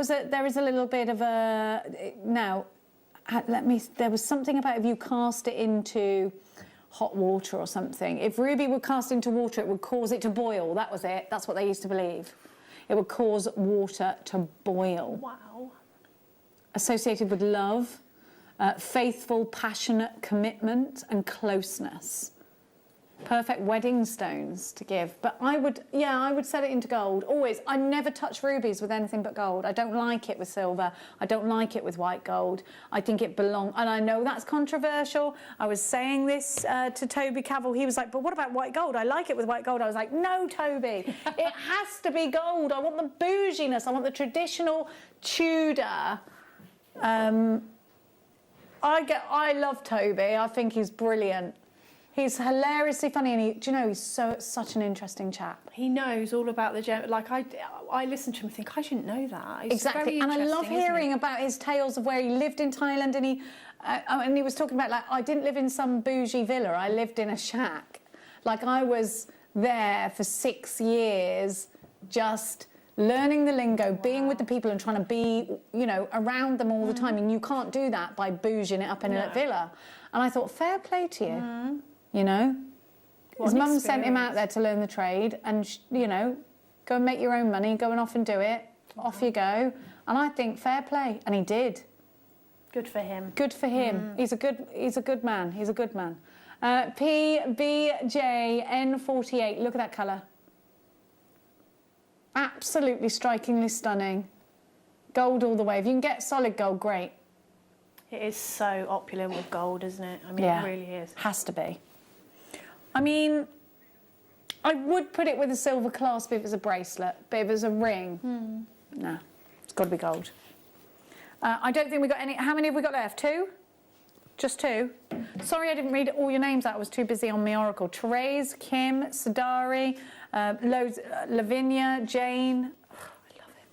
there is a little bit of a, now, there was something about if you cast it into hot water or something. If ruby were cast into water, it would cause it to boil. That was it. That's what they used to believe. It would cause water to boil. Wow. Associated with love, faithful, passionate commitment and closeness. Perfect wedding stones to give. But I would set it into gold, always. I never touch rubies with anything but gold. I don't like it with silver. I don't like it with white gold. I think it belongs, and I know that's controversial. I was saying this to Toby Cavell. He was like, but what about white gold? I like it with white gold. I was like, no, Toby, it has to be gold. I want the bouginess. I want the traditional Tudor. I love Toby. I think he's brilliant. He's hilariously funny, and do you know, he's such an interesting chap. He knows all about the gem. Like I listen to him and think, I didn't know that. It's exactly, and I love hearing about his tales of where he lived in Thailand, and he was talking about, like, I didn't live in some bougie villa. I lived in a shack. Like, I was there for 6 years, just learning the lingo, being with the people and trying to be, you know, around them all the time. And you can't do that by bouging it up in a villa. And I thought, fair play to you. You know, his mum sent him out there to learn the trade, and you know, go and make your own money, go and off and do it. Off you go. And I think fair play, and he did. Good for him. Good for him. He's a good man. He's a good man. PBJN48. Look at that colour. Absolutely strikingly stunning. Gold all the way. If you can get solid gold, great. It is so opulent with gold, isn't it? I mean, it really is. Has to be. I mean, I would put it with a silver clasp if it was a bracelet, but if it was a ring, no, it's got to be gold. I don't think we got any. How many have we got left? 2? Just 2? Sorry, I didn't read all your names out. I was too busy on my oracle. Therese, Kim, Sadari, Lavinia, Jane. Oh, I love it.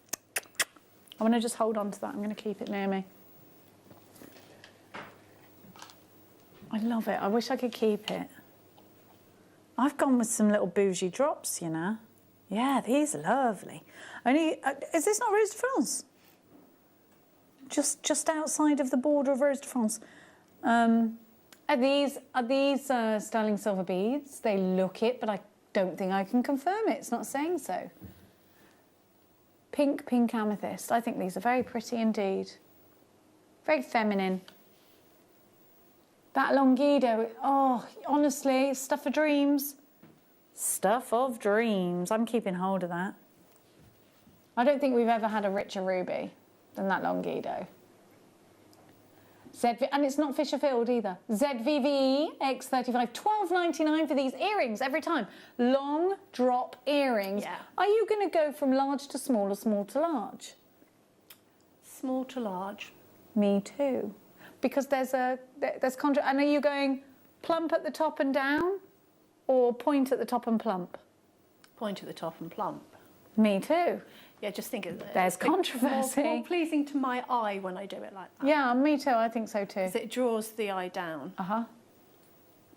I want to just hold on to that. I'm going to keep it near me. I love it. I wish I could keep it. I've gone with some little bougie drops, you know. Yeah, these are lovely. Only, is this not Rose de France? Just outside of the border of Rose de France. Are these sterling silver beads? They look it, but I don't think I can confirm it. It's not saying so. Pink amethyst. I think these are very pretty indeed. Very feminine. That Longido, oh, honestly, stuff of dreams. Stuff of dreams. I'm keeping hold of that. I don't think we've ever had a richer ruby than that Longido. And it's not Fisher Field either. ZVV X35, $12.99 for these earrings every time. Long drop earrings. Yeah. Are you going to go from large to small or small to large? Small to large. Me too. Because there's contrast. And are you going plump at the top and down, or point at the top and plump? Point at the top and plump. Me too. Yeah, just think of it. There's controversy. More pleasing to my eye when I do it like that. Yeah, me too. I think so too. Because it draws the eye down.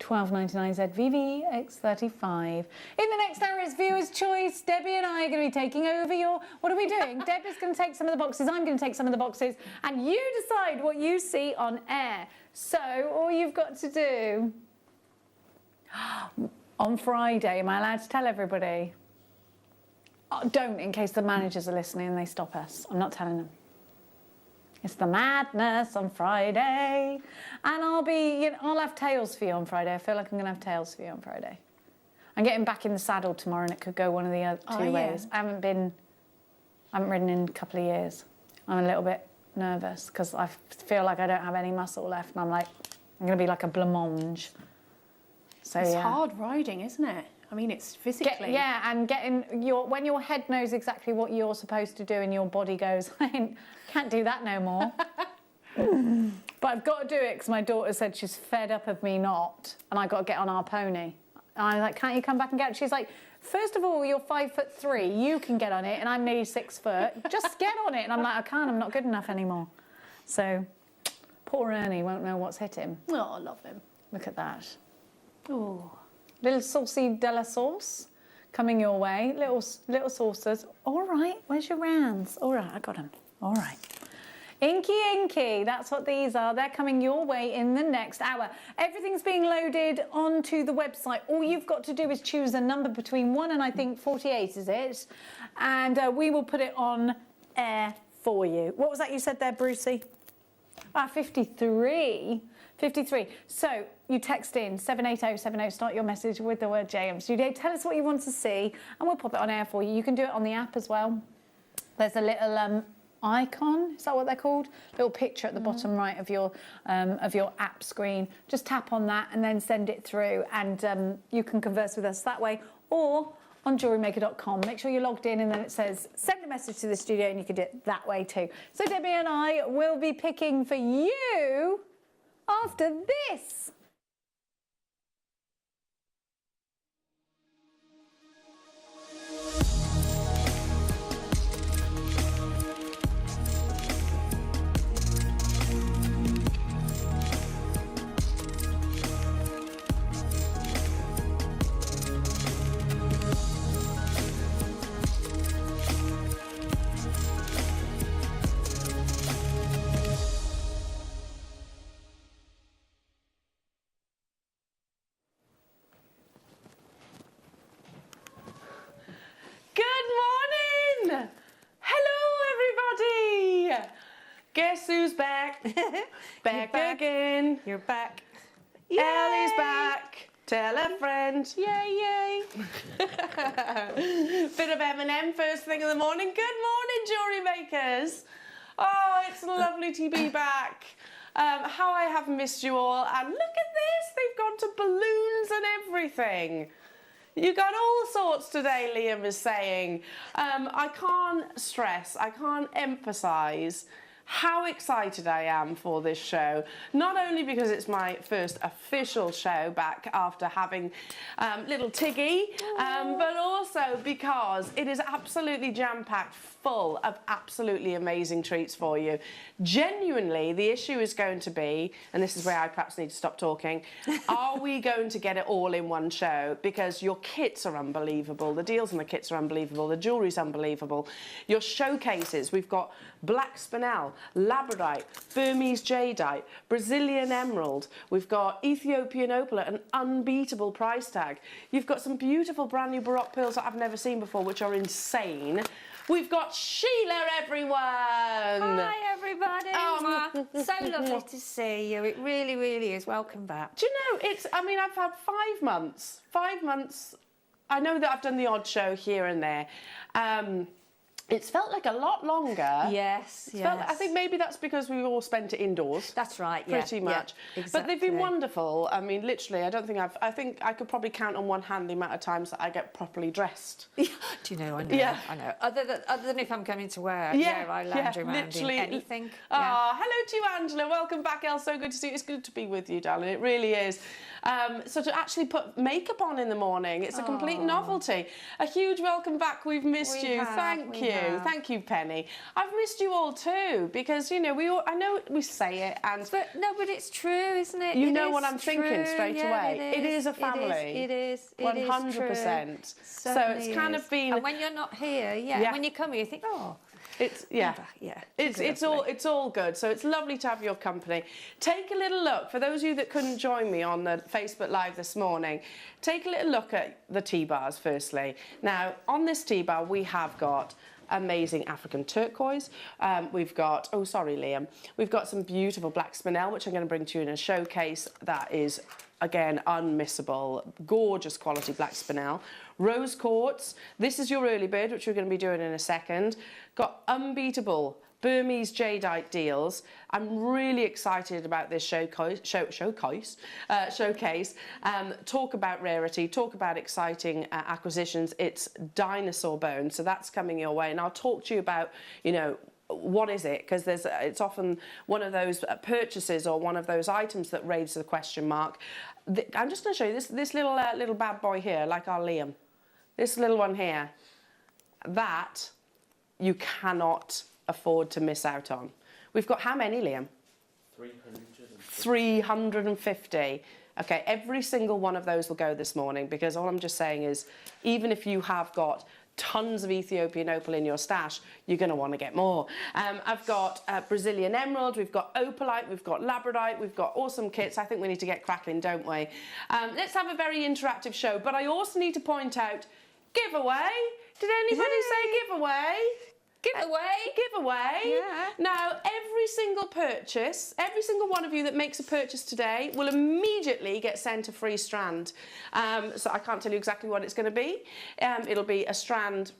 $12.99 ZVV X35. In the next hour is Viewer's Choice. Debbie and I are going to be taking over your... What are we doing? Debbie's going to take some of the boxes. I'm going to take some of the boxes. And you decide what you see on air. So all you've got to do... On Friday, am I allowed to tell everybody? Oh, don't, in case the managers are listening and they stop us. I'm not telling them. It's the madness on Friday. And I'll have tails for you on Friday. I feel like I'm going to have tails for you on Friday. I'm getting back in the saddle tomorrow, and it could go one of the other two ways. I haven't ridden in a couple of years. I'm a little bit nervous because I feel like I don't have any muscle left, and I'm going to be like a blancmange. So it's hard riding, isn't it? I mean, it's physically. And when your head knows exactly what you're supposed to do and your body goes, I can't do that no more. But I've got to do it because my daughter said she's fed up of me not, and I got to get on our pony. And I was like, can't you come back and get it? She's like, first of all, you're 5'3", you can get on it, and I'm nearly 6 foot. Just get on it. And I'm like, I can't, I'm not good enough anymore. So poor Ernie won't know what's hit him. Oh, I love him. Look at that. Oh. Little saucy de la sauce coming your way. Little saucers. All right, where's your rounds? All right, I got them. All right. Inky Inky, that's what these are. They're coming your way in the next hour. Everything's being loaded onto the website. All you've got to do is choose a number between 1 and I think 48, is it? And we will put it on air for you. What was that you said there, Brucey? 53. 53. So you text in 78070, start your message with the word JM Studio. Tell us what you want to see and we'll pop it on air for you. You can do it on the app as well. There's a little icon, is that what they're called? Little picture at the bottom right of your app screen. Just tap on that and then send it through and you can converse with us that way or on JewelleryMaker.com. Make sure you're logged in and then it says send a message to the studio and you can do it that way too. So Debbie and I will be picking for you after this. Guess who's back? back again. You're back. Ellie's back. Tell a friend. Yay, yay. Bit of M&M first thing in the morning. Good morning, Jewellery Makers. Oh, it's lovely to be back. How I have missed you all. And look at this. They've gone to balloons and everything. You got all sorts today, Liam is saying. I can't stress, I can't emphasise how excited I am for this show. Not only because it's my first official show back after having little Tiggy, but also because it is absolutely jam-packed full of absolutely amazing treats for you. Genuinely, the issue is going to be, and this is where I perhaps need to stop talking, are we going to get it all in one show? Because your kits are unbelievable, the deals on the kits are unbelievable, the jewellery's unbelievable. Your showcases, we've got black spinel, Labradorite, Burmese Jadeite, Brazilian emerald. We've got Ethiopian opal at an unbeatable price tag. You've got some beautiful brand new Baroque pearls that I've never seen before, which are insane. We've got Sheila, everyone. Hi, everybody. So lovely to see you. It really, really is. Welcome back. Do you know, I mean, I've had 5 months. 5 months. I know that I've done the odd show here and there. It's felt like a lot longer. Yes, I think maybe that's because we've all spent it indoors. That's right, yeah. Pretty much. Yeah, exactly. But they've been wonderful. I mean, literally, I think I could probably count on one hand the amount of times that I get properly dressed. Do you know, I know, yeah. I know. Other than if I'm coming to work, I lounge around literally, in anything. Hello to you, Angela. Welcome back, Elle. So good to see you. It's good to be with you, darling. It really is. So to actually put makeup on in the morning, it's a complete novelty. A huge welcome back. We've missed you. Thank you. Thank you, Penny. I've missed you all too because, you know, I know we say it and... But it's true, isn't it? You know what I'm thinking straight away. It is a family. It is. 100%. So it's kind of been... And when you're not here, when you come here, you think, oh... It's it's all good. So it's lovely to have your company. Take a little look for those of you that couldn't join me on the Facebook Live this morning. Take a little look at the tea bars firstly. Now on this tea bar we have got amazing African turquoise. We've got Liam. We've got some beautiful black spinel which I'm going to bring to you in a showcase that is again unmissable, gorgeous quality black spinel. Rose quartz, this is your early bird, which we're going to be doing in a second. Got unbeatable Burmese Jadeite deals. I'm really excited about this showcase. Talk about rarity, talk about exciting acquisitions. It's Dinosaur bone, so that's coming your way. And I'll talk to you about, you know, what is it? Because it's often one of those purchases or one of those items that raises the question mark. I'm just going to show you this little bad boy here, like our Liam. This little one here, that you cannot afford to miss out on. We've got how many, Liam? 350. Okay, every single one of those will go this morning because all I'm just saying is even if you have got tons of Ethiopian opal in your stash, you're going to want to get more. I've got Brazilian emerald, we've got opalite, we've got labradorite, we've got awesome kits. I think we need to get cracking, don't we? Let's have a very interactive show, but I also need to point out giveaway. Did anybody say giveaway? Giveaway. Yeah. Now, every single purchase, every single one of you that makes a purchase today will immediately get sent a free strand. So I can't tell you exactly what it's going to be. It'll be a strand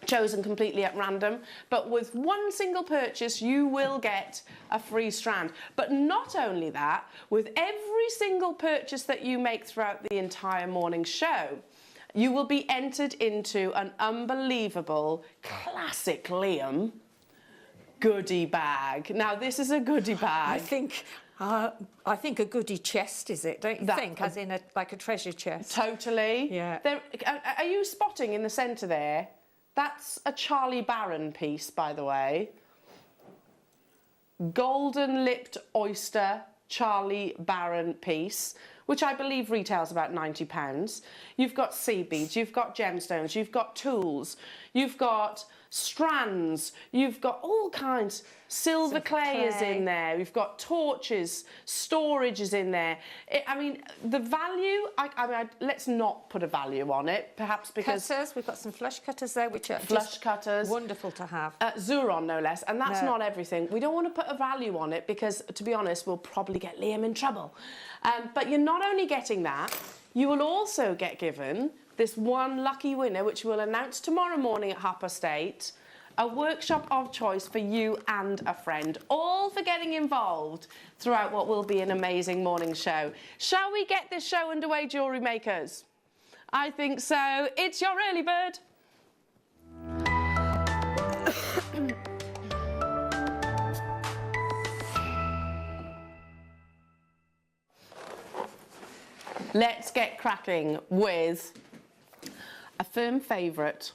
chosen completely at random, but with one single purchase you will get a free strand. But not only that, with every single purchase that you make throughout the entire morning show, you will be entered into an unbelievable classic Liam goodie bag. Now this is a goodie bag. I think a goodie chest, is it? Don't you think? As in like a treasure chest. Totally. Yeah. Are you spotting in the centre there? That's a Charlie Barron piece, by the way. Golden lipped oyster Charlie Barron piece, which I believe retails about £90. You've got sea beads, you've got gemstones, you've got tools, you've got strands, you've got all kinds. Silver clay is in there, you've got torches, storage is in there. I mean, the value, let's not put a value on it, perhaps because... Cutters, we've got some flush cutters there, which are flush cutters. Wonderful to have. Zuron, no less, and that's not everything. We don't want to put a value on it because, to be honest, we'll probably get Liam in trouble. But you're not only getting that, you will also get given this one lucky winner, which we'll announce tomorrow morning at 8:30, a workshop of choice for you and a friend, all for getting involved throughout what will be an amazing morning show. Shall we get this show underway, jewellery makers? I think so. It's your early bird. Let's get cracking with a firm favourite,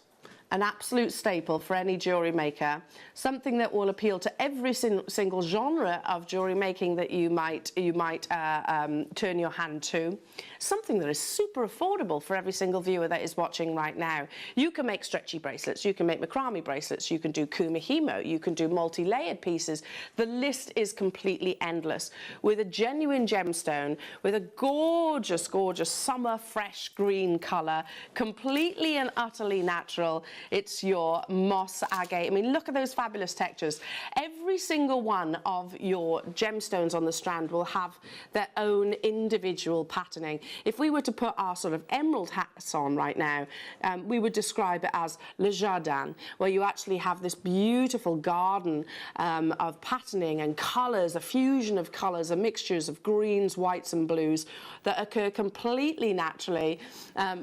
an absolute staple for any jewellery maker, something that will appeal to every single genre of jewellery making that you might turn your hand to, something that is super affordable for every single viewer that is watching right now. You can make stretchy bracelets, you can make macrame bracelets, you can do kumihimo, you can do multi-layered pieces. The list is completely endless. With a genuine gemstone, with a gorgeous, gorgeous summer fresh green colour, completely and utterly natural. It's your moss agate. I mean, look at those fabulous textures. Every single one of your gemstones on the strand will have their own individual patterning. If we were to put our sort of emerald hats on right now, we would describe it as le jardin, where you actually have this beautiful garden of patterning and colours, a fusion of colours, a mixtures of greens, whites and blues that occur completely naturally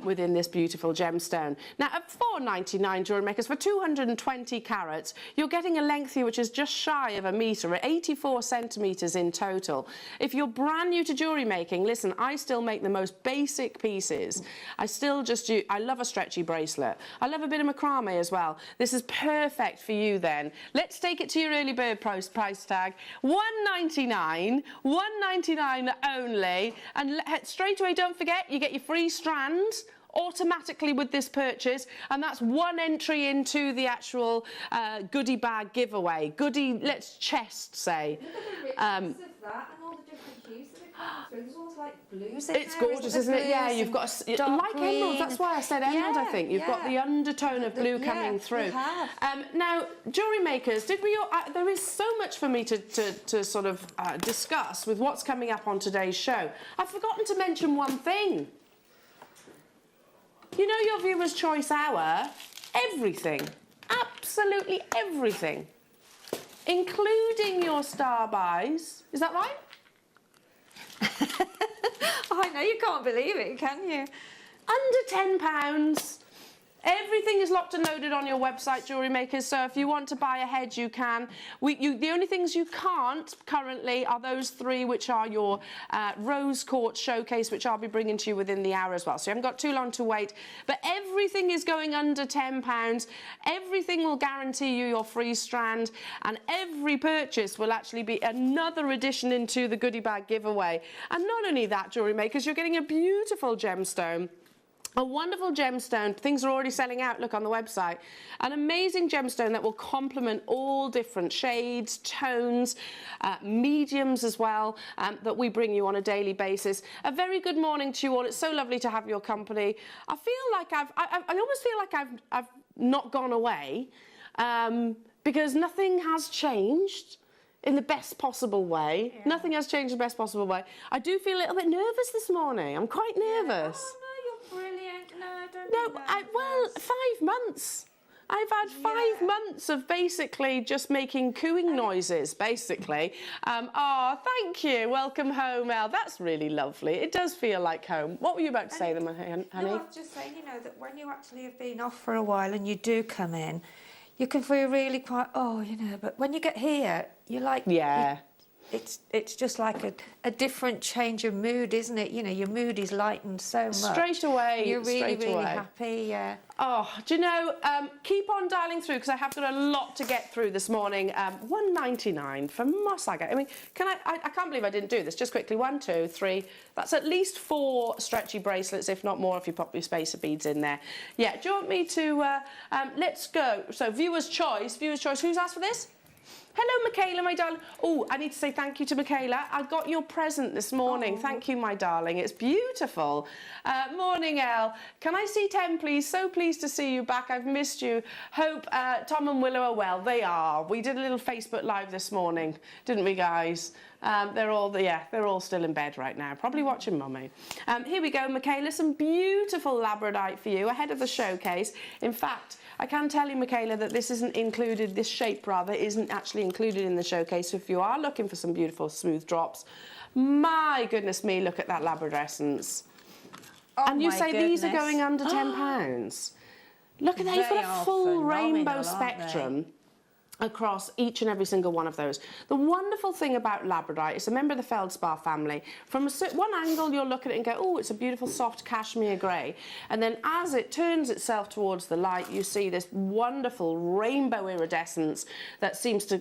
within this beautiful gemstone. Now, at £4.99 jewellery makers, for 220 carats, you're getting a length here which is just shy of a metre, at 84 centimetres in total. If you're brand new to jewellery making, listen, I still make the most basic pieces. I still just do, I love a stretchy bracelet. I love a bit of macrame as well. This is perfect for you then. Let's take it to your early bird price tag, £1.99, £1.99 only, and straight away, don't forget, you get your free strand automatically with this purchase, and that's one entry into the actual goodie bag giveaway. Goodie, let's chest say. Look at the richness of that and all the different hues that it comes through. There's almost like blues in It's there, gorgeous, isn't it? Yeah, you've got like green. emerald. That's why I said emerald. I think you've got the undertone of blue coming through. Now, jewellery makers, did we? There is so much for me to sort of discuss with what's coming up on today's show. I've forgotten to mention one thing. You know your Viewer's Choice Hour? Everything, absolutely everything, including your star buys. Is that right? I know, you can't believe it, can you? Under £10. Everything is locked and loaded on your website, Jewellery Makers, so if you want to buy ahead, you can. The only things you can't currently are those three, which are your Rose Quartz Showcase, which I'll be bringing to you within the hour as well. So you haven't got too long to wait. But everything is going under £10. Everything will guarantee you your free strand, and every purchase will actually be another addition into the goodie bag giveaway. And not only that, Jewellery Makers, you're getting a beautiful gemstone A wonderful gemstone. Things are already selling out, look on the website. An amazing gemstone that will complement all different shades, tones, mediums as well, that we bring you on a daily basis. A very good morning to you all. It's so lovely to have your company. I feel like I almost feel like I've not gone away, because nothing has changed in the best possible way. Yeah. Nothing has changed in the best possible way. I do feel a little bit nervous this morning. I'm quite nervous. Oh, no, you're brilliant. No, don't No, well, 5 months. I've had 5 months of basically just making cooing noises, basically. Oh, thank you. Welcome home, Elle. That's really lovely. It does feel like home. What were you about to say then, honey? No, I was just saying, you know, that when you actually have been off for a while and you do come in, you can feel really quite, you know, but when you get here, you're like... Yeah. It's just like a different change of mood, isn't it? You know, your mood is lightened so much. Straight away. You're really happy, yeah. Oh, do you know, keep on dialing through because I have got a lot to get through this morning. $1.99 for moss agate. I mean, I can't believe I didn't do this. Just quickly, 1, 2, 3. That's at least 4 stretchy bracelets, if not more, if you pop your spacer beads in there. Yeah, do you want me to, let's go. So, viewer's choice. Who's asked for this? Hello, Michaela, my darling. Oh, I need to say thank you to Michaela. I got your present this morning. Thank you, my darling. It's beautiful. Morning, Elle. Can I see 10, please? So pleased to see you back. I've missed you. Hope Tom and Willow are well. They are. We did a little Facebook Live this morning, didn't we, guys? They're all still in bed right now, probably watching Mummy. Here we go, Michaela. Some beautiful Labradorite for you ahead of the showcase. In fact, I can tell you, Michaela, that this shape isn't actually included in the showcase. So if you are looking for some beautiful smooth drops, my goodness me, look at that Labradorescence. Oh, and you say these are going under £10. Look at that, you've got a full rainbow spectrum across each and every single one of those. The wonderful thing about Labradorite is a member of the feldspar family. From one angle, you'll look at it and go, oh, it's a beautiful soft cashmere grey. And then as it turns itself towards the light, you see this wonderful rainbow iridescence that seems to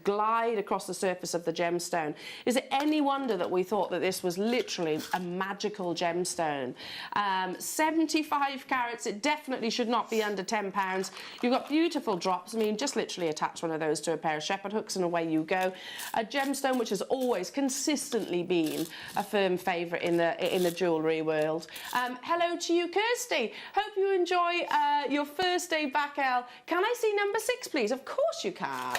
glide across the surface of the gemstone. Is it any wonder that we thought that this was literally a magical gemstone? 75 carats, it definitely should not be under £10. You've got beautiful drops. I mean, just literally attach one of those to a pair of shepherd hooks and away you go. A gemstone which has always consistently been a firm favourite in the jewellery world. Hello to you, Kirsty. Hope you enjoy your first day back, Elle. Can I see number 6, please? Of course you can.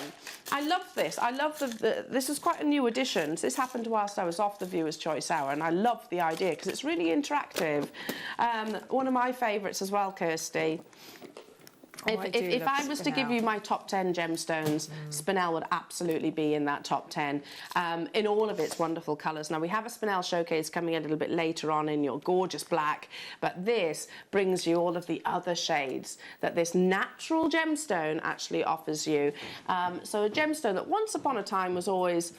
I love this. I love this is quite a new addition. This happened whilst I was off the Viewer's Choice Hour, and I love the idea because it's really interactive. One of my favourites as well, Kirsty. If I was to give you my top 10 gemstones, spinel would absolutely be in that top 10 in all of its wonderful colours. Now, we have a spinel showcase coming a little bit later on in your gorgeous black, but this brings you all of the other shades that this natural gemstone actually offers you. So a gemstone that once upon a time was always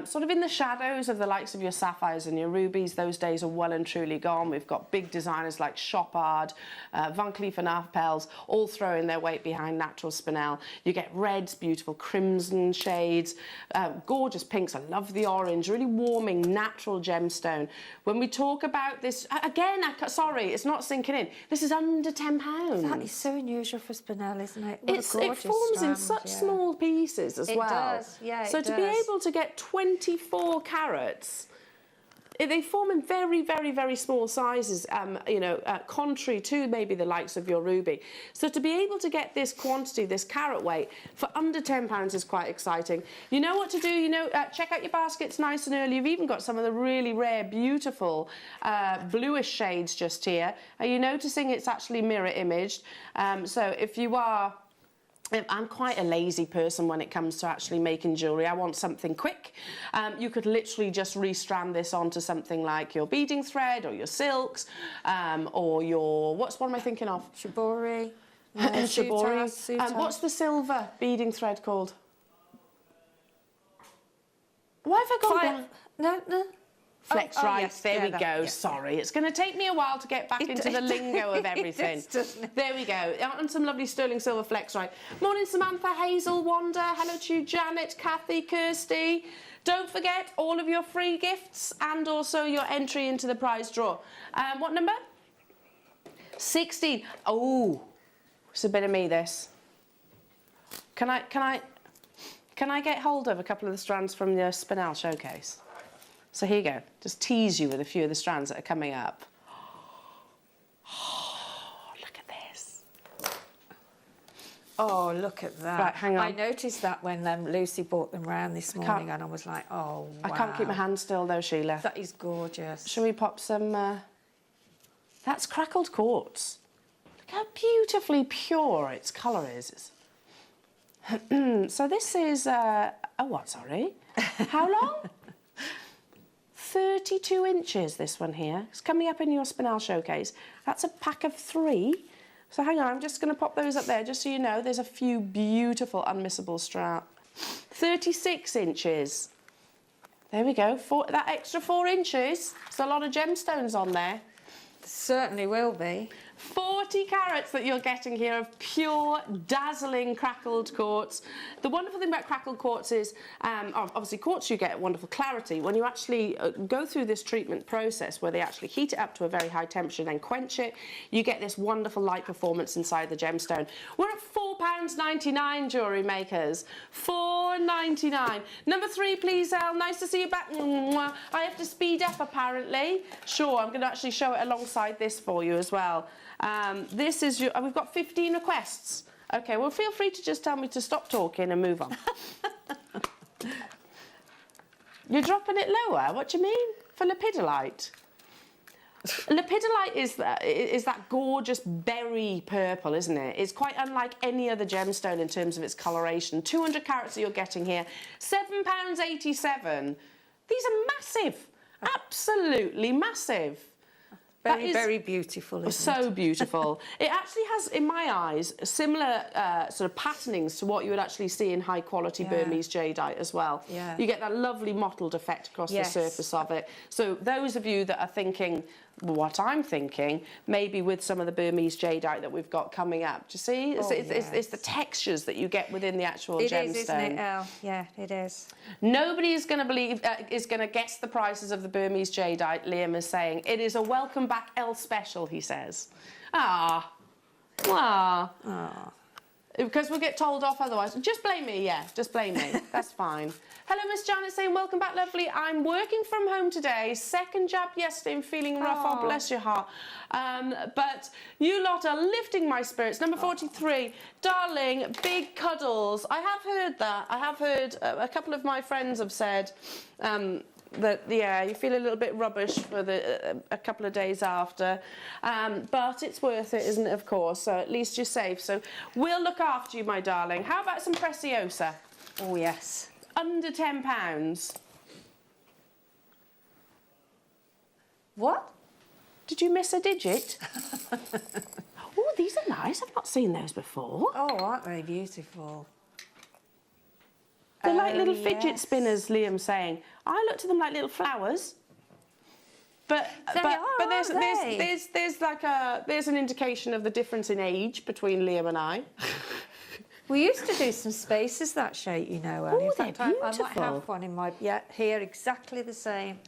sort of in the shadows of the likes of your sapphires and your rubies. Those days are well and truly gone. We've got big designers like Chopard, Van Cleef & Arpels, all throwing their weight behind natural spinel. You get reds, beautiful crimson shades, gorgeous pinks. I love the orange, really warming natural gemstone. When we talk about this, again, sorry, it's not sinking in. This is under £10. That is so unusual for spinel, isn't it? It forms in such small pieces as well. It does, yeah. So to be able to get 24 carats, they form in very, very, very small sizes, contrary to maybe the likes of your ruby. So to be able to get this quantity, this carat weight, for under £10 is quite exciting. You know what to do, check out your baskets nice and early. You've even got some of the really rare, beautiful bluish shades just here. Are you noticing it's actually mirror imaged? So if you are... I'm quite a lazy person when it comes to actually making jewellery. I want something quick. You could literally just restrand this onto something like your beading thread or your silks or your... What am I thinking of? Shibori. Shibori. What's the silver beading thread called? Why have I gone blank? No. Flexrite, yes, there we go. Yeah. Sorry, it's going to take me a while to get back into the lingo of everything. There we go. And some lovely sterling silver Flexrite. Morning, Samantha, Hazel, Wanda. Hello to you, Janet, Kathy, Kirsty. Don't forget all of your free gifts and also your entry into the prize draw. What number? 16. Oh, it's a bit of me, this. Can I get hold of a couple of the strands from the spinel showcase? So here you go. Just tease you with a few of the strands that are coming up. Oh, look at this. Oh, look at that. Right, hang on. I noticed that when Lucy brought them round this morning and I was like, oh, wow. I can't keep my hand still though, Sheila. That is gorgeous. Shall we pop some... That's crackled quartz. Look how beautifully pure its colour is. So this is... oh, what, sorry? How long? 32 inches, this one here. It's coming up in your spinel showcase. That's a pack of 3. So hang on, I'm just going to pop those up there just so you know. There's a few beautiful unmissable straps. 36 inches. There we go. That extra 4 inches. There's a lot of gemstones on there. Certainly will be. 40 carats that you're getting here of pure, dazzling crackled quartz. The wonderful thing about crackled quartz is, obviously quartz you get wonderful clarity. When you actually go through this treatment process where they actually heat it up to a very high temperature and then quench it, you get this wonderful light performance inside the gemstone. We're at £4.99, jewellery makers. £4.99. Number 3, please, Elle. Nice to see you back. I have to speed up, apparently. Sure, I'm going to actually show it alongside this for you as well. This is your... we've got 15 requests. Okay, well, feel free to just tell me to stop talking and move on. You're dropping it lower? What do you mean? For lepidolite? Lepidolite is that gorgeous berry purple, isn't it? It's quite unlike any other gemstone in terms of its coloration. 200 carats that you're getting here. £7.87. These are massive. Absolutely massive. Very beautiful, isn't it? So beautiful. It actually has, in my eyes, similar sort of patternings to what you would actually see in high-quality Burmese jadeite as well. Yeah. You get that lovely mottled effect across the surface of it. So those of you that are thinking what I'm thinking, maybe with some of the Burmese jadeite that we've got coming up. Do you see? It's the textures that you get within the actual gemstone. It is, isn't it, Elle? Yeah, it is. Nobody is going to guess the prices of the Burmese jadeite, Liam is saying. It is a welcome back Elle special, he says. Ah. Because we'll get told off otherwise. Just blame me, yeah, just blame me. That's fine. Hello, Miss Janet saying, welcome back, lovely. I'm working from home today. Second jab yesterday. I'm feeling rough. Oh, bless your heart. But you lot are lifting my spirits. Number 43, darling, big cuddles. I have heard that. I have heard a couple of my friends have said that, yeah, you feel a little bit rubbish for a couple of days after. But it's worth it, isn't it, of course? So at least you're safe. So we'll look after you, my darling. How about some Preciosa? Oh, yes. Under £10. What? Did you miss a digit? Oh, these are nice. I've not seen those before. Oh, aren't they beautiful? They're like little fidget spinners, Liam's saying. I looked at them like little flowers. But there's an indication of the difference in age between Liam and I. We used to do some spaces that shape, you know. Oh, they're beautiful. I might beautiful. have one in my here, exactly the same.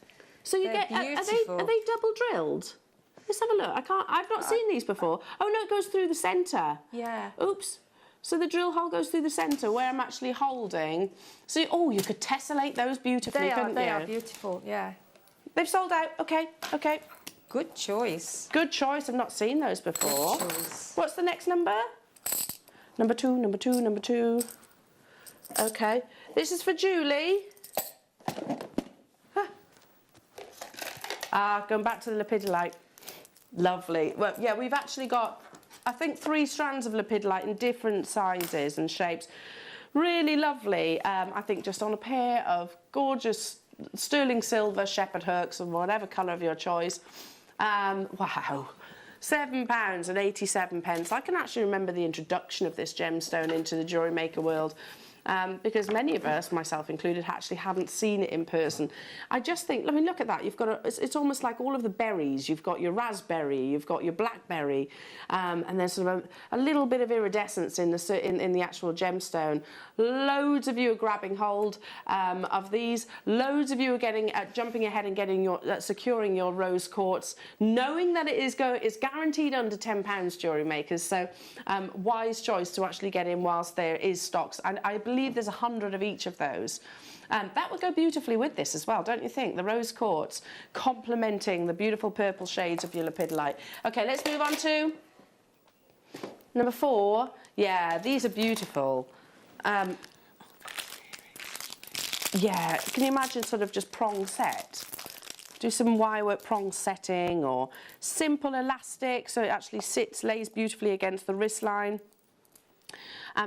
So you They're get beautiful. are they double drilled? Let's have a look. I've not seen these before. Oh no, it goes through the centre. Yeah. Oops. So the drill hole goes through the centre where I'm actually holding. So you could tessellate those beautifully, couldn't you? They are beautiful. Yeah. They've sold out. Okay. Good choice. Good choice. I've not seen those before. Good choice. What's the next number? Number 2, number 2, number 2. Okay. This is for Julie. Going back to the lepidolite. Lovely. Well, yeah, we've actually got, I think, 3 strands of lepidolite in different sizes and shapes. Really lovely. I think just on a pair of gorgeous sterling silver shepherd hooks of whatever colour of your choice. Wow. £7.87. I can actually remember the introduction of this gemstone into the Jewellery Maker world. because many of us, myself included, actually haven't seen it in person. I just think, I mean, look at that. You've got it's almost like all of the berries. You've got your raspberry, you've got your blackberry, and there's sort of a little bit of iridescence in the actual gemstone. Loads of you are grabbing hold of these. Loads of you are getting jumping ahead and getting your securing your rose quartz, knowing that it is guaranteed under £10, Jewellery Makers. So wise choice to actually get in whilst there is stocks, and I believe there's 100 of each of those. That would go beautifully with this as well, don't you think? The rose quartz complementing the beautiful purple shades of your lepidolite. Okay, let's move on to number 4. Yeah, these are beautiful. Yeah, can you imagine sort of just prong set? Do some wirework prong setting, or simple elastic so it actually lays beautifully against the wrist line.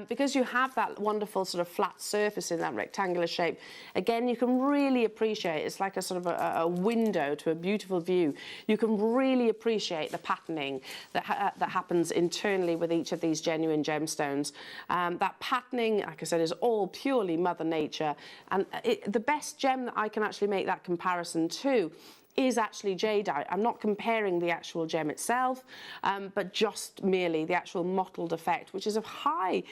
Because you have that wonderful sort of flat surface in that rectangular shape, again, you can really appreciate, it's like a sort of a window to a beautiful view. You can really appreciate the patterning that happens internally with each of these genuine gemstones. That patterning, like I said, is all purely Mother Nature. And the best gem that I can actually make that comparison to is actually jadeite. I'm not comparing the actual gem itself, but just merely the actual mottled effect, which is a high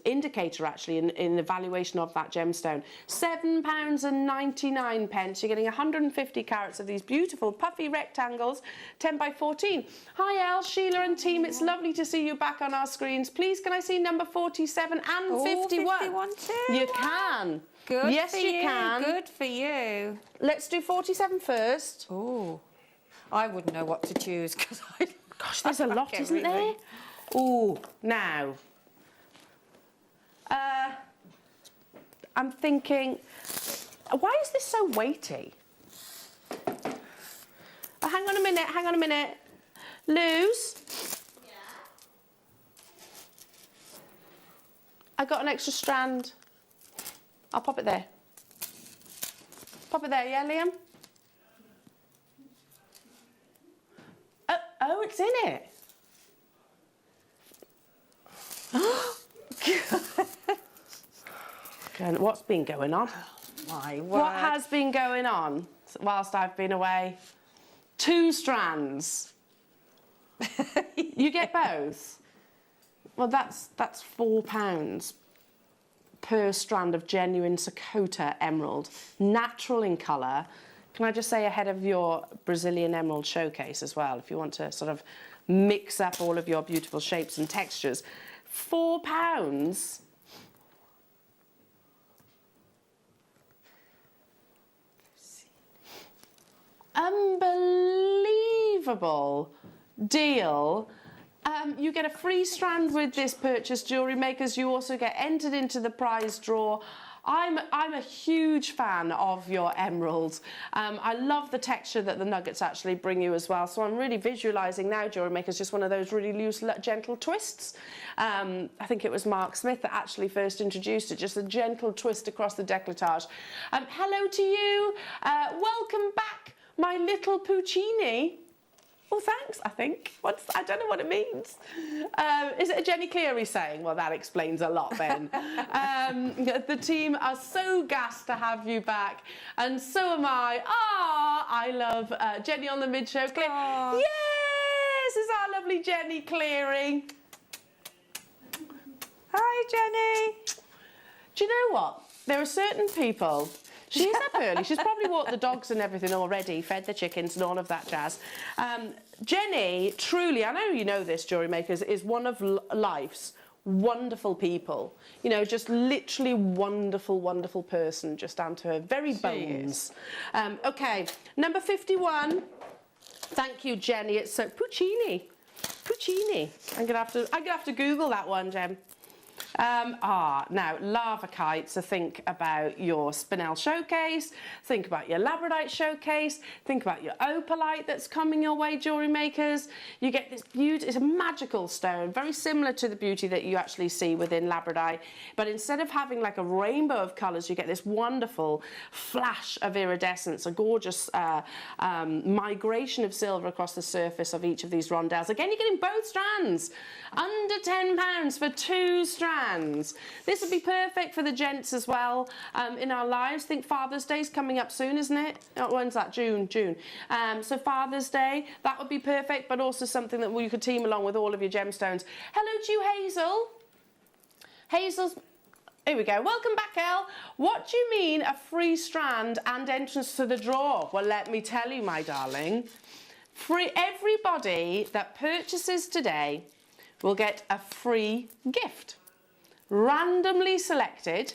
indicator actually in the valuation of that gemstone. £7.99. You're getting 150 carats of these beautiful puffy rectangles, 10 by 14. Hi Elle, Sheila and team, it's lovely to see you back on our screens. Please can I see number 47 and 51? 51 too. You can. Good yes, for you can. Good for you. Let's do 47 first. Oh, I wouldn't know what to choose because I. Gosh, there's a lot, isn't there? Oh, now. I'm thinking, why is this so weighty? Oh, hang on a minute. Luz? Yeah. I got an extra strand. I'll pop it there. Pop it there, yeah, Liam? Oh, it's in it. What's been going on? My word. What has been going on whilst I've been away? 2 strands. You get both? Well, that's £4 per strand of genuine Sakota emerald, natural in colour. Can I just say ahead of your Brazilian emerald showcase as well, if you want to sort of mix up all of your beautiful shapes and textures. £4. Unbelievable deal. You get a free strand with this purchase, Jewellery Makers. You also get entered into the prize draw. I'm a huge fan of your emeralds. I love the texture that the nuggets actually bring you as well. So I'm really visualising now, Jewellery Makers, just one of those really loose, gentle twists. I think it was Mark Smith that actually first introduced it, just a gentle twist across the décolletage. Hello to you. Welcome back, my little Puccini. Oh, thanks, I think. I don't know what it means. Is it a Jenny Cleary saying? Well, that explains a lot then. The team are so gassed to have you back, and so am I. I love Jenny on the mid-show clip. Yes, is our lovely Jenny Cleary. Hi, Jenny. Do you know what? There are certain people. She is up early. She's probably walked the dogs and everything already, fed the chickens and all of that jazz. Jenny, truly, I know you know this, Jewellery Makers, is one of life's wonderful people. You know, just literally wonderful, wonderful person, just down to her very bones. Okay, number 51. Thank you, Jenny. It's so Puccini. I'm gonna have to Google that one, Jem. Now, lava kites, so think about your spinel showcase, think about your labradorite showcase, think about your opalite that's coming your way, Jewellery Makers. You get this beauty, it's a magical stone, very similar to the beauty that you actually see within labradorite, but instead of having like a rainbow of colours, you get this wonderful flash of iridescence, a gorgeous migration of silver across the surface of each of these rondelles. Again, you're getting both strands, under £10 for 2 strands. strands. This would be perfect for the gents as well in our lives. I think Father's Day's coming up soon, isn't it? When's that? June. So Father's Day, that would be perfect, but also something that you could team along with all of your gemstones. Hello to you, Hazel. Hazel's... Here we go. Welcome back, Elle. What do you mean a free strand and entrance to the drawer? Well, let me tell you, my darling. Everybody that purchases today will get a free gift. Randomly selected.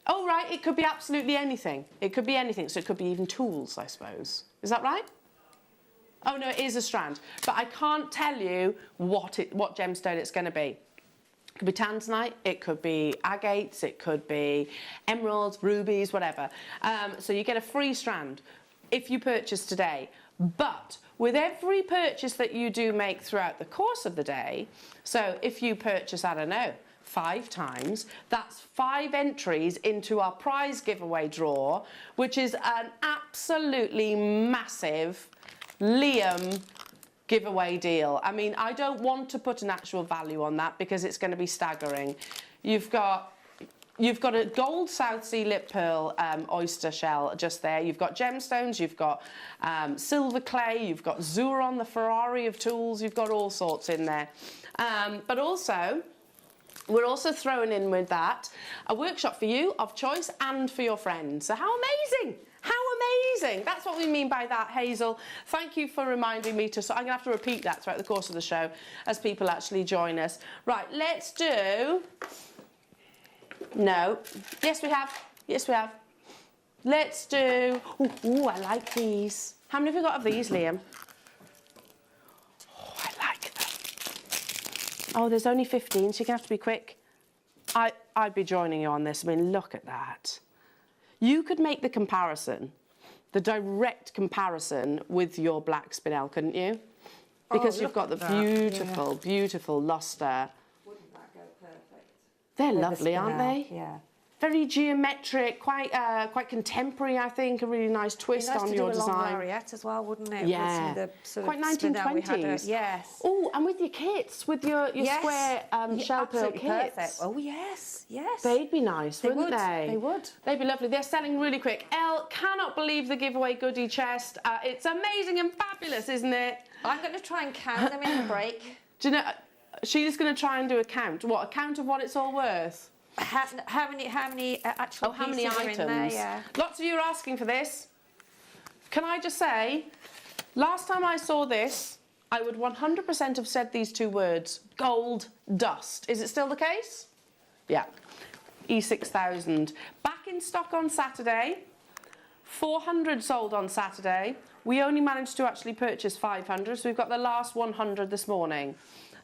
Oh, right, it could be absolutely anything. It could be anything. So it could be even tools, I suppose. Is that right? Oh, no, it is a strand. But I can't tell you what gemstone it's going to be. It could be tanzanite, it could be agates, it could be emeralds, rubies, whatever. So you get a free strand if you purchase today. But with every purchase that you do make throughout the course of the day, so if you purchase, I don't know, 5 times, that's 5 entries into our prize giveaway draw, which is an absolutely massive Liam giveaway deal. I mean, I don't want to put an actual value on that because it's going to be staggering. You've got a gold South Sea lip pearl oyster shell just there. You've got gemstones, you've got silver clay, you've got Zuron, the Ferrari of tools, you've got all sorts in there. But also, we're also throwing in with that a workshop for you of choice and for your friends. So how amazing! How amazing! That's what we mean by that, Hazel. Thank you for reminding me to... So I'm going to have to repeat that throughout the course of the show as people actually join us. Right, let's do... No. Yes, we have. Yes, we have. Let's do... Ooh, I like these. How many have we got of these, Liam? Oh, I like them. Oh, there's only 15, so you're going to have to be quick. I'd be joining you on this. I mean, look at that. You could make the comparison, the direct comparison with your black spinel, couldn't you? Because you've got the beautiful, beautiful luster. Wouldn't that go perfect? They're lovely, aren't they? Yeah. Very geometric, quite contemporary, I think. A really nice twist on your design. Long lariat as well, wouldn't it? Yeah. With the sort Quite of spinel we had 1920s. Yes. Oh, and with your kits, with your square shell pearl kits. Perfect. Oh yes, yes. They'd be nice, wouldn't they? They would. They'd be lovely. They're selling really quick. Elle, cannot believe the giveaway goodie chest. It's amazing and fabulous, isn't it? I'm going to try and count them in the break. Do you know, Sheila's going to try and do a count. What, a count of what it's all worth? How many actual how many pieces are items? in there? Yeah. Lots of you are asking for this. Can I just say, last time I saw this, I would 100% have said these 2 words, gold dust. Is it still the case? Yeah. E6000. Back in stock on Saturday. 400 sold on Saturday. We only managed to actually purchase 500, so we've got the last 100 this morning.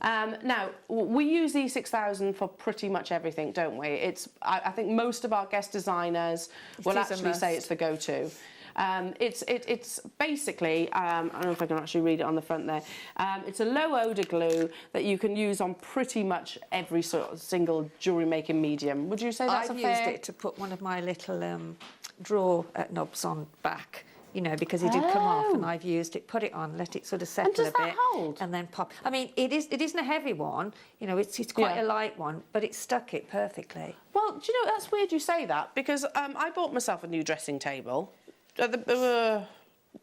Now, we use E6000 for pretty much everything, don't we? I think most of our guest designers will actually say it's the go-to. It's basically, I don't know if I can actually read it on the front there, it's a low odour glue that you can use on pretty much every sort of single jewellery making medium. Would you say that's I've a fair... used it to put one of my little drawer knobs on back. You know, because it did come off, and I've used it, put it on, let it sort of settle a bit. And does that hold? And then pop. I mean, it isn't a heavy one, you know, it's quite a light one, but it stuck it perfectly. Well, do you know, that's weird you say that, because I bought myself a new dressing table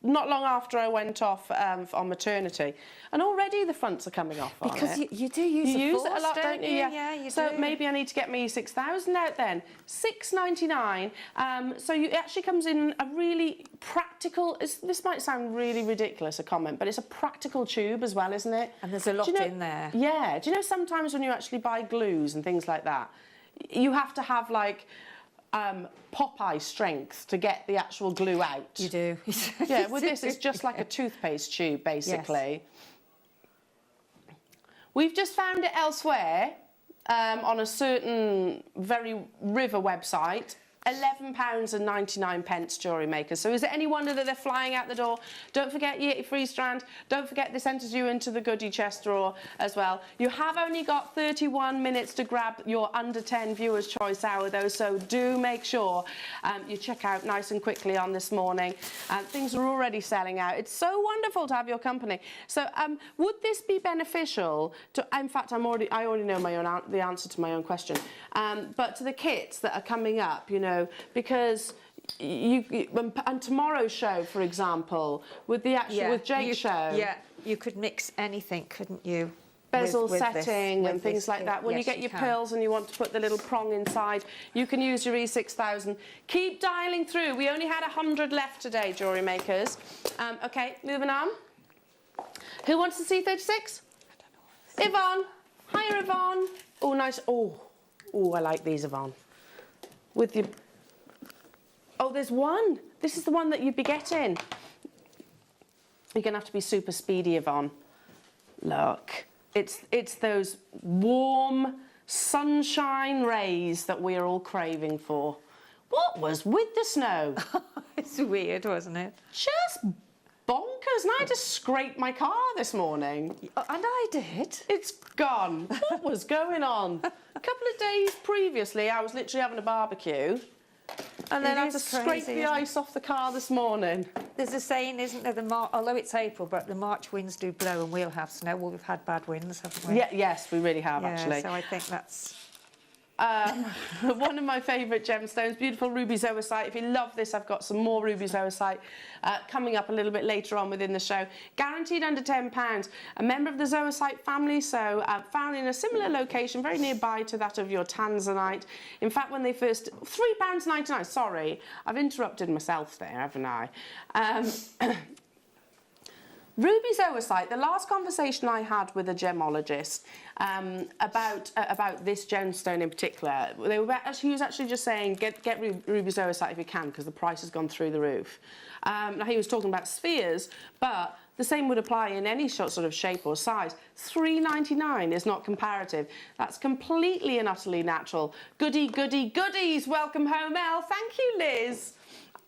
not long after I went off on maternity, and already the fronts are coming off on because it. you do use it force, a lot, don't you? Yeah, you so do. Maybe I need to get me 6,000 out then. $6.99. So it actually comes in a really practical. This might sound really ridiculous, a comment, but it's a practical tube as well, isn't it? And there's a lot in there. Yeah. Do you know sometimes when you actually buy glues and things like that, you have to have like Popeye strength to get the actual glue out. You do. Yeah, with this, it's just like a toothpaste tube, basically. Yes. We've just found it elsewhere on a certain very river website. £11.99, Jewellery Maker. So is it any wonder that they're flying out the door? Don't forget your free strand. Don't forget this enters you into the goodie chest drawer as well. You have only got 31 minutes to grab your under 10 viewers choice hour though, so do make sure you check out nice and quickly on this morning. Things are already selling out. It's so wonderful to have your company. So would this be beneficial to, in fact I already know the answer to my own question, but to the kits that are coming up, you know, because and tomorrow's show, for example, with the actual with Jake's show, you could mix anything, couldn't you? Bezel setting and things like that. When you get your pearls and you want to put the little prong inside, you can use your E6000. Keep dialing through. We only had 100 left today, Jewellery Makers. Okay, moving on. Who wants to see 36? Yvonne. Hiya, Yvonne. Oh, nice. Oh, I like these, Yvonne. With your... Oh, there's one. This is the one that you'd be getting. You're going to have to be super speedy, Yvonne. Look. It's those warm sunshine rays that we're all craving for. What was with the snow? It's weird, wasn't it? Just bonkers. And I had to scrape my car this morning. And I did. It's gone. What was going on? A couple of days previously, I was literally having a barbecue. And then I had to scrape the ice off the car this morning. There's a saying, isn't there, although it's April, but the March winds do blow and we'll have snow. Well, we've had bad winds, haven't we? Yeah, yes, we really have, actually. So I think that's... One of my favourite gemstones, beautiful ruby zoisite. If you love this, I've got some more ruby zoisite coming up a little bit later on within the show. Guaranteed under £10. A member of the zoisite family, so found in a similar location, very nearby to that of your tanzanite. In fact, when they first... £3.99. Sorry, I've interrupted myself there, haven't I? Ruby zoisite, the last conversation I had with a gemologist about this gemstone in particular, he was actually just saying, get ruby zoisite if you can, because the price has gone through the roof. Now, he was talking about spheres, but the same would apply in any sort of shape or size. £3.99 is not comparative. That's completely and utterly natural. Goody, goody, goodies. Welcome home, Elle. Thank you, Liz.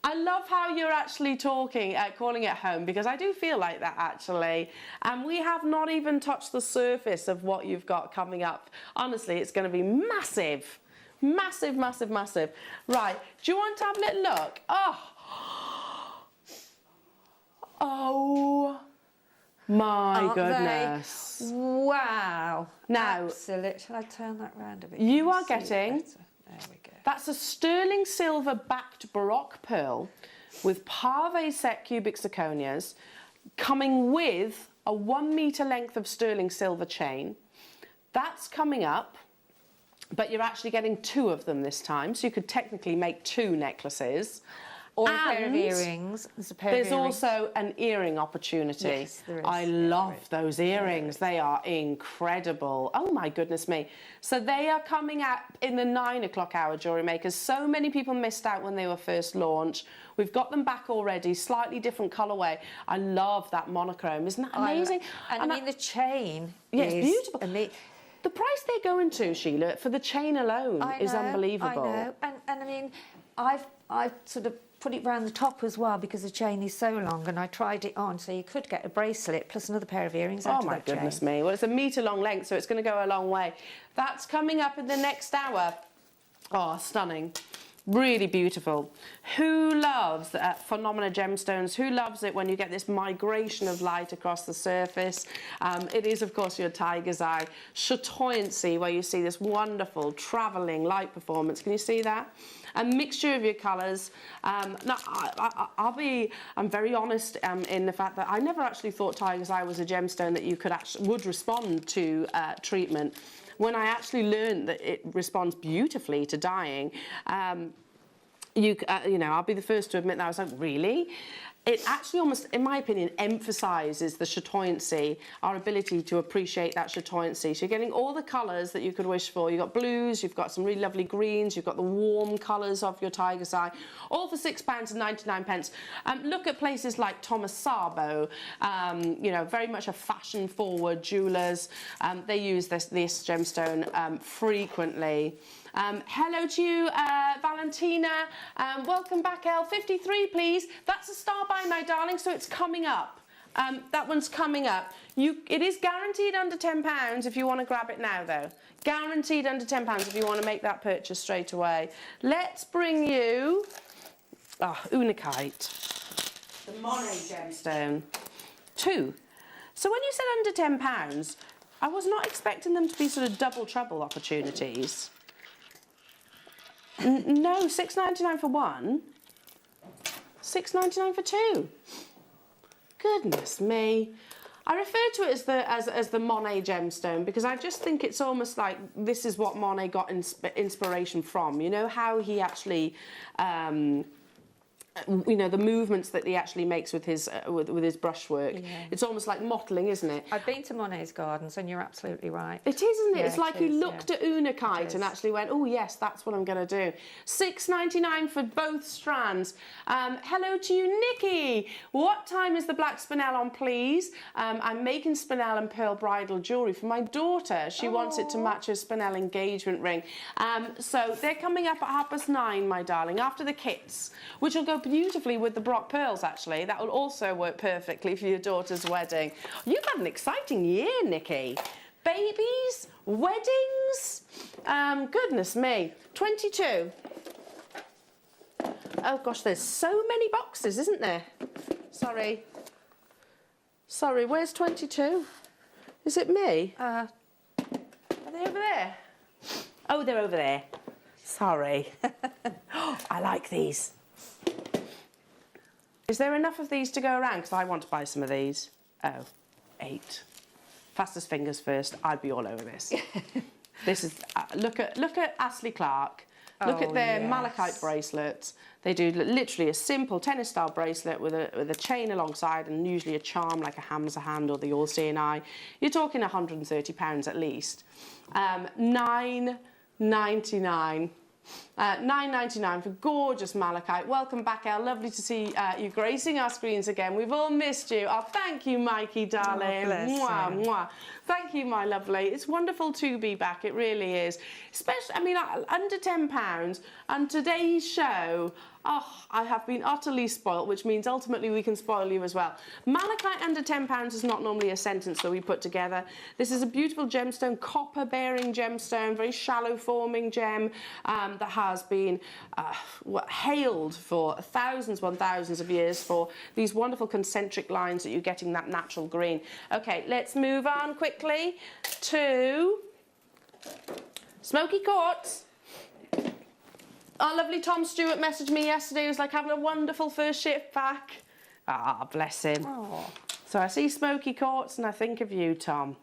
I love how you're actually calling it home, because I do feel like that, actually. And we have not even touched the surface of what you've got coming up. Honestly, it's going to be massive. Massive, massive, massive. Right, do you want to have a little look? Oh my goodness. Wow. Now, absolute. Shall I turn that round a bit? You are getting... There we go. That's a sterling silver backed Baroque pearl with pave set cubic zirconias, coming with a 1 metre length of sterling silver chain. That's coming up, but you're actually getting 2 of them this time, so you could technically make 2 necklaces. Or a pair of earrings. There's also an earring opportunity. Yes, there is. I love those earrings. They are incredible. Oh, my goodness me. So they are coming out in the 9 o'clock hour, Jewellery Makers. So many people missed out when they were first launched. We've got them back already, slightly different colourway. I love that monochrome. Isn't that amazing? And I mean, the chain is beautiful. The price they're going to, Sheila, for the chain alone is unbelievable. I know. And I mean, I've sort of put it round the top as well, because the chain is so long, and I tried it on, so you could get a bracelet plus another pair of earrings out of that chain. Oh my goodness me. Well, it's a metre long length, so it's going to go a long way. That's coming up in the next hour. Oh, stunning. Really beautiful. Who loves phenomena gemstones? Who loves it when you get this migration of light across the surface? It is, of course, your tiger's eye. Chatoyancy, where you see this wonderful travelling light performance. Can you see that? A mixture of your colours. Now, I'm very honest in the fact that I never actually thought tiger's eye was a gemstone that you would respond to treatment. When I actually learned that it responds beautifully to dyeing, you know, I'll be the first to admit that I was like, really? it actually almost, in my opinion, emphasises the chatoyancy, our ability to appreciate that chatoyancy. So you're getting all the colours that you could wish for. You've got blues, you've got some really lovely greens, you've got the warm colours of your tiger's eye, all for £6.99. Look at places like Thomas Sabo, you know, very much a fashion-forward jewellers. They use this gemstone frequently. Hello to you, Valentina. Welcome back, L53, please. That's a star by, my darling, so it's coming up. That one's coming up. It is guaranteed under £10 if you want to grab it now, though. Guaranteed under £10 if you want to make that purchase straight away. Let's bring you Unakite, the Monet gemstone. 2. So when you said under £10, I was not expecting them to be sort of double trouble opportunities. No, £6.99 for 1, £6.99 for 2. Goodness me. I refer to it as the Monet gemstone because I just think it's almost like this is what Monet got inspiration from. You know how he actually, you know, the movements that he actually makes with his brushwork. Yeah. It's almost like mottling, isn't it? I've been to Monet's gardens, and you're absolutely right. It is, isn't it? Yeah, it's like he looked at Unakite and actually went, oh yes, that's what I'm going to do. £6.99 for both strands. Hello to you, Nikki. What time is the black spinel on, please? I'm making spinel and pearl bridal jewellery for my daughter. She wants it to match her spinel engagement ring. So they're coming up at 9:30, my darling, after the kits, which will go beautifully with the Baroque pearls, actually. That will also work perfectly for your daughter's wedding. You've had an exciting year, Nikki. Babies, weddings, goodness me. 22. Oh gosh, there's so many boxes, isn't there? Sorry, where's 22? Is it me? Are they over there? Oh, they're over there. Sorry. I like these. Is there enough of these to go around? Because I want to buy some of these. Oh, 8. Fastest fingers first. I'd be all over this. This is look at Ashley Clark. Look at their malachite bracelets. They do literally a simple tennis-style bracelet with a chain alongside and usually a charm like a ham's hand or the all-seeing eye. You're talking £130 at least. $9.99. $9.99 for gorgeous malachite. Welcome back, Elle. Lovely to see you gracing our screens again. We've all missed you. Oh, thank you, Mikey, darling. Mwah, mwah. Thank you, my lovely. It's wonderful to be back. It really is. Especially, I mean, under £10. And today's show, oh, I have been utterly spoilt, which means ultimately we can spoil you as well. Malachite under £10 is not normally a sentence that we put together. This is a beautiful gemstone, copper-bearing gemstone, very shallow-forming gem that has been hailed for thousands upon thousands of years for these wonderful concentric lines that you're getting that natural green. Okay, let's move on quickly to smoky quartz. Our lovely Tom Stewart messaged me yesterday. He was like having a wonderful first shift back. Ah, bless him. Oh. So I see smoky quartz and I think of you, Tom.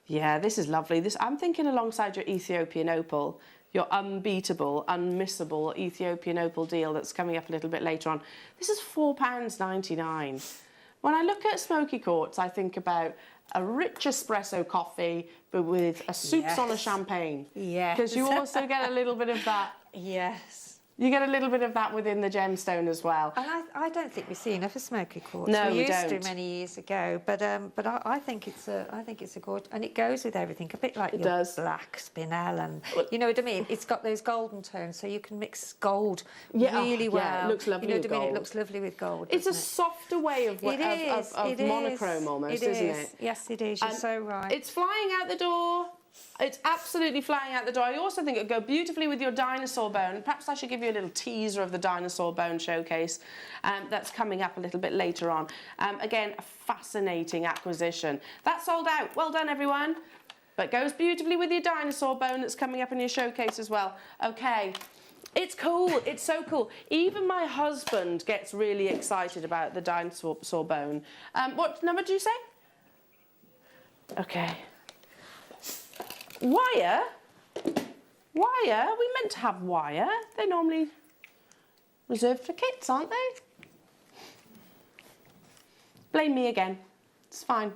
Yeah, this is lovely. I'm thinking alongside your Ethiopian opal, your unbeatable, unmissable Ethiopian opal deal that's coming up a little bit later on. This is £4.99. When I look at smoky quartz, I think about a rich espresso coffee, but with a soups on a champagne. Yes. Because you also get a little bit of that. Yes. You get a little bit of that within the gemstone as well. And I don't think we see enough of smoky quartz. No, we used to many years ago, but I think it's a gorgeous, and it goes with everything. A bit like your black spinel, and you know what I mean. It's got those golden tones, so you can mix gold really well. Yeah, it looks lovely. You know with what I mean? gold. It looks lovely with gold. It's a softer way of monochrome almost, isn't it? Yes, it is. You're so right. It's flying out the door. It's absolutely flying out the door. I also think it'd go beautifully with your dinosaur bone. Perhaps I should give you a little teaser of the dinosaur bone showcase that's coming up a little bit later on. Again, a fascinating acquisition. That's sold out. Well done, everyone. But goes beautifully with your dinosaur bone that's coming up in your showcase as well. Okay. It's cool. It's so cool. Even my husband gets really excited about the dinosaur bone. What number do you say? Okay. Wire? Wire? We meant to have wire. They're normally reserved for kits, aren't they? Blame me again. It's fine.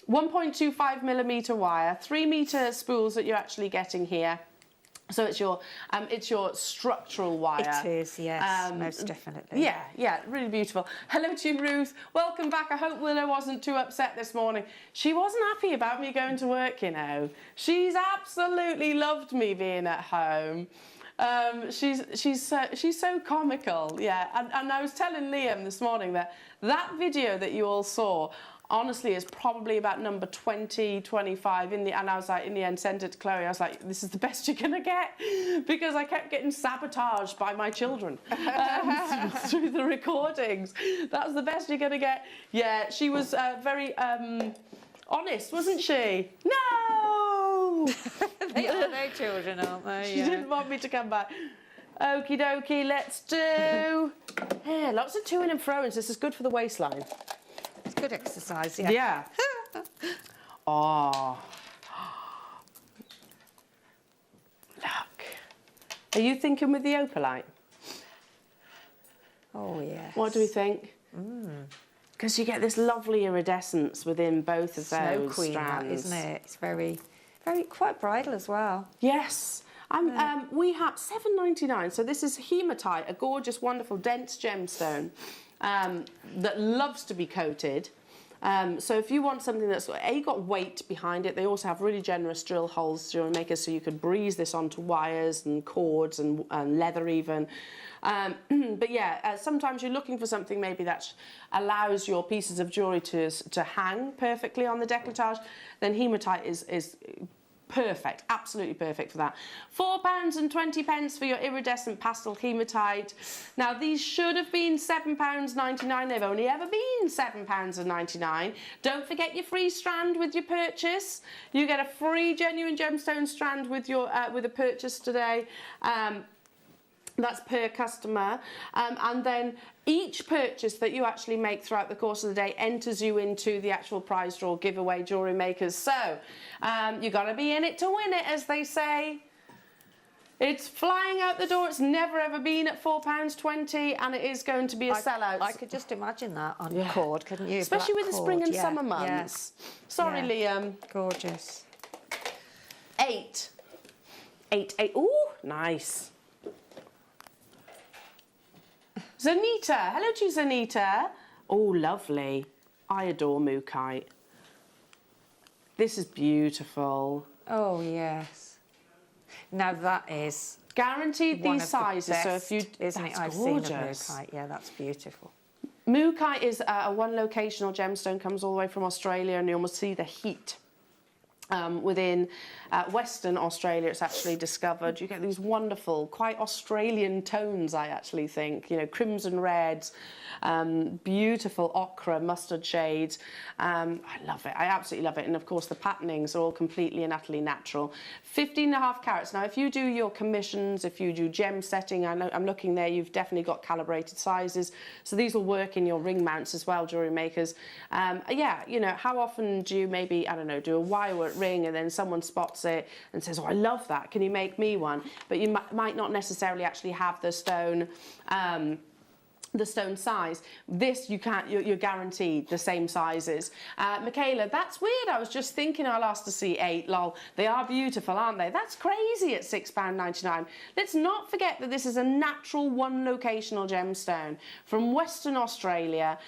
1.25mm wire, 3-meter spools that you're actually getting here. So it's your structural wire. It is, yes, most definitely. Yeah, yeah, really beautiful. Hello to you, Ruth. Welcome back. I hope Willow wasn't too upset this morning. She wasn't happy about me going to work, you know. She's absolutely loved me being at home. She's so comical, yeah. And I was telling Liam this morning that video that you all saw, honestly, is probably about number 20, 25 and I was like, in the end, sent it to Chloe. I was like, this is the best you're gonna get, because I kept getting sabotaged by my children through the recordings. That was the best you're gonna get. Yeah, she was very honest, wasn't she? No! They are no children, aren't they? She didn't want me to come back. Okie dokie, let's do... Yeah, lots of to-ing and fro-ins. This is good for the waistline. It's good exercise, yeah. Yeah. Oh. Look. Are you thinking with the opalite? Oh, yes. What do we think? Because you get this lovely iridescence within both of Snow those Queen, that, strands. isn't it? It's very, quite bridal as well. Yes. We have $7.99. So this is hematite, a gorgeous, wonderful, dense gemstone that loves to be coated. So if you want something that's got weight behind it, they also have really generous drill holes, Jewellery Maker, so you could breeze this onto wires and cords and leather even. But yeah, sometimes you're looking for something maybe that allows your pieces of jewellery to hang perfectly on the décolletage, then hematite is perfect, absolutely perfect for that. £4.20 for your iridescent pastel hematite. Now these should have been £7.99. They've only ever been £7.99. Don't forget your free strand with your purchase. You get a free genuine gemstone strand with your with a purchase today. That's per customer, and then each purchase that you actually make throughout the course of the day enters you into the actual prize draw giveaway, Jewellery Makers. So you got to be in it to win it, as they say. It's flying out the door. It's never ever been at £4.20, and it is going to be a sellout. I could just imagine that on cord, couldn't you? Especially Black with the cord, spring and summer months. Yeah. Sorry, Liam. Gorgeous. 8. Ooh, nice. Zanita, hello to you, Zanita. Oh, lovely. I adore Mookite. This is beautiful. Oh, yes. Now that is guaranteed one these of the sizes. best, So if you, isn't it? I've gorgeous. seen a Mookite. Yeah, that's beautiful. Mookite is a one locational gemstone, comes all the way from Australia, and you almost see the heat. Within Western Australia, it's actually discovered. You get these wonderful, quite Australian tones, I actually think. You know, crimson reds, beautiful ochre, mustard shades. I love it. I absolutely love it. And of course, the patternings are all completely and utterly natural. 15.5 carats. Now, if you do your commissions, if you do gem setting, I know I'm looking there, you've definitely got calibrated sizes. So these will work in your ring mounts as well, Jewellery Makers. Yeah, you know, how often do you maybe, I don't know, do a wire ring and then someone spots it and says, oh, I love that, can you make me one? But you might not necessarily actually have the stone size. This you can't, you're guaranteed the same sizes. Michaela, that's weird. I was just thinking I'll ask to see 8, lol. They are beautiful, aren't they? That's crazy at £6.99. Let's not forget that this is a natural one locational gemstone from Western Australia.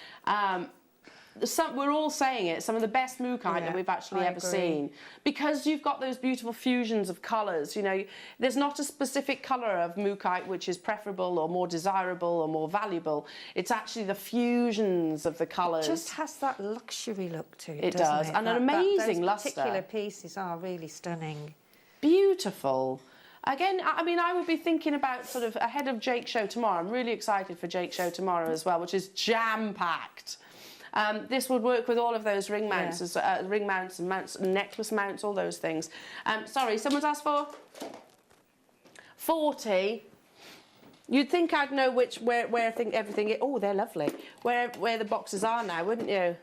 We're all saying it, some of the best Mookite that we've actually ever seen. Because you've got those beautiful fusions of colours, you know, there's not a specific colour of Mookite which is preferable or more desirable or more valuable. It's actually the fusions of the colours. It just has that luxury look to it, It does, it? and an amazing lustre. Those particular pieces are really stunning. Beautiful. Again, I mean, I would be thinking about sort of ahead of Jake's show tomorrow. I'm really excited for Jake's show tomorrow as well, which is jam-packed. This would work with all of those ring mounts, ring mounts and necklace mounts, all those things. Sorry, someone's asked for 40. You'd think I'd know where I think everything is. Oh, they're lovely. Where the boxes are now, wouldn't you?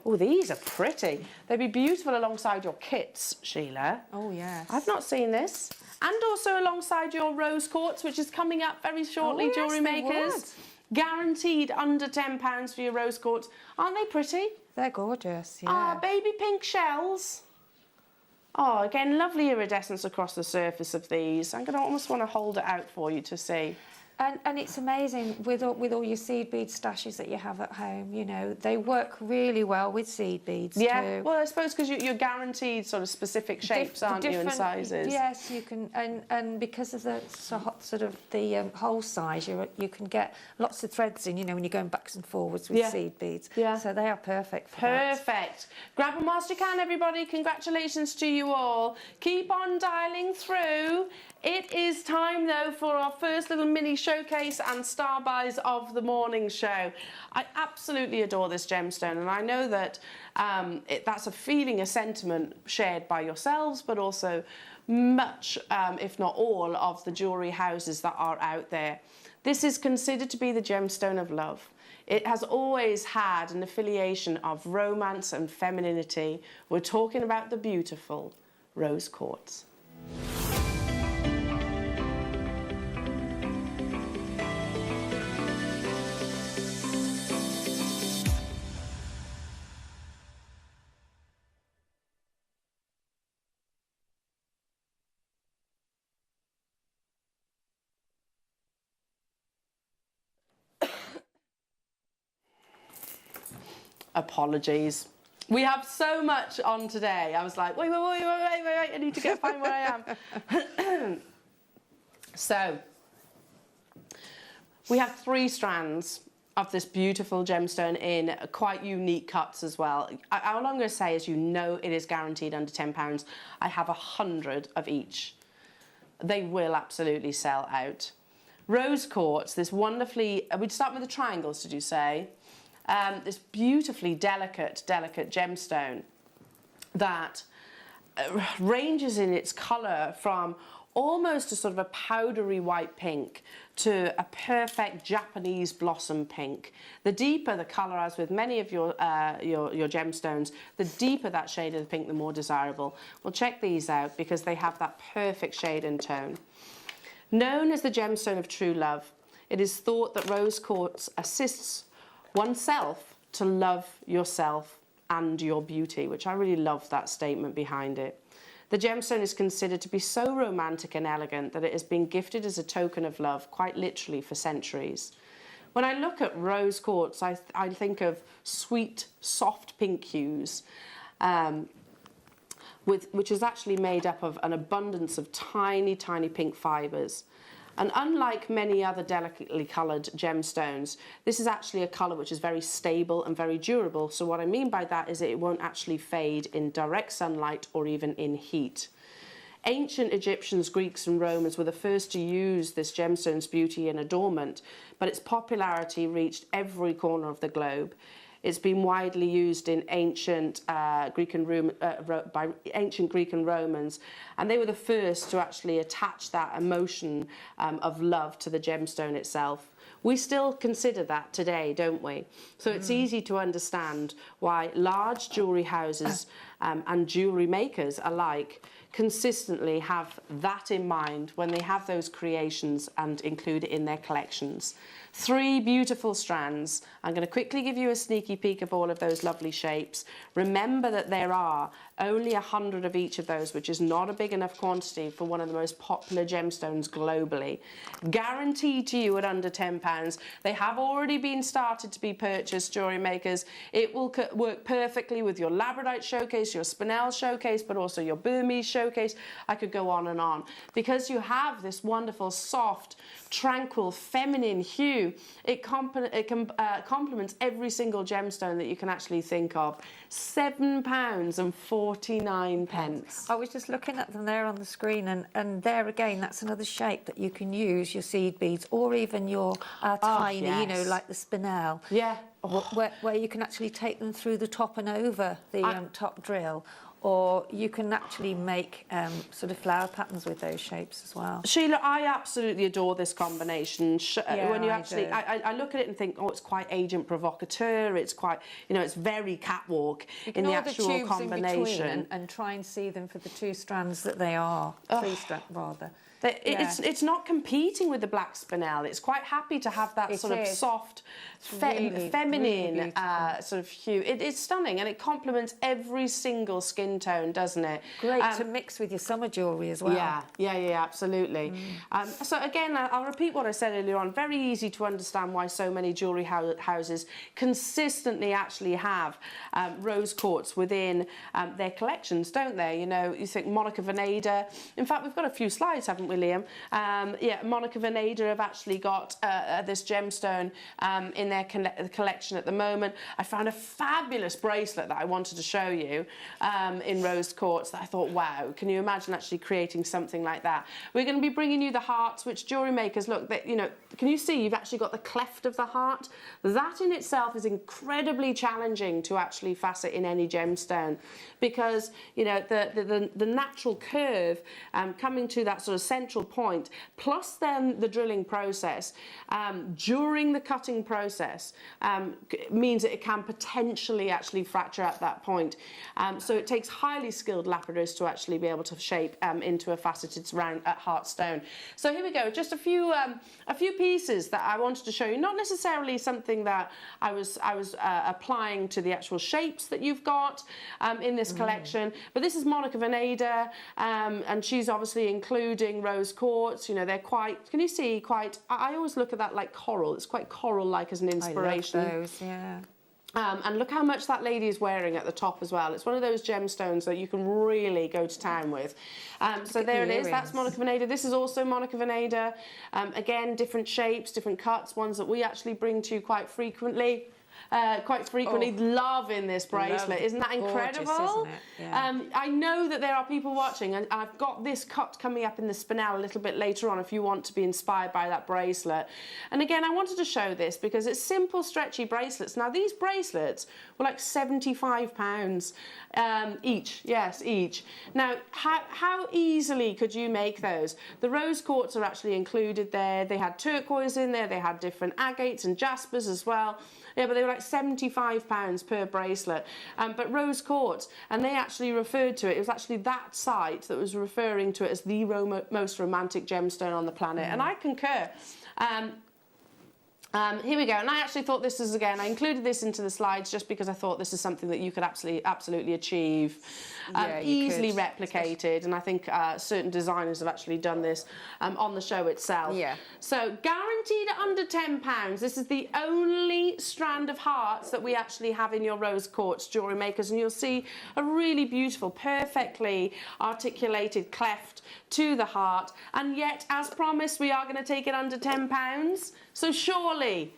Oh, these are pretty. They'd be beautiful alongside your kits, Sheila. Oh, yes. I've not seen this. And also alongside your rose quartz, which is coming up very shortly, Jewellery Makers. Guaranteed under £10 for your rose quartz. Aren't they pretty? They're gorgeous, yeah. Ah, baby pink shells. Oh, again, lovely iridescence across the surface of these. I'm going to almost want to hold it out for you to see. And it's amazing with all your seed bead stashes that you have at home, you know, they work really well with seed beads too. Well, I suppose because you're guaranteed sort of specific shapes, aren't you, and sizes? Yes, you can, and because of the sort of the hole size, you can get lots of threads in, you know, when you're going backwards and forwards with seed beads. Yeah. So they are perfect for that. Perfect. Grab them whilst you can, everybody. Congratulations to you all. Keep on dialing through. It is time, though, for our first little mini showcase and star buys of the morning show. I absolutely adore this gemstone, and I know that that's a feeling, a sentiment shared by yourselves, but also much, if not all, of the jewellery houses that are out there. This is considered to be the gemstone of love. It has always had an affiliation of romance and femininity. We're talking about the beautiful rose quartz. Apologies. We have so much on today. I was like, wait, I need to go find where I am. So, we have 3 strands of this beautiful gemstone in quite unique cuts as well. All I'm going to say is, you know, it is guaranteed under £10. I have 100 of each. They will absolutely sell out. Rose quartz, this wonderfully, we'd start with the triangles, did you say? This beautifully delicate gemstone that ranges in its colour from almost a sort of a powdery white pink to a perfect Japanese blossom pink. The deeper the colour, as with many of your gemstones, the deeper that shade of the pink, the more desirable. Well, check these out because they have that perfect shade and tone. Known as the gemstone of true love, it is thought that rose quartz assists oneself to love yourself and your beauty, which I really love that statement behind it. The gemstone is considered to be so romantic and elegant that it has been gifted as a token of love, quite literally, for centuries. When I look at rose quartz, I think of sweet, soft pink hues, which is actually made up of an abundance of tiny, tiny pink fibres. And unlike many other delicately coloured gemstones, this is actually a colour which is very stable and very durable. So what I mean by that is that it won't actually fade in direct sunlight or even in heat. Ancient Egyptians, Greeks and Romans were the first to use this gemstone's beauty and adornment, but its popularity reached every corner of the globe. It's been widely used in ancient Greek and by ancient Greek and Romans, and they were the first to actually attach that emotion of love to the gemstone itself. We still consider that today, don't we? So it's easy to understand why large jewellery houses and jewellery makers alike consistently have that in mind when they have those creations and include it in their collections. 3 beautiful strands. I'm going to quickly give you a sneaky peek of all of those lovely shapes. Remember that there are only 100 of each of those, which is not a big enough quantity for one of the most popular gemstones globally. Guaranteed to you at under £10. They have already been started to be purchased, jewellery makers. It will work perfectly with your Labradorite showcase, your spinel showcase, but also your Burmese showcase. I could go on and on. Because you have this wonderful, soft, tranquil, feminine hue, it complements every single gemstone that you can actually think of. £7.49. I was just looking at them there on the screen, and there again, that's another shape that you can use your seed beads or even your tiny, you know, like the spinel. Yeah. Where you can actually take them through the top and over the top drill. Or you can actually make sort of flower patterns with those shapes as well. Sheila, I absolutely adore this combination. When you I look at it and think, oh, it's quite agent provocateur. It's quite, you know, it's very catwalk in the actual tubes combination. In between and try and see them for the 2 strands that they are. 3 strands rather. It's not competing with the black spinel. It's quite happy to have that sort of soft, feminine sort of hue. It's stunning, and it complements every single skin tone, doesn't it? Great to mix with your summer jewellery as well. Yeah, absolutely. So again, I'll repeat what I said earlier on. Very easy to understand why so many jewellery houses consistently actually have rose quartz within their collections, don't they? You know, you think Monica Verneda. In fact, we've got a few slides, haven't we, Liam? Yeah, Monica Verneda have actually got this gemstone in their collection at the moment. I found a fabulous bracelet that I wanted to show you in rose quartz that I thought, wow, can you imagine actually creating something like that? We're going to be bringing you the hearts, which jewellery makers, look, you know, can you see you've actually got the cleft of the heart? That in itself is incredibly challenging to actually facet in any gemstone, because, you know, the natural curve coming to that sort of central point, plus then the drilling process during the cutting process means that it can potentially actually fracture at that point. So it takes highly skilled lapidars to actually be able to shape into a faceted round heart stone. So here we go, just a few pieces that I wanted to show you, not necessarily something that I was applying to the actual shapes that you've got in this collection, but this is Monica Verneda, and she's obviously including rose quartz. You know, they're quite, can you see, quite, I always look at that like coral. It's quite coral-like as an inspiration. I love those, yeah. And look how much that lady is wearing at the top as well. It's one of those gemstones that you can really go to town with. So there it is. That's Monica Verneda. This is also Monica Verneda. Again, different shapes, different cuts, ones that we actually bring to you quite frequently. Loving this bracelet. Isn't that incredible? Gorgeous, isn't it? Yeah. I know that there are people watching, and I've got this cut coming up in the spinel a little bit later on if you want to be inspired by that bracelet. And again, I wanted to show this because it's simple, stretchy bracelets. Now, these bracelets were like £75 each. Yes, each. Now, how easily could you make those? The rose quartz are actually included there. They had turquoise in there. They had different agates and jaspers as well. Yeah, but they were like £75 per bracelet. But rose quartz, and they actually referred to it, it was actually that site that was referring to it as the most romantic gemstone on the planet. And I concur. Here we go, and I actually thought this is, again, I included this into the slides just because I thought this is something that you could absolutely achieve, easily replicated, and I think certain designers have actually done this on the show itself. Yeah. So guaranteed under £10. This is the only strand of hearts that we actually have in your rose quartz jewellery makers, and you'll see a really beautiful, perfectly articulated cleft to the heart, and yet, as promised, we are going to take it under £10. So surely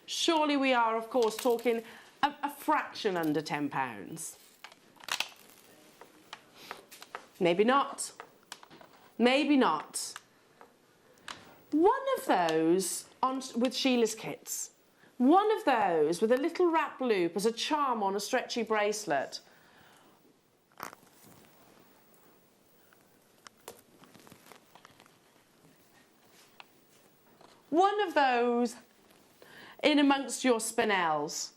we are, of course, talking a fraction under £10. Maybe not. Maybe not. One of those with Sheila's kits. One of those with a little wrap loop as a charm on a stretchy bracelet. One of those in amongst your spinels.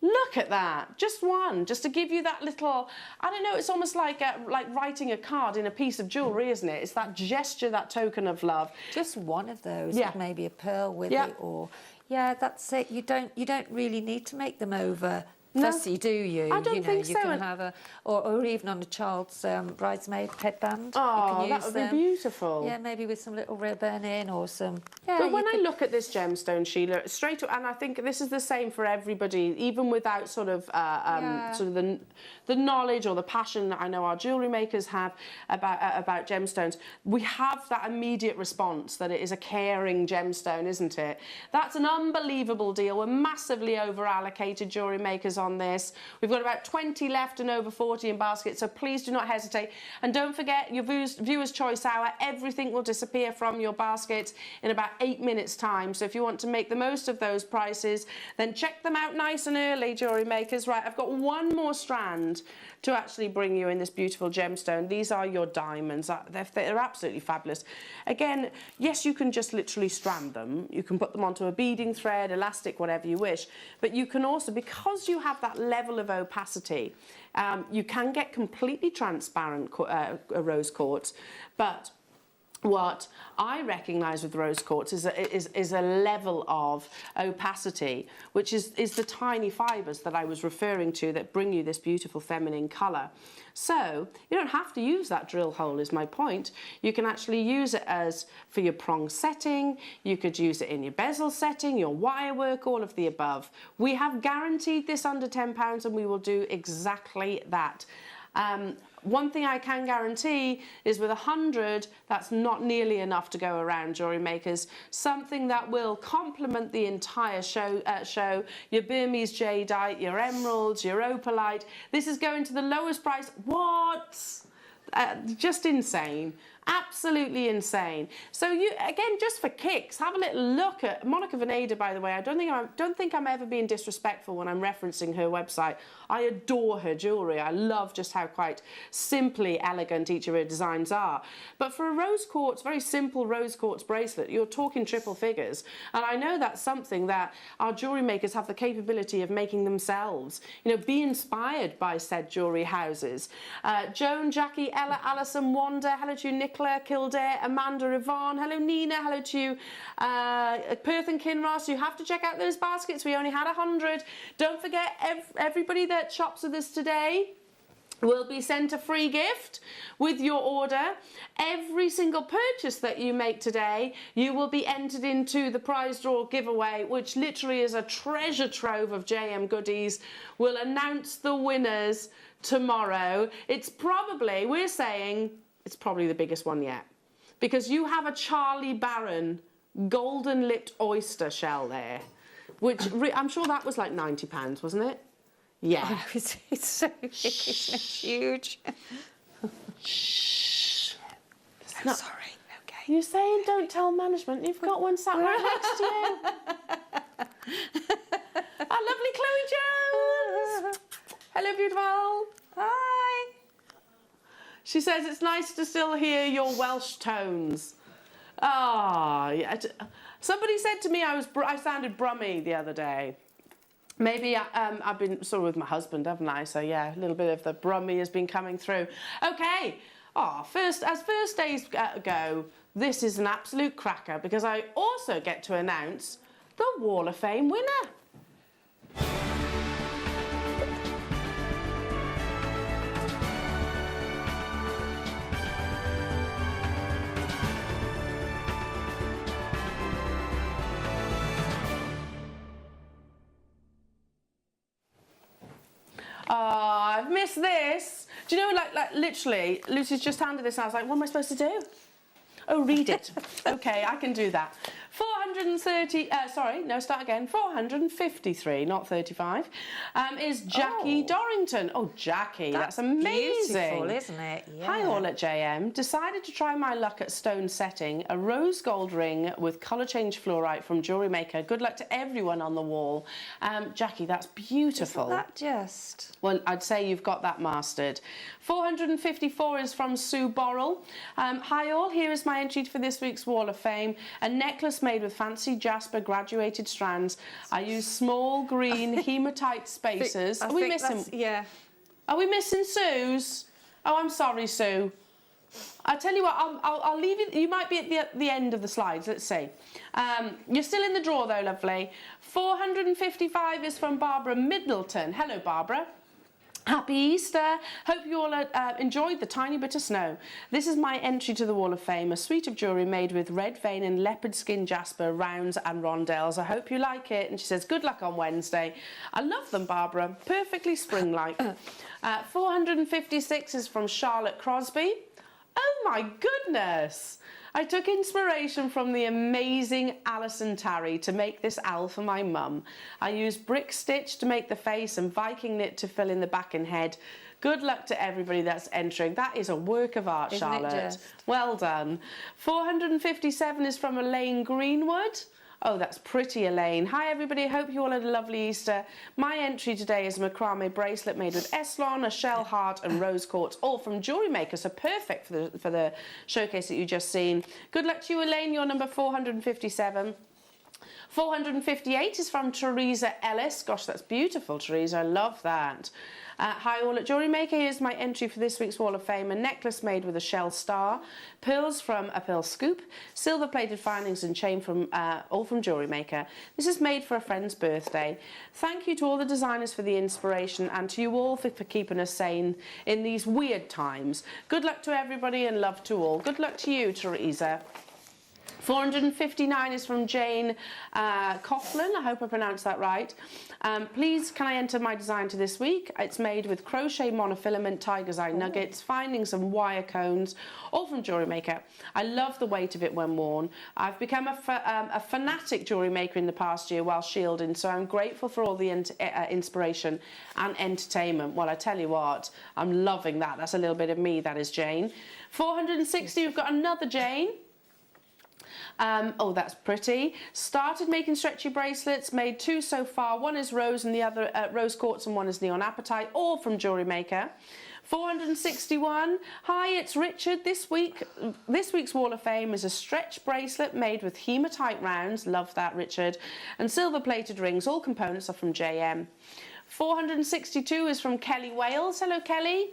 Look at that, just one, just to give you that little, I don't know, it's almost like writing a card in a piece of jewellery, isn't it? It's that gesture, that token of love. Just one of those, with maybe a pearl with it, or, that's it. You don't really need to make them over fussy, do you? I don't think so. You can have or even on a child's bridesmaid headband. Oh, you can use that would be beautiful. Yeah, maybe with some little ribbon in or some. Yeah, but when I look at this gemstone, Sheila, straight away, and I think this is the same for everybody, even without sort of the knowledge or the passion that I know our jewellery makers have about gemstones, we have that immediate response that it is a caring gemstone, isn't it? That's an unbelievable deal. We're massively over allocated jewellery makers on this. We've got about 20 left and over 40 in basket, so please do not hesitate. And don't forget your viewers choice hour. Everything will disappear from your basket in about 8 minutes time. So if you want to make the most of those prices, then check them out nice and early, jewellery makers. Right, I've got one more strand to actually bring you in this beautiful gemstone. These are your diamonds. They're absolutely fabulous. Again, yes, you can just literally strand them. You can put them onto a beading thread, elastic, whatever you wish. But you can also, because you have that level of opacity, you can get completely transparent rose quartz, but what I recognise with rose quartz is a level of opacity, which is the tiny fibres that I was referring to that bring you this beautiful feminine colour. So you don't have to use that drill hole, is my point. You can actually use it as for your prong setting, you could use it in your bezel setting, your wire work, all of the above. We have guaranteed this under £10 and we will do exactly that. One thing I can guarantee is with 100, that's not nearly enough to go around, jewellery makers. Something that will complement the entire show, your Burmese jadeite, your emeralds, your opalite. This is going to the lowest price. What? Just insane. Absolutely insane. So you, again, just for kicks, have a little look at Monica Veneda, by the way. I don't think I'm ever being disrespectful when I'm referencing her website. I adore her jewellery. I love just how quite simply elegant each of her designs are. But for a rose quartz, very simple rose quartz bracelet, you're talking triple figures. And I know that's something that our jewellery makers have the capability of making themselves. You know, be inspired by said jewellery houses. Joan, Jackie, Ella, Alison, Wanda, hello to you, Nicola, Kildare, Amanda, Yvonne, hello Nina, hello to you, Perth and Kinross. You have to check out those baskets. We only had 100. Don't forget, everybody that shops with us today will be sent a free gift with your order. Every single purchase that you make today, you will be entered into the prize draw giveaway, which literally is a treasure trove of JM goodies. We'll announce the winners tomorrow. It's probably, we're saying, it's probably the biggest one yet, because you have a Charlie Barron golden lipped oyster shell there, which I'm sure that was like £90, wasn't it? Yeah. Oh, it's so big, isn't it? Huge. Shh. I'm sorry. Okay. You're saying don't tell management. You've got one sat right next to you. Our lovely Chloe Jones. Hello, beautiful. Hi. She says it's nice to still hear your Welsh tones. Ah, yeah. Somebody said to me I sounded brummy the other day. Maybe I've been sort of with my husband, haven't I? So yeah, a little bit of the brummy has been coming through. Okay. Oh, as first days go, this is an absolute cracker because I also get to announce the Wall of Fame winner. Oh, I've missed this. Do you know, like literally, Lucy's just handed this and I was like, what am I supposed to do? Oh, read it. Okay, I can do that. 453, not 35, is Jackie Dorrington. Oh, Jackie, that's amazing. Beautiful, isn't it? Yeah. Hi all at JM. Decided to try my luck at stone setting. A rose gold ring with colour change fluorite from Jewellery Maker. Good luck to everyone on the wall. Jackie, that's beautiful. Isn't that just? Well, I'd say you've got that mastered. 454 is from Sue Borrell. Hi all, here is my entry for this week's Wall of Fame. A necklace made with fancy jasper graduated strands. I use small green hematite spacers. Are we missing? Yeah. Are we missing Sue's? Oh, I'm sorry, Sue. I'll tell you what, I'll leave you. You might be at the end of the slides. Let's see. You're still in the draw though, lovely. 455 is from Barbara Middleton. Hello, Barbara. Happy Easter. Hope you all enjoyed the tiny bit of snow. This is my entry to the Wall of Fame, a suite of jewellery made with red vein and leopard skin jasper, rounds and rondelles. I hope you like it. And she says, good luck on Wednesday. I love them, Barbara. Perfectly spring-like. 456 is from Charlotte Crosby. Oh my goodness. I took inspiration from the amazing Alison Tarry to make this owl for my mum. I used brick stitch to make the face and Viking knit to fill in the back and head. Good luck to everybody that's entering. That is a work of art, Isn't Charlotte. it just? Well done. 457 is from Elaine Greenwood. Oh, that's pretty, Elaine. Hi, everybody. Hope you all had a lovely Easter. My entry today is a macrame bracelet made with Eslon, a shell heart and rose quartz, all from Jewellery Maker, so perfect for the showcase that you just seen. Good luck to you, Elaine. You're number 457. 458 is from Teresa Ellis. Gosh, that's beautiful, Teresa. I love that. Hi all at Jewellery Maker. Here's my entry for this week's Wall of Fame. A necklace made with a shell star, pearls from a pearl scoop, silver plated findings and chain from all from Jewellery Maker. This is made for a friend's birthday. Thank you to all the designers for the inspiration and to you all for keeping us sane in these weird times. Good luck to everybody and love to all. Good luck to you, Teresa. 459 is from Jane Coughlin. I hope I pronounced that right. Please, can I enter my design to this week? It's made with crochet monofilament tiger's eye nuggets, findings and wire cones, all from Jewellery Maker. I love the weight of it when worn. I've become a fanatic jewellery maker in the past year while shielding, so I'm grateful for all the inspiration and entertainment. Well, I tell you what, I'm loving that. That's a little bit of me, that is Jane. 460, we've got another Jane. Oh, that's pretty. Started making stretchy bracelets, made 2 so far. One is rose and the other rose quartz and one is neon apatite, all from Jewellery Maker. 461. Hi, it's Richard. This week's Wall of Fame is a stretch bracelet made with hematite rounds. Love that, Richard. And silver plated rings. All components are from JM. 462 is from Kelly Wales. Hello, Kelly.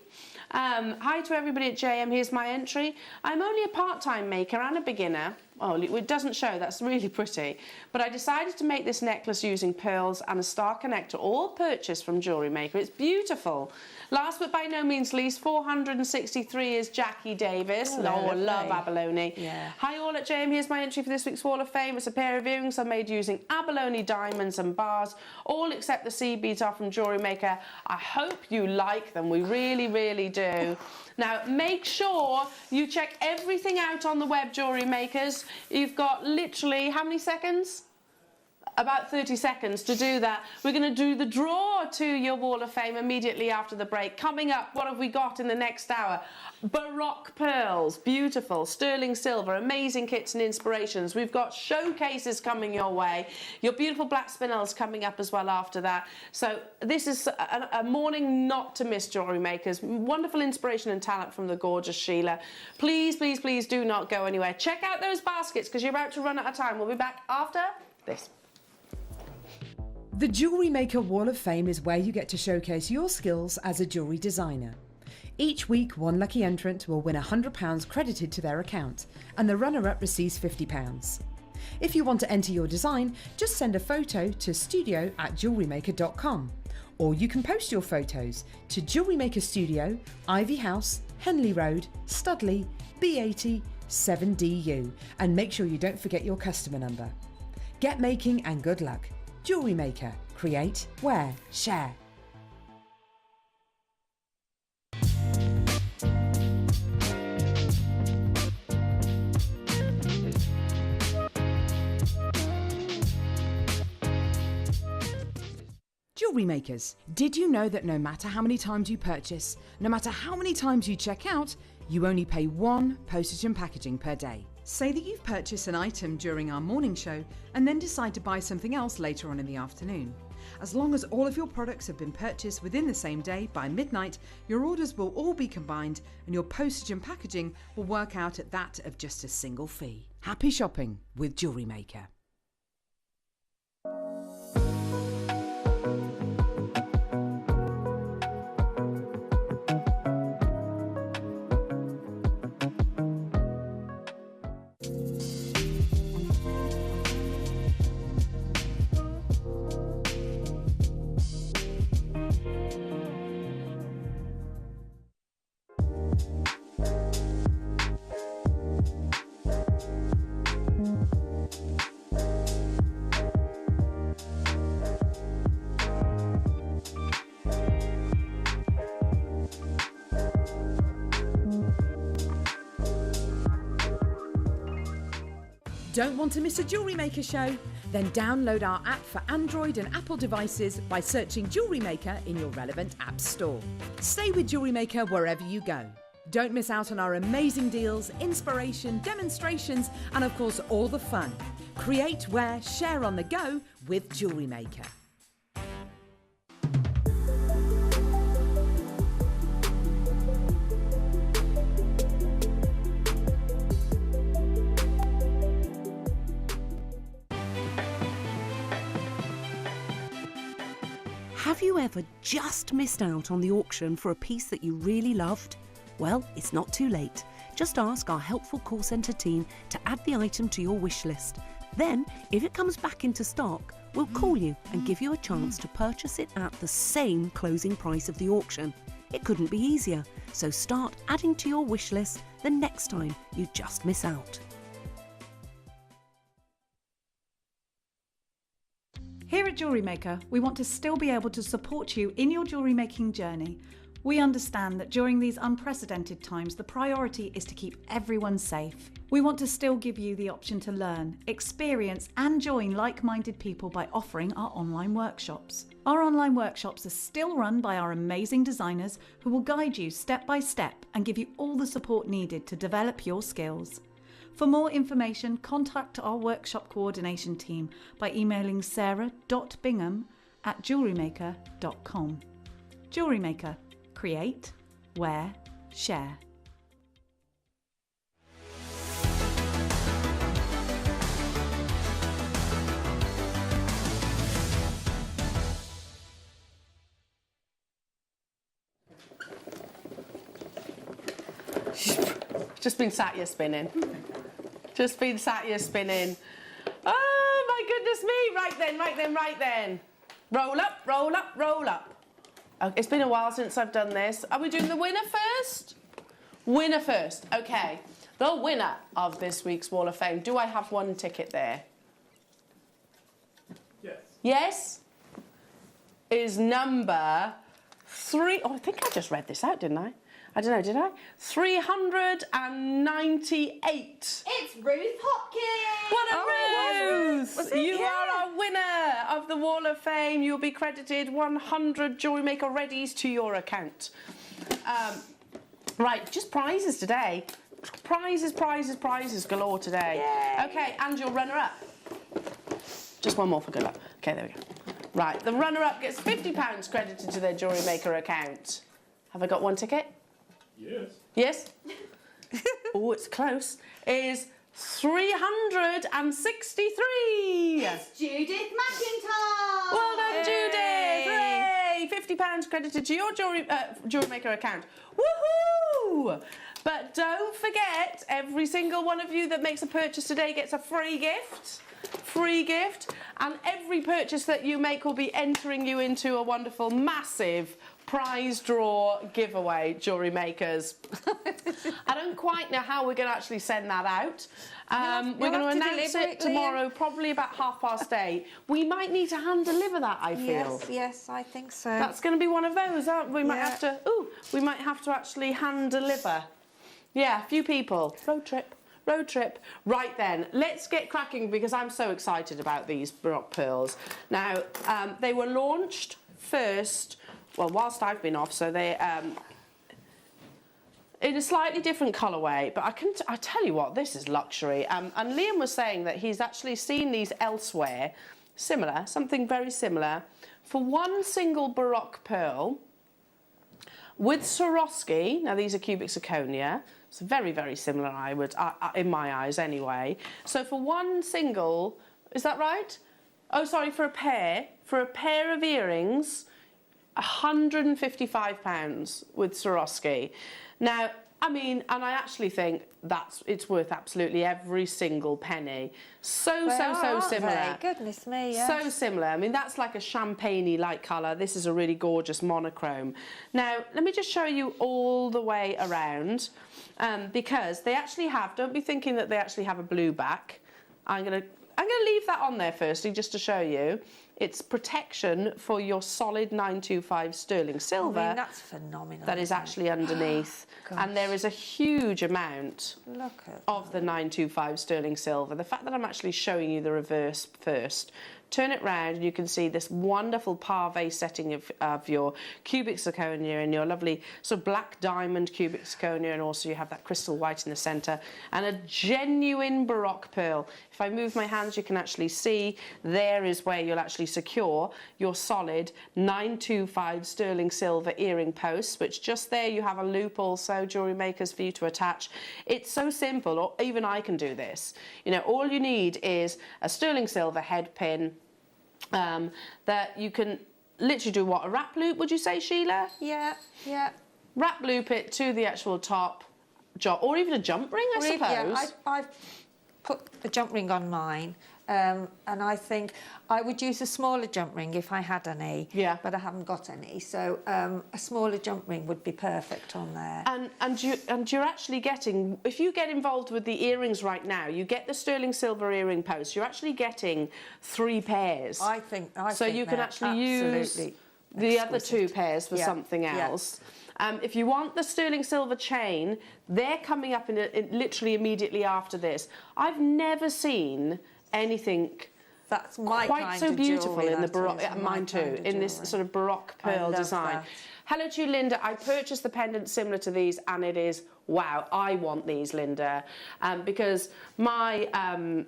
Hi to everybody at JM. Here's my entry. I'm only a part-time maker and a beginner. Oh, it doesn't show. That's really pretty. But I decided to make this necklace using pearls and a star connector, all purchased from Jewellery Maker. It's beautiful. Last but by no means least, 463 is Jackie Davis. Oh, I love abalone. Yeah. Hi all at JM. Here's my entry for this week's Wall of Fame. It's a pair of earrings I made using abalone diamonds and bars. All except the seed beads are from Jewellery Maker. I hope you like them. We really, really do. Now, make sure you check everything out on the web, Jewellery Makers. You've got literally, how many seconds? About 30 seconds to do that. We're going to do the draw to your Wall of Fame immediately after the break. Coming up, what have we got in the next hour? Baroque pearls, beautiful, sterling silver, amazing kits and inspirations. We've got showcases coming your way. Your beautiful black spinels coming up as well after that. So this is a morning not to miss, Jewellery Makers. Wonderful inspiration and talent from the gorgeous Sheila. Please, please, please do not go anywhere. Check out those baskets because you're about to run out of time. We'll be back after this. The Jewellery Maker Wall of Fame is where you get to showcase your skills as a jewellery designer. Each week, one lucky entrant will win £100 credited to their account, and the runner-up receives £50. If you want to enter your design, just send a photo to studio@jewellerymaker.com, or you can post your photos to Jewellery Maker Studio, Ivy House, Henley Road, Studley, B80 7DU, and make sure you don't forget your customer number. Get making and good luck. Jewellery Maker. Create, wear, share. Jewellery Makers, did you know that no matter how many times you purchase, no matter how many times you check out, you only pay 1 postage and packaging per day? Say that you've purchased an item during our morning show and then decide to buy something else later on in the afternoon. As long as all of your products have been purchased within the same day by midnight, your orders will all be combined and your postage and packaging will work out at that of just a single fee. Happy shopping with Jewellery Maker. Don't want to miss a Jewellery Maker show? Then download our app for Android and Apple devices by searching Jewellery Maker in your relevant app store. Stay with Jewellery Maker wherever you go. Don't miss out on our amazing deals, inspiration, demonstrations, and of course all the fun. Create, wear, share on the go with Jewellery Maker. Have you ever just missed out on the auction for a piece that you really loved? Well, it's not too late. Just ask our helpful call centre team to add the item to your wish list. Then, if it comes back into stock, we'll call you and give you a chance to purchase it at the same closing price of the auction. It couldn't be easier, so start adding to your wish list the next time you just miss out. Here at Jewellery Maker, we want to still be able to support you in your jewellery making journey. We understand that during these unprecedented times, the priority is to keep everyone safe. We want to still give you the option to learn, experience and join like-minded people by offering our online workshops. Our online workshops are still run by our amazing designers who will guide you step by step and give you all the support needed to develop your skills. For more information, contact our workshop coordination team by emailing sarah.bingham@jewellerymaker.com. Jewellery Maker. Create, wear, share. Just been sat here spinning. Just been sat here spinning. Oh my goodness me! Right then. Roll up, roll up, roll up. It's been a while since I've done this. Are we doing the winner first? Winner first. Okay. The winner of this week's Wall of Fame. Do I have one ticket there? Yes. Yes? Is number 3. Oh, I think I just read this out, didn't I? I don't know, did I? 398. It's Ruth Hopkins! What a Ruth! You are our winner of the Wall of Fame. You'll be credited 100 Jewellery Maker readies to your account. Right, just prizes today. Prizes galore today. Yay. Okay, and your runner-up. Just one more for good luck. Okay, there we go. Right, the runner-up gets £50 credited to their Jewellery Maker account. Have I got one ticket? Yes. Yes? Oh, it's close. Is 363. It's Judith McIntyre! Well done, Judith! Hooray! £50 credited to your Jewellery Maker account. Woohoo! But don't forget, every single one of you that makes a purchase today gets a free gift. And every purchase that you make will be entering you into a wonderful, massive prize draw giveaway, Jewellery Makers. I don't quite know how we're going to actually send that out. We're going to announce it tomorrow, probably about 8:30. We might need to hand deliver that, I feel. Yes, I think so. That's going to be one of those, aren't we? We might have to. Ooh, we might have to actually hand deliver. Yeah, a few people. Road trip. Right then, let's get cracking because I'm so excited about these Baroque pearls. Now, they were launched first, well, whilst I've been off, so they in a slightly different colourway, but I tell you what, this is luxury. And Liam was saying that he's actually seen these elsewhere, similar, something very similar, for one single Baroque pearl with Swarovski. Now these are cubic zirconia. It's very, very similar, in my eyes anyway. So for one single, is that right? Oh, sorry, for a pair of earrings, £155 with Swarovski. Now, I mean, and I actually think it's worth absolutely every single penny. So similar. Goodness me, yes. So similar. I mean, that's like a champagne-y light colour. This is a really gorgeous monochrome. Now, let me just show you all the way around, because they actually have, don't be thinking that they actually have a blue back. I'm gonna leave that on there firstly, just to show you. It's protection for your solid 925 sterling silver. I mean, that's phenomenal. That is actually underneath. And there is a huge amount of the 925 sterling silver. The fact that I'm actually showing you the reverse first. Turn it round and you can see this wonderful pave setting of your cubic zirconia and your lovely sort of black diamond cubic zirconia, and also you have that crystal white in the centre and a genuine Baroque pearl. If I move my hands, you can actually see there is where you'll actually secure your solid 925 sterling silver earring posts, which just there you have a loop also, Jewellery Makers, for you to attach. It's so simple, or even I can do this. You know, all you need is a sterling silver head pin that you can literally do what, a wrap loop, would you say, Sheila? Yeah, yeah. Wrap loop it to the actual top, or even a jump ring, I suppose. Yeah, I've put a jump ring on mine, and I think I would use a smaller jump ring if I had any. Yeah. But I haven't got any, so a smaller jump ring would be perfect on there. And you're actually getting, if you get involved with the earrings right now, you get the sterling silver earring post. You're actually getting 3 pairs. I think so you can actually use the other 2 pairs for something else. If you want the sterling silver chain, they're coming up in literally immediately after this. I've never seen anything that's my quite kind so of beautiful jewellery, in the Baroque, mine too, in this sort of Baroque pearl design. That. Hello to you, Linda. I purchased the pendant similar to these, and it is, wow, I want these, Linda, because my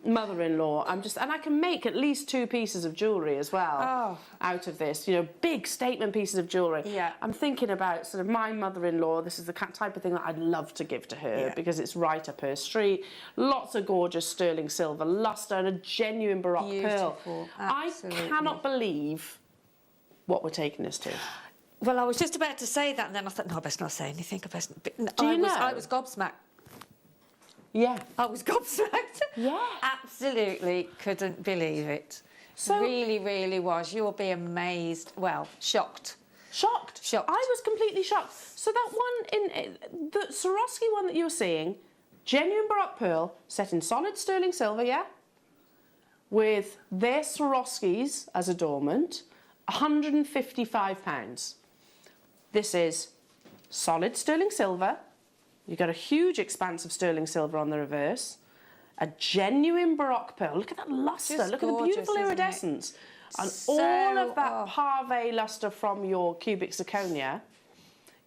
mother-in-law, and I can make at least 2 pieces of jewellery as well out of this, you know, big statement pieces of jewellery. Yeah. I'm thinking about sort of my mother-in-law. This is the type of thing that I'd love to give to her because it's right up her street. Lots of gorgeous sterling silver lustre and a genuine Baroque pearl. Absolutely. I cannot believe what we're taking this to. Well, I was just about to say that, and then I thought, no, I best not say anything. I was gobsmacked. Yeah. I was gobsmacked. Yeah. Absolutely couldn't believe it. So, really, really was. You'll be amazed. Well, shocked. Shocked. Shocked. I was completely shocked. So that one, the Swarovski one that you're seeing, genuine Baroque pearl, set in solid sterling silver, yeah? With their Swarovskis as adornment, £155. This is solid sterling silver. You've got a huge expanse of sterling silver on the reverse. A genuine Baroque pearl. Look at that lustre. Look at the beautiful iridescence. And all of that pave lustre from your cubic zirconia.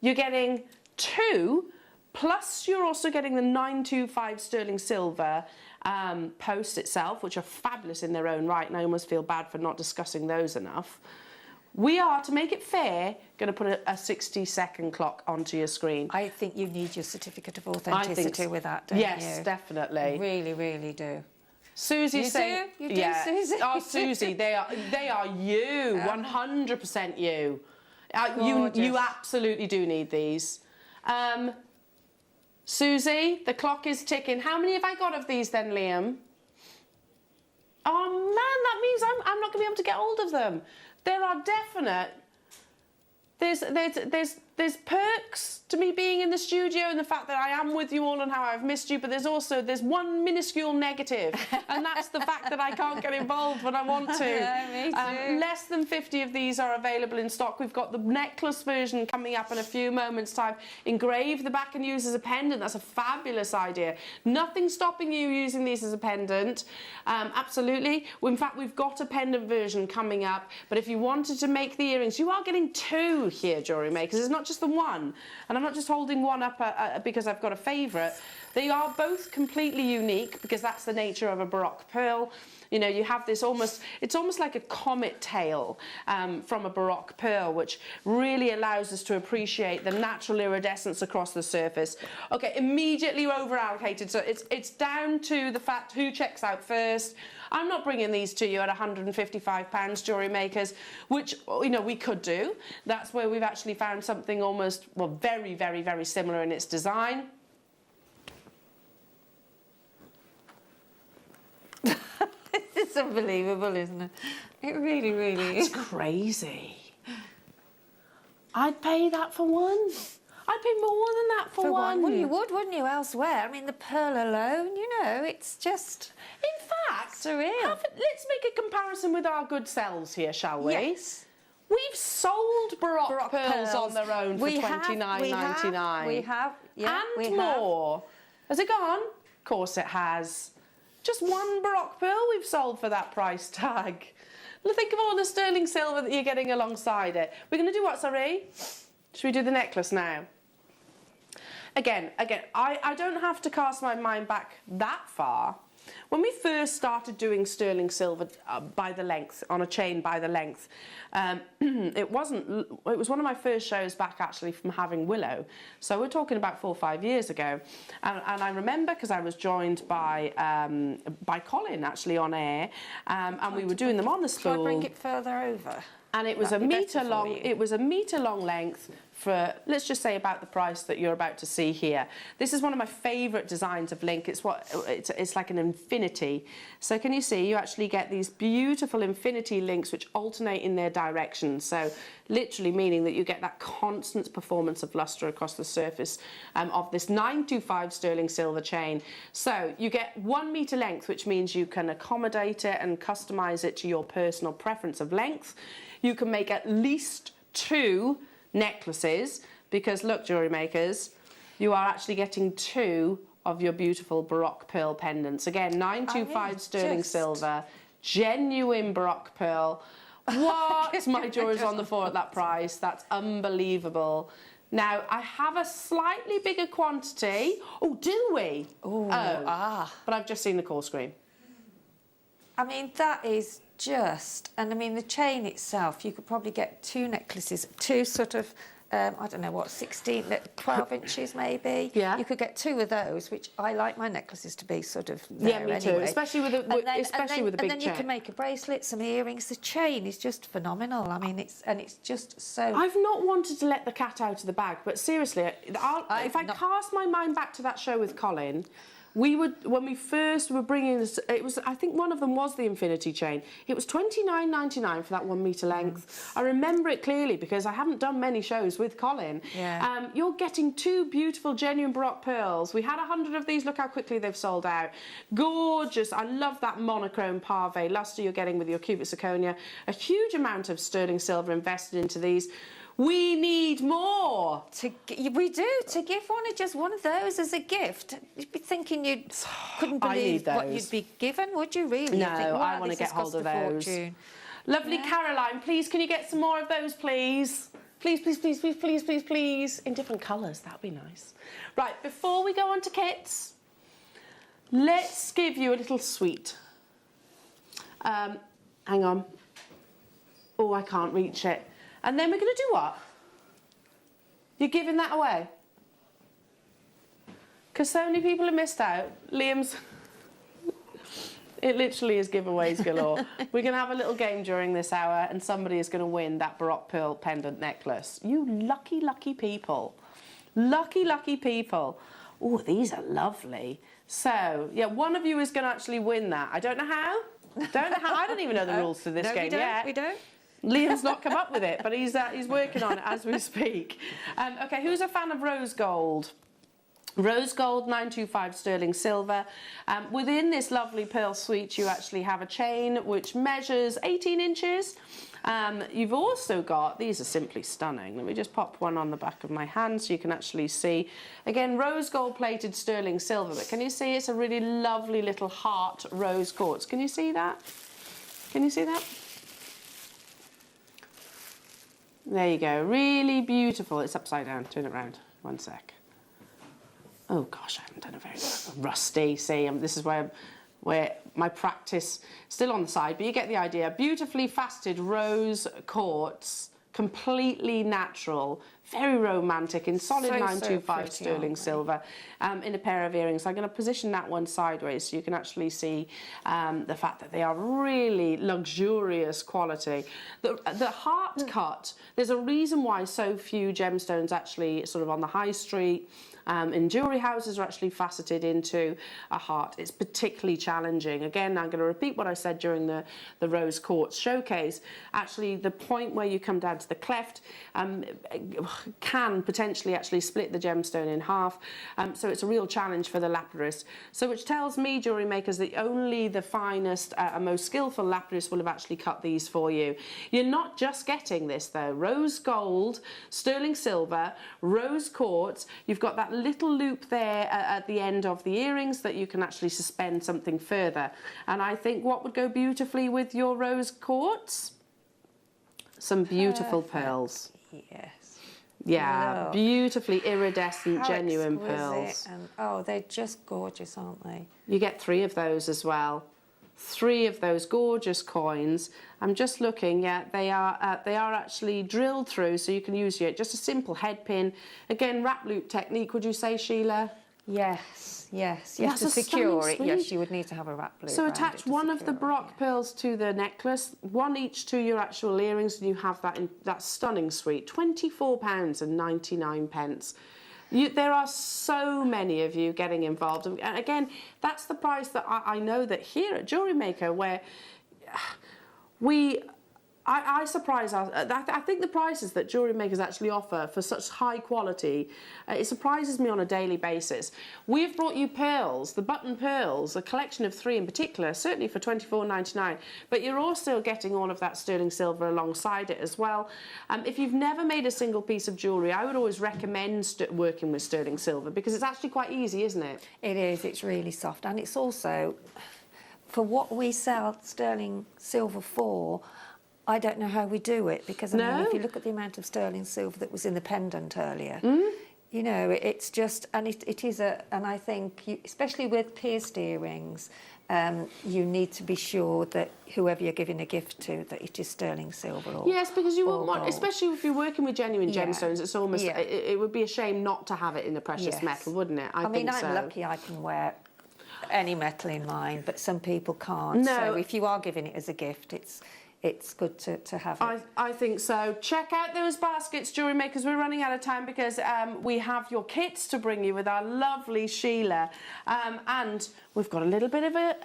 You're getting 2, plus you're also getting the 925 sterling silver posts itself, which are fabulous in their own right, and I almost feel bad for not discussing those enough. We are, to make it fair, going to put a 60-second clock onto your screen. I think you need your certificate of authenticity with that, don't you? Yes, definitely. Really, really do. Susie's saying, you do, Susie? Oh, Susie, they are you, 100% you. You absolutely do need these. Susie, the clock is ticking. How many have I got of these then, Liam? Oh man, that means I'm not going to be able to get hold of them. There are definite. There's perks to me being in the studio and the fact that I am with you all and how I've missed you, but there's one minuscule negative, and that's the fact that I can't get involved when I want to. Me too. Less than 50 of these are available in stock. We've got the necklace version coming up in a few moments' time. Engrave the back and use as a pendant. That's a fabulous idea. Nothing stopping you using these as a pendant. Absolutely. In fact, we've got a pendant version coming up, but if you wanted to make the earrings, you are getting 2 here, Jewellery Makers. It's not just the one, and I'm not just holding one up because I've got a favourite. They are both completely unique because that's the nature of a Baroque pearl. You know, you have this it's almost like a comet tail from a Baroque pearl, which really allows us to appreciate the natural iridescence across the surface. Okay, immediately over-allocated, so it's down to the fact who checks out first. I'm not bringing these to you at £155, Jewellery Makers, which, you know, we could do. That's where we've actually found something almost, well, very, very, very similar in its design. It's unbelievable, isn't it? It really, really is. It's crazy. I'd pay that for one. I'd pay more than that for one. Well, you would, wouldn't you, elsewhere? I mean, the pearl alone, you know, it's just... In fact, surreal. Let's make a comparison with our good selves here, shall we? Yes. We've sold Baroque pearls on their own for $29.99. We have, yeah, and more. Has it gone? Of course it has. Just one Baroque pearl we've sold for that price tag. Think of all the sterling silver that you're getting alongside it. We're going to do what, sorry? Should we do the necklace now? Again, I don't have to cast my mind back that far. When we first started doing sterling silver by the length, on a chain by the length, it was one of my first shows back actually from having willow. So we're talking about 4 or 5 years ago. And I remember because I was joined by Colin actually on air, and we were doing them on the spool. Shall I bring it further over? And it was a metre long. It was a metre long length for, let's just say, about the price that you're about to see here. This is one of my favourite designs of link. It's like an infinity. So can you see? You actually get these beautiful infinity links which alternate in their direction. So literally meaning that you get that constant performance of lustre across the surface of this 925 sterling silver chain. So you get 1 metre length, which means you can accommodate it and customise it to your personal preference of length. You can make at least 2 necklaces, because look, jewellery makers, you are actually getting 2 of your beautiful Baroque pearl pendants. Again, 925 sterling silver, genuine Baroque pearl. What? My jewellery's on the floor at that price. That's unbelievable. Now, I have a slightly bigger quantity. Oh, do we? But I've just seen the call screen. I mean, that is just, and I mean, the chain itself, you could probably get 2 necklaces, 2 sort of, I don't know what, 16, 12 inches maybe. Yeah. You could get 2 of those, which I like my necklaces to be sort of there me too, anyway. especially with a big chain. And then you can make a bracelet, some earrings. The chain is just phenomenal. I mean, it's just so... I've not wanted to let the cat out of the bag, but seriously, if I cast my mind back to that show with Colin, when we first were bringing this, it was, I think one of them was the infinity chain. It was $29.99 for that 1 metre length. I remember it clearly because I haven't done many shows with Colin. Yeah. You're getting 2 beautiful, genuine Baroque pearls. We had 100 of these. Look how quickly they've sold out. Gorgeous. I love that monochrome pave lustre you're getting with your cubic zirconia. A huge amount of sterling silver invested into these. We need more. We do, to give just one of those as a gift. You'd be thinking you couldn't believe what you'd be given, would you really? No, think, wow, I want to get hold of those. Lovely Caroline, please, can you get some more of those, please? Please, please, please, please, please, please, please. In different colours, that'd be nice. Right, before we go on to kits, let's give you a little sweet. Hang on. Oh, I can't reach it. And then we're going to do what? You're giving that away? Because so many people have missed out. Liam's... It literally is giveaways galore. We're going to have a little game during this hour and somebody is going to win that Baroque pearl pendant necklace. You lucky, lucky people. Lucky, lucky people. Oh, these are lovely. So, yeah, one of you is going to actually win that. I don't know how. I don't even know the rules to this game yet. We don't. Liam's not come up with it, but he's working on it as we speak. Okay, who's a fan of rose gold? Rose gold, 925 sterling silver. Within this lovely pearl suite, you actually have a chain which measures 18 inches. You've also got, these are simply stunning. Let me just pop one on the back of my hand so you can actually see. Again, rose gold plated sterling silver, but can you see it's a really lovely little heart rose quartz? Can you see that? Can you see that? There you go, really beautiful. It's upside down, turn it around, 1 sec. Oh gosh, I haven't done a very rusty. See, this is where my practice, still on the side, but you get the idea. Beautifully faceted rose quartz, completely natural, very romantic, in solid 925 sterling silver, in a pair of earrings. I'm going to position that one sideways so you can actually see the fact that they are really luxurious quality. The heart cut, there's a reason why so few gemstones actually sort of on the high street in jewellery houses are actually faceted into a heart. It's particularly challenging. Again, I'm going to repeat what I said during the rose quartz showcase. Actually, the point where you come down to the cleft can potentially actually split the gemstone in half. So it's a real challenge for the lapidist. So which tells me, jewellery makers, that only the finest and most skillful lapidist will have actually cut these for you. You're not just getting this though. Rose gold, sterling silver, rose quartz. You've got that little loop there at the end of the earrings that you can actually suspend something further. And I think what would go beautifully with your rose quartz? Some beautiful pearls. Yes. Yeah, Look. Beautifully iridescent, How genuine exquisite. pearls. And, oh, they're just gorgeous, aren't they? You get 3 of those as well. 3 of those gorgeous coins. I'm just looking, yeah, they are actually drilled through, so you can use just a simple head pin. Again, wrap loop technique, would you say, Sheila? Yes, yes. That's To a secure stunning it, yes, suite. you would need to have a wrap loop. So around attach it to one of the secure it, Baroque pearls to the necklace, one each to your actual earrings, and you have that in that stunning suite. £24.99. There are so many of you getting involved, and again, that's the price that I know that here at Jewellery Maker, where I surprise us. I think the prices that Jewellery Makers actually offer for such high quality, it surprises me on a daily basis. We've brought you pearls, the button pearls, a collection of 3 in particular, certainly for £24.99, but you're also getting all of that sterling silver alongside it as well. If you've never made a single piece of jewellery, I would always recommend working with sterling silver because it's actually quite easy, isn't it? It is, it's really soft, and it's also, for what we sell sterling silver for, I don't know how we do it, because I mean, if you look at the amount of sterling silver that was in the pendant earlier, you know, it's just, and it is and I think, especially with pierced earrings, you need to be sure that whoever you're giving a gift to, that it is sterling silver or yes, because you wouldn't want, gold. especially if you're working with genuine gemstones, it's almost, it would be a shame not to have it in the precious metal, wouldn't it? I mean, I'm lucky I can wear any metal in mine, but some people can't. No. So if you are giving it as a gift, it's good to have it. I think so. Check out those baskets, Jewellery Makers. We're running out of time because we have your kits to bring you with our lovely Sheila, and we've got a little bit of a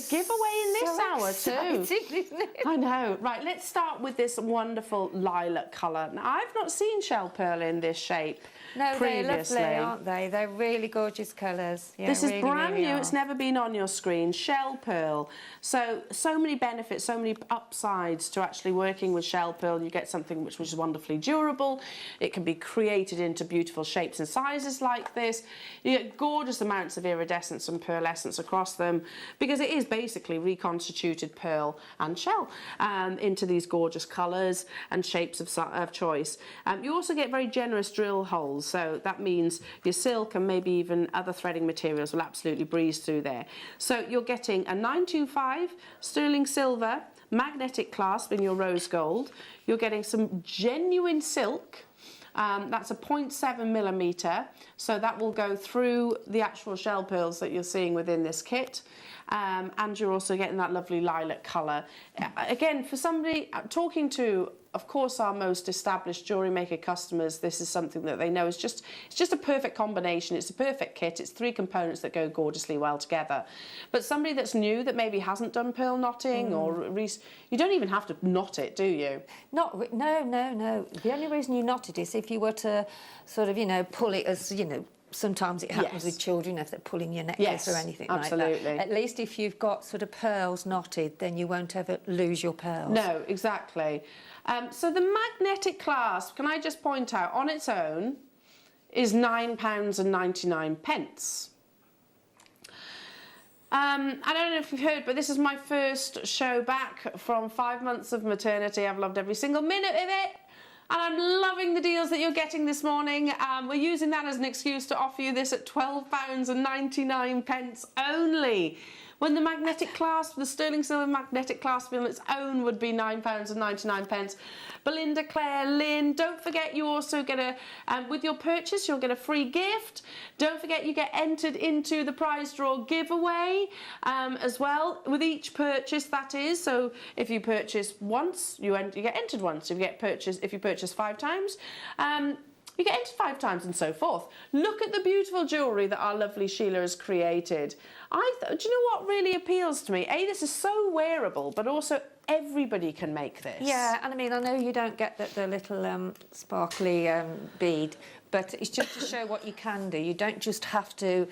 giveaway in this hour too. Isn't it? I know. Right, let's start with this wonderful lilac colour. Now, I've not seen shell pearl in this shape. No, previously. they're lovely, aren't they? They're really gorgeous colours. Yeah, this is really, brand really new. are. It's never been on your screen. Shell pearl. So many benefits, so many upsides to actually working with shell pearl. You get something which is wonderfully durable. It can be created into beautiful shapes and sizes like this. You get gorgeous amounts of iridescence and pearlescence across them, because it is basically reconstituted pearl and shell into these gorgeous colours and shapes of choice. You also get very generous drill holes. So that means your silk and maybe even other threading materials will absolutely breeze through there. So you're getting a 925 sterling silver magnetic clasp in your rose gold. You're getting some genuine silk. That's a 0.7mm, so that will go through the actual shell pearls that you're seeing within this kit. And you're also getting that lovely lilac colour. Again, for somebody talking to, of course, our most established Jewellery Maker customers, this is something that they know is it's just a perfect combination. It's a perfect kit. It's 3 components that go gorgeously well together. But somebody that's new, that maybe hasn't done pearl knotting or you don't even have to knot it, do you? No. The only reason you knot it is if you were to sort of, pull it as, sometimes it happens with children if they're pulling your necklace or anything like that. At least if you've got sort of pearls knotted, then you won't ever lose your pearls. No, exactly. So the magnetic clasp, can I just point out, on its own is £9.99. I don't know if you've heard, but this is my first show back from 5 months of maternity. I've loved every single minute of it. And I'm loving the deals that you're getting this morning. We're using that as an excuse to offer you this at £12.99 only. When the magnetic clasp, the sterling silver magnetic clasp on its own would be £9.99. Belinda, Claire, Lynn, don't forget you also get with your purchase, you'll get a free gift. Don't forget you get entered into the prize draw giveaway as well, with each purchase, that is. So if you purchase once, you get entered once. If you purchase 5 times, you get entered 5 times and so forth. Look at the beautiful jewellery that our lovely Sheila has created. Do you know what really appeals to me? This is so wearable, but also everybody can make this. Yeah, and I mean, I know you don't get the little sparkly bead, but it's just to show what you can do. You don't just have to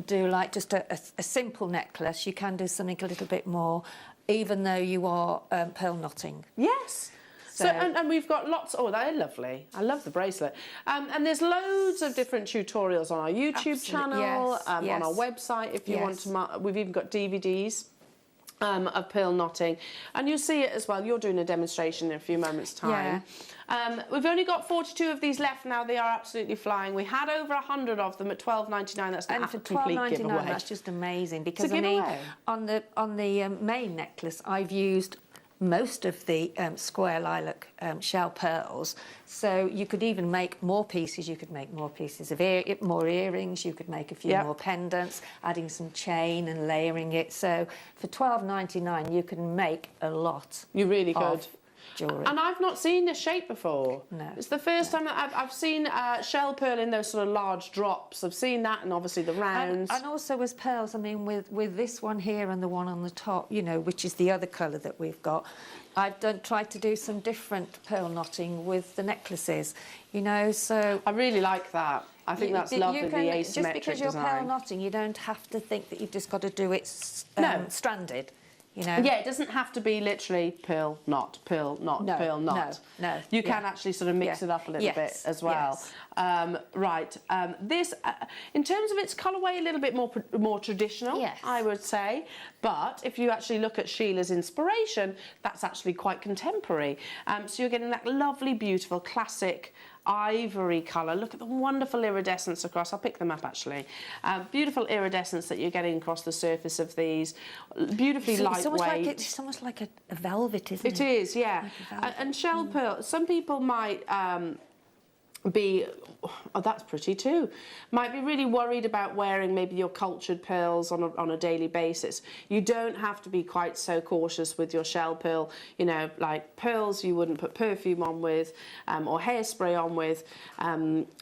do like just a simple necklace. You can do something a little bit more, even though you are pearl knotting. Yes. So, and we've got lots. Oh, they're lovely. I love the bracelet. And there's loads of different tutorials on our YouTube channel, on our website if you want to. We've even got DVDs of pearl knotting, and you'll see it as well. You're doing a demonstration in a few moments' time. We've only got 42 of these left now. They are absolutely flying. We had over 100 of them at £12.99. That's a complete giveaway. That's just amazing, because I mean, on the main necklace, I've used most of the square lilac shell pearls. So you could even make more pieces. You could make more pieces of more earrings. You could make a few more pendants, adding some chain and layering it. So for $12.99, you can make a lot. You really could. Jewellery. And I've not seen this shape before. No. It's the first time that I've seen shell pearl in those sort of large drops. I've seen that, and obviously the rounds. And also as pearls, I mean, with this one here and the one on the top, you know, which is the other colour that we've got, I've tried to do some different pearl knotting with the necklaces, you know, so... I really like that. I think that's lovely, the asymmetric design. Just because you're pearl knotting, you don't have to think that you've just got to do it stranded. You know? Yeah, it doesn't have to be literally pearl, knot, pearl, knot, pearl, knot. No. You can actually sort of mix it up a little bit as well. Right. This, in terms of its colourway, a little bit more traditional, I would say. But if you actually look at Sheila's inspiration, that's actually quite contemporary. So you're getting that lovely, beautiful, classic ivory colour. Look at the wonderful iridescence across. I'll pick them up actually. Beautiful iridescence that you're getting across the surface of these. Beautifully lightweight. It's almost like a velvet, isn't it? It is, yeah. Like and shell pearl. Some people might be, oh, that's pretty too, might be really worried about wearing maybe your cultured pearls on a daily basis. You don't have to be quite so cautious with your shell pearl, you know, like pearls you wouldn't put perfume on with or hairspray on with,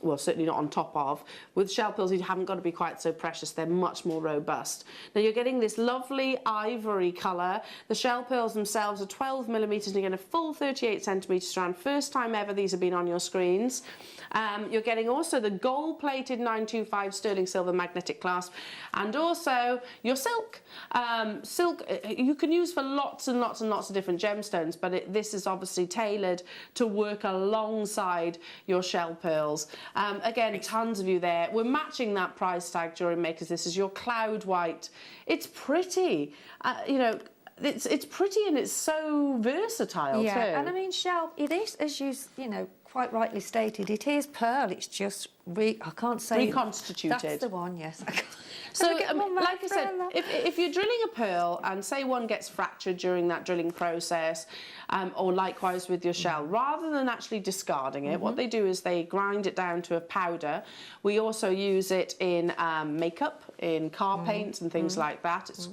well, certainly not on top of. With shell pearls, you haven't got to be quite so precious. They're much more robust. Now you're getting this lovely ivory colour. The shell pearls themselves are 12mm, and you're getting a full 38cm strand. First time ever these have been on your screens. You're getting also the gold-plated 925 sterling silver magnetic clasp, and also your silk. Silk you can use for lots and lots and lots of different gemstones, but this is obviously tailored to work alongside your shell pearls. Again, tons of you there. We're matching that price tag, Jewellery Makers. This is your cloud white. It's pretty. You know, it's pretty, and it's so versatile too. And I mean, shell, it is, as you know, quite rightly stated, it is pearl. It's just I can't say reconstituted. That's the one, yes. So, like I said, if you're drilling a pearl and say one gets fractured during that drilling process, or likewise with your shell, rather than actually discarding it, what they do is they grind it down to a powder. We also use it in makeup, in car paints and things like that. It's,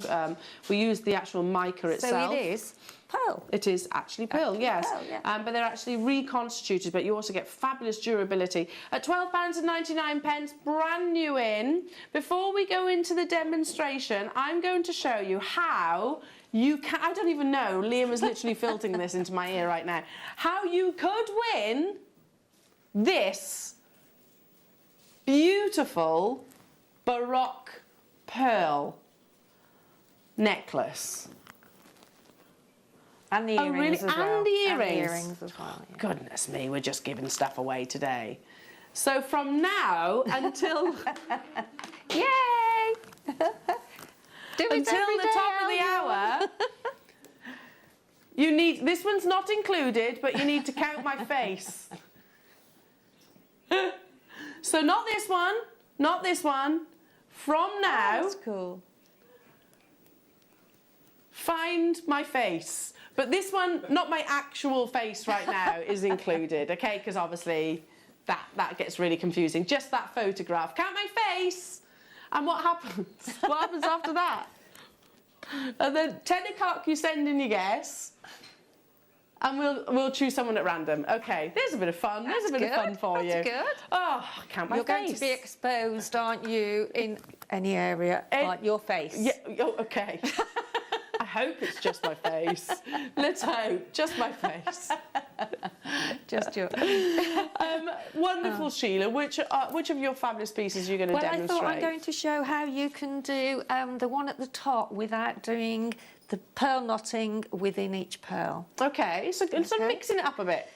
we use the actual mica itself. So it is pearl. It is actually pearl, yes. Pearl, yeah. But they're actually reconstituted, but you also get fabulous durability. At £12.99, brand new in. Before we go into the demonstration, I'm going to show you how you can, I don't even know, Liam is literally filtering this into my ear right now, how you could win this beautiful Baroque pearl necklace. And the earrings as well. And the earrings. And the earrings as well. Yeah. Goodness me, we're just giving stuff away today. So from now until... Yay! Until the top of the hour, you need... This one's not included, but you need to count my face. So not this one, not this one. From now... That's cool. Find my face. But this one, not my actual face right now, is included, okay? Because obviously that gets really confusing. Just that photograph. Count my face! And what happens? What happens after that? And then 10 o'clock you send in your guess. And we'll choose someone at random. Okay, there's a bit of fun. There's a bit of fun for you. That's good. Oh, count my face. You're going to be exposed, aren't you, in any area, like your face? Yeah, oh, okay. I hope it's just my face. Let's hope, just my face. Just your... Wonderful, Sheila. Which of your fabulous pieces are you going to demonstrate? Well, I thought I'm going to show how you can do the one at the top without doing the pearl knotting within each pearl. Okay, so mixing it up a bit.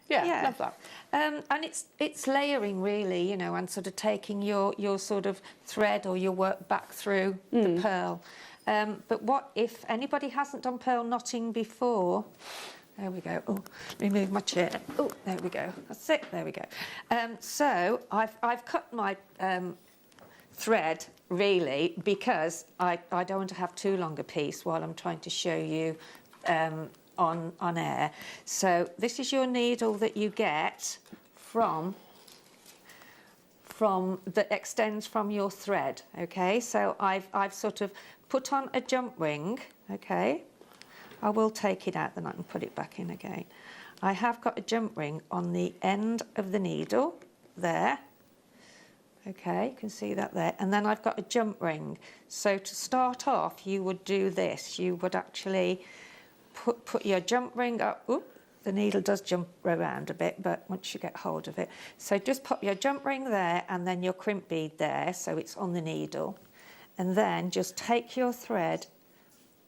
Yeah, love that. And it's layering really, you know, and sort of taking your sort of thread or your work back through the pearl. But what if anybody hasn't done pearl knotting before? There we go. Oh, let me move my chair. Oh, there we go. That's it. There we go. So I've cut my thread really because I don't want to have too long a piece while I'm trying to show you on air. So this is your needle that you get from that extends from your thread. Okay, so I've sort of put on a jump ring. Okay, I will take it out, then I can put it back in again. I have got a jump ring on the end of the needle there. Okay, you can see that there. And then I've got a jump ring. So to start off, you would do this. You would actually put your jump ring up. Oop, the needle does jump around a bit, but once you get hold of it. So just pop your jump ring there and then your crimp bead there, so it's on the needle. And then just take your thread,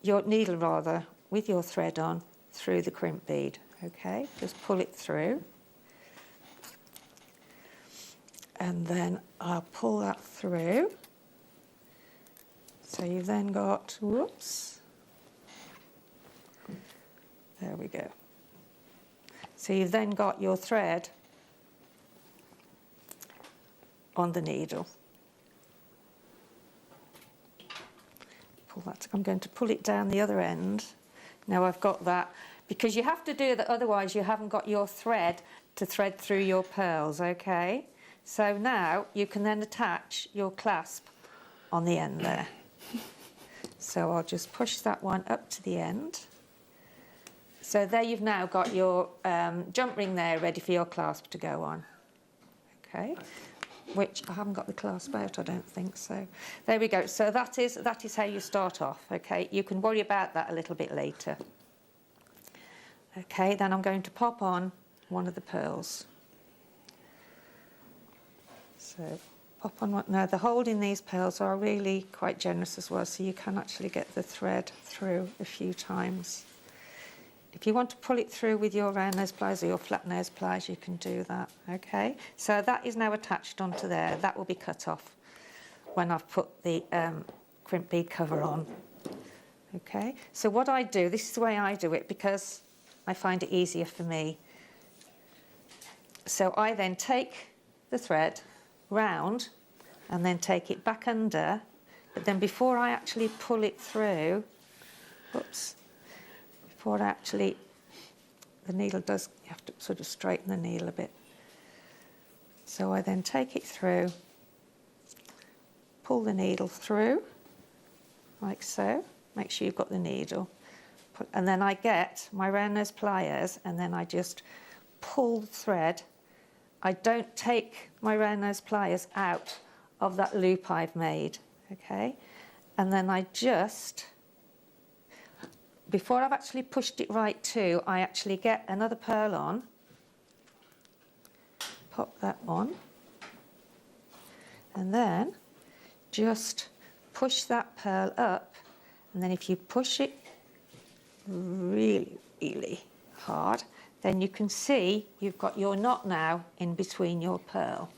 your needle rather, with your thread on through the crimp bead. Okay, just pull it through. And then I'll pull that through. So you've then got, whoops, there we go. So you've then got your thread on the needle. Pull that. I'm going to pull it down the other end. Now I've got that, because you have to do that, otherwise you haven't got your thread to thread through your pearls, okay? So now you can then attach your clasp on the end there. So I'll just push that one up to the end. So there you've now got your jump ring there ready for your clasp to go on. Okay, which I haven't got the clasp out, I don't think so. There we go. So that is how you start off. Okay, you can worry about that a little bit later. Okay, then I'm going to pop on one of the pearls. So pop on one. Now the hold in these pearls are really quite generous as well, so you can actually get the thread through a few times. If you want to pull it through with your round nose pliers or your flat nose pliers, you can do that. Okay, so that is now attached onto there. That will be cut off when I've put the crimp bead cover on. Okay, so what I do, this is the way I do it because I find it easier for me. So I then take the thread round and then take it back under, but then before I actually pull it through, oops, before actually, the needle does, you have to sort of straighten the needle a bit. So I then take it through, pull the needle through, like so, make sure you've got the needle, and then I get my round nose pliers and then I just pull the thread. I don't take my round nose pliers out of that loop I've made, okay? And then I just, before I've actually pushed it right to, I actually get another pearl on, pop that on, and then just push that pearl up, and then if you push it really, really hard, then you can see you've got your knot now in between your pearl.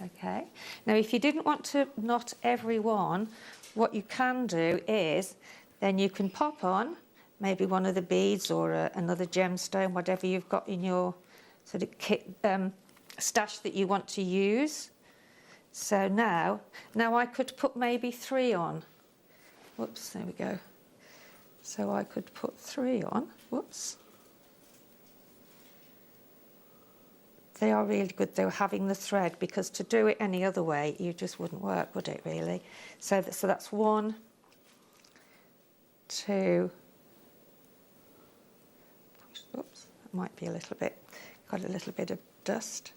Okay. Now, if you didn't want to knot every one, what you can do is then you can pop on maybe one of the beads or another gemstone, whatever you've got in your sort of kit, stash that you want to use. So now I could put maybe 3 on. Whoops, there we go. So I could put 3 on. Whoops. They are really good though, having the thread, because to do it any other way, you just wouldn't work, would it really? So that's 1, 2. Oops, that might be a little bit, got a little bit of dust.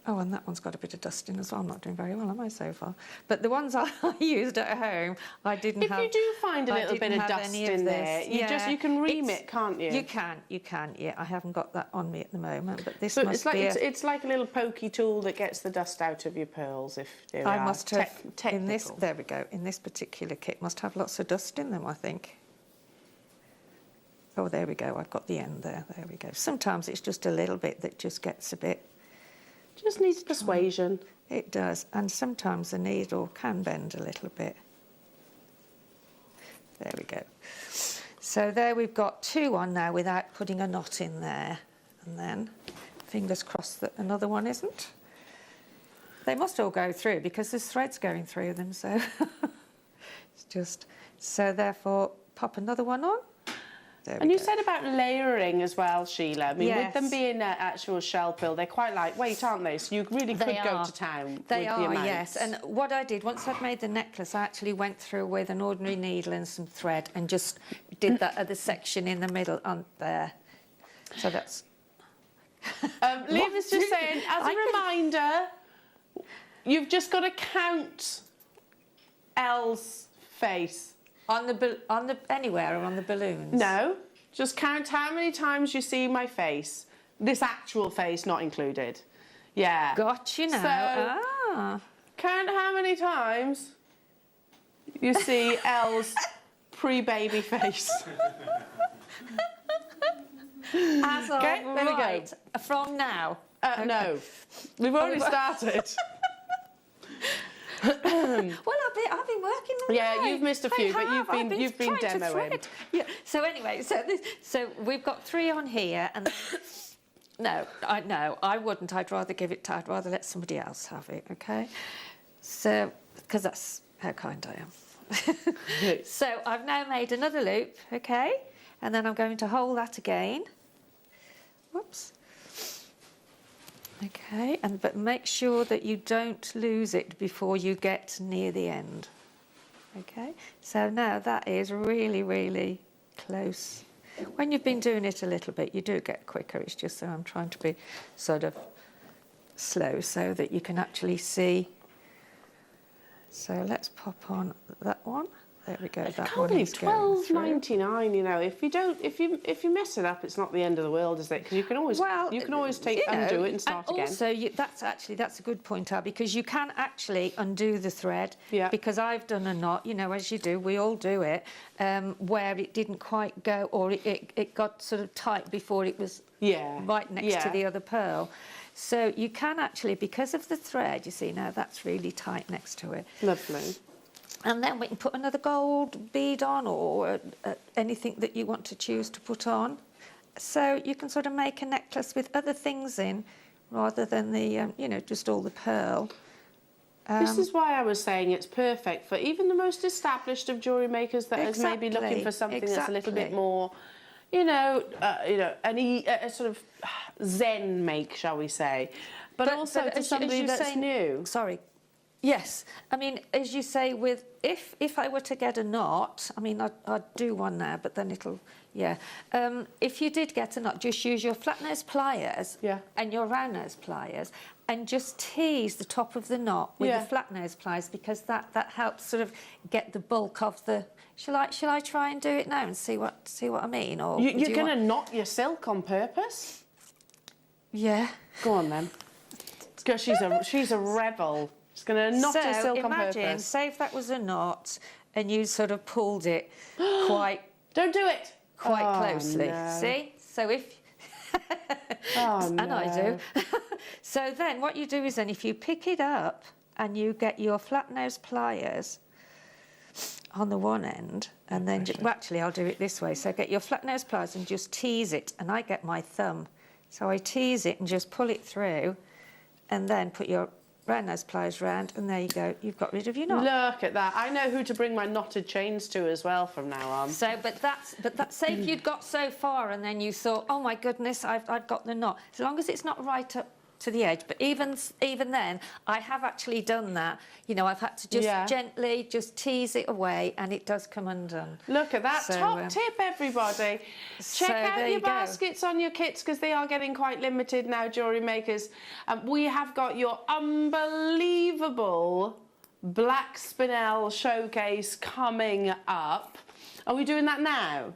Oh, and that one's got a bit of dust in as well. I'm not doing very well, am I, so far? But the ones I used at home, I didn't have. If you do find a little bit of dust in there, you can ream it, can't you? You can. Yeah, I haven't got that on me at the moment, but this so must be. It's like a little pokey tool that gets the dust out of your pearls. If I must have in this. There we go. In this particular kit, must have lots of dust in them, I think. Oh, there we go. I've got the end there. There we go. Sometimes it's just a little bit that just gets a bit. Just needs persuasion. It does, and sometimes the needle can bend a little bit. There we go. So there we've got 2 on now without putting a knot in there. And then, fingers crossed that another one isn't. They must all go through because there's threads going through them, so. It's just, so therefore, pop another one on. There And we you go. said about layering as well, Sheila. I mean, with them Yes. being actual shell pill, they're quite lightweight, aren't they? So you really could go to town They with the are, amounts. yes. And what I did, once I'd made the necklace, I actually went through with an ordinary needle and some thread and just did that other section in the middle on there. So that's... Liv is just saying, as a reminder, you've just got to count Elle's face. On the anywhere or on the balloons? No, just count how many times you see my face. This actual face not included. Yeah. Got you now. So, count how many times you see Elle's pre-baby face. As of, Okay, there we go. right, from now. No, we've already started. Well, I've been working them. Yeah, right. you've missed a few, but you've been trying to demoing. thread. Yeah. So anyway, so we've got 3 on here, and no, I wouldn't. I'd rather let somebody else have it. Okay. So because that's how kind I am. So I've now made another loop. Okay, and then I'm going to hold that again. Whoops. Okay, but make sure that you don't lose it before you get near the end. Okay, so now that is really, really close. When you've been doing it a little bit, you do get quicker. It's just that I'm trying to be sort of slow so that you can actually see. So let's pop on that one. There we go. I That can't one believe is going through. £12.99. You know, if you mess it up, it's not the end of the world, is it? Because you can always undo it and start again. Also, that's a good point, Al, because you can actually undo the thread. Yeah. Because I've done a knot, you know, as you do, we all do it, where it didn't quite go, or it got sort of tight before it was right next to the other pearl. So you can actually, because of the thread, you see now that's really tight next to it. Lovely. And then we can put another gold bead on, or anything that you want to choose to put on. So you can sort of make a necklace with other things in, rather than the, you know, just all the pearl. This is why I was saying it's perfect for even the most established of jewellery makers that is maybe looking for something that's a little bit more, a sort of zen make, shall we say. But also to somebody that's new. Sorry. Yes, I mean, as you say, with if I were to get a knot, I mean, I'd do one now, but then it'll, if you did get a knot, just use your flat nose pliers and your round nose pliers, and just tease the top of the knot with the flat nose pliers, because that helps sort of get the bulk of the. Shall I try and do it now and see what I mean? Or you're going to knot your silk on purpose? Yeah. Go on then. Because she's a rebel. She's going to knot her silk on purpose. Imagine, say if that was a knot and you sort of pulled it quite... Don't do it! Quite closely. No. See? So if... And I do. So then what you do is then if you pick it up and you get your flat nose pliers on the one end, and then... actually, I'll do it this way. So get your flat nose pliers and just tease it, and I get my thumb. So I tease it and just pull it through, and then put your round nose pliers round, and there you go. You've got rid of your knot. Look at that. I know who to bring my knotted chains to as well from now on. So, but say if you'd got so far and then you thought, oh my goodness, I've got the knot. As long as it's not right up to the edge. But even then, I have actually done that. You know, I've had to just gently just tease it away, and it does come undone. Look at that. Top tip, everybody. Check out your baskets on your kits, because they are getting quite limited now, jewellery makers. We have got your unbelievable black spinel showcase coming up. Are we doing that now?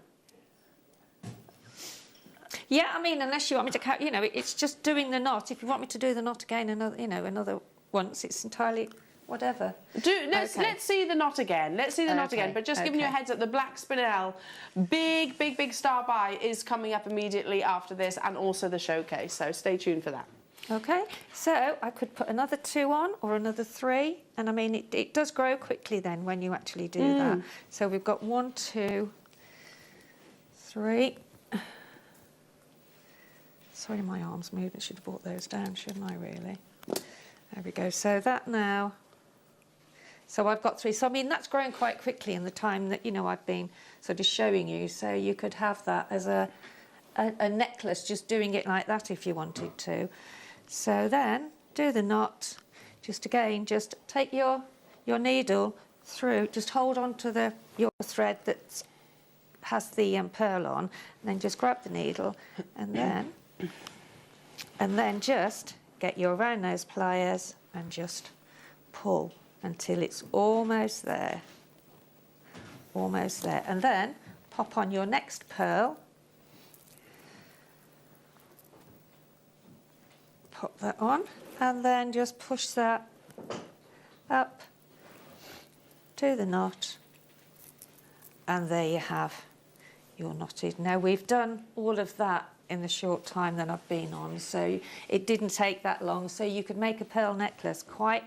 Yeah, I mean, unless you want me to count, you know, it's just doing the knot. If you want me to do the knot again, another once, it's entirely whatever. Let's see the knot again. Let's see the knot again. But just giving you a heads up, the black spinel, big star buy is coming up immediately after this, and also the showcase. So stay tuned for that. Okay, so I could put another 2 on or another 3, and I mean it does grow quickly then when you actually do that. So we've got 1, 2, 3. Sorry, my arm's moving. I should have brought those down, shouldn't I, really? There we go. So that now So I've got 3. So I mean, that's grown quite quickly in the time that, you know, I've been sort of showing you. So you could have that as a necklace, just doing it like that if you wanted to. So then do the knot. Just again, just take your needle through, just hold on to your thread that has the pearl on, and then just grab the needle, and then just get your round nose pliers and just pull until it's almost there, and then pop on your next pearl, pop that on, and then just push that up to the knot, and there you have your knotted. Now we've done all of that in the short time that I've been on, so it didn't take that long, so you could make a pearl necklace quite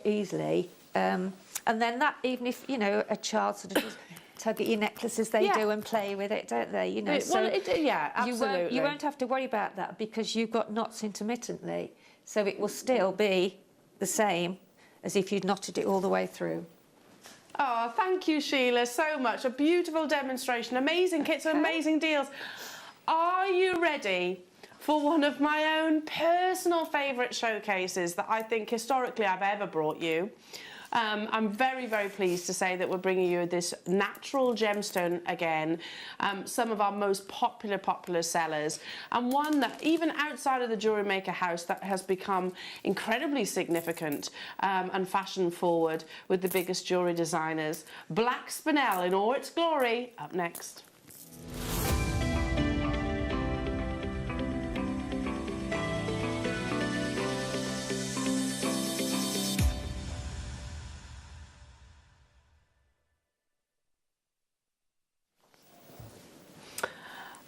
easily, and then that, even if, you know, a child sort of just tug at your necklaces, they do and play with it, don't they, you know? Yeah, absolutely. You won't have to worry about that because you've got knots intermittently, so it will still be the same as if you'd knotted it all the way through. Oh, thank you, Sheila, so much. A beautiful demonstration, amazing kits, amazing deals. Are you ready for one of my own personal favourite showcases that I think historically I've ever brought you? I'm very, very pleased to say that we're bringing you this natural gemstone again, some of our most popular sellers, and one that even outside of the Jewellery Maker house that has become incredibly significant and fashion forward with the biggest jewellery designers. Black spinel in all its glory, up next.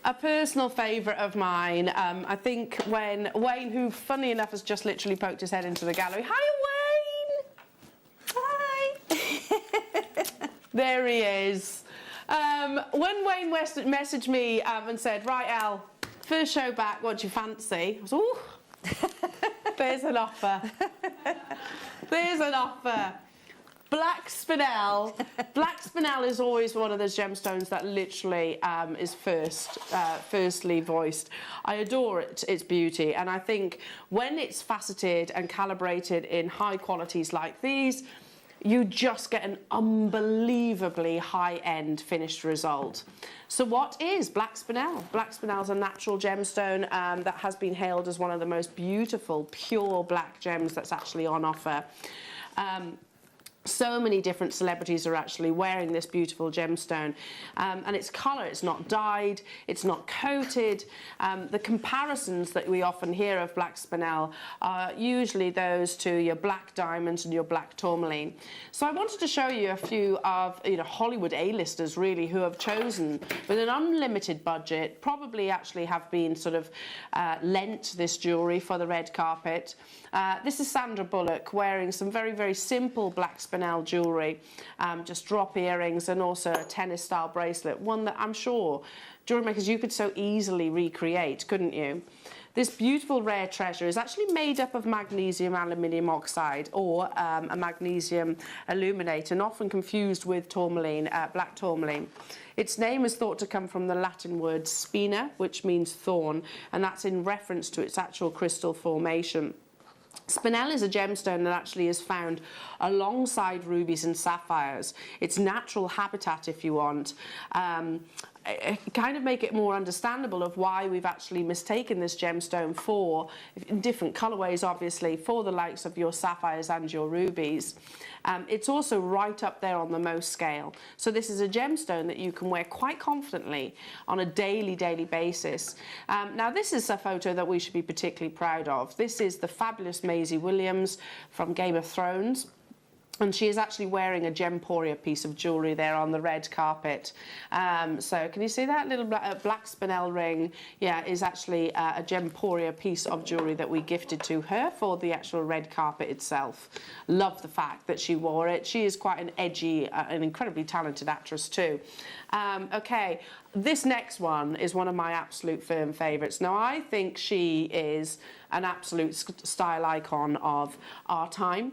A personal favourite of mine, I think when Wayne, who funny enough has just literally poked his head into the gallery. Hi, Wayne! Hi! There he is. When Wayne messaged me and said, right, Elle, first show back, what do you fancy? I was, ooh, there's an offer. There's an offer. Black spinel. Black spinel is always one of those gemstones that literally is firstly voiced. I adore its beauty, and I think when it's faceted and calibrated in high qualities like these, you just get an unbelievably high-end finished result. So what is black spinel? Black spinel is a natural gemstone that has been hailed as one of the most beautiful, pure black gems that's actually on offer. So many different celebrities are actually wearing this beautiful gemstone, and its colour, it's not dyed, it's not coated. The comparisons that we often hear of black spinel are usually those to your black diamonds and your black tourmaline. So I wanted to show you a few of Hollywood A-listers really who have chosen with an unlimited budget, probably actually have been sort of lent this jewellery for the red carpet. This is Sandra Bullock wearing some very, very simple black spinel jewellery, just drop earrings and also a tennis style bracelet, one that I'm sure jewellery makers you could so easily recreate, couldn't you? This beautiful rare treasure is actually made up of magnesium aluminium oxide, or a magnesium aluminate, and often confused with tourmaline, black tourmaline. Its name is thought to come from the Latin word spina, which means thorn, and that's in reference to its actual crystal formation. Spinel is a gemstone that actually is found alongside rubies and sapphires. Its natural habitat, if you want. Kind of make it more understandable of why we've actually mistaken this gemstone for, in different colourways obviously, for the likes of your sapphires and your rubies. It's also right up there on the Mohs scale. So this is a gemstone that you can wear quite confidently on a daily basis. Now this is a photo that we should be particularly proud of. This is the fabulous Maisie Williams from Game of Thrones. And she is actually wearing a Gemporia piece of jewellery there on the red carpet. So can you see that little black spinel ring? Yeah, is actually a Gemporia piece of jewellery that we gifted to her for the actual red carpet itself. Love the fact that she wore it. She is quite an edgy, an incredibly talented actress too. Okay, this next one is one of my absolute firm favourites. Now, I think she is an absolute style icon of our time.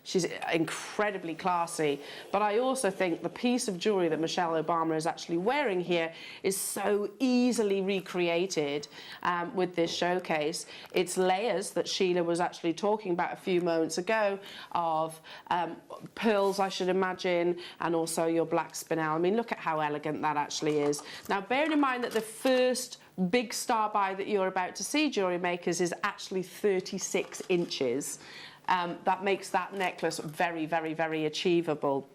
She's incredibly classy, but I also think the piece of jewellery that Michelle Obama is actually wearing here is so easily recreated with this showcase. It's layers that Sheila was actually talking about a few moments ago of pearls, I should imagine, and also your black spinel. I mean, look at how elegant that actually is. Now, bearing in mind that the first big star buy that you're about to see, Jewellery Makers, is actually 36 inches. That makes that necklace very, very, very achievable.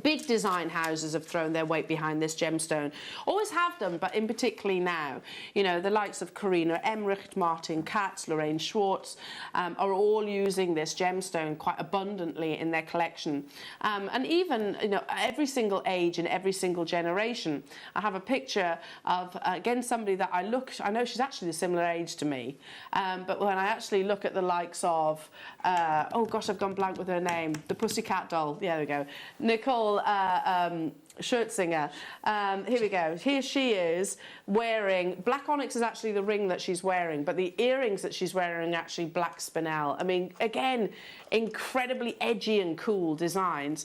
Big design houses have thrown their weight behind this gemstone. Always have done, but in particularly now. You know, the likes of Carina Emmerich, Martin Katz, Lorraine Schwartz are all using this gemstone quite abundantly in their collection. And even, you know, every single age and every single generation. I have a picture of, again, somebody that I know she's actually a similar age to me, but when I actually look at the likes of, oh gosh, I've gone blank with her name, the Pussycat doll, yeah, there we go, Nicole Scherzinger. Here we go. Here she is wearing, black onyx is actually the ring that she's wearing, but the earrings that she's wearing are actually black spinel. I mean, again, incredibly edgy and cool designs,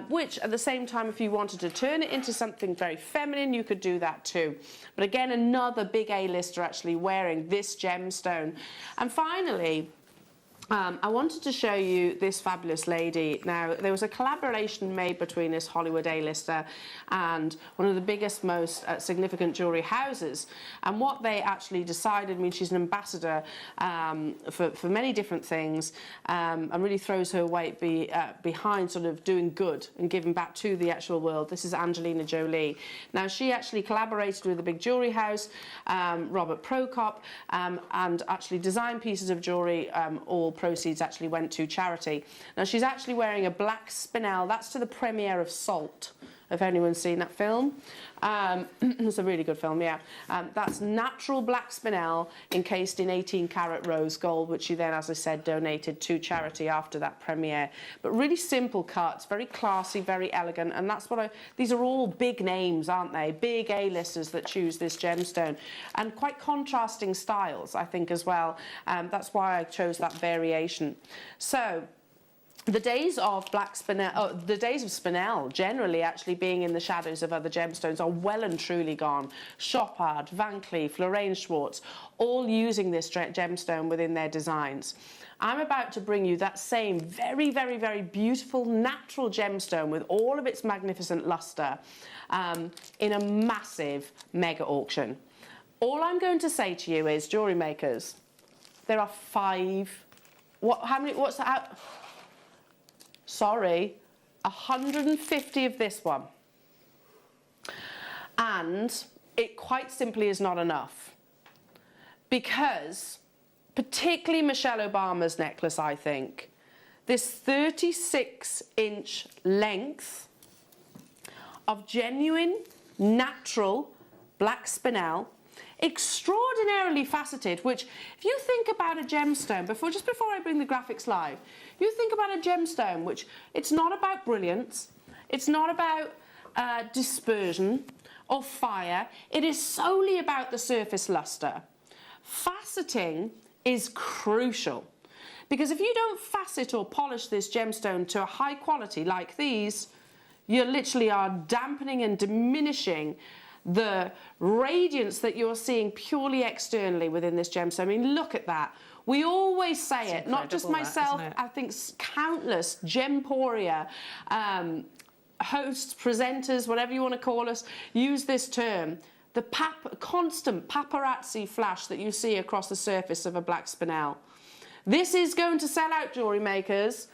which at the same time, if you wanted to turn it into something very feminine, you could do that too. But again, another big A-lister actually wearing this gemstone. And finally, I wanted to show you this fabulous lady. Now, there was a collaboration made between this Hollywood A-lister and one of the biggest, most significant jewellery houses. And what they actually decided, I mean, she's an ambassador for many different things, and really throws her weight behind sort of doing good and giving back to the actual world. This is Angelina Jolie. Now, she actually collaborated with a big jewellery house, Robert Prokop, and actually designed pieces of jewellery, all proceeds actually went to charity. Now, she's actually wearing a black spinel. That's to the premiere of Salt. If anyone's seen that film, it's a really good film, yeah. That's natural black spinel encased in 18-karat rose gold, which she then, as I said, donated to charity after that premiere. But really simple cuts, very classy, very elegant, and that's what these are all big names, aren't they? Big A-listers that choose this gemstone, and quite contrasting styles, I think, as well. That's why I chose that variation. So, the days of black spinel, the days of spinel generally actually being in the shadows of other gemstones are well and truly gone. Chopard, Van Cleef, Lorraine Schwartz, all using this gemstone within their designs. I'm about to bring you that same very, very, very beautiful natural gemstone with all of its magnificent luster in a massive mega auction. All I'm going to say to you is, jewellery makers, there are 5. What's that? Sorry, 150 of this one. And it quite simply is not enough. Because, particularly Michelle Obama's necklace, I think, this 36-inch length of genuine, natural black spinel, extraordinarily faceted, which if you think about a gemstone, just before I bring the graphics live, you think about a gemstone, which it's not about brilliance, it's not about dispersion or fire, it is solely about the surface luster. Faceting is crucial, because if you don't facet or polish this gemstone to a high quality like these, you literally are dampening and diminishing the radiance that you're seeing purely externally within this gemstone. I mean, look at that. We always say it, not just myself, I think countless Gemporia hosts, presenters, whatever you want to call us, use this term. The constant paparazzi flash that you see across the surface of a black spinel. This is going to sell out, jewellery makers.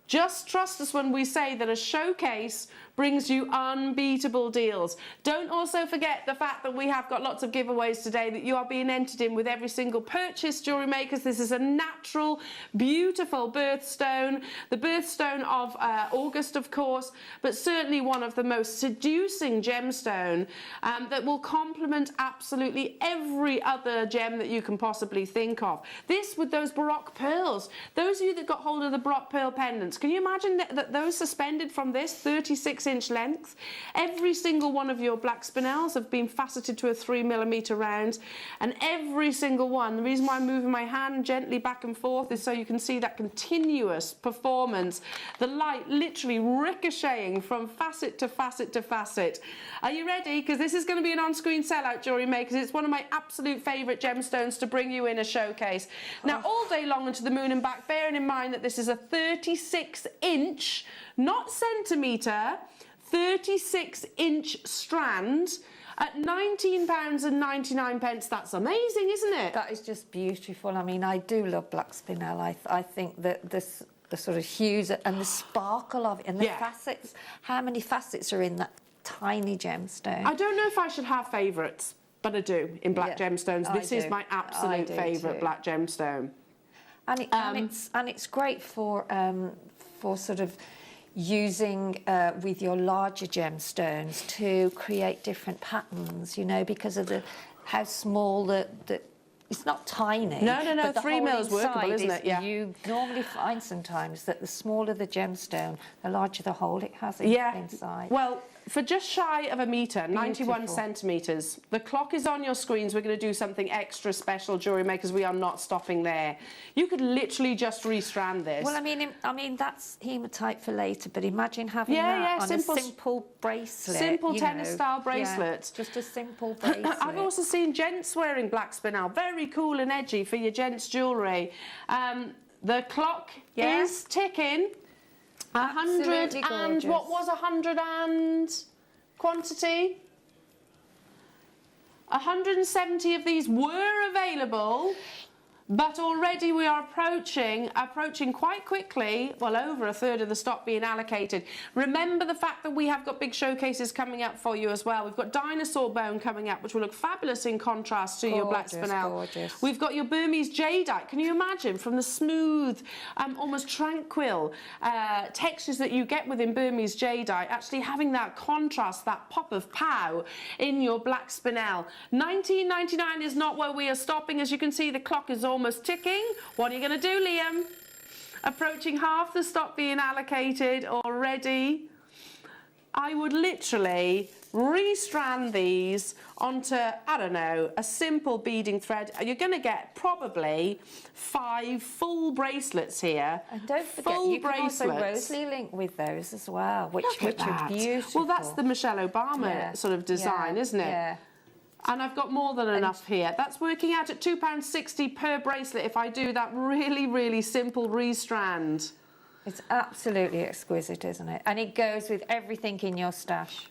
Just trust us when we say that a showcase brings you unbeatable deals. Don't also forget the fact that we have got lots of giveaways today that you are being entered in with every single purchase, jewellery makers. This is a natural, beautiful birthstone, the birthstone of August, of course, but certainly one of the most seducing gemstone that will complement absolutely every other gem that you can possibly think of. This with those Baroque pearls. Those of you that got hold of the Baroque pearl pendants, can you imagine that those suspended from this 36 6-inch length. Every single one of your black spinels have been faceted to a 3mm round, and every single one, the reason why I'm moving my hand gently back and forth is so you can see that continuous performance, the light literally ricocheting from facet to facet to facet. Are you ready? Because this is going to be an on-screen sellout, Jewellery Makers. It's one of my absolute favourite gemstones to bring you in a showcase. Now, all day long and to the moon and back, bearing in mind that this is a 36-inch, not centimetre, 36-inch strand at £19.99. That's amazing, isn't it? That is just beautiful. I mean, I do love black spinel. I think that the sort of hues and the sparkle of it and the facets. How many facets are in that tiny gemstone? I don't know if I should have favourites, but I do in black gemstones. This is my absolute favourite black gemstone. And it's great for sort of using with your larger gemstones to create different patterns, you know, because of how small the it's not tiny. No, but the 3 whole mil is workable, isn't it? Yeah. You normally find sometimes that the smaller the gemstone, the larger the hole it has inside. Well, for just shy of a metre, 91 centimetres, the clock is on your screens. We're going to do something extra special, Jewellery Makers. We are not stopping there. You could literally just restrand this. Well, I mean that's hematite for later, but imagine having that on a simple bracelet. Simple tennis-style bracelet. Yeah, just a simple bracelet. I've also seen gents wearing black spinel. Very cool and edgy for your gents' jewellery. The clock is ticking. 100 and what was 100 and quantity? 170 of these were available, but already we are approaching quite quickly, well, over a third of the stock being allocated. Remember the fact that we have got big showcases coming up for you as well. We've got Dinosaur bone coming up, which will look fabulous in contrast to your black spinel. Gorgeous. We've got your Burmese Jadeite. Can you imagine, from the smooth, almost tranquil textures that you get within Burmese Jadeite, actually having that contrast, that pop of pow in your black spinel. £19.99 is not where we are stopping. As you can see, the clock is almost ticking. What are you going to do, Liam? Approaching half the stock being allocated already. I would literally restrand these onto, I don't know, a simple beading thread. You're going to get probably 5 full bracelets here. And don't forget, you can also rosely link with those as well, which are beautiful. Well, that's the Michelle Obama sort of design, isn't it? Yeah. And I've got more than enough here. That's working out at £2.60 per bracelet if I do that really, really simple restrand. It's absolutely exquisite, isn't it? And it goes with everything in your stash.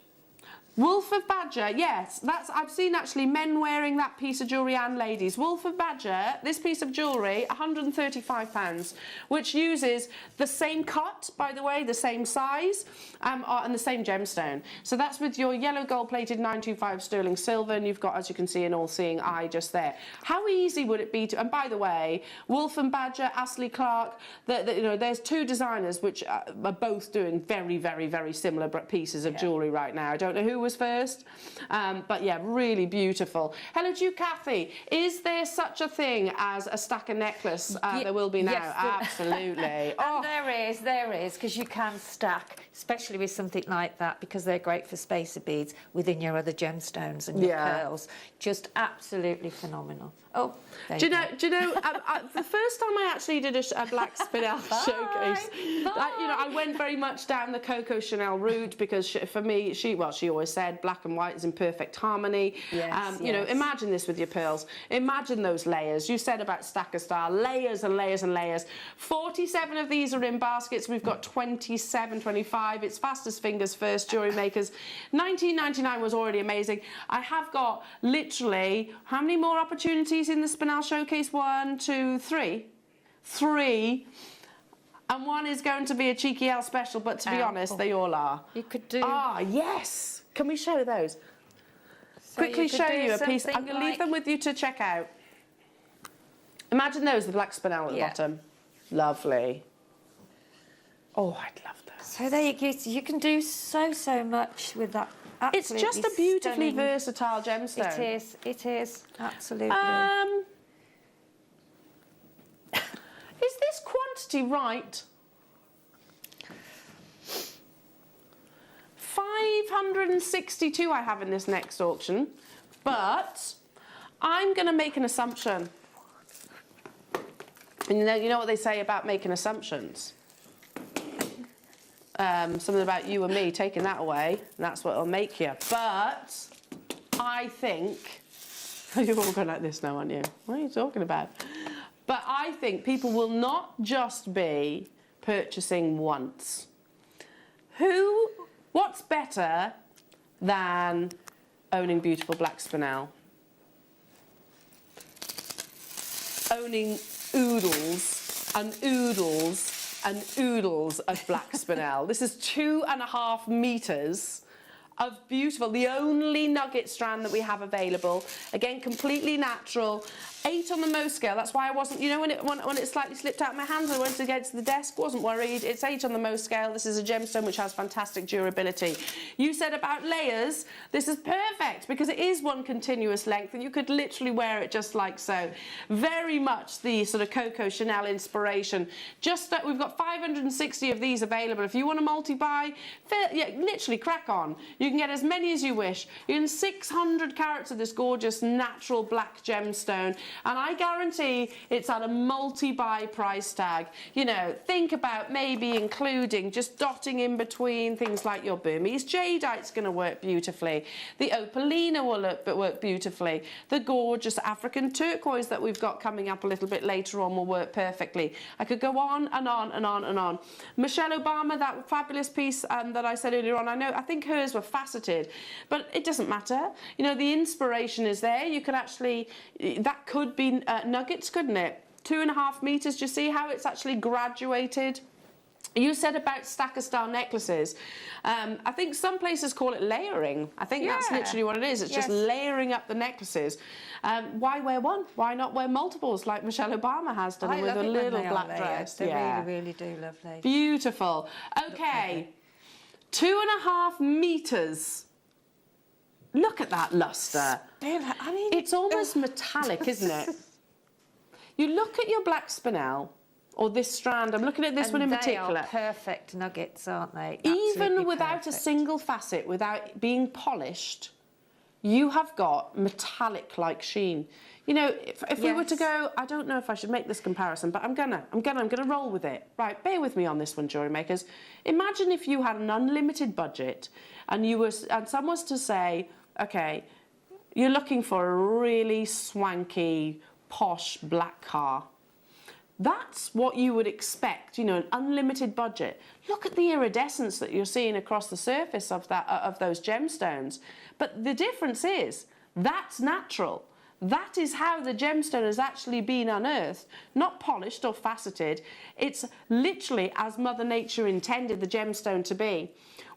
Wolf of Badger, yes, I've seen actually men wearing that piece of jewellery and ladies. Wolf of Badger, this piece of jewellery, £135, which uses the same cut, by the way, the same size, and the same gemstone. So that's with your yellow gold-plated 925 sterling silver, and you've got, as you can see, an all-seeing eye just there. How easy would it be to? And by the way, Wolf and Badger, Astley Clark, you know, there's 2 designers which are both doing very, very, very similar pieces of jewellery right now. I don't know who was first, but yeah, really beautiful. Hello to you, Kathy. Is there such a thing as a stacker necklace? There will be now. Yes, absolutely. Oh. There is, because you can stack, especially with something like that, because they're great for spacer beads within your other gemstones and your pearls. Just absolutely phenomenal. Oh, do you know? The first time I actually did a black spinel showcase, I went very much down the Coco Chanel route, because for me, she always said black and white is in perfect harmony. Yes, you know, imagine this with your pearls. Imagine those layers. You said about stacker style, layers and layers and layers. 47 of these are in baskets. We've got 27, 25. It's fast as fingers first, Jewellery Makers. £19.99 was already amazing. I have got literally, how many more opportunities in the spinel showcase? 1, 2, 3. 3. And one is going to be a cheeky L special, but to be honest, they all are. You could do... Ah, yes! Can we show those? So quickly show you a piece. I'm going to leave them with you to check out. Imagine those, the black spinel at the bottom. Lovely. Oh, I'd love that. So there you go. You can do so much with that. It's just a beautifully versatile gemstone. It is, absolutely. Is this quantity right? 562 I have in this next auction, but I'm going to make an assumption. And you know what they say about making assumptions? Something about you and me, taking that away, and that's what it'll make you. But I think, you're all going like this now, aren't you? What are you talking about? But I think people will not just be purchasing once. What's better than owning beautiful black spinel? Owning oodles and oodles and oodles of black spinel. This is 2.5 meters of beautiful, the only nugget strand that we have available. Again, completely natural. 8 on the Mohs scale. That's why I wasn't, you know, when it slightly slipped out of my hands, I went against the desk, wasn't worried. It's 8 on the Mohs scale. This is a gemstone which has fantastic durability. You said about layers, this is perfect because it is one continuous length and you could literally wear it just like so. Very much the sort of Coco Chanel inspiration. Just that we've got 560 of these available. If you want to multi-buy, yeah, literally crack on. You can get as many as you wish. You can 600 carats of this gorgeous natural black gemstone. And I guarantee it's at a multi-buy price tag. You know, think about maybe including, just dotting in between things like your Burmese Jadeite's going to work beautifully. The opalina will work beautifully. The gorgeous African turquoise that we've got coming up a little bit later on will work perfectly. I could go on and on and on and on. Michelle Obama, that fabulous piece that I said earlier on, I think hers were faceted, but it doesn't matter. You know, the inspiration is there. You could actually, that could be nuggets, couldn't it? 2.5 meters. Do you see how it's actually graduated? You said about stacker style necklaces. I think some places call it layering. I think that's literally what it is. It's just layering up the necklaces. Why wear one? Why not wear multiples like Michelle Obama has done with a little black dress? They really, really do, lovely. Beautiful. Okay, 2.5 meters. Look at that luster. I mean, it's almost metallic, isn't it? You look at your black spinel, or this strand, I'm looking at this one in particular. They are perfect nuggets, aren't they? Even Absolutely without a single facet, without being polished, you have got metallic-like sheen. You know, if we were to go, I don't know if I should make this comparison, but I'm gonna roll with it. Right, bear with me on this one, jewellery makers. Imagine if you had an unlimited budget and someone was to say, okay, you're looking for a really swanky, posh black car. That's what you would expect, you know, an unlimited budget. Look at the iridescence that you're seeing across the surface of those gemstones. But the difference is, that's natural. That is how the gemstone has actually been unearthed, not polished or faceted. It's literally as Mother Nature intended the gemstone to be.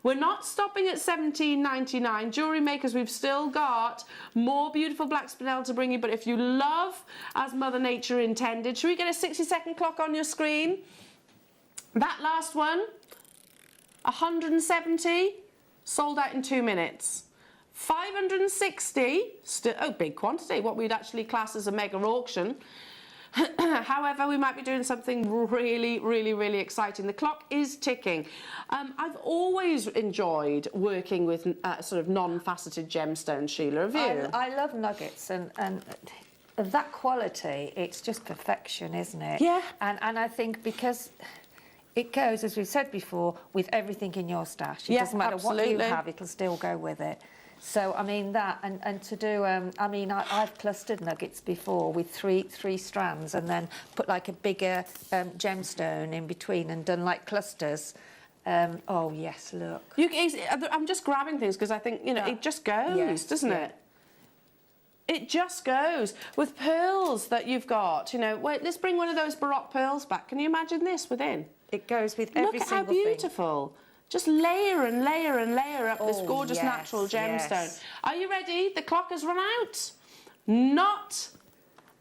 We're not stopping at $17.99. Jewellery makers, we've still got more beautiful black spinel to bring you, but if you love as Mother Nature intended, should we get a 60-second clock on your screen? That last one, 170, sold out in 2 minutes. 560, big quantity, what we'd actually class as a mega auction. However, we might be doing something really, really, really exciting. The clock is ticking. I've always enjoyed working with sort of non-faceted gemstones, Sheila. Have you? I love nuggets, and of that quality, it's just perfection, isn't it? Yeah. And I think because it goes, as we've said before, with everything in your stash. It doesn't matter what you have, it'll still go with it. So, I mean, that, and to do, I mean, I've clustered nuggets before with three strands and then put like a bigger gemstone in between and done like clusters. Oh, yes, look. I'm just grabbing things because I think, you know, it just goes, doesn't it? It just goes. With pearls that you've got, you know, wait, let's bring one of those Baroque pearls back. Can you imagine this within? It goes with every single thing. Look at how beautiful. Just layer and layer and layer up this gorgeous natural gemstone. Yes. Are you ready? The clock has run out. Not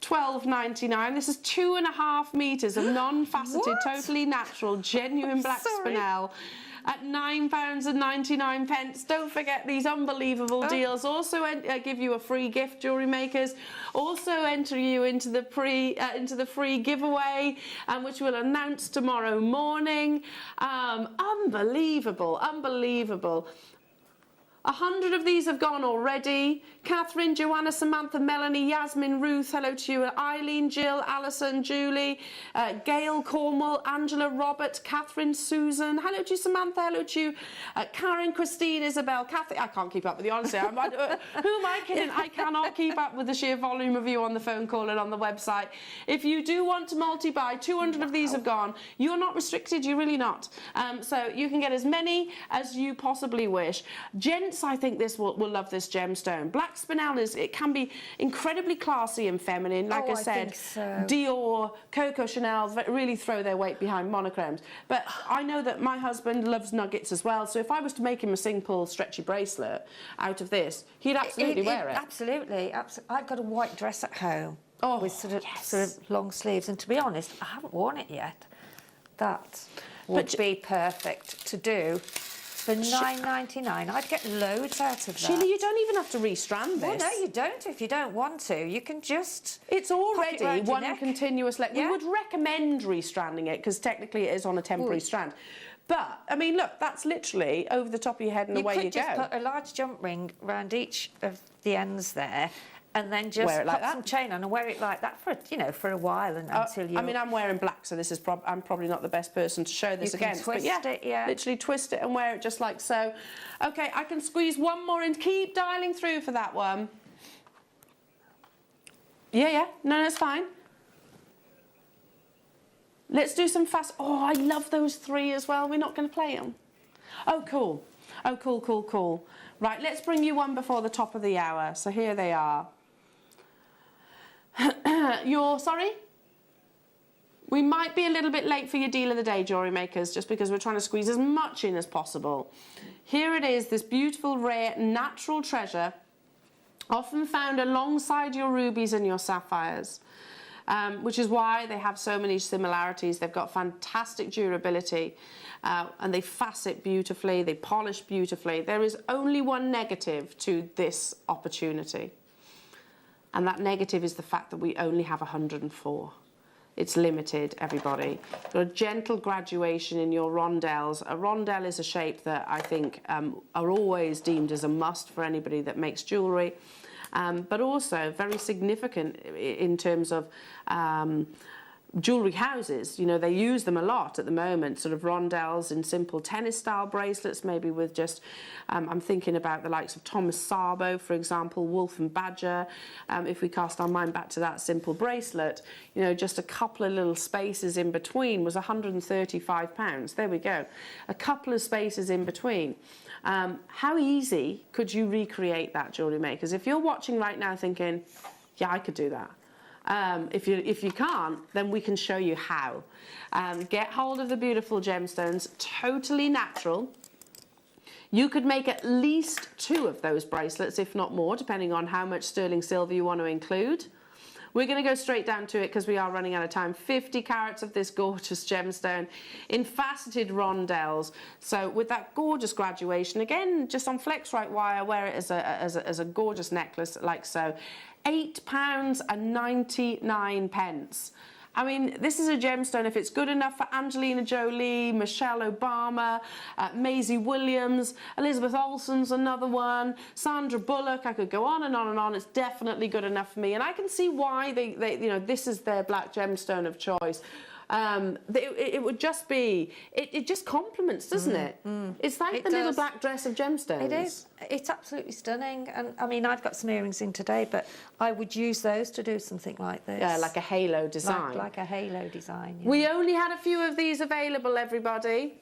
$12.99. This is 2.5 meters of non-faceted, totally natural, genuine black spinel at £9.99. Don't forget these unbelievable deals. Also give you a free gift, jewellery makers. Also enter you into the free giveaway, which we'll announce tomorrow morning. Unbelievable, unbelievable. 100 of these have gone already. Catherine, Joanna, Samantha, Melanie, Yasmin, Ruth, hello to you. Eileen, Jill, Alison, Julie, Gail, Cornwall, Angela, Robert, Catherine, Susan. Hello to you, Samantha. Hello to you, Karen, Christine, Isabel, Kathy. I can't keep up with you, honestly. Who am I kidding? I cannot keep up with the sheer volume of you on the phone call and on the website. If you do want to multi-buy, 200 of these have gone. You're not restricted, you're really not. So you can get as many as you possibly wish. Gents, I think this will love this gemstone. Black spinel it can be incredibly classy and feminine. Like I said, think so. Dior, Coco Chanel really throw their weight behind monochromes. But I know that my husband loves nuggets as well. So if I was to make him a simple stretchy bracelet out of this, he'd absolutely wear it. Absolutely. I've got a white dress at home with sort of long sleeves, and to be honest, I haven't worn it yet. That would be perfect to do. For $9.99, I'd get loads out of that. Sheila, you don't even have to restrand this. Well, no, you don't if you don't want to. You can just... It's already one continuous... Yeah. We would recommend restranding it because technically it is on a temporary strand. But, I mean, look, that's literally over the top of your head and away you go. You could just put a large jump ring around each of the ends there, and then just wear it like put some chain on and wear it like that for, you know, for a while until you... I mean, I'm wearing black, so this is I'm probably not the best person to show this against. Twist it, literally twist it and wear it just like so. Okay, I can squeeze one more in. Keep dialing through for that one. Yeah. No, that's fine. Let's do some fast... Oh, I love those 3 as well. We're not going to play them. Oh, cool. Oh, cool. Right, let's bring you one before the top of the hour. So here they are. You're sorry? We might be a little bit late for your deal of the day, Jewellery Makers, just because we're trying to squeeze as much in as possible. Here it is, this beautiful, rare, natural treasure, often found alongside your rubies and your sapphires, which is why they have so many similarities. They've got fantastic durability, and they facet beautifully, they polish beautifully. There is only one negative to this opportunity. And that negative is the fact that we only have 104. It's limited, everybody. Got a gentle graduation in your rondelles. A rondelle is a shape that I think are always deemed as a must for anybody that makes jewellery, but also very significant in terms of jewellery houses. You know, they use them a lot at the moment, sort of rondelles in simple tennis style bracelets, maybe with just I'm thinking about the likes of Thomas Sabo, for example, Wolf and Badger. If we cast our mind back to that simple bracelet, you know, just a couple of little spaces in between was £135. There we go, a couple of spaces in between. How easy could you recreate that, Jewellery Makers? If you're watching right now thinking, yeah, I could do that. If you can't, then we can show you how. Get hold of the beautiful gemstones, totally natural. You could make at least 2 of those bracelets, if not more, depending on how much sterling silver you want to include. We're going to go straight down to it because we are running out of time. 50 carats of this gorgeous gemstone in faceted rondelles. So with that gorgeous graduation, again, just on Flexrite wire, wear it as a gorgeous necklace like so. £8.99. I mean, this is a gemstone. If it's good enough for Angelina Jolie, Michelle Obama, Maisie Williams, Elizabeth Olsen's another one, Sandra Bullock, I could go on and on and on. It's definitely good enough for me. And I can see why they you know, this is their black gemstone of choice. It would just be, it just complements, doesn't it? It's like the little black dress of gemstones. It is. It's absolutely stunning. And I mean, I've got some earrings in today, but I would use those to do something like this. Yeah, like a halo design. Like a halo design. Yeah. We only had a few of these available, everybody.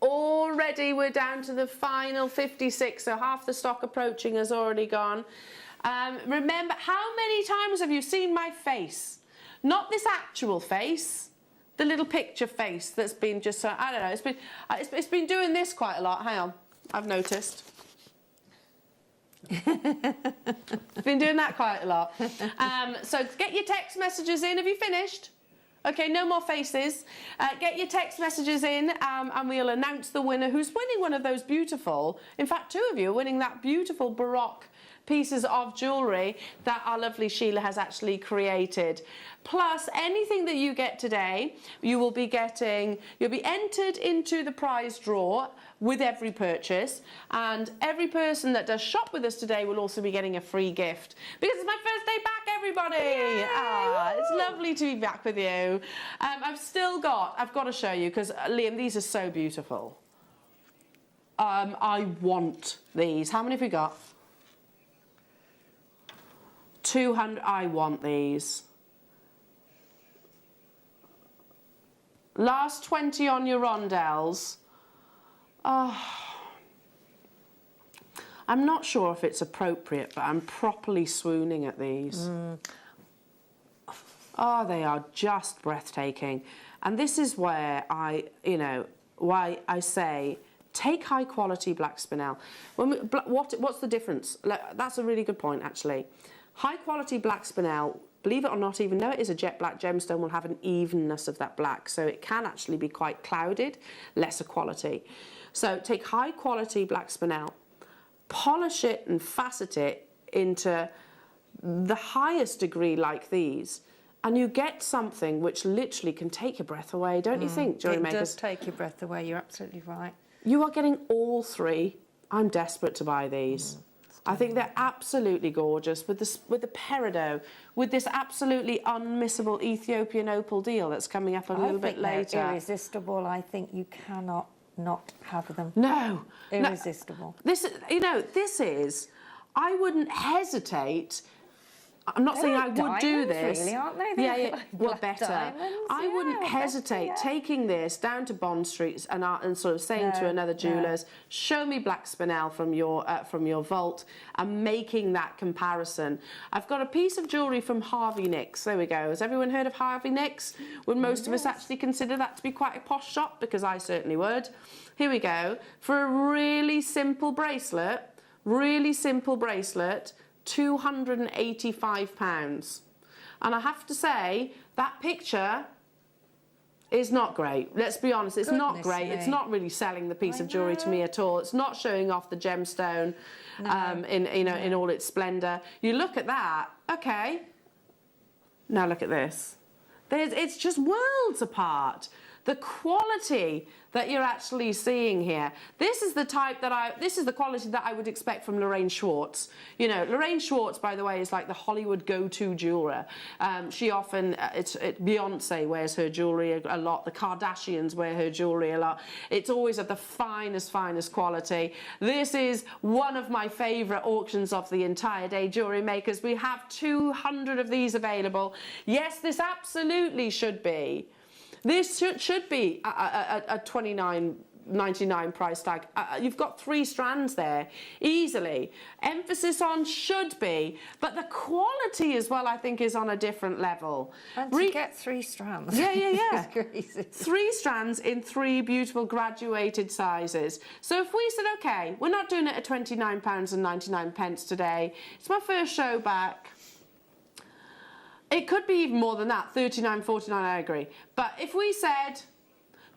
Already we're down to the final 56, so half the stock approaching has already gone. Remember, how many times have you seen my face? Not this actual face, the little picture face that's been just, I don't know, it's been doing this quite a lot. Hang on, I've noticed. It's been doing that quite a lot. So get your text messages in. Have you finished? Okay, no more faces. Get your text messages in and we'll announce the winner who's winning one of those beautiful, in fact 2 of you are winning that beautiful Baroque pieces of jewellery that our lovely Sheila has actually created. Plus, anything that you get today, you'll be entered into the prize draw with every purchase, and every person that does shop with us today will also be getting a free gift, because it's my first day back, everybody. It's lovely to be back with you. I've got to show you, because Liam, these are so beautiful. I want these. How many have we got? 200. I want these. Last 20 on your rondelles. Oh, I'm not sure if it's appropriate, but I'm properly swooning at these. Oh, they are just breathtaking. And this is where why I say, take high quality black spinel. What's the difference? That's a really good point, actually. High quality black spinel, believe it or not, even though it is a jet black gemstone, will have an evenness of that black. So it can actually be quite clouded, lesser quality. So take high quality black spinel, polish it and facet it into the highest degree like these, and you get something which literally can take your breath away, don't you think, Jewellery Makers? It does take your breath away, you're absolutely right. You are getting all three. I'm desperate to buy these. I think they're absolutely gorgeous with the peridot, with this absolutely unmissable Ethiopian opal deal that's coming up a little bit later. They're irresistible. I think you cannot not have them. No. Irresistible. No. This is, I wouldn't hesitate. I'm not saying I would do this. Really, aren't they? Yeah, like well, black better. diamonds. I wouldn't hesitate taking this down to Bond Street and sort of saying to another jeweller's, show me black spinel from your vault, and making that comparison. I've got a piece of jewellery from Harvey Nicks. There we go. Has everyone heard of Harvey Nicks? Would most of us actually consider that to be quite a posh shop? Because I certainly would. Here we go. For a really simple bracelet, £285. And I have to say, that picture is not great. Let's be honest, it's not great. It's not really selling the piece of jewellery to me at all. It's not showing off the gemstone in all its splendour. You look at that, okay. Now look at this. It's just worlds apart. The quality that you're actually seeing here. This is the quality that I would expect from Lorraine Schwartz. You know, Lorraine Schwartz, by the way, is like the Hollywood go-to jeweler. She often, Beyonce wears her jewellery a lot. The Kardashians wear her jewellery a lot. It's always of the finest quality. This is one of my favourite auctions of the entire day, Jewellery Makers. We have 200 of these available. Yes, this absolutely should be. This should be a $29.99 price tag. You've got 3 strands there, easily. Emphasis on should be, but the quality as well, I think, is on a different level. And to get 3 strands. Yeah. Crazy. 3 strands in 3 beautiful graduated sizes. So if we said, okay, we're not doing it at £29.99 today. It's my first show back. It could be even more than that, $39.49, I agree. But if we said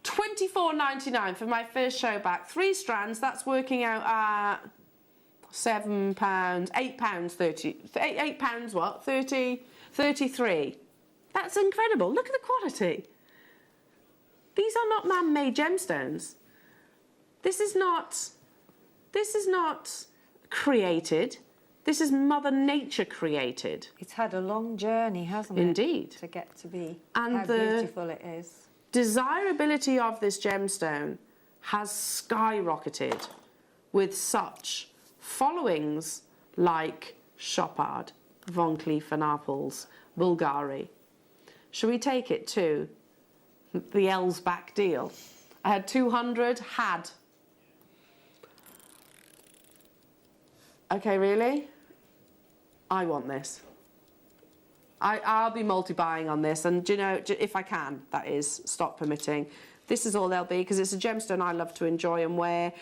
$24.99 for my first show back, 3 strands, that's working out at £7, £8.30. £8 what? 33. That's incredible. Look at the quality. These are not man-made gemstones. This is not created. This is Mother Nature created. It's had a long journey, hasn't it? Indeed. To get to be and how beautiful it is. Desirability of this gemstone has skyrocketed with such followings like Chopard, Von Cleef & Arpels, Bulgari. Shall we take it to the Ellsback deal? I had 200, had. Okay, really? I want this. I'll be multi-buying on this, and you know, if I can, that is, stop permitting. This is all they'll be, because it's a gemstone I love to enjoy and wear,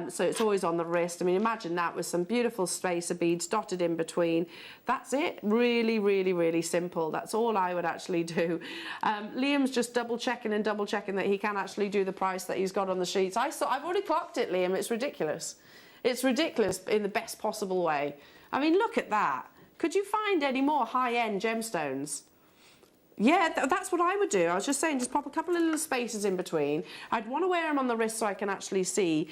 so it's always on the wrist. I mean, imagine that with some beautiful spacer beads dotted in between. That's it. Really, really, really simple. That's all I would actually do. Liam's just double-checking that he can actually do the price that he's got on the sheets. I've already clocked it, Liam. It's ridiculous. It's ridiculous in the best possible way. I mean, look at that. Could you find any more high-end gemstones? Yeah, that's what I would do. I was just saying, just pop a couple of little spaces in between. I'd want to wear them on the wrist so I can actually see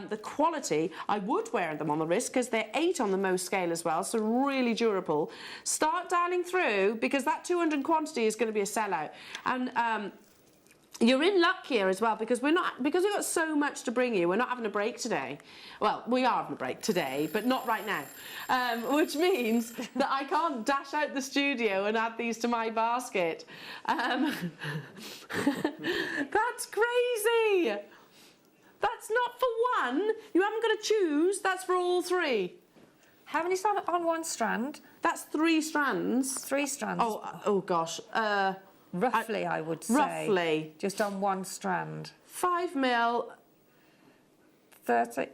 the quality. I would wear them on the wrist because they're 8 on the Mohs scale as well, so really durable. Start dialing through because that 200 quantity is going to be a sellout. And you're in luck here as well because we've got so much to bring you. We're not having a break today. Well, we are having a break today, but not right now. Which means that I can't dash out the studio and add these to my basket. That's crazy. That's not for one. You haven't got to choose. That's for all 3. How many's on one strand? That's 3 strands. 3 strands. Oh gosh. Roughly, I would say. Roughly. Just on one strand. 5 mil. 30.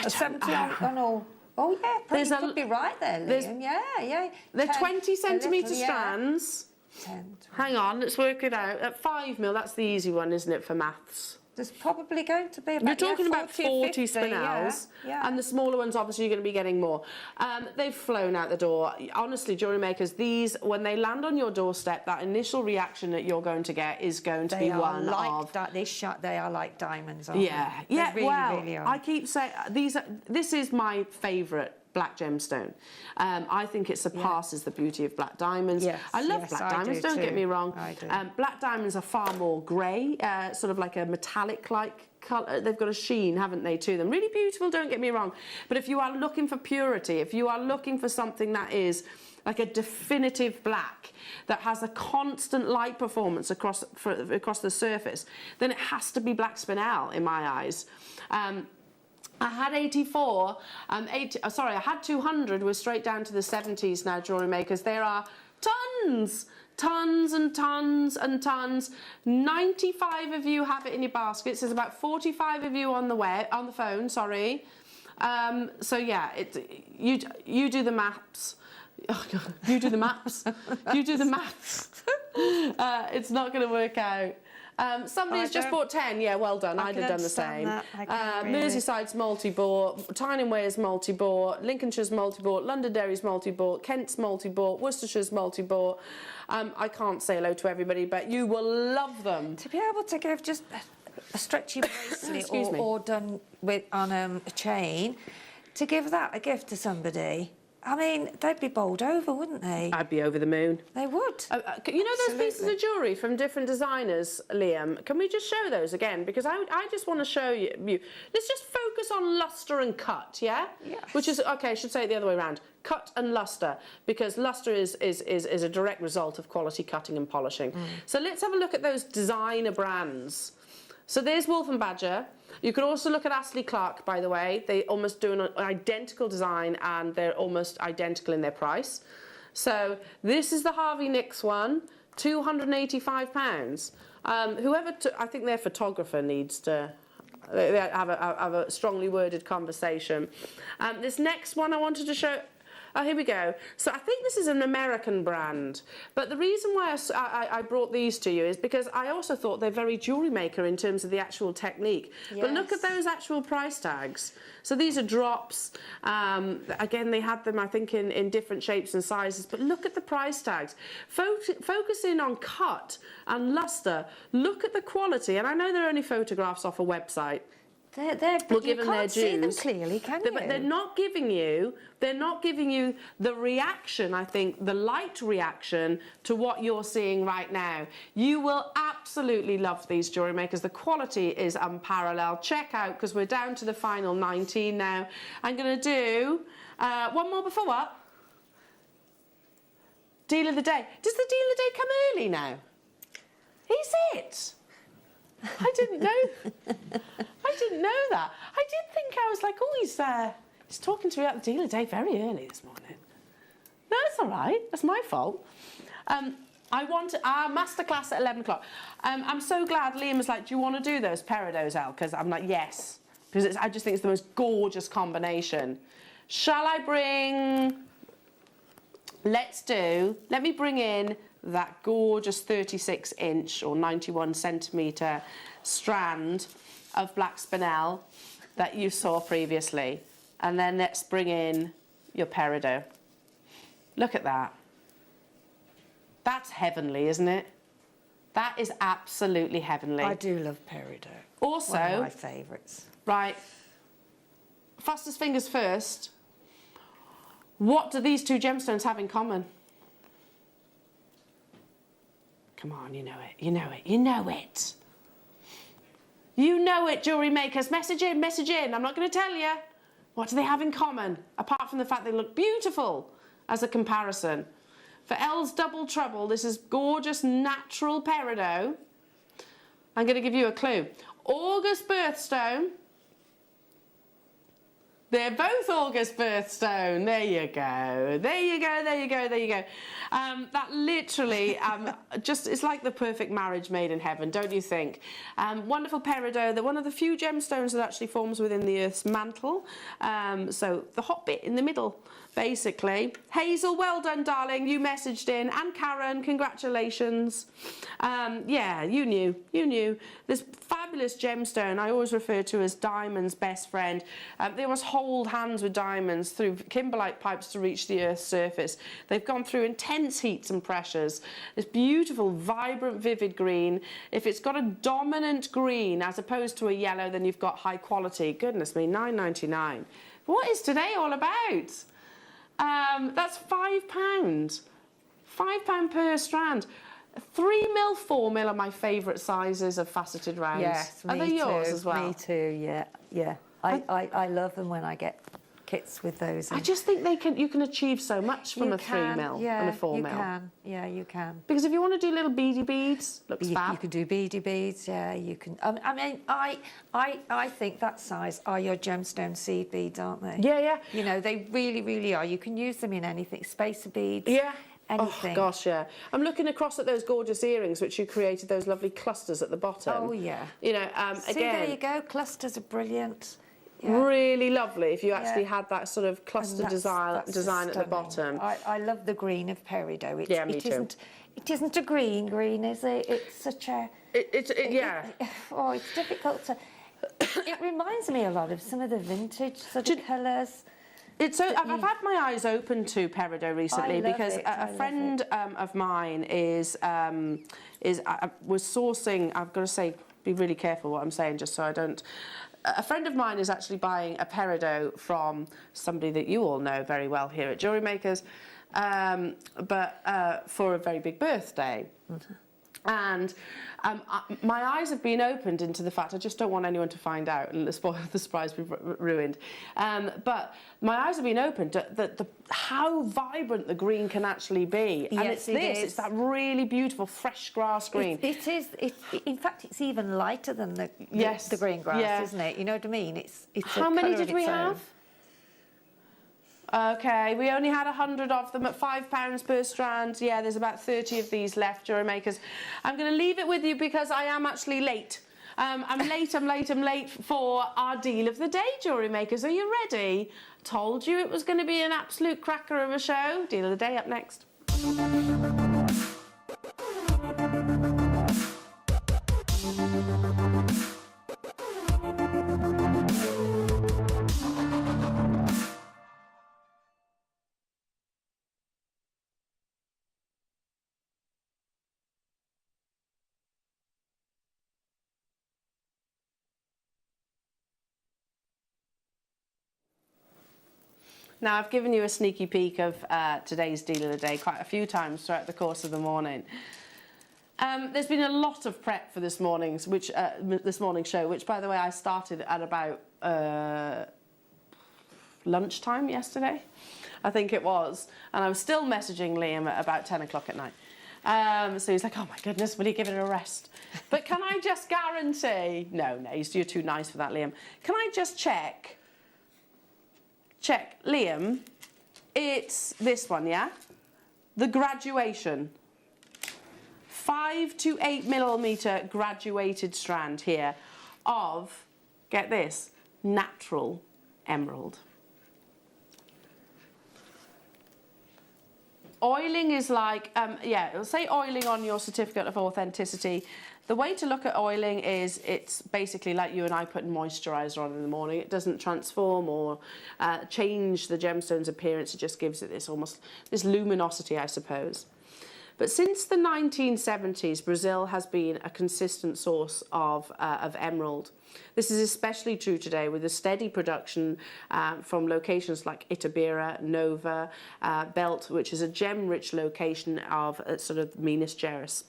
70 on all. Oh, yeah, you could be right there, Liam. Yeah. They're 20 centimetre strands. 10, 20. Hang on, let's work it out. At 5 mil, that's the easy one, isn't it, for maths? There's probably going to be about, You're talking about 40 or 40 50, spinels, yeah. and the smaller ones, obviously, you're going to be getting more. They've flown out the door. Honestly, jewellery makers, these, when they land on your doorstep, that initial reaction that you're going to get is going to be one of... They are like diamonds, aren't yeah, they? yeah, They well, really are. I keep saying, this is my favourite black gemstone. I think it surpasses the beauty of black diamonds. Yes, I love black diamonds, don't get me wrong. I do. Black diamonds are far more grey, sort of like a metallic-like colour. They've got a sheen, haven't they, to them? Really beautiful, don't get me wrong. But if you are looking for purity, if you are looking for something that is like a definitive black, that has a constant light performance across the surface, then it has to be black spinel, in my eyes. I had 84, I had 200, we're straight down to the 70s now, jewellery makers. There are tons and tons and tons. 95 of you have it in your baskets. There's about 45 of you on the phone, sorry. So yeah, you do the maths. Oh God, you do the maths. You do the maths. It's not going to work out. Somebody's just bought 10. Yeah, well done. I'd have done the same. Merseyside's multi-bought, Tyne and Wear's multi-bought, Lincolnshire's multi-bought, Londonderry's multi-bought, Kent's multi-bought, Worcestershire's multi-bought. I can't say hello to everybody, but you will love them. To be able to give just a stretchy bracelet or done on a chain, to give that a gift to somebody, I mean, they'd be bowled over, wouldn't they? I'd be over the moon. They would. You know those pieces of jewellery from different designers, Liam? Can we just show those again? Because I just want to show you. Let's just focus on lustre and cut, yeah? Yes. Which is, okay, I should say it the other way around. Cut and lustre, because lustre is a direct result of quality cutting and polishing. So let's have a look at those designer brands. So there's Wolf & Badger. You could also look at Astley Clark, by the way. They almost do an identical design and they're almost identical in their price. So this is the Harvey Nicks one, £285. I think their photographer needs to have a strongly worded conversation. This next one I wanted to show... Oh, here we go. So I think this is an American brand, but the reason why I brought these to you is because I also thought they're very jewellery maker in terms of the actual technique. Yes. But look at those actual price tags. So these are drops. Again, they had them, I think, in different shapes and sizes, but look at the price tags. Focus in on cut and lustre. Look at the quality, and I know they're only photographs off a website. But you can't see them clearly, can you? But they're not giving you the reaction, I think, the light reaction to what you're seeing right now. You will absolutely love these jewellery makers. The quality is unparalleled. Check out, because we're down to the final 19 now. I'm going to do one more before what? Deal of the day. Does the deal of the day come early now? Is it? I didn't know. I didn't know that. I did think, I was like, oh, he's talking to me about the deal of the day very early this morning. No, it's all right. That's my fault. I want our masterclass at 11 o'clock. I'm so glad Liam was like, do you want to do those peridos, Elle? Because I'm like, yes. Because I just think it's the most gorgeous combination. Shall I bring... Let me bring in that gorgeous 36-inch or 91-centimetre strand of black spinel that you saw previously. And then let's bring in your peridot. Look at that. That's heavenly, isn't it? That is absolutely heavenly. I do love peridot. Also, one of my favourites. Right, fastest fingers first. What do these two gemstones have in common? Come on, you know it, you know it, you know it. You know it, jewellery makers. Message in, message in. I'm not going to tell you. What do they have in common? Apart from the fact they look beautiful as a comparison. For Elle's Double Trouble, this is gorgeous natural peridot. I'm going to give you a clue. August birthstone. They're both August birthstone. There you go. There you go, there you go, there you go. That literally just is like the perfect marriage made in heaven, don't you think? Wonderful peridot. They're one of the few gemstones that actually forms within the Earth's mantle. So the hot bit in the middle, basically. Hazel, well done, darling. You messaged in. And Karen, congratulations. Yeah, you knew. You knew. This fabulous gemstone I always refer to as diamond's best friend. They almost hold hands with diamonds through kimberlite pipes to reach the Earth's surface. They've gone through intense heats and pressures. This beautiful, vibrant, vivid green. If it's got a dominant green as opposed to a yellow, then you've got high quality. Goodness me, £9.99. What is today all about? That's £5. £5 per strand. 3mm, 4mm are my favourite sizes of faceted rounds. Yes, are they yours as well? Me too, yeah, yeah. I love them when I get kits with those. I just think you can achieve so much from a 3mm and a 4mm. You can, yeah, you can. Because if you want to do little beady beads, looks fab. You can do beady beads, yeah, you can. I mean, I think that size are your gemstone seed beads, aren't they? Yeah, yeah. You know, they really, really are. You can use them in anything, spacer beads. Yeah. Anything. Oh, gosh, yeah. I'm looking across at those gorgeous earrings, which you created, those lovely clusters at the bottom. Oh, yeah. You know, See, again... there you go. Clusters are brilliant. Yeah. Really lovely if you actually had that sort of cluster design at the bottom. I love the green of peridot. Yeah, me too. It isn't a green, is it? It's such a... yeah. Oh, it's difficult to... It reminds me a lot of some of the vintage sort of colours. I've had my eyes open to peridot recently because a friend of mine was sourcing. I've got to say, be really careful what I'm saying, just so I don't. A friend of mine is actually buying a peridot from somebody that you all know very well here at Jewellery Makers, but for a very big birthday. Mm-hmm. And my eyes have been opened into the fact I just don't want anyone to find out and the surprise be ruined. But my eyes have been opened to how vibrant the green can actually be. Yes, and it's it's that really beautiful fresh grass green. It is. In fact, it's even lighter than the green grass, isn't it? You know what I mean? It's how many did we have? Okay, we only had 100 of them at £5 per strand. Yeah, there's about 30 of these left, Jewellery Makers. I'm going to leave it with you because I am actually late. I'm late for our deal of the day, Jewellery Makers. Are you ready? Told you it was going to be an absolute cracker of a show. Deal of the day up next. Now, I've given you a sneaky peek of today's deal of the day quite a few times throughout the course of the morning. There's been a lot of prep for this morning's show, which, by the way, I started at about lunchtime yesterday, I think it was, and I was still messaging Liam at about 10 o'clock at night. So he's like, oh my goodness, will you give it a rest? But can I just guarantee... No, you're too nice for that, Liam. Can I just check, Liam, it's this one, yeah? The graduation. 5 to 8mm graduated strand here of, get this, natural emerald. Oiling is like, it'll say oiling on your certificate of authenticity. The way to look at oiling is it's basically like you and I putting moisturiser on in the morning. It doesn't transform or change the gemstone's appearance. It just gives it this luminosity, I suppose. But since the 1970s, Brazil has been a consistent source of emerald. This is especially true today with the steady production from locations like Itabira, Nova, Belt, which is a gem-rich location of sort of Minas Gerais.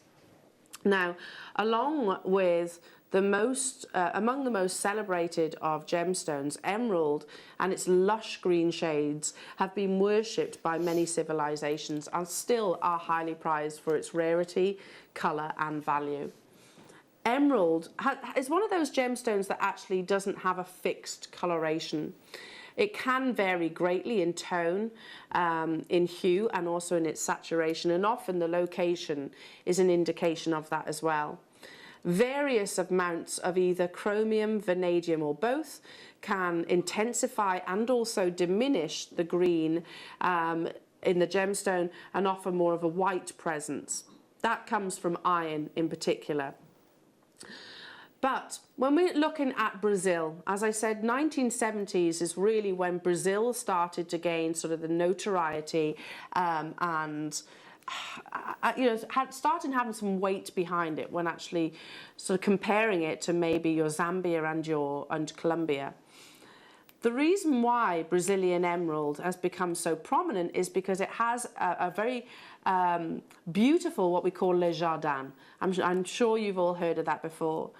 Now, along with among the most celebrated of gemstones, emerald and its lush green shades have been worshipped by many civilizations and still are highly prized for its rarity, colour and value. Emerald is one of those gemstones that actually doesn't have a fixed coloration. It can vary greatly in tone, in hue and also in its saturation, and often the location is an indication of that as well. Various amounts of either chromium, vanadium or both can intensify and also diminish the green in the gemstone and offer more of a white presence. That comes from iron in particular. But when we're looking at Brazil, as I said, 1970s is really when Brazil started to gain sort of the notoriety and starting having some weight behind it when actually sort of comparing it to maybe your Zambia and Colombia. The reason why Brazilian emerald has become so prominent is because it has a very beautiful, what we call le jardin. I'm sure you've all heard of that before.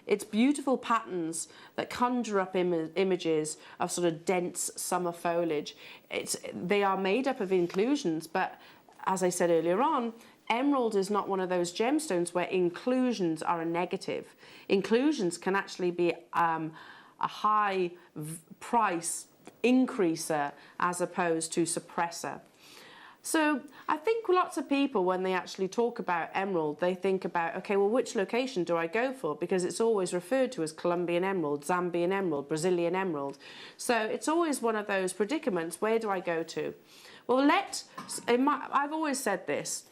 It's beautiful patterns that conjure up images of sort of dense summer foliage. They are made up of inclusions, but as I said earlier on, emerald is not one of those gemstones where inclusions are a negative. Inclusions can actually be a high price increaser as opposed to suppressor. So I think lots of people, when they actually talk about emerald, they think about, okay, well, which location do I go for? Because it's always referred to as Colombian emerald, Zambian emerald, Brazilian emerald. So it's always one of those predicaments. Where do I go to? Well, I've always said this,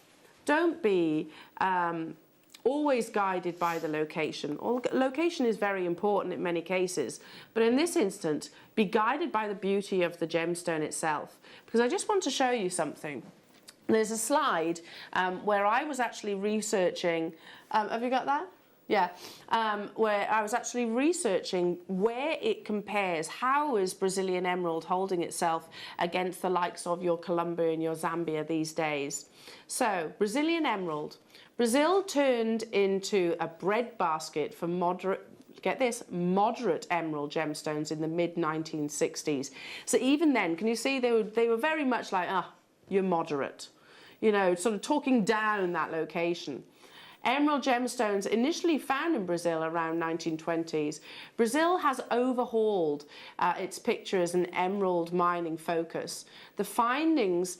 don't be always guided by the location. Location is very important in many cases, but in this instance, be guided by the beauty of the gemstone itself. Because I just want to show you something. There's a slide where I was actually researching, have you got that? Yeah, where I was actually researching where it compares. How is Brazilian emerald holding itself against the likes of your Colombia and your Zambia these days? So, Brazilian emerald. Brazil turned into a breadbasket for moderate emerald gemstones in the mid-1960s. So even then, can you see they were very much like, you're moderate. You know, sort of talking down that location. Emerald gemstones initially found in Brazil around 1920s. Brazil has overhauled its picture as an emerald mining focus. The findings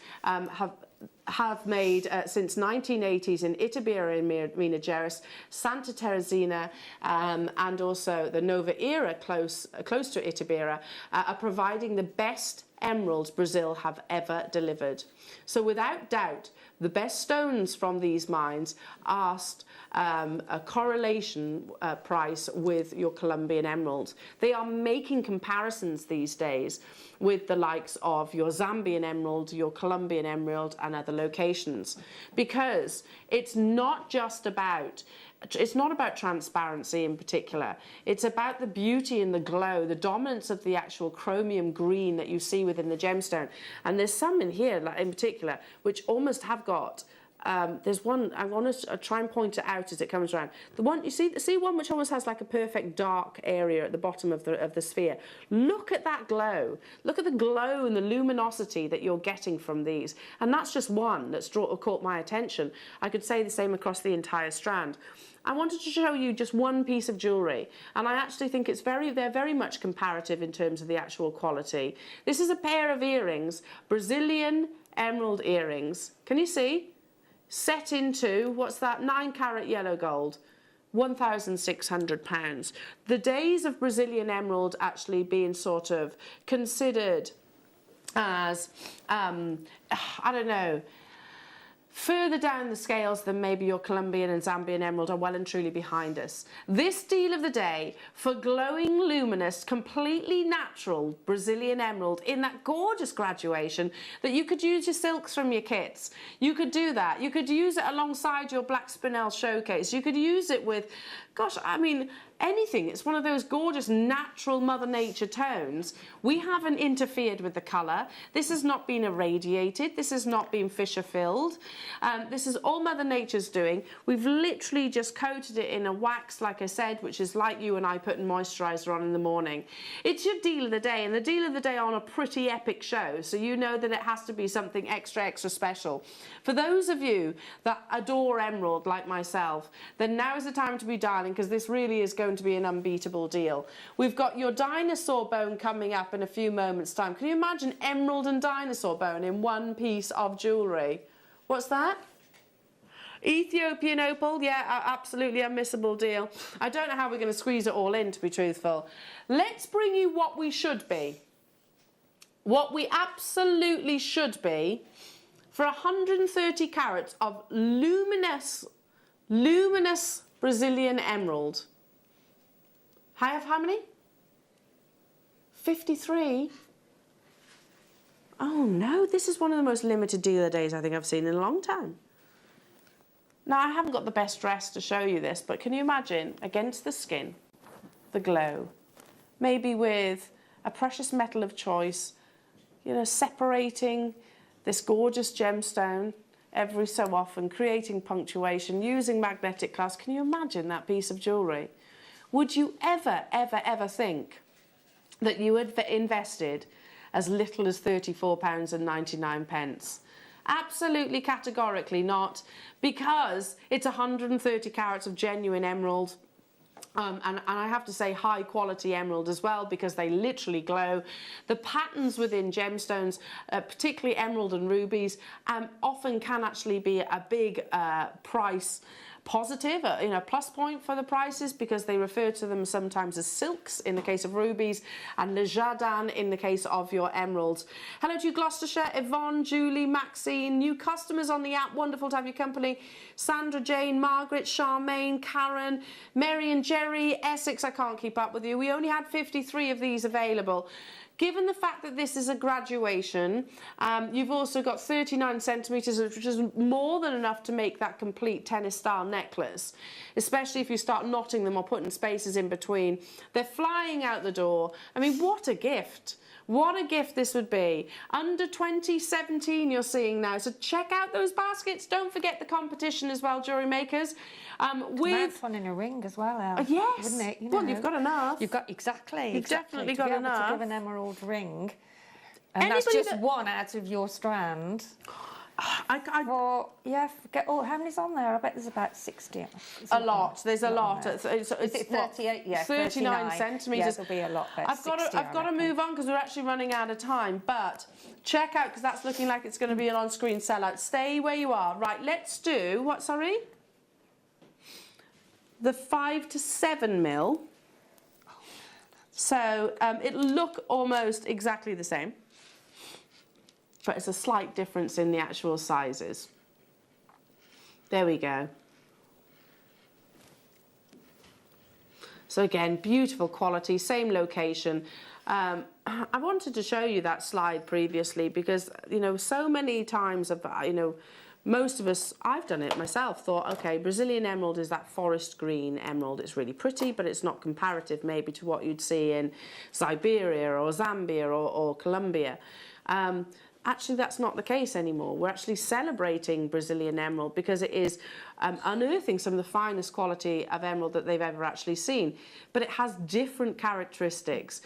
have made since 1980s in Itabira in Minas Gerais, Santa Teresina and also the Nova era close to Itabira are providing the best emeralds Brazil have ever delivered. So without doubt, the best stones from these mines asked a correlation price with your Colombian emeralds. They are making comparisons these days with the likes of your Zambian emerald, your Colombian emerald and other locations, because it's not about transparency in particular. It's about the beauty and the glow, the dominance of the actual chromium green that you see within the gemstone. And there's some in here, like in particular, which almost have got, there's one, I want to try and point it out as it comes around. The one, you see one which almost has like a perfect dark area at the bottom of the sphere. Look at that glow. Look at the glow and the luminosity that you're getting from these. And that's just one that's caught my attention. I could say the same across the entire strand. I wanted to show you just one piece of jewellery, and I actually think they're very much comparative in terms of the actual quality. This is a pair of earrings, Brazilian emerald earrings. Can you see? Set into, what's that, 9-carat yellow gold, £1,600. The days of Brazilian emerald actually being sort of considered as, I don't know, further down the scales than maybe your Colombian and Zambian emerald are well and truly behind us. This deal of the day for glowing, luminous, completely natural Brazilian emerald in that gorgeous graduation that you could use your silks from your kits. You could do that. You could use it alongside your black spinel showcase. You could use it with, gosh, I mean, anything. It's one of those gorgeous natural Mother Nature tones. We haven't interfered with the colour. This has not been irradiated. This has not been fissure filled. This is all Mother Nature's doing. We've literally just coated it in a wax, like I said, which is like you and I putting moisturiser on in the morning. It's your deal of the day, and the deal of the day on a pretty epic show, so you know that it has to be something extra, extra special. For those of you that adore emerald like myself, then now is the time to be dialing, because this really is going to be an unbeatable deal. We've got your dinosaur bone coming up in a few moments' time. Can you imagine emerald and dinosaur bone in one piece of jewellery? What's that? Ethiopian opal, yeah, absolutely unmissable deal. I don't know how we're going to squeeze it all in, to be truthful. Let's bring you what we should be. What we absolutely should be for 130 carats of luminous Brazilian emerald. I have how many? 53? Oh no, this is one of the most limited dealer days I think I've seen in a long time. Now, I haven't got the best dress to show you this, but can you imagine, against the skin, the glow, maybe with a precious metal of choice, you know, separating this gorgeous gemstone every so often, creating punctuation, using magnetic clasp. Can you imagine that piece of jewellery? Would you ever, ever, ever think that you had invested as little as £34.99? Absolutely categorically not, because it's 130 carats of genuine emerald. And I have to say high quality emerald as well, because they literally glow. The patterns within gemstones, particularly emerald and rubies, often can actually be a big price positive, you know, plus point for the prices, because they refer to them sometimes as silks in the case of rubies and le jardin in the case of your emeralds. Hello to you, Gloucestershire, Yvonne, Julie, Maxine, new customers on the app, wonderful to have your company. Sandra, Jane, Margaret, Charmaine, Karen, Mary and Jerry, Essex, I can't keep up with you. We only had 53 of these available. Given the fact that this is a graduation, you've also got 39 centimetres, which is more than enough to make that complete tennis-style necklace, especially if you start knotting them or putting spaces in between. They're flying out the door. I mean, what a gift. What a gift this would be. Under 2017 you're seeing now. So check out those baskets. Don't forget the competition as well, jewellery makers. With one in a ring as well, Elle. Yes. Wouldn't it? You Well, know. you've got enough. You've got exactly. You've definitely got to be able enough. to give an emerald ring. And that's Anybody just that- one out of your strand. Yeah, forget. Oh, how many's on there? I bet there's about 60. A lot. There's a lot. Is it 38? Yeah, 39 centimetres. Yeah, there'll be a lot. I've got to move on because we're actually running out of time. But check out, because that's looking like it's going to be an on-screen sellout. Stay where you are. Right, let's do what? Sorry, the 5 to 7 mil. So it'll look almost exactly the same, but it's a slight difference in the actual sizes. There we go. So again, beautiful quality, same location. I wanted to show you that slide previously because, you know, so many times, you know, most of us, I've done it myself, thought, okay, Brazilian emerald is that forest green emerald. It's really pretty, but it's not comparative maybe to what you'd see in Siberia or Zambia or Colombia. Actually, that's not the case anymore. We're actually celebrating Brazilian emerald because it is unearthing some of the finest quality of emerald that they've ever actually seen. But it has different characteristics.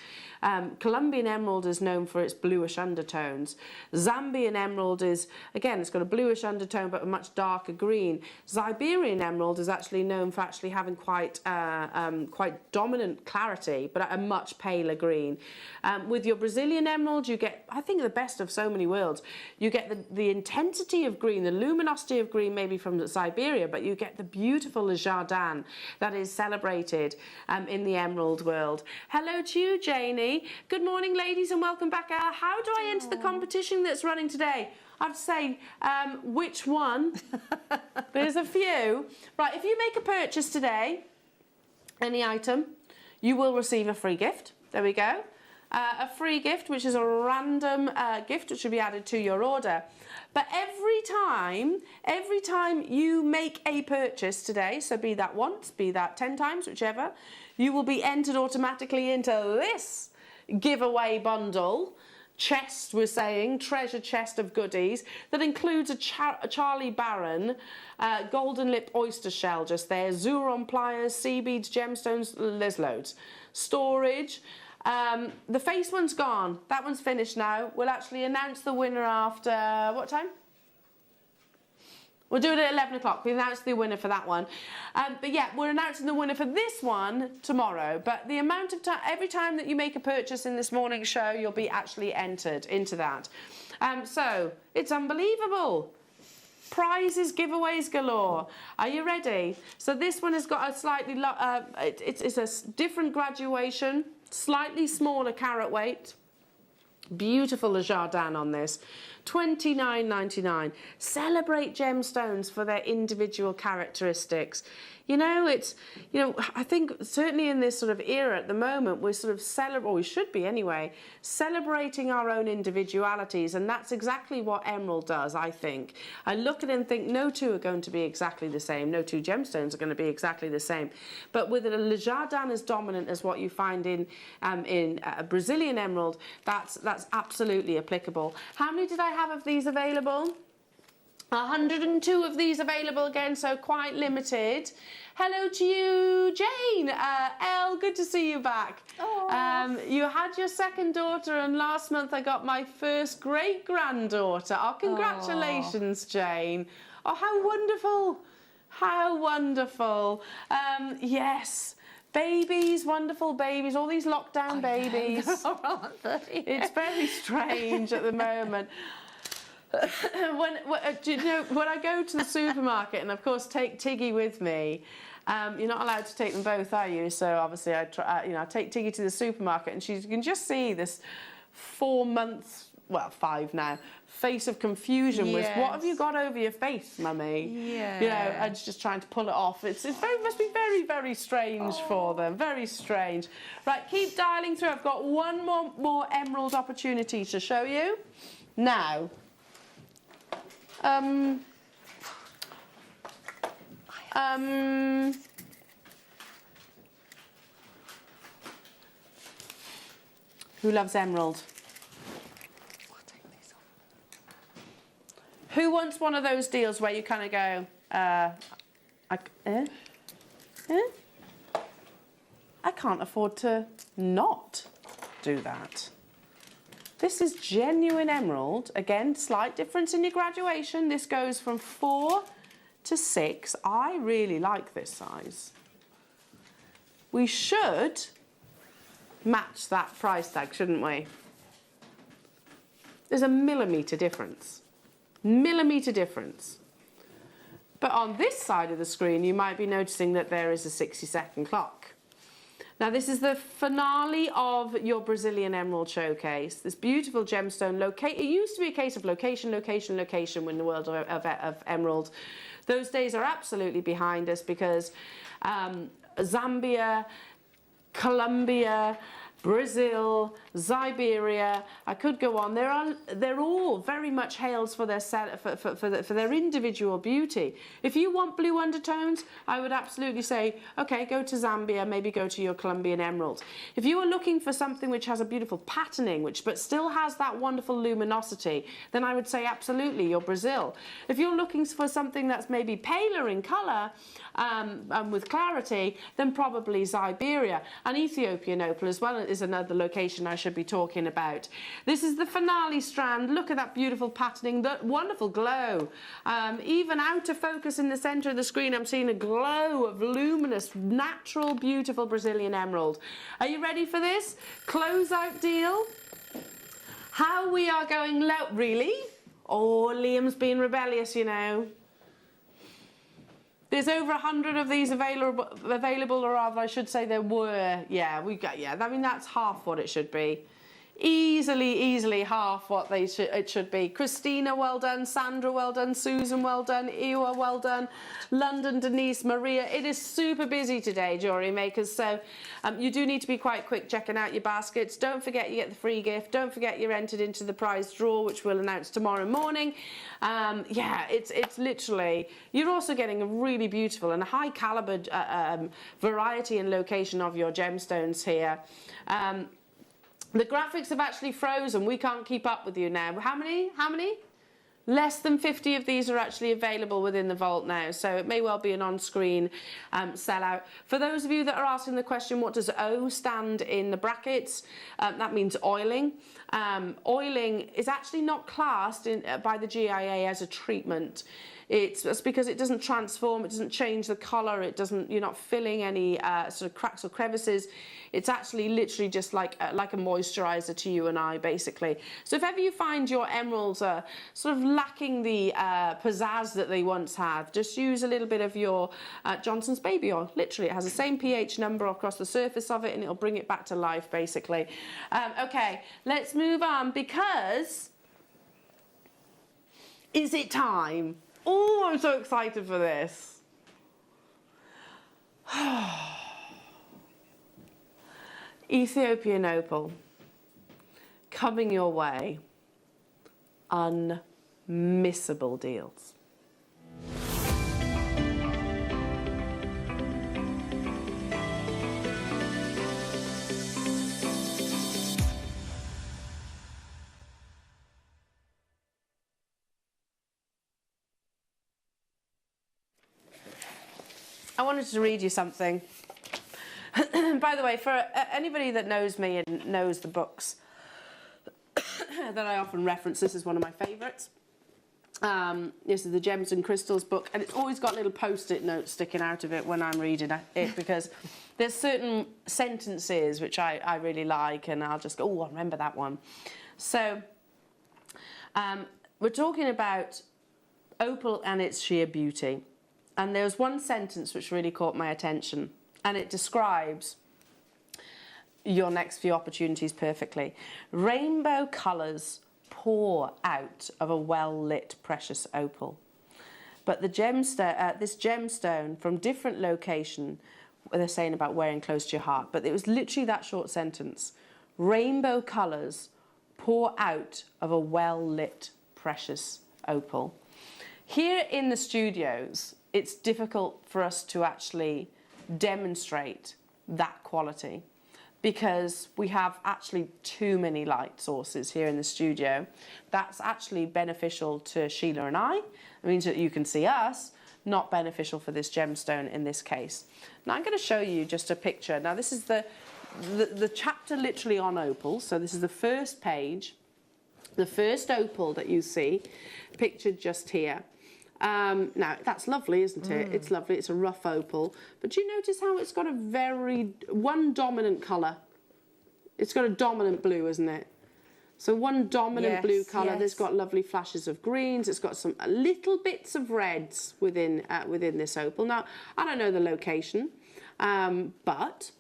Colombian emerald is known for its bluish undertones. Zambian emerald is, again, it's got a bluish undertone but a much darker green. Siberian emerald is actually known for actually having quite dominant clarity but a much paler green. With your Brazilian emerald, you get, I think, the best of so many many worlds. You get the intensity of green, the luminosity of green maybe from Siberia, but you get the beautiful Jardin that is celebrated in the emerald world. Hello to you, Janie. Good morning, ladies, and welcome back. How do I enter the competition that's running today? I have to say, which one? There's a few. Right, if you make a purchase today, any item, you will receive a free gift. There we go. A free gift, which is a random gift which will be added to your order. But every time you make a purchase today, so be that once, be that 10 times, whichever, you will be entered automatically into this giveaway bundle. Chest, we're saying, treasure chest of goodies that includes a Charlie Barron golden lip oyster shell just there, Zuron pliers, sea beads, gemstones, there's loads. Storage. The face one's gone. That one's finished now. We'll actually announce the winner after, what time? We'll do it at 11 o'clock. We'll announce the winner for that one. But yeah, we're announcing the winner for this one tomorrow. But the amount of time, every time that you make a purchase in this morning's show, you'll be actually entered into that. So it's unbelievable. Prizes, giveaways galore. Are you ready? So this one has got a slightly, it's a different graduation, slightly smaller carat weight. Beautiful Jardin on this. $29.99. Celebrate gemstones for their individual characteristics. You know, I think certainly in this sort of era at the moment, we're sort of or we should be anyway, celebrating our own individualities, and that's exactly what emerald does, I think. I look at it and think no two are going to be exactly the same, no two gemstones are going to be exactly the same. But with a Jardin as dominant as what you find in a Brazilian emerald, that's absolutely applicable. How many did I have of these available? 102 of these available again, so quite limited. Hello to you, Jane. Elle, good to see you back. You had your second daughter, and last month I got my first great-granddaughter. Oh, congratulations, Jane. Oh, how wonderful. How wonderful. Yes. Babies, wonderful babies, all these lockdown babies. It's very strange at the moment. When I go to the supermarket and of course take Tiggy with me, you're not allowed to take them both, are you? So obviously I take Tiggy to the supermarket, and you can just see this 4 months, well 5 now, face of confusion with what have you got over your face, mummy? Yeah. You know, and just trying to pull it off. It must be very, very strange for them. Very strange. Right, keep dialing through. I've got one more emerald opportunity to show you. Now. Who loves emerald? Who wants one of those deals where you kind of go, I can't afford to not do that. This is genuine emerald. Again, slight difference in your graduation. This goes from 4 to 6. I really like this size. We should match that price tag, shouldn't we? There's a millimetre difference. Millimetre difference. But on this side of the screen, you might be noticing that there is a 60-second clock. Now, this is the finale of your Brazilian Emerald Showcase. This beautiful gemstone. It used to be a case of location, location, location in the world of emerald. Those days are absolutely behind us because Zambia, Colombia, Brazil, Siberia, I could go on. They're all very much hails for their individual beauty. If you want blue undertones, I would absolutely say, okay, go to Zambia, maybe go to your Colombian emerald. If you are looking for something which has a beautiful patterning, but still has that wonderful luminosity, then I would say absolutely your Brazil. If you're looking for something that's maybe paler in colour and with clarity, then probably Siberia. And Ethiopian opal as well is another location I should be talking about. This is the finale strand. Look at that beautiful patterning, that wonderful glow. Even out of focus in the centre of the screen, I'm seeing a glow of luminous, natural, beautiful Brazilian emerald. Are you ready for this? Closeout deal. How we are going low. Really? Oh, Liam's been rebellious, you know. There's over 100 of these available, or rather, I should say there were. Yeah, we got, yeah, I mean, that's half what it should be. Easily half what it should be. Christina, well done. Sandra, well done. Susan, well done. Ewa, well done. London, Denise, Maria. It is super busy today, Jewellery Makers, so you do need to be quite quick checking out your baskets. Don't forget you get the free gift. Don't forget you're entered into the prize draw, which we'll announce tomorrow morning. Yeah, it's literally, you're also getting a really beautiful and a high caliber variety and location of your gemstones here. The graphics have actually frozen. We can't keep up with you now. How many? How many? Less than 50 of these are actually available within the vault now, so it may well be an on-screen sellout. For those of you that are asking the question, what does O stand in the brackets? That means oiling. Oiling is actually not classed by the GIA as a treatment. It's because it doesn't transform, it doesn't change the colour, it doesn't, you're not filling any sort of cracks or crevices. It's actually literally just like a moisturiser to you and I, basically. So if ever you find your emeralds are sort of lacking the pizzazz that they once had, just use a little bit of your Johnson's baby oil. Literally, it has the same pH number across the surface of it and it'll bring it back to life, basically. Okay, let's move on, because is it time? Oh, I'm so excited for this. Ethiopian opal coming your way. Unmissable deals. I wanted to read you something. By the way, for anybody that knows me and knows the books that I often reference, this is one of my favourites. This is the Gems and Crystals book, and it's always got little post-it notes sticking out of it when I'm reading it, because there's certain sentences which I really like, and I'll just go, oh, I remember that one. So we're talking about opal and its sheer beauty. And there was one sentence which really caught my attention, and it describes your next few opportunities perfectly. Rainbow colours pour out of a well-lit precious opal. But the gemstone, this gemstone from different location, they're saying about wearing close to your heart, but it was literally that short sentence. Rainbow colours pour out of a well-lit precious opal. Here in the studios, it's difficult for us to actually demonstrate that quality because we have actually too many light sources here in the studio. That's actually beneficial to Sheila and I. It means that you can see us, not beneficial for this gemstone in this case. Now I'm going to show you just a picture. Now this is the chapter literally on opal. So this is the first page, the first opal that you see pictured just here. Now that's lovely, isn't it? It's lovely. It's a rough opal, but do you notice how it's got one dominant colour? It's got a dominant blue, isn't it? So one dominant blue colour. There's got lovely flashes of greens. It's got some little bits of reds within this opal. Now I don't know the location, but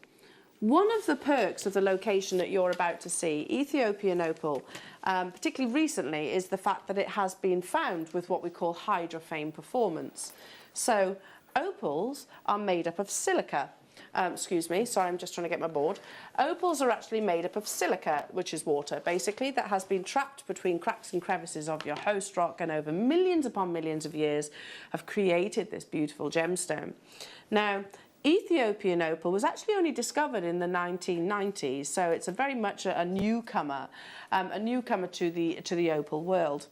one of the perks of the location that you're about to see, Ethiopian opal, particularly recently, is the fact that it has been found with what we call hydrophane performance. So opals are made up of silica. Excuse me, sorry, I'm just trying to get my board. Opals are actually made up of silica, which is water, basically, that has been trapped between cracks and crevices of your host rock, and over millions upon millions of years have created this beautiful gemstone. Now, Ethiopian opal was actually only discovered in the 1990s, so it's very much a newcomer to the opal world.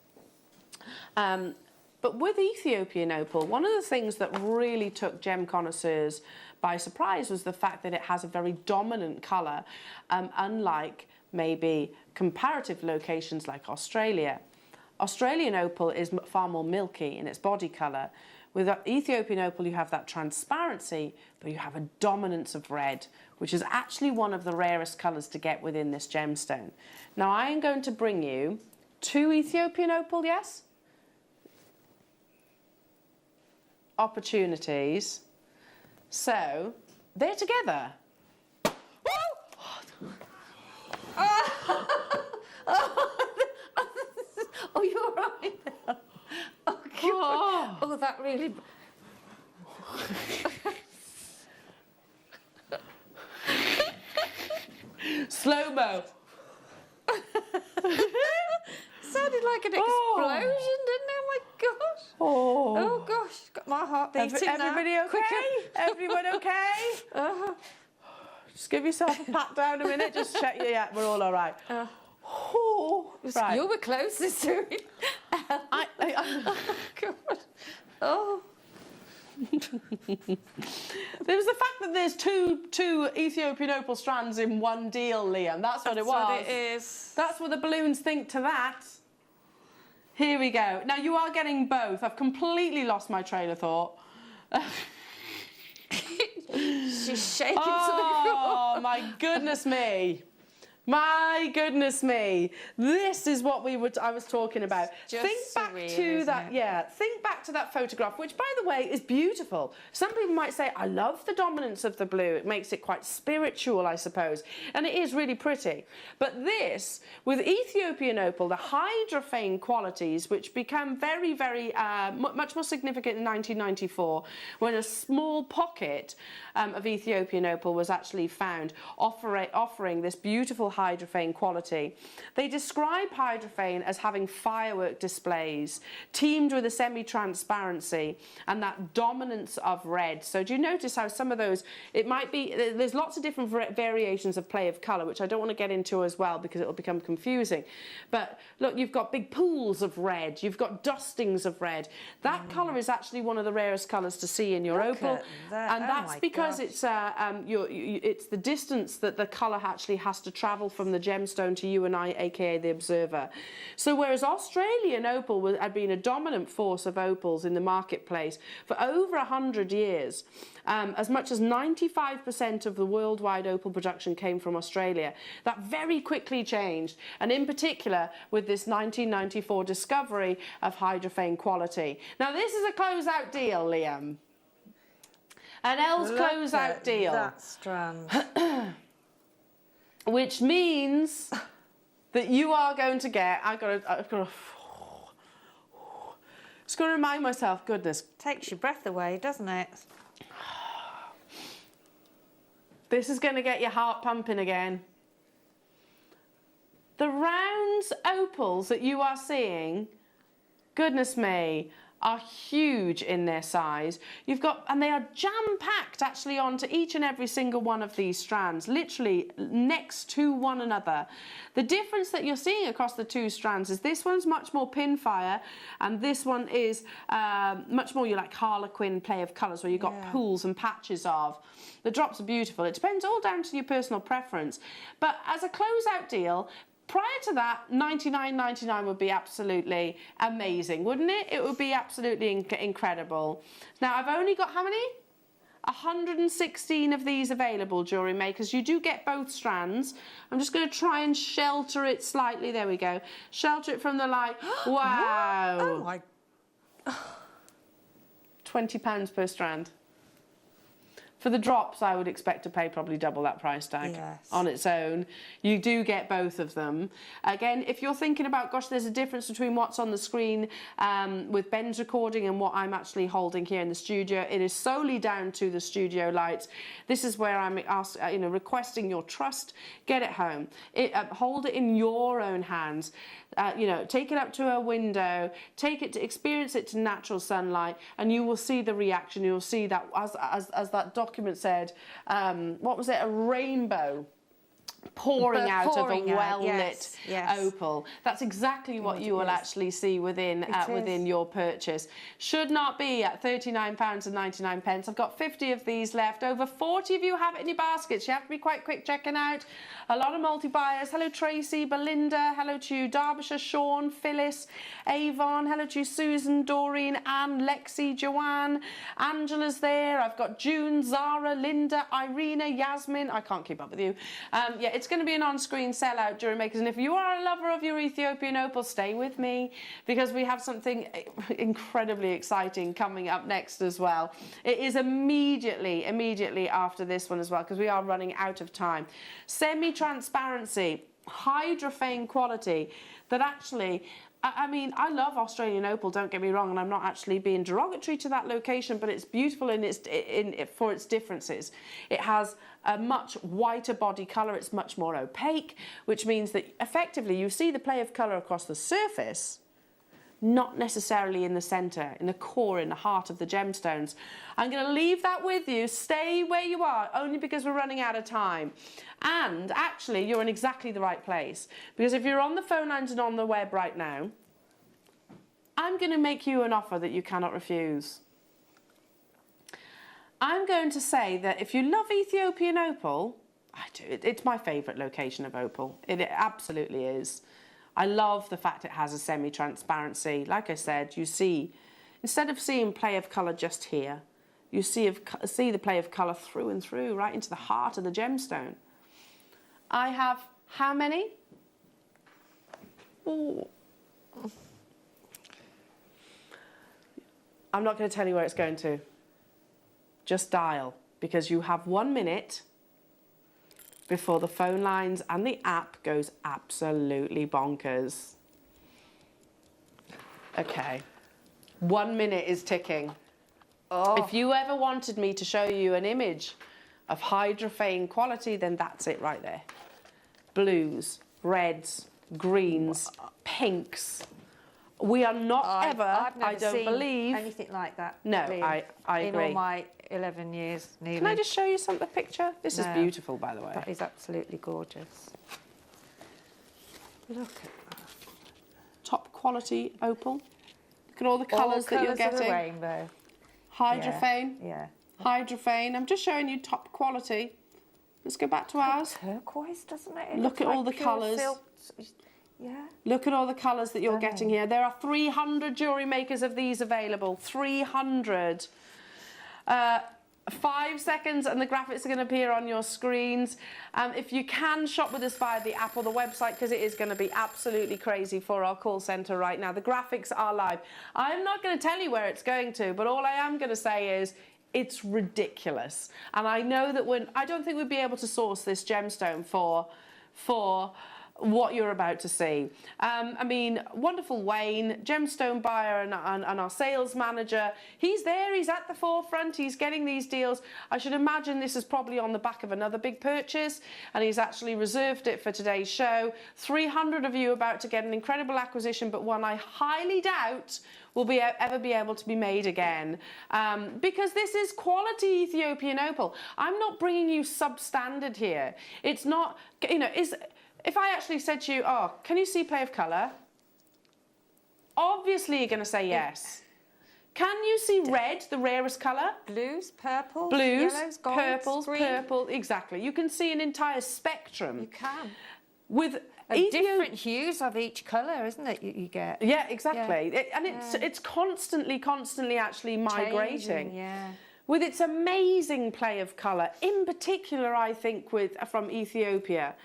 But with Ethiopian opal, one of the things that really took gem connoisseurs by surprise was the fact that it has a very dominant colour, unlike maybe comparative locations like Australia. Australian opal is far more milky in its body colour. With Ethiopian opal, you have that transparency, but you have a dominance of red, which is actually one of the rarest colours to get within this gemstone. Now I am going to bring you 2 Ethiopian opal, yes? Opportunities. So, they're together. Oh, you're right. Oh, God. Oh, that really... Slow-mo. Sounded like an explosion, didn't it? Oh, my gosh. Oh, gosh. Got my heart beating now. Everybody okay? Everyone okay? Just give yourself a pat down a minute. Just check. Yeah, we're all right. Right. You were closest to it. Oh, God. Oh. There was the fact that there's two Ethiopian opal strands in one deal, Liam. That's what it was. That's what it is. That's what the balloons think to that. Here we go. Now you are getting both. I've completely lost my train of thought. She's shaking to the ground. Oh my goodness me. My goodness me. This is what I was talking about. Think back to that, think back to that photograph, which by the way is beautiful. Some people might say, I love the dominance of the blue. It makes it quite spiritual, I suppose. And it is really pretty. But this, with Ethiopian opal, the hydrophane qualities, which become very, very, much more significant in 1994, when a small pocket of Ethiopian opal was actually found, offering this beautiful hydrophane quality. They describe hydrophane as having firework displays teamed with a semi-transparency and that dominance of red. So do you notice how some of those, it might be, there's lots of different variations of play of colour, which I don't want to get into as well because it'll become confusing. But look, you've got big pools of red, you've got dustings of red. That colour is actually one of the rarest colours to see in your opal. And that's because it's the distance that the colour actually has to travel from the gemstone to you and I, aka the observer. So whereas Australian opal had been a dominant force of opals in the marketplace for over 100 years, as much as 95% of the worldwide opal production came from Australia. That very quickly changed, and in particular with this 1994 discovery of hydrophane quality. Now this is a closeout deal, Liam. An L's closeout deal. That strand. Which means that you are going to get, I've got to just got to remind myself, goodness. Takes your breath away, doesn't it? This is going to get your heart pumping again. The rounds opals that you are seeing, goodness me, are huge in their size. You've got, and they are jam-packed actually onto each and every single one of these strands, literally next to one another. The difference that you're seeing across the two strands is this one's much more pinfire, and this one is much more your like Harlequin play of colours, where you've got pools and patches of. The drops are beautiful. It depends all down to your personal preference. But as a closeout deal, prior to that, $99.99 would be absolutely amazing, wouldn't it? It would be absolutely incredible. Now, I've only got how many? 116 of these available, jewellery makers. You do get both strands. I'm just going to try and shelter it slightly. There we go. Shelter it from the light. Wow. Oh my. £20 per strand. For the drops, I would expect to pay probably double that price tag on its own. You do get both of them. Again, if you're thinking about, gosh, there's a difference between what's on the screen with Ben's recording and what I'm actually holding here in the studio, it is solely down to the studio lights. This is where I'm requesting your trust. Get it home. Hold it in your own hands. Take it up to a window, experience it to natural sunlight, and you will see the reaction. You'll see that, as that document said, what was it, a rainbow pouring out of a pouring out, well-lit yes. opal. That's exactly what you will actually see within within your purchase. Should not be at £39.99. I've got 50 of these left. Over 40 of you have it in your baskets. You have to be quite quick checking out. A lot of multi-buyers. Hello Tracy, Belinda, hello to you, Derbyshire, Sean, Phyllis, Avon, hello to you, Susan, Doreen, Anne, Lexi, Joanne, Angela's there. I've got June, Zara, Linda, Irina, Yasmin. I can't keep up with you. Yeah, it's going to be an on-screen sellout, Jewellery Makers, and if you are a lover of your Ethiopian opal, stay with me because we have something incredibly exciting coming up next as well. It is immediately after this one as well because we are running out of time. Semi-transparency, hydrophane quality that actually, I mean, I love Australian opal, don't get me wrong, and I'm not actually being derogatory to that location, but it's beautiful for its differences. It has a much whiter body colour, it's much more opaque, which means that effectively you see the play of colour across the surface, not necessarily in the centre, in the core, in the heart of the gemstones. I'm going to leave that with you. Stay where you are, only because we're running out of time. And actually, you're in exactly the right place. Because if you're on the phone lines and on the web right now, I'm going to make you an offer that you cannot refuse. I'm going to say that if you love Ethiopian opal, I do. It's my favourite location of opal. It absolutely is. I love the fact it has a semi-transparency. Like I said, you see, instead of seeing play of colour just here, you see the play of colour through and through, right into the heart of the gemstone. I have how many? Ooh. I'm not going to tell you where it's going to. Just dial, because you have 1 minute before the phone lines and the app goes absolutely bonkers. Okay, 1 minute is ticking. Oh. If you ever wanted me to show you an image of hydrophane quality, then that's it right there. Blues, reds, greens, pinks. We are not I've never I don't seen believe anything like that. No, really, I agree. In all my 11 years, nearly. Can I just show you the picture? This is beautiful, by the way. That is absolutely gorgeous. Look at that. Top quality opal. Look at all the colours that you're getting. Of the rainbow. Hydrophane. Yeah. Hydrophane. I'm just showing you top quality. Let's go back to ours. Turquoise, doesn't it? Look at all the colours. Yeah. Look at all the colours that you're getting here. There are 300 Jewellery Makers of these available. 300. 5 seconds and the graphics are going to appear on your screens. If you can shop with us via the app or the website, because it is going to be absolutely crazy for our call centre right now. The graphics are live. I'm not going to tell you where it's going to, but all I am going to say is it's ridiculous. And I know that I don't think we'd be able to source this gemstone for what you're about to see. I mean, wonderful Wayne, gemstone buyer and our sales manager. He's there, he's at the forefront, he's getting these deals. I should imagine this is probably on the back of another big purchase and he's actually reserved it for today's show. 300 of you about to get an incredible acquisition, but one I highly doubt will ever be able to be made again, because this is quality Ethiopian opal. I'm not bringing you substandard here. It's not, you know, if I actually said to you, oh, can you see play of colour? Obviously you're going to say yes. Can you see red, the rarest colour? Blues, purples, blues, yellows, golds, purples, green. purple, exactly. You can see an entire spectrum. You can. With different hues of each colour, isn't it, you get? Yeah, exactly. Yeah. It's constantly actually migrating. Changing, yeah. With its amazing play of colour, in particular, I think, from Ethiopia.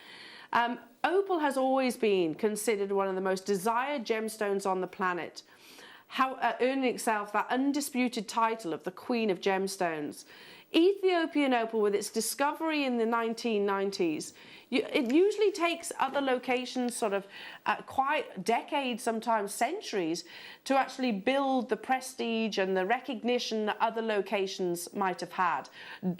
Opal has always been considered one of the most desired gemstones on the planet, earning itself that undisputed title of the Queen of Gemstones. Ethiopian opal, with its discovery in the 1990s, it usually takes other locations sort of quite decades, sometimes centuries, to actually build the prestige and the recognition that other locations might have had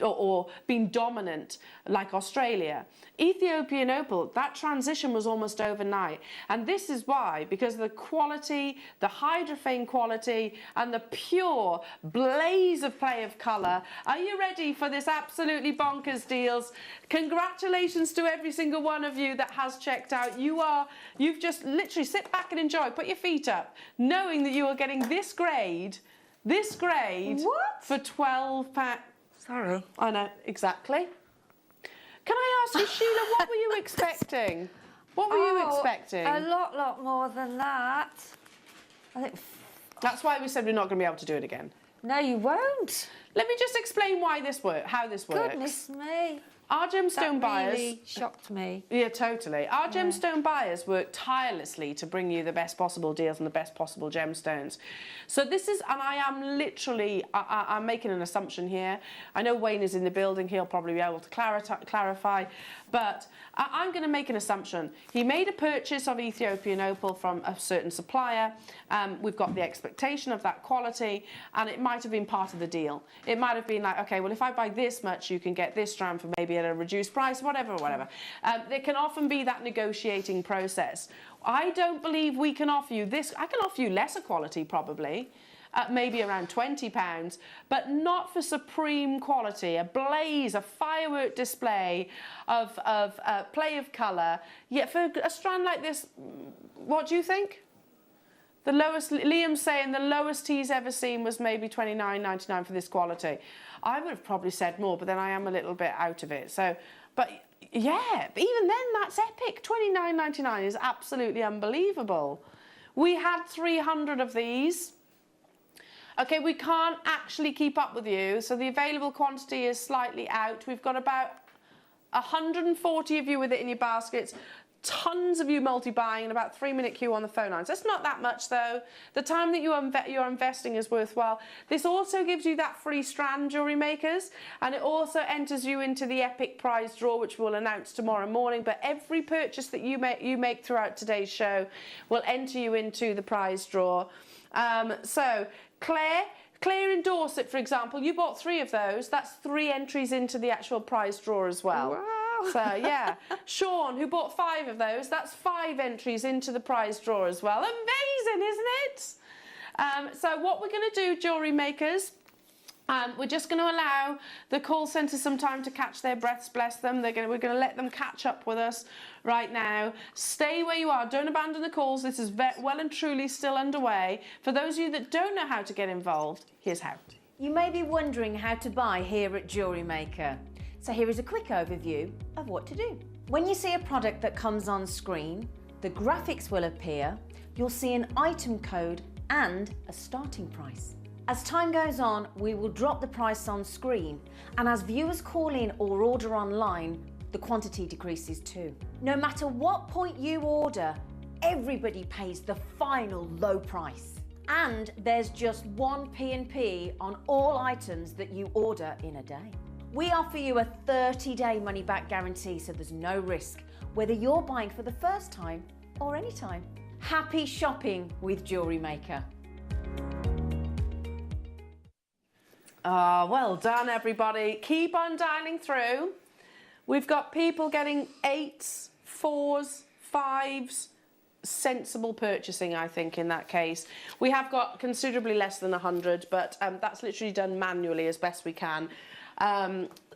or been dominant, like Australia. Ethiopian opal, that transition was almost overnight. And this is why, because of the quality, the hydrophane quality, and the pure blaze of play of colour. Are you ready for this absolutely bonkers deals? Congratulations to everyone every single one of you that has checked out. You've just literally sit back and enjoy, put your feet up, knowing that you are getting this grade for £12. Sorry. I know, exactly. Can I ask you, Sheila, what were you expecting? What were you expecting? A lot more than that. I think. That's why we said we're not going to be able to do it again. No, you won't. Let me just explain how this works. Goodness me. Our gemstone buyers really shocked me. Yeah, totally. Our gemstone buyers work tirelessly to bring you the best possible deals and the best possible gemstones. So this is, and I am literally, I'm making an assumption here. I know Wayne is in the building. He'll probably be able to clarify. But I'm going to make an assumption. He made a purchase of Ethiopian opal from a certain supplier. We've got the expectation of that quality, and it might have been part of the deal. It might have been like, okay, well, if I buy this much, you can get this strand for maybe at a reduced price, whatever. There can often be that negotiating process. I don't believe we can offer you this. I can offer you lesser quality, probably. Maybe around £20, but not for supreme quality, a blaze, a firework display of play of colour. Yet for a strand like this, what do you think? The lowest, Liam's saying the lowest he's ever seen was maybe $29.99 for this quality. I would have probably said more, but then I am a little bit out of it. So, but yeah, even then that's epic. $29.99 is absolutely unbelievable. We had 300 of these. Okay, we can't actually keep up with you, so the available quantity is slightly out. We've got about 140 of you with it in your baskets, tons of you multi-buying, and about 3-minute queue on the phone lines. That's not that much, though. The time that you're investing is worthwhile. This also gives you that free strand, Jewellery Makers, and it also enters you into the epic prize draw, which we'll announce tomorrow morning. But every purchase that you make throughout today's show will enter you into the prize draw. So Claire in Dorset, for example, you bought 3 of those. That's 3 entries into the actual prize draw as well. Wow. So, yeah. Sean, who bought 5 of those, that's 5 entries into the prize draw as well. Amazing, isn't it? So what we're going to do, Jewellery Makers, we're just going to allow the call centre some time to catch their breaths, bless them. We're going to let them catch up with us right now. Stay where you are. Don't abandon the calls. This is well and truly still underway. For those of you that don't know how to get involved, here's how. You may be wondering how to buy here at Jewellery Maker. So here is a quick overview of what to do. When you see a product that comes on screen, the graphics will appear, you'll see an item code and a starting price. As time goes on, we will drop the price on screen, and as viewers call in or order online, the quantity decreases too. No matter what point you order, everybody pays the final low price. And there's just 1 P&P on all items that you order in a day. We offer you a 30-day money-back guarantee, so there's no risk, whether you're buying for the first time or any time. Happy shopping with Jewellery Maker. Well done, everybody. Keep on dialing through. We've got people getting 8s, 4s, 5s. Sensible purchasing, I think, in that case. We have got considerably less than 100, but that's literally done manually as best we can.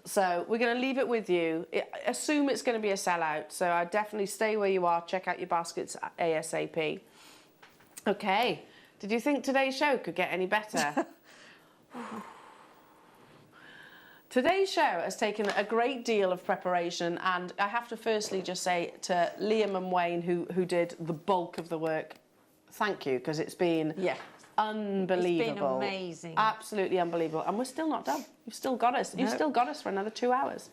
So we're going to leave it with you. Assume it's going to be a sellout, so I'd definitely stay where you are. Check out your baskets ASAP. Okay, did you think today's show could get any better? Today's show has taken a great deal of preparation, and I have to firstly just say to Liam and Wayne, who did the bulk of the work, thank you, because it's been unbelievable. It's been amazing. Absolutely unbelievable. And we're still not done. You've still got us. You've still got us for another 2 hours.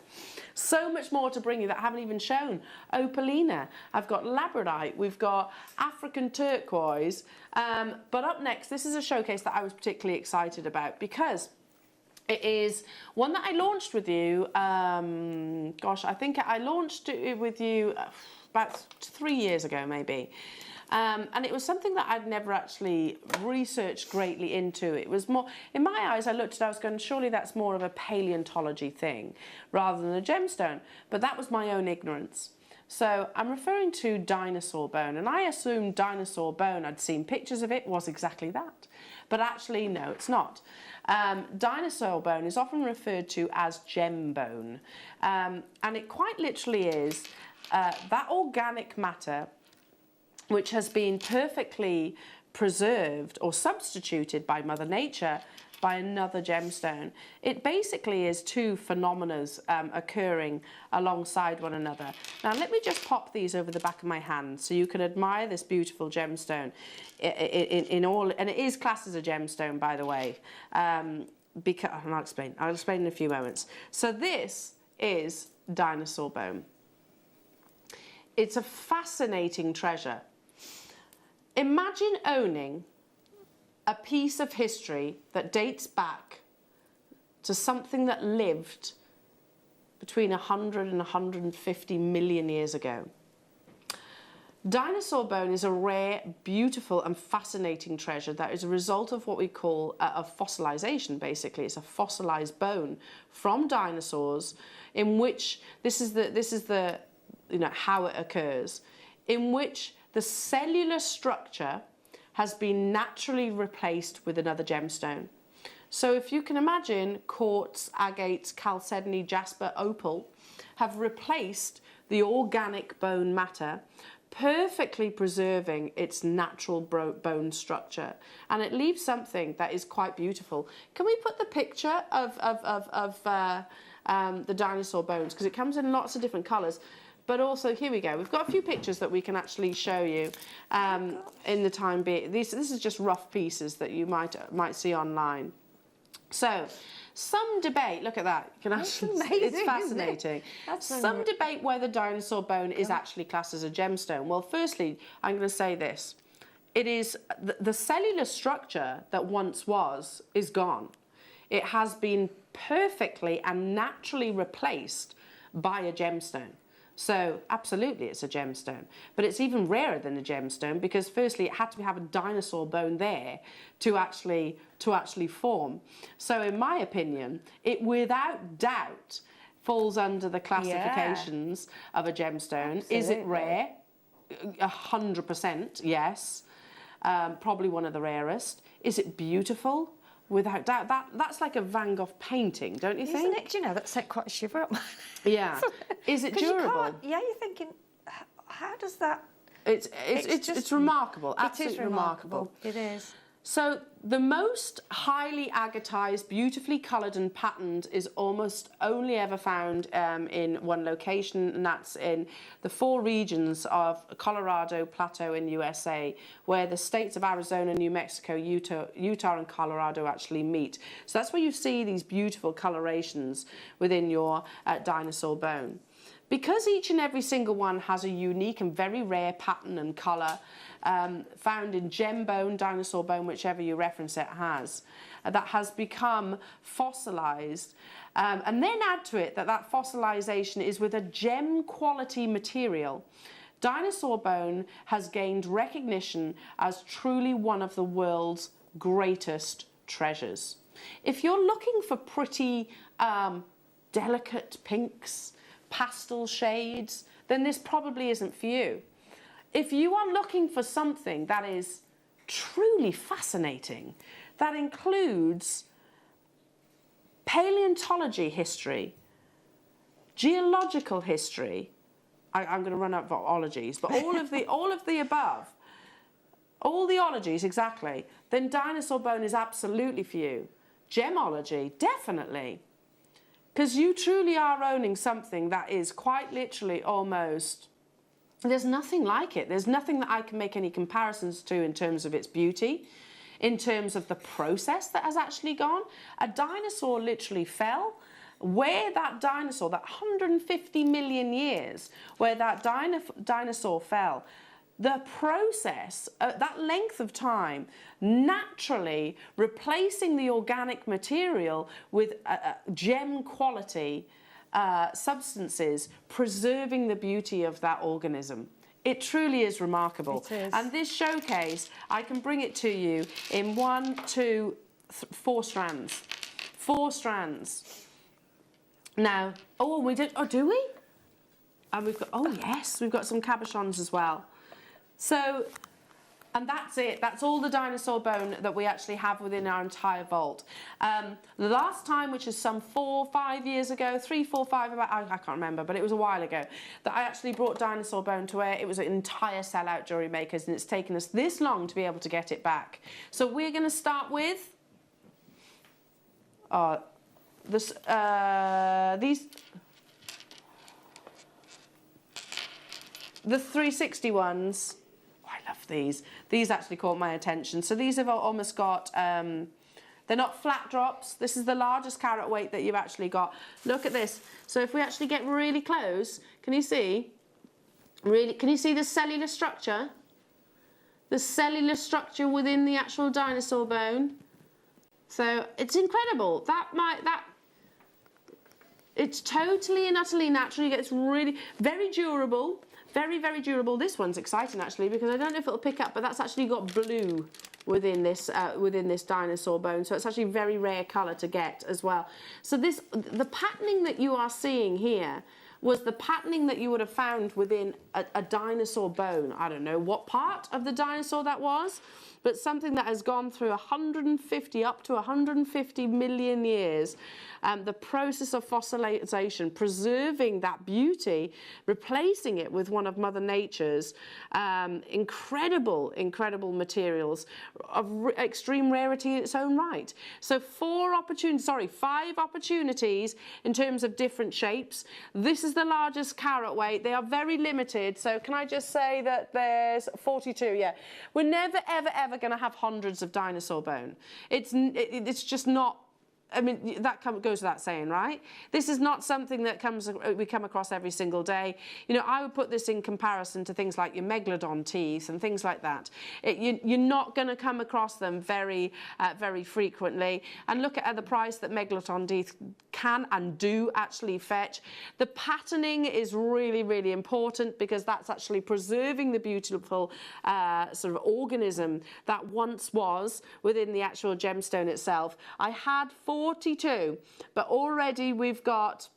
So much more to bring you that I haven't even shown. Opalina. I've got Labradorite. We've got African turquoise. But up next, this is a showcase that I was particularly excited about because it is one that I launched with you. Gosh, I think I launched it with you about 3 years ago, maybe. And it was something that I'd never actually researched greatly into. It was more, in my eyes, I looked at it, I was going, surely that's more of a paleontology thing rather than a gemstone. But that was my own ignorance. So I'm referring to dinosaur bone, and I assumed dinosaur bone, I'd seen pictures of it, was exactly that. But actually, no, it's not. Dinosaur bone is often referred to as gem bone, and it quite literally is that organic matter which has been perfectly preserved or substituted by Mother Nature by another gemstone. It basically is two phenomena occurring alongside one another. Now let me just pop these over the back of my hand so you can admire this beautiful gemstone in all, and it is classed as a gemstone, by the way, because I'll explain in a few moments. So this is dinosaur bone. It's a fascinating treasure. Imagine owning a piece of history that dates back to something that lived between 100 and 150 million years ago. Dinosaur bone is a rare, beautiful and fascinating treasure that is a result of what we call a fossilization, basically. It's a fossilized bone from dinosaurs, in which this is the how it occurs, in which the cellular structure has been naturally replaced with another gemstone. So if you can imagine, quartz, agate, chalcedony, jasper, opal have replaced the organic bone matter, perfectly preserving its natural bone structure, and it leaves something that is quite beautiful. Can we put the picture of the dinosaur bones, because it comes in lots of different colours? But also, here we go, we've got a few pictures that we can actually show you in the time being. This is just rough pieces that you might see online. So, some debate, look at that, you can actually, it's fascinating. Some debate whether dinosaur bone is actually classed as a gemstone. Well, firstly, I'm going to say this. It is, the cellular structure that once was is gone. It has been perfectly and naturally replaced by a gemstone. So absolutely it's a gemstone, but it's even rarer than a gemstone because firstly it had to have a dinosaur bone there to actually form. So in my opinion, it without doubt falls under the classifications of a gemstone. Absolutely. Is it rare? 100%, yes. Probably one of the rarest. Is it beautiful? Without doubt, that's like a Van Gogh painting, don't you think? Isn't it? Do you know, that sent quite a shiver up my Yeah. Is it durable? You're thinking, how does that... It's remarkable, absolutely it is remarkable. It is. So the most highly agatized, beautifully coloured and patterned is almost only ever found in one location, and that's in the 4 regions of Colorado Plateau in USA, where the states of Arizona, New Mexico, Utah and Colorado actually meet. So that's where you see these beautiful colorations within your dinosaur bone. Because each and every single one has a unique and very rare pattern and colour, found in gem bone, dinosaur bone, whichever you reference it has, that has become fossilised, and then add to it that fossilisation is with a gem quality material. Dinosaur bone has gained recognition as truly one of the world's greatest treasures. If you're looking for pretty delicate pinks, pastel shades, then this probably isn't for you. If you are looking for something that is truly fascinating, that includes paleontology history, geological history, I'm going to run out of ologies, but all of the above, all the ologies exactly, then dinosaur bone is absolutely for you. Gemology, definitely. Because you truly are owning something that is quite literally almost, there's nothing like it. There's nothing that I can make any comparisons to in terms of its beauty, in terms of the process that has actually gone. A dinosaur literally fell. Where that dinosaur, that 150 million years, where that dinosaur fell, the process, that length of time, naturally replacing the organic material with gem quality substances, preserving the beauty of that organism. It truly is remarkable. It is. And this showcase, I can bring it to you in 1, 2, 4 strands. 4 strands. Now, oh, we did, oh, do we? And we've got, oh yes, we've got some cabochons as well. So, and that's it. That's all the dinosaur bone that we actually have within our entire vault. The last time, which is some 4 or 5 years ago, 3, 4, 5, about, I can't remember, but it was a while ago, that I actually brought dinosaur bone to air. It was an entire sellout, Jewellery Makers, and it's taken us this long to be able to get it back. So we're going to start with these. The 360 ones. I love these. These actually caught my attention. So these have almost got, they're not flat drops. This is the largest carat weight that you've actually got. Look at this. So if we actually get really close, can you see? Can you see the cellular structure? The cellular structure within the actual dinosaur bone. So it's incredible. It's totally and utterly natural. It's really very durable. Very, very durable. This one's exciting actually because I don't know if it'll pick up, but that's actually got blue within this dinosaur bone. So it's actually a very rare colour to get as well. So the patterning that you are seeing here was the patterning that you would have found within a dinosaur bone. I don't know what part of the dinosaur that was, but something that has gone through 150 up to 150 million years. The process of fossilization, preserving that beauty, replacing it with one of Mother Nature's incredible materials of extreme rarity in its own right. So 5 opportunities in terms of different shapes. This is the largest carat weight. They are very limited. So can I just say that there's 42? Yeah, we're never ever going to have hundreds of dinosaur bone. It's just not. I mean, that goes without saying, right? This is not something that we come across every single day. You know, I would put this in comparison to things like your megalodon teeth and things like that. You're not going to come across them very frequently. And look at the price that megalodon teeth can and do actually fetch. The patterning is really, really important because that's actually preserving the beautiful sort of organism that once was within the actual gemstone itself. I had 42, but already we've got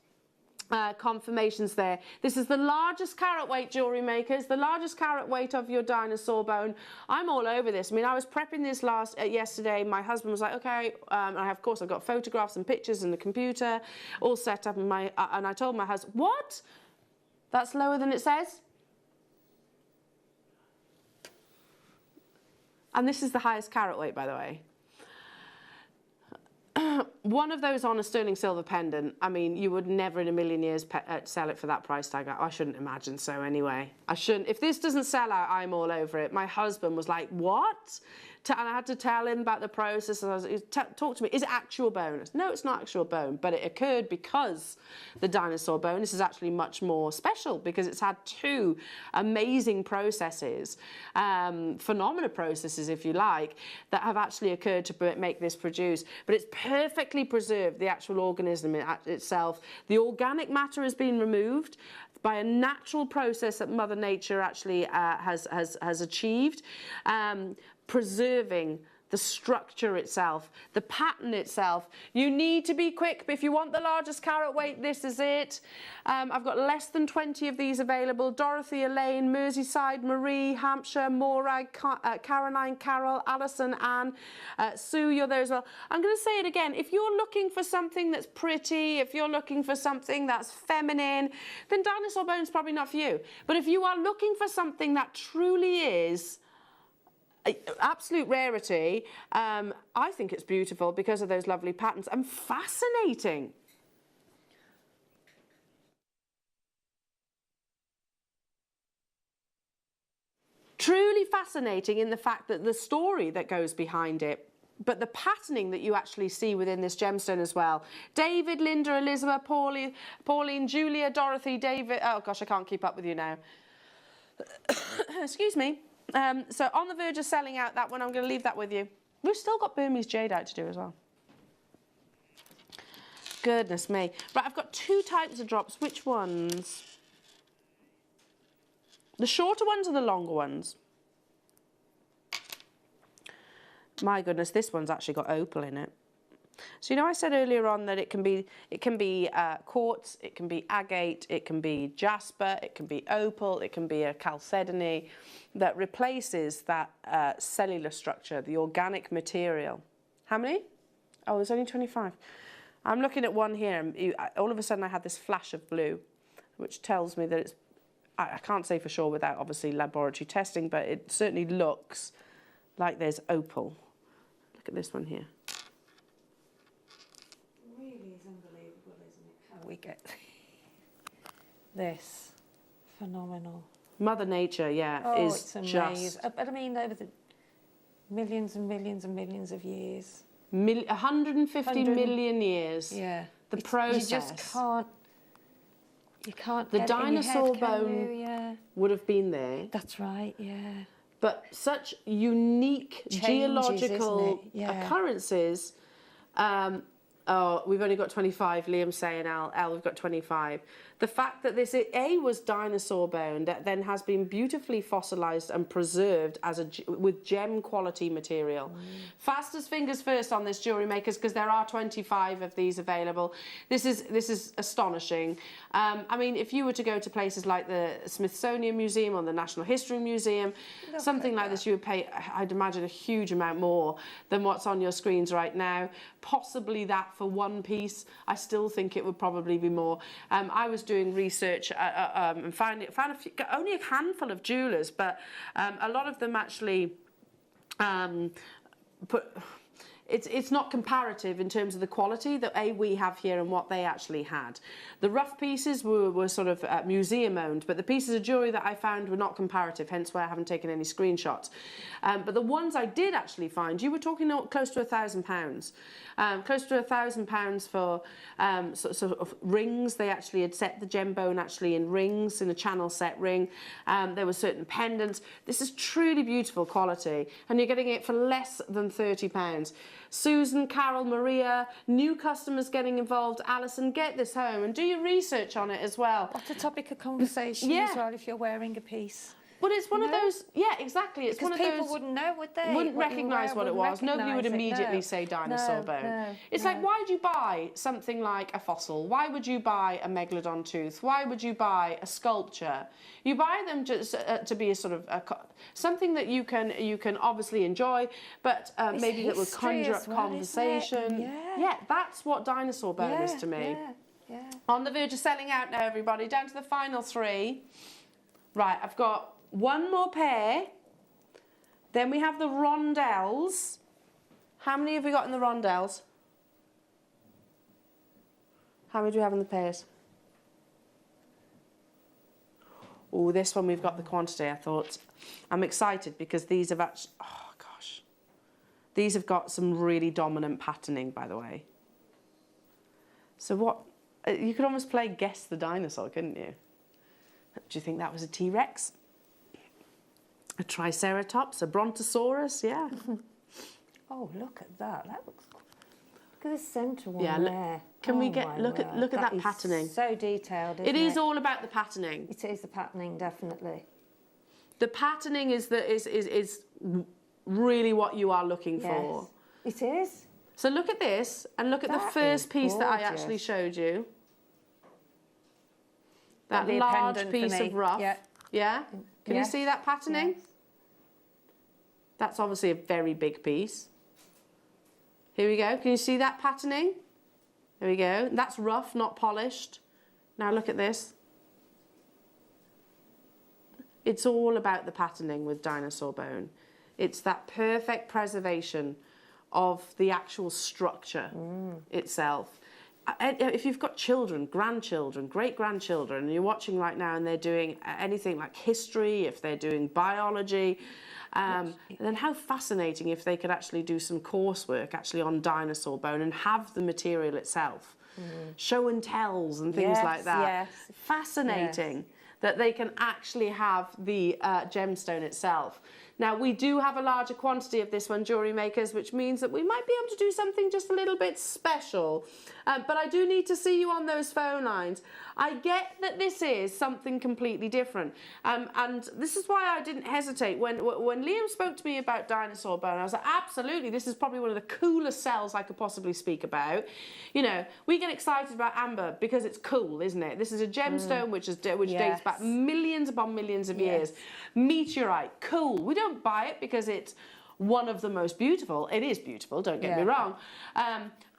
confirmations there. This is the largest carat weight, Jewellery Makers, the largest carat weight of your dinosaur bone. I'm all over this. I mean, I was prepping this yesterday. My husband was like, okay, and of course I've got photographs and pictures and the computer all set up, and I told my husband, what? That's lower than it says? And this is the highest carat weight, by the way. One of those on a sterling silver pendant, I mean, you would never in a million years sell it for that price tag. I shouldn't imagine so anyway. I shouldn't. If this doesn't sell out, I'm all over it. My husband was like, what? And I had to tell him about the process. And I was, talk to me, is it actual bone? I said, no, it's not actual bone, but it occurred because the dinosaur bone, this is actually much more special because it's had 2 amazing processes, phenomena processes, if you like, that have actually occurred to make this produce. But it's perfectly preserved, the actual organism itself. The organic matter has been removed by a natural process that Mother Nature actually has achieved. Preserving the structure itself, the pattern itself. You need to be quick, but if you want the largest carat weight, this is it. I've got less than 20 of these available. Dorothy, Elaine, Merseyside, Marie, Hampshire, Morag, Caroline, Carol, Alison, Anne, Sue, you're there as well. I'm going to say it again. If you're looking for something that's pretty, if you're looking for something that's feminine, then dinosaur bone's probably not for you. But if you are looking for something that truly is absolute rarity, I think it's beautiful because of those lovely patterns and fascinating. Truly fascinating in the fact that the story that goes behind it, but the patterning that you actually see within this gemstone as well. David, Linda, Elizabeth, Pauline, Julia, Dorothy, David. Oh gosh, I can't keep up with you now. Excuse me. So on the verge of selling out that one, I'm going to leave that with you. We've still got Burmese jadeite to do as well. Goodness me. Right, I've got 2 types of drops. Which ones? The shorter ones or the longer ones? My goodness, this one's actually got opal in it. So, you know, I said earlier on that it can be quartz, it can be agate, it can be jasper, it can be opal, it can be a chalcedony that replaces that cellular structure, the organic material. How many? Oh, there's only 25. I'm looking at one here, and all of a sudden I had this flash of blue, which tells me that it's, I can't say for sure without obviously laboratory testing, but it certainly looks like there's opal. Look at this one here. Really is unbelievable, isn't it? How we get this. Phenomenal. Mother Nature, yeah, is it's amazing. But I mean, over the millions and millions and millions of years. 150 million years. Yeah. The process. You just can't. You can't. The get it in your dinosaur head, can bone you? Yeah. would have been there. That's right. Yeah. But such unique Changes, geological isn't it? Yeah. occurrences. Oh, we've only got 25. Liam's saying, Al, we've got 25. The fact that this was dinosaur bone that then has been beautifully fossilized and preserved as with gem quality material. Fastest fingers first on this, Jewellery Makers, because there are 25 of these available. This is astonishing. I mean, if you were to go to places like the Smithsonian Museum or the National History Museum, something like this, you would pay, I'd imagine, a huge amount more than what's on your screens right now. Possibly that for one piece. I still think it would probably be more. I was doing research and found only a handful of jewellers, but a lot of them actually it's not comparative in terms of the quality that we have here and what they actually had. The rough pieces were sort of museum owned, but the pieces of jewellery that I found were not comparative, hence why I haven't taken any screenshots. But the ones I did actually find, you were talking close to £1,000. Close to £1,000 for sort of rings. They actually had set the gem bone actually in rings, in a channel set ring. There were certain pendants. This is truly beautiful quality, and you're getting it for less than £30. Susan, Carol, Maria, new customers getting involved. Alison, get this home and do your research on it as well. What a topic of conversation as well if you're wearing a piece. But it's one of those, yeah, exactly. It's one of those. Because people wouldn't know, would they? Wouldn't recognise what it was. Nobody would immediately say dinosaur bone. It's like, why would you buy something like a fossil? Why would you buy a megalodon tooth? Why would you buy a sculpture? You buy them just to be a sort of something that you can obviously enjoy, but maybe that will conjure up conversation. Yeah, that's what dinosaur bone is to me. Yeah. On the verge of selling out now, everybody. Down to the final 3. Right, I've got one more pair. Then we have the rondelles. How many have we got in the rondelles? How many do we have in the pairs? Oh, this one we've got the quantity, I thought. I'm excited because these have actually, oh gosh. These have got some really dominant patterning, by the way. So what, you could almost play Guess the Dinosaur, couldn't you? Do you think that was a T-Rex? A Triceratops, a Brontosaurus, yeah. Oh, look at that. That looks. Look at the centre one there. Can we get look at that patterning? So detailed. Isn't It is all about the patterning. It is the patterning, definitely. The patterning is really what you are looking for. It is. So look at this and look at the first piece that I actually showed you. That large piece of rough. Yeah. Can you see that patterning? Yes. That's obviously a very big piece. Here we go. Can you see that patterning? There we go. That's rough, not polished. Now look at this. It's all about the patterning with dinosaur bone. It's that perfect preservation of the actual structure itself. If you've got children, grandchildren, great-grandchildren, and you're watching right now and they're doing anything like history, if they're doing biology, then how fascinating if they could actually do some coursework actually on dinosaur bone and have the material itself. Show and tells and things like that. Fascinating that they can actually have the gemstone itself. Now, we do have a larger quantity of this one, Jewellery Makers, which means that we might be able to do something just a little bit special. But I do need to see you on those phone lines. I get that this is something completely different. And this is why I didn't hesitate. When Liam spoke to me about Dinosaur bone, I was like, absolutely, this is probably one of the coolest cells I could possibly speak about. You know, we get excited about amber because it's cool, isn't it? This is a gemstone which dates back millions upon millions of years. Meteorite, cool. We don't buy it because it's one of the most beautiful. It is beautiful, don't get me wrong.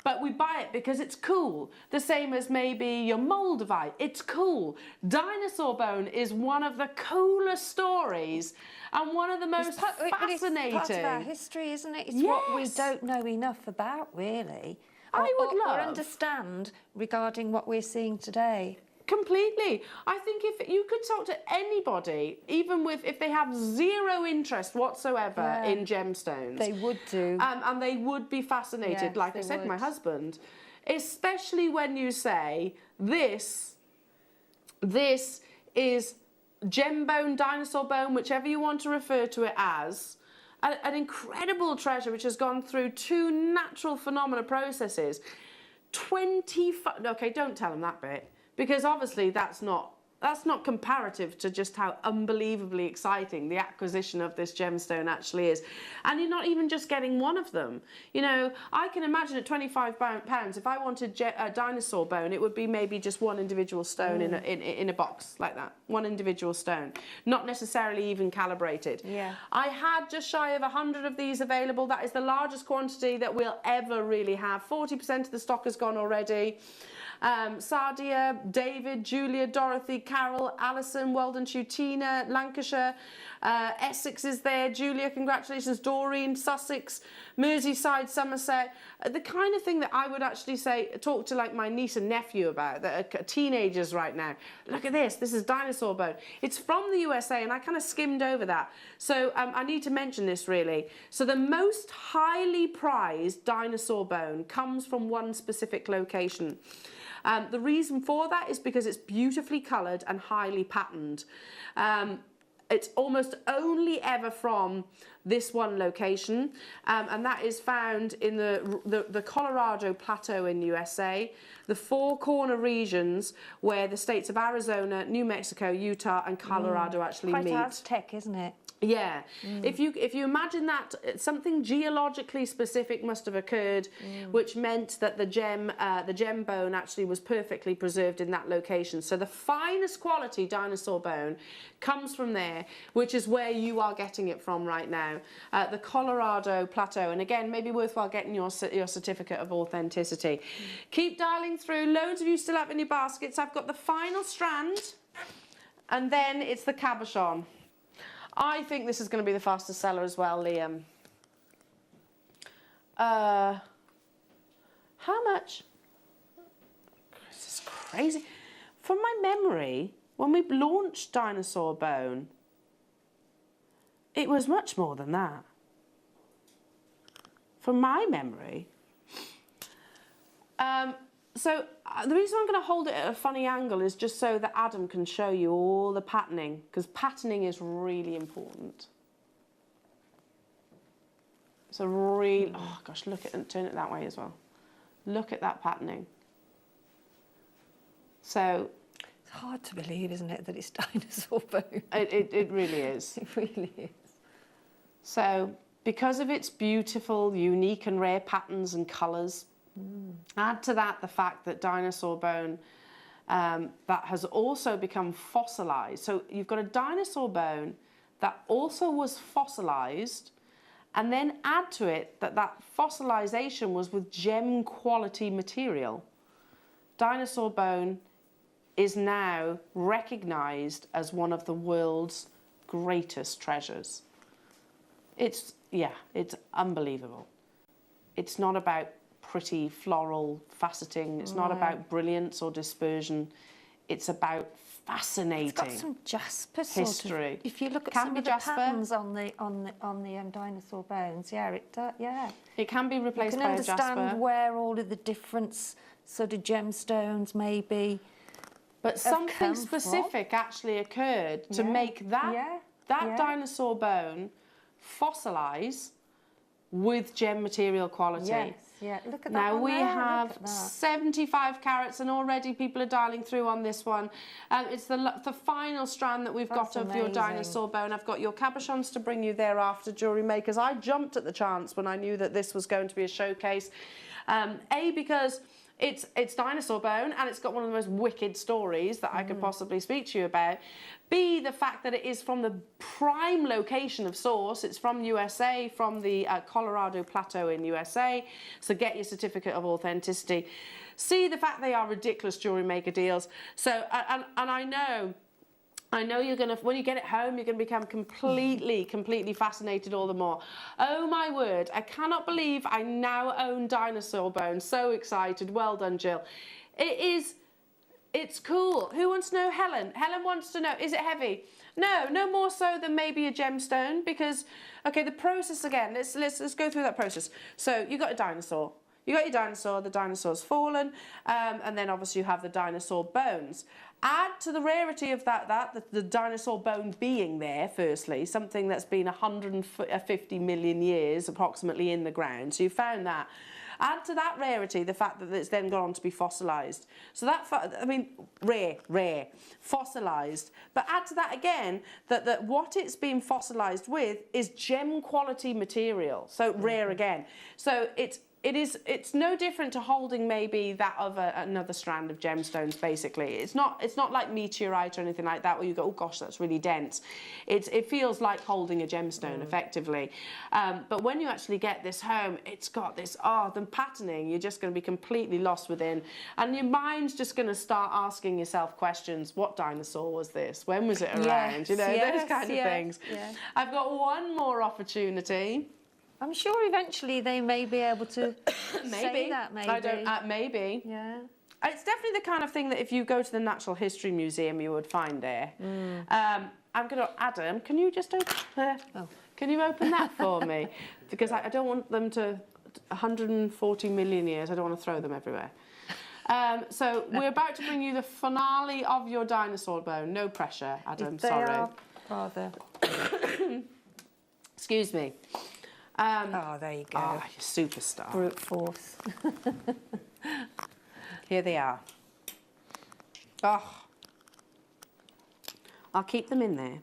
But we buy it because it's cool. The same as maybe your Moldavite. It's cool. Dinosaur bone is one of the coolest stories and one of the most fascinating. It's part of our history, isn't it? It's what we don't know enough about, really. Or understand regarding what we're seeing today. Completely. I think if you could talk to anybody, even if they have zero interest whatsoever in gemstones, they would do. And they would be fascinated, like I said, my husband. Especially when you say, this is gem bone, dinosaur bone, whichever you want to refer to it as, an incredible treasure which has gone through 2 natural phenomena processes. 25, okay, don't tell them that bit. Because obviously that's not comparative to just how unbelievably exciting the acquisition of this gemstone actually is. And you're not even just getting one of them. You know, I can imagine at £25, if I wanted a dinosaur bone, it would be maybe just one individual stone in a box like that. One individual stone. Not necessarily even calibrated. Yeah. I had just shy of 100 of these available. That is the largest quantity that we'll ever really have. 40% of the stock has gone already. Sardia, David, Julia, Dorothy, Carol, Alison, Weldon, Tina, Lancashire, Essex is there, Julia, congratulations, Doreen, Sussex, Merseyside, Somerset. The kind of thing that I would actually talk to like my niece and nephew about, that are teenagers right now. Look at this is dinosaur bone. It's from the USA and I kind of skimmed over that. So I need to mention this really. So the most highly prized dinosaur bone comes from one specific location. The reason for that is because it's beautifully coloured and highly patterned. It's almost only ever from this one location, and that is found in the Colorado Plateau in USA, the 4 corner regions where the states of Arizona, New Mexico, Utah and Colorado actually meet. Quite Aztec, isn't it? Yeah, if you imagine that something geologically specific must have occurred, which meant that the gem bone actually was perfectly preserved in that location. So the finest quality dinosaur bone comes from there, which is where you are getting it from right now, the Colorado Plateau. And again, maybe worthwhile getting your certificate of authenticity. Keep dialing through. Loads of you still have in your baskets. I've got the final strand, and then it's the cabochon. I think this is going to be the fastest seller as well, Liam. How much? This is crazy. From my memory, when we launched Dinosaur Bone, it was much more than that. From my memory. So the reason I'm going to hold it at a funny angle is just so that Adam can show you all the patterning, because patterning is really important. It's a real, oh gosh, look at it and turn it that way as well. Look at that patterning. So it's hard to believe, isn't it, that it's dinosaur bone? It really is. It really is. So because of its beautiful, unique and rare patterns and colours, add to that the fact that dinosaur bone that has also become fossilised. So you've got a dinosaur bone that also was fossilised, and then add to it that fossilisation was with gem quality material. Dinosaur bone is now recognised as one of the world's greatest treasures. It's unbelievable. It's not about pretty floral faceting. It's not about brilliance or dispersion. It's about fascinating. It's got some jasper history. Sort of, if you look at some of the patterns on the dinosaur bones, it can be replaced by a jasper. You can understand where all of the different sort of gemstones maybe. But something specific actually occurred to make that dinosaur bone fossilise with gem material quality. Yes, yeah. Look at that. Now one we there. have Look at that. 75 carats, and already people are dialing through on this one. It's the final strand that we've got of your dinosaur bone. I've got your cabochons to bring you thereafter, jewellery makers. I jumped at the chance when I knew that this was going to be a showcase. A, because it's dinosaur bone and it's got one of the most wicked stories that I could possibly speak to you about. B, the fact that it is from the prime location of source. It's from USA, from the Colorado Plateau in USA. So get your certificate of authenticity. C, the fact they are ridiculous jewellery maker deals. So, and I know you're going to, when you get it home, you're going to become completely fascinated all the more. Oh my word, I cannot believe I now own dinosaur bone. So excited. Well done, Jill. It's cool. Who wants to know? Helen. Helen wants to know, is it heavy? No, no more so than maybe a gemstone, because, okay, the process again, let's go through that process. So you got a dinosaur. You got your dinosaur, the dinosaur's fallen, and then obviously you have the dinosaur bones. Add to the rarity of the dinosaur bone being there, firstly, something that's been 150 million years approximately in the ground. So you found that. Add to that rarity the fact that it's then gone on to be fossilised. So that, I mean, rare, fossilised. But add to that again that what it's been fossilised with is gem quality material. So rare again. So it's no different to holding maybe that of another strand of gemstones, basically. It's not like meteorite or anything like that where you go, oh gosh, that's really dense. It feels like holding a gemstone, effectively. But when you actually get this home, it's got this, the patterning, you're just going to be completely lost within. And your mind's just going to start asking yourself questions. What dinosaur was this? When was it around? Yes, You know, yes, those kind of things. Yes. I've got one more opportunity. I'm sure eventually they may be able to say that, maybe. I don't, maybe. Yeah. It's definitely the kind of thing that if you go to the Natural History Museum, you would find there. I'm going to, Adam, can you just open, can you open that for me? Because I don't want them to, 140 million years, I don't want to throw them everywhere. So we're about to bring you the finale of your dinosaur bone. No pressure, Adam, sorry. Are rather. Excuse me. There you go. Oh, you superstar. Brute force. Here they are. Oh. I'll keep them in there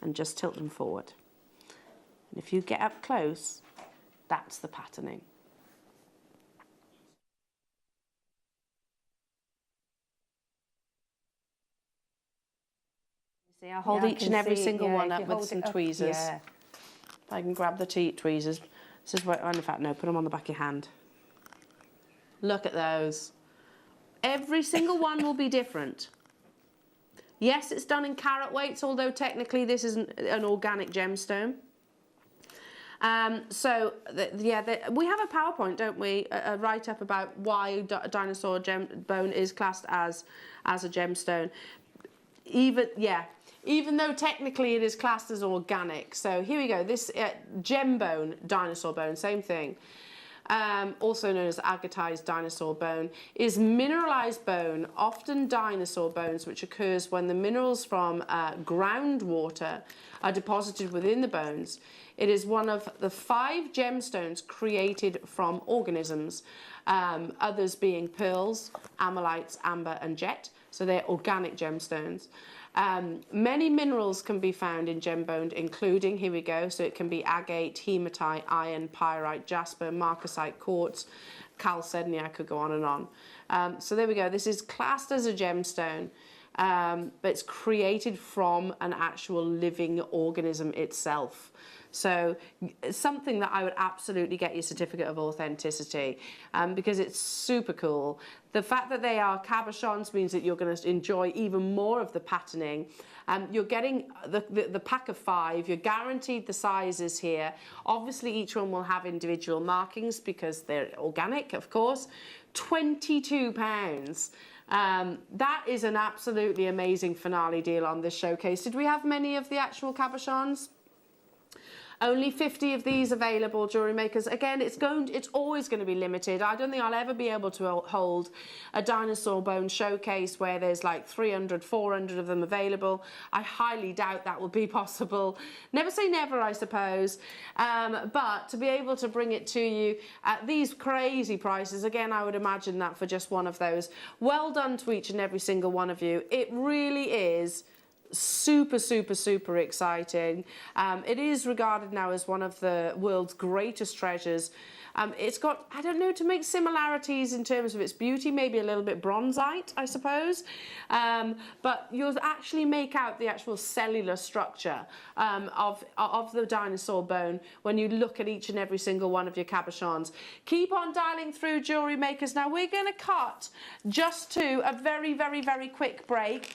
and just tilt them forward. And if you get up close, that's the patterning. See, I'll hold each and every single one up with some tweezers. Yeah. I can grab the tweezers. This is what, in fact, no, put them on the back of your hand. Look at those. Every single one will be different. Yes, it's done in carat weights, although technically this isn't an organic gemstone. We have a PowerPoint, don't we? A write-up about why dinosaur bone is classed as a gemstone. Even though technically it is classed as organic. So here we go, this gem bone, dinosaur bone, same thing. Also known as agatized dinosaur bone, is mineralized bone, often dinosaur bones, which occurs when the minerals from groundwater are deposited within the bones. It is one of the 5 gemstones created from organisms, others being pearls, amylites, amber and jet. So they're organic gemstones. Many minerals can be found in gem bone, including, here we go, so it can be agate, hematite, iron, pyrite, jasper, marcasite, quartz, chalcedony, I could go on and on. So there we go, this is classed as a gemstone, but it's created from an actual living organism itself. So it's something that I would absolutely get your certificate of authenticity because it's super cool. The fact that they are cabochons means that you're going to enjoy even more of the patterning. You're getting the pack of 5. You're guaranteed the sizes here. Obviously, each one will have individual markings because they're organic, of course. £22. That is an absolutely amazing finale deal on this showcase. Did we have many of the actual cabochons? Only 50 of these available, Jewellery Makers. Again, it's always going to be limited. I don't think I'll ever be able to hold a dinosaur bone showcase where there's like 300, 400 of them available. I highly doubt that will be possible. Never say never, I suppose. But to be able to bring it to you at these crazy prices, again, I would imagine that for just one of those. Well done to each and every single one of you. It really is super, super, super exciting. It is regarded now as one of the world's greatest treasures. It's got, I don't know, to make similarities in terms of its beauty, maybe a little bit bronzite, I suppose. But you'll actually make out the actual cellular structure of the dinosaur bone when you look at each and every single one of your cabochons. Keep on dialing through, Jewellery Makers. Now we're going to cut just to a very, very, very quick break,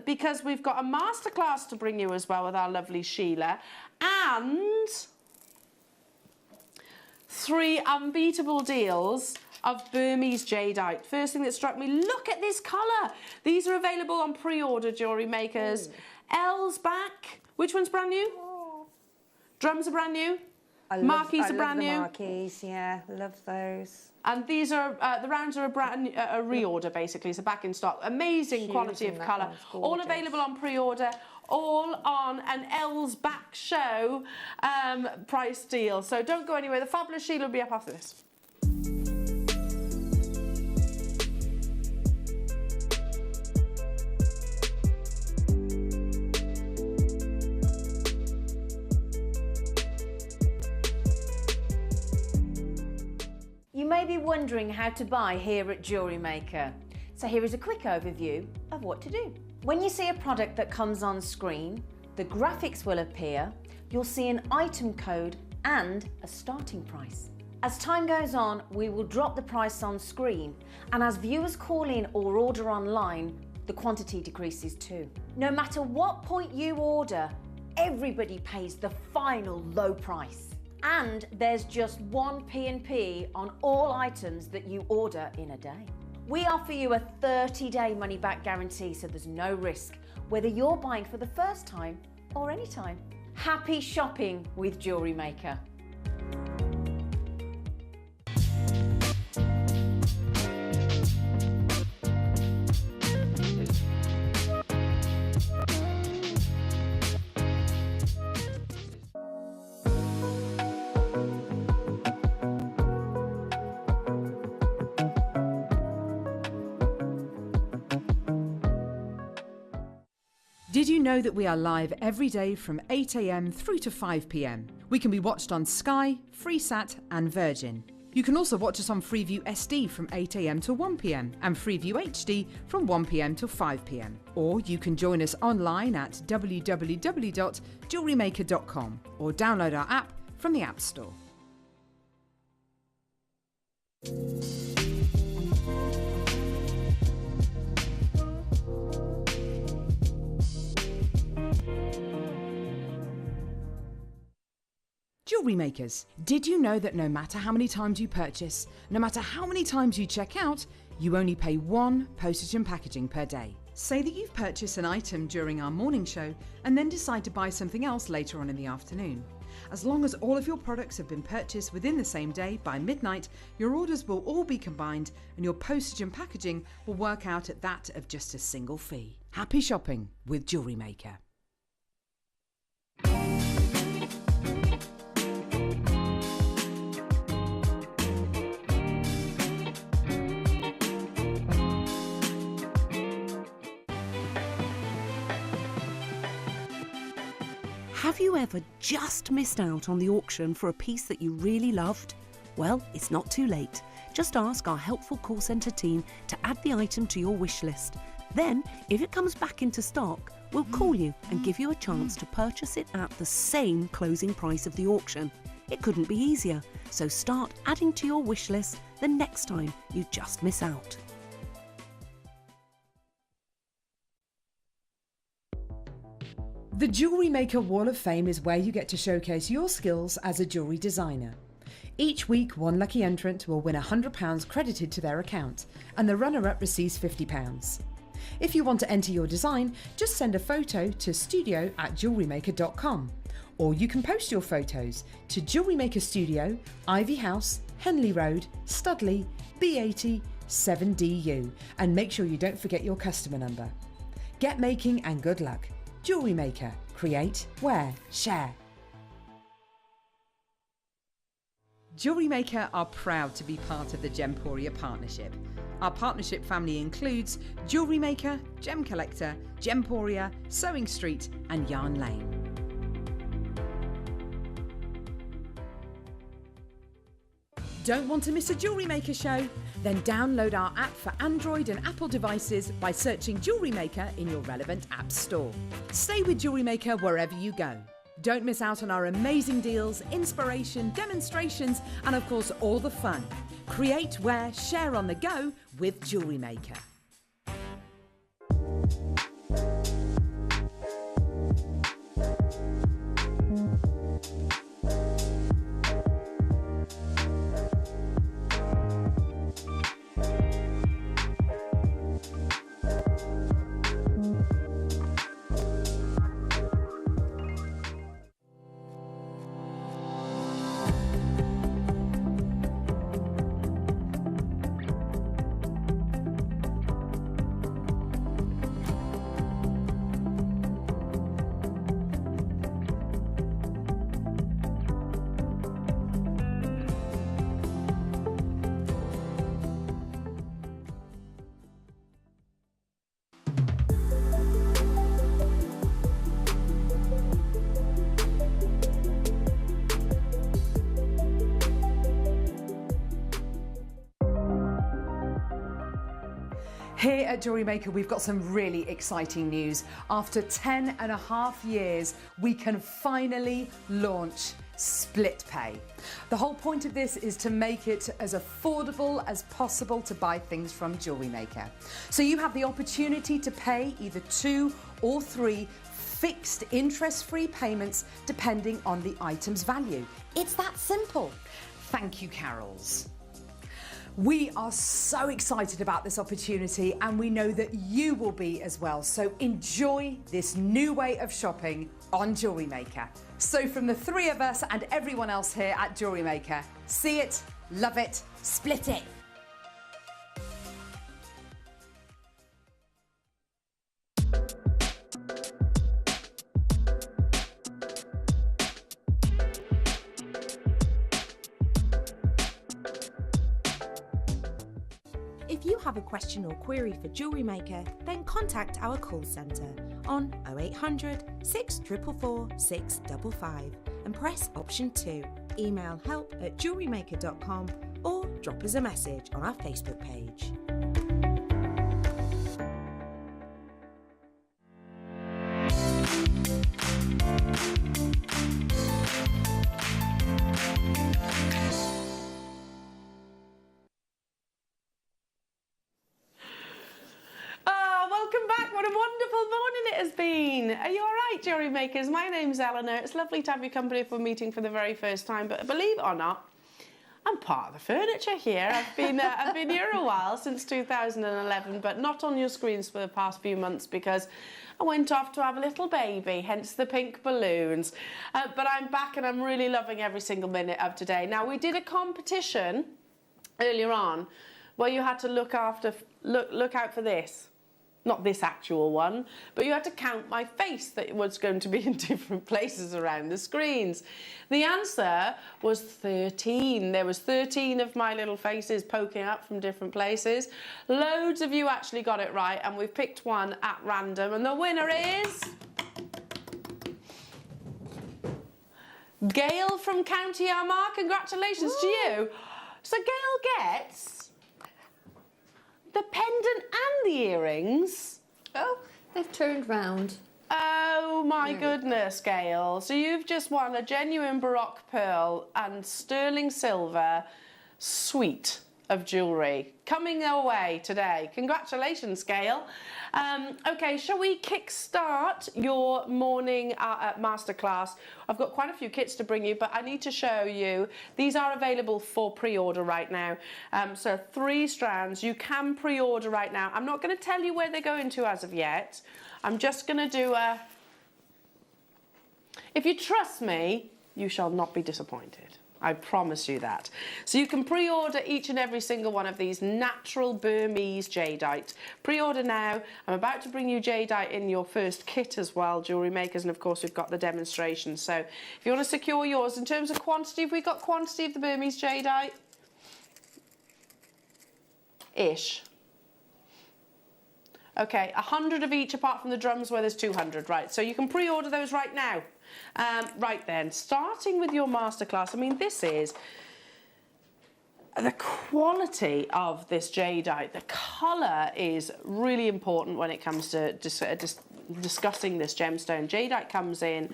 because we've got a masterclass to bring you as well with our lovely Sheila, and 3 unbeatable deals of Burmese Jadeite. First thing that struck me, look at this colour. These are available on pre-order, Jewellery Makers. L's back. Which one's brand new? Drums are brand new. Marquees are brand new. Marquees, yeah, love those. And these are, the rounds are a reorder basically, so back in stock. Amazing quality of colour. All available on pre-order, all on an L's back show price deal. So don't go anywhere. The fabulous Sheila will be up after this. You may be wondering how to buy here at Jewellery Maker. So here is a quick overview of what to do. When you see a product that comes on screen, the graphics will appear, you'll see an item code and a starting price. As time goes on, we will drop the price on screen, and as viewers call in or order online, the quantity decreases too. No matter what point you order, everybody pays the final low price. And there's just 1 P&P on all items that you order in a day. We offer you a 30-day money-back guarantee, so there's no risk, whether you're buying for the first time or any time. Happy shopping with Jewellery Maker. Did you know that we are live every day from 8 a.m. through to 5 p.m? We can be watched on Sky, Freesat and Virgin. You can also watch us on Freeview SD from 8 a.m. to 1 p.m. and Freeview HD from 1 p.m. till 5 p.m. Or you can join us online at www.jewellerymaker.com or download our app from the App Store. Jewellery Makers, did you know that no matter how many times you purchase, no matter how many times you check out, you only pay 1 postage and packaging per day? Say that you've purchased an item during our morning show and then decide to buy something else later on in the afternoon. As long as all of your products have been purchased within the same day by midnight, your orders will all be combined and your postage and packaging will work out at that of just a single fee. Happy shopping with Jewellery Maker. Have you ever just missed out on the auction for a piece that you really loved? Well, it's not too late. Just ask our helpful call centre team to add the item to your wish list. Then, if it comes back into stock, we'll call you and give you a chance to purchase it at the same closing price of the auction. It couldn't be easier, so start adding to your wish list the next time you just miss out. The Jewellery Maker Wall of Fame is where you get to showcase your skills as a jewellery designer. Each week, one lucky entrant will win £100 credited to their account, and the runner-up receives £50. If you want to enter your design, just send a photo to studio@jewellerymaker.com, or you can post your photos to Jewellery Maker Studio, Ivy House, Henley Road, Studley, B80 7DU, and make sure you don't forget your customer number. Get making and good luck. Jewellery Maker. Create, wear, share. Jewellery Maker are proud to be part of the Gemporia partnership. Our partnership family includes Jewellery Maker, Gem Collector, Gemporia, Sewing Street and Yarn Lane. Don't want to miss a Jewellery Maker show? Then download our app for Android and Apple devices by searching Jewellery Maker in your relevant app store. Stay with Jewellery Maker wherever you go. Don't miss out on our amazing deals, inspiration, demonstrations, and of course all the fun. Create, wear, share on the go with Jewellery Maker. Here at Jewellery Maker, we've got some really exciting news. After 10.5 years, we can finally launch split pay. The whole point of this is to make it as affordable as possible to buy things from Jewellery Maker. So you have the opportunity to pay either 2 or 3 fixed interest-free payments depending on the item's value. It's that simple. Thank you, Carols. We are so excited about this opportunity and we know that you will be as well. So enjoy this new way of shopping on Jewellery Maker. So from the 3 of us and everyone else here at Jewellery Maker, see it, love it, split it. If you have a question or query for Jewellery Maker, then contact our call centre on 0800 644 655 and press option 2. Email help@jewellerymaker.com or drop us a message on our Facebook page. Welcome back. What a wonderful morning it has been. Are you all right, Jewellery Makers? My name's Eleanor. It's lovely to have your company for a meeting for the very first time, but believe it or not, I'm part of the furniture here. I've been here a while, since 2011, but not on your screens for the past few months because I went off to have a little baby, hence the pink balloons. But I'm back and I'm really loving every single minute of today. Now, we did a competition earlier on where you had to look out for this. Not this actual one, but you had to count my face that was going to be in different places around the screens. The answer was 13. There was 13 of my little faces poking up from different places. Loads of you actually got it right, and we've picked one at random, and the winner is Gail from County Armagh. Congratulations to you. So Gail gets the pendant and the earrings. Oh, they've turned round. Oh my goodness, Gail. So you've just won a genuine Baroque pearl and sterling silver suite of jewellery coming our way today. Congratulations, Gail. Okay, shall we kickstart your morning masterclass? I've got quite a few kits to bring you, but I need to show you. These are available for pre-order right now. So 3 strands. You can pre-order right now. I'm not going to tell you where they're going to as of yet. I'm just going to do a... If you trust me, you shall not be disappointed. I promise you that. So you can pre-order each and every single one of these natural Burmese jadeite. Pre-order now. I'm about to bring you jadeite in your first kit as well, Jewellery Makers, and of course we've got the demonstration. So if you want to secure yours, in terms of quantity, have we got quantity of the Burmese jadeite? Ish. Okay, 100 of each apart from the drums where there's 200, right? So you can pre-order those right now. Right then, starting with your masterclass, I mean, this is the quality of this jadeite. The colour is really important when it comes to discussing this gemstone. Jadeite comes in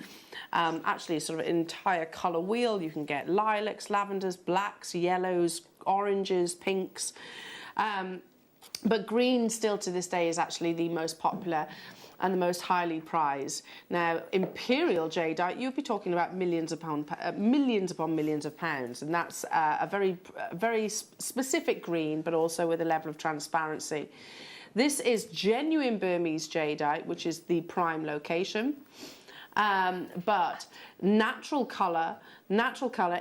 actually sort of an entire colour wheel. You can get lilacs, lavenders, blacks, yellows, oranges, pinks. But green still to this day is actually the most popular and the most highly prized. Now, imperial jadeite, you'd be talking about millions upon millions of pounds, and that's a very specific green, but also with a level of transparency. This is genuine Burmese jadeite, which is the prime location, but natural colour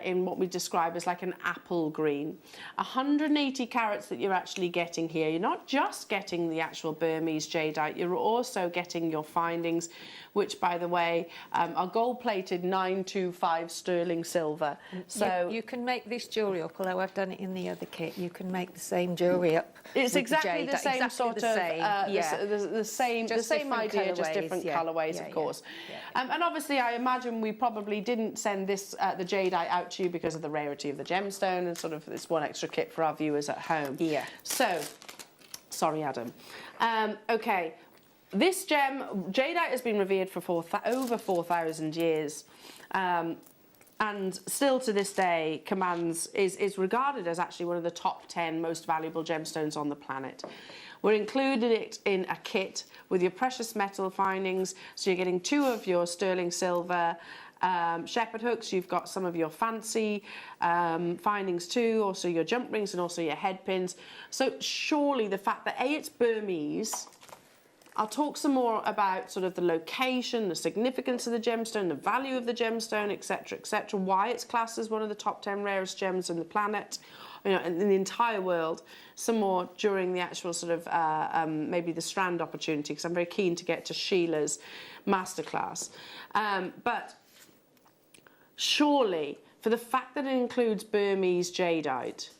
in what we describe as like an apple green. 180 carats that you're actually getting here. You're not just getting the actual Burmese jadeite, you're also getting your findings, which, by the way, are gold-plated 925 sterling silver. So you can make this jewellery up, although I've done it in the other kit. You can make the same jewellery up. It's exactly the same exactly the same idea, just different colourways, of course. And obviously, I imagine we probably didn't send this the jadeite out to you because of the rarity of the gemstone and sort of this one extra kit for our viewers at home. Yeah. So, sorry, Adam. Okay, this jadeite has been revered for over 4,000 years. And still to this day is regarded as actually one of the top 10 most valuable gemstones on the planet. We're including it in a kit with your precious metal findings, so you're getting 2 of your sterling silver shepherd hooks, you've got some of your fancy findings too, also your jump rings and also your head pins. So surely the fact that it's Burmese, I'll talk some more about sort of the location, the significance of the gemstone, the value of the gemstone, etc., why it's classed as one of the top 10 rarest gems on the planet, you know, in the entire world. Some more during the actual sort of maybe the strand opportunity, because I'm very keen to get to Sheila's masterclass. But surely, for the fact that it includes Burmese jadeite,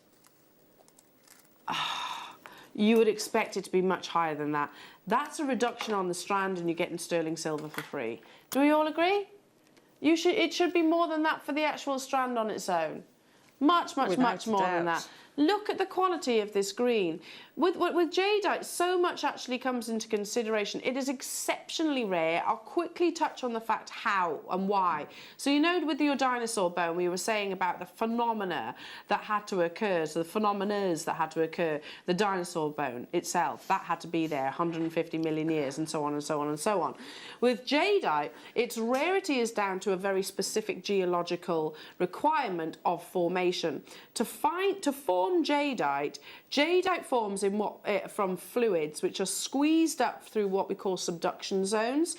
you would expect it to be much higher than that. That's a reduction on the strand and you're getting sterling silver for free. Do we all agree? It should be more than that for the actual strand on its own. Much more than that. Look at the quality of this green. With jadeite, so much actually comes into consideration. It is exceptionally rare. I'll quickly touch on the fact how and why. So you know, with your dinosaur bone, we were saying about the phenomena that had to occur, so the phenomenas that had to occur. The dinosaur bone itself, that had to be there 150 million years, and so on and so on and so on. With jadeite, its rarity is down to a very specific geological requirement of formation. To form jadeite forms in from fluids which are squeezed up through what we call subduction zones,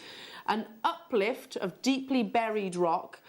an uplift of deeply buried rock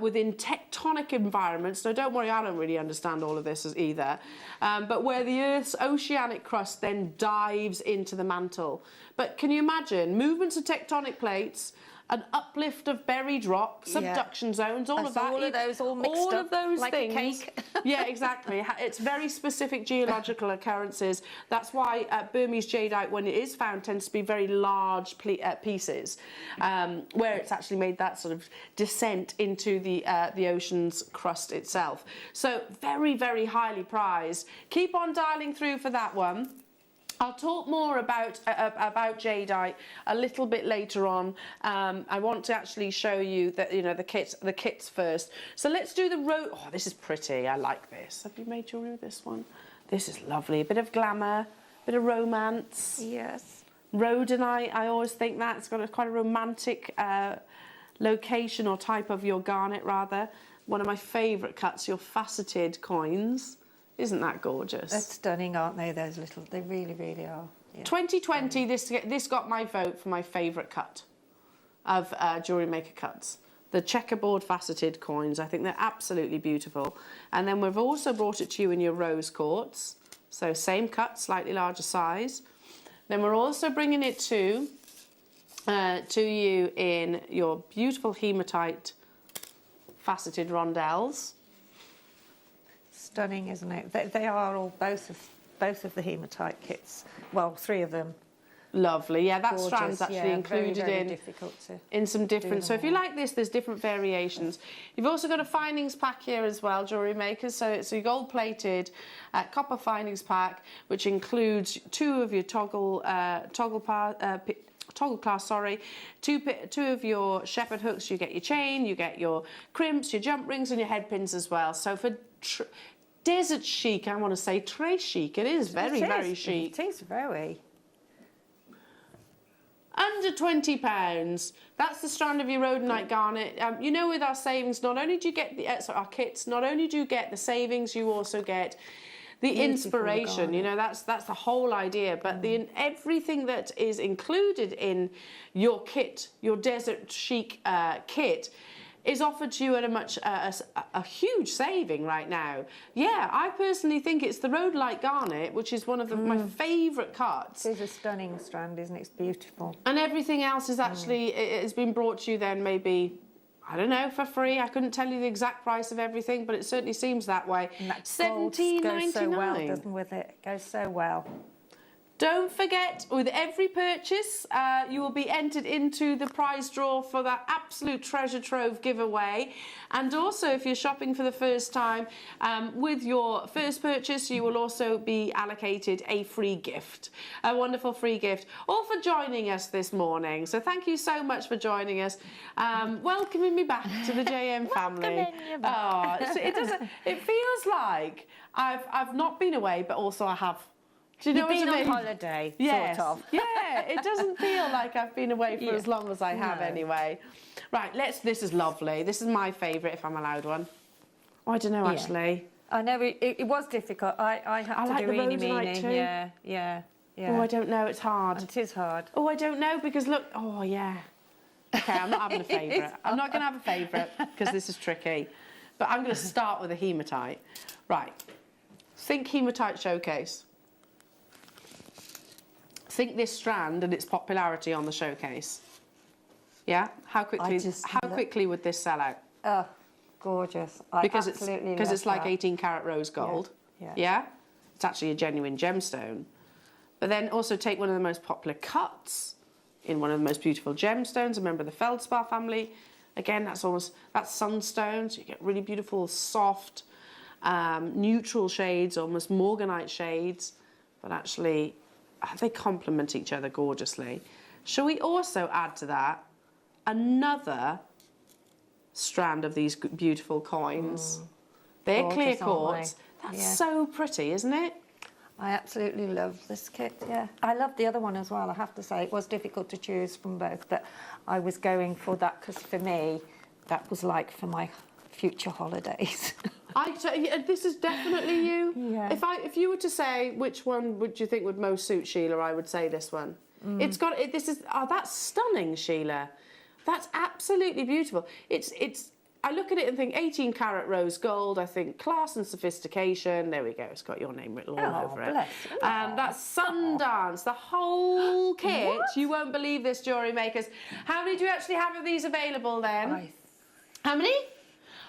within tectonic environments. Now, don't worry, I don't really understand all of this either, but where the Earth's oceanic crust then dives into the mantle. But can you imagine movements of tectonic plates, an uplift of buried rock, subduction zones, all of that. All of those all mixed all up of those like things. a cake. Yeah, exactly. It's very specific geological occurrences. That's why Burmese jadeite, when it is found, tends to be very large pieces, where it's actually made that sort of descent into the ocean's crust itself. So very, very highly prized. Keep on dialing through for that one. I'll talk more about jadeite a little bit later on. I want to actually show you that, you know, the kits first. So let's do the oh, this is pretty. I like this. Have you made jewellery with this one? This is lovely. A bit of glamour, a bit of romance. Yes. Rhodonite, I always think that. It's got quite a romantic location or type of your garnet, rather. One of my favourite cuts, your faceted coins. Isn't that gorgeous? They're stunning, aren't they, those little... They really, really are. Yeah. 2020, this got my vote for my favourite cut of Jewellery Maker cuts. The checkerboard faceted coins, I think they're absolutely beautiful. And then we've also brought it to you in your rose quartz. So same cut, slightly larger size. Then we're also bringing it to you in your beautiful hematite faceted rondelles. Stunning, isn't it? They are all both of the hematite kits. Well, 3 of them. Lovely, yeah, that Gorgeous, strand's actually included very difficult in some different. So if you like this, there's different variations. You've also got a findings pack here as well, Jewellery Makers. So it's a gold-plated copper findings pack, which includes 2 of your toggle clasp, sorry, two of your shepherd hooks. You get your chain, you get your crimps, your jump rings, and your head pins as well. So for desert chic, I want to say très chic. It is very chic. It is very. Under £20, that's the strand of your rhodonite garnet. You know, with our savings, not only do you get our kits, not only do you get the savings, you also get the inspiration. You know, that's the whole idea. But everything that is included in your kit, your desert chic kit, is offered to you at a huge saving right now. Yeah, I personally think it's the rhodolite garnet, which is one of my favourite cuts. It is a stunning strand, isn't it? It's beautiful. And everything else is actually, it has been brought to you then maybe, I don't know, for free. I couldn't tell you the exact price of everything, but it certainly seems that way. $17.99 goes so well, doesn't with it? It goes so well. Don't forget, with every purchase, you will be entered into the prize draw for that absolute treasure trove giveaway. And also, if you're shopping for the first time, with your first purchase, you will also be allocated a free gift, a wonderful free gift, all for joining us this morning. So thank you so much for joining us, welcoming me back to the JM family. Welcoming you back. Oh, it feels like I've not been away, but also I have. Do you know You've been what I on mean? holiday, yes. sort of. Yeah, it doesn't feel like I've been away for as long as I have anyway. Right, this is lovely. This is my favourite, if I'm allowed one. Oh, I don't know, actually. I know, it was difficult. I had to like do the rhodonite too. Yeah. Oh, I don't know, it's hard. It is hard. Oh, I don't know, because look, oh, yeah. Okay, I'm not having a favourite. I'm not going to have a favourite, because this is tricky. But I'm going to start with a hematite. Right, think hematite showcase. Think this strand and its popularity on the showcase. Yeah? How quickly would this sell out? Oh, gorgeous. Because it's like 18 karat rose gold. Yeah? It's actually a genuine gemstone. But then also take one of the most popular cuts in one of the most beautiful gemstones, a member of the feldspar family. Again, that's sunstone, so you get really beautiful, soft, neutral shades, almost morganite shades, but actually they complement each other gorgeously. Shall we also add to that another strand of these beautiful coins? They're clear quartz. That's so pretty, isn't it? I absolutely love this kit, yeah. I love the other one as well, I have to say. It was difficult to choose from both, but I was going for that because for me, that was like for my future holidays. This is definitely you. Yeah. If you were to say which one would you think would most suit Sheila, I would say this one. It's got that's stunning, Sheila. That's absolutely beautiful. I look at it and think 18 karat rose gold. I think class and sophistication. There we go. It's got your name written all over it. And that's Sundance. The whole kit. What? You won't believe this, Jewellery Makers. How many do you actually have of these available then? How many?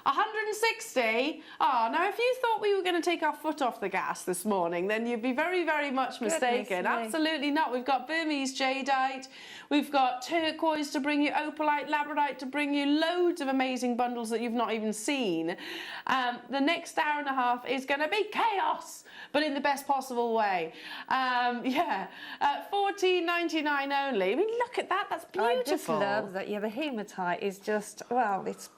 160? Oh, now if you thought we were going to take our foot off the gas this morning, then you'd be very, very much mistaken. Absolutely not. We've got Burmese Jadeite, we've got turquoise to bring you, opalite, Labradorite to bring you, loads of amazing bundles that you've not even seen. The next hour and a half is going to be chaos, but in the best possible way. $14.99 only. I mean, look at that. That's beautiful. I just love that. Yeah, the hematite is just, well, it's,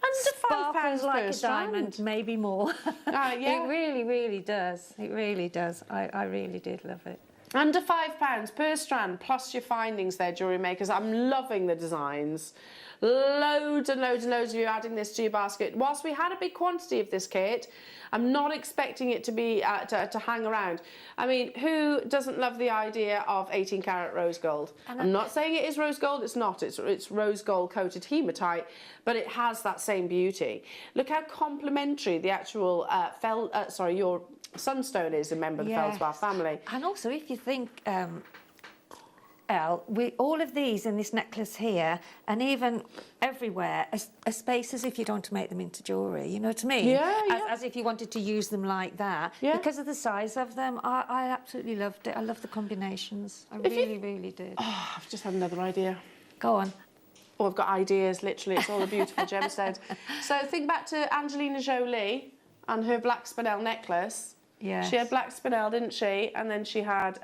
Under £5 like per a diamond, strand. maybe more. Yeah. It really, really does. It really does. I really did love it. Under £5 per strand, plus your findings there, jewellery makers. I'm loving the designs. Loads and loads and loads of you adding this to your basket. Whilst we had a big quantity of this kit, I'm not expecting it to be to hang around. I mean, who doesn't love the idea of 18 karat rose gold? I'm not saying it is rose gold, it's not. It's rose gold coated hematite, but it has that same beauty. Look how complementary the actual your sunstone is a member of the feldspar family. And also, if you think, Elle, all of these in this necklace here, and even everywhere, are spaces if you don't want to make them into jewellery, you know what I mean? Yeah, as if you wanted to use them like that. Yeah. Because of the size of them, I absolutely loved it. I love the combinations. I really, really did. Oh, I've just had another idea. Go on. Oh, I've got ideas, literally. It's all a beautiful gemstone. So think back to Angelina Jolie and her black spinel necklace. Yeah. She had black spinel, didn't she? And then she had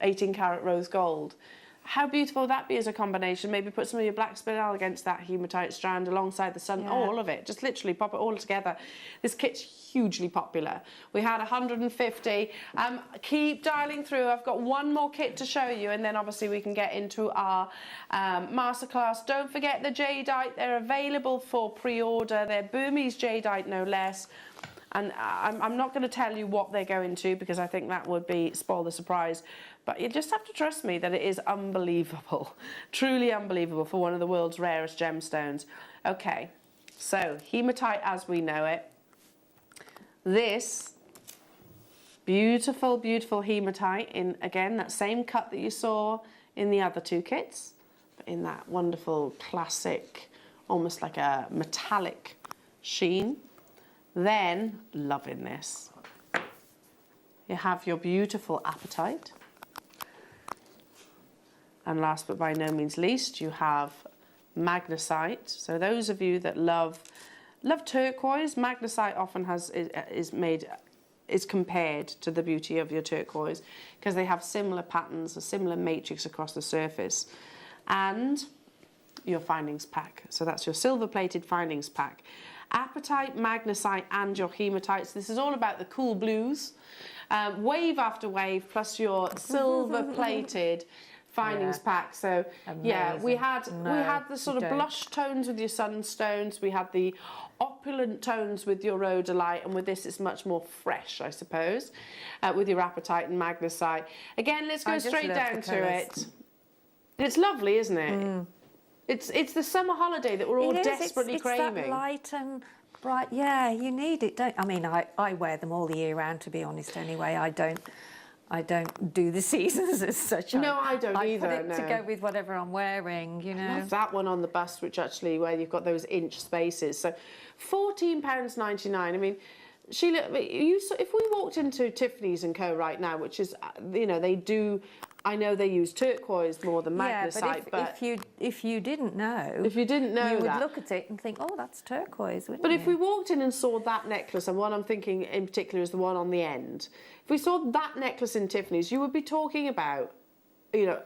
18 karat rose gold. How beautiful would that be as a combination? Maybe put some of your black spinel against that hematite strand alongside the sun. Yeah. All of it. Just literally pop it all together. This kit's hugely popular. We had 150. Keep dialing through. I've got one more kit to show you, and then obviously we can get into our masterclass. Don't forget the Jadeite. They're available for pre-order. They're Burmese Jadeite, no less. And I'm not going to tell you what they're going to, because I think that would spoil the surprise. But you just have to trust me that it is unbelievable, truly unbelievable for one of the world's rarest gemstones. Okay, so hematite as we know it. This beautiful, beautiful hematite in, again, that same cut that you saw in the other two kits, but in that wonderful classic, almost like a metallic sheen. Then, loving this, you have your beautiful apatite. And last but by no means least, you have magnesite. So those of you that love turquoise, magnesite often is compared to the beauty of your turquoise, because they have similar patterns, a similar matrix across the surface. And your findings pack. So that's your silver-plated findings pack. Apatite, magnesite, and your hematites. This is all about the cool blues. Wave after wave, plus your silver-plated findings pack. So yeah, we had the sort of blush tones with your sunstones. We had the opulent tones with your rhodolite, and with this it's much more fresh, I suppose, with your apatite and magnesite. Again, let's go straight down to it. It's lovely, isn't it? Mm. It's the summer holiday that we're all desperately craving. It's that light and bright. Yeah, you need it, don't? I mean, I wear them all the year round, to be honest. Anyway, I don't do the seasons as such. No, I don't either. I put it to go with whatever I'm wearing, you know. I love that one on the bust, which actually where you've got those inch spaces. So, £14.99. I mean, Sheila, if we walked into Tiffany's and Co right now, which is, you know, they do. I know they use turquoise more than magnesite, but if you didn't know, you would look at it and think, oh, that's turquoise, wouldn't you? But if we walked in and saw that necklace, and one I'm thinking in particular is the one on the end, if we saw that necklace in Tiffany's, you would be talking about, you know,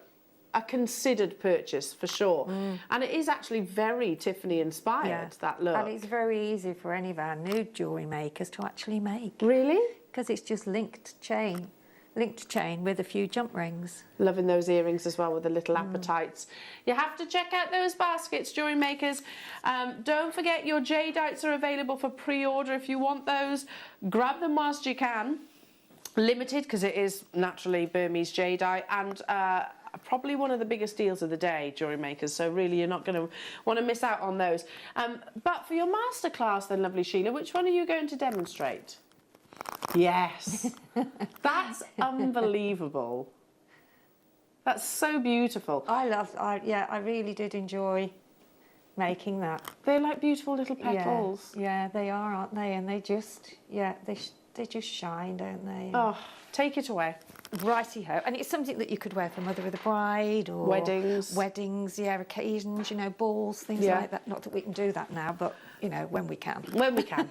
a considered purchase for sure. Mm. And it is actually very Tiffany inspired, that look. And it's very easy for any of our new jewellery makers to actually make. Really? Because it's just linked chain with a few jump rings. Loving those earrings as well with the little apatites. You have to check out those baskets, jewellery makers. Don't forget your Jadeites are available for pre-order if you want those. Grab them whilst you can. Limited, because it is naturally Burmese Jadeite, and probably one of the biggest deals of the day, jewellery makers, so really you're not going to want to miss out on those. But for your masterclass then, lovely Sheila, which one are you going to demonstrate? Yes, that's unbelievable. That's so beautiful. I really did enjoy making that. They're like beautiful little petals. Yeah, they are, aren't they? And they just, they just shine, don't they? Oh, take it away. Righty-ho. And it's something that you could wear for Mother of the Bride or... Weddings, occasions, you know, balls, things like that. Not that we can do that now, but, you know, when we can. When we can.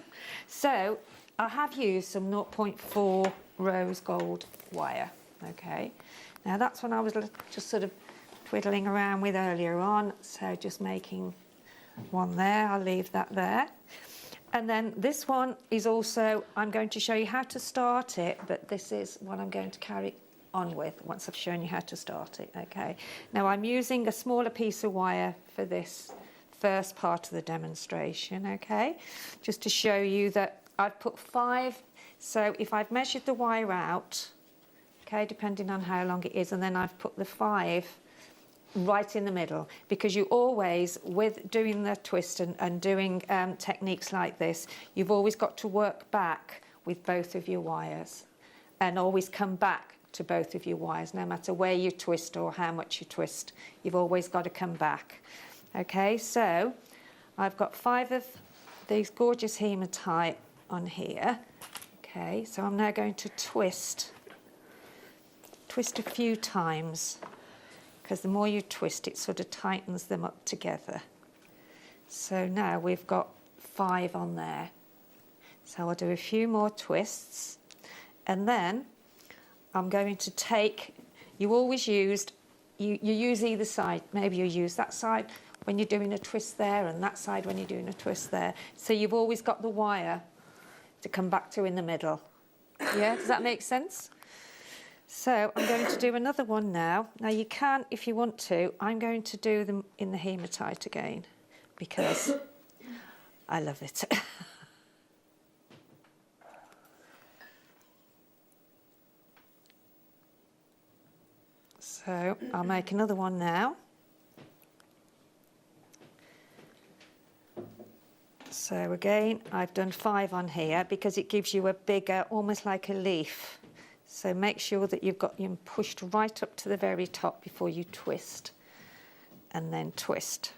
So, I have used some 0.4 rose gold wire, okay? Now, that's one I was just sort of twiddling around with earlier on, so just making one there, I'll leave that there. And then this one is also, I'm going to show you how to start it, but this is what I'm going to carry on with once I've shown you how to start it, okay? Now I'm using a smaller piece of wire for this first part of the demonstration, okay? Just to show you that I've put 5, so if I've measured the wire out, okay, depending on how long it is, and then I've put the 5 right in the middle, because you always, with doing the twist and doing techniques like this, you've always got to work back with both of your wires and always come back to both of your wires, no matter where you twist or how much you twist, you've always got to come back. Okay, so I've got 5 of these gorgeous hematite on here. Okay, so I'm now going to twist a few times, because the more you twist, it sort of tightens them up together. So now we've got 5 on there. So I'll do a few more twists, and then I'm going to take, you always used, you use either side. Maybe you use that side when you're doing a twist there and that side when you're doing a twist there. So you've always got the wire to come back to in the middle. Yeah, does that make sense? So I'm going to do another one now. Now you can, if you want to, I'm going to do them in the hematite again because I love it. So I'll make another one now. So again, I've done 5 on here because it gives you a bigger, almost like a leaf. So make sure that you've got them pushed right up to the very top before you twist, and then twist.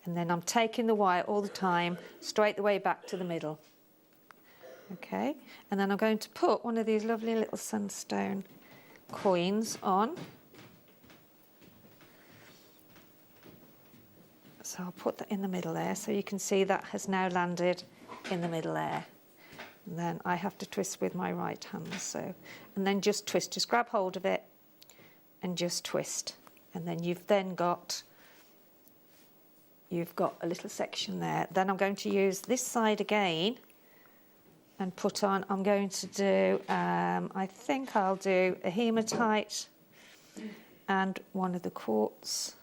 And then I'm taking the wire all the time, straight the way back to the middle. Okay, and then I'm going to put one of these lovely little sunstone coins on. So I'll put that in the middle there, so you can see that has now landed in the middle there. And then I have to twist with my right hand, so, and then just twist, just grab hold of it and just twist. And then you've got a little section there. Then I'm going to use this side again and put on, I'm going to do, I think I'll do a hematite and one of the quartz,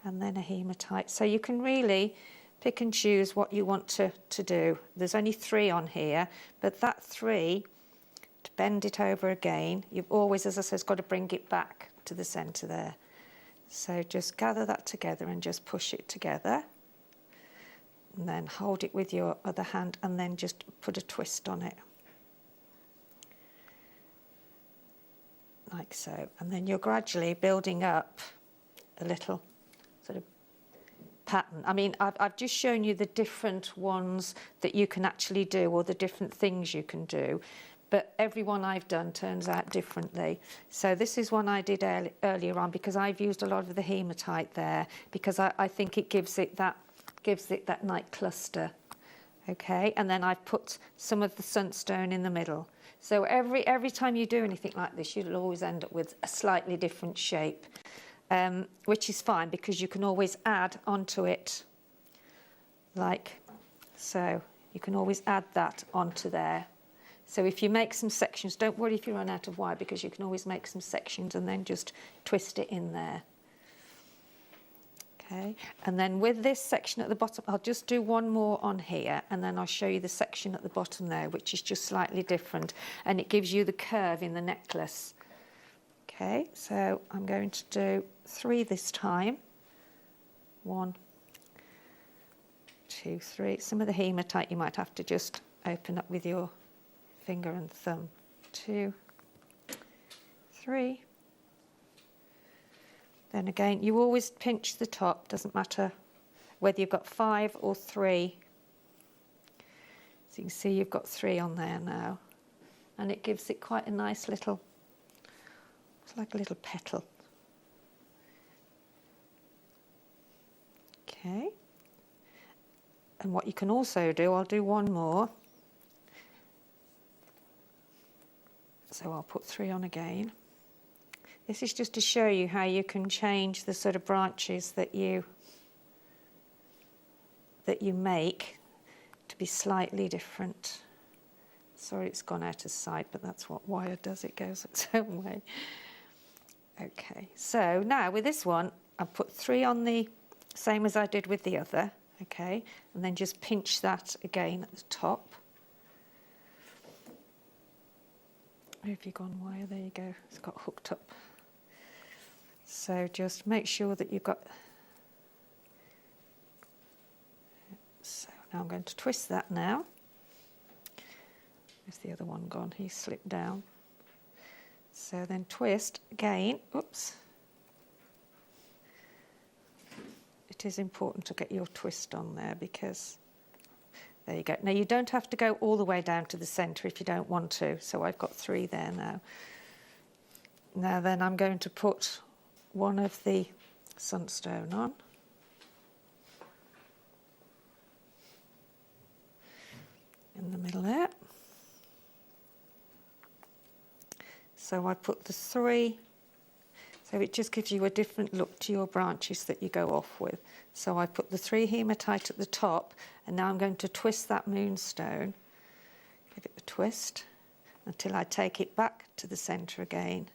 and then a hematite. So you can really pick and choose what you want to do. There's only 3 on here, but that 3, to bend it over again, you've always, as I said, got to bring it back to the centre there. So just gather that together and just push it together. And then hold it with your other hand and then just put a twist on it. Like so. And then you're gradually building up a little sort of pattern. I mean, I've just shown you the different ones that you can actually do, or the different things you can do. But every one I've done turns out differently. So this is one I did earlier on because I've used a lot of the hematite there, because I think it gives it that nice cluster. Okay, and then I've put some of the sunstone in the middle. So every time you do anything like this, you'll always end up with a slightly different shape, which is fine because you can always add onto it like so. You can always add that onto there. So if you make some sections, don't worry if you run out of wire, because you can always make some sections and then just twist it in there. Okay, and then with this section at the bottom, I'll just do one more on here, and then I'll show you the section at the bottom there, which is just slightly different, and it gives you the curve in the necklace. Okay, so I'm going to do 3 this time. 1, 2, 3. Some of the hematite you might have to just open up with your finger and thumb. 2, 3. Then again, you always pinch the top, doesn't matter whether you've got 5 or 3. So you can see you've got 3 on there now. And it gives it quite a nice little, it's like a little petal. Okay. And what you can also do, I'll do one more. So I'll put 3 on again. This is just to show you how you can change the sort of branches that you make to be slightly different. Sorry, it's gone out of sight, but that's what wire does. It goes its own way. Okay, so now with this one, I put 3 on the same as I did with the other, okay, and then just pinch that again at the top. Where have you gone, wire? There you go, it's got hooked up. So just make sure that you've got... So now I'm going to twist that now. Where's the other one gone? He slipped down. So then twist again. Oops. It is important to get your twist on there because... There you go. Now you don't have to go all the way down to the centre if you don't want to. So I've got 3 there now. Now then I'm going to put one of the sunstone on. In the middle there. So I put the 3, so it just gives you a different look to your branches that you go off with. So I put the 3 hematite at the top, and now I'm going to twist that moonstone, give it a twist until I take it back to the centre again.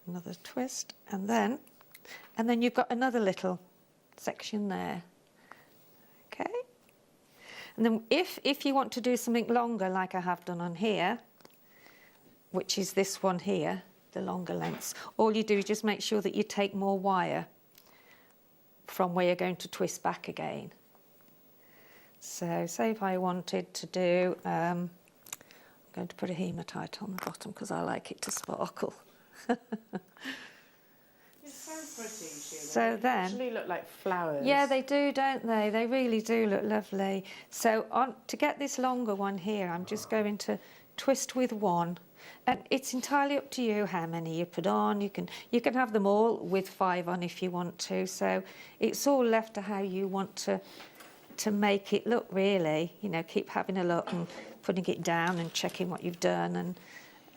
Another twist, and then you've got another little section there. Okay. And then if you want to do something longer like I have done on here, which is this one here, the longer lengths, all you do is just make sure that you take more wire from where you're going to twist back again. So say if I wanted to do, I'm going to put a hematite on the bottom because I like it to sparkle. It's so pretty, Sheila. So they then, actually look like flowers. yeah, they do, don't they? They really do look lovely. So to get this longer one here, I'm just going to twist with 1. And it's entirely up to you how many you put on. You can have them all with 5 on if you want to. So it's all left to how you want to make it look, really. You know, keep having a look and putting it down and checking what you've done.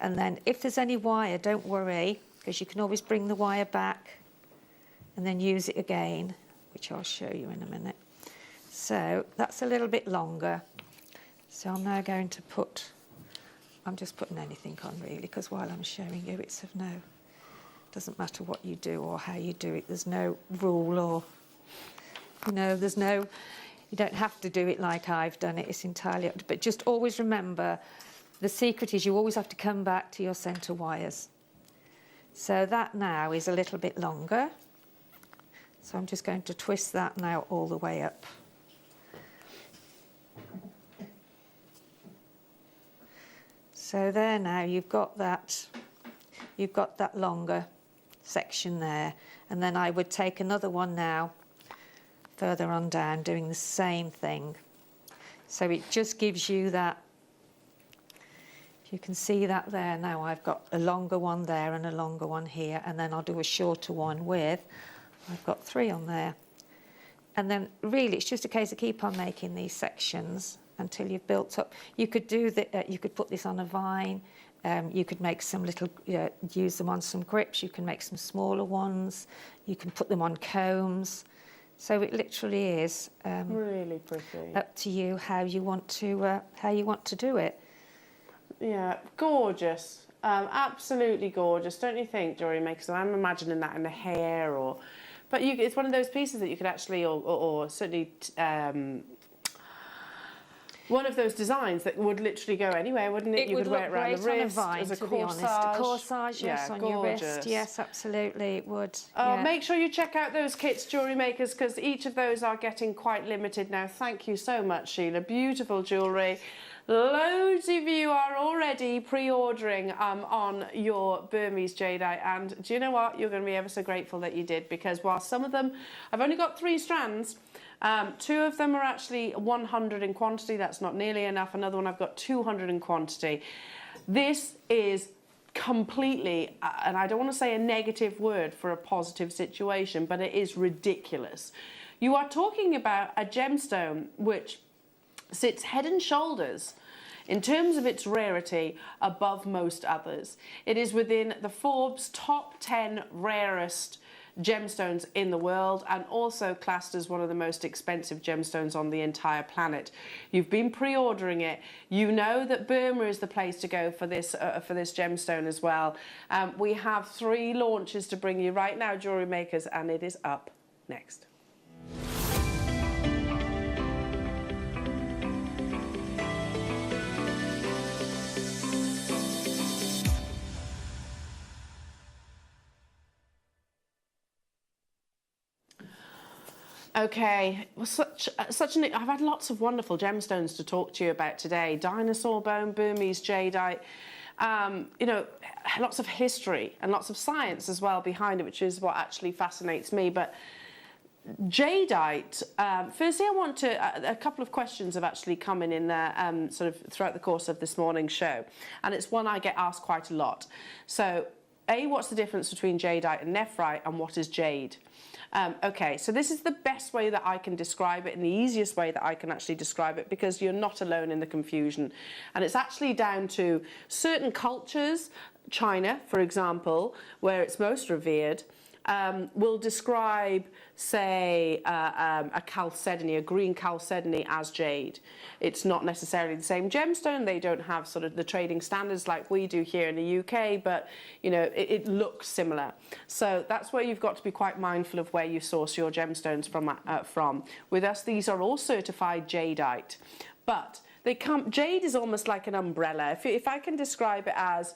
And then if there's any wire, don't worry, because you can always bring the wire back and then use it again, which I'll show you in a minute. So that's a little bit longer. So I'm now going to put... I'm just putting anything on really, because while I'm showing you, it's of doesn't matter what you do or how you do it. There's no rule or, you know, you don't have to do it like I've done it. It's entirely up to, but just always remember, the secret is you always have to come back to your centre wires. So that now is a little bit longer. So I'm just going to twist that now all the way up. So there now you've got that longer section there, and then I would take another one now further on down doing the same thing. So it just gives you that, if you can see that there now, I've got a longer one there and a longer one here, and then I'll do a shorter one with, I've got 3 on there. And then really it's just a case of keep on making these sections until you've built up. You could do that. You could put this on a vine. You could make some little, use them on some grips. You can make some smaller ones. You can put them on combs. So it literally is really pretty. Up to you how you want to do it. Yeah, gorgeous. Absolutely gorgeous, don't you think, Jewellery Maker? So I'm imagining that in the hair, but it's one of those pieces that you could actually, or certainly. One of those designs that would literally go anywhere, wouldn't it? You could wear it around the wrist as a corsage. A corsage, yes, yeah, on gorgeous. your wrist. Yes, absolutely, it would. Yeah. Make sure you check out those kits, Jewellery Makers, because each of those are getting quite limited now. Thank you so much, Sheila. Beautiful jewellery. Loads of you are already pre-ordering on your Burmese jadeite, and do you know what? You're going to be ever so grateful that you did, because while some of them, I've only got 3 strands, 2 of them are actually 100 in quantity. That's not nearly enough. Another one I've got 200 in quantity. This is completely, and I don't want to say a negative word for a positive situation, but it is ridiculous. You are talking about a gemstone which sits head and shoulders in terms of its rarity, above most others. It is within the Forbes top 10 rarest gemstones in the world, and also classed as one of the most expensive gemstones on the entire planet. You've been pre-ordering it. You know that Burma is the place to go for this gemstone as well. We have 3 launches to bring you right now, Jewellery Makers, and it is up next. Okay, well, I've had lots of wonderful gemstones to talk to you about today. Dinosaur bone, Burmese jadeite, you know, lots of history and lots of science as well behind it, which is what actually fascinates me. But jadeite, firstly, I want to, a couple of questions have actually come in there sort of throughout the course of this morning's show, and it's one I get asked quite a lot. So, A, what's the difference between jadeite and nephrite, and what is jade? Okay, so this is the best way that I can describe it, and the easiest way that I can actually describe it, because you're not alone in the confusion. And it's actually down to certain cultures, China, for example, where it's most revered, will describe, say, a chalcedony, a green chalcedony, as jade. It's not necessarily the same gemstone. They don't have sort of the trading standards like we do here in the UK, but, you know, it looks similar. So that's where you've got to be quite mindful of where you source your gemstones from. With us, these are all certified jadeite, but they come. Jade is almost like an umbrella. If I can describe it as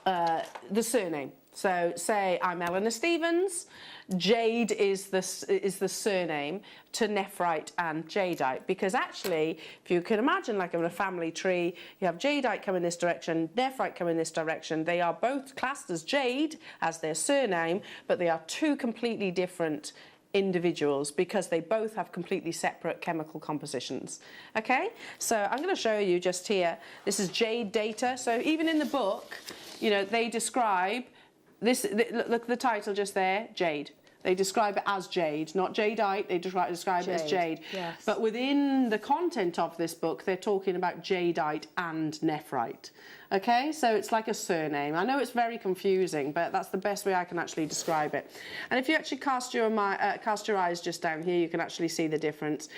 the surname. So say I'm Eleanor Stevens, Jade is the surname to nephrite and jadeite, because actually, if you can imagine, like in a family tree, you have jadeite come in this direction, nephrite come in this direction. They are both classed as jade as their surname, but they are 2 completely different individuals because they both have completely separate chemical compositions. Okay, so I'm going to show you just here. This is jade data. So even in the book, you know, they describe this. Look, the title just there, jade. They describe it as jade, not jadeite. They describe it as jade. Yes. But within the content of this book, they're talking about jadeite and nephrite. Okay, so it's like a surname. I know it's very confusing, but that's the best way I can actually describe it. And if you actually cast your eyes just down here, you can actually see the difference.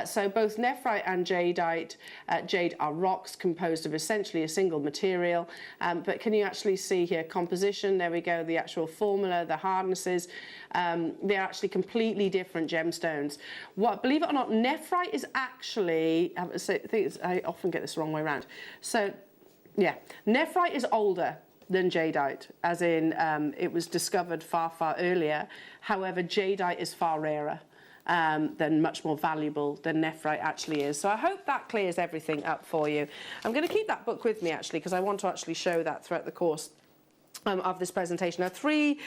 So both nephrite and jadeite, jade are rocks composed of essentially a single material. But can you actually see here composition? There we go, the actual formula, the hardnesses. They're actually completely different gemstones. Believe it or not, nephrite is actually, I often get this the wrong way around. So, yeah, nephrite is older than jadeite, as in it was discovered far, far earlier. However, jadeite is far rarer, much more valuable than nephrite actually is. So I hope that clears everything up for you. I'm going to keep that book with me actually, because I want to actually show that throughout the course of this presentation. Now, three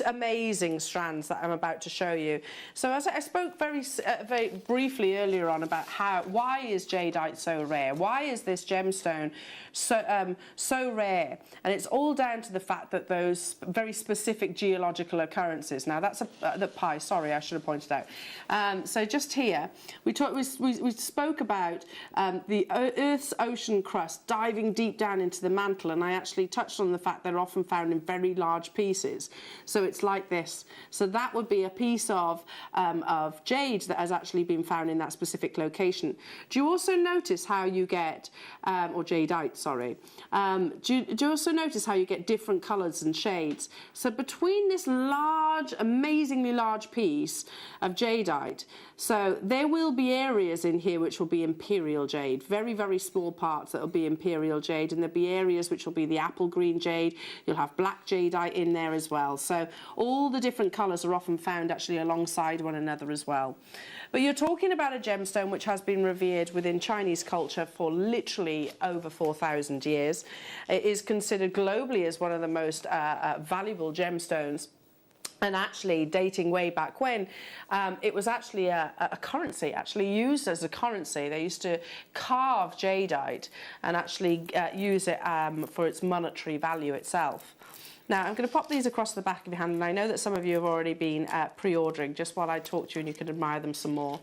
amazing strands that I'm about to show you. So as I spoke very briefly earlier on about why is jadeite so rare? Why is this gemstone so rare? And it's all down to the fact that those very specific geological occurrences. Now that's the pie. Sorry, I should have pointed out. So just here, we spoke about the Earth's ocean crust diving deep down into the mantle, and I actually touched on the fact they're often found in very large pieces. So it's like this. So that would be a piece of jade that has actually been found in that specific location. Do you also notice how you get, or jadeite, sorry. Do you also notice how you get different colours and shades? So between this large, amazingly large piece of jadeite, so there will be areas in here which will be imperial jade, very, very small parts that will be imperial jade, and there'll be areas which will be the apple green jade. You'll have black jadeite in there as well. So all the different colours are often found actually alongside one another as well. But you're talking about a gemstone which has been revered within Chinese culture for literally over 4,000 years. It is considered globally as one of the most valuable gemstones. And actually, dating way back when, it was actually a currency, actually used as a currency. They used to carve jadeite and actually use it for its monetary value itself. Now, I'm going to pop these across the back of your hand, and I know that some of you have already been pre-ordering, just while I talk to you and you can admire them some more.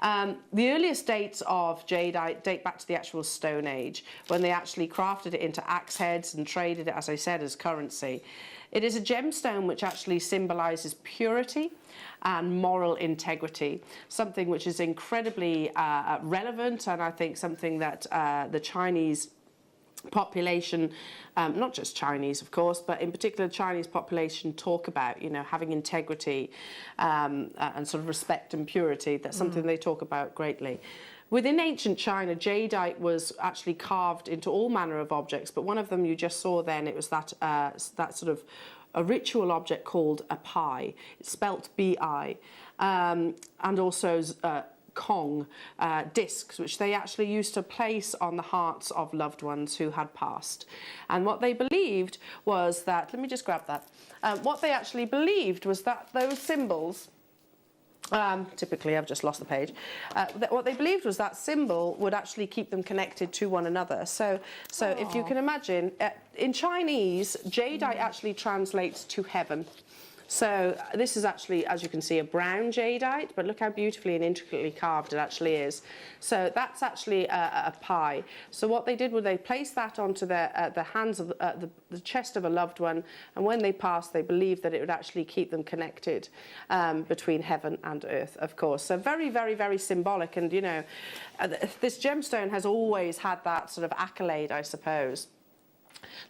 The earliest dates of jadeite date back to the actual Stone Age, when they actually crafted it into axe heads and traded it, as I said, as currency. It is a gemstone which actually symbolises purity and moral integrity, something which is incredibly relevant, and I think something that the Chinese population, not just Chinese of course, but in particular Chinese population talk about, you know, having integrity and sort of respect and purity. That's something they talk about greatly. Within ancient China, jadeite was actually carved into all manner of objects, but one of them you just saw then, it was that sort of a ritual object called a pi. It's spelt B-I, and also Kong discs, which they actually used to place on the hearts of loved ones who had passed. And what they believed was that, let me just grab that, what they actually believed was that those symbols, typically I've just lost the page, what they believed was that symbol would actually keep them connected to one another. So if you can imagine, in Chinese, jadeite actually translates to heaven. So this is actually, as you can see, a brown jadeite, but look how beautifully and intricately carved it actually is. So that's actually a pi. So what they did was they placed that onto the hands of the chest of a loved one, and when they passed, they believed that it would actually keep them connected between heaven and earth, of course. So very, very, very symbolic, and you know, this gemstone has always had that sort of accolade, I suppose.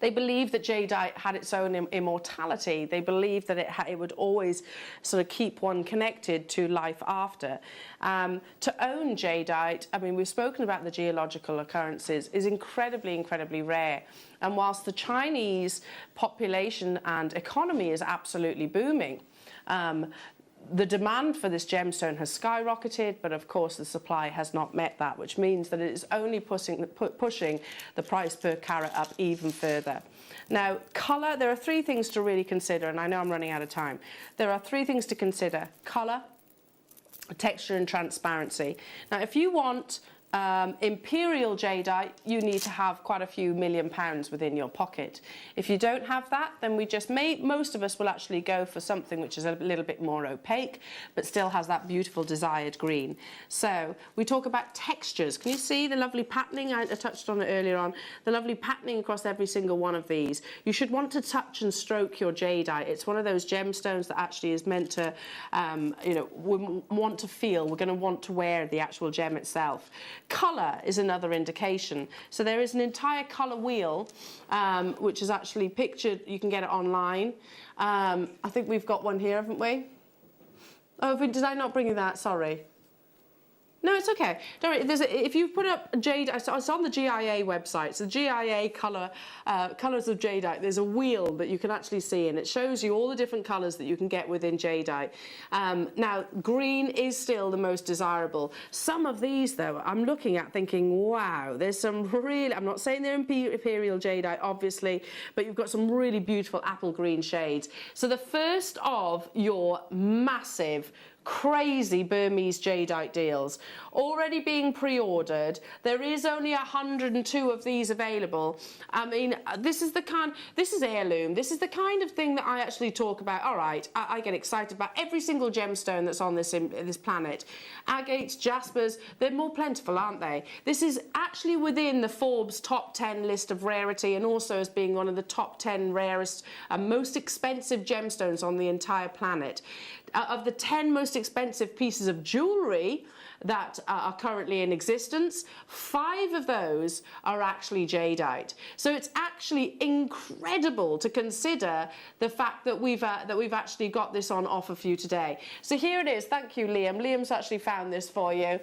They believed that jadeite had its own immortality. They believed that it would always sort of keep one connected to life after. To own jadeite, I mean, we've spoken about the geological occurrences, is incredibly, incredibly rare. And whilst the Chinese population and economy is absolutely booming, the demand for this gemstone has skyrocketed, but of course the supply has not met that, which means that it is only pushing the price per carat up even further. Now, colour, there are three things to really consider, and I know I'm running out of time. There are three things to consider: colour, texture and transparency. Now, if you want imperial jadeite, you need to have quite a few £1,000,000 within your pocket. If you don't have that, then most of us will actually go for something which is a little bit more opaque, but still has that beautiful desired green. So we talk about textures. Can you see the lovely patterning? I touched on it earlier on. The lovely patterning across every single one of these. You should want to touch and stroke your jadeite. It's one of those gemstones that actually is meant to, you know, we want to feel. We're going to want to wear the actual gem itself. Colour is another indication. So there is an entire colour wheel, which is actually pictured. You can get it online. I think we've got one here, haven't we? Oh, did I not bring you that? Sorry. No, it's okay. Don't worry. If you put up jadeite, it's on the GIA website. So the GIA colours of jadeite. There's a wheel that you can actually see, and it shows you all the different colours that you can get within jadeite. Now, green is still the most desirable. Some of these, though, I'm looking at thinking, wow, there's some really. I'm not saying they're imperial jadeite, obviously, but you've got some really beautiful apple green shades. So the first of your massive, crazy Burmese jadeite deals already being pre-ordered. There is only 102 of these available. I mean, this is heirloom. This is the kind of thing that I actually talk about. All right, I get excited about every single gemstone that's on this planet. Agates, jaspers, they're more plentiful, aren't they? This is actually within the Forbes top 10 list of rarity, and also as being one of the top 10 rarest and most expensive gemstones on the entire planet. Of the 10 most expensive pieces of jewellery that are currently in existence, 5 of those are actually jadeite. So it's actually incredible to consider the fact that we've actually got this on offer for you today. So here it is. Thank you, Liam. Liam's actually found this for you.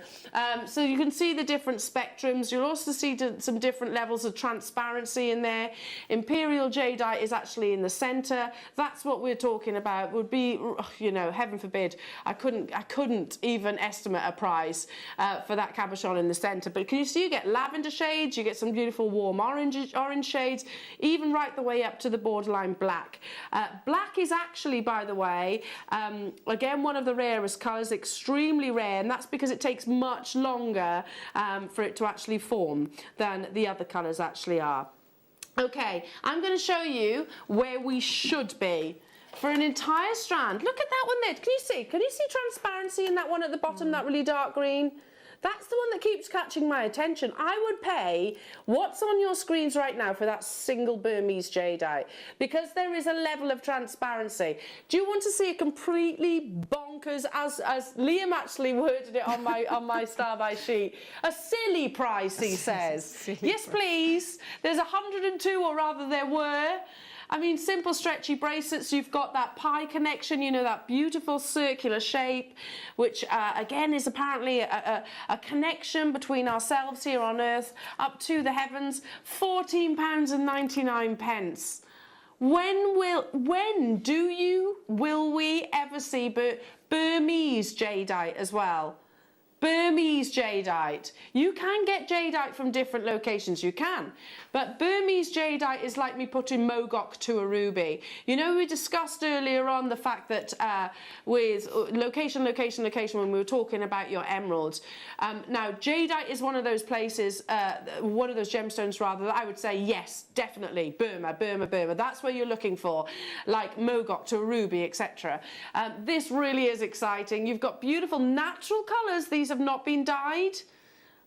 So you can see the different spectrums. You'll also see some different levels of transparency in there. Imperial jadeite is actually in the centre. That's what we're talking about. Would be, you know, heaven forbid, I couldn't even estimate a price for that cabochon in the centre. But can you see, you get lavender shades, you get some beautiful warm orange shades, even right the way up to the borderline black. Black is actually, by the way, again, one of the rarest colours, extremely rare, and that's because it takes much longer for it to actually form than the other colours actually are. Okay, I'm going to show you where we should be. for an entire strand. Look at that one there. Can you see? Can you see transparency in that one at the bottom, that really dark green? That's the one that keeps catching my attention. I would pay what's on your screens right now for that single Burmese jadeite, because there is a level of transparency. Do you want to see a completely bonkers, as Liam actually worded it on my star by sheet, a silly price, he says. Yes, please. There's 102, or rather there were. I mean, simple stretchy bracelets, you've got that pie connection, you know, that beautiful circular shape, which again is apparently a connection between ourselves here on earth up to the heavens. £14.99. When will we ever see Burmese jadeite as well? Burmese jadeite. You can get jadeite from different locations, you can. But Burmese jadeite is like me putting mogok to a ruby. You know, we discussed earlier on the fact that with location, when we were talking about your emeralds. Now, jadeite is one of those places, one of those gemstones rather, that I would say, yes, definitely, Burma. That's where you're looking for, like mogok to a ruby, etc. This really is exciting. You've got beautiful natural colours. These have not been dyed.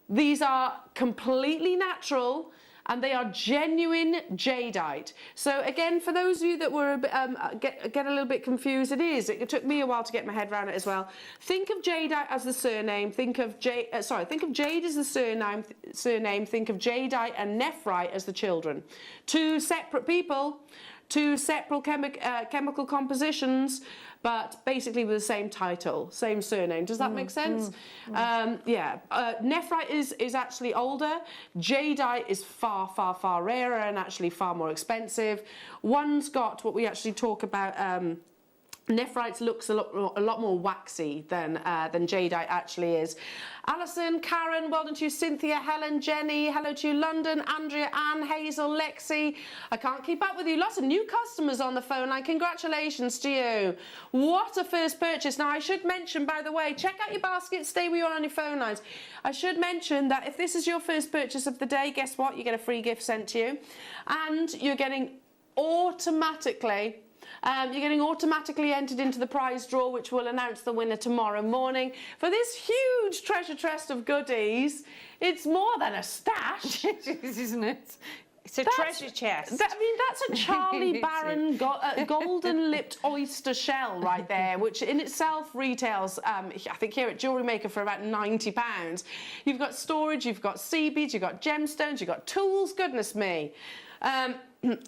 These are completely natural, and they are genuine jadeite. So again, for those of you that were get a little bit confused, it took me a while to get my head around it as well. Think of jadeite as the surname. Think of jade as the surname. Think of jadeite and nephrite as the children. Two separate people, two separate chemical compositions, but basically with the same title, same surname. Does that make sense? Yeah. Nephrite is actually older. Jadeite is far, far, far rarer and actually far more expensive. One's got what we actually talk about. Nephrite looks a lot more waxy than jadeite actually is. Alison, Karen, well done to you. Cynthia, Helen, Jenny, hello to you. London, Andrea, Anne, Hazel, Lexi. I can't keep up with you. Lots of new customers on the phone line. Congratulations to you. What a first purchase. Now, I should mention, by the way, check out your basket, stay where you are on your phone lines. I should mention that if this is your first purchase of the day, guess what? You get a free gift sent to you, and you're getting automatically entered into the prize draw, which will announce the winner tomorrow morning for this huge treasure chest of goodies. It's more than a stash. It is, isn't it? It's a treasure chest. I mean, that's a Charlie Barron golden-lipped oyster shell right there, which in itself retails, I think here at Jewellery Maker for about £90. You've got storage, you've got sea beads, you've got gemstones, you've got tools, goodness me.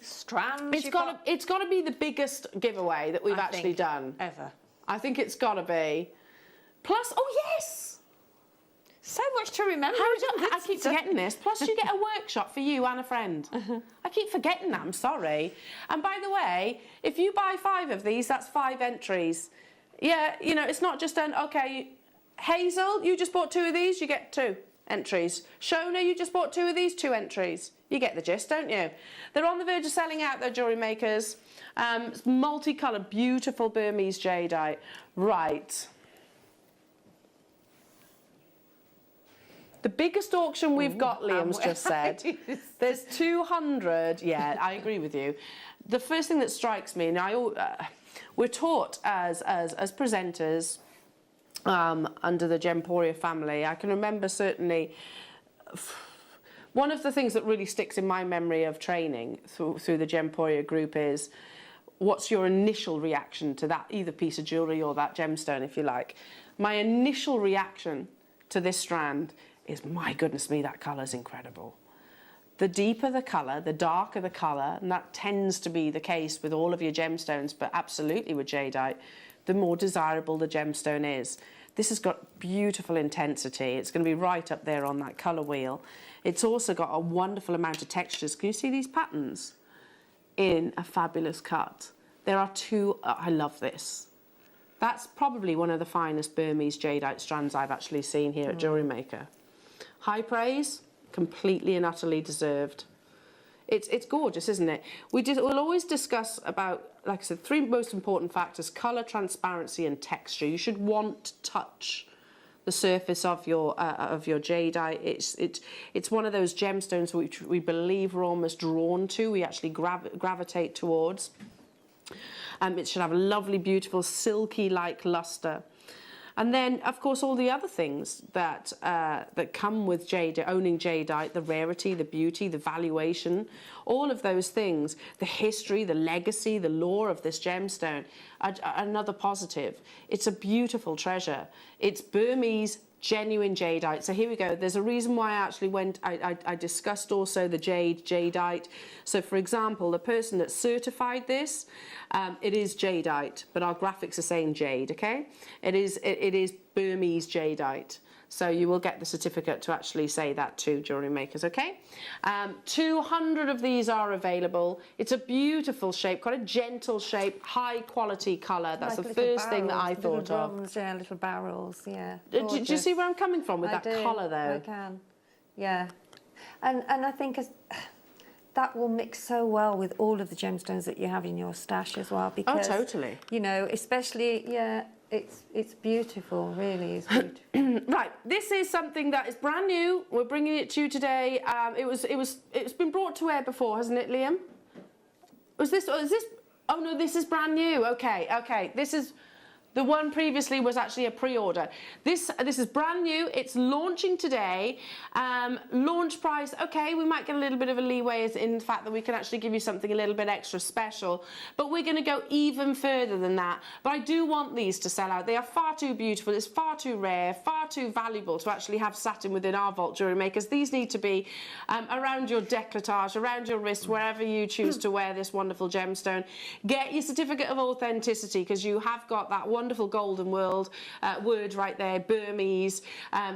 Strands. It's got to be the biggest giveaway that we've actually done ever. I think it's got to be. Plus, oh yes, so much to remember. I keep forgetting this. Plus, you get a workshop for you and a friend. I keep forgetting that. I'm sorry. And by the way, if you buy 5 of these, that's 5 entries. Yeah, you know, it's not just an okay. Hazel, you just bought 2 of these, you get 2 entries. Shona, you just bought 2 of these, 2 entries. You get the gist, don't you? They're on the verge of selling out, though, Jewellery Makers. Multicoloured, beautiful Burmese jadeite. Right. The biggest auction we've got, Liam's just said. There's 200. Yeah, I agree with you. The first thing that strikes me, now we're taught as presenters under the Gemporia family. I can remember certainly. One of the things that really sticks in my memory of training through the Gemporia group is, what's your initial reaction to that, either piece of jewellery or that gemstone, if you like. My initial reaction to this strand is, my goodness me, that colour's incredible. The deeper the colour, the darker the colour, and that tends to be the case with all of your gemstones, but absolutely with jadeite, the more desirable the gemstone is. This has got beautiful intensity. It's going to be right up there on that colour wheel. It's also got a wonderful amount of textures. Can you see these patterns? In a fabulous cut. There are 2, I love this. That's probably one of the finest Burmese jadeite strands I've actually seen here at Jewellery Maker. High praise, completely and utterly deserved. It's gorgeous, isn't it? We'll always discuss about, like I said, 3 most important factors: colour, transparency and texture. You should want to touch the surface of your jadeite. It's one of those gemstones which we believe we're almost drawn to. We actually gravitate towards. It should have a lovely, beautiful, silky-like luster. And then, of course, all the other things that that come with owning jadeite, the rarity, the beauty, the valuation, all of those things, the history, the legacy, the lore of this gemstone, another positive. It's a beautiful treasure. It's Burmese genuine jadeite. So here we go. There's a reason why I actually I discussed also the jadeite. So for example, the person that certified this, it is jadeite, but our graphics are saying jade, okay? It is Burmese jadeite. So you will get the certificate to actually say that to jewellery makers, okay? 200 of these are available. It's a beautiful shape, quite a gentle shape, high quality colour. That's like the first thing that I thought of. Drums, yeah, little barrels, yeah. Do you see where I'm coming from with that colour though? I can, yeah. And I think that will mix so well with all of the gemstones that you have in your stash as well. Because, totally. You know, especially, yeah, it's beautiful, really is beautiful. Right, this is something that is brand new. We're bringing it to you today. It's been brought to air before, hasn't it, Liam? Is this? Oh no, this is brand new. Okay. This is. The one previously was actually a pre-order. This is brand new. It's launching today. Launch price, okay, we might get a little bit of a leeway in the fact that we can actually give you something a little bit extra special, but we're going to go even further than that. But I do want these to sell out. They are far too beautiful. It's far too rare, far too valuable to actually have sat in within our vault, jewellery makers. These need to be around your décolletage, around your wrist, wherever you choose to wear this wonderful gemstone. Get your certificate of authenticity, because you have got that wonderful golden word right there, Burmese,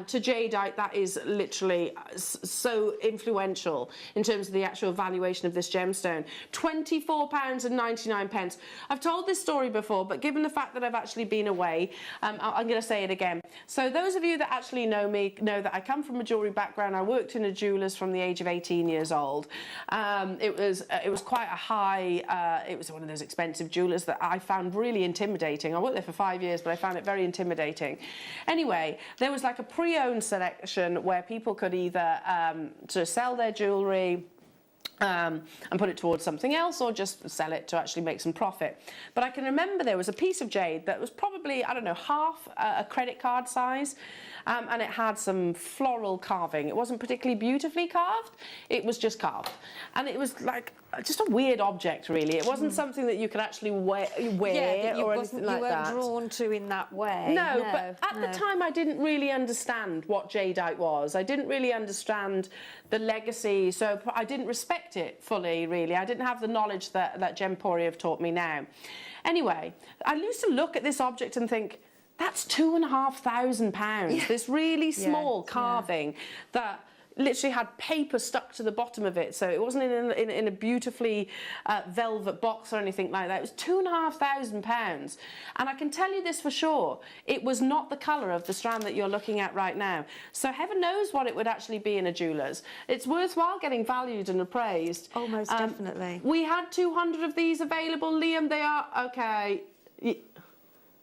to jadeite. That is literally so influential in terms of the actual valuation of this gemstone. £24.99. I've told this story before, but given the fact that I've actually been away, I'm going to say it again. So those of you that actually know me know that I come from a jewellery background. I worked in a jeweller's from the age of 18 years old. It was quite a high, it was one of those expensive jewellers that I found really intimidating. I worked there for 5 years, but I found it very intimidating. Anyway, there was like a pre-owned selection where people could either to sell their jewellery and put it towards something else, or just sell it to actually make some profit. But I can remember there was a piece of jade that was probably, I don't know, half a credit card size, and it had some floral carving. It wasn't particularly beautifully carved, it was just carved. And it was like just a weird object, really. It wasn't something that you could actually wear or anything like that. You weren't drawn to in that way. No, but at the time I didn't really understand what jadeite was. I didn't really understand the legacy, so I didn't respect it fully, really. I didn't have the knowledge that Gemporia have taught me now. Anyway, I used to look at this object and think, that's £2,500. Yeah. This really small carving that literally had paper stuck to the bottom of it, so it wasn't in a beautifully velvet box or anything like that. It was £2,500, and I can tell you this for sure, it was not the colour of the strand that you're looking at right now. So heaven knows what it would actually be in a jeweller's. It's worthwhile getting valued and appraised. Oh, most definitely. We had 200 of these available, Liam. They are okay.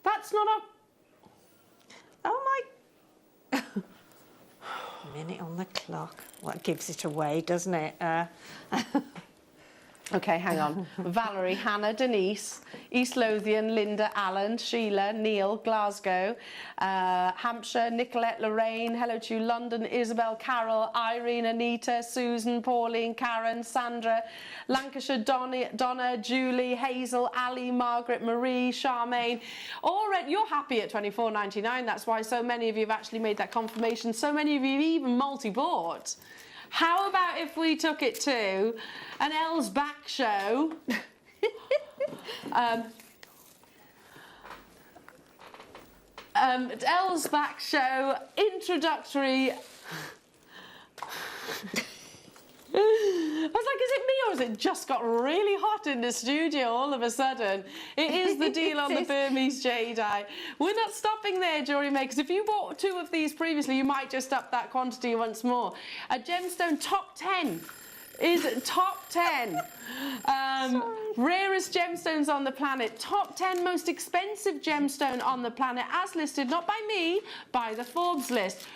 That's not a. Oh my. Minute on the clock. Well, it gives it away, doesn't it? Okay, hang on. Valerie, Hannah, Denise, East Lothian, Linda, Alan, Sheila, Neil, Glasgow, Hampshire, Nicolette, Lorraine, hello to you, London, Isabel, Carol, Irene, Anita, Susan, Pauline, Karen, Sandra, Lancashire, Donna, Julie, Hazel, Ali, Margaret, Marie, Charmaine. Already, you're happy at £24.99. That's why so many of you have actually made that confirmation. So many of you have even multi-bought. How about if we took it to an Elle's Back show? Elle's Back show introductory. I was like, is it me or has it just got really hot in the studio all of a sudden? It is the deal on the Burmese jadeite. We're not stopping there, jewellery makers. If you bought 2 of these previously, you might just up that quantity once more. A gemstone top 10 is top 10. Rarest gemstones on the planet. Top 10 most expensive gemstone on the planet, as listed, not by me, by the Forbes list.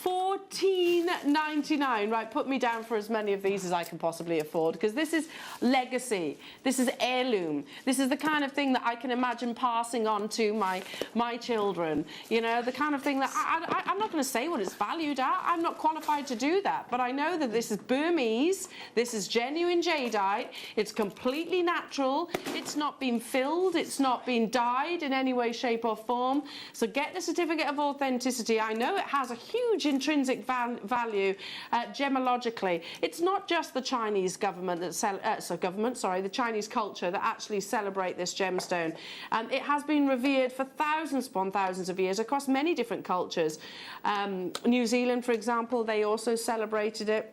$14.99. Right, put me down for as many of these as I can possibly afford, because this is legacy. This is heirloom. This is the kind of thing that I can imagine passing on to my children. You know, the kind of thing that I'm not going to say what it's valued at. I'm not qualified to do that. But I know that this is Burmese. This is genuine jadeite. It's completely natural. It's not been filled. It's not been dyed in any way, shape or form. So get the certificate of authenticity. I know it has a huge intrinsic value gemologically. It's not just the Chinese government that the Chinese culture that actually celebrate this gemstone. It has been revered for thousands upon thousands of years across many different cultures. New Zealand, for example, they also celebrated it.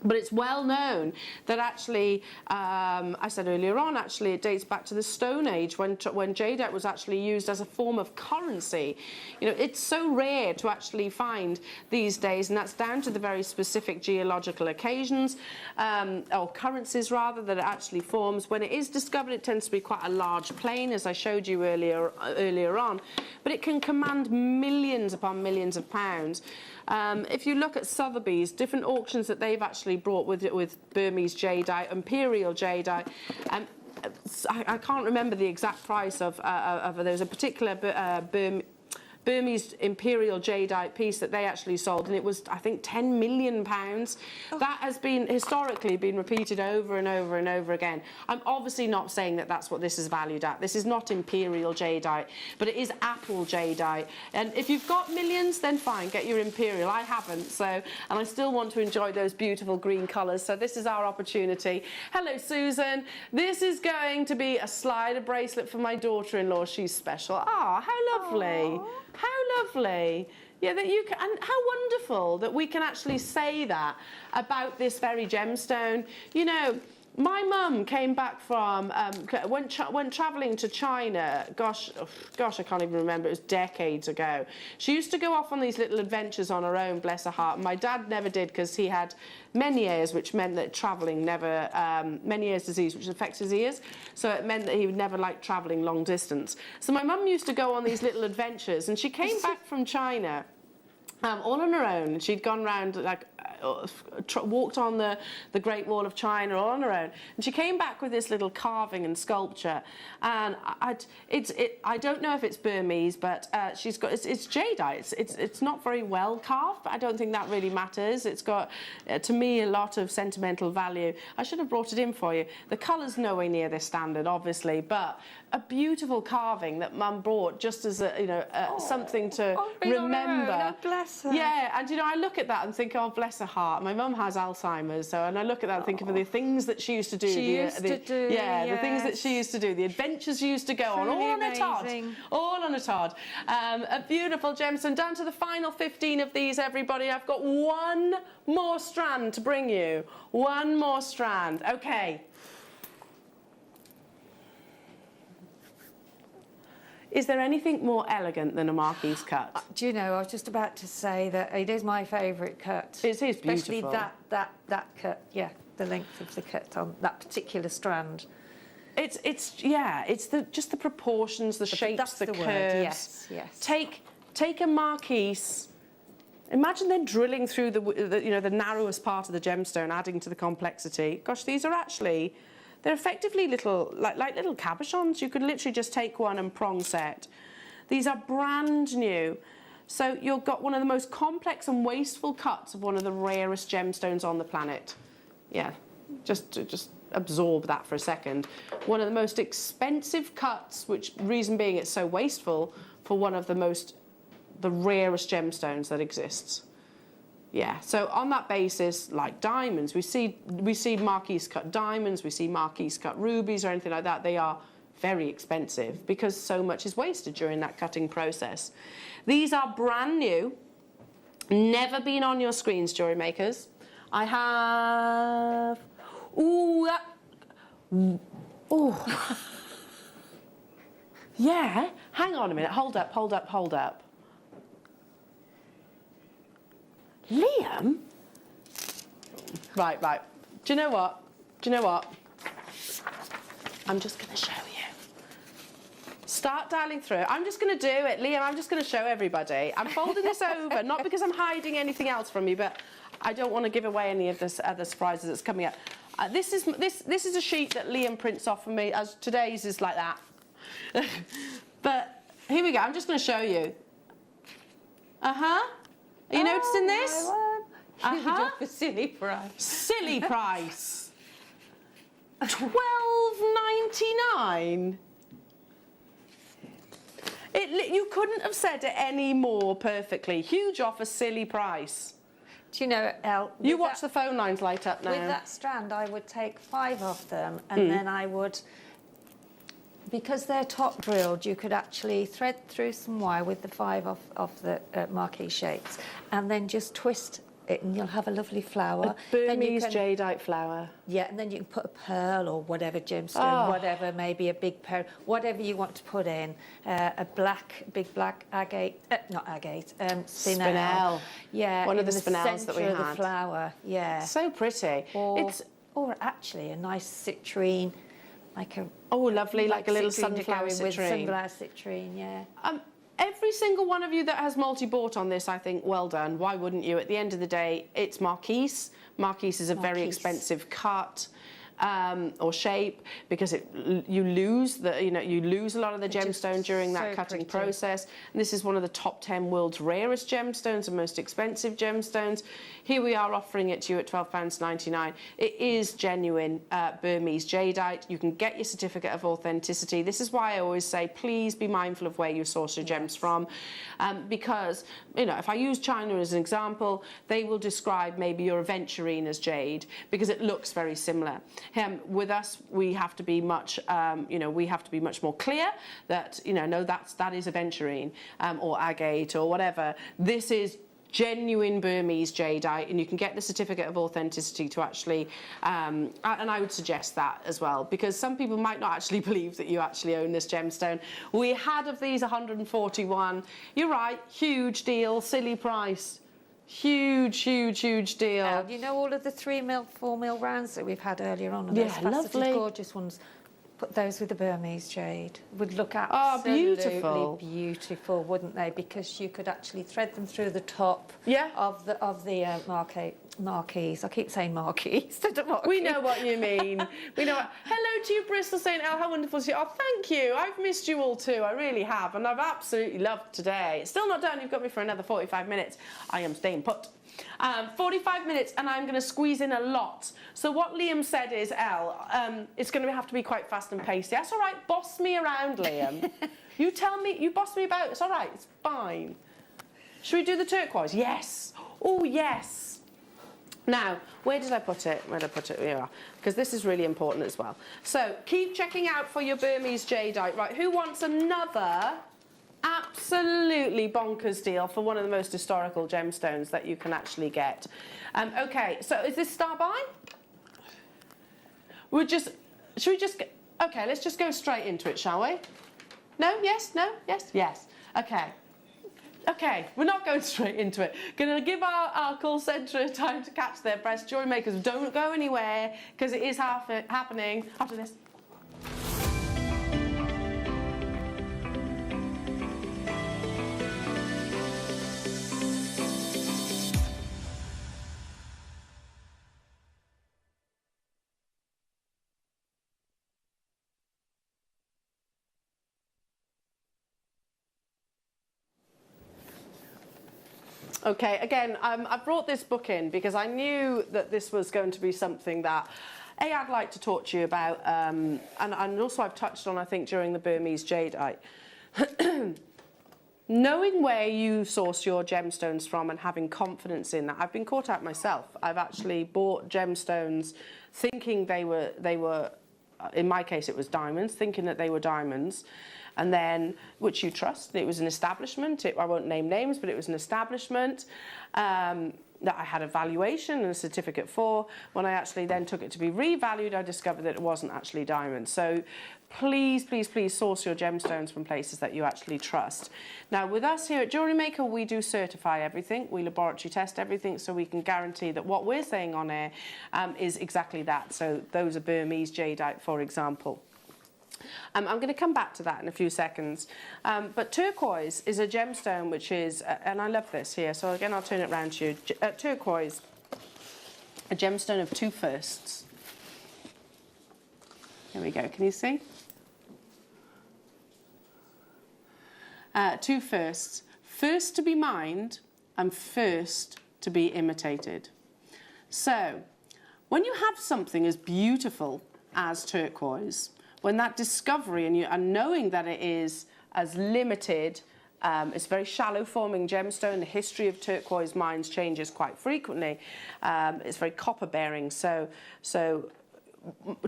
But it's well known that actually, I said earlier on, actually it dates back to the Stone Age when jadeite was actually used as a form of currency. You know, it's so rare to actually find these days, and that's down to the very specific geological occasions, or currencies rather, that it actually forms. When it is discovered, it tends to be quite a large plain, as I showed you earlier on, but it can command millions upon millions of pounds. If you look at Sotheby's, different auctions that they've actually brought with Burmese jadeite, imperial jadeite, I can't remember the exact price of there's a particular Burmese imperial jadeite piece that they actually sold, and it was, I think, £10 million. That has been historically been repeated over and over and over again. I'm obviously not saying that that's what this is valued at. This is not imperial jadeite, but it is apple jadeite. And if you've got millions, then fine, get your imperial. I haven't, so, and I still want to enjoy those beautiful green colours. So this is our opportunity. Hello, Susan. This is going to be a slider bracelet for my daughter-in-law. She's special. Ah, how lovely. Aww. How lovely. Yeah, that you can, and how wonderful that we can actually say that about this very gemstone. You know, my mum came back from, went travelling to China, gosh, I can't even remember, it was decades ago. She used to go off on these little adventures on her own, bless her heart. My dad never did, because he had Meniere's, which meant that travelling never, Meniere's disease, which affects his ears, so it meant that he would never like travelling long distance. So my mum used to go on these little adventures, and she came back from China all on her own. She'd gone round, like, walked on the Great Wall of China all on her own, and she came back with this little carving and sculpture, and I don't know if it's Burmese, but she's got it's jadeite. It's not very well carved, but I don't think that really matters. It's got to me a lot of sentimental value. I should have brought it in for you. The colour's nowhere near this standard, obviously, but a beautiful carving that Mum brought just as a, you know, something to remember. Oh, bless her. Yeah, and you know, I look at that and think, oh, bless her heart. My mum has Alzheimer's, so, and I look at that and think of the things that she used to do. The things that she used to do, the adventures she used to go on, all on a Todd. All on a Todd. A beautiful gemstone. Down to the final 15 of these, everybody. I've got one more strand to bring you. One more strand. Okay. Is there anything more elegant than a Marquise cut? Do you know, I was just about to say that it is my favourite cut. It is beautiful. Especially that cut, yeah, the length of the cut on that particular strand. It's just the proportions, the shapes, the curves. Word. Yes. Take a Marquise. Imagine then drilling through the narrowest part of the gemstone, adding to the complexity. Gosh, these are actually, they're effectively little, like little cabochons. You could literally just take one and prong set. These are brand new. So you've got one of the most complex and wasteful cuts of one of the rarest gemstones on the planet. Yeah, just absorb that for a second. One of the most expensive cuts, which reason being it's so wasteful, for one of the rarest gemstones that exists. Yeah, so on that basis, like diamonds, we see Marquise cut diamonds, we see Marquise cut rubies or anything like that. They are very expensive because so much is wasted during that cutting process. These are brand new, never been on your screens, jewellery makers. I have, yeah, hang on a minute, hold up. Liam? Right. Do you know what? I'm just going to show you. Start dialing through. I'm just going to do it. Liam, I'm just going to show everybody. I'm folding this over, not because I'm hiding anything else from you, but I don't want to give away any of this other surprises that's coming up. This is a sheet that Liam prints off for me, as today's is like that. But here we go. I'm just going to show you. Are you noticing this? For silly price. Silly price. $12.99. You couldn't have said it any more perfectly. Huge offer, silly price. Do you know, Elle? You watch the phone lines light up now. With that strand, I would take 5 of them, and then I would, because they're top drilled, you could actually thread through some wire with the 5 of the marquee shapes, and then just twist it, and you'll have a lovely flower. Burmese jadeite flower. Yeah, and then you can put a pearl or whatever gemstone, whatever, maybe a big pearl, whatever you want to put in. A big black agate, not agate, spinel. Yeah, one of the in spinels that we had. The flower, yeah. So pretty. Or actually a nice citrine, like a lovely, like a little citrine sunflower with citrine. Sunflower citrine, yeah. Every single one of you that has multi-bought on this, I think, well done. Why wouldn't you? At the end of the day, it's marquise. Marquise is a very expensive cut or shape, because you lose a lot of the gemstone during that cutting process. And this is one of the top 10 world's rarest gemstones and most expensive gemstones. Here we are offering it to you at £12.99. It is genuine Burmese jadeite. You can get your certificate of authenticity. This is why I always say, please be mindful of where you source your gems from, because if I use China as an example, they will describe maybe your aventurine as jade because it looks very similar. With us, we have to be much, more clear that, no, that is aventurine or agate or whatever. This is genuine Burmese jadeite, and you can get the certificate of authenticity to actually, and I would suggest that as well, because some people might not actually believe that you actually own this gemstone. We had of these 141. You're right, huge deal, silly price. Huge deal. You know all of the 3mm, 4mm rounds that we've had earlier on? Yeah, lovely. Gorgeous ones. Put those with the Burmese jade. Would look absolutely beautiful, wouldn't they? Because you could actually thread them through the top of the marquees. I keep saying marquees instead of marquees. We know what you mean. We know. Hello to you, Bristol, saying, "Oh, how wonderful to see you." Oh, thank you. I've missed you all too. I really have, and I've absolutely loved today. It's still not done. You've got me for another 45 minutes. I am staying put. 45 minutes, and I'm going to squeeze in a lot. So what Liam said is, Elle, it's going to have to be quite fast and pacey. That's all right. Boss me around, Liam. You tell me. You boss me about. It's all right. It's fine. Should we do the turquoise? Yes. Oh, yes. Now, where did I put it? Where did I put it? Here we are. Because this is really important as well. So keep checking out for your Burmese jadeite. Right, who wants another absolutely bonkers deal for one of the most historical gemstones that you can actually get? Okay, so is this star by? Should we just, okay, let's just go straight into it, shall we? No, yes, no, yes, yes. Okay, we're not going straight into it. Going to give our call centre time to catch their breath. Jewellery makers, don't go anywhere, because it is happening after this. Okay, again, I brought this book in because I knew that this was going to be something that I'd like to talk to you about, and also I've touched on, I think, during the Burmese jadeite. Knowing where you source your gemstones from and having confidence in that. I've been caught out myself. I've actually bought gemstones thinking they were, in my case it was diamonds, thinking that they were diamonds. And then, which you trust, it was an establishment, I won't name names, but it was an establishment that I had a valuation and a certificate for. When I actually then took it to be revalued, I discovered that it wasn't actually diamonds. So please, please, please source your gemstones from places that you actually trust. Now, with us here at Jewellery Maker, we do certify everything. We laboratory test everything so we can guarantee that what we're saying on air is exactly that. So those are Burmese jadeite, for example. I'm going to come back to that in a few seconds. But turquoise is a gemstone which is, and I love this here, so again I'll turn it around to you. Turquoise, a gemstone of two firsts. Here we go, can you see? Two firsts. First to be mined and first to be imitated. So, when you have something as beautiful as turquoise, when that discovery and knowing that it is as limited, it's a very shallow forming gemstone. The history of turquoise mines changes quite frequently. It's very copper bearing, so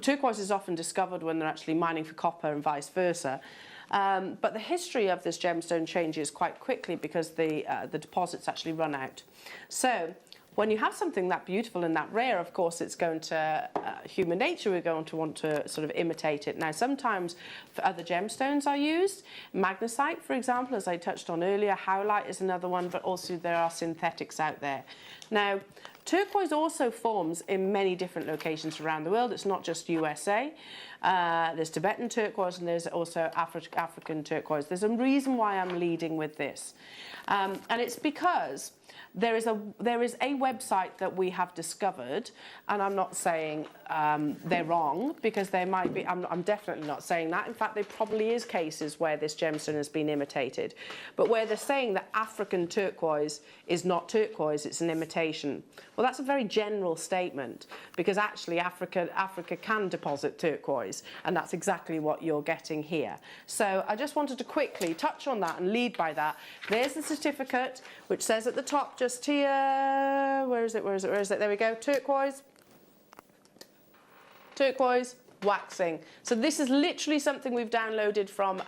turquoise is often discovered when they're actually mining for copper and vice versa. But the history of this gemstone changes quite quickly because the deposits actually run out. So when you have something that beautiful and that rare, of course, it's going to, human nature, we're going to want to sort of imitate it. Now, sometimes for other gemstones are used. Magnesite, for example, as I touched on earlier, howlite is another one, but also there are synthetics out there. Now, turquoise also forms in many different locations around the world. It's not just USA. There's Tibetan turquoise and there's also African turquoise. There's a reason why I'm leading with this. And it's because there is a website that we have discovered, and I'm not saying they're wrong, because they might be. I'm definitely not saying that. In fact, there probably is cases where this gemstone has been imitated, but where they're saying that African turquoise is not turquoise, it's an imitation. Well, that's a very general statement, because actually Africa can deposit turquoise, and that's exactly what you're getting here. So I just wanted to quickly touch on that and lead by that. There's the certificate, which says at the top, just here, where is it, there we go, turquoise, waxing. So this is literally something we've downloaded from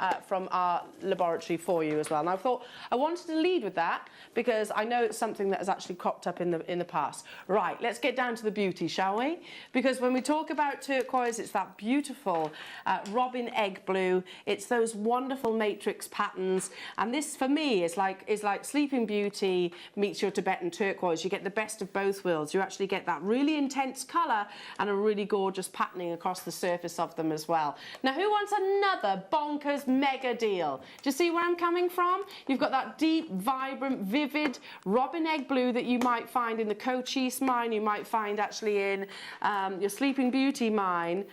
our laboratory for you as well. And I thought I wanted to lead with that because I know it's something that has actually cropped up in the past. Right, let's get down to the beauty, shall we? Because when we talk about turquoise, it's that beautiful robin egg blue. It's those wonderful matrix patterns, and this for me is like Sleeping Beauty meets your Tibetan turquoise. You get the best of both worlds. You actually get that really intense colour and a really gorgeous patterning across the surface of them as well. Now, who wants another bonkers mega deal? Do you see where I'm coming from? You've got that deep, vibrant, vivid robin egg blue that you might find in the Cochise mine, you might find actually in your Sleeping Beauty mine.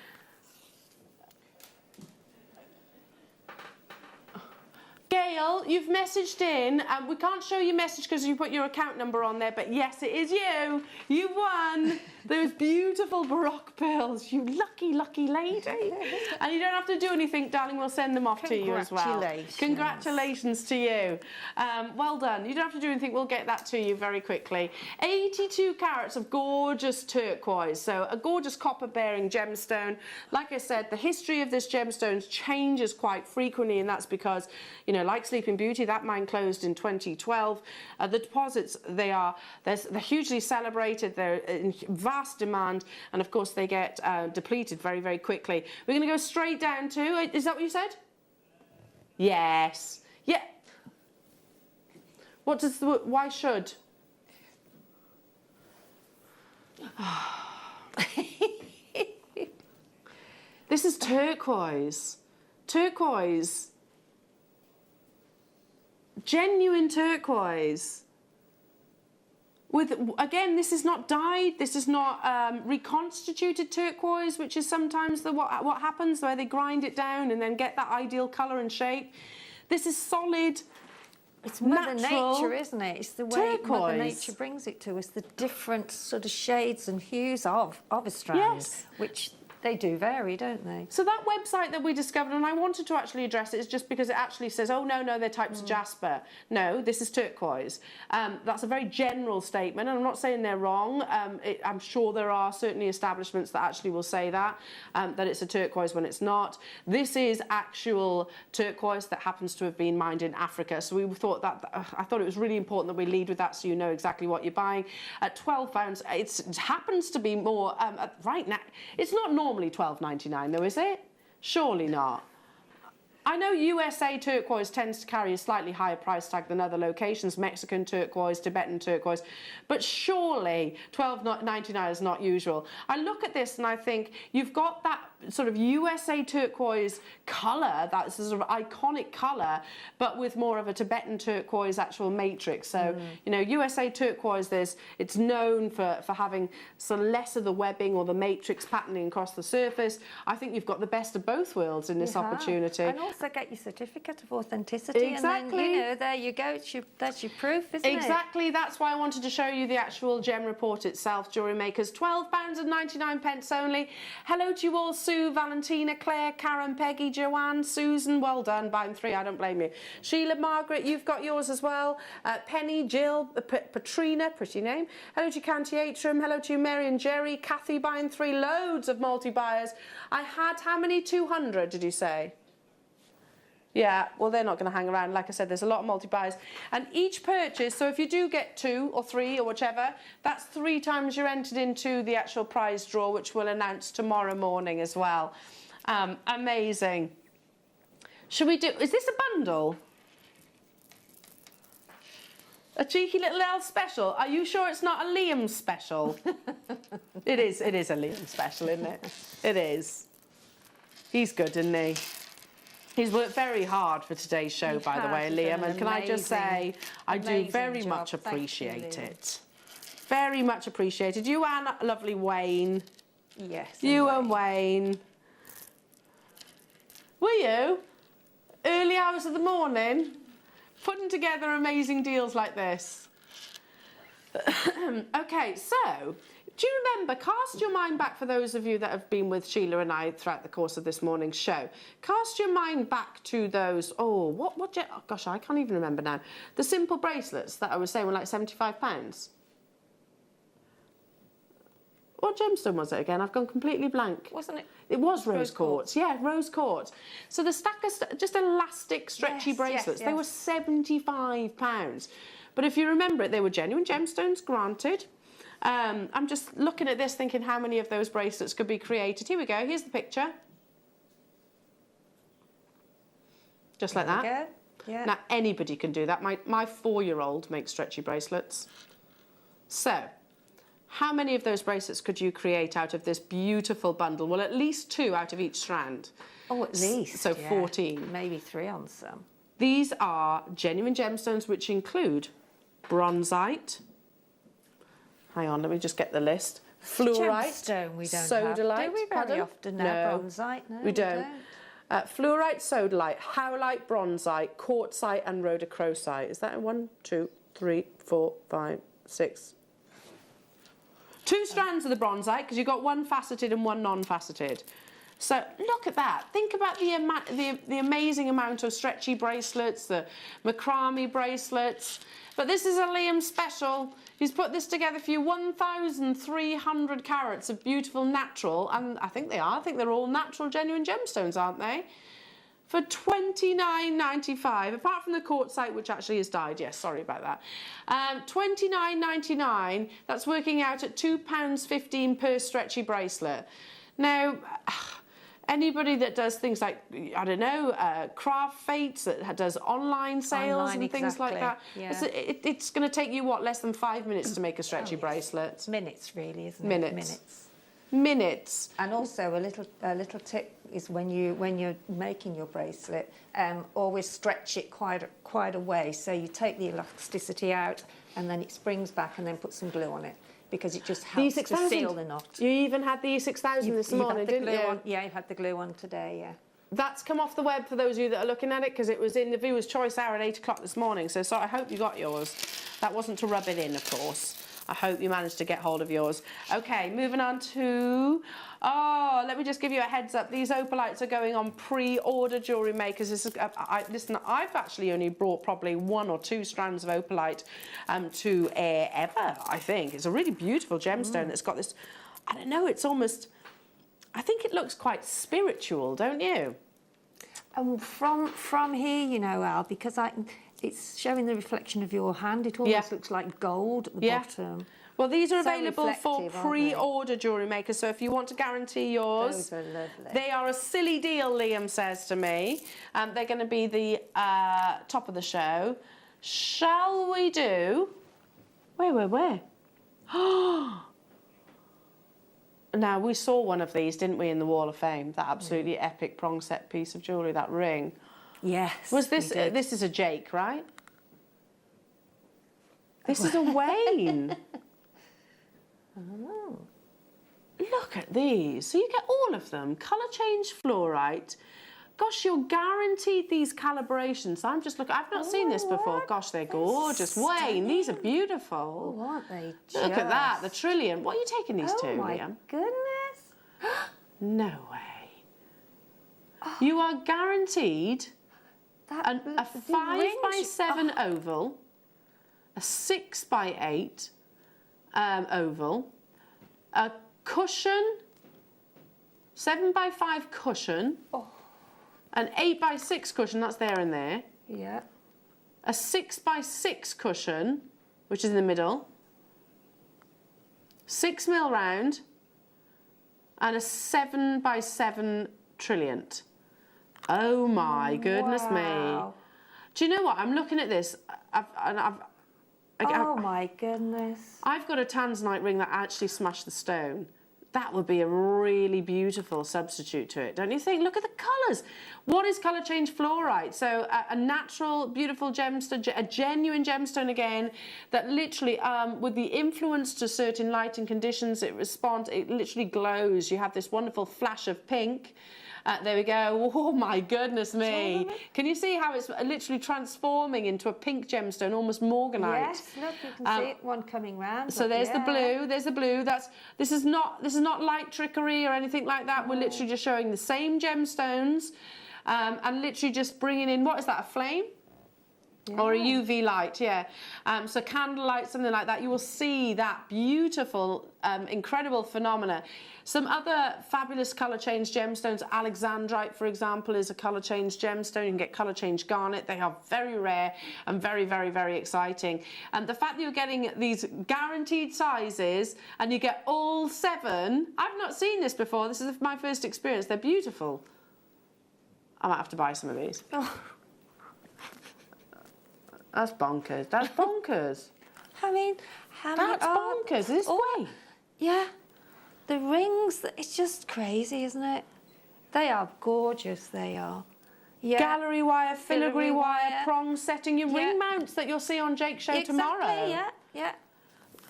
Gail, you've messaged in, and we can't show your message because you put your account number on there, but yes, it is you. You won those beautiful Baroque pearls, you lucky, lucky lady. And you don't have to do anything, darling, we'll send them off to you as well. Congratulations to you. Well done. You don't have to do anything, we'll get that to you very quickly. 82 carats of gorgeous turquoise, so a gorgeous copper-bearing gemstone. Like I said, the history of this gemstone changes quite frequently, and that's because, you know, like Sleeping Beauty, that mine closed in 2012. The deposits, they're hugely celebrated, they're in vast demand, and of course they get depleted very, very quickly. We're going to go straight down to, is that what you said? Yes. Yeah. What does the, why should? This is turquoise. Turquoise. Genuine turquoise. With, again, this is not dyed, this is not reconstituted turquoise, which is sometimes what happens, where they grind it down and then get that ideal colour and shape. This is solid, it's Mother natural Nature, isn't it? It's the way turquoise. Mother Nature brings it to us, the different sort of shades and hues of a strand, yes, which they do vary, don't they? So that website that we discovered, and I wanted to actually address it, is just because it actually says, oh, no, they're types of jasper. No, this is turquoise. That's a very general statement, and I'm not saying they're wrong. I'm sure there are certainly establishments that actually will say that it's a turquoise when it's not. This is actual turquoise that happens to have been mined in Africa. So we thought that, I thought it was really important that we lead with that so you know exactly what you're buying. At 12 pounds, it happens to be more, right now, it's not normal. $12.99 though, is it? Surely not. I know USA turquoise tends to carry a slightly higher price tag than other locations, Mexican turquoise, Tibetan turquoise, but surely $12.99 is not usual. I look at this and I think you've got that sort of USA turquoise colour, that's a sort of iconic colour, but with more of a Tibetan turquoise actual matrix. So, you know, USA turquoise, it's known for having sort of less of the webbing or the matrix patterning across the surface. I think you've got the best of both worlds in this opportunity. And also get your certificate of authenticity. Exactly. And then, you know, there you go. That's your proof, isn't it? Exactly. That's why I wanted to show you the actual gem report itself, Jewellery Makers. £12.99 only. Hello to you all, Sue, Valentina, Claire, Karen, Peggy, Joanne, Susan. Well done. Buying 3. I don't blame you. Sheila, Margaret, you've got yours as well. Penny, Jill, Patrina, pretty name. Hello to you, County Atrium. Hello to you, Mary and Jerry. Kathy buying 3. Loads of multi-buyers. I had how many? 200, did you say? Yeah, well, they're not going to hang around. Like I said, there's a lot of multi-buys. And each purchase, so if you do get 2 or 3 or whichever, that's 3 times you're entered into the actual prize draw, which we'll announce tomorrow morning as well. Amazing. Should we do... Is this a bundle? A cheeky little L special. Are you sure it's not a Liam special? It is a Liam special, isn't it? It is. He's good, isn't he? He's worked very hard for today's show, by the way, Liam, and can I just say, I do very much appreciate it. Very much appreciated. You and lovely Wayne. Yes. You and Wayne. Were you? Early hours of the morning, putting together amazing deals like this. Okay, so... Do you remember, cast your mind back, for those of you that have been with Sheila and I throughout the course of this morning's show, cast your mind back to those, oh gosh, I can't even remember now. The simple bracelets that I was saying were like £75. What gemstone was it again? I've gone completely blank. Wasn't it? It was rose quartz. Yeah, rose quartz. So the stack of just elastic, stretchy bracelets, they were £75. But if you remember it, they were genuine gemstones, granted. I'm just looking at this thinking how many of those bracelets could be created. Here we go, here's the picture. Just like that. Yeah. Now, anybody can do that. My 4-year-old makes stretchy bracelets. So, how many of those bracelets could you create out of this beautiful bundle? Well, at least 2 out of each strand. Oh, at least. So 14. Maybe 3 on some. These are genuine gemstones, which include bronzite. Hang on, let me just get the list. Fluorite, Gemstone we don't sodalite. Have. Do we very often now? Bronzite? No, we don't. Fluorite, sodalite, howlite, bronzite, quartzite, and rhodochrosite. Is that 1, 2, 3, 4, 5, 6? 2 strands of the bronzite, because you've got 1 faceted and 1 non-faceted. So look at that. Think about the amazing amount of stretchy bracelets, the macrame bracelets. But this is a Liam special. He's put this together for you, 1,300 carats of beautiful natural, and I think they are. I think they're all natural, genuine gemstones, aren't they? For $29.95, apart from the quartzite, which actually is dyed. Yes, sorry about that. $29.99. That's working out at £2.15 per stretchy bracelet. Now, anybody that does things like, I don't know, craft fates, that does online sales and things like that, it's going to take you, what, less than 5 minutes to make a stretchy bracelet? Minutes, really, isn't it? Minutes. And also a little tip is when you're making your bracelet, always stretch it quite a way. So you take the elasticity out and then it springs back, and then put some glue on it, because it just helps to seal the knot. You even had the E6000 this morning, didn't you? Yeah, I've had the glue on today, yeah. That's come off the web for those of you that are looking at it, because it was in the Viewer's Choice Hour at 8 o'clock this morning. So I hope you got yours. That wasn't to rub it in, of course. I hope you managed to get hold of yours. Okay, moving on to... Oh, let me just give you a heads up. These opalites are going on pre-order, Jewellery Makers. This is, listen, I've actually only brought probably 1 or 2 strands of opalite to air ever, I think. It's a really beautiful gemstone that's got this... I don't know, it's almost... I think it looks quite spiritual, don't you? From here, you know, Al, because it's showing the reflection of your hand. It almost looks like gold at the bottom. Well, these are available for pre-order, Jewellery Maker, so if you want to guarantee yours... Those are lovely. They are a silly deal, Liam says to me. They're going to be the top of the show. Shall we do... Where? Now, we saw one of these, didn't we, in the Wall of Fame? That absolutely epic prong set piece of jewellery, that ring. Yes. Was this, this is a Jake, right? This is a Wayne. Oh. Look at these. So you get all of them. Colour change fluorite. Gosh, you're guaranteed these calibrations. I'm just looking. I've not seen this before. Gosh, they're gorgeous. Wayne, these are beautiful. Oh, aren't they Look at that, the trillion. What are you taking these to, Oh my Liam? goodness. No way. You are guaranteed a 5x7 oval, a 6x8 oval, a cushion, 7x5 cushion, an 8x6 cushion, that's there and there, Yeah. a 6x6 cushion, which is in the middle, 6mm round, and a 7x7 trilliant. Oh my goodness me. Do you know what? I'm looking at this. Oh my goodness. I've got a tanzanite ring that actually smashed the stone. That would be a really beautiful substitute to it, don't you think? Look at the colours. What is colour change fluorite? So a natural, beautiful gemstone, a genuine gemstone again, that literally, with the influence to certain lighting conditions, it responds, it literally glows. You have this wonderful flash of pink. There we go. Oh my goodness me. Can you see how it's literally transforming into a pink gemstone, almost morganite? Yes, look, you can see it, one coming round. So there's the blue, there's the blue. This is not light trickery or anything like that. We're literally just showing the same gemstones and literally just bringing in, what is that, a flame? Yeah. Or a UV light, yeah. So candlelight, something like that. You will see that beautiful, incredible phenomena. Some other fabulous colour change gemstones, Alexandrite, for example, is a colour change gemstone. You can get colour change garnet. They are very rare and very, very, very exciting. And the fact that you're getting these guaranteed sizes and you get all 7, I've not seen this before. This is my first experience. They're beautiful. I might have to buy some of these. Oh. That's bonkers. That's bonkers. I mean, how many That's bonkers. This way. Yeah. The rings, it's just crazy, isn't it? They are gorgeous, they are. Yeah. Gallery wire, filigree wire, prong setting, your ring mounts that you'll see on Jake's show tomorrow. Yeah.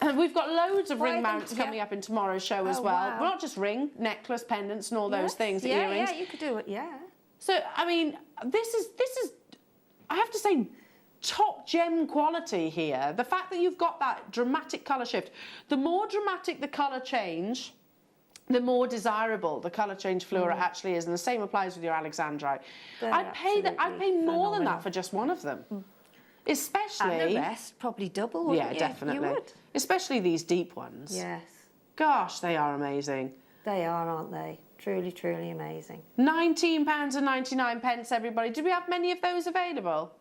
And we've got loads of ring mounts coming up in tomorrow's show as well. Wow. Well, not just ring, necklace, pendants and all those things, earrings. Yeah, you could do it, yeah. So, I mean, this is, I have to say, top gem quality here. The fact that you've got that dramatic colour shift. The more dramatic the colour change, the more desirable the colour change fluorite actually is, and the same applies with your Alexandrite. I'd pay more than that for just one of them. Especially... And the rest, probably double, wouldn't you? Yeah, definitely. You would. Especially these deep ones. Yes. Gosh, they are amazing. They are, aren't they? Truly, truly amazing. £19.99, everybody. Do we have many of those available?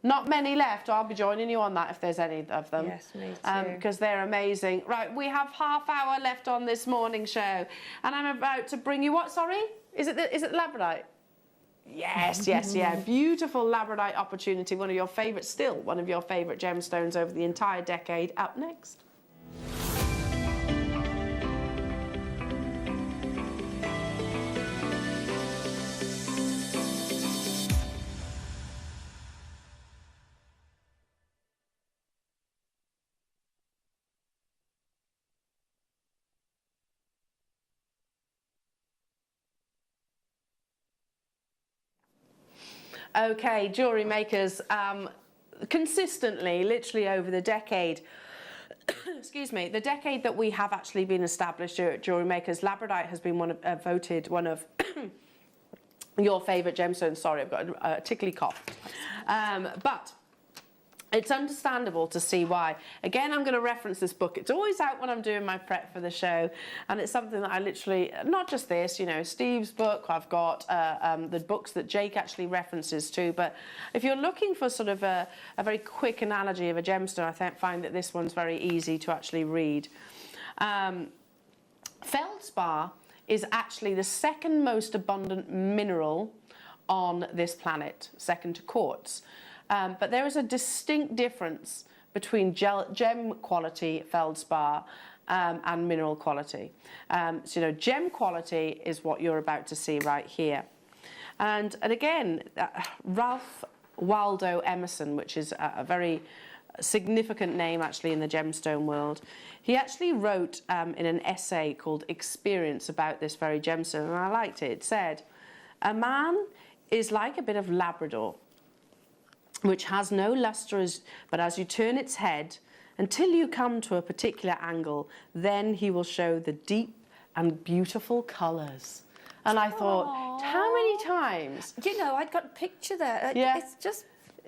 Not many left. I'll be joining you on that if there's any of them. Yes, me too. Because they're amazing. Right, we have half hour left on this morning show, and I'm about to bring you what? Sorry, is it Labradorite? Yes, yeah. Beautiful Labradorite opportunity. One of your favourite gemstones over the entire decade. Up next. Okay, jewellery makers, consistently, literally over the decade, excuse me, the decade that we have actually been established here at Jewellery Makers, Labradorite has been voted one of your favourite gemstones. Sorry, I've got a tickly cough. But it's understandable to see why. Again, I'm going to reference this book. It's always out when I'm doing my prep for the show, and it's something that I literally, not just this, you know, Steve's book, I've got the books that Jake actually references to, but if you're looking for sort of a very quick analogy of a gemstone, I find that this one's very easy to actually read. Feldspar is actually the second most abundant mineral on this planet, second to quartz. But there is a distinct difference between gem quality feldspar and mineral quality. So, you know, gem quality is what you're about to see right here. And again, Ralph Waldo Emerson, which is a very significant name actually in the gemstone world, he actually wrote in an essay called Experience about this very gemstone, and I liked it. It said, "A man is like a bit of Labrador, which has no luster, but as you turn its head, until you come to a particular angle, then he will show the deep and beautiful colours." And I thought, how many times? Do you know, I'd got a picture there. Yeah. It's just...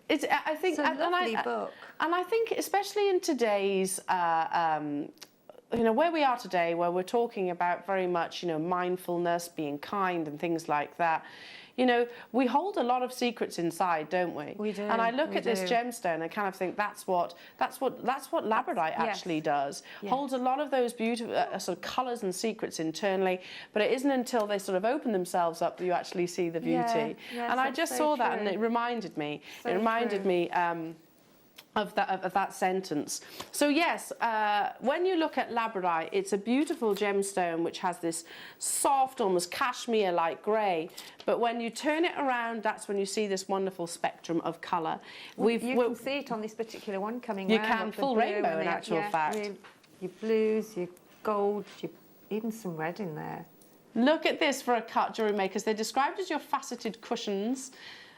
I think, it's a lovely book. And I think, especially in today's, you know, where we are today, where we're talking about very much, you know, mindfulness, being kind and things like that, you know, we hold a lot of secrets inside, don't we? We do. And I look at this gemstone and kind of think that's what Labradorite actually does. Yes. Holds a lot of those beautiful sort of colours and secrets internally, but it isn't until they sort of open themselves up that you actually see the beauty. Yes, and I just saw that, and it reminded me. It reminded me of that sentence. So yes, when you look at Labradorite, it's a beautiful gemstone which has this soft, almost cashmere-like grey. But when you turn it around, that's when you see this wonderful spectrum of colour. You can see it on this particular one coming round. You can, full rainbow in actual fact. Your blues, your golds, even some red in there. Look at this for a cut, jewellery makers. They're described as your faceted cushions.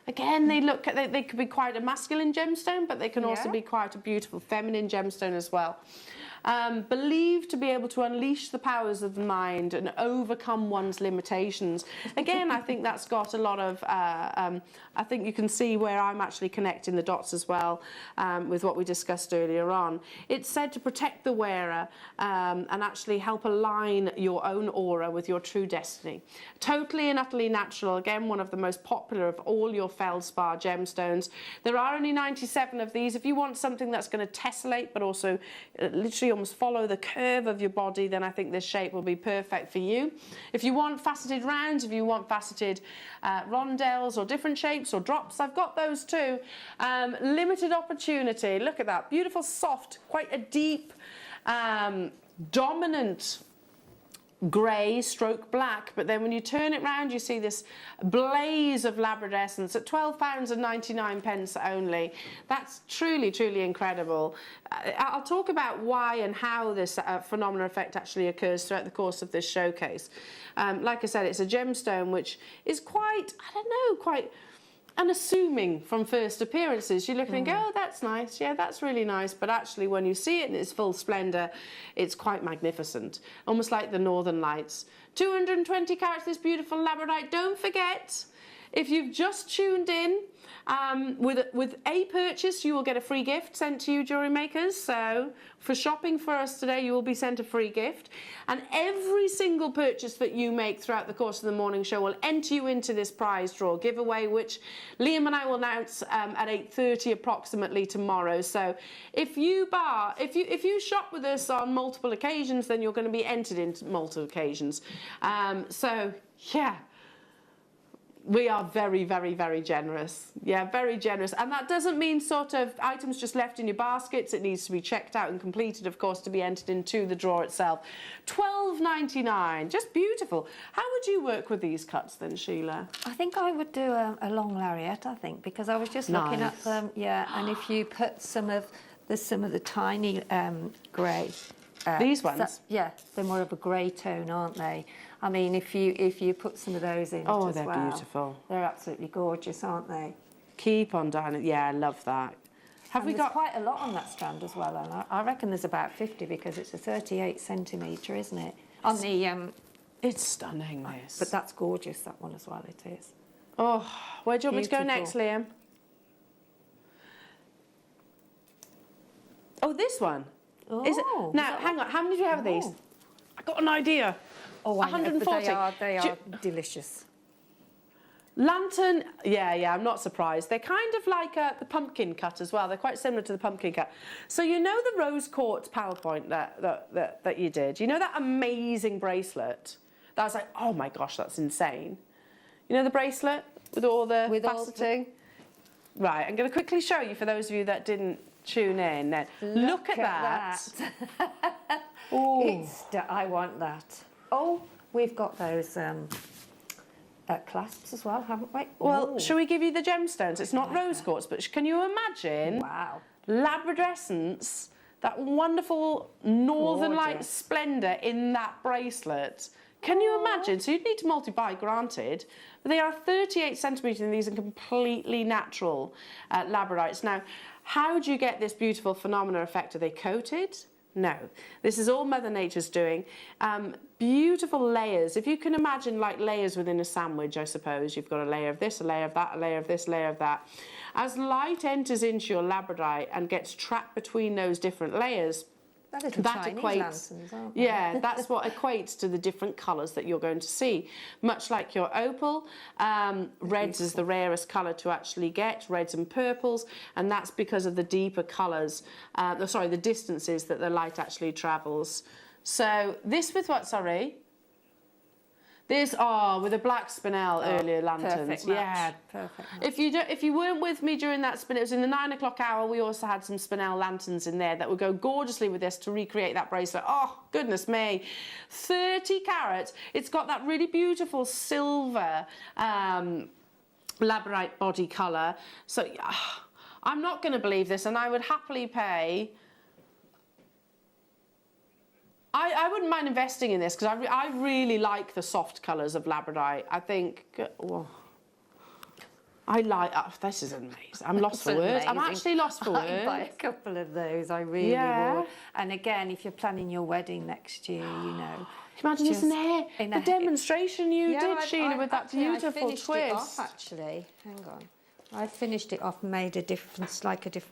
Again, they could be quite a masculine gemstone, but they can also be quite a beautiful feminine gemstone as well. Believed to be able to unleash the powers of the mind and overcome one's limitations. Again, I think that's got a lot of, I think you can see where I'm actually connecting the dots as well with what we discussed earlier on. It's said to protect the wearer and actually help align your own aura with your true destiny. Totally and utterly natural, again, one of the most popular of all your feldspar gemstones. There are only 97 of these. If you want something that's going to tessellate but also literally almost follow the curve of your body, then I think this shape will be perfect for you. If you want faceted rounds, if you want faceted rondelles or different shapes or drops, I've got those too. Limited opportunity. Look at that. Beautiful, soft, quite a deep, dominant grey stroke black, but then when you turn it round you see this blaze of labradescence at £12.99 only. That's truly, truly incredible. I'll talk about why and how this phenomenal effect actually occurs throughout the course of this showcase. Like I said, it's a gemstone which is quite, I don't know, quite unassuming from first appearances. You look and go, oh, that's nice, yeah, that's really nice, but actually when you see it in its full splendour, it's quite magnificent, almost like the Northern Lights. 220 carats, this beautiful labradorite. Don't forget, if you've just tuned in, with a purchase you will get a free gift sent to you, jewellery makers. So for shopping for us today you will be sent a free gift, and every single purchase that you make throughout the course of the morning show will enter you into this prize draw giveaway, which Liam and I will announce at 8:30 approximately tomorrow. So if you shop with us on multiple occasions, then you're going to be entered into multiple occasions. So yeah, we are very, very, very generous. Yeah, very generous. And that doesn't mean sort of items just left in your baskets. It needs to be checked out and completed, of course, to be entered into the draw itself. £12.99, just beautiful. How would you work with these cuts then, Sheila? I think I would do a long lariat, I think, because I was just looking at them, yeah, and if you put some of the tiny grey. These ones? Yeah, they're more of a grey tone, aren't they? I mean, if you put some of those in as well. Oh, they're beautiful. They're absolutely gorgeous, aren't they? Keep on down it. Yeah, I love that. Have we got quite a lot on that strand as well? And I reckon there's about 50 because it's a 38 centimetre, isn't it? On the it's stunning, this. But that's gorgeous, that one as well. It is. Oh, where do you want me to go next, Liam? Oh, this one. Oh, is it? Now, hang on. How many do you have of these? I got an idea. Oh, 140. They are delicious. Lantern, yeah, I'm not surprised. They're kind of like the pumpkin cut as well. They're quite similar to the pumpkin cut. So you know the rose quartz PowerPoint that you did? You know that amazing bracelet? That was like, oh my gosh, that's insane. You know the bracelet with all the faceting? Right, I'm going to quickly show you for those of you that didn't tune in. Then look at that. I want that. Oh, we've got those clasps as well, haven't we? Well, shall we give you the gemstones? It's not rose quartz, but can you imagine? Wow. Labradorescence, that wonderful northern light splendour in that bracelet. Can you imagine? So you'd need to multiply, granted, but they are 38 centimetres and these are completely natural labradorites. Now, how do you get this beautiful phenomena effect? Are they coated? No. This is all Mother Nature's doing. Beautiful layers. If you can imagine like layers within a sandwich, I suppose. You've got a layer of this, a layer of that, a layer of this, a layer of that. As light enters into your labradorite and gets trapped between those different layers, that equates, yeah, that's what equates to the different colours that you're going to see. Much like your opal, reds is the rarest colour to actually get, reds and purples, and that's because of the deeper colours, the distances that the light actually travels. So this with what, sorry? This, with a black spinel earlier lanterns. Perfect match. Perfect match. If you weren't with me during that spin, it was in the 9 o'clock hour, we also had some spinel lanterns in there that would go gorgeously with this to recreate that bracelet. Oh, goodness me. 30 carats. It's got that really beautiful silver labradorite body colour. So I'm not going to believe this, and I would happily pay... I wouldn't mind investing in this because I really like the soft colours of labradorite. I think, this is amazing. I'm lost for words. I'm actually lost for words. I'd buy a couple of those, I really would. And again, if you're planning your wedding next year, you know. Imagine this in the demonstration you did, Sheila, with that beautiful twist. I finished it off, actually. Hang on. I finished it off and made a different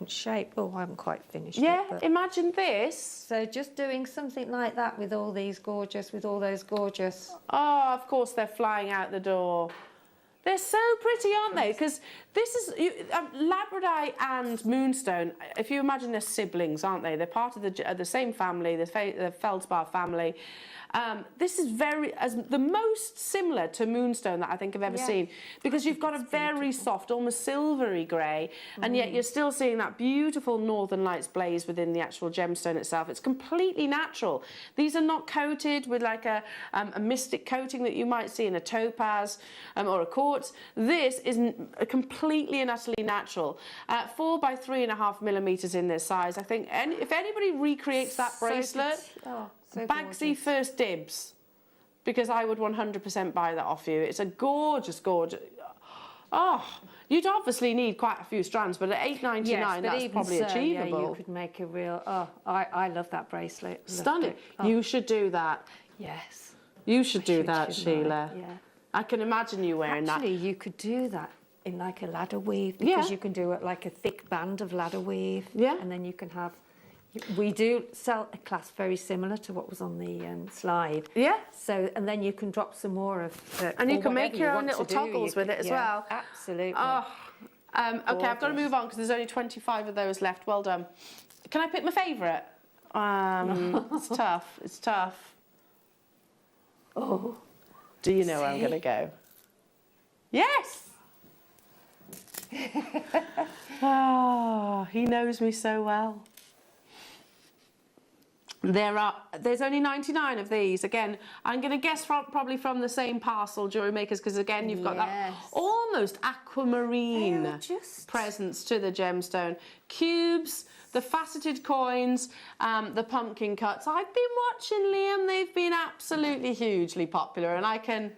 shape. Oh, I haven't quite finished it. Yeah, imagine this. So just doing something like that with all those gorgeous... Oh, of course they're flying out the door. They're so pretty, aren't they? Because this is... Labradorite and Moonstone, if you imagine they're siblings, aren't they? They're part of the same family, the feldspar family. This is the most similar to Moonstone that I think I've ever seen, because you've got a very soft, almost silvery grey, and yet you're still seeing that beautiful northern lights blaze within the actual gemstone itself. It's completely natural. These are not coated with like a mystic coating that you might see in a topaz or a quartz. This is completely and utterly natural. 4 by 3.5 millimetres in this size. I think if anybody recreates that bracelet... So Bagsy first dibs, because I would 100% buy that off you. It's a gorgeous, gorgeous... Oh, you'd obviously need quite a few strands, but at $8.99, that's probably achievable. Yeah, you could make a real... Oh, I love that bracelet. Stunning. You should do that. Yes. You should do that, Sheila. Yeah. I can imagine you wearing that. Actually, you could do that in like a ladder weave, because you can do it like a thick band of ladder weave. Yeah. And then you can have... We do sell a clasp very similar to what was on the slide. Yeah. So, and then you can drop some more of the... And you can make your own little toggles with it as well. Absolutely. Oh, OK, I've got to move on because there's only 25 of those left. Well done. Can I pick my favourite? It's tough. It's tough. Oh. Do you know where I'm going to go? Yes! He knows me so well. There's only 99 of these. Again, I'm going to guess probably from the same parcel, Jewellery Makers, because again, you've got that almost aquamarine presence to the gemstone. Cubes, the faceted coins, the pumpkin cuts. I've been watching, Liam. They've been absolutely hugely popular, and I can...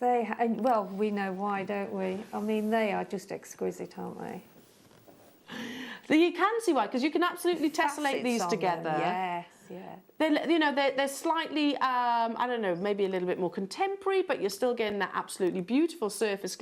Well, we know why, don't we? I mean, they are just exquisite, aren't they? You can see why, because you can absolutely tessellate these together. Yes, yeah. They're slightly, I don't know, maybe a little bit more contemporary, but you're still getting that absolutely beautiful surface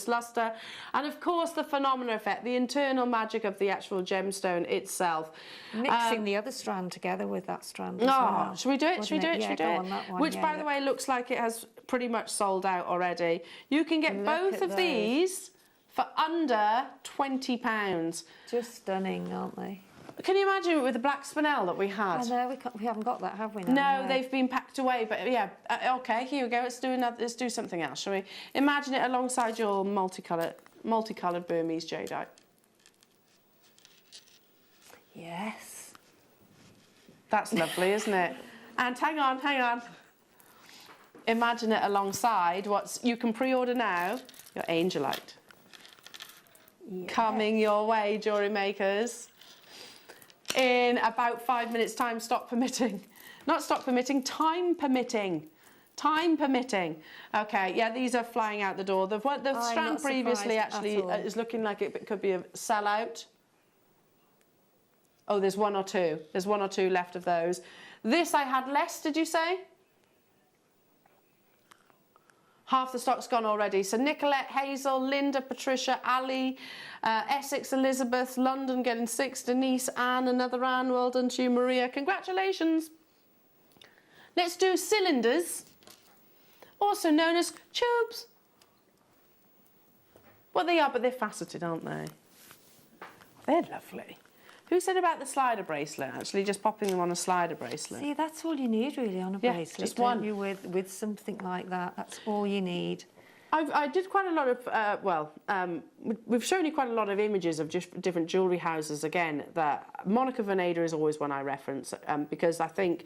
lustre. And of course, the phenomena effect, the internal magic of the actual gemstone itself. Mixing the other strand together with that strand as well. Should we do it? Should we do it? Yeah, should we do it? That one. Which, by the way, looks like it has pretty much sold out already. You can get both of these for under £20. Just stunning, aren't they? Can you imagine with the black spinel that we had? I know, we haven't got that, have we? No, they've been packed away, but yeah. OK, here we go. Let's do something else, shall we? Imagine it alongside your multicoloured Burmese jadeite. Yes. That's lovely, isn't it? And hang on, hang on. Imagine it alongside you can pre-order now, your Angelite. Yes. Coming your way, jewellery makers. In about 5 minutes' time, stop permitting. Not stop permitting, time permitting. Time permitting. Okay, yeah, these are flying out the door. The strand previously actually is looking like it could be a sellout. Oh, there's one or two. There's one or two left of those. This I had less, did you say? Half the stock's gone already. So Nicolette, Hazel, Linda, Patricia, Ali, Essex, Elizabeth, London getting 6, Denise, Anne, another Anne. Well done to you, Maria. Congratulations. Let's do cylinders, also known as tubes. Well, they are, but they're faceted, aren't they? They're lovely. Who said about the slider bracelet, actually, just popping them on a slider bracelet? See, that's all you need, really, on a bracelet. Just one. You with something like that. That's all you need. I did quite a lot of, we've shown you quite a lot of images of just different jewellery houses. Again, Monica Verneda is always one I reference because I think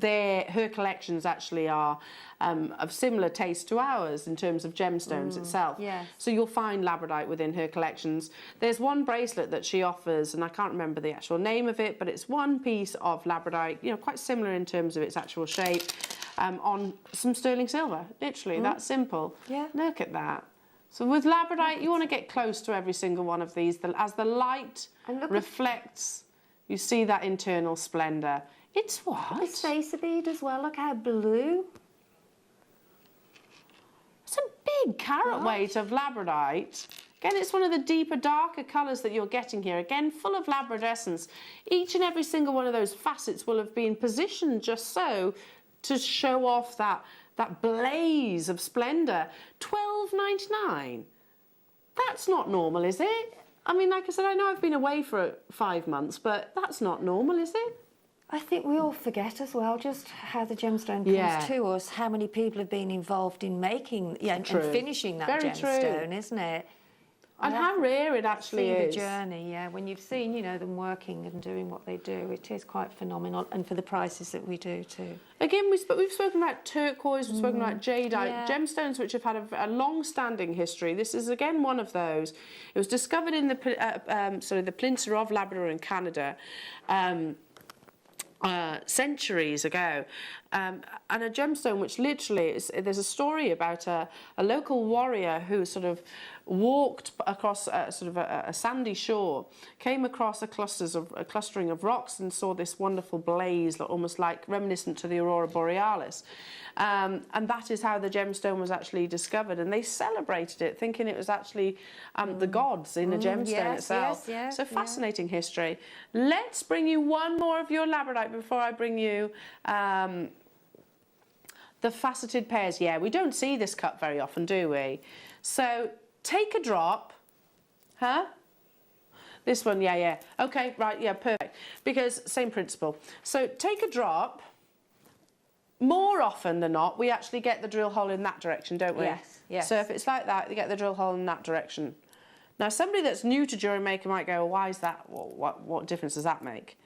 her collections actually are of similar taste to ours in terms of gemstones itself. Yes. So you'll find Labradorite within her collections. There's one bracelet that she offers, and I can't remember the actual name of it, but it's one piece of Labradorite, you know, quite similar in terms of its actual shape, on some sterling silver. Literally, that simple. Yeah. Look at that. So with Labradorite, you want to get close to every single one of these. As the light reflects, you see that internal splendour. It's what? The spacer bead as well. Look how blue. It's a big carat weight of Labradorite. Again, it's one of the deeper, darker colours that you're getting here. Again, full of labradescence. Each and every single one of those facets will have been positioned just so to show off that blaze of splendour. $12.99. That's not normal, is it? I mean, like I said, I know I've been away for 5 months, but that's not normal, is it? I think we all forget as well just how the gemstone comes to us, how many people have been involved in making and finishing that gemstone, isn't it? And how rare it actually is. The journey, when you've seen, you know, them working and doing what they do, it is quite phenomenal, and for the prices that we do too. Again, we've spoken about turquoise, we've spoken about jadeite, gemstones which have had a long-standing history. This is again one of those. It was discovered in the peninsula of Labrador in Canada. Centuries ago, and a gemstone which literally there's a story about a local warrior who sort of walked across a sandy shore, came across a clustering of rocks and saw this wonderful blaze, almost like reminiscent to the Aurora Borealis. And that is how the gemstone was actually discovered, and they celebrated it, thinking it was actually the gods in a gemstone itself. So fascinating history. Let's bring you one more of your Labradorite before I bring you the faceted pairs. Yeah, we don't see this cut very often, do we? So take a drop. Huh? This one, yeah. Okay, right, yeah, perfect. Because same principle. So take a drop. More often than not, we actually get the drill hole in that direction, don't we? Yes. So if it's like that, you get the drill hole in that direction. Now, somebody that's new to Jewellery Maker might go, well, why is that? What difference does that make?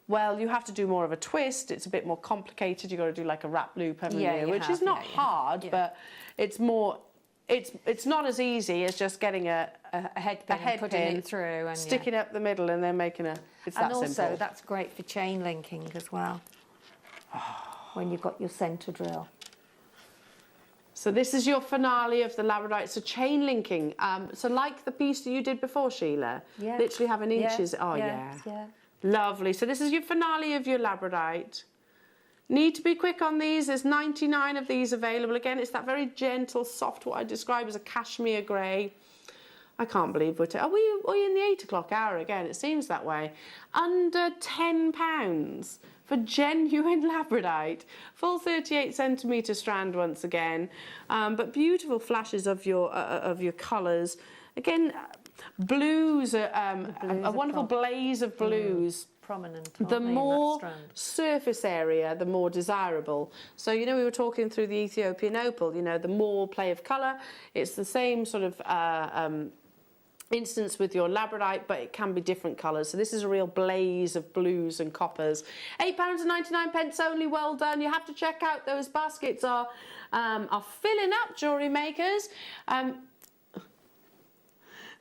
Well, you have to do more of a twist. It's a bit more complicated. You've got to do like a wrap loop, haven't you? Which is not hard, but it's more... It's not as easy as just getting a head pin and putting it through and sticking up the middle and then making a... It's that simple. And also, that's great for chain linking as well. When you've got your centre drill. So this is your finale of the Labradorite. So chain linking. So like the piece that you did before, Sheila. Yeah. Literally having inches. Oh yeah. Lovely. So this is your finale of your Labradorite. Need to be quick on these. There's 99 of these available. Again, it's that very gentle, soft, what I describe as a cashmere grey. I can't believe are we in the 8 o'clock hour again? It seems that way. Under £10 for genuine Labradorite. Full 38 centimetre strand once again. But beautiful flashes of your colours. Again, blues, a wonderful blaze of blues. Prominent. The more surface area, the more desirable. So, you know, we were talking through the Ethiopian opal, you know, the more play of colour. It's the same sort of instance with your Labradorite, but it can be different colours. So this is a real blaze of blues and coppers. £8.99 only. Well done. You have to check out those baskets are filling up, jewellery makers.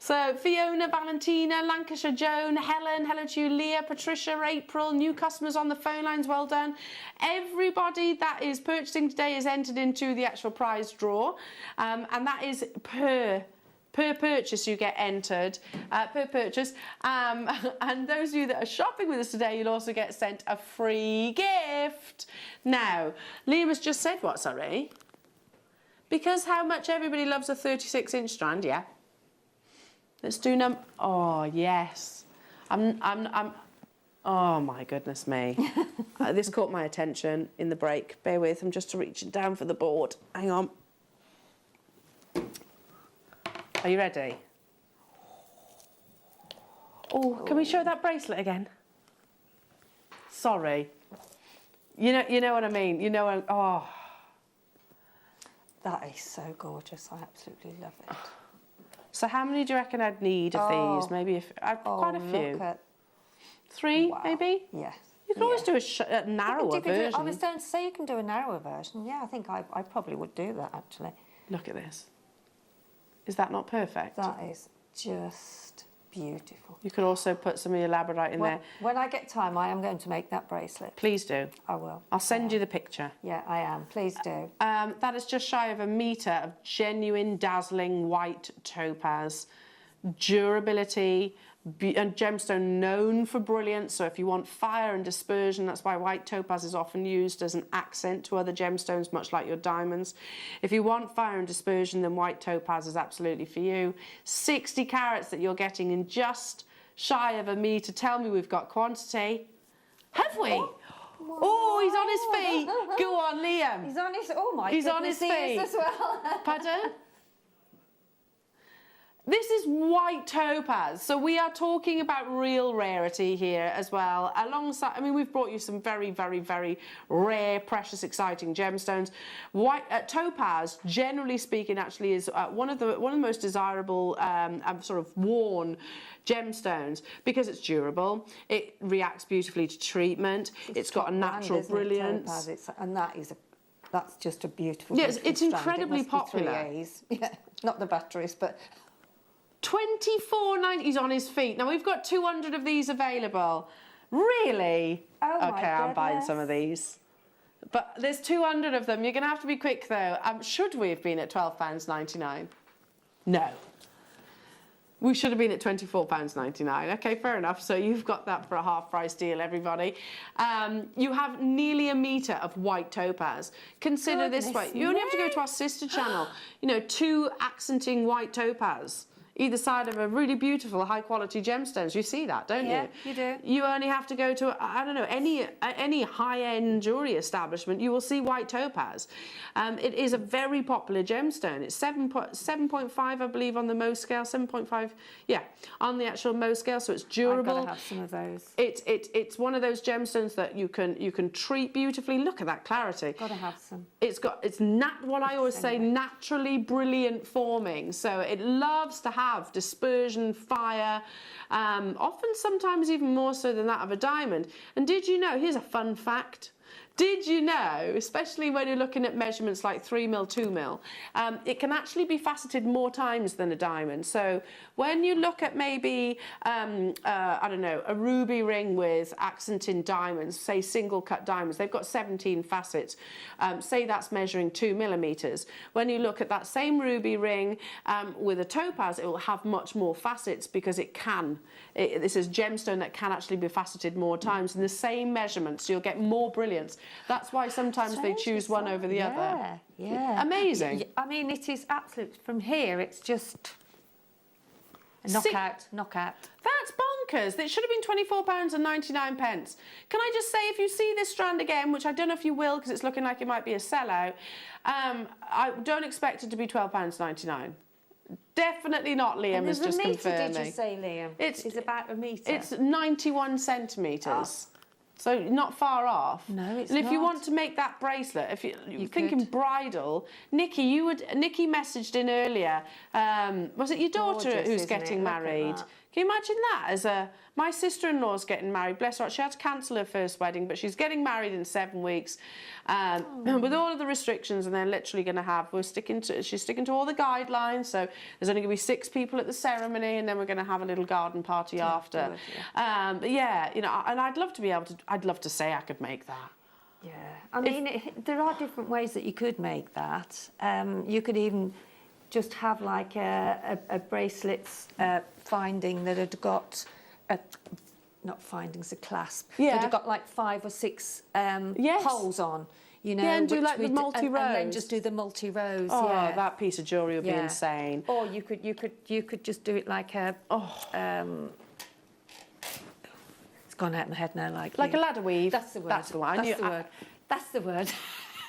So Fiona, Valentina, Lancashire Joan, Helen, hello to you, Leah, Patricia, April, new customers on the phone lines, well done. Everybody that is purchasing today is entered into the actual prize draw, and that is per purchase you get entered, per purchase. And those of you that are shopping with us today, you'll also get sent a free gift. Now, Liam has just said what, sorry? Because how much everybody loves a 36-inch strand, yeah? Let's do oh, yes. Oh, my goodness me. This caught my attention in the break. Bear with, I'm just reaching down for the board. Hang on. Are you ready? Oh, can we show that bracelet again? Sorry. You know what I mean. You know, oh. That is so gorgeous. I absolutely love it. So how many do you reckon I'd need of these? Maybe quite a few. Look at... 3, maybe? Yes. You can always do a narrower version. I was going to say you can do a narrower version. Yeah, I think I probably would do that, actually. Look at this. Is that not perfect? That is just beautiful. You could also put some of your Labradorite in there. When I get time, I am going to make that bracelet. Please do. I will. I'll send you the picture. Yeah, I am. Please do. That is just shy of 1 metre of genuine, dazzling white topaz. Durability, and gemstone known for brilliance. So if you want fire and dispersion, that's why white topaz is often used as an accent to other gemstones, much like your diamonds. If you want fire and dispersion, then white topaz is absolutely for you. 60 carats that you're getting in just shy of 1 metre. Tell me we've got quantity. Have we? Oh, he's on his feet. Go on, Liam. He's on his... Oh, my He's goodness, on his he feet. is as well. Pardon? This is white topaz, so we are talking about real rarity here as well. Alongside, I mean, we've brought you some very, very, very rare, precious, exciting gemstones. White topaz, generally speaking, actually is one of the most desirable sort of worn gemstones because it's durable. It reacts beautifully to treatment. It's got a natural brilliance. That's just a beautiful. Yes, it's strand. incredibly popular. 3As. Yeah, not the batteries, but. $24.90. He's on his feet. Now we've got 200 of these available. Really? Oh my okay, I'm buying goodness. some of these. But there's 200 of them. You're going to have to be quick though. Should we have been at £12.99? No. We should have been at £24.99. Okay, fair enough. So you've got that for a half price deal, everybody. You have nearly 1 metre of white topaz. Consider this way. You only have to go to our sister channel. You know, 2 accenting white topaz. Either side of a really beautiful, high-quality gemstones. You see that, don't you? Yeah, you do. You only have to go to, I don't know, any high-end jewellery establishment, you will see white topaz. It is a very popular gemstone. It's 7.5, I believe, on the Mohs scale. 7.5, yeah, on the actual Mohs scale, so it's durable. I've got to have some of those. It's one of those gemstones that you can treat beautifully. Look at that clarity. Got to have some. It's what I always say, naturally brilliant forming. So it loves to have dispersion, fire, often sometimes even more so than that of a diamond. And did you know, here's a fun fact, did you know, especially when you're looking at measurements like 3mm, 2mm, it can actually be faceted more times than a diamond. So when you look at maybe, I don't know, a ruby ring with accenting diamonds, say single cut diamonds, they've got 17 facets. Say that's measuring 2 millimeters. When you look at that same ruby ring with a topaz, it will have much more facets because it can. This is gemstone that can actually be faceted more times in the same measurements, so you'll get more brilliance. That's why sometimes they choose one over the other. Yeah. Amazing. I mean, it is absolute. From here, it's just a knockout. That's bonkers. It should have been £24.99. Can I just say, if you see this strand again, which I don't know if you will because it's looking like it might be a sellout, I don't expect it to be £12.99. Definitely not, Liam has just confirmed. Did you say, Liam? It's about 1 metre. It's 91 centimetres. So not far off. No, it's And if you not. want to make that bracelet, if you're thinking could. bridal, Nikki messaged in earlier. Was it your daughter Gorgeous, who's isn't getting it? Look at married? that. Can you imagine that? My sister-in-law's getting married. Bless her. She had to cancel her first wedding, but she's getting married in 7 weeks, with all of the restrictions. And they're literally going to have. She's sticking to all the guidelines. So there's only going to be 6 people at the ceremony, and then we're going to have a little garden party after. But yeah, you know, and I'd love to be able to. I'd love to say I could make that. Yeah, I mean, there are different ways that you could make that. You could even just have like a bracelets finding that had got, not findings, a clasp, that had got like 5 or 6 holes on. You know, and do like the multi-rows. and then just do the multi-rows. Oh, yeah. that piece of jewellery would be insane. Or you could just do it like a. It's gone out of my head now. Like a ladder weave. That's the word. That's the one. That's the word.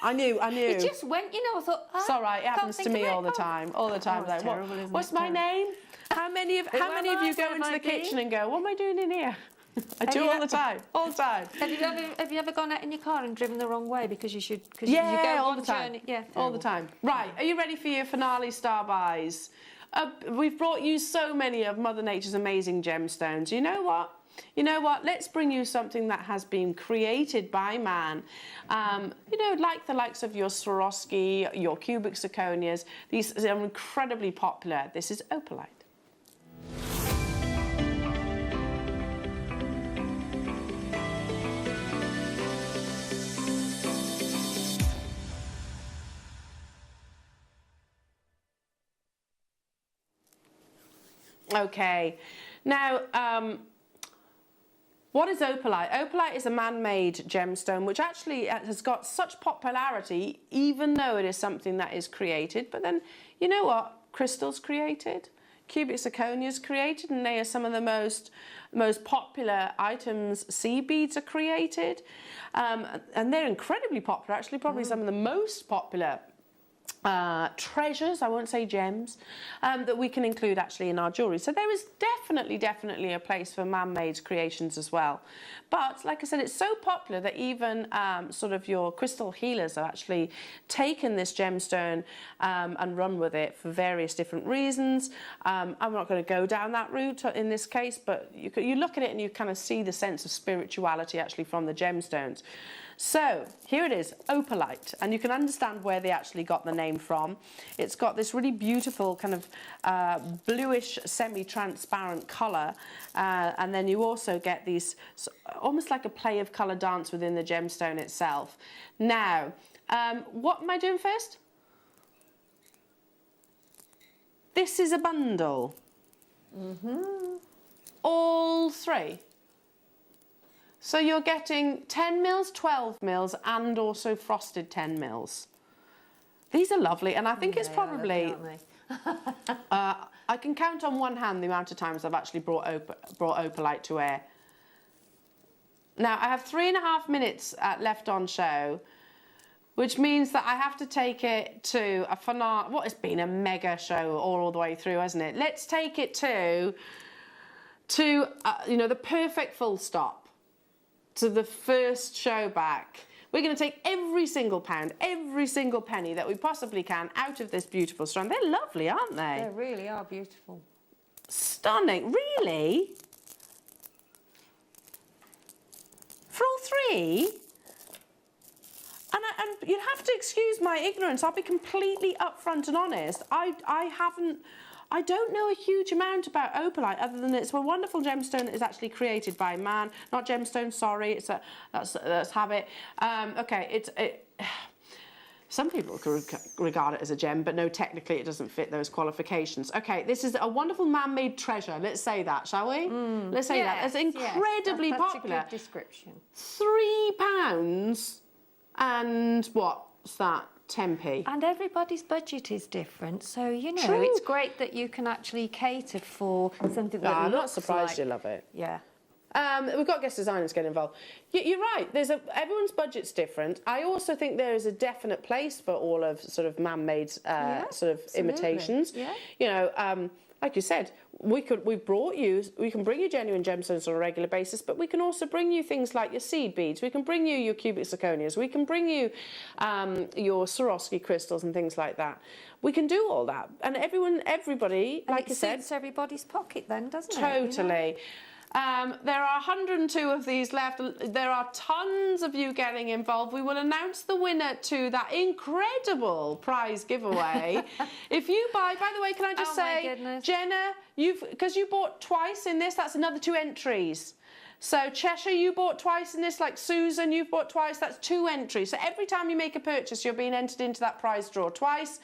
I knew. It just went, you know. I thought. It's all right. It happens to me all the time. All the time. Like, terrible, isn't what's it? my name? How many of you go into the kitchen and go, what am I doing in here? I do all the time. All the time. Have you ever gone out in your car and driven the wrong way because you should? Because Yeah, you go all on the time. journey. Yeah, all the time. Right. Are you ready for your finale star buys? We've brought you so many of Mother Nature's amazing gemstones. You know what? You know what? Let's bring you something that has been created by man. You know, like the likes of your Swarovski, your cubic zirconias. These are incredibly popular. This is opalite. Okay, now what is opalite? Opalite is a man-made gemstone which actually has got such popularity even though it is something that is created. But then, you know what? Crystal's created, cubic zirconia's created, and they are some of the most popular items. Sea beads are created, and they're incredibly popular, actually probably some of the most popular treasures, I won't say gems, that we can include actually in our jewellery. So there is definitely a place for man-made creations as well. But like I said, it's so popular that even sort of your crystal healers have actually taken this gemstone and run with it for various different reasons. I'm not going to go down that route in this case, but you look at it and you kind of see the sense of spirituality actually from the gemstones. So here it is, opalite, and you can understand where they actually got the name from. It's got this really beautiful kind of bluish semi-transparent colour, and then you also get these almost like a play of colour dance within the gemstone itself. Now, what am I doing first? This is a bundle. All 3. So you're getting 10 mils, 12 mils, and also frosted 10 mils. These are lovely, and I think it's probably... I can count on one hand the amount of times I've actually brought opalite to air. Now, I have 3.5 minutes left on show, which means that I have to take it to a finale. What has been a mega show all the way through, hasn't it? Let's take it to you know, the perfect full stop. To the first show back. We're going to take every single pound, every single penny that we possibly can out of this beautiful strand. They're lovely, aren't they? They really are beautiful. Stunning. Really? For all 3? And you'd have to excuse my ignorance. I'll be completely upfront and honest. I don't know a huge amount about opalite other than it's a wonderful gemstone that is actually created by man. Not gemstone, sorry, that's habit. Okay, some people could regard it as a gem, but no, technically it doesn't fit those qualifications. Okay, this is a wonderful man-made treasure. Let's say that, shall we? Let's say that. It's incredibly popular. That's a good description. £3 and what's that? 10p. And everybody's budget is different, so you know True. it's great that you can actually cater for something that I'm not looks surprised like... you love it. Yeah. We've got guest designers getting involved. You're right. Everyone's budget's different. I also think there is a definite place for all of sort of man-made sort of imitations. Yeah. You know, like you said, we can bring you genuine gemstones on a regular basis, but we can also bring you things like your seed beads. We can bring you your cubic zirconias. We can bring you your Swarovski crystals and things like that. We can do all that, and everybody, like I said, suits everybody's pocket then, doesn't it? Totally. There are 102 of these left. There are tons of you getting involved. We will announce the winner to that incredible prize giveaway. If you buy, by the way, can I just say, Jenna, because you bought twice in this, that's another 2 entries. So Cheshire, you bought twice in this, like Susan, you've bought twice, that's 2 entries. So every time you make a purchase, you're being entered into that prize draw twice.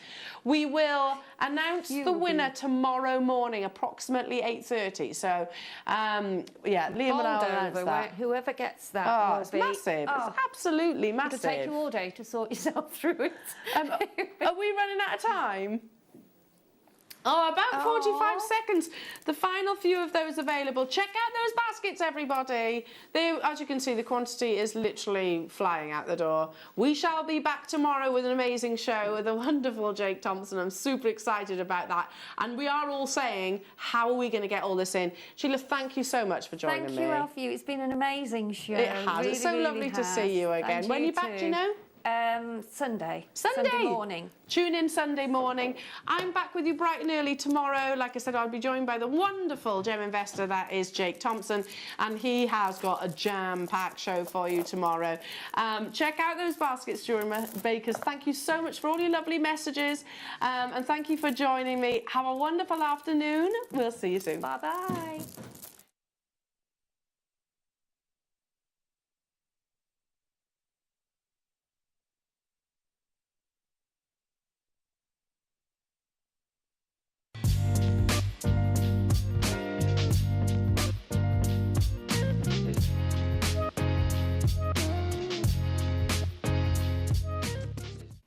We will announce the winner tomorrow morning, approximately 8:30. So, yeah, Liam and I will announce that. Whoever gets that will it's be... massive. It's absolutely massive. It'll take you all day to sort yourself through it. Are we running out of time? Oh, about 45 seconds. The final few of those available. Check out those baskets, everybody. As you can see, the quantity is literally flying out the door. We shall be back tomorrow with an amazing show with the wonderful Jake Thompson. I'm super excited about that. And we are all saying, how are we going to get all this in? Sheila, thank you so much for joining me. Thank you, Alfie. It's been an amazing show. It has. Really, it's so really lovely to see you again. And when are you back, do you know? Sunday morning. Tune in Sunday morning. I'm back with you bright and early tomorrow. Like I said, I'll be joined by the wonderful gem investor that is Jake Thompson, and he has got a jam-packed show for you tomorrow. Check out those baskets, Jewellery Makers. Thank you so much for all your lovely messages, and thank you for joining me. Have a wonderful afternoon. We'll see you soon. Bye-bye.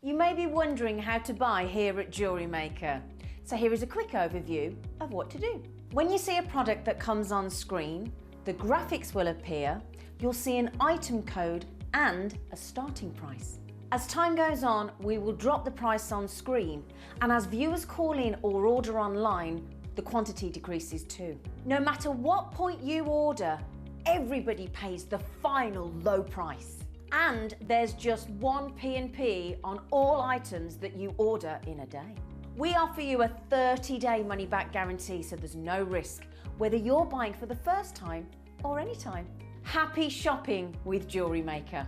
You may be wondering how to buy here at Jewellery Maker. So here is a quick overview of what to do. When you see a product that comes on screen, the graphics will appear, you'll see an item code and a starting price. As time goes on, we will drop the price on screen, and as viewers call in or order online, the quantity decreases too. No matter what point you order, everybody pays the final low price. And there's just 1 P&P on all items that you order in a day. We offer you a 30-day money-back guarantee, so there's no risk, whether you're buying for the first time or any time. Happy shopping with Jewellery Maker.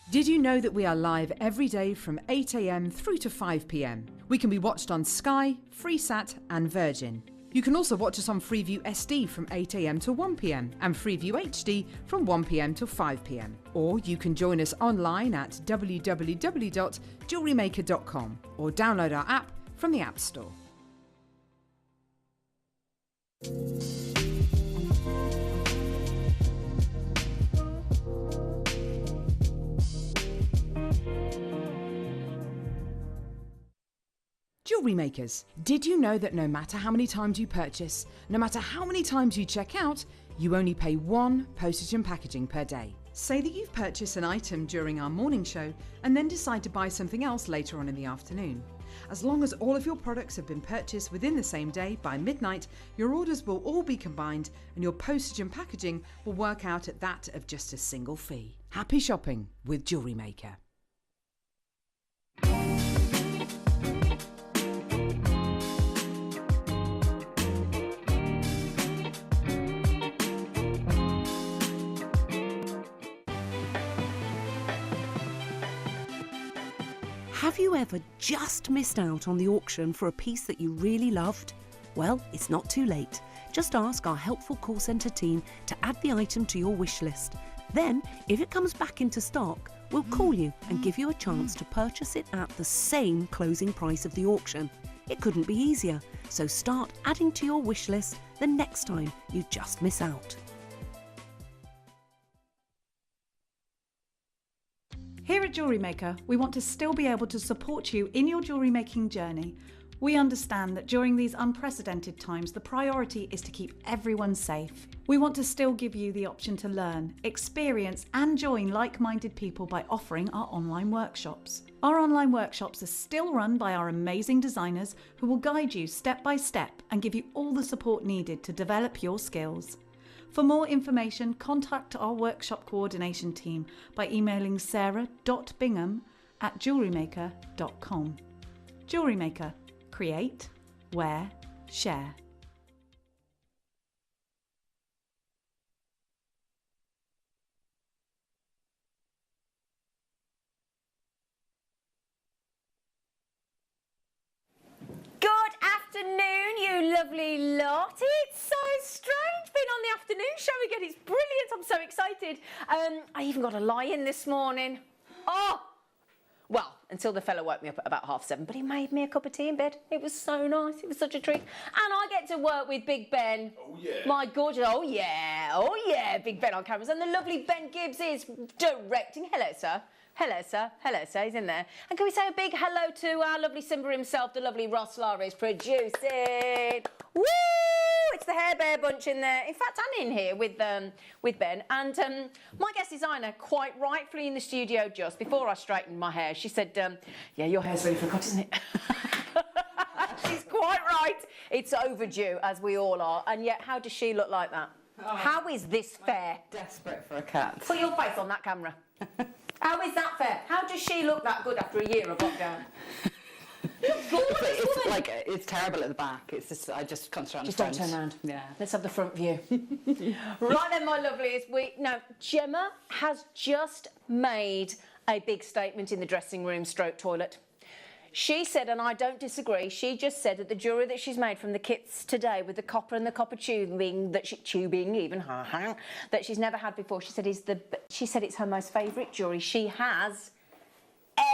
Did you know that we are live every day from 8 a.m. through to 5 p.m? We can be watched on Sky, Freesat and Virgin. You can also watch us on Freeview SD from 8 a.m. to 1 p.m. and Freeview HD from 1 p.m. to 5 p.m. Or you can join us online at www.jewellerymaker.com or download our app from the App Store. Jewellery Makers, did you know that no matter how many times you purchase, no matter how many times you check out, you only pay 1 postage and packaging per day? Say that you've purchased an item during our morning show and then decide to buy something else later on in the afternoon. As long as all of your products have been purchased within the same day by midnight, your orders will all be combined and your postage and packaging will work out at that of just a single fee. Happy shopping with Jewellery Maker. Have you ever just missed out on the auction for a piece that you really loved? Well, it's not too late. Just ask our helpful call centre team to add the item to your wish list. Then, if it comes back into stock, we'll call you and give you a chance to purchase it at the same closing price of the auction. It couldn't be easier, so start adding to your wish list the next time you just miss out. Here at Jewellery Maker, we want to still be able to support you in your jewellery making journey. We understand that during these unprecedented times, the priority is to keep everyone safe. We want to still give you the option to learn, experience, and join like-minded people by offering our online workshops. Our online workshops are still run by our amazing designers who will guide you step by step and give you all the support needed to develop your skills. For more information, contact our workshop coordination team by emailing sarah.bingham@jewellerymaker.com. Jewellery Maker. Create, wear, share. Good afternoon, you lovely lot. It's so strange being on the afternoon show again. It's brilliant. I'm so excited. I even got a lie-in this morning. Oh! Well, until the fella woke me up at about 7:30, but he made me a cup of tea in bed. It was so nice. It was such a treat. And I get to work with Big Ben. Oh, yeah. My gorgeous, oh, yeah, Big Ben on cameras. And the lovely Ben Gibbs is directing. Hello, sir. Hello, sir. Hello, sir. He's in there. And can we say a big hello to our lovely Simba himself, the lovely Ross Lara is producing. Woo! It's the Hair Bear bunch in there. In fact, I'm in here with Ben. And my guest designer, quite rightfully in the studio just before I straightened my hair, she said, yeah, your hair's ready for a cut, isn't it? She's quite right. It's overdue, as we all are. And yet, how does she look like that? Oh, how is this fair? Desperate for a cut. Put your face on that camera. How is that fair? How does she look that good after a year of lockdown? It's terrible at the back. It's just I just can't stand. Just don't turn around. Yeah. Let's have the front view. Right then, my lovelies. Now Gemma has just made a big statement in the dressing room / toilet. She said, and I don't disagree, she just said that the jewellery that she's made from the kits today with the copper and the copper tubing that she's never had before, she said it's her most favourite jewellery she has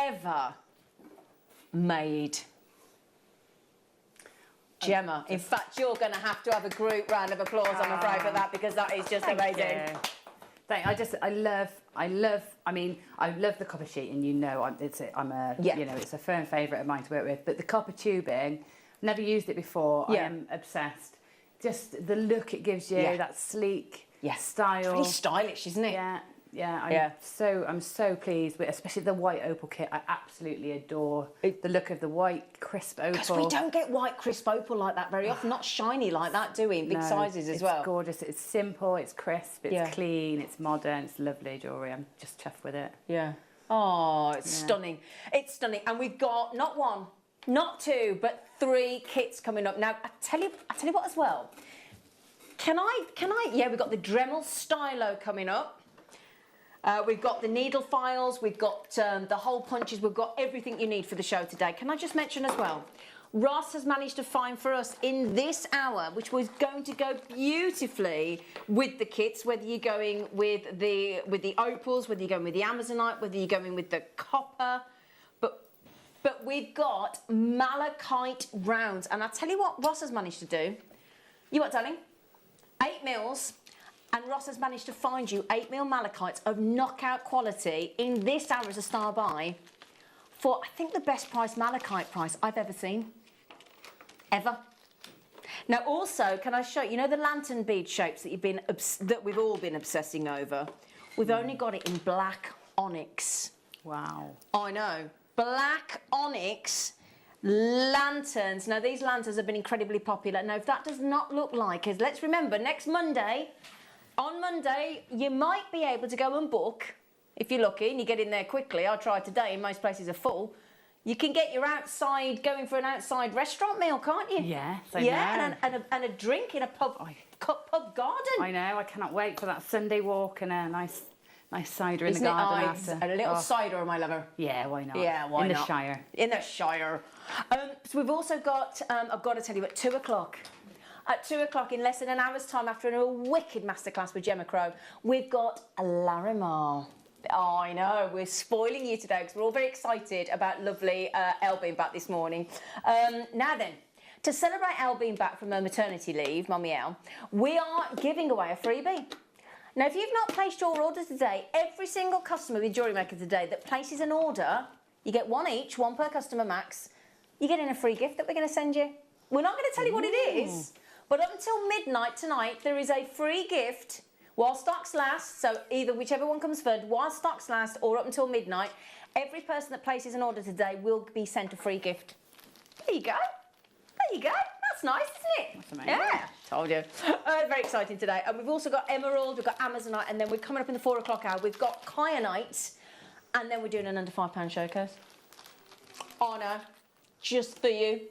ever made. Gemma, in fact, you're going to have a group round of applause, I'm afraid, for that, because that is just amazing. I love the copper sheet, and it's a firm favourite of mine to work with. But the copper tubing, never used it before. Yeah. I am obsessed. Just the look it gives you, that sleek style. It's really stylish, isn't it? Yeah. I'm so pleased with, especially the white opal kit. I absolutely adore the look of the white crisp opal. Because we don't get white crisp opal like that very often. Not shiny like that, do we? In big sizes as well. It's gorgeous. It's simple. It's crisp. It's clean. It's modern. It's lovely jewellery. I'm just chuffed with it. Yeah. Oh, it's stunning. It's stunning. And we've got not one, not two, but 3 kits coming up. Now, I tell you what as well. Can I? Yeah, we've got the Dremel Stylo coming up. We've got the needle files, we've got the hole punches, we've got everything you need for the show today. Can I just mention as well, Ross has managed to find for us in this hour, which was going to go beautifully with the kits, whether you're going with the opals, whether you're going with the Amazonite, whether you're going with the copper, but we've got malachite rounds. And I'll tell you what Ross has managed to do. You what, darling? 8 mils. And Ross has managed to find you 8mm malachites of knockout quality in this hour as a star buy for, I think, the best price malachite price I've ever seen. Ever. Now, also, can I show you, the lantern bead shapes that we've all been obsessing over? We've only got it in black onyx. Wow. I know. Black onyx lanterns. Now, these lanterns have been incredibly popular. Now, if that does not look like us, let's remember, next Monday... On Monday, you might be able to go and book, if you're lucky and you get in there quickly. I tried today and most places are full. You can get your going for an outside restaurant meal, can't you? Yes, I know. And a drink in a pub garden. I know, I cannot wait for that Sunday walk and a nice cider in the garden after. And a little cider, my lover. Yeah, why not? Yeah, why not? In the Shire. In the Shire. So we've also got, I've got to tell you, at 2 o'clock. At 2 o'clock, in less than an hour's time, after a wicked masterclass with Gemma Crow, we've got Larimar. Oh, I know, we're spoiling you today because we're all very excited about lovely Elle being back this morning. Now then, to celebrate Elle being back from her maternity leave, Mummy Elle, we are giving away a freebie. Now, if you've not placed your order today, every single customer with Jewellery Maker today that places an order, you get 1 each, 1 per customer max, you're getting a free gift that we're going to send you. We're not going to tell you what it is, but up until midnight tonight, there is a free gift while stocks last. So either whichever one comes first, while stocks last or up until midnight, every person that places an order today will be sent a free gift. There you go. There you go. That's nice, isn't it? That's amazing. Yeah, told you. Very exciting today. And we've also got emerald, we've got amazonite, and then we're coming up in the 4 o'clock hour. We've got kyanite, and then we're doing an under £5 showcase. Oh no, just for you.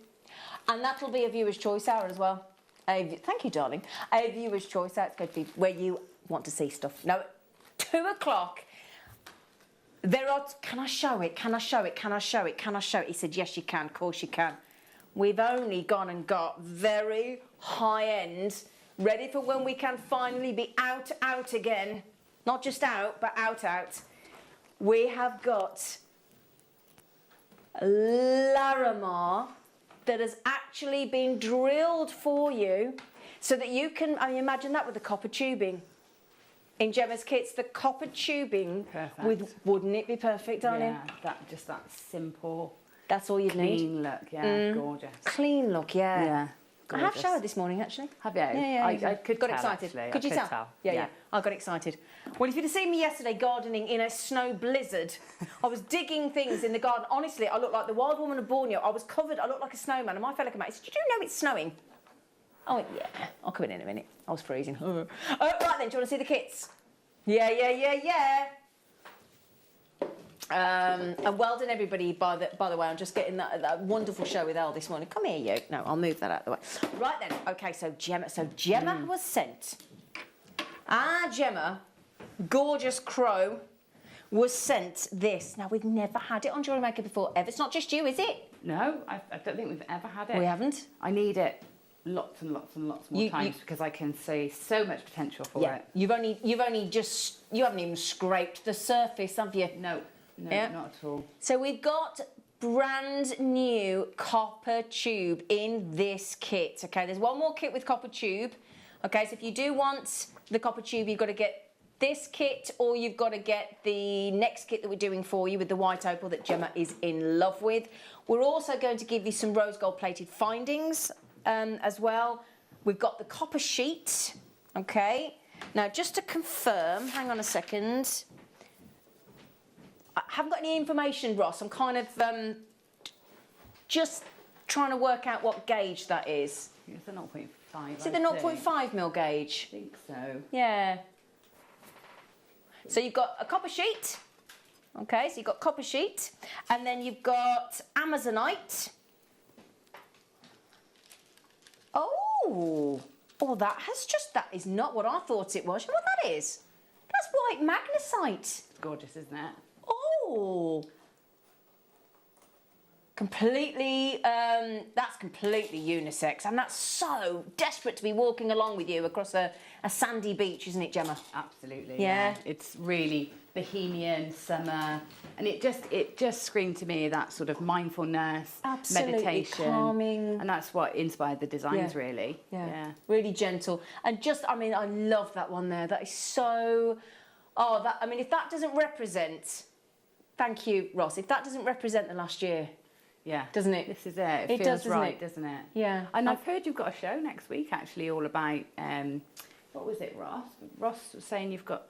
And that'll be a viewer's choice hour as well. Thank you, darling. A viewer's choice hour. It's going to be where you want to see stuff. Now, at 2 o'clock, there are... Can I show it? Can I show it? Can I show it? Can I show it? He said, yes, you can. Of course you can. We've only gone and got very high-end, ready for when we can finally be out again. Not just out, but out. We have got Larimar that has actually been drilled for you so that you can, I mean, imagine that with the copper tubing. In Gemma's kits, the copper tubing, perfect. Wouldn't it be perfect, darling? Yeah, that simple. That's all you'd need. Clean look, yeah, gorgeous. Clean look, yeah. Yeah, gorgeous. I have showered this morning, actually. Have you? Yeah. I could got tell, excited. actually. Could you tell? Yeah. I got excited. Well, if you'd have seen me yesterday gardening in a snow blizzard, I was digging things in the garden. Honestly, I looked like the wild woman of Borneo. I was covered. I looked like a snowman. And my fellow came out. He said, "Did you know it's snowing?" I went, "Yeah, I'll come in a minute." I was freezing. Right then, do you want to see the kits? Yeah. And well done, everybody, by the way. I'm just getting that wonderful show with Elle this morning. Come here, you. No, I'll move that out of the way. Right then. Okay, so Gemma was sent. Gemma, gorgeous crow, was sent this. Now, we've never had it on Jewellery Maker before, ever. It's not just you, is it? No, I don't think we've ever had it. We haven't? I need it lots and lots more times because I can see so much potential for it. You haven't even scraped the surface, have you? No, not at all. So we've got brand new copper tube in this kit. Okay, there's one more kit with copper tube. Okay, so if you do want the copper tube, you've got to get this kit, or you've got to get the next kit that we're doing for you with the white opal that Gemma is in love with. We're also going to give you some rose gold plated findings as well. We've got the copper sheet. Okay, now just to confirm, hang on a second. I haven't got any information, Ross. I'm kind of just trying to work out what gauge that is. It's a 0.5. Is it the 0.5 mil gauge? I think so. Yeah. So you've got a copper sheet. Okay, so you've got copper sheet. And then you've got Amazonite. Oh, that is not what I thought it was. You know what that is? That's white magnesite. It's gorgeous, isn't it? Oh. Completely, that's completely unisex, and that's so desperate to be walking along with you across a sandy beach, isn't it, Gemma? Absolutely. Yeah. It's really bohemian summer, and it just screamed to me that sort of mindfulness, absolutely meditation, calming, and that's what inspired the designs. Really. Yeah. Really gentle, and I love that one there. That is so. If that doesn't represent. Thank you, Ross. If that doesn't represent the last year. Yeah. Doesn't it? This is it. It feels right, doesn't it? Yeah. And I've heard you've got a show next week, actually, all about, what was it, Ross? Ross was saying you've got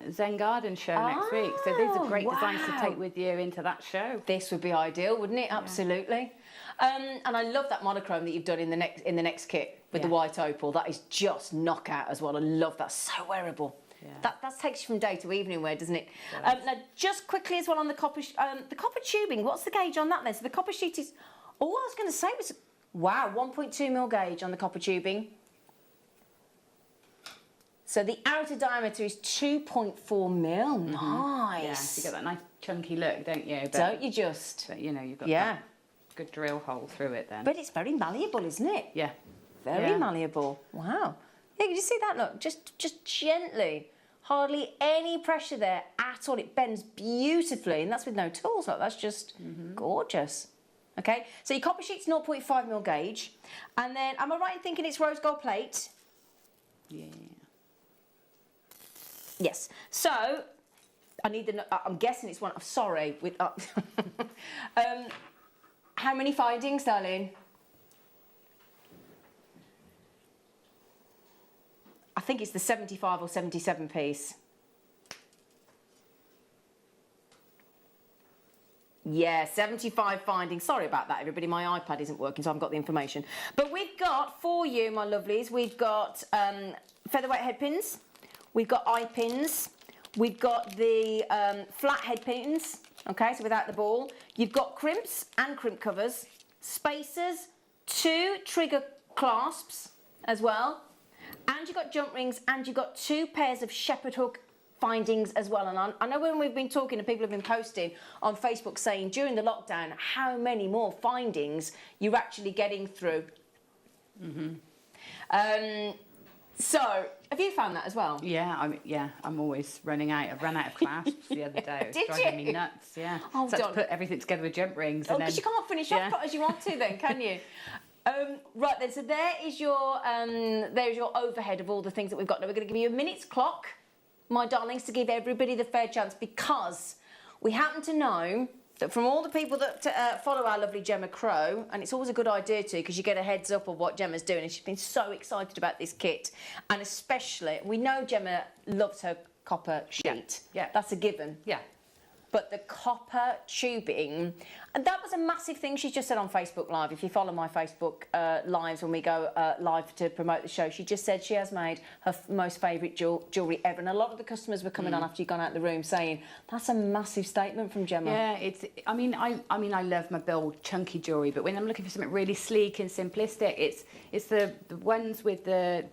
a Zen Garden show next week. So these are great designs to take with you into that show. This would be ideal, wouldn't it? Absolutely. And I love that monochrome that you've done in the next kit with the white opal. That is just knockout as well. I love that. So wearable. Yeah. That takes you from day to evening wear, doesn't it? Now, just quickly as well on the copper tubing, what's the gauge on that then? So the copper sheet is, I was going to say was, 1.2 mil gauge on the copper tubing. So the outer diameter is 2.4 mil. Nice. Yeah, so you get that nice chunky look, don't you? Don't you just? But, you've got that good drill hole through it then. But it's very malleable, isn't it? Yeah. Very malleable. Wow. Yeah, can you see that? Look, just gently. Hardly any pressure there at all. It bends beautifully, and that's with no tools. Like, that's just gorgeous. Okay, so your copper sheet's 0.5 mil gauge, and then am I right in thinking it's rose gold plate? Yeah. Yes. So I need I'm guessing it's one. I'm sorry. How many findings, darling? I think it's the 75 or 77 piece. Yeah, 75 findings. Sorry about that, everybody. My iPad isn't working, so I haven't got the information. But we've got, for you, my lovelies, we've got featherweight head pins. We've got eye pins. We've got the flat head pins, okay, so without the ball. You've got crimps and crimp covers, spacers, 2 trigger clasps as well. And you've got jump rings, and you've got 2 pairs of shepherd hook findings as well. And I know when we've been talking and people have been posting on Facebook saying during the lockdown how many more findings you're actually getting through. So have you found that as well? Yeah, I'm always running out. I ran out of clasps the other day. It was driving me nuts. Yeah. Oh, so I had to put everything together with jump rings. Oh, because you can't finish off as you want to, then, can you? Right then. So there's your overhead of all the things that we've got. Now we're going to give you a minute's clock, my darlings, to give everybody the fair chance, because we happen to know that from all the people that follow our lovely Gemma Crow, and it's always a good idea to, because you get a heads up of what Gemma's doing, and she's been so excited about this kit, and especially, we know Gemma loves her copper sheet. Yeah. That's a given. Yeah. But the copper tubing, and that was a massive thing she just said on Facebook Live. If you follow my Facebook lives when we go live to promote the show, she just said she has made her most favourite jewellery ever. And a lot of the customers were coming on after you gone out the room saying, that's a massive statement from Gemma. Yeah, I mean, I love my bold, chunky jewellery, but when I'm looking for something really sleek and simplistic, it's the ones with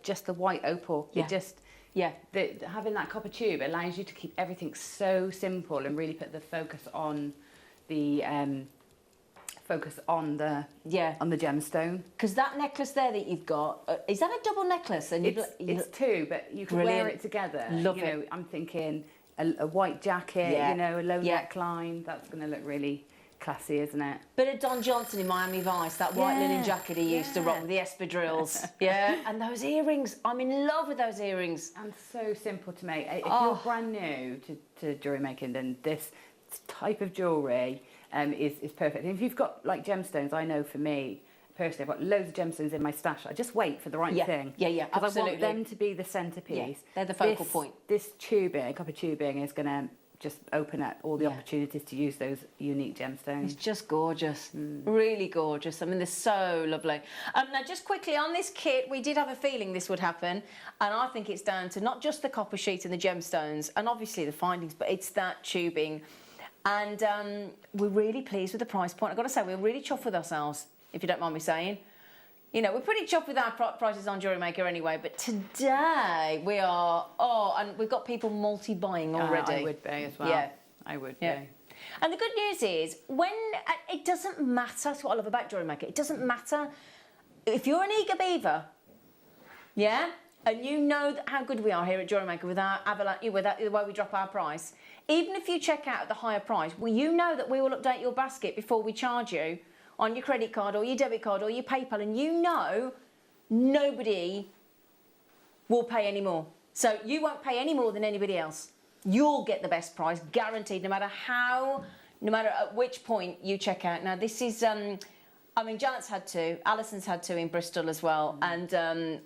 just the white opal. Having that copper tube allows you to keep everything so simple and really put the focus on the gemstone. Because that necklace there that you've got, is that a double necklace? And it's 2, but you can wear it together. Love it. I'm thinking a white jacket, a low neckline. That's going to look really classy, isn't it? Bit of Don Johnson in Miami Vice, that white linen jacket he used to rock with the espadrilles. And those earrings, I'm in love with those earrings. And so simple to make. If you're brand new to jewellery making, then this type of jewellery is perfect. And if you've got like gemstones, I know for me personally, I've got loads of gemstones in my stash. I just wait for the right thing. Yeah, because I want them to be the centrepiece. Yeah, they're the focal point. This tubing, copper tubing, is going to just open up all the opportunities to use those unique gemstones. It's just gorgeous, really gorgeous. I mean, they're so lovely. Now, just quickly on this kit, we did have a feeling this would happen, and I think it's down to not just the copper sheet and the gemstones, and obviously the findings, but it's that tubing. And we're really pleased with the price point. I've got to say, we're really chuffed with ourselves, if you don't mind me saying. You know, we're pretty chuffed with our prices on Jewellery Maker anyway, but today we are, and we've got people multi-buying already. I would be as well. Yeah. I would be. And the good news is, it doesn't matter, that's what I love about Jewellery Maker, it doesn't matter if you're an eager beaver, and you know how good we are here at Jewellery Maker with the way we drop our price, even if you check out at the higher price, you know that we will update your basket before we charge you on your credit card or your debit card or your PayPal, and you know nobody will pay any more. So you won't pay any more than anybody else. You'll get the best price, guaranteed, no matter at which point you check out. Now, this is, Janet's had to, Alison's had to in Bristol as well, and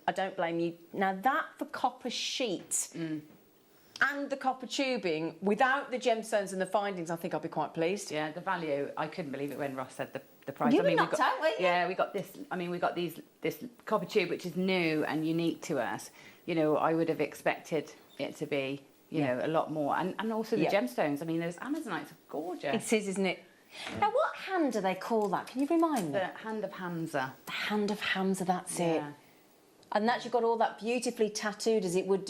I don't blame you. Now, that for copper sheet and the copper tubing, without the gemstones and the findings, I think I'll be quite pleased. Yeah, the value, I couldn't believe it when Ross said the price. You were knocked out, weren't you? Yeah, we got this, we got this copper tube, which is new and unique to us. You know, I would have expected it to be, you know, a lot more. And also the gemstones. I mean, those Amazonites are gorgeous. It is, isn't it? Now, what hand do they call that? Can you remind me? The hand of Hamza. The hand of Hamza, that's it. And that's, you've got all that beautifully tattooed as it would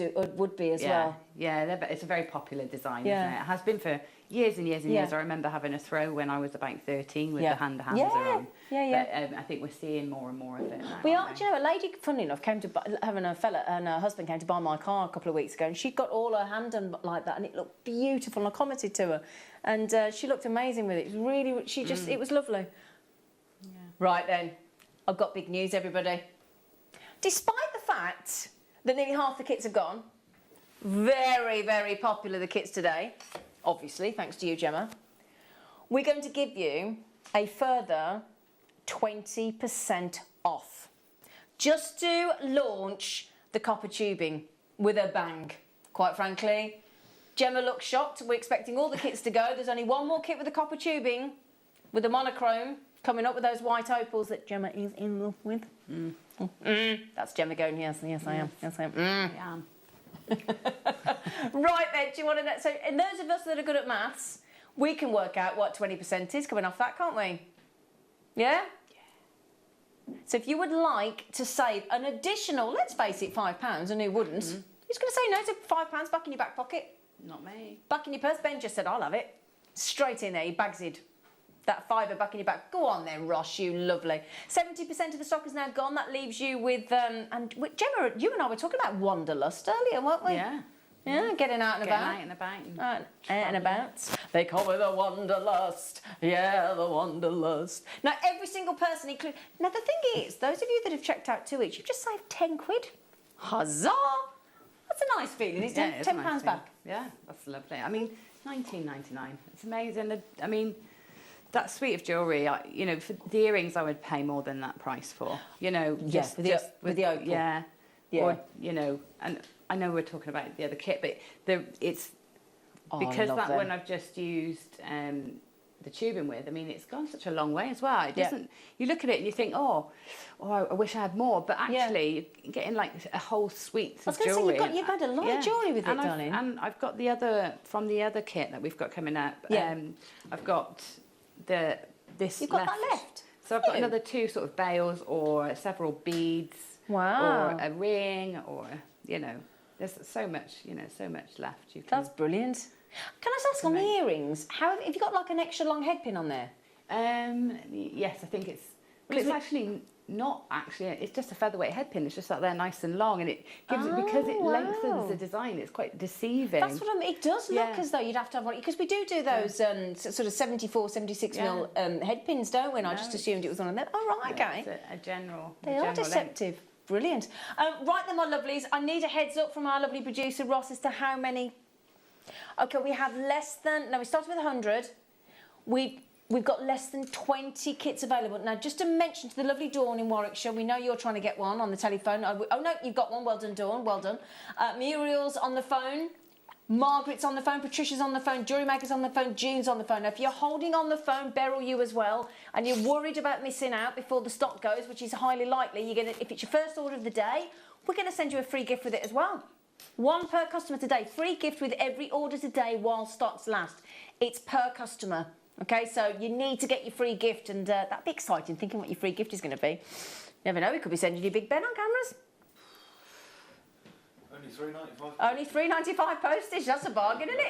be as well. Yeah, it's a very popular design, isn't it? It has been for years and years and years. I remember having a throw when I was about 13 with the hand of Hamza on. But I think we're seeing more and more of it now. We are. Do you know, a lady, funnily enough, came to having a fella, and her husband came to buy my car a couple of weeks ago, and she got all her hand done like that, and it looked beautiful. And I commented to her, and she looked amazing with it. It was really, it was lovely. Yeah. Right then, I've got big news, everybody. Despite the fact that nearly half the kits have gone, very, very popular the kits today, obviously, thanks to you, Gemma, we're going to give you a further 20% off. Just to launch the copper tubing with a bang, quite frankly. Gemma looks shocked. We're expecting all the kits to go. There's only one more kit with the copper tubing, with the monochrome, coming up with those white opals that Gemma is in love with. That's Gemma going, yes, I am. Yes, I am. I am. Right then, do you want to know? So, and those of us that are good at maths, we can work out what 20% is coming off that, can't we? Yeah? So if you would like to save an additional, let's face it, £5, and who wouldn't? Who's going to say no to £5 back in your back pocket? Not me. Back in your purse. Ben just said, I'll have it. Straight in there, he bags it. That fiver back in your back. Go on then, Ross, you lovely. 70% of the stock is now gone. That leaves you with, and Gemma, you and I were talking about Wanderlust earlier, weren't we? Yeah. Yeah, getting out and about. Out and about. Out and about. They call it the Wanderlust. Yeah, the Wanderlust. Now, every single person included... Now, the thing is, those of you that have checked out 2 each, you've just saved 10 quid. Huzzah! That's a nice feeling, isn't it? £10 nice back. Yeah, that's lovely. I mean, £19.99. It's amazing. I mean, that suite of jewellery, you know, for the earrings I would pay more than that price for. You know, Yes, with the opal. Yeah. Yeah. Or, you know, and I know we're talking about the other kit, but it's because that one I've just used the tubing with. I mean, it's gone such a long way as well. It doesn't. You look at it and you think, oh, I wish I had more. But actually, you're getting like a whole suite of jewellery. You've had a lot of jewellery with it, darling. And I've got the other from the other kit that we've got coming up. I've got this. You've got that left. So I've got another 2 sort of bails or several beads. Wow. Or a ring, or you know, there's so much, so much left. That's brilliant. Can I just ask on the earrings? Have you got like an extra long head pin on there? Yes, I think it's. Well, it's actually not actually. It's just a featherweight head pin. It's just that they're nice and long, and it gives it because it lengthens the design. It's quite deceiving. That's what I mean. It does look as though you'd have to have one because we do those sort of 74, 76 mil head pins, don't we? And I just assumed it was one of them. Oh right, okay. It's a general. They are deceptive. Length. Brilliant. Right then, my lovelies, I need a heads up from our lovely producer, Ross, as to how many... OK, we have less than... No, we started with 100. We've got less than 20 kits available. Now, just to mention to the lovely Dawn in Warwickshire, we know you're trying to get one on the telephone. Oh, no, you've got one. Well done, Dawn. Well done. Muriel's on the phone. Margaret's on the phone, Patricia's on the phone, Jewellery Maker's on the phone, June's on the phone. Now, if you're holding on the phone, Beryl, you as well, and you're worried about missing out before the stock goes, which is highly likely, if it's your first order of the day, we're going to send you a free gift with it as well. 1 per customer today. Free gift with every order today while stocks last. It's per customer. OK, so you need to get your free gift, and that'd be exciting, thinking what your free gift is going to be. Never know, we could be sending you Big Ben on cameras. Only £3.95 postage. That's a bargain, isn't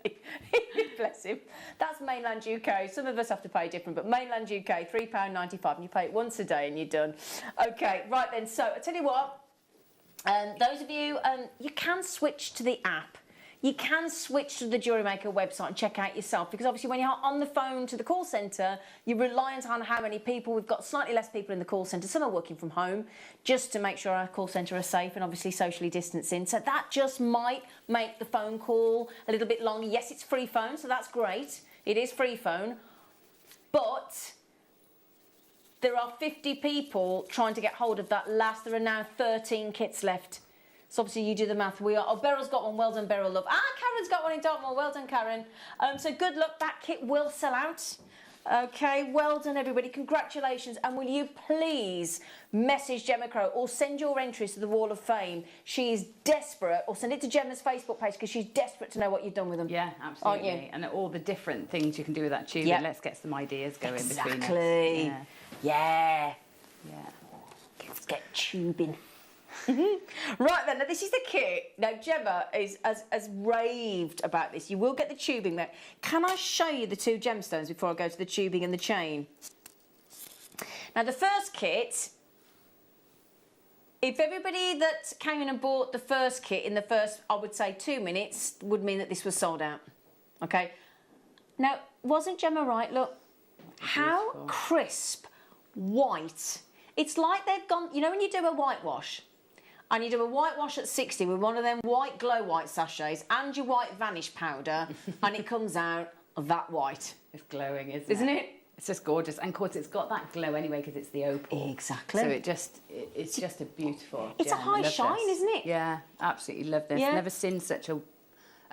it? Bless him. That's mainland UK. Some of us have to pay different, but mainland UK, £3.95, and you pay it once a day and you're done. OK, right then. So I tell you what, those of you, you can switch to the app. You can switch to the Jewellery Maker website and check out yourself, because obviously when you're on the phone to the call centre, you're reliant on how many people. We've got slightly less people in the call centre. Some are working from home just to make sure our call centre are safe and obviously socially distancing. So that just might make the phone call a little bit longer. Yes, it's free phone, so that's great. It is free phone. But there are 50 people trying to get hold of that last. There are now 13 kits left. So obviously you do the math. Oh, Beryl's got one. Well done, Beryl, love. Karen's got one in Dartmoor. Well done, Karen. So good luck. That kit will sell out. OK, well done, everybody. Congratulations. And will you please message Gemma Crow or send your entries to the Wall of Fame? She is desperate. Or send it to Gemma's Facebook page, because she's desperate to know what you've done with them. Yeah, absolutely. Aren't you? And all the different things you can do with that tubing. Let's get some ideas going between us. Exactly. Yeah. Let's get tubing. Right then, now this is the kit. Now Gemma is as raved about this. You will get the tubing there. Can I show you the 2 gemstones before I go to the tubing and the chain? Now the first kit, if everybody that came in and bought the first kit in the first, I would say 2 minutes, would mean that this was sold out. Okay. Now, wasn't Gemma right? Look, how crisp white. It's like they've gone, you know when you do a whitewash, and you do a whitewash at 60 with one of them white glow white sachets and your white vanish powder, and it comes out that white. It's glowing, isn't it? It's just gorgeous, and of course it's got that glow anyway because it's the opal. Exactly. So it's just a beautiful. It's a gem. high Love shine, this. isn't it? Yeah, absolutely love this. Yeah. Never seen such an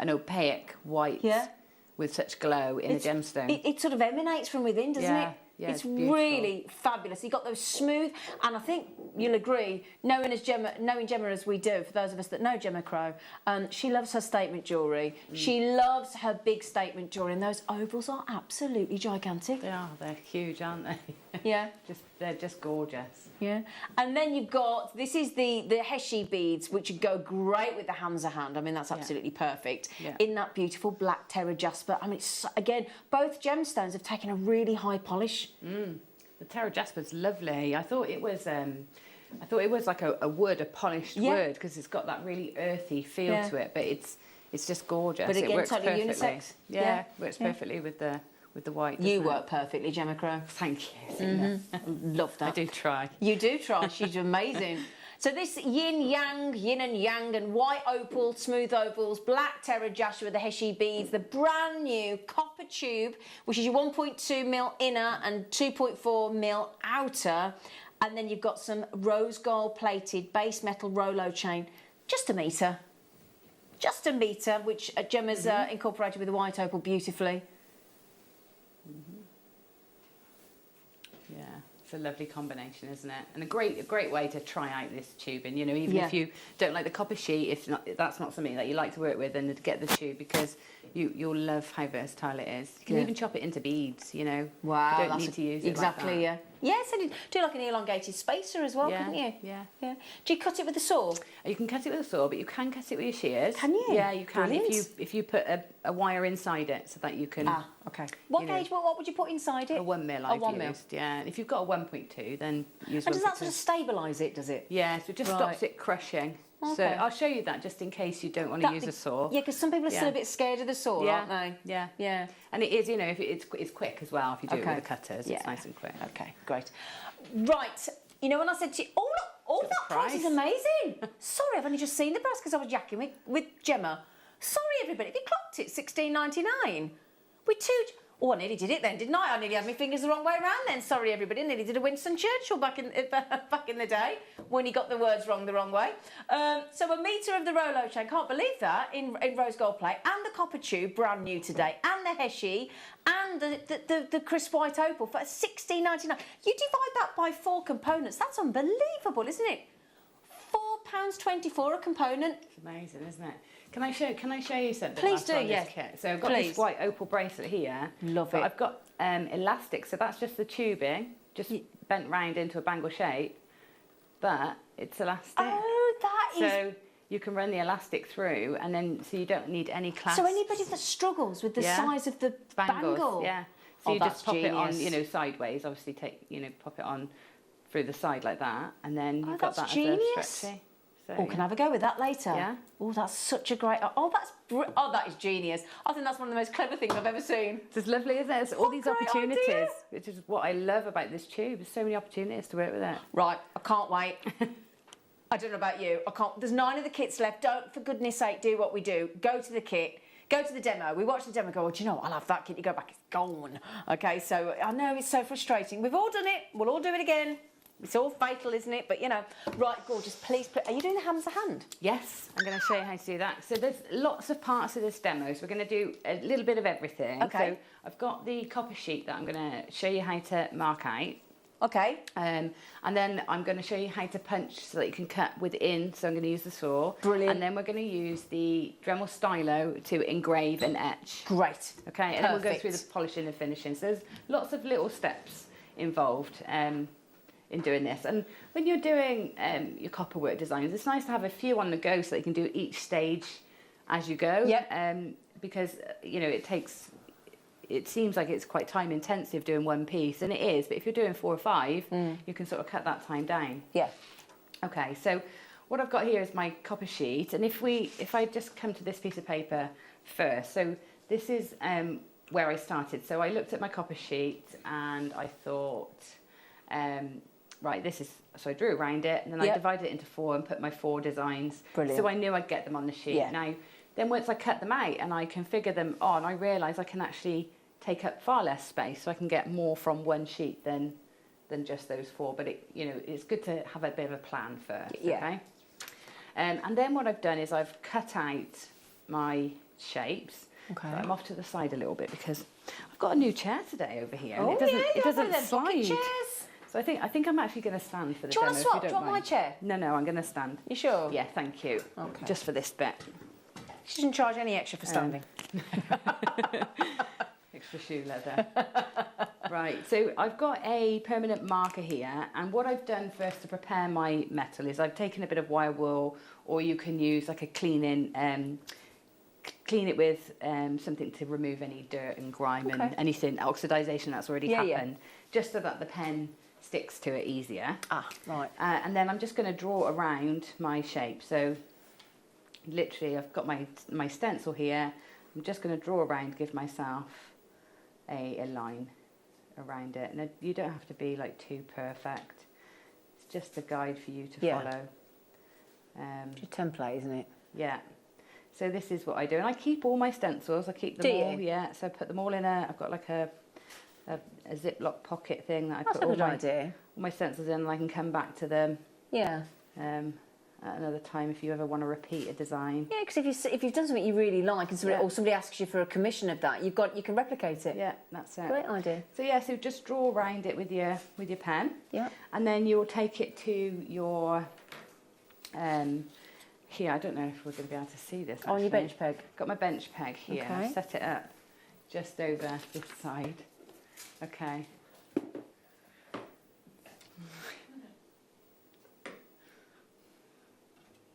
opaque white with such glow in a gemstone. It sort of emanates from within, doesn't it? Yeah, it's beautiful. really fabulous. You've got those smooth, and I think you'll agree, knowing Gemma as we do, for those of us that know Gemma Crow, she loves her statement jewellery. She loves her big statement jewellery, and those ovals are absolutely gigantic. They are. They're huge, aren't they? Yeah. They're just gorgeous. Yeah. And then you've got, this is the Heshi beads, which go great with the Hamza hand. I mean, that's absolutely perfect. Yeah. In that beautiful black terra jasper. I mean, it's, again, both gemstones have taken a really high polish. The terra jasper's lovely. I thought it was like a wood, a polished wood, because it's got that really earthy feel to it. But it's just gorgeous. But again, it works totally perfectly. unisex. Yeah, works perfectly with the white. You work perfectly, Gemma Crow. Thank you. Love that. I do try. You do try. She's amazing. So this yin and yang, and white opal, smooth ovals, black terra jasper with the Heshi beads, the brand new copper tube, which is your 1.2mm inner and 2.4mm outer, and then you've got some rose gold plated base metal Rolo chain, just a metre, which Gemma's incorporated with the white opal beautifully. Yeah, it's a lovely combination, isn't it? And a great way to try out this tubing. You know, even if you don't like the copper sheet, if that's not something that you like to work with, then get the tube, because you'll love how versatile it is. You can even chop it into beads. You know, wow, you don't need to use it exactly. Like that. Yes, and do like an elongated spacer as well, couldn't you? Yeah. Do you cut it with a saw? You can cut it with a saw, but you can cut it with your shears. Can you? Yeah, you can. Brilliant. If you put a wire inside it, so that you can. Ah, okay. What gauge? What would you put inside it? A 1mm. A 1mm. Used, yeah. If you've got a 1.2, then use. And does that sort of stabilise it? Does it? Yeah. So it just stops it crushing. Okay. So I'll show you that just in case you don't want to use a saw. Yeah, because some people are still a bit scared of the saw, aren't they? Yeah. And it is, you know, if it's quick as well. If you do it with the cutters, it's nice and quick. Okay, great. Right, you know when I said to you, oh, that price is amazing. Sorry, I've only just seen the price because I was yakking with Gemma. Sorry, everybody, they clocked it, $16.99. With two... Oh, I nearly did it then, didn't I? I nearly had my fingers the wrong way around then. Sorry, everybody. I nearly did a Winston Churchill back in the day when he got the words wrong the wrong way. So a metre of the Rolo chain, can't believe that, in rose gold plate, and the copper tube, brand new today, and the Heshi, and the crisp white opal for $16.99. You divide that by 4 components. That's unbelievable, isn't it? £4.24 a component. It's amazing, isn't it? Can I show you something? Please do, yes. Kit? So I've got this white opal bracelet here. Love it. I've got elastic, so that's just the tubing, just bent round into a bangle shape, but it's elastic. Oh, that is... So you can run the elastic through, and then so you don't need any clasps. So anybody that struggles with the size of the bangle. Yeah. So you just pop it on, you know, sideways. Obviously, pop it on through the side like that, and then you've got that genius. as a stretchy. So, Oh, can I have a go with that later? Yeah. Oh, that's such a great... Oh, that is genius. I think that's one of the most clever things I've ever seen. It's lovely, isn't it? It's all these opportunities, which is what I love about this tube. There's so many opportunities to work with it. Right, I can't wait. I don't know about you. I can't... There's 9 of the kits left. Don't, for goodness sake, do what we do. Go to the kit. Go to the demo. We watch the demo. Go, do you know what? I'll have that kit. You go back, it's gone. Okay, so I know it's so frustrating. We've all done it. We'll all do it again. It's all fatal, isn't it? But, you know, right, gorgeous. Please, are you doing the Hamza hand? Yes, I'm going to show you how to do that. So there's lots of parts of this demo, so we're going to do a little bit of everything. Okay. So I've got the copper sheet that I'm going to show you how to mark out. Okay. And then I'm going to show you how to punch so that you can cut within. So I'm going to use the saw. Brilliant. And then we're going to use the Dremel stylo to engrave and etch. Great. Okay. And then we'll go through the polishing and finishing. So there's lots of little steps involved in doing this. And when you're doing your copper work designs, it's nice to have a few on the go so that you can do each stage as you go. Yep. Because, you know, it seems like it's quite time intensive doing one piece, and it is, but if you're doing 4 or 5, you can sort of cut that time down. Yeah. Okay, so what I've got here is my copper sheet, and if I just come to this piece of paper first, so this is where I started. So I looked at my copper sheet and I thought, right, so I drew around it, and then I divided it into 4 and put my 4 designs. Brilliant. So I knew I'd get them on the sheet. Yeah. Now, then once I cut them out and I configure them on, I realised I can actually take up far less space, so I can get more from one sheet than just those 4. But it's good to have a bit of a plan first. Yeah. Okay. And then what I've done is I've cut out my shapes. Okay. So I'm off to the side a little bit because I've got a new chair today over here. Oh, and it doesn't them slide. bucket chairs. So I think I'm actually going to stand for the Do you demo. want to swap? If you Do don't you want mind. my chair? No, I'm going to stand. You sure? Yeah, thank you. Okay. Just for this bit. She doesn't charge any extra for standing. Extra shoe leather. Right, so I've got a permanent marker here, and what I've done first to prepare my metal is I've taken a bit of wire wool, or you can use like a clean it with something to remove any dirt and grime and anything, oxidization that's already happened, just so that the pen sticks to it easier. Ah, right. And then I'm just going to draw around my shape. So literally I've got my stencil here. I'm just going to draw around, give myself a line around it. And you don't have to be like too perfect. It's just a guide for you to follow. It's a template, isn't it? Yeah. So this is what I do. And I keep all my stencils. I keep them all. Yeah. So I put them all in I've got like a Ziploc pocket thing that I put all my stencils in, and I can come back to them. Yeah. At another time if you ever want to repeat a design. Yeah, because if you've done something you really like and or somebody asks you for a commission of that, you can replicate it. Yeah, that's it. Great idea. So just draw around it with your pen. Yeah. And then you'll take it to your here. I don't know if we're going to be able to see this. On your bench peg. Got my bench peg here. Okay. I've set it up just over this side. Okay.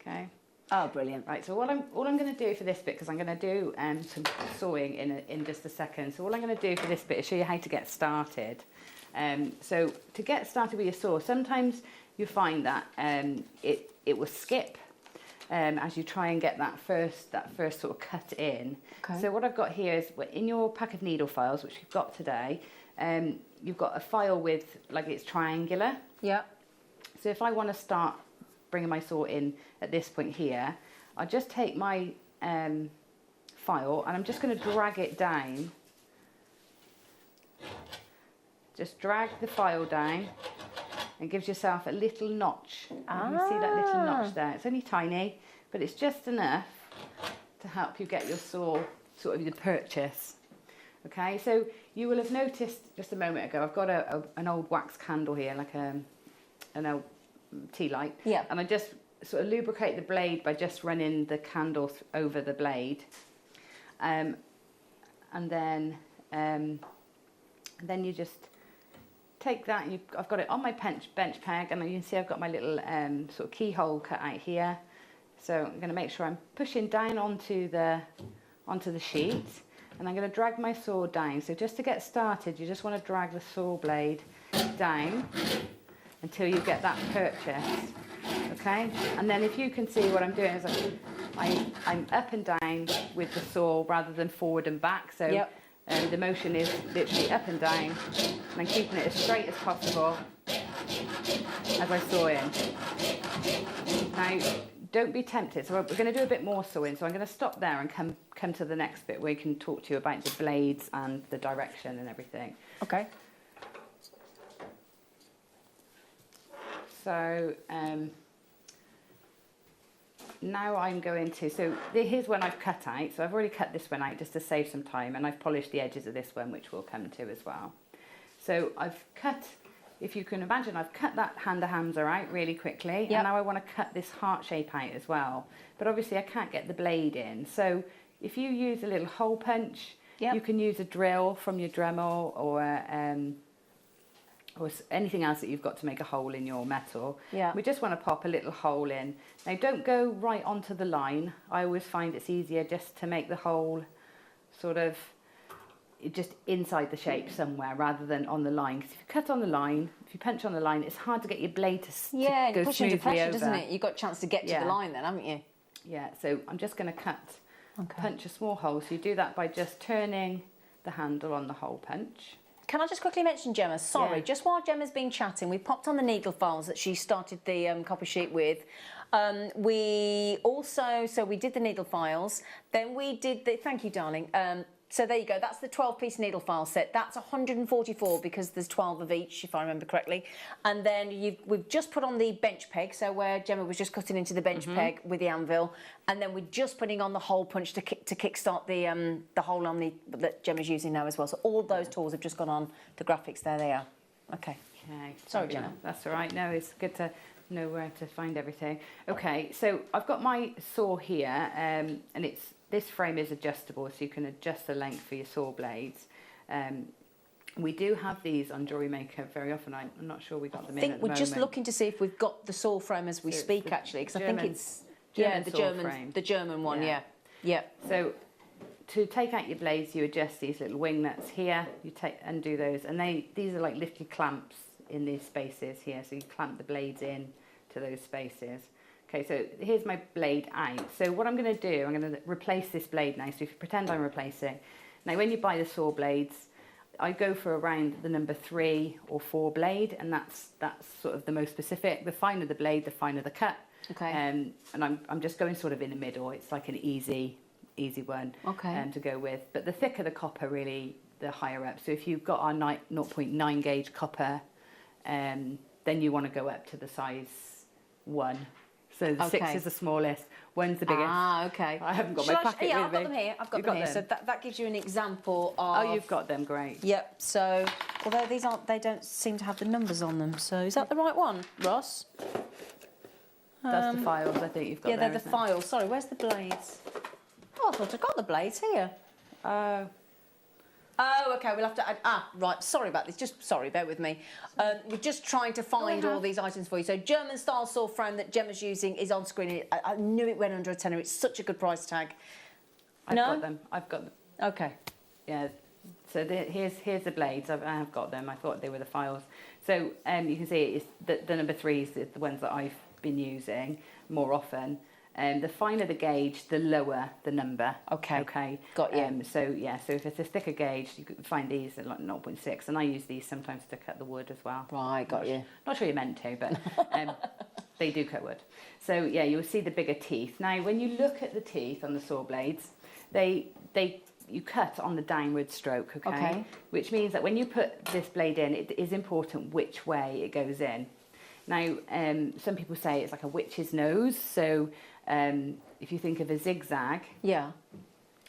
Okay. Oh, brilliant. Right, so all I'm going to do for this bit, because I'm going to do some sewing in just a second. So all I'm going to do for this bit is show you how to get started. So to get started with your saw, sometimes you find that it will skip as you try and get that first sort of cut in. Okay. So what I've got here is in your pack of needle files, which you've got today, you've got a file with like it's triangular. Yeah. So if I want to start bringing my saw in at this point here, I'll just take my file and I'm just going to drag it down. Just drag the file down and gives yourself a little notch. You can see that little notch there. It's only tiny, but it's just enough to help you get your saw sort of your purchase. Okay, so you will have noticed just a moment ago, I've got an old wax candle here, like an old tea light. Yeah. And I just sort of lubricate the blade by just running the candle over the blade. And then you just take that, and I've got it on my bench peg, and you can see I've got my little sort of keyhole cut out here. So I'm going to make sure I'm pushing down onto the sheet, and I'm going to drag my saw down. So just to get started, you just want to drag the saw blade down until you get that purchase, okay? And then if you can see what I'm doing is I'm up and down with the saw rather than forward and back. So the motion is literally up and down, and I'm keeping it as straight as possible as I saw in. Now, don't be tempted. So we're going to do a bit more sewing. So I'm going to stop there and come to the next bit where we can talk to you about the blades and the direction and everything. Okay. So now I'm going to, so here's one I've cut out. So I've already cut this one out just to save some time, and I've polished the edges of this one, which we'll come to as well. So I've cut, if you can imagine, I've cut that Hamza out really quickly, and now I want to cut this heart shape out as well. But obviously I can't get the blade in. So if you use a little hole punch, you can use a drill from your Dremel or anything else that you've got to make a hole in your metal. Yeah. We just want to pop a little hole in. Now don't go right onto the line. I always find it's easier just to make the hole sort of just inside the shape somewhere rather than on the line. Because if you cut on the line, if you punch on the line, it's hard to get your blade to and go it pushes smoothly into pressure, over. doesn't it? You've got a chance to get to the line then, haven't you? Yeah, so I'm just going to punch a small hole. So you do that by just turning the handle on the hole punch. Can I just quickly mention, Gemma, sorry, just while Gemma's been chatting, we popped on the needle files that she started the copy sheet with. We also, so we did the needle files, then we did the, thank you darling, So there you go, that's the 12-piece needle file set. That's 144 because there's 12 of each, if I remember correctly. And then we've just put on the bench peg, so where Gemma was just cutting into the bench peg with the anvil, and then we're just putting on the hole punch to kickstart the hole on that Gemma's using now as well. So all those tools have just gone on the graphics, there they are. Okay. Okay. Sorry, Gemma. That's all right. No, it's good to know where to find everything. Okay, so I've got my saw here, and this frame is adjustable, so you can adjust the length for your saw blades. We do have these on Jewellery Maker very often. I'm not sure we got them in at the moment. I think we're just looking to see if we've got the saw frame as we speak, actually, because I think it's the German one. Yeah. So to take out your blades, you adjust these little wing nuts here. You undo those, and these are like little clamps in these spaces here. So you clamp the blades in to those spaces. Okay, so here's my blade out. So what I'm going to do, I'm going to replace this blade now. So if you pretend I'm replacing. Now, when you buy the saw blades, I go for around the number 3 or 4 blade, and that's sort of the most specific. The finer the blade, the finer the cut. Okay. And I'm just going sort of in the middle. It's like an easy one to go with. But the thicker the copper, really, the higher up. So if you've got our 0.9 gauge copper, then you want to go up to the size 1. So the 6 is the smallest, 1's the biggest. Ah, okay. I haven't got my packet with me. I've got them here. I've got them here. So that gives you an example of... Oh, you've got them, great. Yep. So, although they don't seem to have the numbers on them. So is that the right one, Ross? That's the files, I think you've got. Yeah, they're the files. Sorry, where's the blades? Oh, I thought I got the blades here. Oh, okay, we'll have to add... right, sorry about this. Sorry, bear with me. We're just trying to find all these items for you. So German-style saw frame that Gemma's using is on screen. I knew it went under a tenner. It's such a good price tag. I've got them. Okay. Yeah. So here's the blades. I've got them. I thought they were the files. So you can see it's the number 3s are the ones that I've been using more often. The finer the gauge, the lower the number. Okay. Got you. So if it's a thicker gauge, you can find these at like 0.6, and I use these sometimes to cut the wood as well. Right, got you. Not sure you're meant to, but they do cut wood. So yeah, you'll see the bigger teeth. Now, when you look at the teeth on the saw blades, you cut on the downward stroke, okay? Which means that when you put this blade in, it is important which way it goes in. Now, some people say it's like a witch's nose. So if you think of a zigzag,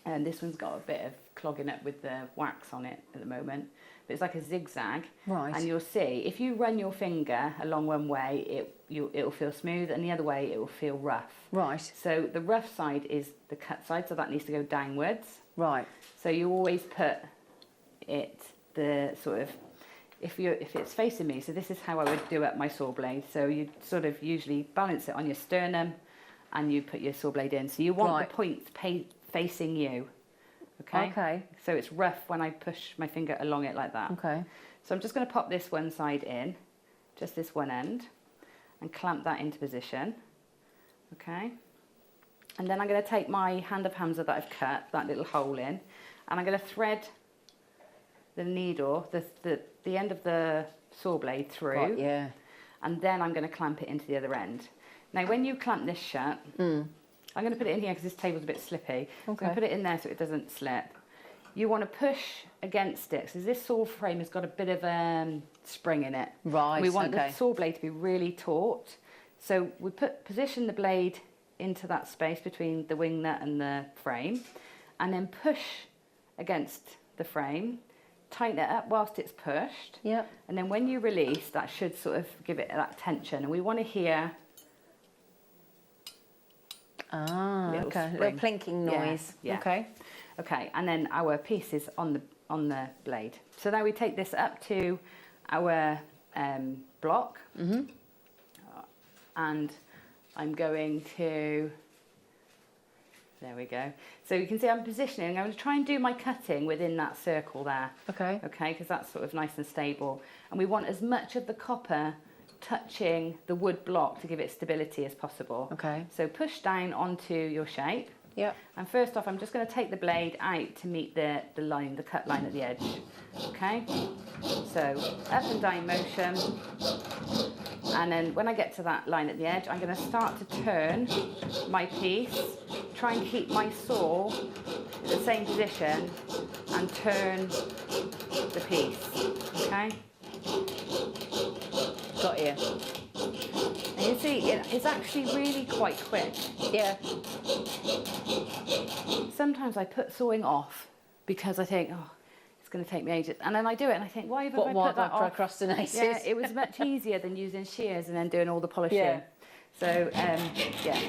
and this one's got a bit of clogging up with the wax on it at the moment, but it's like a zigzag. Right. And you'll see if you run your finger along one way, it'll feel smooth, and the other way it will feel rough. Right. So the rough side is the cut side, so that needs to go downwards. Right. So you always put it the sort of, if it's facing me, so this is how I would do up my saw blade. So you sort of usually balance it on your sternum, and you put your saw blade in. So you want the point facing you. Okay. So it's rough when I push my finger along it like that. Okay. So I'm just going to pop this one side in, just this one end, and clamp that into position. Okay. And then I'm going to take my hand of Hamza that I've cut, that little hole in, and I'm going to thread the needle, the end of the saw blade through. Right, yeah. And then I'm going to clamp it into the other end. Now, when you clamp this shut, I'm going to put it in here because this table's a bit slippy. Okay. So I put it in there so it doesn't slip. You want to push against it, because this saw frame has got a bit of spring in it. Right, We want the saw blade to be really taut. So we position the blade into that space between the wing nut and the frame, and then push against the frame, tighten it up whilst it's pushed. Yep. And then when you release, that should sort of give it that tension. And we want to hear... little plinking noise. Yeah. Okay, and then our piece is on the blade. So now we take this up to our block, and I'm going to... There we go. So you can see I'm positioning. I'm going to try and do my cutting within that circle there. Okay. Okay, because that's sort of nice and stable. And we want as much of the copper touching the wood block to give it stability as possible. Okay. So push down onto your shape. Yep. And first off, I'm just going to take the blade out to meet the line, the cut line at the edge. Okay. So up and down motion. And then when I get to that line at the edge, I'm going to start to turn my piece, try and keep my saw in the same position and turn the piece, okay? Got you. And you see, it's actually really quite quick. Yeah. Sometimes I put sawing off because I think, oh, it's going to take me ages. And then I do it and I think, why have I put that off? Procrastinated? Yeah, it was much easier than using shears and then doing all the polishing. Yeah. So, yeah,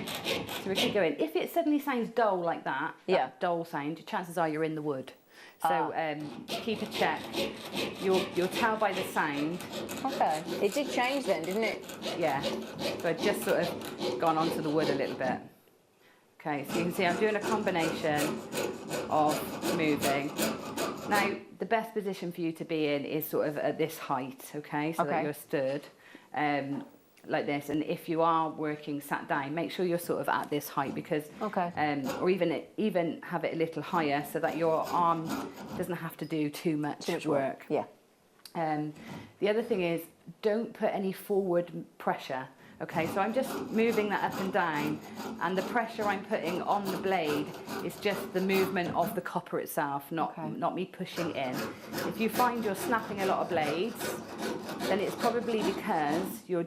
so we keep going. If it suddenly sounds dull like that, that dull sound, chances are you're in the wood. So keep a check. You'll tell by the sound. Okay. It did change then, didn't it? Yeah. So I've just sort of gone onto the wood a little bit. Okay, so you can see I'm doing a combination of moving. Now, the best position for you to be in is sort of at this height, okay? So that you're stood like this. And if you are working sat down, make sure you're sort of at this height because, or even have it a little higher so that your arm doesn't have to do too much work. Yeah. The other thing is, don't put any forward pressure. Okay, so I'm just moving that up and down, and the pressure I'm putting on the blade is just the movement of the copper itself, not me pushing in. If you find you're snapping a lot of blades, then it's probably because you're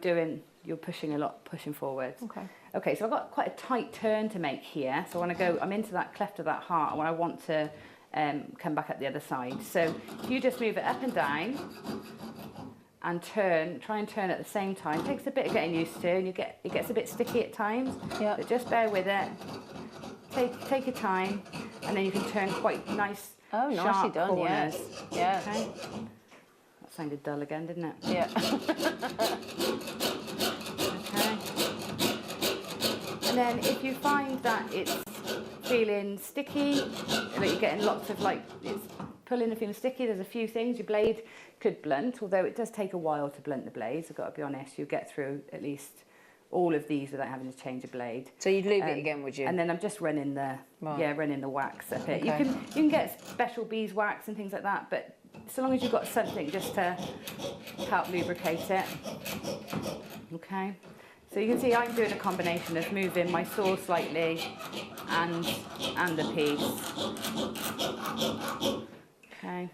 pushing forward. Okay. Okay, so I've got quite a tight turn to make here, so I want to go, I'm into that cleft of that heart, and I want to come back up the other side. So if you just move it up and down, and try and turn at the same time. It takes a bit of getting used to, and it gets a bit sticky at times. Yeah. But just bear with it. Take your time, and then you can turn quite nice, nicely done, corners. Yeah. Okay. That sounded dull again, didn't it? Yeah. Okay. And then if you find that it's feeling sticky, that you're getting lots of it's pulling and feeling sticky, there's a few things. Your blade could blunt, although it does take a while to blunt the blades, I've got to be honest. You'll get through at least all of these without having to change a blade. So you'd lube it again, would you? And then I'm just running the wax up it. You can get special beeswax and things like that, but so long as you've got something just to help lubricate it. Okay. So you can see I'm doing a combination of moving my saw slightly and the piece. Okay.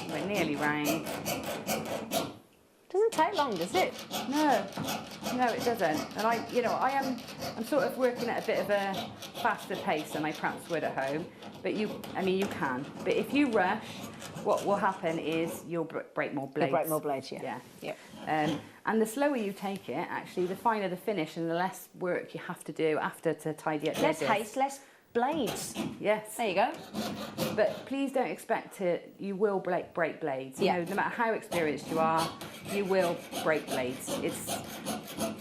We're nearly round. Doesn't take long, does it? No, it doesn't. And I'm sort of working at a bit of a faster pace than I perhaps would at home. But you can. But if you rush, what will happen is you'll break more blades. You'll break more blades, yeah. And the slower you take it, actually, the finer the finish and the less work you have to do after to tidy up the edges. Less haste, less blades. Yes. There you go. But please don't expect you will break blades. You know, no matter how experienced you are, you will break blades.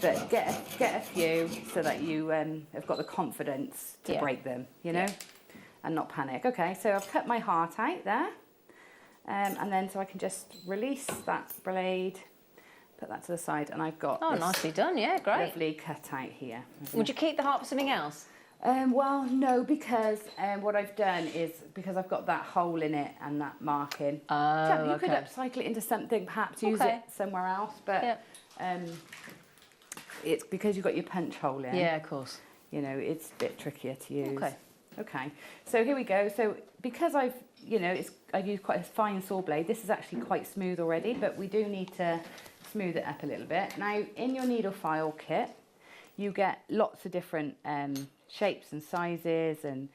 But get a few so that you have got the confidence to break them, you know, and not panic. Okay, so I've cut my heart out there. And then so I can just release that blade, put that to the side, and I've got this nicely done, yeah, great. Lovely cut out here. Would you keep the heart for something else? Well, no, because what I've done is, because I've got that hole in it and that marking, you could upcycle it into something, perhaps use it somewhere else, but it's because you've got your punch hole in. Yeah, of course. You know, it's a bit trickier to use. Okay, so here we go. So because I've used quite a fine saw blade, this is actually quite smooth already, but we do need to smooth it up a little bit. Now, in your needle file kit, you get lots of different shapes and sizes, and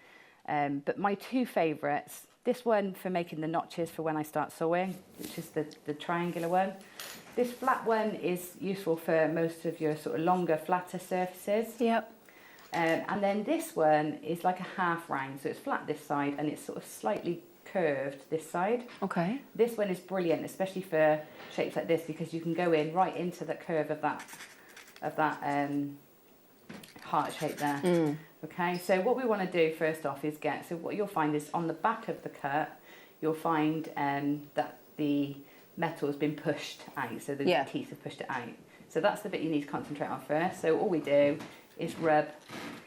but my two favourites, this one for making the notches for when I start sewing, which is the triangular one. This flat one is useful for most of your sort of longer, flatter surfaces. Yep. And then this one is like a half round, so it's flat this side and it's sort of slightly curved this side. Okay. This one is brilliant, especially for shapes like this, because you can go in right into the curve of that heart shape there. Okay, so what we want to do first off is so what you'll find is on the back of the cut, you'll find that the metal has been pushed out, so the teeth have pushed it out. So that's the bit you need to concentrate on first. So all we do is rub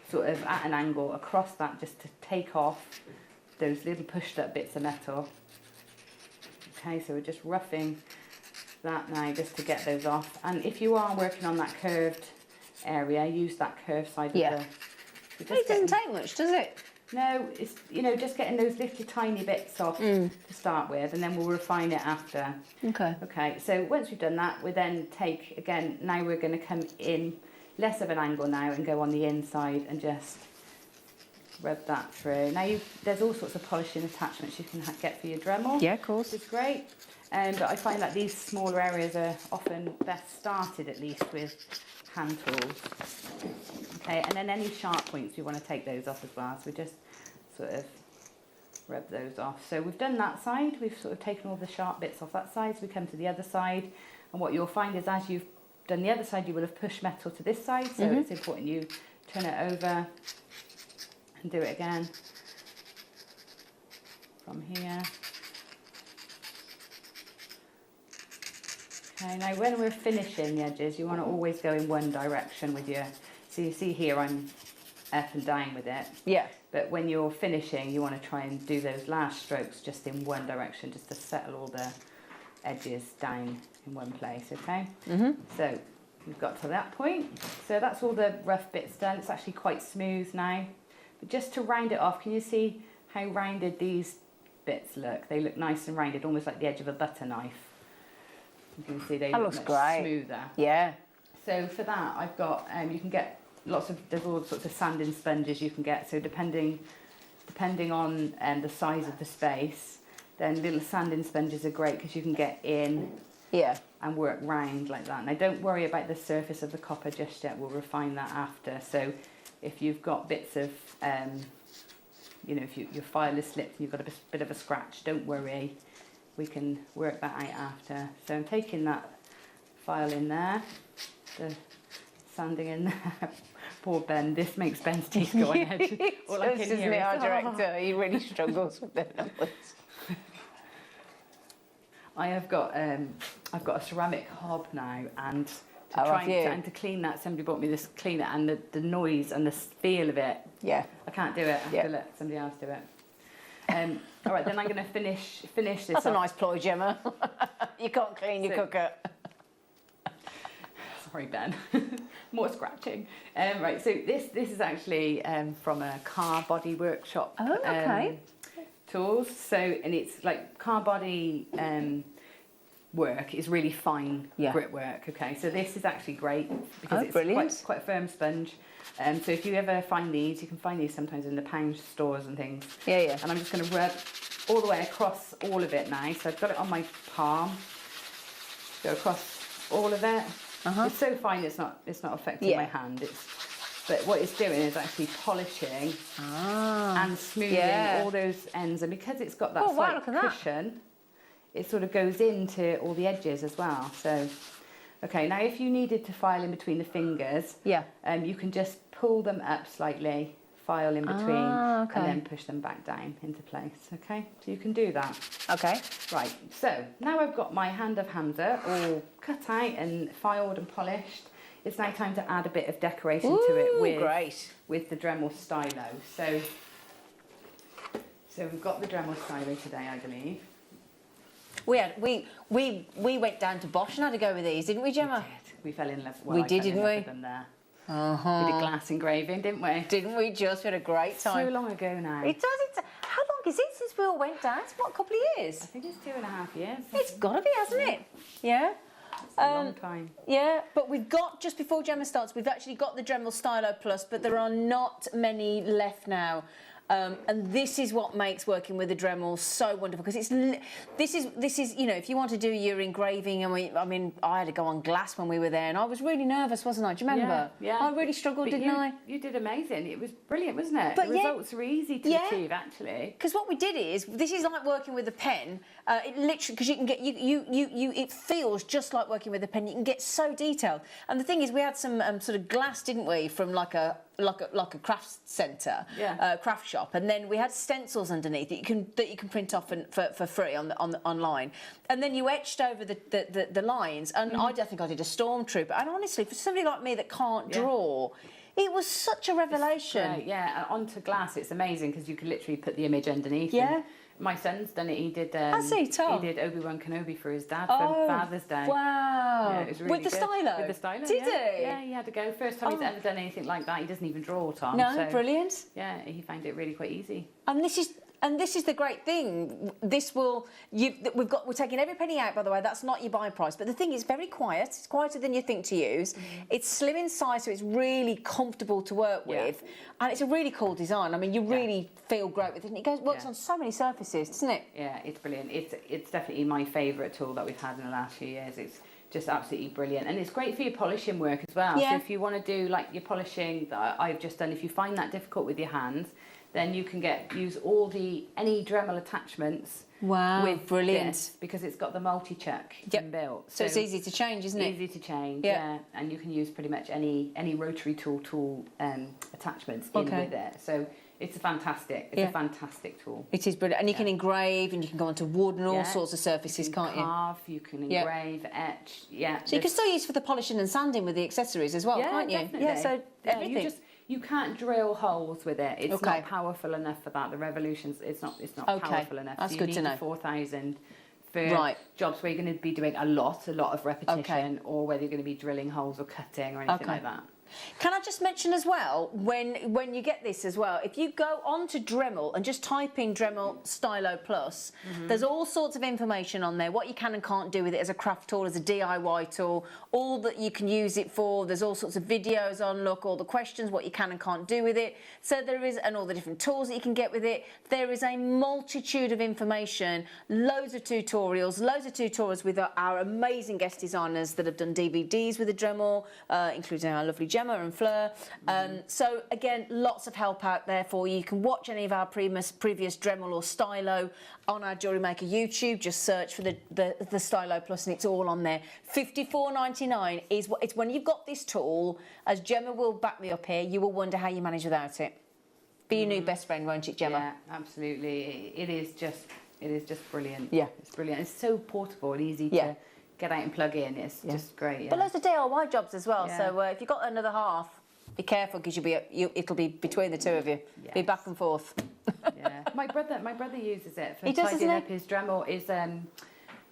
sort of at an angle across that, just to take off those little pushed up bits of metal. Okay, so we're just roughing that now just to get those off. And if you are working on that curved area, use that curved side of It doesn't take much, does it? No, it's, you know, just getting those little tiny bits off to start with, and then we'll refine it after. Okay. Okay, so once we've done that, we then take, again, now we're going to come in less of an angle now and go on the inside and just rub that through. Now, there's all sorts of polishing attachments you can get for your Dremel. Yeah, of course. Which is great. But I find that these smaller areas are often best started, at least, with hand tools. Okay, and then any sharp points, we want to take those off as well. So we just sort of rub those off. So we've done that side. We've sort of taken all the sharp bits off that side. So we come to the other side. And what you'll find is as you've done the other side, you will have pushed metal to this side. So it's important you turn it over and do it again from here. Okay, now when we're finishing the edges, you want to always go in one direction with your, so you see here I'm up and down with it. Yeah. But when you're finishing, you want to try and do those last strokes just in one direction, just to settle all the edges down in one place, okay? So we've got to that point. So that's all the rough bits done. It's actually quite smooth now. But just to round it off, can you see how rounded these bits look? They look nice and rounded, almost like the edge of a butter knife. You can see they look much smoother. Yeah. So for that, I've got, you can get lots of, there's all sorts of sanding sponges you can get. So depending on the size of the space, then little sanding sponges are great because you can get in and work round like that. Now don't worry about the surface of the copper just yet. We'll refine that after. So if you've got bits of, you know, if your file is slipped and you've got a bit of a scratch, don't worry. We can work that out after. So I'm taking that file in there, the sanding in there. Poor Ben, this makes Ben's teeth go on edge. All I can hear is, our director, he really struggles with the numbers. I've got a ceramic hob now, and to clean that, somebody bought me this cleaner, and the noise and the feel of it. Yeah. I can't do it. I have to let somebody else do it. All right, then I'm going to finish this. That's a nice ploy, Gemma. You can't clean your cooker. Sorry, Ben. More scratching. Right, so this is actually from a car body workshop. Oh, okay. Tools. So, and it's like car body work is really fine grit work. Okay, so this is actually great because it's quite a firm sponge. So if you ever find these, you can find these sometimes in the pound stores and things. Yeah, yeah. And I'm just going to rub all the way across all of it now. So I've got it on my palm. Go across all of it. It's so fine, it's not affecting my hand. But what it's doing is actually polishing and smoothing all those ends. And because it's got that slight cushion, it sort of goes into all the edges as well. So, okay, now if you needed to file in between the fingers, you can just pull them up slightly, file in between, and then push them back down into place. Okay, so you can do that. Okay. Right, so now I've got my hand of Hamza all cut out and filed and polished. It's now time to add a bit of decoration to it with the Dremel stylo. So we've got the Dremel stylo today, I believe. We went down to Bosch and had to go with these, didn't we, Gemma? We did. We fell in love. We did, didn't we? With them there. We did glass engraving, didn't we? Didn't we just? We had a great time. So long ago now. It does. How long is it since we all went down? It's what, a couple of years? I think it's 2.5 years. It's got to be, hasn't it? Yeah. It's a long time. Yeah, but we've got, just before Gemma starts, we've actually got the Dremel Stylo Plus, but there are not many left now. And this is what makes working with the Dremel so wonderful, because this is you know, if you want to do your engraving, and I had to go on glass when we were there, and I was really nervous, wasn't I? Do you remember? Yeah. I really struggled, didn't I? You did amazing. It was brilliant, wasn't it? But the results were easy to achieve, actually. Because what we did is, this is like working with a pen. It literally, because you can get it feels just like working with a pen. You can get so detailed. And the thing is, we had some sort of glass, didn't we, from like a craft centre, craft shop, and then we had stencils underneath that you can print off for free on online, and then you etched over the lines. And I think I did a stormtrooper. And honestly, for somebody like me that can't draw, It was such a revelation. Yeah, onto glass, it's amazing because you can literally put the image underneath. Yeah. My son's done it. He did. Tom? He did Obi-Wan Kenobi for his dad for Father's Day. Wow! Yeah, it was really with the good. stylo. With the stylo. Did he? Yeah, he had to go. First time he's ever done anything like that. He doesn't even draw, Tom. No, so, brilliant. Yeah, he found it really quite easy. And this is the great thing. We're taking every penny out, by the way. That's not your buy price. But the thing is very quiet. It's quieter than you think to use. It's slim in size, so it's really comfortable to work with. And it's a really cool design. I mean, you really feel great with it. And it works on so many surfaces, doesn't it? Yeah, it's brilliant. It's definitely my favourite tool that we've had in the last few years. It's just absolutely brilliant. And it's great for your polishing work as well. Yeah. So if you want to do like your polishing that I've just done, if you find that difficult with your hands, then you can use any Dremel attachments. Wow, with brilliant. This, because it's got the multi-chuck inbuilt. So it's easy to change, isn't it? Easy to change, yeah. And you can use pretty much any rotary tool attachments in with it. So it's a fantastic tool. It is brilliant. And you can engrave and you can go onto wood and all sorts of surfaces, can't you? Carve, you can engrave, etch, So you can still use for the polishing and sanding with the accessories as well, can't you? Definitely. Yeah, so everything. You can't drill holes with it. It's not powerful enough for that. The Revolutions, it's not powerful enough. That's so good to know. 4,000 for jobs where you're going to be doing a lot of repetition, or whether you're going to be drilling holes or cutting or anything like that. Can I just mention as well, when you get this as well, if you go onto Dremel and just type in Dremel Stylo Plus, there's all sorts of information on there, what you can and can't do with it as a craft tool, as a DIY tool, all that you can use it for. There's all sorts of videos on, look, all the questions, what you can and can't do with it. So there is, and all the different tools that you can get with it. There is a multitude of information, loads of tutorials with our amazing guest designers that have done DVDs with the Dremel, including our lovely Gemma and Fleur. So again, lots of help out there for you. You can watch any of our previous Dremel or Stylo on our Jewellery Maker YouTube. Just search for the Stylo Plus and it's all on there. $54.99 is what it's when you've got this tool, as Gemma will back me up here, you will wonder how you manage without it. Be your new best friend, won't it, Gemma? Yeah, absolutely. It is just brilliant. Yeah. It's brilliant. It's so portable and easy to get out and plug in. It's just great. Yeah. But loads of DIY jobs as well. So if you've got another half, be careful because it'll be between the two of you. Be back and forth. Yeah. My brother uses it for tidying up his Dremel, his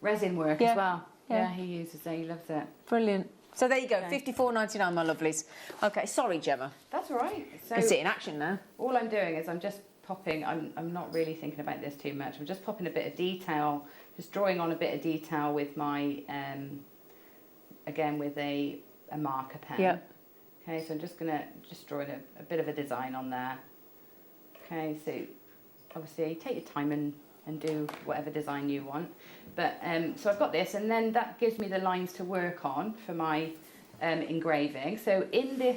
resin work as well. Yeah, he uses it. He loves it. Brilliant. So there you go, $54.99, my lovelies. Okay, sorry, Gemma. That's all right. So you can see it in action now. All I'm doing is I'm just popping. I'm not really thinking about this too much. I'm just popping a bit of detail, just drawing on a bit of detail with my again with a marker pen. Yeah. Okay, so I'm just gonna draw a bit of a design on there. Okay, so obviously take your time and do whatever design you want. But so I've got this, and then that gives me the lines to work on for my engraving. So in the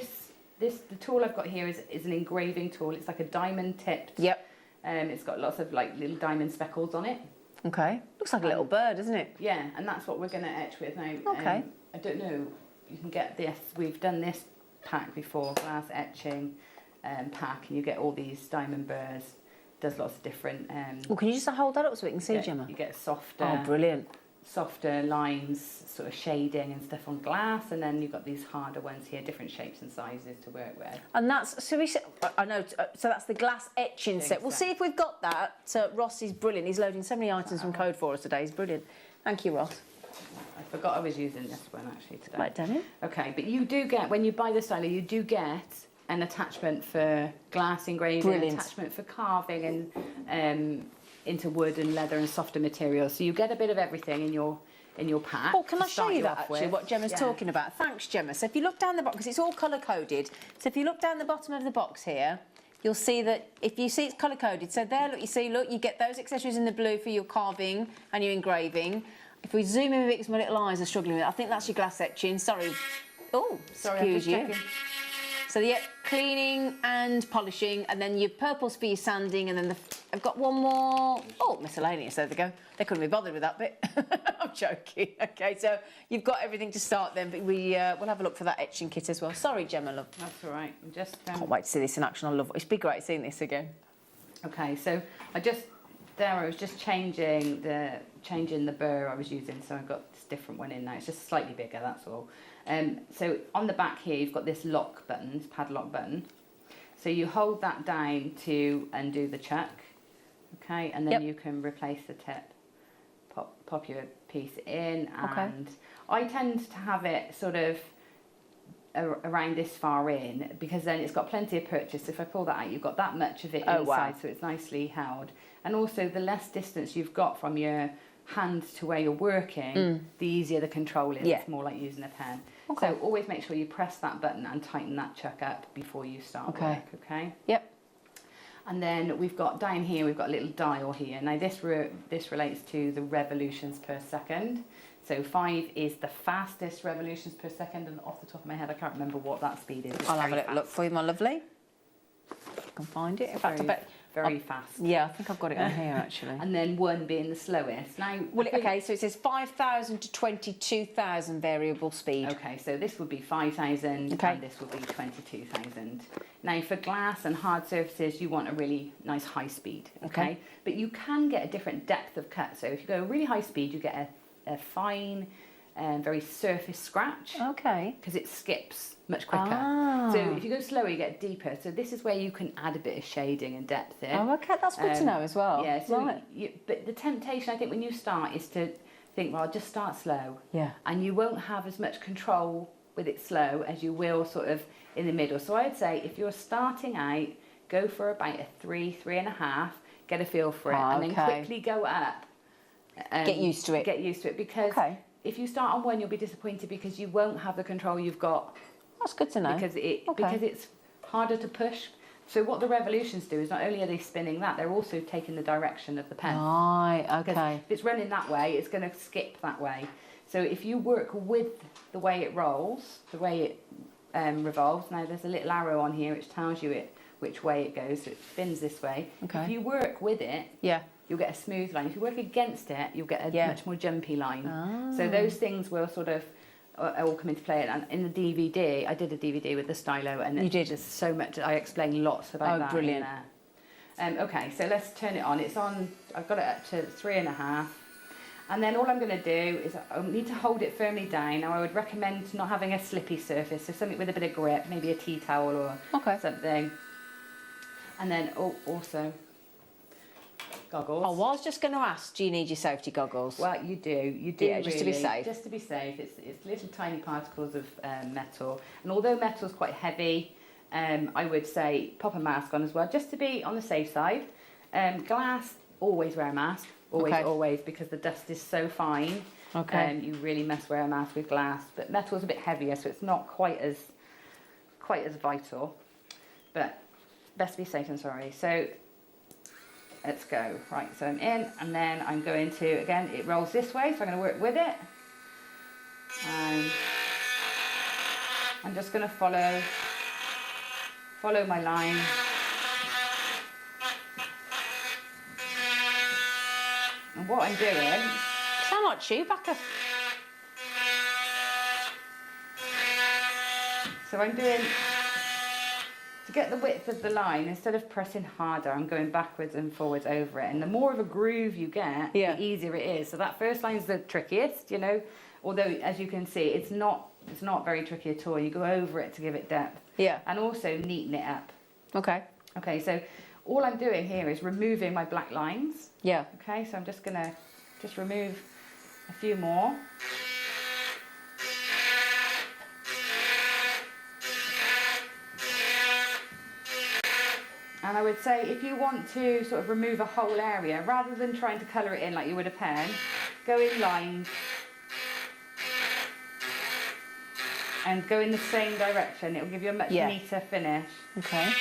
tool I've got here is an engraving tool. It's like a diamond tipped. Yep. It's got lots of like little diamond speckles on it. Okay. Looks like a little bird, doesn't it? Yeah, and that's what we're going to etch with now. Okay. I don't know. You can get this. We've done this pack before, glass etching pack, and you get all these diamond burrs. Does lots of different. Well, can you just hold that up so we can see, Gemma? You get softer. Oh, brilliant. Softer lines, sort of shading and stuff on glass, and then you've got these harder ones here, different shapes and sizes to work with. And that's so that's the glass etching set. We'll see if we've got that. Ross is brilliant. He's loading so many items from code for us today. He's brilliant. Thank you, Ross. I forgot I was using this one actually today. Right, Danny. Okay, but you do get, when you buy the stylo, you do get an attachment for glass engraving, an attachment for carving and into wood and leather and softer materials. So you get a bit of everything in your pack. Oh, can I show you that actually, what Gemma's talking about? Thanks, Gemma. So if you look down the box, because it's all colour-coded, so if you look down the bottom of the box here, you'll see that if you see it's colour-coded, so there, look, you get those accessories in the blue for your carving and your engraving. If we zoom in a bit, because my little eyes are struggling with it, I think that's your glass etching. Sorry. Oh, excuse you. So yeah, cleaning and polishing, and then your purples for your sanding, and then I've got one more. Oh, miscellaneous. There they go. They couldn't be bothered with that bit. I'm joking. Okay, so you've got everything to start then, but we'll have a look for that etching kit as well. Sorry, Gemma, love. That's all right. I'm just can't wait to see this in action. I love it. It's been great seeing this again. Okay, so I was just changing the burr I was using, so I've got this different one in now. It's just slightly bigger, that's all. So on the back here, you've got this lock button, this padlock button. So you hold that down to undo the chuck, okay, and then you can replace the tip. Pop your piece in, and I tend to have it sort of around this far in, because then it's got plenty of purchase. If I pull that out, you've got that much of it inside, so it's nicely held. And also, the less distance you've got from your hand to where you're working, the easier the control is. It's more like using a pen. So always make sure you press that button and tighten that chuck up before you start work, okay? Yep. And then we've got down here, we've got a little dial here. Now this relates to the revolutions per second. So 5 is the fastest revolutions per second, and off the top of my head, I can't remember what that speed is. I'll have a little look for you, my lovely. I can find it. In fact, I bet very fast. Yeah, I think I've got it on here actually. And then 1 being the slowest. Now, well, okay, so it says 5,000 to 22,000 variable speed. Okay, so this would be 5,000 and this would be 22,000. Now, for glass and hard surfaces, you want a really nice high speed, okay? But you can get a different depth of cut. So if you go really high speed, you get a fine, very surface scratch. Okay. Because it skips much quicker. So if you go slower, you get deeper. So this is where you can add a bit of shading and depth in. Oh, okay, that's good to know as well. Yeah, so but the temptation, I think, when you start is to think, well, I'll just start slow. Yeah. And you won't have as much control with it slow as you will sort of in the middle. So I'd say if you're starting out, go for about a 3.5, get a feel for it, and then quickly go up. Get used to it. Get used to it, because if you start on 1, you'll be disappointed because you won't have the control you've got. That's good to know. Because it's harder to push. So what the revolutions do is not only are they spinning that, they're also taking the direction of the pen. Right, Because if it's running that way, it's going to skip that way. So if you work with the way it rolls, the way it revolves, now there's a little arrow on here which tells you which way it goes, so it spins this way. If you work with it, you'll get a smooth line. If you work against it, you'll get a much more jumpy line. So those things will sort of all come into play. And in the DVD, I did a DVD with the stylo, and there's so much. I explain lots about that. Brilliant. In there. Okay, so let's turn it on. It's on. I've got it up to 3.5, and then all I'm going to do is I need to hold it firmly down. Now I would recommend not having a slippy surface, so something with a bit of grip, maybe a tea towel or something. And then also goggles. Oh, well, I was just going to ask, do you need your safety goggles? Well, you do. Yeah, just to be safe. Just to be safe. It's little tiny particles of metal. And although metal's quite heavy, I would say pop a mask on as well, just to be on the safe side. Glass, always wear a mask. Always, because the dust is so fine. You really must wear a mask with glass. But metal's a bit heavier, so it's not quite as vital. But best to be safe than sorry. So let's go. Right, so I'm in, and then I'm going to, again, it rolls this way, so I'm going to work with it. And I'm just going to follow my line. And what I'm doing... Sound like Chewbacca. So I'm doing... To get the width of the line, instead of pressing harder, I'm going backwards and forwards over it. And the more of a groove you get, the easier it is. So that first line is the trickiest, you know. Although, as you can see, it's not very tricky at all. You go over it to give it depth. Yeah. And also neaten it up. Okay. Okay, so all I'm doing here is removing my black lines. Yeah. Okay, so I'm just going to remove a few more. And I would say if you want to sort of remove a whole area, rather than trying to colour it in like you would a pen, go in lines and go in the same direction. It will give you a much neater finish. Okay.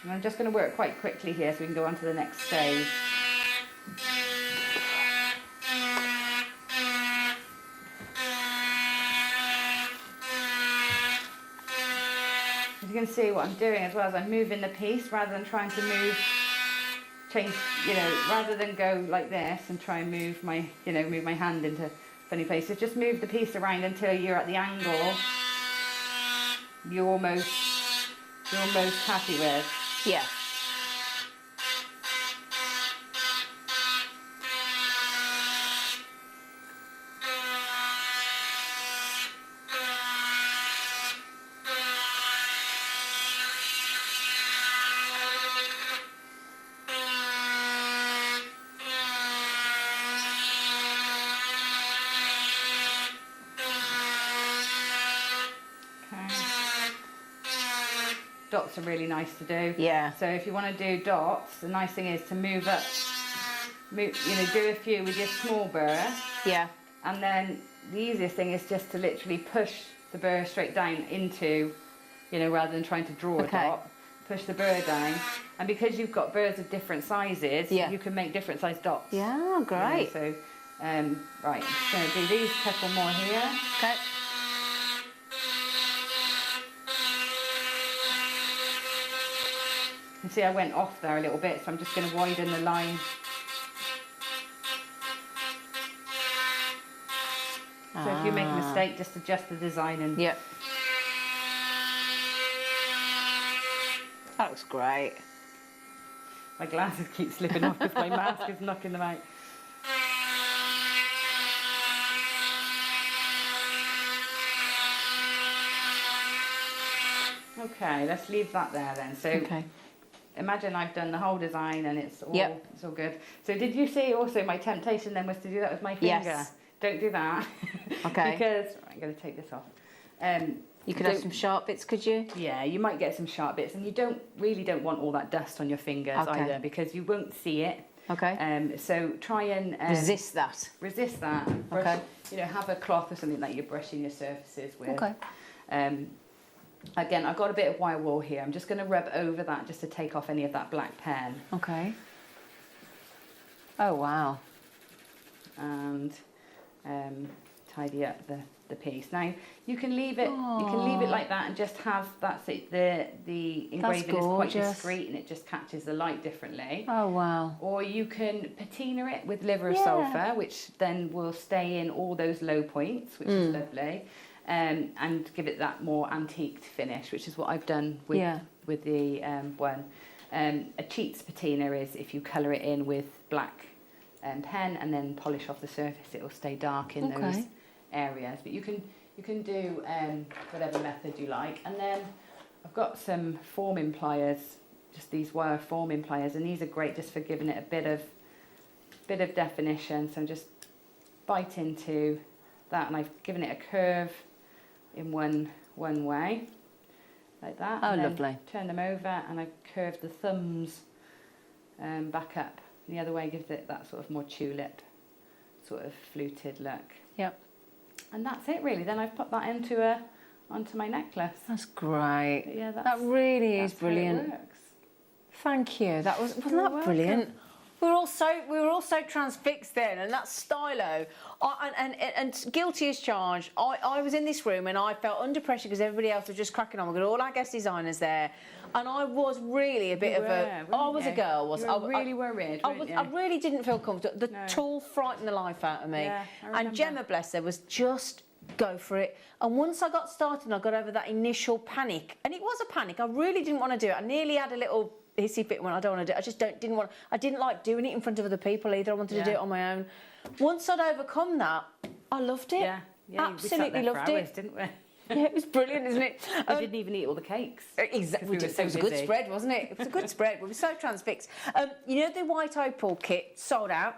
And I'm just going to work quite quickly here so we can go on to the next stage. As you can see, what I'm doing as well is I'm moving the piece rather than trying to change, you know, rather than go like this and try and move my hand into funny places. Just move the piece around until you're at the angle you're almost happy with. Yeah. dots are really nice to do. Yeah. So if you want to do dots, the nice thing is to move up, you know, do a few with your small burr. Yeah. And then the easiest thing is just to literally push the burr straight down into, you know, rather than trying to draw a dot. Push the burr down, and because you've got burrs of different sizes, you can make different size dots. Yeah, great. You know, so, right, I'm just going to do these couple more here. Okay. You can see I went off there a little bit, so I'm just going to widen the line. So if you make a mistake, just adjust the design and... Yep. That looks great. My glasses keep slipping off because my mask is knocking them out. Okay, let's leave that there then. So imagine I've done the whole design and it's all good. So did you see also my temptation then was to do that with my finger? Yes. Don't do that. Okay. Because I'm going to take this off. You could have some sharp bits, could you? Yeah, you might get some sharp bits, and you really don't want all that dust on your fingers either, because you won't see it. Okay. So try and resist that. Resist that. Brush, you know, have a cloth or something that you're brushing your surfaces with. Okay. Again, I've got a bit of wire wool here. I'm just going to rub over that just to take off any of that black pen. Okay. Oh wow. And tidy up the piece. Now you can leave it. You can leave it like that and just have the engraving is quite discreet and it just catches the light differently. Oh wow. Or you can patina it with liver of sulphur, which then will stay in all those low points, which is lovely, and give it that more antiqued finish, which is what I've done with the one. A cheats patina is if you colour it in with black pen and then polish off the surface, it will stay dark in those areas. But you can do whatever method you like. And then I've got some forming pliers, just these wire forming pliers, and these are great just for giving it a bit of definition. So I'm just bite into that, and I've given it a curve in one way, like that. Oh, and then lovely. Turn them over, and I've curved the thumbs back up. The other way gives it that sort of more tulip, sort of fluted look. Yep. And that's it really. Then I've put that onto my necklace. That's great. But yeah, that really is that's brilliant. How it works. Thank you. Wasn't that brilliant? We were all so transfixed then, and that stylo, and guilty as charged. I was in this room and I felt under pressure because everybody else was just cracking on. We got all our guest designers there, and I was really a bit I was a girl. You were really worried. I really didn't feel comfortable. The tool frightened the life out of me. Yeah, and Gemma, bless her, was just go for it. And once I got started, and I got over that initial panic, and it was a panic. I really didn't want to do it. I nearly had a little hissy fit when I don't want to do it. I just didn't want. I didn't like doing it in front of other people either. I wanted to do it on my own. Once I'd overcome that, I loved it. Yeah, absolutely we sat there loved for hours, it. didn't we? Yeah, it was brilliant, isn't it? We didn't even eat all the cakes. Exactly. It was a good spread, wasn't it? It was a good spread. We were so transfixed. You know the white opal kit sold out.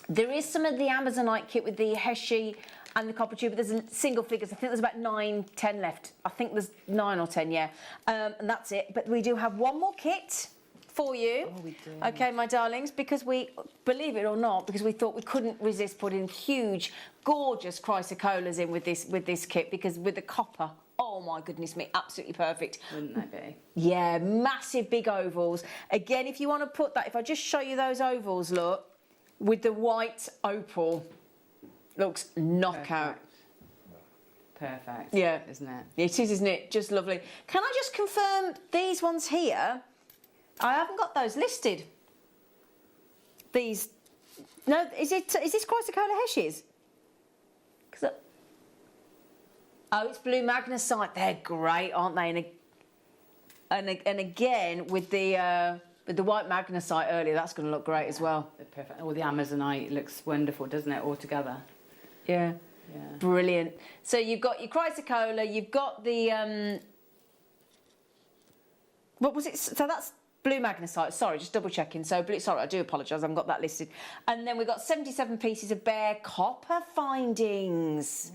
There is some of the Amazonite kit with the Heshi and the copper tube, but there's single figures. I think there's about 9, 10 left. I think there's 9 or 10, yeah. And that's it. But we do have one more kit for you. Oh, we do. Okay, my darlings, because we, believe it or not, because we thought we couldn't resist putting huge, gorgeous chrysocolas in with this kit, because with the copper, oh my goodness me, absolutely perfect. Wouldn't that be? Yeah, massive big ovals. Again, if you want to put that, if I just show you those ovals, look, with the white opal, looks knockout. Perfect. Yeah. Isn't it? It is, isn't it? Just lovely. Can I just confirm these ones here? I haven't got those listed. These, no, is this chrysocolla Heshes? Oh, it's blue magnesite. They're great, aren't they? And again with the white magnesite earlier, that's going to look great as well. They're perfect. Oh, the Amazonite looks wonderful, doesn't it, all together? Yeah. Yeah. Brilliant. So you've got your chrysocolla, you've got the what was it? So that's blue magnesite. Sorry, just double checking. So sorry, I do apologise. I haven't got that listed. And then we've got 77 pieces of bare copper findings.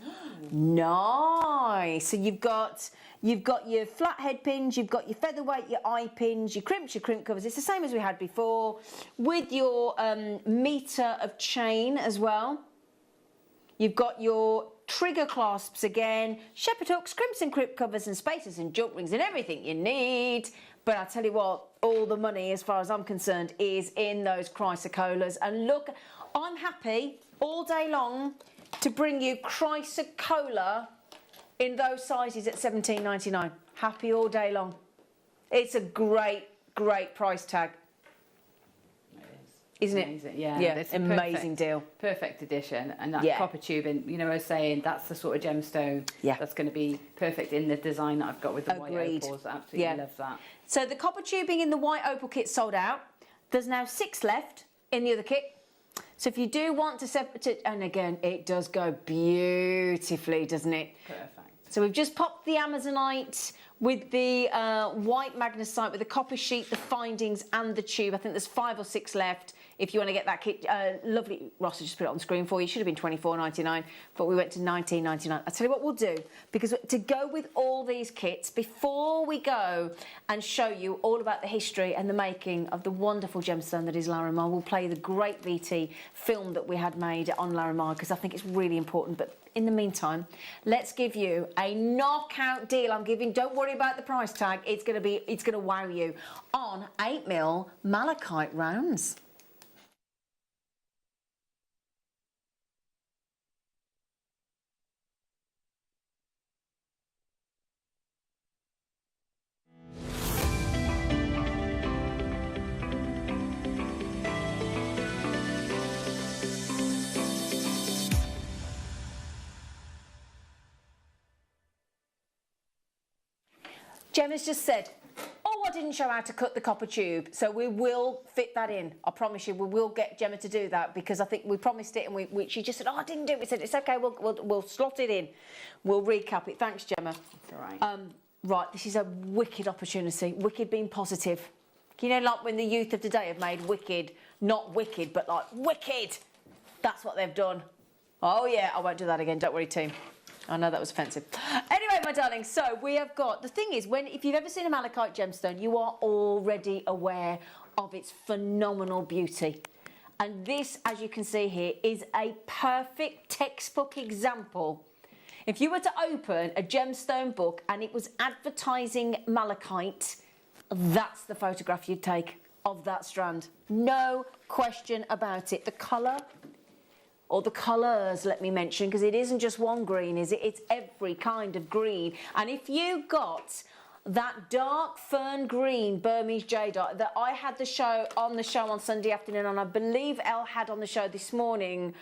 Nice. So you've got You've got your flat head pins, you've got your featherweight, your eye pins, your crimp covers. It's the same as we had before, with your metre of chain as well. You've got your trigger clasps again, shepherd hooks, crimps and crimp covers and spacers and jump rings and everything you need. But I'll tell you what, all the money, as far as I'm concerned, is in those chrysocollars. And look, I'm happy all day long to bring you chrysocollar in those sizes at $17.99. Happy all day long. It's a great, great price tag. Isn't it? Amazing. Yeah, yeah, it's amazing deal. Perfect addition. And that copper tubing, you know, I was saying, that's the sort of gemstone that's going to be perfect in the design that I've got with the white opals. I absolutely love that. So the copper tubing in the white opal kit sold out. There's now 6 left in the other kit. So if you do want to separate it, and again, it does go beautifully, doesn't it? Perfect. So we've just popped the Amazonite with the white magnesite, with the copper sheet, the findings and the tube. I think there's 5 or 6 left. If you want to get that kit, lovely, Ross has just put it on the screen for you. It should have been $24.99, but we went to $19.99. I'll tell you what we'll do, because to go with all these kits, before we go and show you all about the history and the making of the wonderful gemstone that is Larimar, we'll play the great VT film that we had made on Larimar, because I think it's really important. But in the meantime, let's give you a knockout deal. I'm giving, don't worry about the price tag, it's going to wow you, on 8mm malachite rounds. Gemma's just said, oh, I didn't show how to cut the copper tube, so we will fit that in. I promise you, we will get Gemma to do that, because I think we promised it, and she just said, oh, I didn't do it. We said, it's okay, we'll slot it in. We'll recap it. Thanks, Gemma. That's all right. Right, this is a wicked opportunity. Wicked being positive. You know, like when the youth of today have made wicked, not wicked, but like wicked. That's what they've done. Oh, yeah, I won't do that again. Don't worry, team. I know that was offensive. Anyway, my darling, so we have got, the thing is, if you've ever seen a malachite gemstone, you are already aware of its phenomenal beauty. And this, as you can see here, is a perfect textbook example. If you were to open a gemstone book and it was advertising malachite, that's the photograph you'd take of that strand. No question about it. The colour, or the colours, let me mention, because it isn't just one green, is it? It's every kind of green. And if you got that dark fern green Burmese jadeite that I had on the show on Sunday afternoon, and I believe Elle had on the show this morning,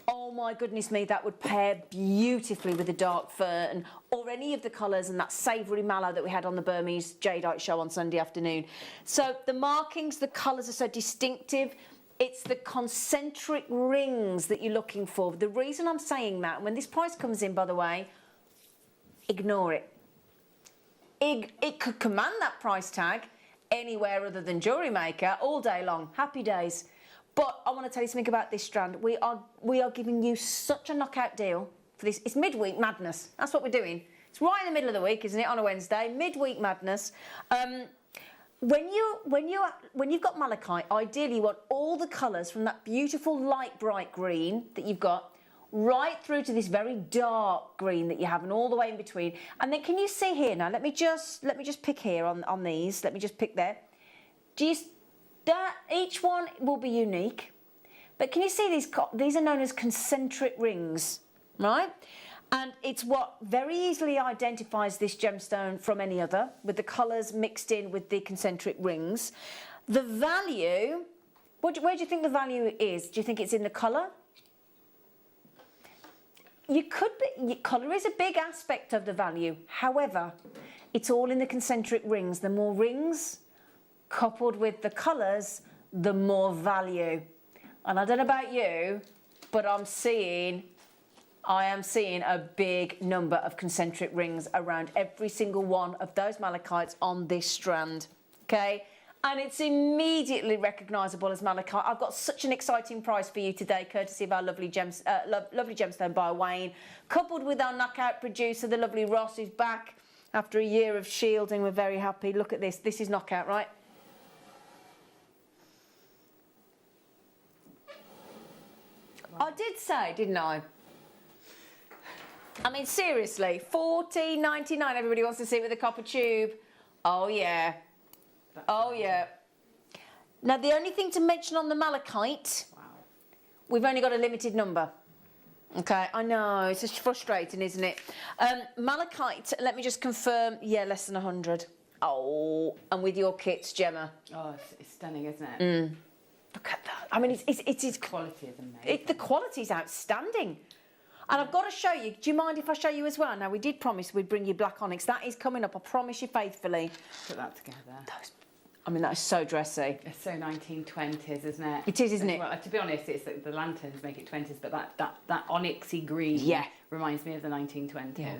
oh my goodness me, that would pair beautifully with the dark fern or any of the colours and that savoury mallow that we had on the Burmese jadeite show on Sunday afternoon. So the markings, the colours are so distinctive. It's the concentric rings that you're looking for. The reason I'm saying that, when this price comes in, by the way, ignore it. It could command that price tag anywhere other than Jewellery Maker all day long. Happy days. But I want to tell you something about this strand. We are giving you such a knockout deal for this. It's midweek madness. That's what we're doing. It's right in the middle of the week, isn't it, on a Wednesday? Midweek madness. When you've got malachite, ideally you want all the colours from that beautiful light bright green that you've got right through to this very dark green that you have, and all the way in between. And then can you see here now? Let me just pick here on these. Let me just pick there. Each one will be unique, but can you see these are known as concentric rings, right? And it's what very easily identifies this gemstone from any other, with the colours mixed in with the concentric rings. The value, where do you think the value is? Do you think it's in the colour? Colour is a big aspect of the value. However, it's all in the concentric rings. The more rings coupled with the colours, the more value. And I don't know about you, but I am seeing a big number of concentric rings around every single one of those malachites on this strand, okay? And it's immediately recognisable as malachite. I've got such an exciting price for you today, courtesy of our lovely gemstone buyer, Wayne, coupled with our knockout producer, the lovely Ross, who's back After a year of shielding, we're very happy. Look at this. This is knockout, right? Wow. I did say, didn't I? I mean, seriously, $14.99. Everybody wants to see it with a copper tube. Oh, yeah. Oh, yeah. Now, the only thing to mention on the malachite, we've only got a limited number. Okay, I know, it's just frustrating, isn't it? Malachite, let me just confirm, yeah, less than 100. Oh, and with your kits, Gemma. Oh, it's stunning, isn't it? Look at that. I mean, it's quality is amazing. The quality is outstanding. And I've got to show you, do you mind if I show you as well? Now, we did promise we'd bring you black onyx. That is coming up, I promise you faithfully. Put that together. I mean, that is so dressy. It's so 1920s, isn't it? It is, isn't it? Well, to be honest, it's the lanterns make it 20s, but that onyxy green reminds me of the 1920s. Yeah.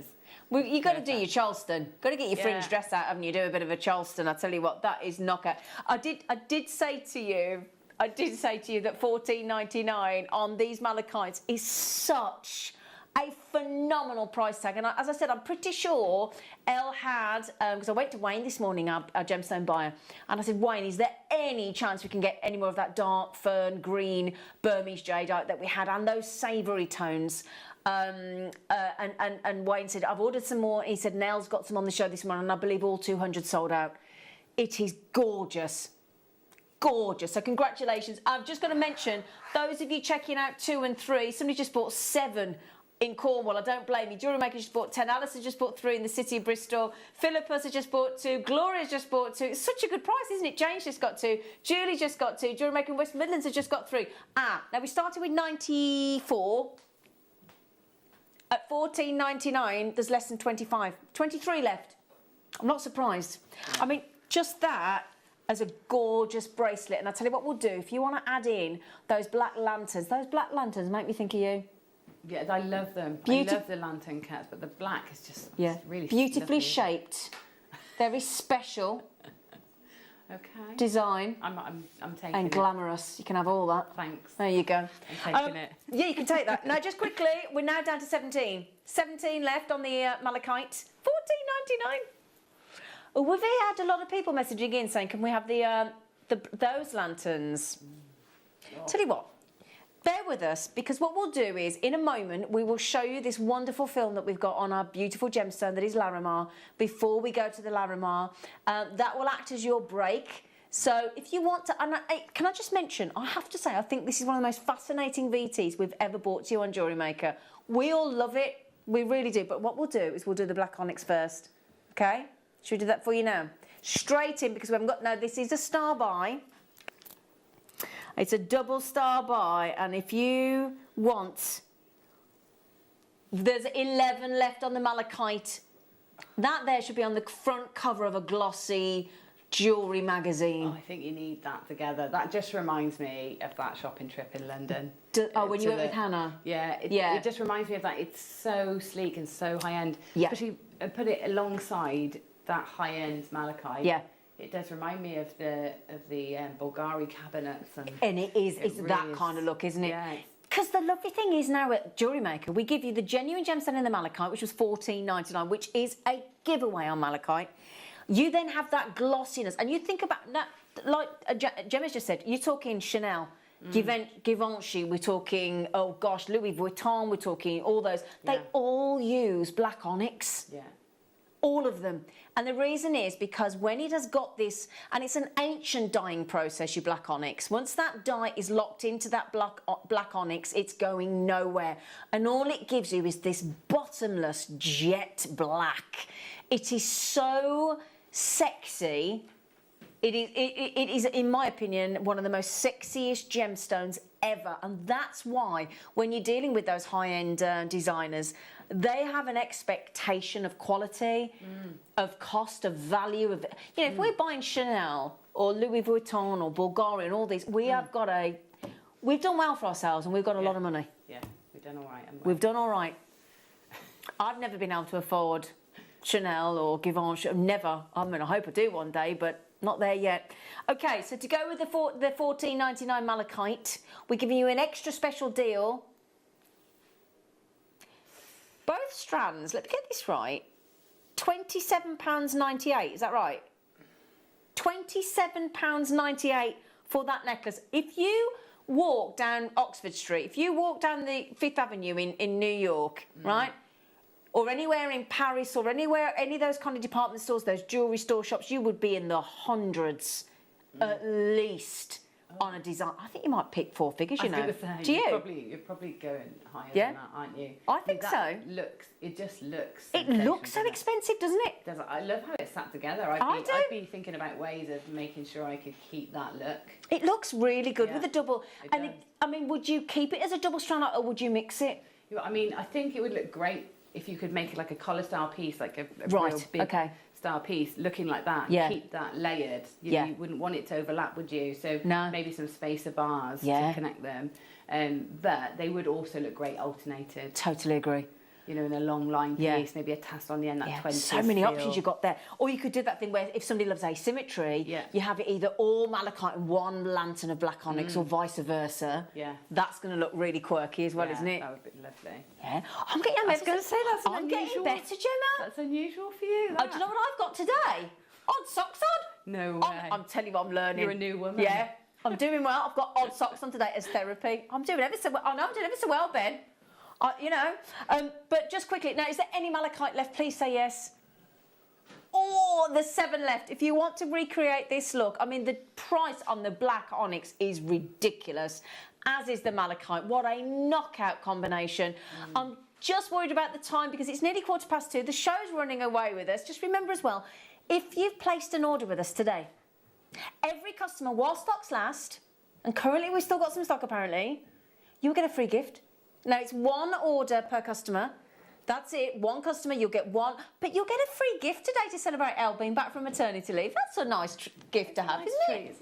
Well, you've got to do your Charleston. Got to get your fringe dress out, haven't you? Do a bit of a Charleston. I tell you what, that is knockout. I did say to you that $14.99 on these malachites is such a phenomenal price tag. And as I said, I'm pretty sure Elle had, because I went to Wayne this morning, our gemstone buyer, and I said, Wayne, is there any chance we can get any more of that dark fern green Burmese jadeite that we had and those savoury tones? And Wayne said, I've ordered some more. He said, Nell's got some on the show this morning, and I believe all 200 sold out. It is gorgeous. Gorgeous. So congratulations. I've just got to mention, those of you checking out 2 and 3, somebody just bought 7 in Cornwall. I don't blame you. Jewellery Maker just bought 10. Alice has just bought 3 in the city of Bristol. Philippus has just bought 2. Gloria's just bought 2. It's such a good price, isn't it? Jane's just got 2. Julie just got 2. Jewellery Maker in West Midlands has just got 3. Now we started with 94. At $14.99, there's less than 25. 23 left. I'm not surprised. I mean, just that as a gorgeous bracelet. And I'll tell you what we'll do. If you want to add in those black lanterns make me think of you. Yeah, I love them. I love the lantern cats, but the black is just really beautifully lovely. Shaped. Very special. Okay. Design. I'm taking and it. glamorous. You can have all that. Thanks. There you go. I'm taking it. Yeah, you can take that. Now, just quickly, we're now down to 17. 17 left on the malachite. $14.99. Oh, we've had a lot of people messaging in saying, can we have those lanterns? Tell you what. Bear with us, because what we'll do is, in a moment, we will show you this wonderful film that we've got on our beautiful gemstone that is Larimar, before we go to the Larimar. That will act as your break. So if you want to, can I just mention, I have to say, I think this is one of the most fascinating VTs we've ever brought to you on Jewellery Maker. We all love it. We really do. But what we'll do is we'll do the black onyx first. Okay? Should we do that for you now? Straight in, because we haven't got, no, this is a star buy. It's a double star buy, and if you want, there's 11 left on the malachite. That there should be on the front cover of a glossy jewellery magazine. Oh, I think you need that together. That just reminds me of that shopping trip in London. When you went with Hannah? Yeah, it just reminds me of that. It's so sleek and so high-end. Yeah. Especially put it alongside that high-end malachite. Yeah. It does remind me of the Bulgari cabinets. And it's really that kind of look, isn't it? Yeah. Because the lovely thing is now at Jewellery Maker, we give you the genuine gemstone in the malachite, which was $14.99, which is a giveaway on malachite. You then have that glossiness, and you think about that, like Gemma's just said, you're talking Chanel, Givenchy, we're talking, oh gosh, Louis Vuitton, we're talking all those. They all use black onyx. Yeah. All of them. And the reason is because when it has got this, and it's an ancient dyeing process, your black onyx, once that dye is locked into that black onyx, it's going nowhere. And all it gives you is this bottomless jet black. It is so sexy. It is, in my opinion, one of the most sexiest gemstones ever. And that's why when you're dealing with those high-end designers, they have an expectation of quality, of cost, of value. Of if we're buying Chanel or Louis Vuitton or Bulgari and all these, we've done well for ourselves and we've got a lot of money. Yeah, we've done all right. We've done all right. I've never been able to afford Chanel or Givenchy. Never. I mean, I hope I do one day, but not there yet. Okay, so to go with the $14.99 malachite, we're giving you an extra special deal. Both strands, let me get this right, £27.98, is that right? £27.98 for that necklace. If you walk down Oxford Street, if you walk down the Fifth Avenue in New York, right? Or anywhere in Paris or anywhere, any of those kind of department stores, those jewellery store shops, you would be in the hundreds at least on a design. I think you might pick four figures, you know. Do you? You're probably going higher than that, aren't you? I think so. It just looks. It looks so expensive, doesn't it? I love how it's sat together. I'd be thinking about ways of making sure I could keep that look. It looks really good with a double. And I mean, would you keep it as a double strand or would you mix it? I mean, I think it would look great if you could make it like a collar style piece, like a real big style piece, looking like that. Yeah. Keep that layered. You wouldn't want it to overlap, would you? So maybe some spacer bars to connect them. But they would also look great alternated. Totally agree. You know, in a long line piece, maybe a tassel on the end, that 20. So many options you've got there. Or you could do that thing where if somebody loves asymmetry, you have it either all malachite and one lantern of black onyx or vice versa. Yeah. That's going to look really quirky as well, isn't it? That would be lovely. Yeah. I'm getting, I was going to say that's I'm getting better, Gemma. That's unusual for you. Oh, do you know what I've got today? Odd socks on. No way. I'm telling you, I'm learning. You're a new woman. Yeah. I'm doing well. I've got odd socks on today as therapy. I'm doing ever so well. I know I'm doing ever so well, Ben. You know, but just quickly, now, is there any malachite left? Please say yes. Oh, there's 7 left. If you want to recreate this look, I mean, the price on the black onyx is ridiculous, as is the malachite. What a knockout combination. I'm just worried about the time because it's nearly 2:15. The show's running away with us. Just remember as well, if you've placed an order with us today, every customer, while stocks last, and currently we've still got some stock apparently, you'll get a free gift. Now, it's 1 order per customer. That's it. 1 customer, you'll get 1. But you'll get a free gift today to celebrate Elle being back from maternity leave. That's a nice gift to have, isn't it?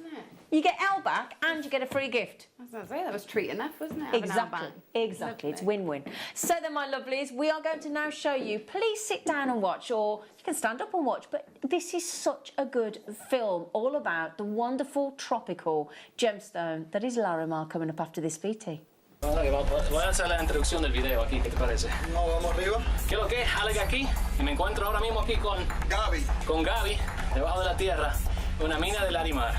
You get Elle back and you get a free gift. I was going to say, that was treat enough, wasn't it? Exactly. Exactly. It's win-win. So then, my lovelies, we are going to now show you. Please sit down and watch, or you can stand up and watch. But this is such a good film, all about the wonderful tropical gemstone that is Larimar, coming up after this VT. Voy a hacer la introducción del video aquí, ¿qué te parece? No, vamos arriba. ¿Qué es lo que es? Alec aquí, y me encuentro ahora mismo aquí con Gaby, debajo de la tierra, una mina de Larimar.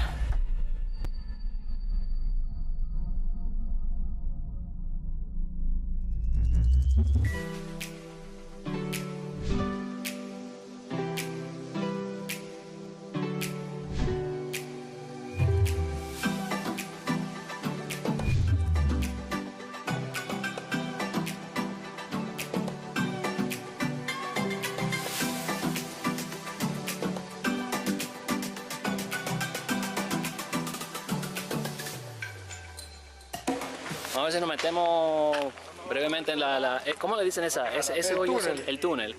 A ver si nos metemos brevemente en ¿cómo le dicen ese hoyo? El túnel,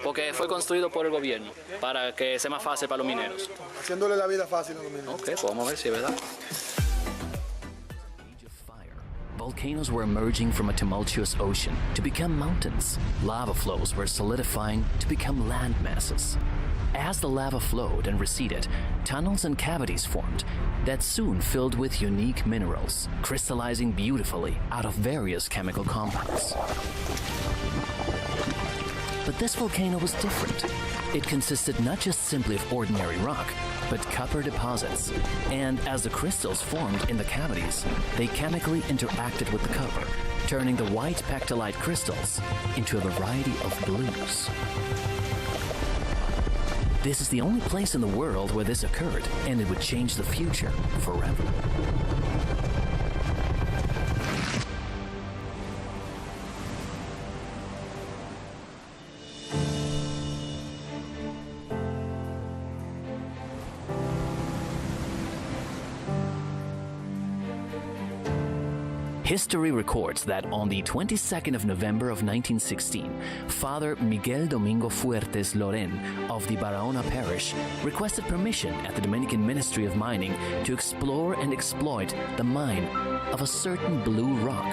porque fue construido por el gobierno para que sea más fácil para los mineros. Haciéndole la vida fácil a los mineros. Ok, pues vamos a ver si es verdad. Volcanoes were emerging from a tumultuous ocean to become mountains. Lava flows were solidifying to become land masses. As the lava flowed and receded, tunnels and cavities formed that soon filled with unique minerals, crystallizing beautifully out of various chemical compounds. But this volcano was different. It consisted not just simply of ordinary rock, but copper deposits. And as the crystals formed in the cavities, they chemically interacted with the copper, turning the white pectolite crystals into a variety of blues. This is the only place in the world where this occurred, and it would change the future forever. History records that on the 22nd of November of 1916, Father Miguel Domingo Fuertes Loren of the Barahona Parish requested permission at the Dominican Ministry of Mining to explore and exploit the mine of a certain blue rock.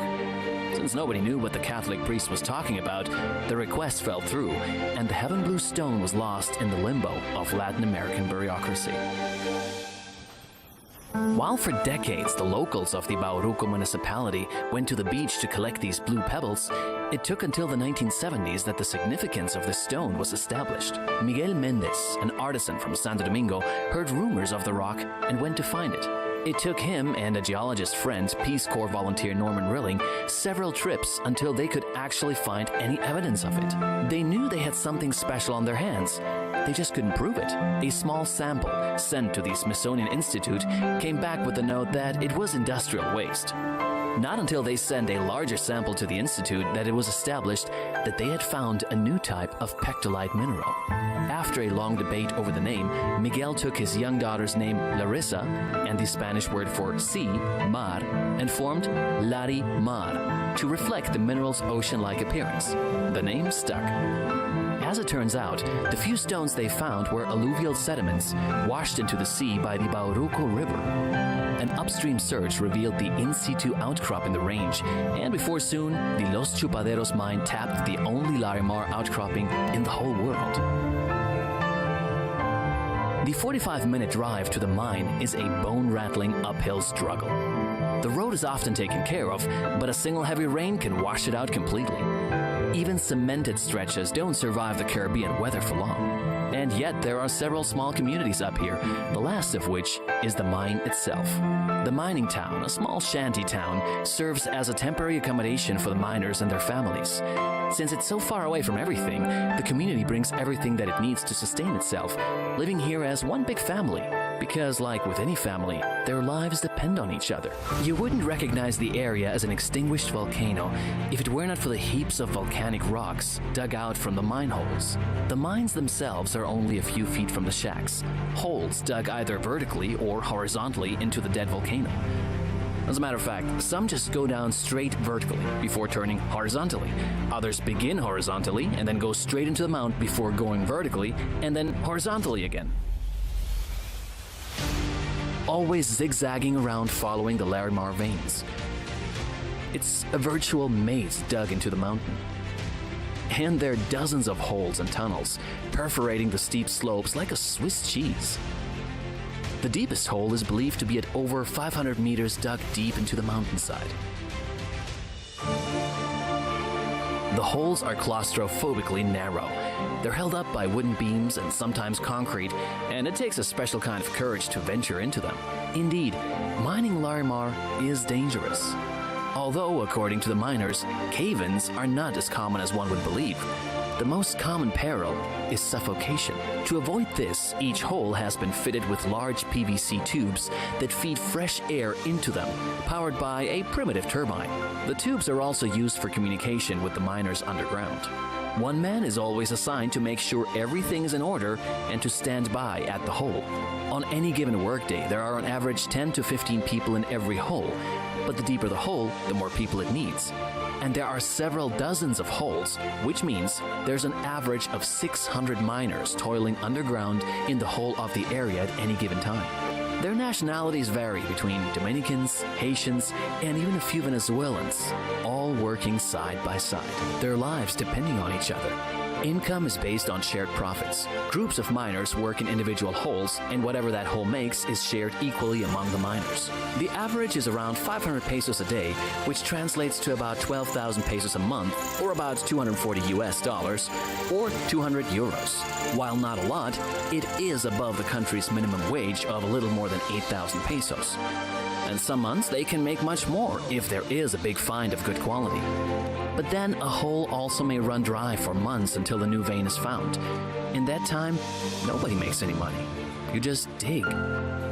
Since nobody knew what the Catholic priest was talking about, the request fell through, and the heaven blue stone was lost in the limbo of Latin American bureaucracy. While for decades the locals of the Baroque municipality went to the beach to collect these blue pebbles, it took until the 1970s that the significance of the stone was established. Miguel Mendez, an artisan from Santo Domingo, heard rumors of the rock and went to find it. It took him and a geologist friend, Peace Corps volunteer Norman Rilling, several trips until they could actually find any evidence of it. They knew they had something special on their hands. They just couldn't prove it. A small sample sent to the Smithsonian Institute came back with the note that it was industrial waste. Not until they sent a larger sample to the Institute that it was established that they had found a new type of pectolite mineral. After a long debate over the name, Miguel took his young daughter's name Larissa and the Spanish word for sea, mar, and formed Lari Mar to reflect the mineral's ocean-like appearance. The name stuck. As it turns out, the few stones they found were alluvial sediments washed into the sea by the Baroque River. An upstream search revealed the in-situ outcrop in the range, and before soon, the Los Chupaderos mine tapped the only Larimar outcropping in the whole world. The 45-minute drive to the mine is a bone-rattling uphill struggle. The road is often taken care of, but a single heavy rain can wash it out completely. Even cemented stretches don't survive the Caribbean weather for long. And yet there are several small communities up here, the last of which is the mine itself. The mining town, a small shanty town, serves as a temporary accommodation for the miners and their families. Since it's so far away from everything, the community brings everything that it needs to sustain itself, living here as one big family. Because, like with any family, their lives depend on each other. You wouldn't recognize the area as an extinguished volcano if it were not for the heaps of volcanic rocks dug out from the mine holes. The mines themselves are only a few feet from the shacks, holes dug either vertically or horizontally into the dead volcano. As a matter of fact, some just go down straight vertically before turning horizontally. Others begin horizontally and then go straight into the mount before going vertically and then horizontally again. Always zigzagging around following the Larimar veins. It's a virtual maze dug into the mountain. And there are dozens of holes and tunnels, perforating the steep slopes like a Swiss cheese. The deepest hole is believed to be at over 500 meters dug deep into the mountainside. The holes are claustrophobically narrow. They're held up by wooden beams and sometimes concrete, and it takes a special kind of courage to venture into them. Indeed, mining Larimar is dangerous. Although, according to the miners, cave-ins are not as common as one would believe. The most common peril is suffocation. To avoid this, each hole has been fitted with large PVC tubes that feed fresh air into them, powered by a primitive turbine. The tubes are also used for communication with the miners underground. One man is always assigned to make sure everything is in order and to stand by at the hole. On any given workday, there are on average 10 to 15 people in every hole, but the deeper the hole, the more people it needs. And there are several dozens of holes, which means there's an average of 600 miners toiling underground in the whole of the area at any given time. Their nationalities vary between Dominicans, Haitians, and even a few Venezuelans, all working side by side, their lives depending on each other. Income is based on shared profits. Groups of miners work in individual holes, and whatever that hole makes is shared equally among the miners. The average is around 500 pesos a day, which translates to about 12,000 pesos a month, or about $240 or 200 euros. While not a lot, it is above the country's minimum wage of a little more than 8,000 pesos. And some months they can make much more if there is a big find of good quality. But then a hole also may run dry for months until a new vein is found. In that time, nobody makes any money. You just dig.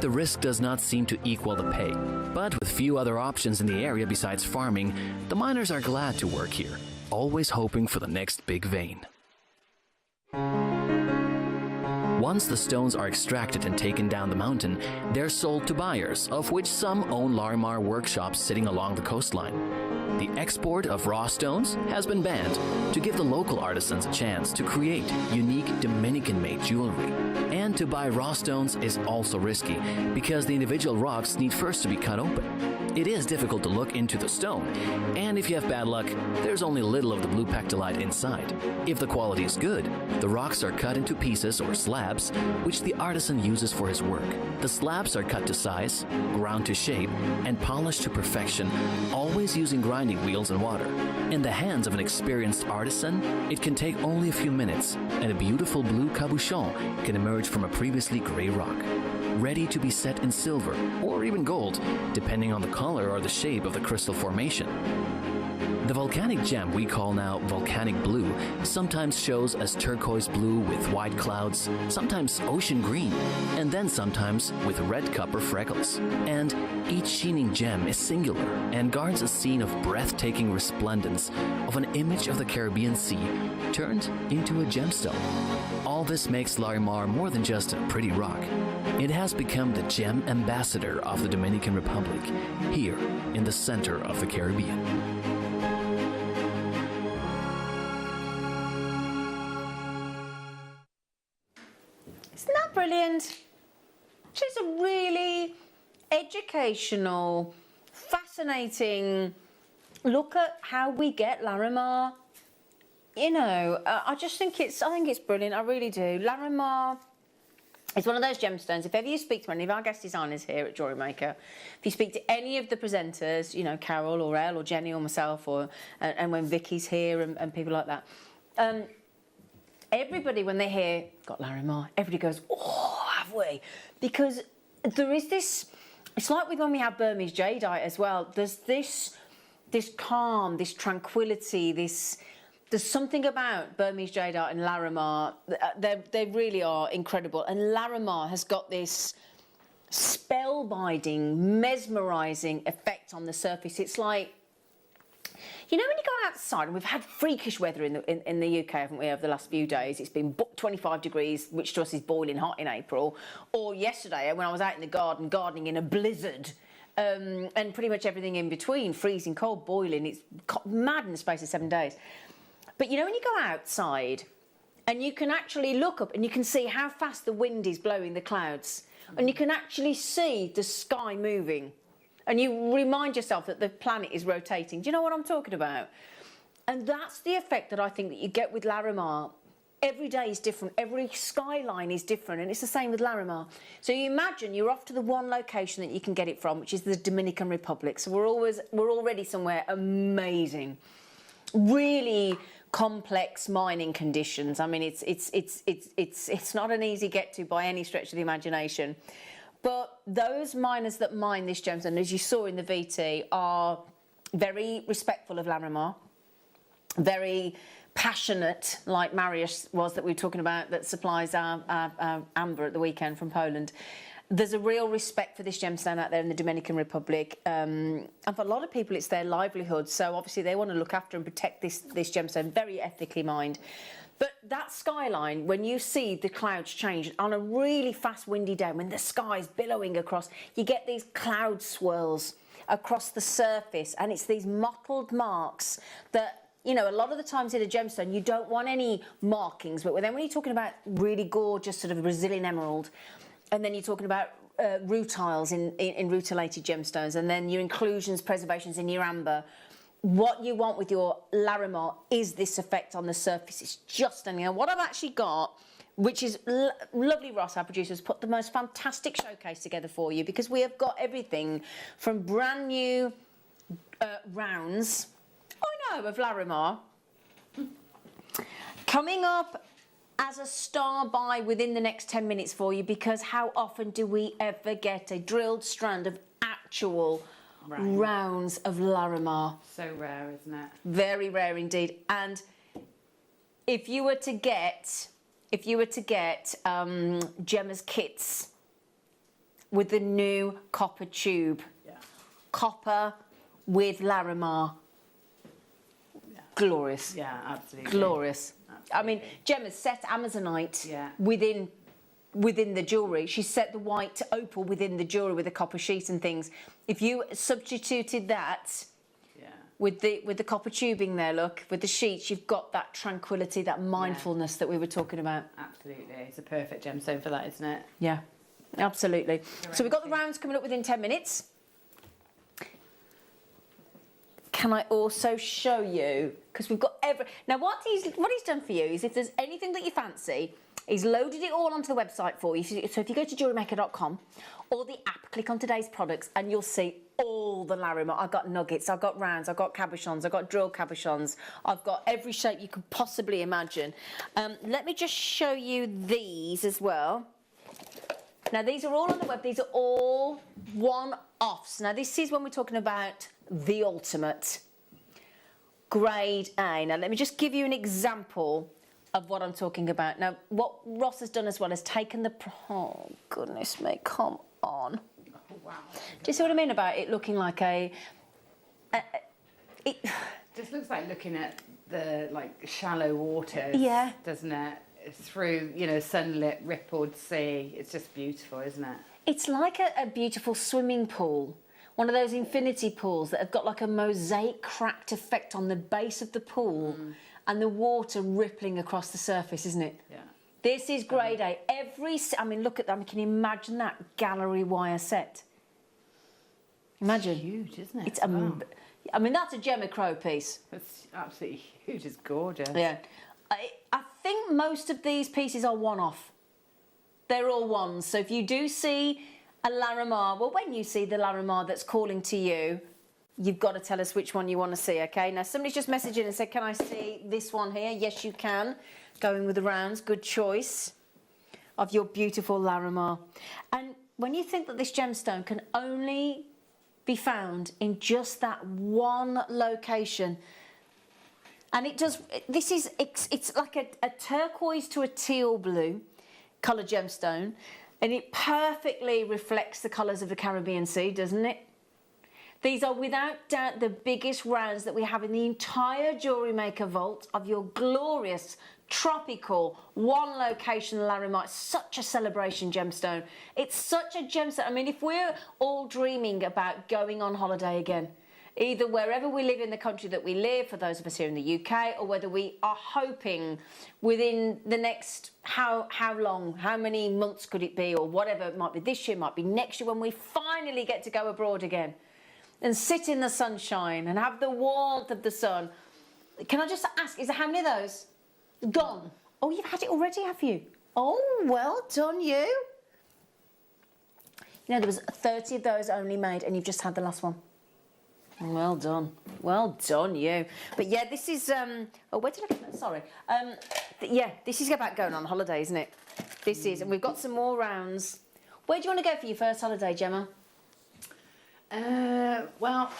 The risk does not seem to equal the pay. But with few other options in the area besides farming, the miners are glad to work here, always hoping for the next big vein. Once the stones are extracted and taken down the mountain, they're sold to buyers, of which some own Larimar workshops sitting along the coastline. The export of raw stones has been banned to give the local artisans a chance to create unique Dominican-made jewelry. And to buy raw stones is also risky because the individual rocks need first to be cut open. It is difficult to look into the stone, and if you have bad luck, there's only little of the blue pectolite inside. If the quality is good, the rocks are cut into pieces or slabs, which the artisan uses for his work. The slabs are cut to size, ground to shape, and polished to perfection, always using grinding wheels and water. In the hands of an experienced artisan, it can take only a few minutes, and a beautiful blue cabochon can emerge from a previously gray rock, ready to be set in silver or even gold, depending on the color or the shape of the crystal formation. The volcanic gem we call now volcanic blue sometimes shows as turquoise blue with white clouds, sometimes ocean green, and then sometimes with red copper freckles. And each shining gem is singular and guards a scene of breathtaking resplendence of an image of the Caribbean Sea turned into a gemstone. All this makes Larimar more than just a pretty rock. It has become the gem ambassador of the Dominican Republic, here in the center of the Caribbean. Isn't that brilliant? She's a really educational, fascinating look at how we get Larimar. You know, I think it's brilliant. I really do. Larimar is one of those gemstones. If ever you speak to any of our guest designers here at Jewellery Maker, if you speak to any of the presenters, you know, Carol or Elle or Jenny or myself, or and when Vicky's here and people like that, everybody, when they hear got Larimar, everybody goes, oh, have we? Because there is this, it's like with when we have Burmese Jadeite as well, there's this calm, this tranquility, there's something about Burmese Jadeite and Larimar, they really are incredible. And Larimar has got this spellbinding, mesmerising effect on the surface. It's like, you know, when you go outside, and we've had freakish weather in the UK, haven't we, over the last few days? It's been 25 degrees, which to us is boiling hot in April. Or yesterday, when I was out in the garden, gardening in a blizzard, and pretty much everything in between, freezing cold, boiling. It's mad in the space of 7 days. But you know, when you go outside, and you can actually look up and you can see how fast the wind is blowing the clouds, and you can actually see the sky moving. And you remind yourself that the planet is rotating. Do you know what I'm talking about? And that's the effect that I think that you get with Larimar. Every day is different. Every skyline is different. And it's the same with Larimar. So you imagine you're off to the one location that you can get it from, which is the Dominican Republic. So we're already somewhere amazing. Really complex mining conditions. I mean, it's not an easy get to by any stretch of the imagination. But those miners that mine this gemstone, as you saw in the VT, are very respectful of Larimar, very passionate, like Mariusz was that we were talking about, that supplies our amber at the weekend from Poland. There's a real respect for this gemstone out there in the Dominican Republic. And for a lot of people, it's their livelihood. So obviously they want to look after and protect this gemstone, very ethically mined. But that skyline, when you see the clouds change on a really fast windy day, when the sky's billowing across, you get these cloud swirls across the surface, and it's these mottled marks that, you know, a lot of the times in a gemstone, you don't want any markings, but then when you're talking about really gorgeous sort of Brazilian emerald, and then you're talking about rutiles in rutilated gemstones, and then your inclusions, preservations in your amber, what you want with your Larimar is this effect on the surface. It's just stunning. And what I've actually got, which is lovely, Ross, our producer, has put the most fantastic showcase together for you, because we have got everything from brand new rounds, of Larimar, coming up as a star buy within the next 10 minutes for you, because how often do we ever get a drilled strand of actual rounds of Larimar? So rare, isn't it? Very rare indeed. And if you were to get Gemma's kits with the new copper tube, copper with Larimar, glorious. Yeah, absolutely. Glorious. Absolutely. I mean, Gemma's set Amazonite within the jewellery. She set the white opal within the jewellery with the copper sheet and things. If you substituted that with the copper tubing there, look, with the sheets, you've got that tranquility, that mindfulness that we were talking about. Absolutely. It's a perfect gemstone for that, isn't it? Yeah, absolutely. So we've got the rounds coming up within 10 minutes. can I also show you, because we've got now what he's done for you is if there's anything that you fancy, he's loaded it all onto the website for you. So if you go to JewelleryMaker.com or the app, click on today's products and you'll see all the Larimar. I've got nuggets, I've got rounds, I've got cabochons, I've got drill cabochons, I've got every shape you could possibly imagine. Let me just show you these as well. Now these are all on the web, these are all one-offs. Now this is when we're talking about the ultimate. Grade A. Now let me just give you an example of what I'm talking about. Now what Ross has done as well is taken the... Oh goodness me, come on. Oh, wow. Do you see what I mean about it looking like it just looks like looking at the shallow waters, yeah, doesn't it? Through, you know, sunlit, rippled sea. It's just beautiful, isn't it? It's like a beautiful swimming pool. One of those infinity pools that have got like a mosaic cracked effect on the base of the pool and the water rippling across the surface, isn't it? Yeah. This is grade A. I mean, look at that. Can you imagine that gallery wire set? Imagine. It's huge, isn't it? It's I mean, that's a Gemma Crow piece. It's absolutely huge. It's gorgeous. Yeah. I think most of these pieces are one-off. They're all ones. So if you do see a Larimar, well, when you see the Larimar that's calling to you, you've got to tell us which one you want to see, okay? Now, somebody's just messaged in and said, can I see this one here? Yes, you can. Going with the rounds, good choice of your beautiful Larimar. And when you think that this gemstone can only be found in just that one location, and it does, it's like a turquoise to a teal blue colour gemstone, and it perfectly reflects the colours of the Caribbean Sea, doesn't it? These are without doubt the biggest rounds that we have in the entire Jewellery Maker vault of your glorious, tropical, one location Larimar. It's such a celebration gemstone. It's such a gemstone. I mean, if we're all dreaming about going on holiday again, either wherever we live in the country that we live, for those of us here in the UK, or whether we are hoping within the next, how long, how many months could it be, or whatever, it might be this year, might be next year, when we finally get to go abroad again and sit in the sunshine and have the warmth of the sun. Can I just ask, how many of those gone? Oh, you've had it already, have you? Oh, well done you. You know, there was 30 of those only made and you've just had the last one. Well done. Well done, you. But yeah, this is, oh, where did I get that? Sorry. Yeah, this is about going on holiday, isn't it? This is, and we've got some more rounds. Where do you want to go for your first holiday, Gemma? Well,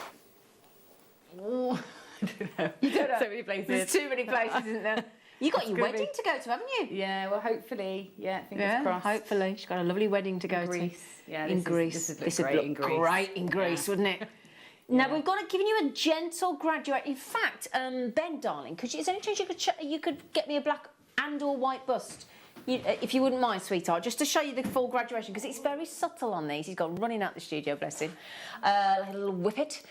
oh, I don't know. You don't know? So many places. There's too many places, isn't there? You got your wedding to go to, haven't you? Yeah, well, hopefully, yeah, fingers crossed. Hopefully. She's got a lovely wedding to go to. Greece. Yeah, in Greece. This would look great in Greece, wouldn't it? Now, we've given you a gentle graduate. In fact, Ben, darling, is there any chance you could get me a black and or white bust? If you wouldn't mind, sweetheart, just to show you the full graduation, because it's very subtle on these. He's gone running out the studio, bless him. Like a little whippet.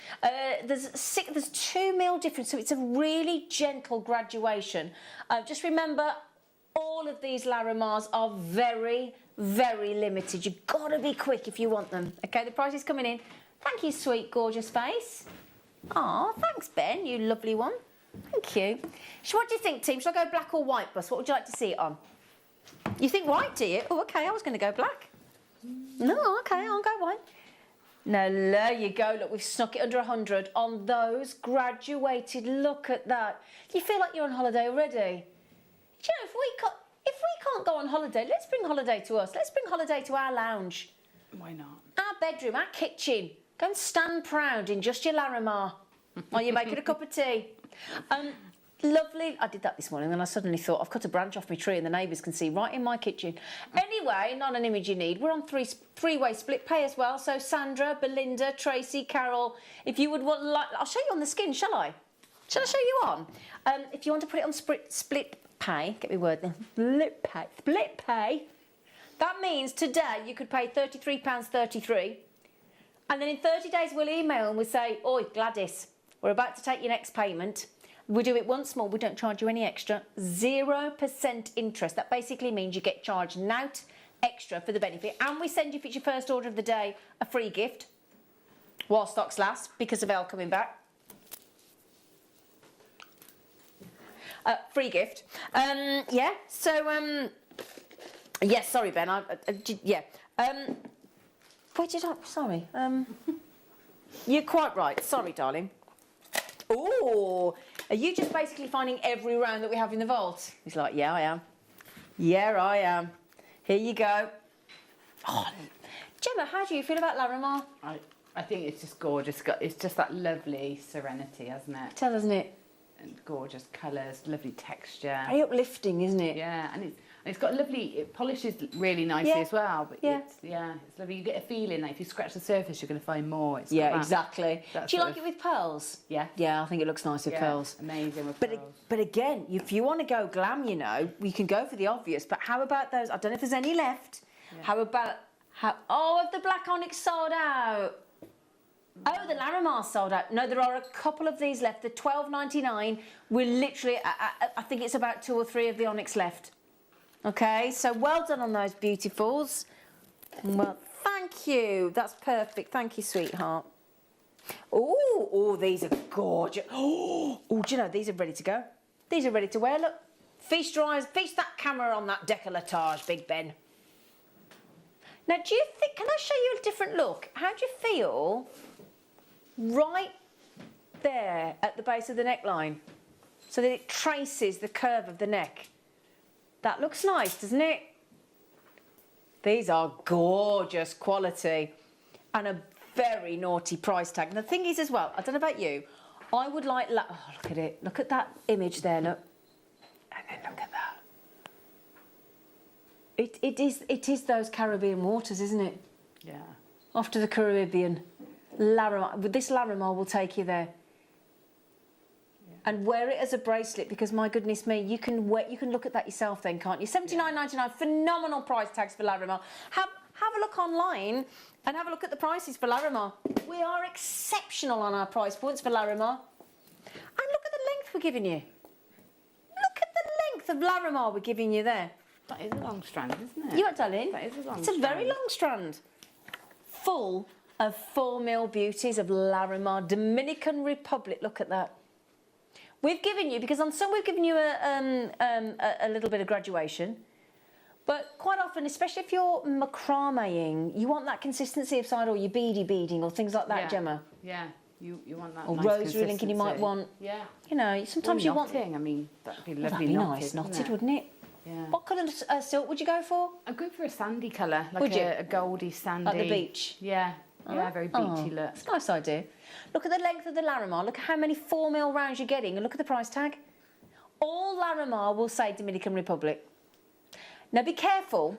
There's 2 mil difference, so it's a really gentle graduation. Just remember, all of these Larimars are very, very limited. You've got to be quick if you want them. Okay, the price is coming in. Thank you, sweet, gorgeous face. Oh, thanks, Ben, you lovely one. Thank you. So what do you think, team? Shall I go black or white bust? What would you like to see it on? You think white, do you? Oh, OK, I was going to go black. No, OK, I'll go white. Now, there you go. Look, we've snuck it under 100 on those graduated. Look at that. You feel like you're on holiday already. Do you know, if we can't go on holiday, let's bring holiday to us. Let's bring holiday to our lounge. Why not? Our bedroom, our kitchen. Go and stand proud in just your Larimar while you're making a cup of tea. Lovely. I did that this morning and I suddenly thought, I've cut a branch off my tree and the neighbours can see right in my kitchen. Anyway, not an image you need. We're on three-way split pay as well. So Sandra, Belinda, Tracy, Carol, if you would want, I'll show you on the skin, shall I? Shall I show you on? If you want to put it on split pay, get me word then, split pay. That means today you could pay £33.33 and then in 30 days we'll email and we'll say, oi, Gladys, we're about to take your next payment. We do it once more, we don't charge you any extra. 0% interest. That basically means you get charged nought extra for the benefit. And we send you, if it's your first order of the day, a free gift while stocks last because of Elle coming back. Free gift. Yeah, so, yes, sorry, Ben, yeah. Where did I, sorry. You're quite right, sorry, darling. Oh, are you just basically finding every round that we have in the vault? He's like, yeah, I am. Yeah, I am. Here you go. Oh, Gemma, how do you feel about Larimar? I think it's just gorgeous. It's just that lovely serenity, hasn't it? Tell, isn't it? And gorgeous colours, lovely texture. Very uplifting, isn't it? Yeah, and it's got lovely. It polishes really nicely as well. But it's lovely. You get a feeling that if you scratch the surface, you're going to find more. It's got that, exactly. Do you like it with pearls? Yeah. Yeah, I think it looks nice with pearls. Amazing with pearls. But again, if you want to go glam, you know, we can go for the obvious. But how about those? I don't know if there's any left. Yeah. How about have the black onyx sold out? Oh, the Larimar sold out. No, there are a couple of these left. They're $12.99. We're literally, I think it's about 2 or 3 of the onyx left. Okay, so well done on those beautifuls. Well, thank you. That's perfect. Thank you, sweetheart. Oh, these are gorgeous. Oh, do you know, these are ready to go. These are ready to wear. Look, feast your eyes, feast that camera on that décolletage, Big Ben. Now, do you think, can I show you a different look? How do you feel right there at the base of the neckline so that it traces the curve of the neck? That looks nice, doesn't it? These are gorgeous quality and a very naughty price tag. And the thing is as well, I don't know about you, I would like, oh, look at it. Look at that image there, look. And then look at that. It is those Caribbean waters, isn't it? Yeah. Off to the Caribbean. Larimar, this Larimar will take you there. Yeah. And wear it as a bracelet because, my goodness me, you can look at that yourself then, can't you? $79.99, phenomenal price tags for Larimar. Have a look online and have a look at the prices for Larimar. We are exceptional on our price points for Larimar. And look at the length we're giving you. Look at the length of Larimar we're giving you there. That is a long strand, isn't it? You know what, darling? That is a long strand. It's a very long strand. Full of 4mm beauties of Larimar, Dominican Republic. Look at that. We've given you, because on some we've given you a little bit of graduation, but quite often, especially if you're macrameing, you want that consistency of side, or your beading or things like that, Gemma. Yeah, you want that. Or nice rosary linking, you might want. Yeah. You know, sometimes you want. I mean, that'd be lovely. That'd be nice, knotted, wouldn't it? Yeah. What colour silk would you go for? I'd go for a sandy colour, like a goldy sandy. Like the beach? Yeah. Yeah, very beachy look. It's a nice idea. Look at the length of the Larimar. Look at how many 4mm rounds you're getting, and look at the price tag. All Larimar will say Dominican Republic. Now be careful,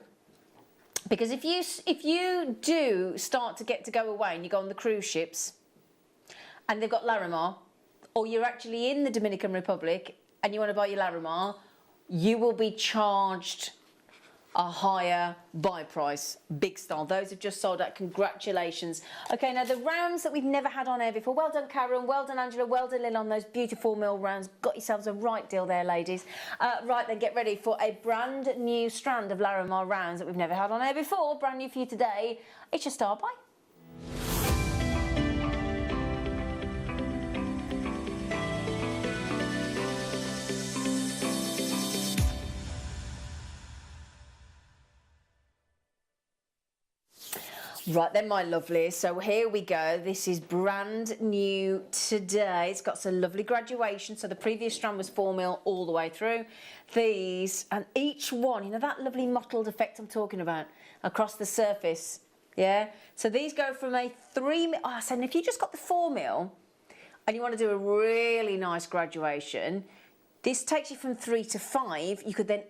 because if you do start to go away and you go on the cruise ships, and they've got Larimar, or you're actually in the Dominican Republic and you want to buy your Larimar, you will be charged a higher buy price. Big style. Those have just sold out. Congratulations. Okay, now the rounds that we've never had on air before. Well done, Karen. Well done, Angela. Well done, Lynn, on those beautiful 4mm rounds. Got yourselves a right deal there, ladies. Right, then get ready for a brand new strand of Larimar rounds that we've never had on air before. Brand new for you today. It's your star buy. Right then, my lovelies, so here we go. This is brand new today. It's got some lovely graduation. So the previous strand was 4mm all the way through. These, and each one, you know that lovely mottled effect I'm talking about across the surface, yeah? So these go from a 3mm, oh, I said, if you just got the 4mm and you want to do a really nice graduation, this takes you from 3 to 5. You could then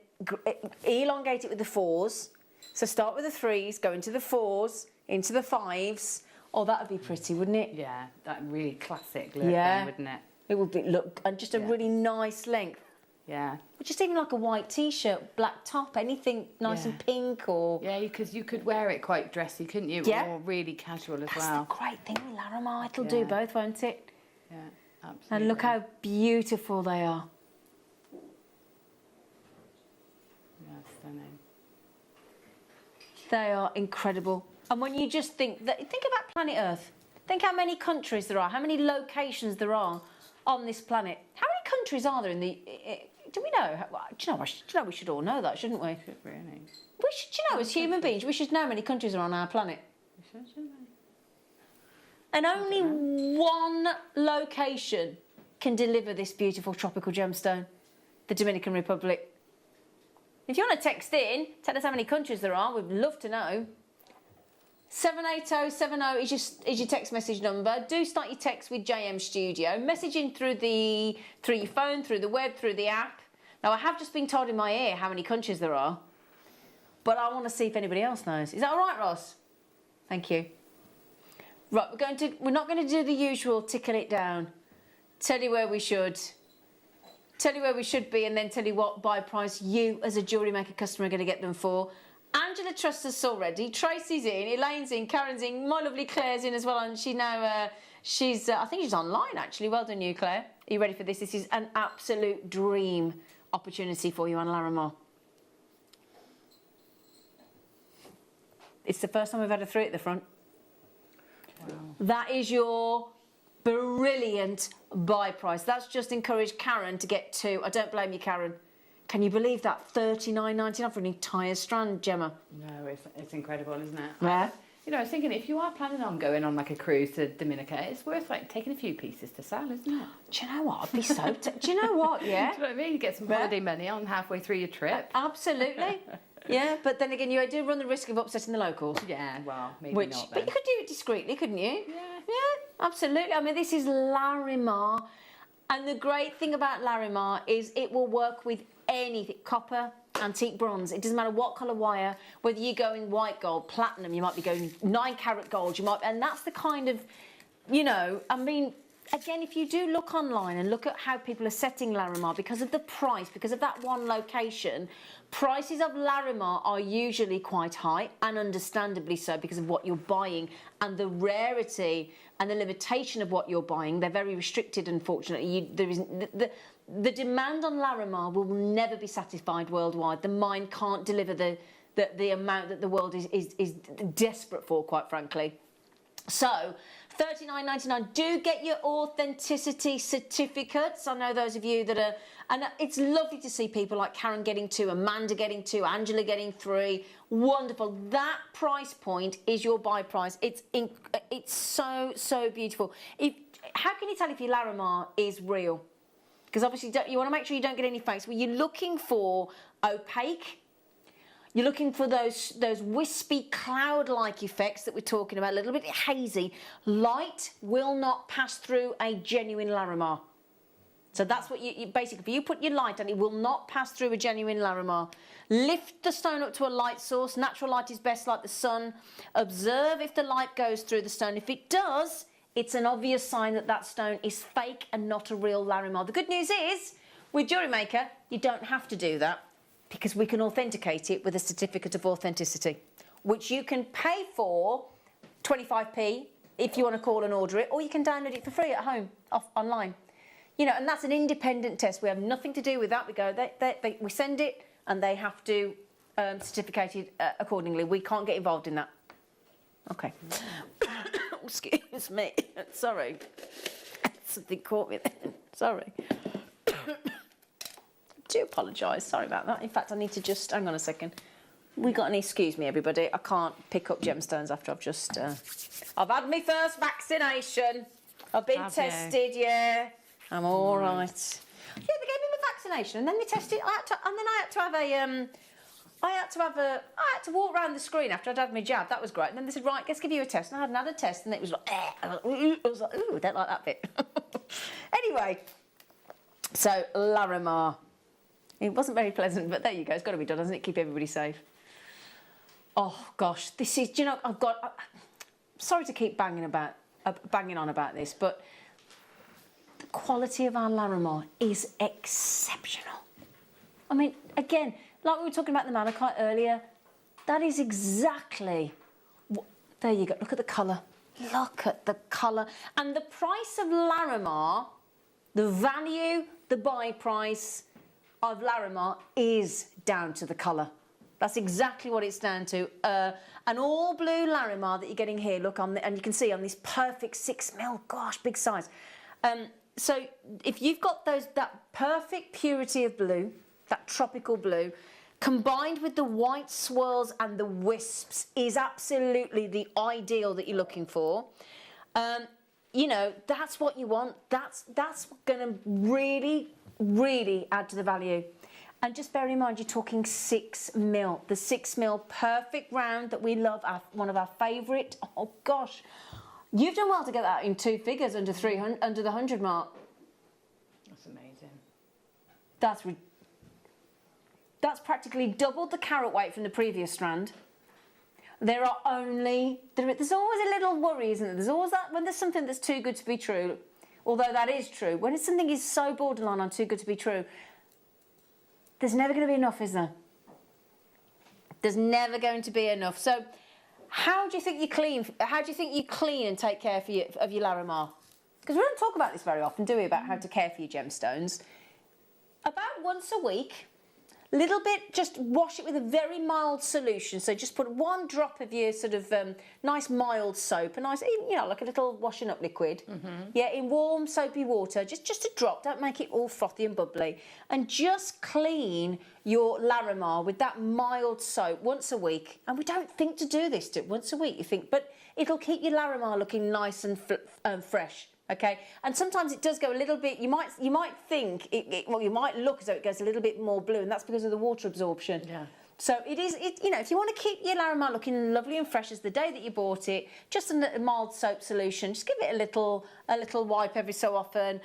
elongate it with the 4s. So start with the 3s, go into the 4s, into the 5s. Oh, that would be pretty, wouldn't it? Yeah, that really classic look, then, wouldn't it? It would be, look, and just a really nice length. Yeah. Or just even like a white t-shirt, black top, anything nice and pink, or... Yeah, because you could wear it quite dressy, couldn't you? Yeah. Or really casual as well. That's the great thing with Larimar. It'll do both, won't it? Yeah, absolutely. And look how beautiful they are. Yeah, stunning. They are incredible. And when you just think about planet Earth, think how many countries there are, how many locations there are on this planet. How many countries are there in the Do we know? Do you know? We should all know that, shouldn't we? Really. We should. Do you know, as human beings, we should know how many countries are on our planet. We should, shouldn't we? And only one location can deliver this beautiful tropical gemstone, the Dominican Republic. If you want to text in, tell us how many countries there are. We'd love to know. 78070 is your text message number. Do start your text with JM Studio. Messaging through your phone, through the web, through the app. Now, I have just been told in my ear how many countries there are, but I want to see if anybody else knows. Is that all right, Ross? Thank you. Right, we're not going to do the usual tickle it down. Tell you where we should. Tell you where we should be, and then tell you what buy price you as a Jewellery Maker customer are going to get them for. Angela trusts us already. Tracy's in, Elaine's in, Karen's in, my lovely Claire's in as well, and she now I think she's online actually. Well done, you, Claire. Are you ready for this? This is an absolute dream opportunity for you on Larimar. It's the first time we've had a 3 at the front. Wow. That is your brilliant buy price. That's just encouraged Karen to get 2. I don't blame you, Karen. Can you believe that? $39.99 for an entire strand, Gemma? No, it's incredible, isn't it? Yeah. You know, I was thinking, if you are planning on going on like a cruise to Dominica, it's worth like taking a few pieces to sell, isn't it? Do you know what? I'd be so... do you know what? Yeah. Do you know what I mean? You get some holiday money on halfway through your trip. Absolutely. Yeah, but then again, you do run the risk of upsetting the locals. Yeah, well, maybe not then. But you could do it discreetly, couldn't you? Yeah. Yeah, absolutely. I mean, this is Larimar. And the great thing about Larimar is it will work with anything. Copper, antique bronze. It doesn't matter what colour wire, whether you're going white gold, platinum, you might be going 9-carat gold, and that's the kind of, you know, I mean, again, if you do look online and look at how people are setting Larimar, because of the price, because of that one location, prices of Larimar are usually quite high, and understandably so, because of what you're buying and the rarity and the limitation of what you're buying. They're very restricted, unfortunately. The demand on Larimar will never be satisfied worldwide. The mine can't deliver the amount that the world is desperate for, quite frankly. So, $39.99. Do get your authenticity certificates. I know those of you that are... And it's lovely to see people like Karen getting 2, Amanda getting 2, Angela getting 3. Wonderful. That price point is your buy price. It's so, so beautiful. How can you tell if your Larimar is real? Because obviously you want to make sure you don't get any fakes. Well, you're looking for opaque. You're looking for those wispy cloud-like effects that we're talking about, a little bit hazy. Light will not pass through a genuine Larimar. So that's what you basically, if you put your light on, it will not pass through a genuine Larimar. Lift the stone up to a light source. Natural light is best, like the sun. Observe if the light goes through the stone. If it does, it's an obvious sign that that stone is fake and not a real Larimar. The good news is, with Jewellery Maker, you don't have to do that, because we can authenticate it with a certificate of authenticity, which you can pay for 25p if you want to call and order it, or you can download it for free at home, online. You know, and that's an independent test. We have nothing to do with that. We go, we send it, and they have to certificate it accordingly. We can't get involved in that. Okay. Excuse me. Sorry. Something caught me then. Sorry. I do apologise. Sorry about that. In fact, I need to just... Hang on a second. We got any... Excuse me, everybody. I can't pick up gemstones after I've just... I've had my first vaccination. I've been tested, yeah. I'm all right. Yeah, they gave me my vaccination, and then they tested... I had to walk around the screen after I'd had my jab. That was great. And then they said, right, let's give you a test. And I had another test, and it was like... I was like, ooh, I don't like that bit. Anyway, so Larimar. It wasn't very pleasant, but there you go. It's got to be done, hasn't it? Keep everybody safe. Oh, gosh. This is... Do you know, sorry to keep banging on about this, but the quality of our Larimar is exceptional. I mean, again, like we were talking about the malachite earlier, that is exactly... There you go. Look at the colour. Look at the colour. And the price of Larimar, the value, the buy price of Larimar is down to the colour. That's exactly what it's down to. An all blue Larimar that you're getting here, look, and you can see on this perfect 6mm, gosh, big size. So if you've got that perfect purity of blue, that tropical blue, combined with the white swirls and the wisps is absolutely the ideal that you're looking for. You know, that's what you want. That's going to really, really add to the value. And just bear in mind, you're talking 6mm. The 6mm perfect round that we love, one of our favourite. Oh gosh, you've done well to get that in 2 figures under the 100 mark. That's amazing. That's practically doubled the carat weight from the previous strand. There's always a little worry, isn't there? There's always that when there's something that's too good to be true, although that is true. When something is so borderline on too good to be true, there's never going to be enough, is there? There's never going to be enough. So how do you think you clean? How do you think you clean and take care of your Larimar? Because we don't talk about this very often, do we, about how to care for your gemstones? About once a week, little bit, just wash it with a very mild solution. So just put 1 drop of your sort of nice mild soap, a nice, you know, like a little washing up liquid. Yeah, in warm soapy water, just a drop. Don't make it all frothy and bubbly. And just clean your Larimar with that mild soap once a week. And we don't think to do this once a week, you think, but it'll keep your Larimar looking nice and fresh. Okay, and sometimes it does go a little bit. You might think well, you might look as though it goes a little bit more blue, and that's because of the water absorption. Yeah. So you know, if you want to keep your Larimar looking lovely and fresh as the day that you bought it, just a mild soap solution. Just give it a little wipe every so often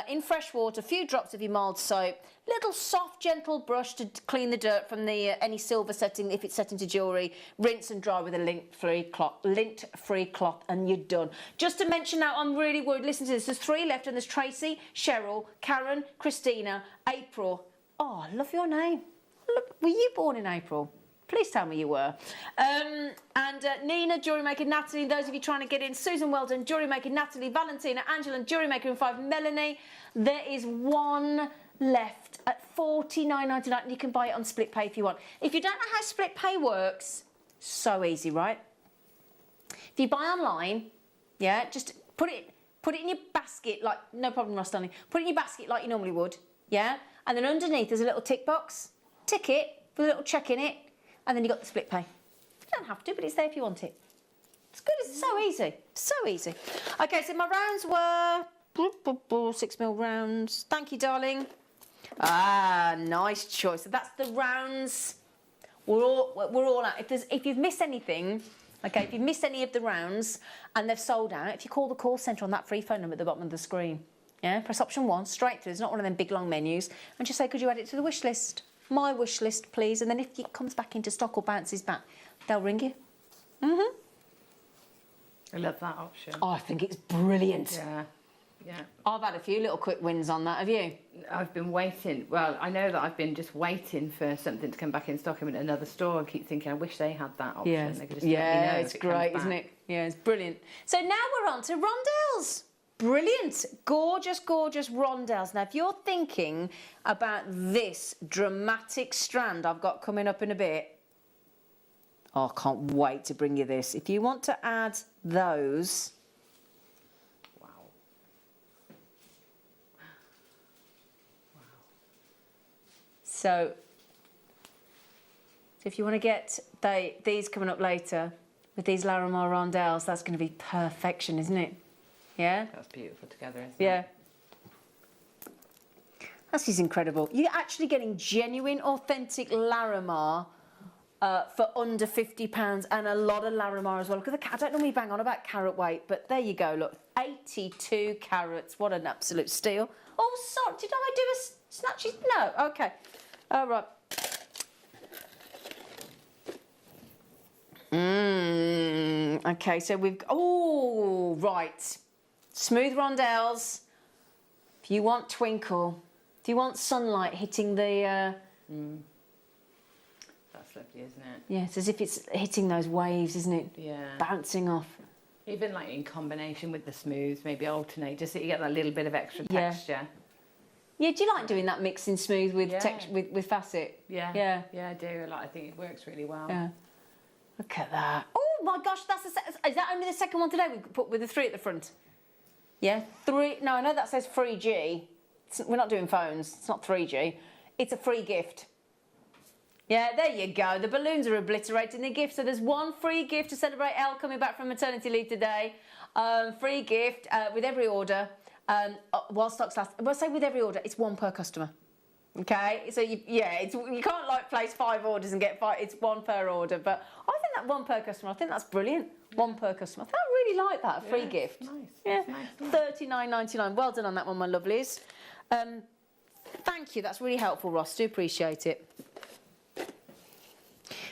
in fresh water. A few drops of your mild soap. Little soft, gentle brush to clean the dirt from any silver setting if it's set into jewellery. Rinse and dry with a lint-free cloth, and you're done. Just to mention now, I'm really worried. Listen to this. There's 3 left, and there's Tracy, Cheryl, Karen, Christina, April. Oh, I love your name. Were you born in April? Please tell me you were. And Nina, Jewellery Maker, Natalie, those of you trying to get in, Susan, well done, Jewellery Maker, Natalie, Valentina, Angela, and Jewellery Maker in 5, Melanie. There is 1 left at $49.99, and you can buy it on split pay if you want. If you don't know how split pay works, so easy, right? If you buy online, yeah, just put it in your basket, like, no problem, Ross, darling. Put it in your basket like you normally would, yeah? And then underneath there's a little tick box. Tick it with a little check in it, and then you've got the split pay. You don't have to, but it's there if you want it. It's good, it's so easy, so easy. Okay, so my rounds were 6mm rounds. Thank you, darling. Ah, nice choice. So that's the rounds. We're all out. If you've missed anything, okay, if you've missed any of the rounds and they've sold out, if you call the call centre on that free phone number at the bottom of the screen, yeah, press option 1 straight through. It's not one of them big long menus, and just say, could you add it to the wish list? My wish list, please. And then if it comes back into stock or bounces back, they'll ring you. I love that option. Oh, I think it's brilliant. Yeah. Yeah. I've had a few little quick wins on that, have you? I've been waiting. Well, I know that I've been just waiting for something to come back in stock in another store and keep thinking, I wish they had that option. Yes. They could just let me know it's great, isn't it? Yeah, it's brilliant. So now we're on to rondelles. Brilliant. Gorgeous, gorgeous rondelles. Now, if you're thinking about this dramatic strand I've got coming up in a bit, oh, I can't wait to bring you this. If you want to add those... So if you want to get these coming up later with these Larimar rondelles, that's going to be perfection, isn't it? Yeah? That's beautiful together, isn't yeah. it? This is incredible. You're actually getting genuine, authentic Larimar for under £50, and a lot of Larimar as well. Look at the, I don't normally bang on about carat weight, but there you go, look. 82 carats. What an absolute steal. Oh, sorry, did I do a snatch? No, okay. All right. Okay, so we've... Oh, right. Smooth rondelles. If you want twinkle, if you want sunlight hitting the... That's lovely, isn't it? Yeah, it's as if it's hitting those waves, isn't it? Yeah. Bouncing off. Even like in combination with the smooth, maybe alternate, just so you get that little bit of extra texture. Yeah, do you like doing that mixing smooth with with facet? Yeah. Yeah. Yeah, I do. I think it works really well. Yeah. Look at that. Oh my gosh, is that only the second one today we put with the 3 at the front? Yeah, no, I know that says 3G. We're not doing phones. It's not 3G. It's a free gift. Yeah, there you go. The balloons are obliterating the gift. So there's one free gift to celebrate Elle coming back from maternity leave today. Free gift with every order. While stocks last. Well, say with every order, it's one per customer. Okay, so you can't like place 5 orders and get 5. It's one per order, but I think that one per customer. I think that's brilliant. One per customer. I really like that. A free gift. Nice. Yeah, Nice. $39.99. Well done on that one, my lovelies. Thank you. That's really helpful, Ross. Do appreciate it.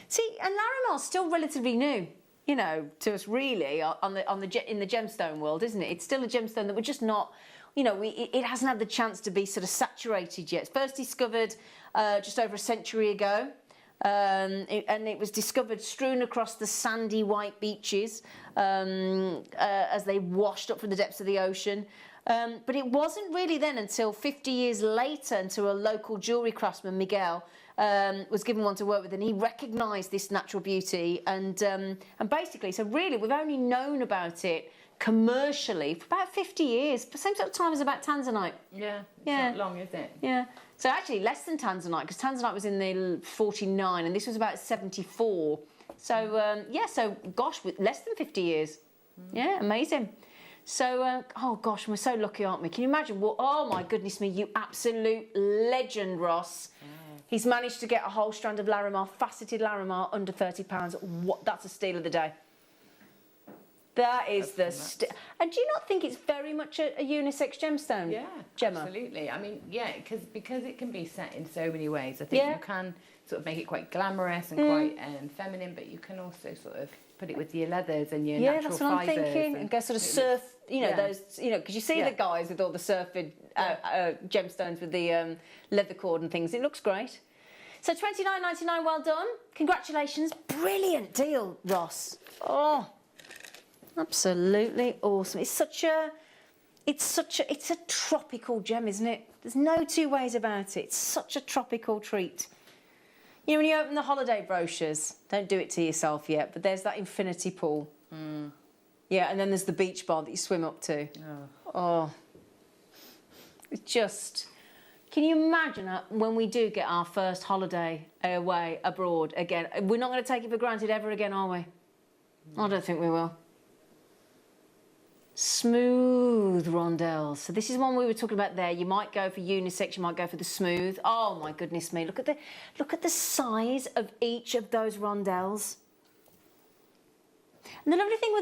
See, and Larimer's still relatively new, you know, to us really in the gemstone world, isn't it? It's still a gemstone that we're just not. You know, it hasn't had the chance to be sort of saturated yet. It's first discovered just over a century ago, and it was discovered strewn across the sandy white beaches as they washed up from the depths of the ocean. But it wasn't really then until 50 years later until a local jewellery craftsman, Miguel, was given one to work with, and he recognised this natural beauty. And basically, so really, we've only known about it commercially for about 50 years, the same sort of time as about tanzanite. Yeah, it's not long, is it? Yeah. So actually less than tanzanite, because tanzanite was in the 49 and this was about 74. So, so gosh, less than 50 years. Yeah, amazing. So, oh gosh, we're so lucky, aren't we? Can you imagine? Oh my goodness me, you absolute legend, Ross. He's managed to get a whole strand of Larimar, faceted Larimar, under £30. That's a steal of the day. That is and do you not think it's very much a unisex gemstone? Yeah, Gemma? Absolutely. I mean, yeah, because it can be set in so many ways. I think you can sort of make it quite glamorous and quite feminine, but you can also sort of put it with your leathers and your natural fibres. Yeah, that's what I'm thinking. And go sort of surf, you know, those, you know, because you see the guys with all the surfed gemstones with the leather cord and things. It looks great. So $29.99, well done. Congratulations. Brilliant deal, Ross. Oh. Absolutely awesome. It's a tropical gem, isn't it? There's no two ways about it. It's such a tropical treat. You know, when you open the holiday brochures, don't do it to yourself yet, but there's that infinity pool. Yeah, and then there's the beach bar that you swim up to. Oh. It's just, can you imagine when we do get our first holiday away abroad again? We're not going to take it for granted ever again, are we? I don't think we will. Smooth rondelles. So this is one we were talking about there. You might go for unisex, you might go for the smooth. Oh my goodness me, look at the size of each of those rondelles. And the lovely thing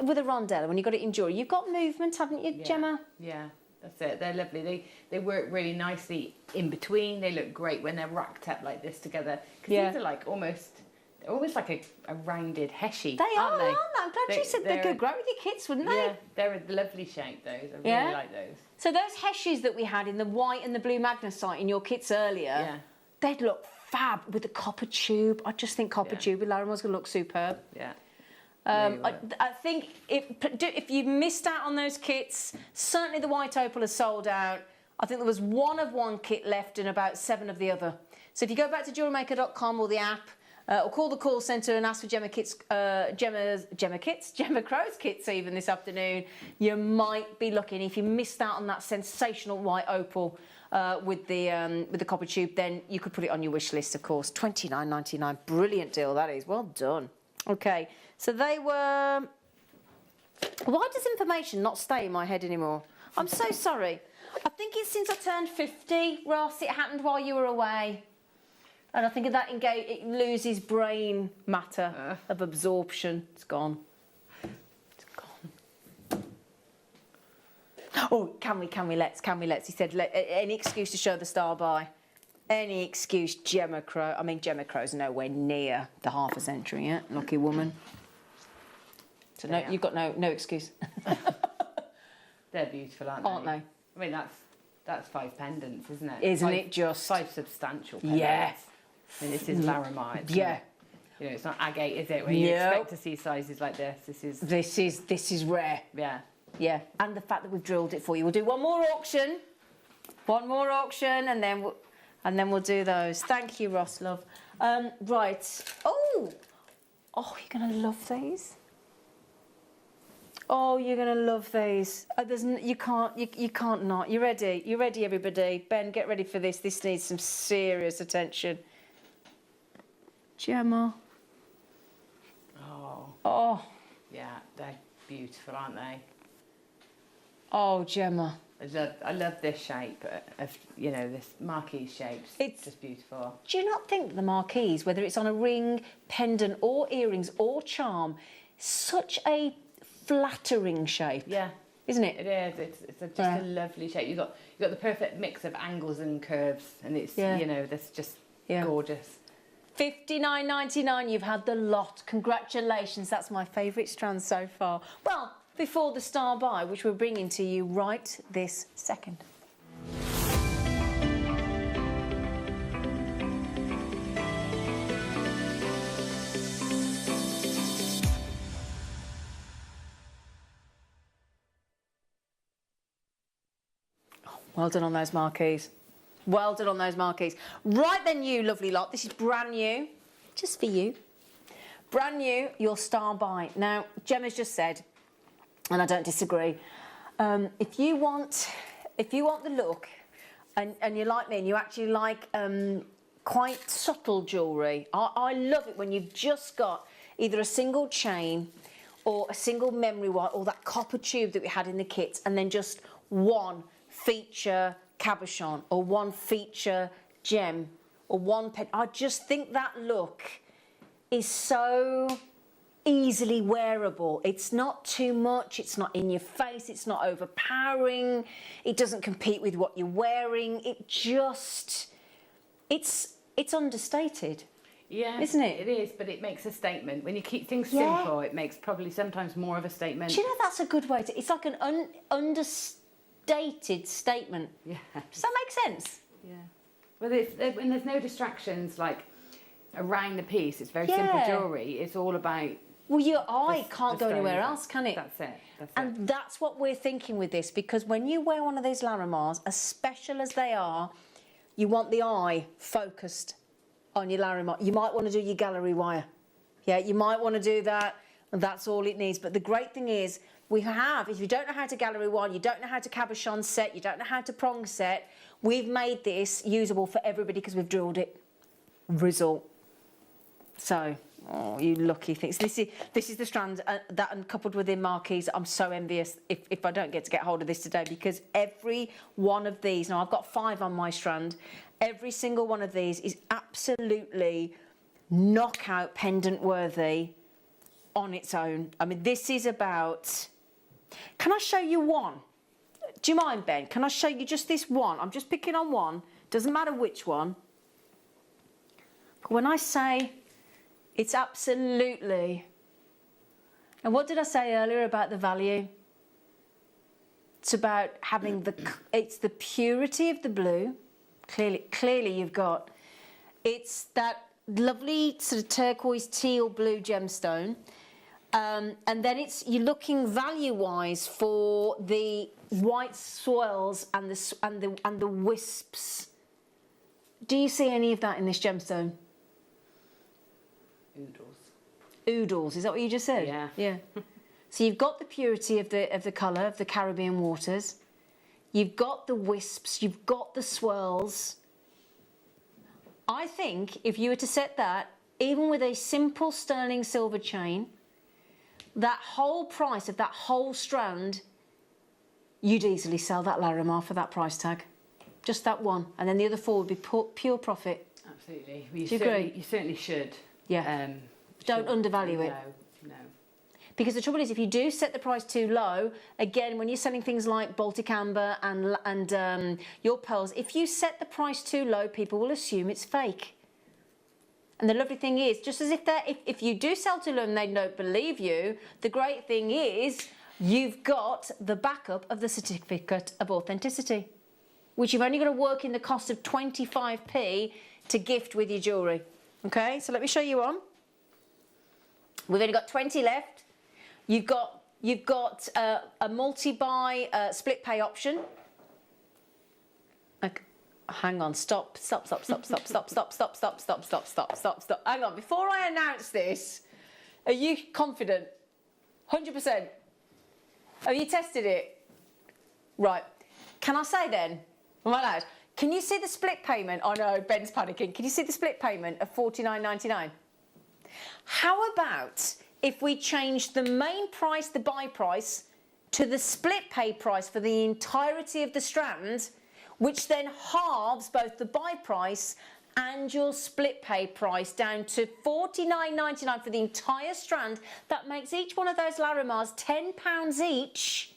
with a rondelle, when you've got it in jewellery, you've got movement, haven't you, Gemma? Yeah, that's it. They're lovely. They work really nicely in between. They look great when they're racked up like this together. Because these are like almost like a rounded heshy. They aren't they? I'm glad you said they could grow with your kids, wouldn't they? Yeah, they're a lovely shape, those. I really like those. So those heshies that we had in the white and the blue magnesite in your kits earlier, they'd look fab with the copper tube. I just think copper tube with Larimer's going to look superb. Yeah. I think if you missed out on those kits, certainly the white opal has sold out. I think there was one kit left and about 7 of the other. So if you go back to JewelleryMaker.com or the app, or call the call centre and ask for Gemma Crow's kits even this afternoon, you might be looking. If you missed out on that sensational white opal with the copper tube, then you could put it on your wish list, of course. $29.99, brilliant deal that is. Well done. Okay, so they were. Why does information not stay in my head anymore? I'm so sorry. I think it's since I turned 50, Ross. It happened while you were away. And I think that it loses brain matter of absorption. It's gone. It's gone. Oh, can we let's. He said, any excuse to show the star by. Any excuse, Gemma Crow. I mean, Gemma Crow's nowhere near the half a century yet. Lucky woman. So no, you've got no excuse. They're beautiful, aren't they? I mean, that's 5 pendants, isn't it? Isn't it just 5 substantial pendants? Yeah. I mean, this is Larimar. You know, it's not agate, is it? Where you expect to see sizes like this. This is rare. Yeah. Yeah. And the fact that we've drilled it for you. We'll do one more auction, and then we'll do those. Thank you, Ross, love. Right. Oh, you're gonna love these. Oh, you're going to love these. You can't not. You ready? You ready, everybody? Ben, get ready for this. This needs some serious attention. Gemma. Oh. Oh. Yeah, they're beautiful, aren't they? Oh, Gemma. I love this shape of, you know, this marquee shape. It's just beautiful. Do you not think the marquise, whether it's on a ring, pendant, or earrings, or charm, such a flattering shape? Yeah. Isn't it? It is. It's just a lovely shape. You've got the perfect mix of angles and curves, and it's, you know, that's just gorgeous. $59.99, you've had the lot. Congratulations, that's my favourite strand so far. Well, before the star buy, which we're bringing to you right this second. Well done on those marquees. Well done on those marquees. Right then, you lovely lot, this is brand new, just for you. Brand new, your star buy. Now, Gemma's just said, and I don't disagree, if you want the look, and you're like me, and you actually like quite subtle jewellery, I love it when you've just got either a single chain or a single memory wire or that copper tube that we had in the kits, and then just one feature cabochon or one feature gem or one pen. I just think that look is so easily wearable. It's not too much, it's not in your face, it's not overpowering, it doesn't compete with what you're wearing. It just, it's understated. Yeah, isn't it? It is, but it makes a statement. When you keep things simple, it makes probably sometimes more of a statement. Do you know that's a good way to, it's like an understated statement. Yeah. Does that make sense? Yeah. Well, when there's no distractions like around the piece, it's very simple jewellery. It's all about. Well, your eye can't go anywhere else, can it? That's it. And that's what we're thinking with this, because when you wear one of these Larimars, as special as they are, you want the eye focused on your Larimar. You might want to do your gallery wire. Yeah, you might want to do that, and that's all it needs. But the great thing is, we have, if you don't know how to gallery wire, you don't know how to cabochon set, you don't know how to prong set, we've made this usable for everybody because we've drilled it. Result. So, oh, you lucky things. This is the strand that, and coupled with the marquees, I'm so envious if I don't get hold of this today, because every one of these, now I've got 5 on my strand, every single one of these is absolutely knockout pendant worthy on its own. I mean, this is about, can I show you one? Do you mind, Ben? Can I show you just this one? I'm just picking on one, doesn't matter which one. When I say it's absolutely, and what did I say earlier about the value? It's about having it's the purity of the blue. Clearly you've got, it's that lovely sort of turquoise teal blue gemstone. And then you're looking value-wise for the white swirls and the wisps. Do you see any of that in this gemstone? Oodles, is that what you just said? Yeah. Yeah. So you've got the purity of the colour of the Caribbean waters. You've got the wisps, you've got the swirls. I think if you were to set that, even with a simple sterling silver chain, that whole price of that whole strand, you'd easily sell that Larimar for that price tag. Just that one. And then the other 4 would be pure profit. Absolutely. Do you agree? You certainly should. Yeah. Don't undervalue it. No. Because the trouble is, if you do set the price too low, again, when you're selling things like Baltic Amber and your pearls, if you set the price too low, people will assume it's fake. And the lovely thing is, just as if you do sell too low and they don't believe you, the great thing is you've got the backup of the certificate of authenticity, which you've only got to work in the cost of 25p to gift with your jewellery. Okay, so let me show you on. We've only got 20 left. You've got a multi-buy split pay option. Okay. Hang on, stop. Hang on, before I announce this, are you confident? 100%. Have you tested it? Right. Can I say then, am I allowed? Can you see the split payment? Oh no, Ben's panicking. Can you see the split payment of $49.99? How about if we change the main price, the buy price, to the split pay price for the entirety of the strand, which then halves both the buy price and your split pay price down to $49.99 for the entire strand. That makes each one of those Larimars £10 each,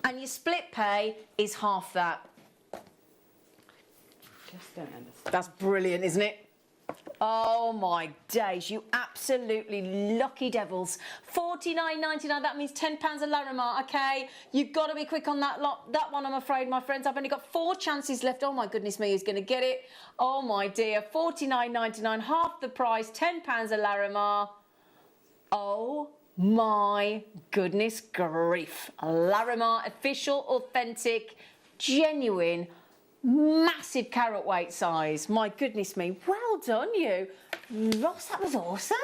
and your split pay is half that. Just don't understand. That's brilliant, isn't it? Oh my days, you absolutely lucky devils. $49.99, that means £10 a Larimar, okay? You've got to be quick on that lot. That one, I'm afraid, my friends. I've only got 4 chances left. Oh my goodness me, who's going to get it? Oh my dear, $49.99, half the price, £10 a Larimar. Oh my goodness grief. Larimar, official, authentic, genuine, massive carat weight size. My goodness me, well done you. Ross, that was awesome.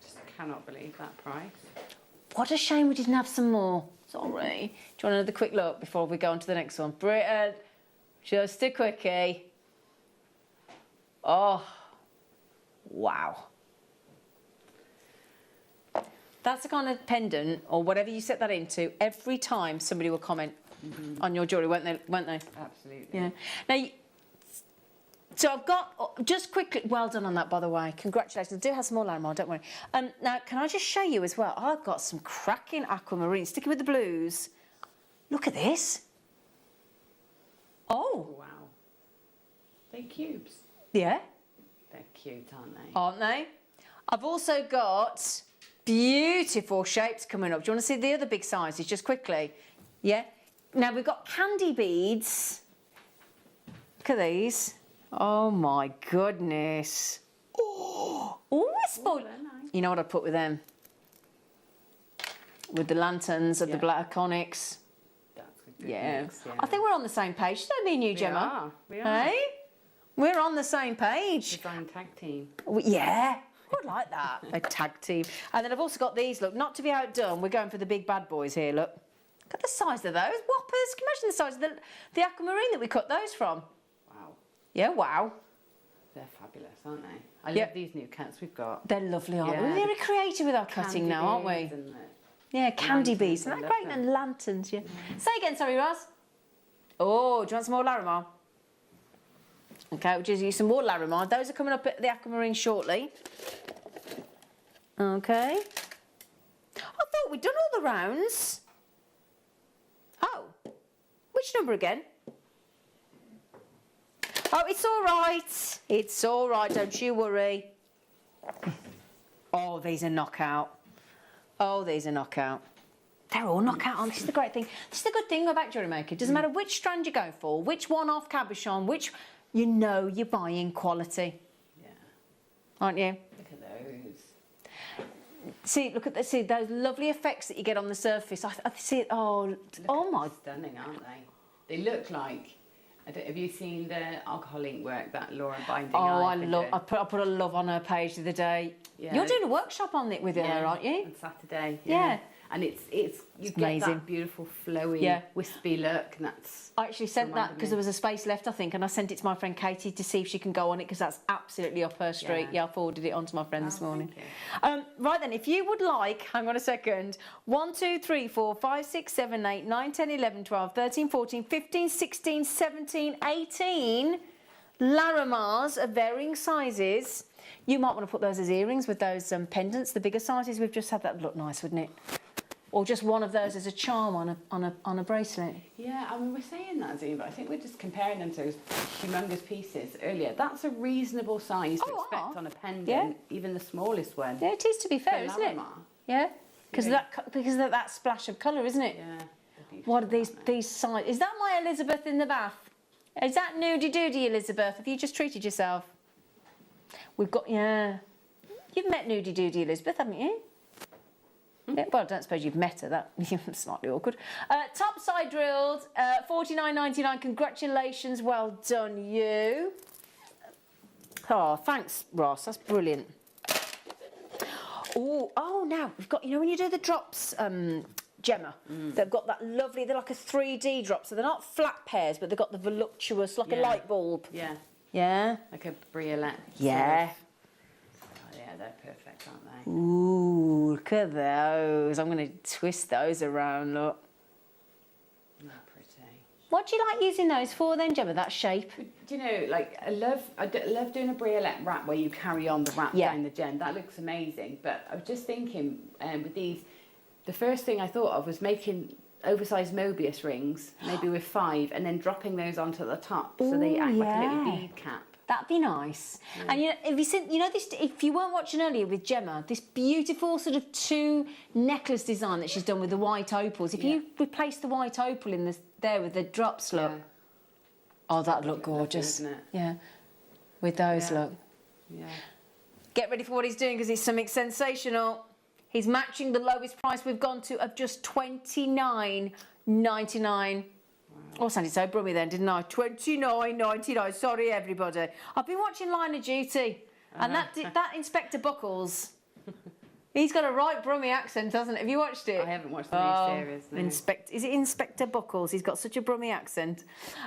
Just cannot believe that price. What a shame we didn't have some more. Sorry. Do you want another quick look before we go on to the next one? Britain, just a quickie. Oh, wow. That's the kind of pendant, or whatever you set that into, every time somebody will comment on your jewellery, won't they? Absolutely. Yeah. Now, so I've got, just quickly, well done on that, by the way. Congratulations. I do have some more Larimar, don't worry. Now, can I just show you as well? I've got some cracking aquamarine, sticking with the blues. Look at this. Oh. Wow. They're cubes. Yeah. They're cute, aren't they? Aren't they? I've also got beautiful shapes coming up. Do you want to see the other big sizes, just quickly? Yeah. Now, we've got candy beads. Look at these. Oh, my goodness. Oh, it's spoiled. Nice. You know what I put with them? With the lanterns of the black onyx. That's a good Mix, yeah. I think we're on the same page, don't me and you, Gemma? We are. Hey? We're on the same page. Design tag team. Yeah. I like that. A tag team. And then I've also got these, look, not to be outdone, we're going for the big bad boys here, look. Look at the size of those. Whoppers. Can you imagine the size of the aquamarine that we cut those from? Wow. Yeah, wow. They're fabulous, aren't they? I love these new cats we've got. They're lovely, aren't they? We're very creative with our cutting now, aren't we? Yeah, candy beads. Isn't that great? And lanterns, yeah. Say again, sorry, Ross. Oh, do you want some more Larimar? Okay, we'll just use some more Larimar. Those are coming up at the aquamarine shortly. Okay. I thought we'd done all the rounds. Oh, which number again? Oh, it's all right. It's all right, don't you worry. Oh, these are knockout. Oh, these are knockout. They're all knockout on. This is the great thing. This is the good thing about Jewellery Maker. It doesn't matter which strand you go for, which one off cabochon, which, you know you're buying quality. Yeah. Aren't you? Look at those. See, look at this. See those lovely effects that you get on the surface. I see it. Oh, oh my! Stunning, aren't they? They look like. Have you seen the alcohol ink work that Laura Binding? Oh, I love. I put a love on her page the other day. Yeah. You're doing a workshop on it with her, aren't you? On Saturday. Yeah. And you get amazing. that beautiful flowy, wispy look, and that's. I actually sent that because there was a space left, I think, and I sent it to my friend Katie to see if she can go on it because that's absolutely up her street. Yeah, I forwarded it on to my friend this morning. Right then, if you would like, hang on a second, 1, 2, 3, 4, 5, 6, 7, 8, 9, 10, 11, 12, 13, 14, 15, 16, 17, 18 Larimars of varying sizes. You might want to put those as earrings with those pendants, the bigger sizes we've just had. That would look nice, wouldn't it? Or just one of those as a charm on a bracelet. Yeah, I mean, we're saying that, Zine, but I think we're just comparing them to those humongous pieces earlier. That's a reasonable size to expect on a pendant, even the smallest one. Yeah, it is, to be fair, isn't it? Yeah, because of that splash of colour, isn't it? Yeah. What are these sizes? Is that my Elizabeth in the bath? Is that nudie doody Elizabeth? Have you just treated yourself? We've got, you've met nudie doody Elizabeth, haven't you? Yeah, well, I don't suppose you've met her. That's slightly awkward. Top side drilled, $49.99. Congratulations, well done, you. Oh, thanks, Ross. That's brilliant. Oh, now we've got. You know when you do the drops Gemma. They've got that lovely, they're like a 3D drop, so they're not flat pairs, but they've got the voluptuous, like a light bulb. Yeah. Yeah? Like a briolette. Yeah. Oh, yeah, they're perfect, aren't they? Ooh, look at those. I'm going to twist those around, look. They're pretty. What do you like using those for then, Gemma, that shape? Do you know, like, I love doing a briolette wrap where you carry on the wrap down the gem. That looks amazing. But I was just thinking, with these, the first thing I thought of was making oversized Mobius rings, maybe with 5, and then dropping those onto the top so they act like a little bead cap. That'd be nice. And you know, if you seen, you know this, if you weren't watching earlier with Gemma, this beautiful sort of 2 necklace design that she's done with the white opals. If you replace the white opal in this there with the drops, look. Oh, that'd look gorgeous. Lovely, isn't it? Yeah. With those, look. Yeah. Get ready for what he's doing because it's something sensational. He's matching the lowest price we've gone to of just $29.99. Oh, I sounded so brummy then, didn't I? $29.99. Sorry, everybody. I've been watching Line of Duty, and that Inspector Buckles, he's got a right brummy accent, hasn't he? Have you watched it? I haven't watched the new series. No. Is it Inspector Buckles? He's got such a brummy accent.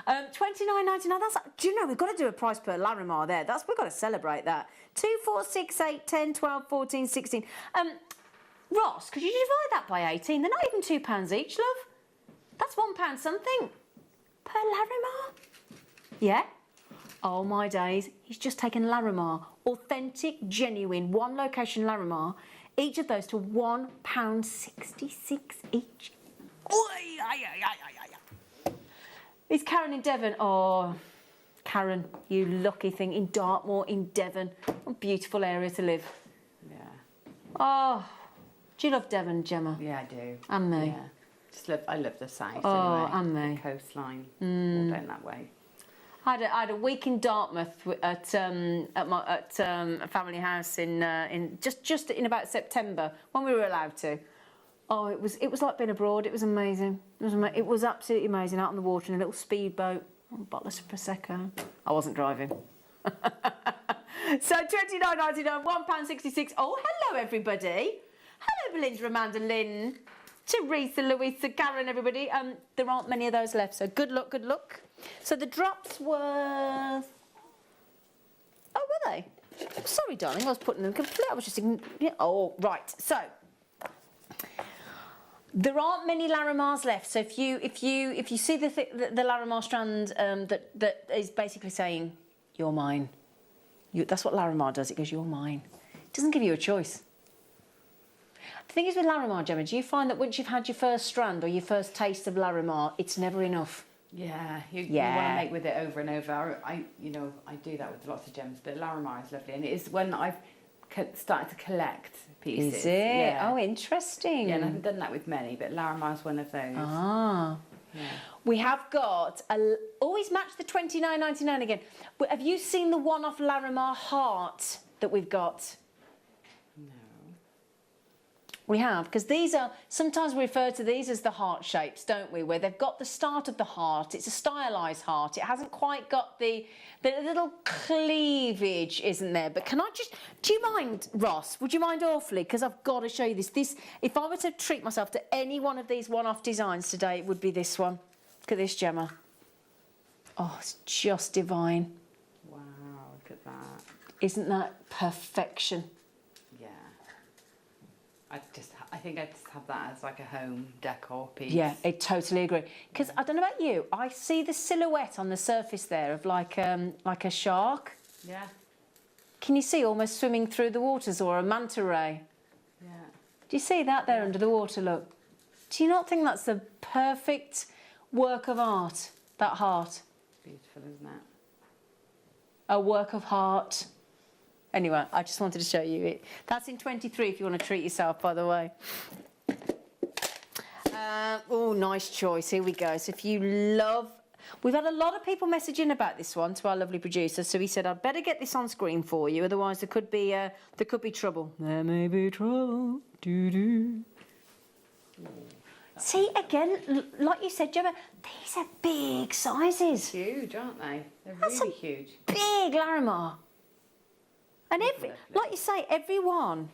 $29.99. That's. Do you know we've got to do a price per Larimar there? We've got to celebrate that. 2, 4, 6, 8, 10, 12, 14, 16. Ross, could you divide that by 18? They're not even £2 each, love. That's £1 something per Larimar. Yeah? Oh my days. He's just taken Larimar, authentic, genuine, 1 location Larimar, each of those to £1.66 each. Is Karen in Devon? Oh, Karen, you lucky thing. In Dartmoor, in Devon. What a beautiful area to live. Yeah. Oh, do you love Devon, Gemma? Yeah, I do. And me. Yeah. I love the south. Oh, anyway. and me. The coastline, all down that way. I had a week in Dartmouth at a family house in just in about September when we were allowed to. Oh, it was like being abroad. It was amazing. It was absolutely amazing. Out on the water in a little speedboat, a bottle of prosecco. I wasn't driving. So £29.99, £1.66. Oh, hello everybody. Hello Belinda, Amanda, Lynn, Teresa, Louisa, Karen, everybody. There aren't many of those left, so good luck, good luck. So the drops were... Oh, were they? Sorry, darling, I was putting them complete. I was just... Oh, right. So there aren't many Larimars left. So if you see the Larimar strand that is basically saying you're mine. That's what Larimar does. It goes you're mine. It doesn't give you a choice. The thing is with Larimar, Gemma, do you find that once you've had your first strand or your first taste of Larimar, it's never enough? Yeah, you want to make with it over and over. I do that with lots of gems, but Larimar is lovely, and it is when I've started to collect pieces. Is it? Yeah. Oh, interesting. Yeah, and I haven't done that with many, but Larimar is one of those. Ah. Yeah. We have got always match the $29.99 again. But have you seen the one-off Larimar heart that we've got? We have, because these are, sometimes we refer to these as the heart shapes, don't we? Where they've got the start of the heart, it's a stylised heart. It hasn't quite got the little cleavage, isn't there? But can I just, do you mind, Ross? Would you mind awfully? Because I've got to show you this. If I were to treat myself to any one of these one-off designs today, it would be this one. Look at this, Gemma. Oh, it's just divine. Wow, look at that. Isn't that perfection? I think I just have that as like a home decor piece. Yeah, I totally agree. Because I don't know about you, I see the silhouette on the surface there of like a shark. Yeah. Can you see almost swimming through the waters, or a manta ray? Yeah. Do you see that there under the water? Look. Do you not think that's the perfect work of art? That heart. Beautiful, isn't it? A work of heart. Anyway, I just wanted to show you it. That's in 23 if you want to treat yourself, by the way. Oh, nice choice. Here we go. So if you love... We've had a lot of people messaging about this one to our lovely producer, so he said, I'd better get this on screen for you, otherwise there could be trouble. There may be trouble. Doo-doo. See, again, like you said, Gemma, these are big sizes. Huge, aren't they? They're really huge. Big Larimar. And like you say, every one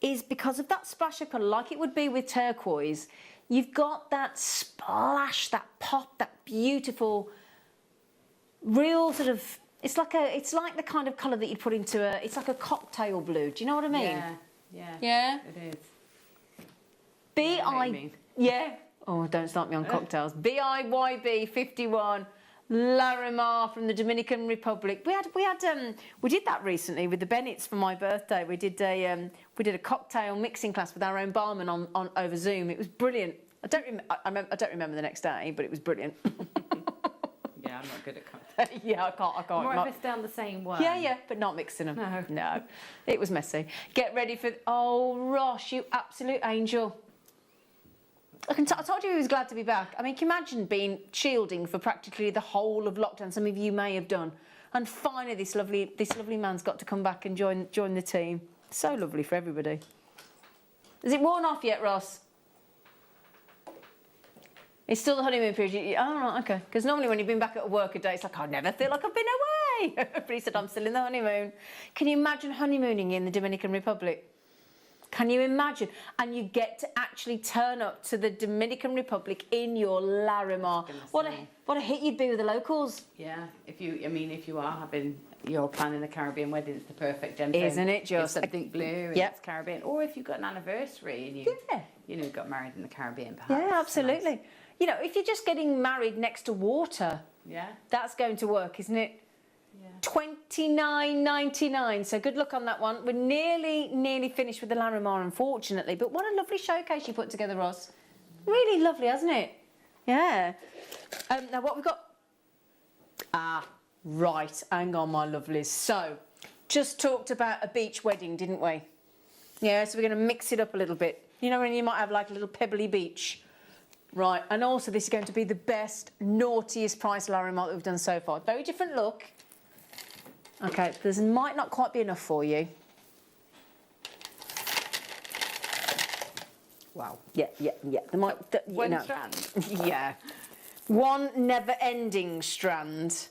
is because of that splash of colour, like it would be with turquoise, you've got that splash, that pop, that beautiful, real sort of, it's like the kind of colour that you'd put into it's like a cocktail blue. Do you know what I mean? Yeah, yeah. Yeah? It is. Yeah. Oh, don't start me on cocktails. BIYB 51, Larimar from the Dominican Republic. We did that recently with the Bennetts for my birthday. We did a cocktail mixing class with our own barman on over Zoom. It was brilliant. I don't remember the next day, but it was brilliant. Yeah, I'm not good at cocktails. Yeah, I can't. More of us down the same one. Yeah, but not mixing them. No. It was messy. Get ready for... Oh, Ross, you absolute angel. I told you he was glad to be back. I mean, can you imagine being shielding for practically the whole of lockdown? Some of you may have done. And finally, this lovely man's got to come back and join the team. So lovely for everybody. Is it worn off yet, Ross? It's still the honeymoon period. Oh, right, okay. Because normally when you've been back at work a day, it's like, I never feel like I've been away. But he said, I'm still in the honeymoon. Can you imagine honeymooning in the Dominican Republic? Can you imagine? And you get to actually turn up to the Dominican Republic in your Larimar. What a hit you'd be with the locals. Yeah, if you're planning a Caribbean wedding, it's the perfect gemstone. Isn't it just? If something blue and it's Caribbean. Or if you've got an anniversary and you got married in the Caribbean, perhaps. Yeah, absolutely. Nice. You know, if you're just getting married next to water, that's going to work, isn't it? Yeah. $29.99. So good luck on that one. We're nearly finished with the Larimar, unfortunately. But what a lovely showcase you put together, Ross. Really lovely, hasn't it? Yeah. Now what we've got? Right. Hang on, my lovelies. So, just talked about a beach wedding, didn't we? Yeah. So we're going to mix it up a little bit. You know, when you might have like a little pebbly beach. Right. And also, this is going to be the best, naughtiest price Larimar that we've done so far. Very different look. Okay, this might not quite be enough for you. Wow. Yeah. There might, one strand. Yeah. One never-ending strand.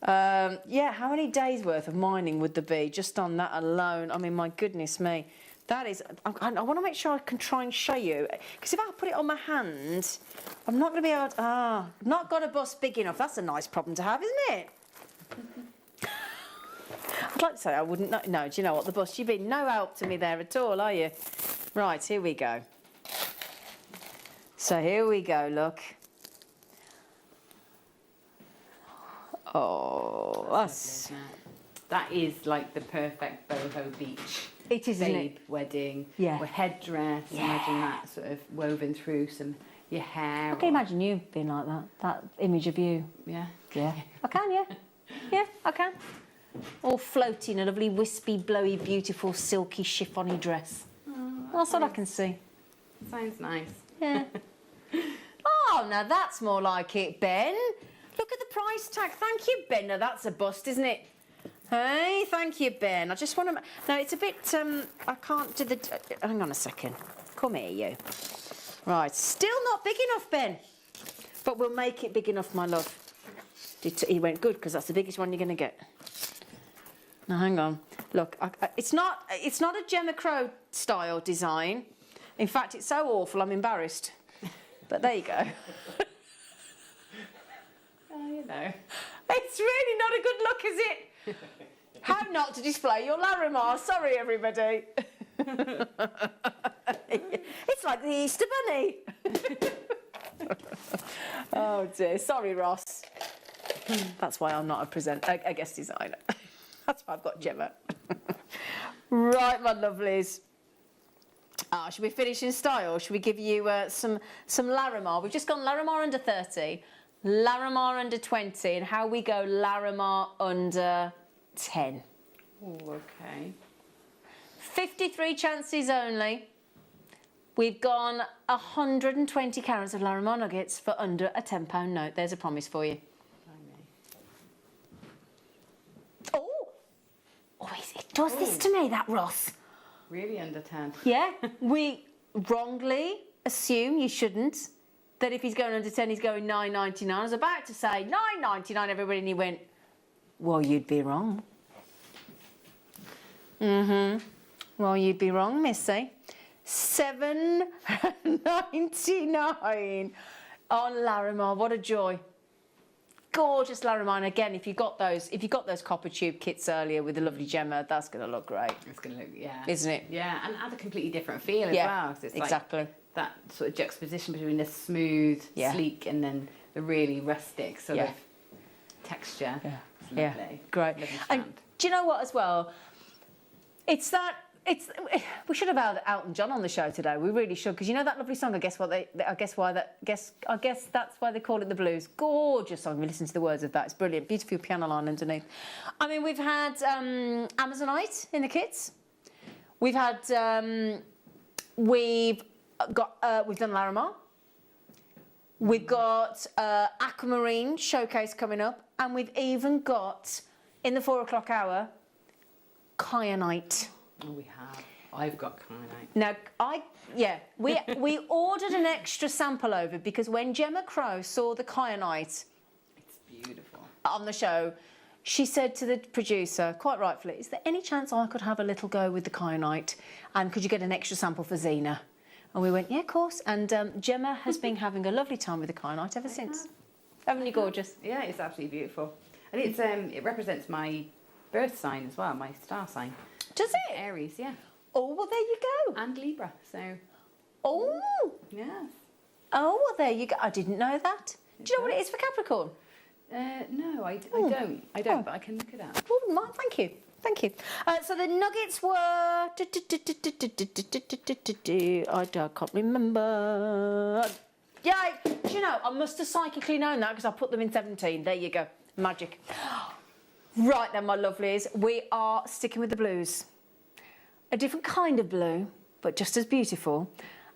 Yeah, how many days' worth of mining would there be just on that alone? I mean, my goodness me. That is... I want to make sure I can try and show you. Because if I put it on my hand, I'm not going to be able to... I've not got a bust big enough. That's a nice problem to have, isn't it? I'd like to say I wouldn't know. No, do you know what? The bust, you've been no help to me there at all, are you? Right, here we go. So here we go, look. Oh, that's... That is like the perfect boho beach. It is, isn't it? Wedding. Yeah. With headdress. Yeah. Imagine that sort of woven through your hair. I can imagine you being like that. That image of you. Yeah. Yeah. I can, yeah. Yeah, I can. All floating, a lovely wispy, blowy, beautiful, silky, chiffony dress. Oh, that's what I can see. Sounds nice. Yeah. Oh, now that's more like it, Ben. Look at the price tag. Thank you, Ben. Now that's a bust, isn't it? Hey, thank you, Ben. I just want to... No, it's a bit... I can't do the... hang on a second. Come here, you. Right, still not big enough, Ben. But we'll make it big enough, my love. He went good, because that's the biggest one you're going to get. Now, hang on. Look, it's not a Gemma Crow style design. In fact, it's so awful, I'm embarrassed. But there you go. Oh, you know. It's really not a good look, is it? How not to display your Larimar. Sorry, everybody. It's like the Easter Bunny. Oh, dear. Sorry, Ross. That's why I'm not a guest designer. That's why I've got Gemma. Right, my lovelies. Should we finish in style? Should we give you some Larimar? We've just gone Larimar under 30, Larimar under 20, and how we go Larimar under 10. Oh, okay. 53 chances only. We've gone 120 carats of Larimar nuggets for under a £10 note. There's a promise for you. Oh, it does this to me, that Ross. Really under 10. Yeah, we wrongly assume, you shouldn't, that if he's going under 10, he's going $9.99. I was about to say $9.99, everybody, and he went, well, you'd be wrong. Well, you'd be wrong, Missy. $7.99 on Larimar. What a joy. Gorgeous Larimar. And again, if you got those copper tube kits earlier with the lovely Gemma, that's going to look great. It's going to look, yeah. Isn't it? Yeah, and add a completely different feel as well. So it's exactly. Like that sort of juxtaposition between the smooth, sleek, and then the really rustic sort of texture. Yeah. It's lovely. Great. Lovely And do you know what as well? We should have had Elton John on the show today. We really should, because you know that lovely song. I guess that's why they call it the blues. Gorgeous song. We listen to the words of that. It's brilliant. Beautiful piano line underneath. I mean, we've had Amazonite in the kits. We've had we've done Larimar. We've got Aquamarine showcase coming up, and we've even got in the 4 o'clock hour. Kyanite. Oh, we have. I've got Kyanite. Now, we ordered an extra sample over because when Gemma Crow saw the Kyanite, it's beautiful, on the show, she said to the producer, quite rightfully, is there any chance I could have a little go with the Kyanite, and could you get an extra sample for Zena? And we went, yeah, of course. And Gemma has been having a lovely time with the Kyanite ever since. Haven't you, gorgeous? Yeah, it's absolutely beautiful, and it's it represents my birth sign as well, my star sign. Does it? Aries, yeah. Oh, well, there you go. And Libra, so. Oh. Yes. Oh, well, there you go. I didn't know that. Do you know what it is for Capricorn? No, I don't. But I can look it up. Oh, thank you. Thank you. So the nuggets were... I can't remember. Yeah, do you know, I must have psychically known that because I put them in 17. There you go. Magic. Right then, my lovelies, we are sticking with the blues. A different kind of blue, but just as beautiful.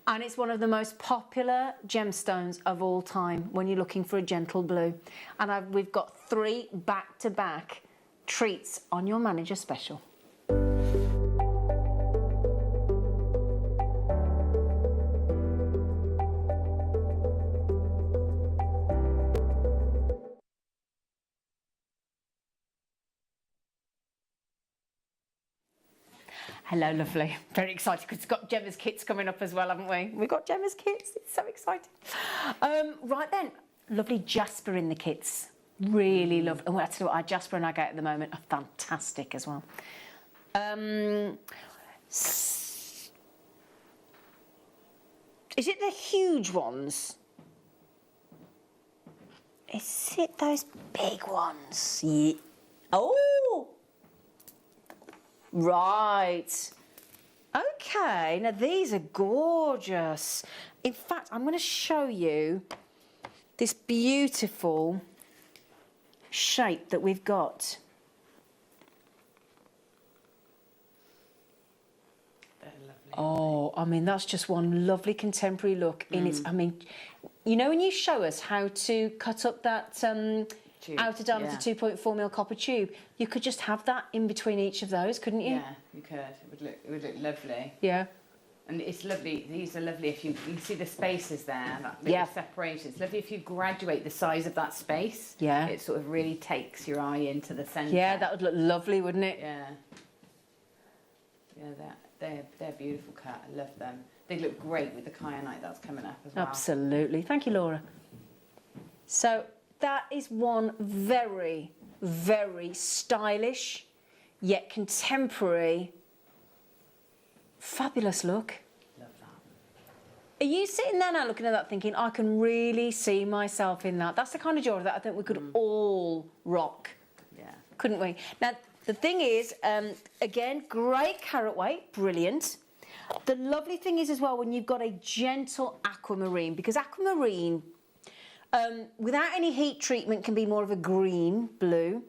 And it's one of the most popular gemstones of all time when you're looking for a gentle blue. And we've got 3 back-to-back treats on your manager special. Hello, lovely. Very excited because we've got Gemma's kits coming up as well, haven't we? We've got Gemma's kits. It's so exciting. Right then, lovely jasper in the kits. Really love. And I tell you what, our jasper and agate at the moment are fantastic as well. Is it the huge ones? Is it those big ones? Yeah. Oh! Right. Okay, now these are gorgeous. In fact, I'm going to show you this beautiful shape that we've got. Oh, I mean, that's just one lovely contemporary look in its... I mean, you know when you show us how to cut up that outer diameter 2.4mm copper tube, you could just have that in between each of those, couldn't you? Yeah, you could. It would look lovely. Yeah. And it's lovely. These are lovely if you see the spaces there, that little separation. It's lovely if you graduate the size of that space. Yeah. It sort of really takes your eye into the centre. Yeah, that would look lovely, wouldn't it? Yeah. Yeah, they're beautiful cut. I love them. They look great with the Kyanite that's coming up as well. Absolutely. Thank you, Laura. So that is one very, very stylish yet contemporary, fabulous look. Love that. Are you sitting there now looking at that thinking, I can really see myself in that? That's the kind of jewellery that I think we could all rock. Yeah. Couldn't we? Now, the thing is, again, great carat weight, brilliant. The lovely thing is as well when you've got a gentle aquamarine, because aquamarine, without any heat treatment, can be more of a green blue.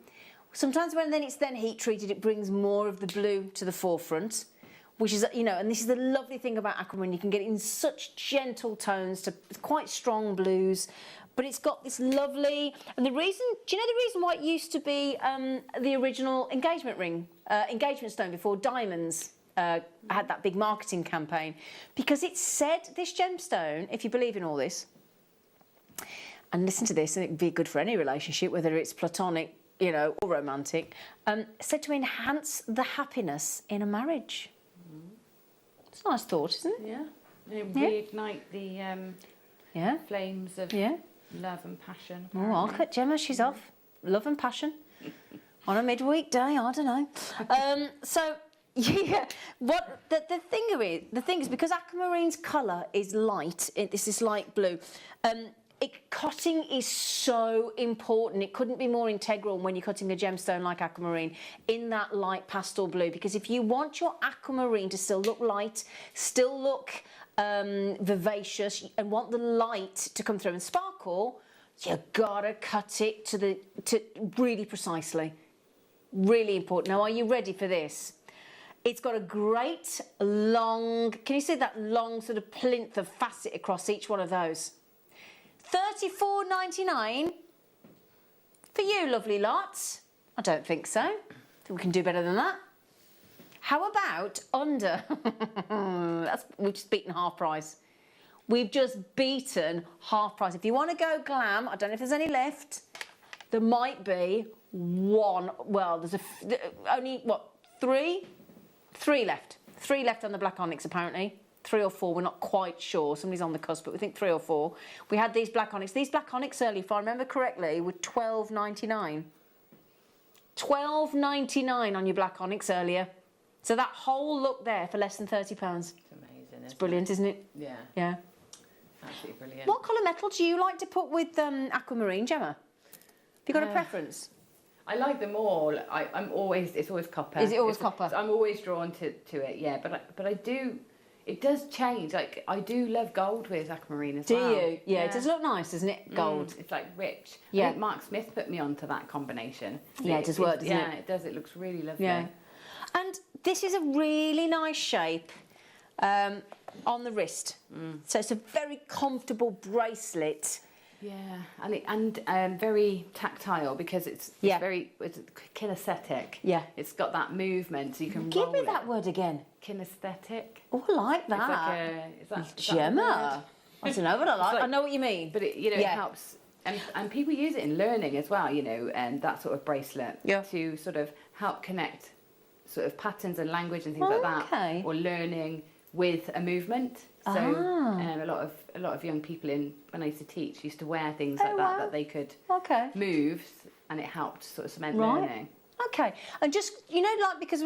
Sometimes when it's then heat treated, it brings more of the blue to the forefront, which is, you know, and this is the lovely thing about aquamarine. You can get it in such gentle tones to quite strong blues, but it's got this lovely, and the reason, do you know the reason why it used to be the original engagement ring, engagement stone before diamonds had that big marketing campaign? Because it said this gemstone, if you believe in all this, and listen to this, and it'd be good for any relationship, whether it's platonic, you know, or romantic, said to enhance the happiness in a marriage. It's a nice thought, isn't it? Yeah. Reignite the flames of love and passion. Oh, I'll cut Gemma, she's off. Love and passion. On a midweek day, I don't know. So, yeah, what the thing is because aquamarine's colour is light, this is light blue, cutting is so important. It couldn't be more integral when you're cutting a gemstone like aquamarine in that light pastel blue, because if you want your aquamarine to still look light, still look vivacious, and want the light to come through and sparkle, you gotta cut it to really precisely. Really important. Now, are you ready for this? It's got a great long, can you see that long sort of plinth of facet across each one of those? $34.99 for you, lovely lots. I don't think so. I think we can do better than that. How about under? We've just beaten half price. We've just beaten half price. If you want to go glam, I don't know if there's any left. There might be one. Well, there's only what, three left. 3 left on the black onyx apparently. 3 or 4, we're not quite sure. Somebody's on the cusp, but we think 3 or 4. We had these black onyx. These black onyx earlier, if I remember correctly, were $12.99. $12.99 on your black onyx earlier. So that whole look there for less than £30. It's amazing. It's brilliant, isn't it? Yeah. Yeah. Absolutely brilliant. What colour metal do you like to put with aquamarine, Gemma? Have you got a preference? I like them all. It's always copper. Is it always copper? I'm always drawn to it, yeah. But I do, it does change. Like, I do love gold with aquamarine as well. Do you? Yeah, it does look nice, doesn't it? Gold. It's like rich. Yeah. I think Mark Smith put me onto that combination. Yeah, it does work, doesn't it? Yeah, it does. It looks really lovely. Yeah. And this is a really nice shape on the wrist. So it's a very comfortable bracelet. Yeah, and very tactile, because it's kinesthetic. Yeah. It's got that movement, so you can Give roll me it. that word again. Kinesthetic. Oh, I like that. Gemma. I don't know, but I like. I know what you mean. But it helps, and people use it in learning as well. And that sort of bracelet to sort of help connect sort of patterns and language and things like that, or learning with a movement. So a lot of young people when I used to teach used to wear things like that they could move, and it helped sort of cement learning. Okay, and just because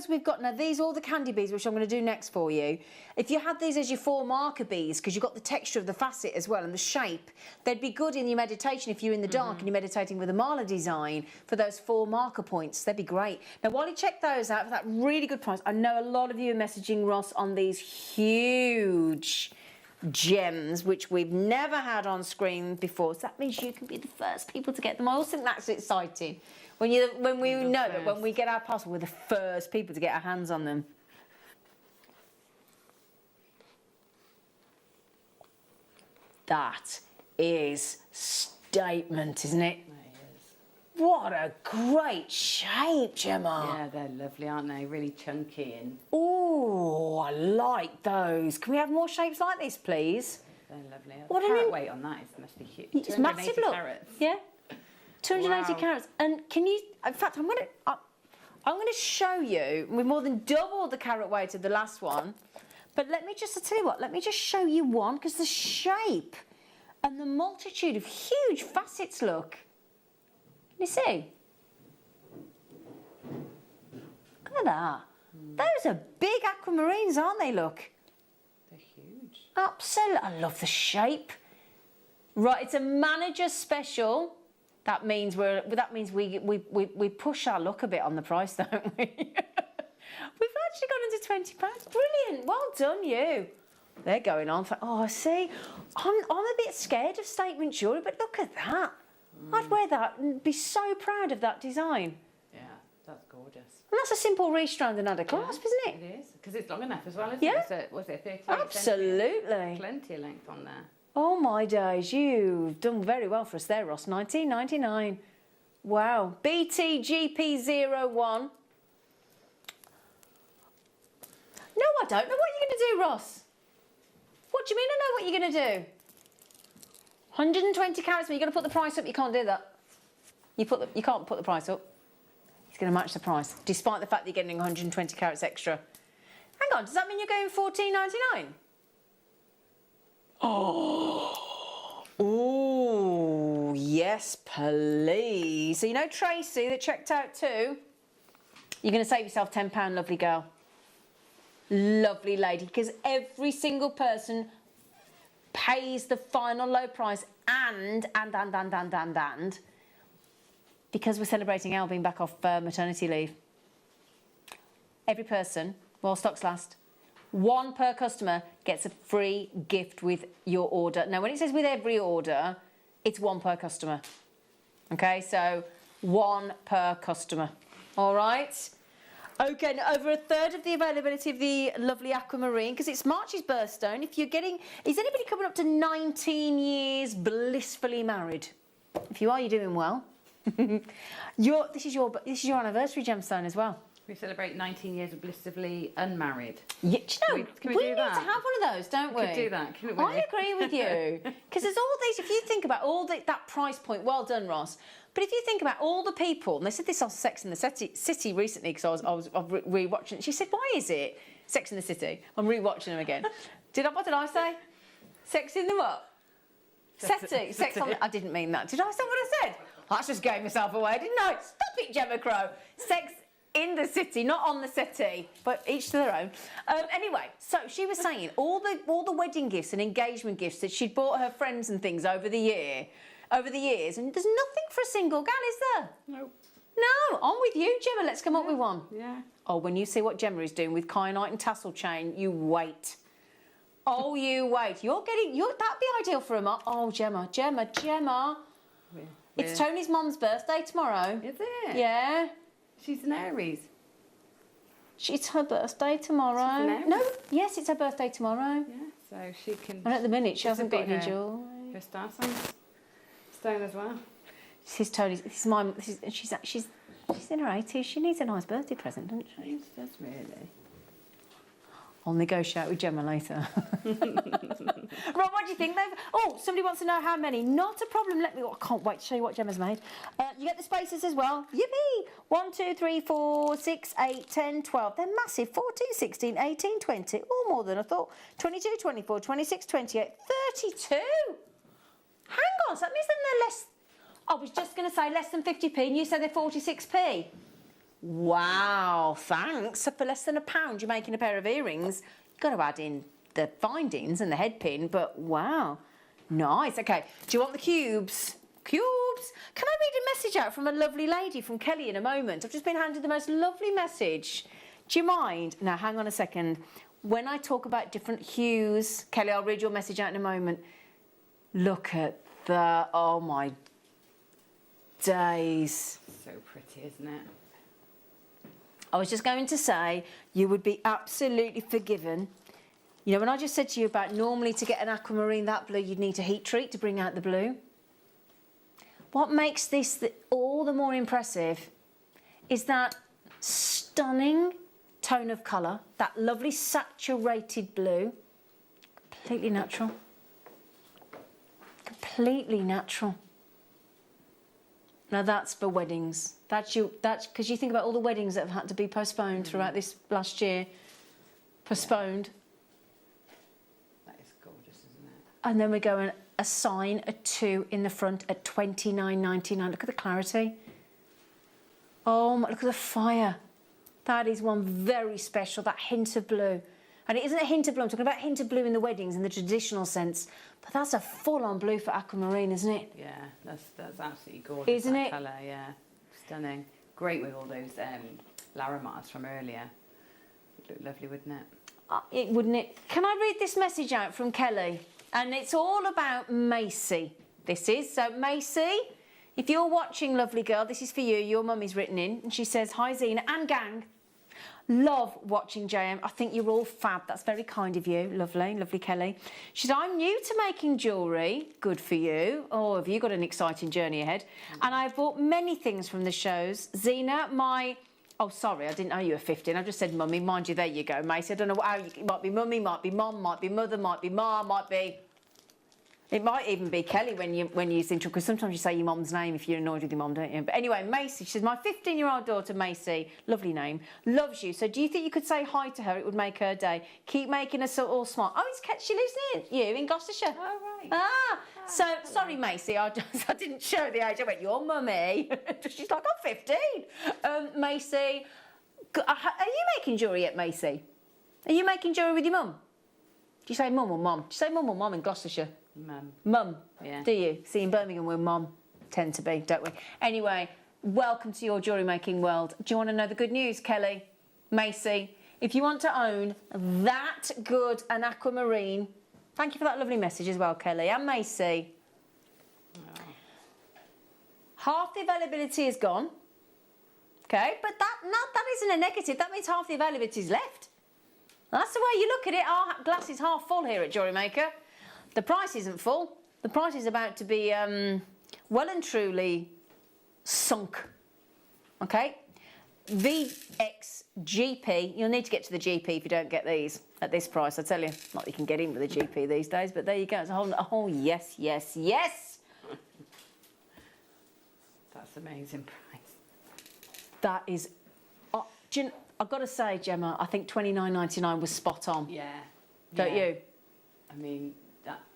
we've got now these all the candy beads, which I'm going to do next for you. If you had these as your 4 marker beads, because you've got the texture of the facet as well and the shape, they'd be good in your meditation if you're in the dark and you're meditating with a mala design for those 4 marker points. They'd be great. Now, while you check those out for that really good price, I know a lot of you are messaging Ross on these huge gems, which we've never had on screen before. So that means you can be the first people to get them. I also think that's exciting. When we know that when we get our parcel, we're the first people to get our hands on them. That is statement, isn't it? What a great shape, Gemma. Yeah, they're lovely, aren't they? Really chunky and... Oh, I like those. Can we have more shapes like this, please? They're lovely. What carat weight on that must be huge. It's massive, look. Carats. Yeah. 280 carats. And can you... In fact, I'm going to show you. We've more than doubled the carat weight of the last one. But I'll tell you what, let me just show you one, because the shape and the multitude of huge facets, look. Can you see? Look at that. Those are big aquamarines, aren't they, look? They're huge. Absolutely. I love the shape. Right, it's a manager special. That means we push our luck a bit on the price, don't we? We've actually gone into £20. Brilliant. Well done, you. They're going on for... Oh, see, I'm a bit scared of statement jewellery, but look at that. I'd wear that and be so proud of that design. Yeah, that's gorgeous. And that's a simple restrand and add a clasp, isn't it? It is, because it's long enough as well, isn't Yeah. it? Was it 38 Absolutely. Plenty of length on there. Oh my days, you've done very well for us there, Ross. $19.99. Wow. BTGP01. No, I don't know what you're going to do, Ross. What do you mean I know what you're going to do? 120 carats, but you're going to put the price up. You can't do that. You can't put the price up. He's going to match the price, despite the fact that you're getting 120 carats extra. Hang on, does that mean you're going $14.99? Oh, ooh, yes, please. So you know Tracy that checked out too? You're going to save yourself £10, lovely girl. Lovely lady, because every single person pays the final low price and because we're celebrating Elle being back off maternity leave. Every person, while stocks last, one per customer gets a free gift with your order. Now, when it says with every order, it's one per customer. Okay, so one per customer. All right? Okay, now over a third of the availability of the lovely aquamarine, because it's March's birthstone. If you're getting, is anybody coming up to 19 years blissfully married? If you are, you're doing well. This is your anniversary gemstone as well. We celebrate 19 years of blissfully unmarried. Yeah, do you know, can we we do need that? to have one of those, don't we? We could do that, couldn't we? I agree with you. Because there's all these, if you think about all that price point, well done, Ross. But if you think about all the people, and they said this on Sex and the City recently, because I was re-watching it. She said, why is it Sex and the City? I'm re-watching them again. What did I say? Sex in the what? City. Sex on the... I didn't mean that. Did I say what I said? I just gave myself away, didn't I? Stop it, Gemma Crow. Sex in the city, not on the city, but each to their own. Anyway, so she was saying all the wedding gifts and engagement gifts that she'd bought her friends and things over the years, and there's nothing for a single gal, is there? No. No, I'm with you, Gemma. Let's come up with one. Yeah. Oh, when you see what Gemma is doing with kyanite and tassel chain, you wait. Oh, you wait. That'd be ideal for a mum. Oh, Gemma. It's Tony's mum's birthday tomorrow. Is it? Yeah. She's an Aries. It's her birthday tomorrow. She's an Aries. No, yes, it's her birthday tomorrow. Yeah, so she can... And at the minute, she hasn't got any jewellery. Her star sign stone as well. She's Tony's. She's in her 80s. She needs a nice birthday present, doesn't she? She does, really. I'll negotiate with Gemma later. Rob, what do you think? Oh, somebody wants to know how many. Not a problem. I can't wait to show you what Gemma's made. You get the spaces as well. Yippee! 1, 2, 3, 4, 6, 8, 10, 12. They're massive. 14, 16, 18, 20. All more than I thought. 22, 24, 26, 28, 32. Hang on. So that means they're less... I was just going to say less than 50p, and you said they're 46p. Wow, thanks. So for less than £1, you're making a pair of earrings. You've got to add in the findings and the head pin, but wow. Nice. Okay, do you want the cubes? Cubes? Can I read a message out from a lovely lady from Kelly in a moment? I've just been handed the most lovely message. Do you mind? Now, hang on a second. When I talk about different hues, Kelly, I'll read your message out in a moment. Look at that. Oh, my days. So pretty, isn't it? I was just going to say, you would be absolutely forgiven. You know, when I just said to you about normally to get an aquamarine that blue, you'd need a heat treat to bring out the blue. What makes this all the more impressive is that stunning tone of colour, that lovely saturated blue, completely natural. Completely natural. Now that's for weddings. That's because you think about all the weddings that have had to be postponed throughout this last year. Postponed. That is gorgeous, isn't it? And then we're going a sign, a 2 in the front at $29.99. Look at the clarity. Oh my, look at the fire. That is one very special, that hint of blue. And it isn't a hint of blue, I'm talking about hint of blue in the weddings in the traditional sense. But that's a full-on blue for aquamarine, isn't it? Yeah, that's absolutely gorgeous. Isn't it? Colour, yeah. Stunning. Great with all those Laramars from earlier. It'd look lovely, wouldn't it? Wouldn't it? Can I read this message out from Kelly? And it's all about Macy. This is. So, Macy, if you're watching, lovely girl, this is for you. Your mummy's written in. And she says, hi, Zena and gang. Love watching JM. I think you're all fab. That's very kind of you. Lovely, lovely Kelly. She said, I'm new to making jewellery. Good for you. Oh, have you got an exciting journey ahead? And I've bought many things from the shows. Zena, oh, sorry, I didn't know you were 15. I just said mummy. Mind you, there you go, Macy. I don't know how it might be mummy, might be mum, might be mother, might be ma, might be... It might even be Kelly when you think, because sometimes you say your mum's name if you're annoyed with your mum, don't you? But anyway, Macy, she says, my 15-year-old daughter, Macy, lovely name, loves you. So do you think you could say hi to her? It would make her day. Keep making us all smile. Oh, she lives near you in Gloucestershire. Oh, right. Ah, so, sorry, Macy, I didn't show the age. I went, your mummy. She's like, I'm 15. Macy, are you making jewellery yet, Macy? Are you making jewellery with your mum? Do you say mum or mum? Do you say mum or mum in Gloucestershire? Mum. Mum, yeah. Do you? See, in Birmingham, we're mum, tend to be, don't we? Anyway, welcome to your jewellery making world. Do you want to know the good news, Kelly? Macy, if you want to own that good an aquamarine, thank you for that lovely message as well, Kelly, and Macy. Oh. Half the availability is gone, okay? But that isn't a negative, that means half the availability is left. That's the way you look at it. Our glass is half full here at Jewellery Maker. The price isn't full. The price is about to be well and truly sunk. Okay? VXGP. You'll need to get to the GP if you don't get these at this price, I tell you. Not that you can get in with a GP these days, but there you go. It's a whole... Oh, yes, yes, yes! That's amazing price. That is... I've got to say, Gemma, I think $29.99 was spot on. Yeah. Don't you? I mean,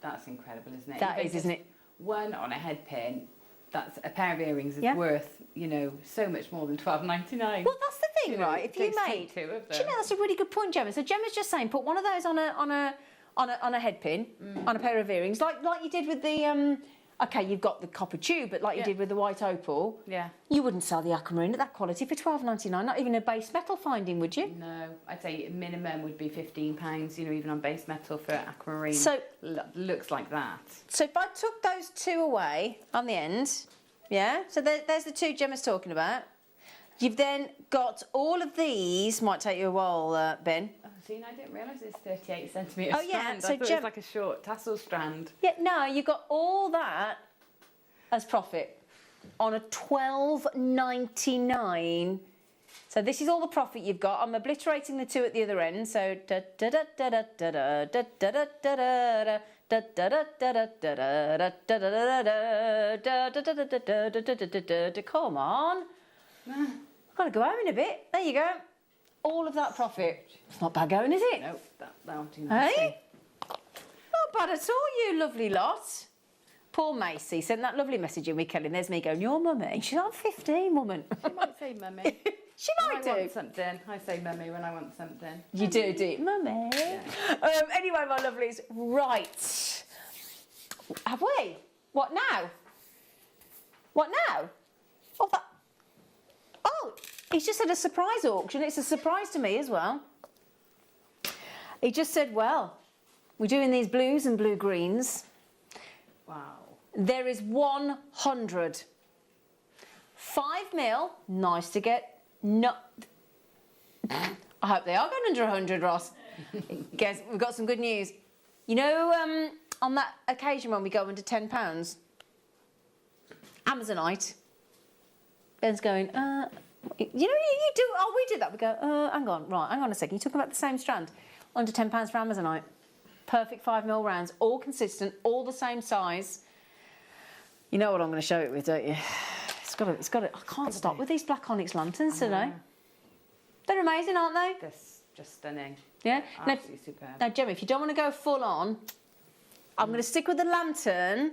that's incredible, isn't it? That is, isn't it? One on a head pin, that's a pair of earrings is worth, you know, so much more than $12.99. Well, that's the thing, right? If you made, two of them. do you know, that's a really good point, Gemma. So Gemma's just saying, put one of those on a head pin, on a pair of earrings, like you did with the okay, you've got the copper tube, but like you did with the white opal. Yeah. You wouldn't sell the aquamarine at that quality for $12.99, not even a base metal finding, would you? No, I'd say minimum would be £15, you know, even on base metal for aquamarine. So looks like that. So if I took those two away on the end, yeah, so there's the two Gemma's talking about. You've then got all of these, might take you a while, Ben. Oh, see, I didn't realise it's 38 centimetres Oh, yeah, strand. so I thought it was like a short tassel strand. Yeah, no, you got all that as profit on a $12.99. So this is all the profit you've got. I'm obliterating the two at the other end. So da da da da da da da da da da da da. Come on. I've got to go home in a bit. There you go. All of that profit. It's not bad going, is it? No, that'll do nicely. Hey? Not bad at all, you lovely lot. Poor Macy sent that lovely message in with Kelly, and there's me going, your mummy? She's like, I'm 15, woman. She might say mummy. She might do. When I want something. I say mummy when I want something. You do you? Mummy. Yeah. Anyway, my lovelies, right. Have we? What now? What now? Oh, he's just had a surprise auction. It's a surprise to me as well. He just said, well, we're doing these blues and blue greens. Wow. There is 100. 5mm, nice to get. No. I hope they are going under 100, Ross. Guess we've got some good news. You know, on that occasion when we go under £10, Amazonite, Ben's going, you know, you do, oh, we did that. We go, hang on a second. You're talking about the same strand. Under £10 for Amazonite. Perfect 5mm rounds, all consistent, all the same size. You know what I'm going to show it with, don't you? It's got it. I can't stop with these black onyx lanterns today. They're amazing, aren't they? They're just stunning. Yeah. Absolutely superb. Now, Gemma, if you don't want to go full on, I'm going to stick with the lantern,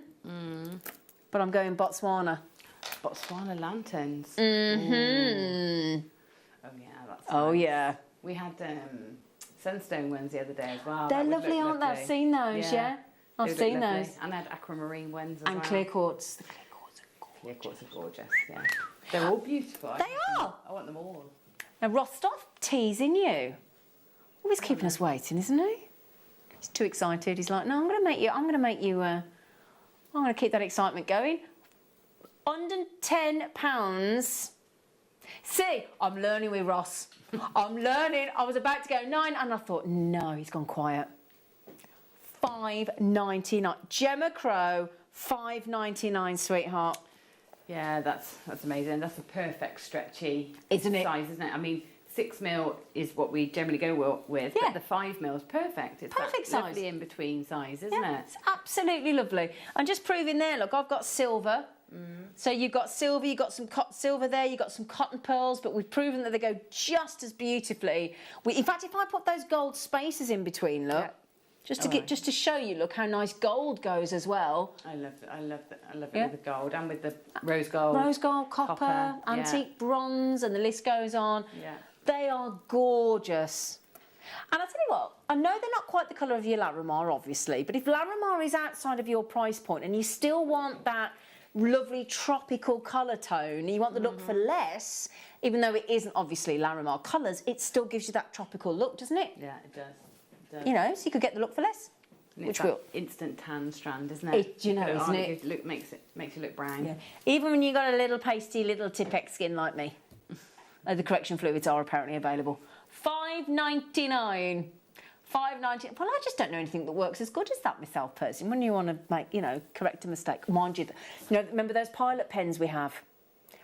but I'm going Botswana. Botswana lanterns. Mm-hmm. Oh yeah, that's. Oh nice. yeah. We had sunstone ones the other day as well. They're lovely, aren't they? I've seen those. Yeah. I've seen those. And I had aquamarine ones as well. And clear quartz. The clear quartz are gorgeous. Yeah. They're all beautiful. They are. I want them all. Now, Rostov, teasing you. Always keeping us waiting, isn't he? He's too excited. He's like, no, I'm going to keep that excitement going. Under £10. See, I'm learning with Ross. I'm learning. I was about to go 9 and I thought, no, he's gone quiet. $5.99. Gemma Crow, $5.99, sweetheart. Yeah, that's amazing. That's a perfect stretchy Isn't it? size, isn't it? I mean, 6mm is what we generally go with, but the 5mm is perfect. It's perfect that size. lovely in between size, isn't it? It's absolutely lovely. And just proving there, look, I've got silver. So you've got silver, you've got some silver there, you've got some cotton pearls, but we've proven that they go just as beautifully. In fact, if I put those gold spaces in between, look, just to show you, look how nice gold goes as well. I love it with the gold and with the rose gold. Rose gold, copper, antique bronze, and the list goes on. Yeah. They are gorgeous. And I'll tell you what, I know they're not quite the colour of your Larimar, obviously, but if Larimar is outside of your price point and you still want that lovely tropical colour tone, you want the look for less, even though it isn't obviously Larimar colours, it still gives you that tropical look, doesn't it? Yeah, it does. It does. You know, so you could get the look for less. And which will instant tan strand, isn't it? You know, isn't it? It makes you look brown. Yeah. Even when you've got a little pasty, little Tipex skin like me. The correction fluids are apparently available. $5.99. $5.99. Well, I just don't know anything that works as good as that myself, personally. When you want to make, correct a mistake, mind you, remember those pilot pens we have?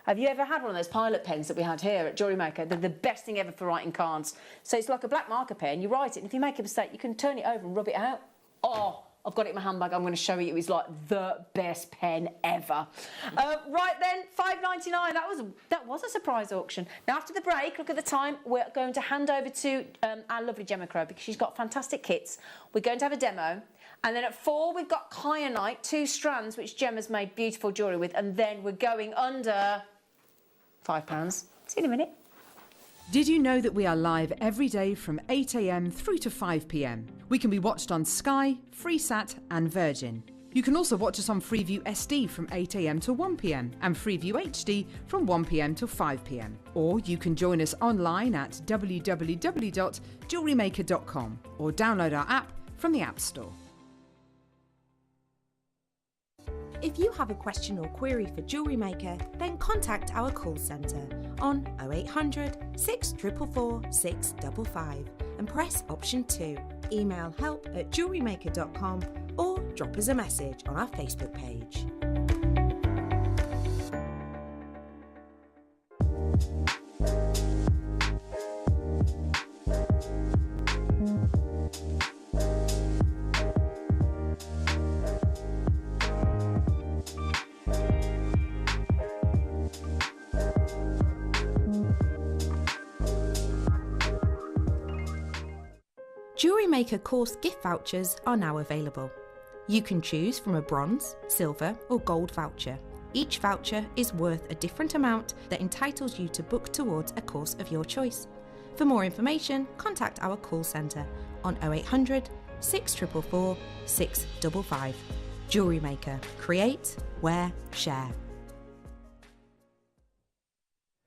Have you ever had one of those pilot pens that we had here at Jewellery Maker? They're the best thing ever for writing cards. So it's like a black marker pen. You write it, and if you make a mistake, you can turn it over and rub it out. Oh, I've got it in my handbag. I'm going to show you. It was like the best pen ever. Right then, $5.99. That was a surprise auction. Now, after the break, look at the time. We're going to hand over to our lovely Gemma Crow because she's got fantastic kits. We're going to have a demo. And then at 4, we've got Kyanite, 2 strands, which Gemma's made beautiful jewellery with. And then we're going under £5. See you in a minute. Did you know that we are live every day from 8 a.m. through to 5 p.m? We can be watched on Sky, Freesat and Virgin. You can also watch us on Freeview SD from 8 a.m. to 1 p.m. and Freeview HD from 1 p.m. to 5 p.m. Or you can join us online at www.jewellerymaker.com or download our app from the App Store. If you have a question or query for Jewellery Maker, then contact our call centre on 0800 644 655 and press option 2. Email help@jewellerymaker.com or drop us a message on our Facebook page. Jewellery Maker course gift vouchers are now available. You can choose from a bronze, silver or gold voucher. Each voucher is worth a different amount that entitles you to book towards a course of your choice. For more information, contact our call centre on 0800 644 655. Jewellery Maker. Create, wear, share.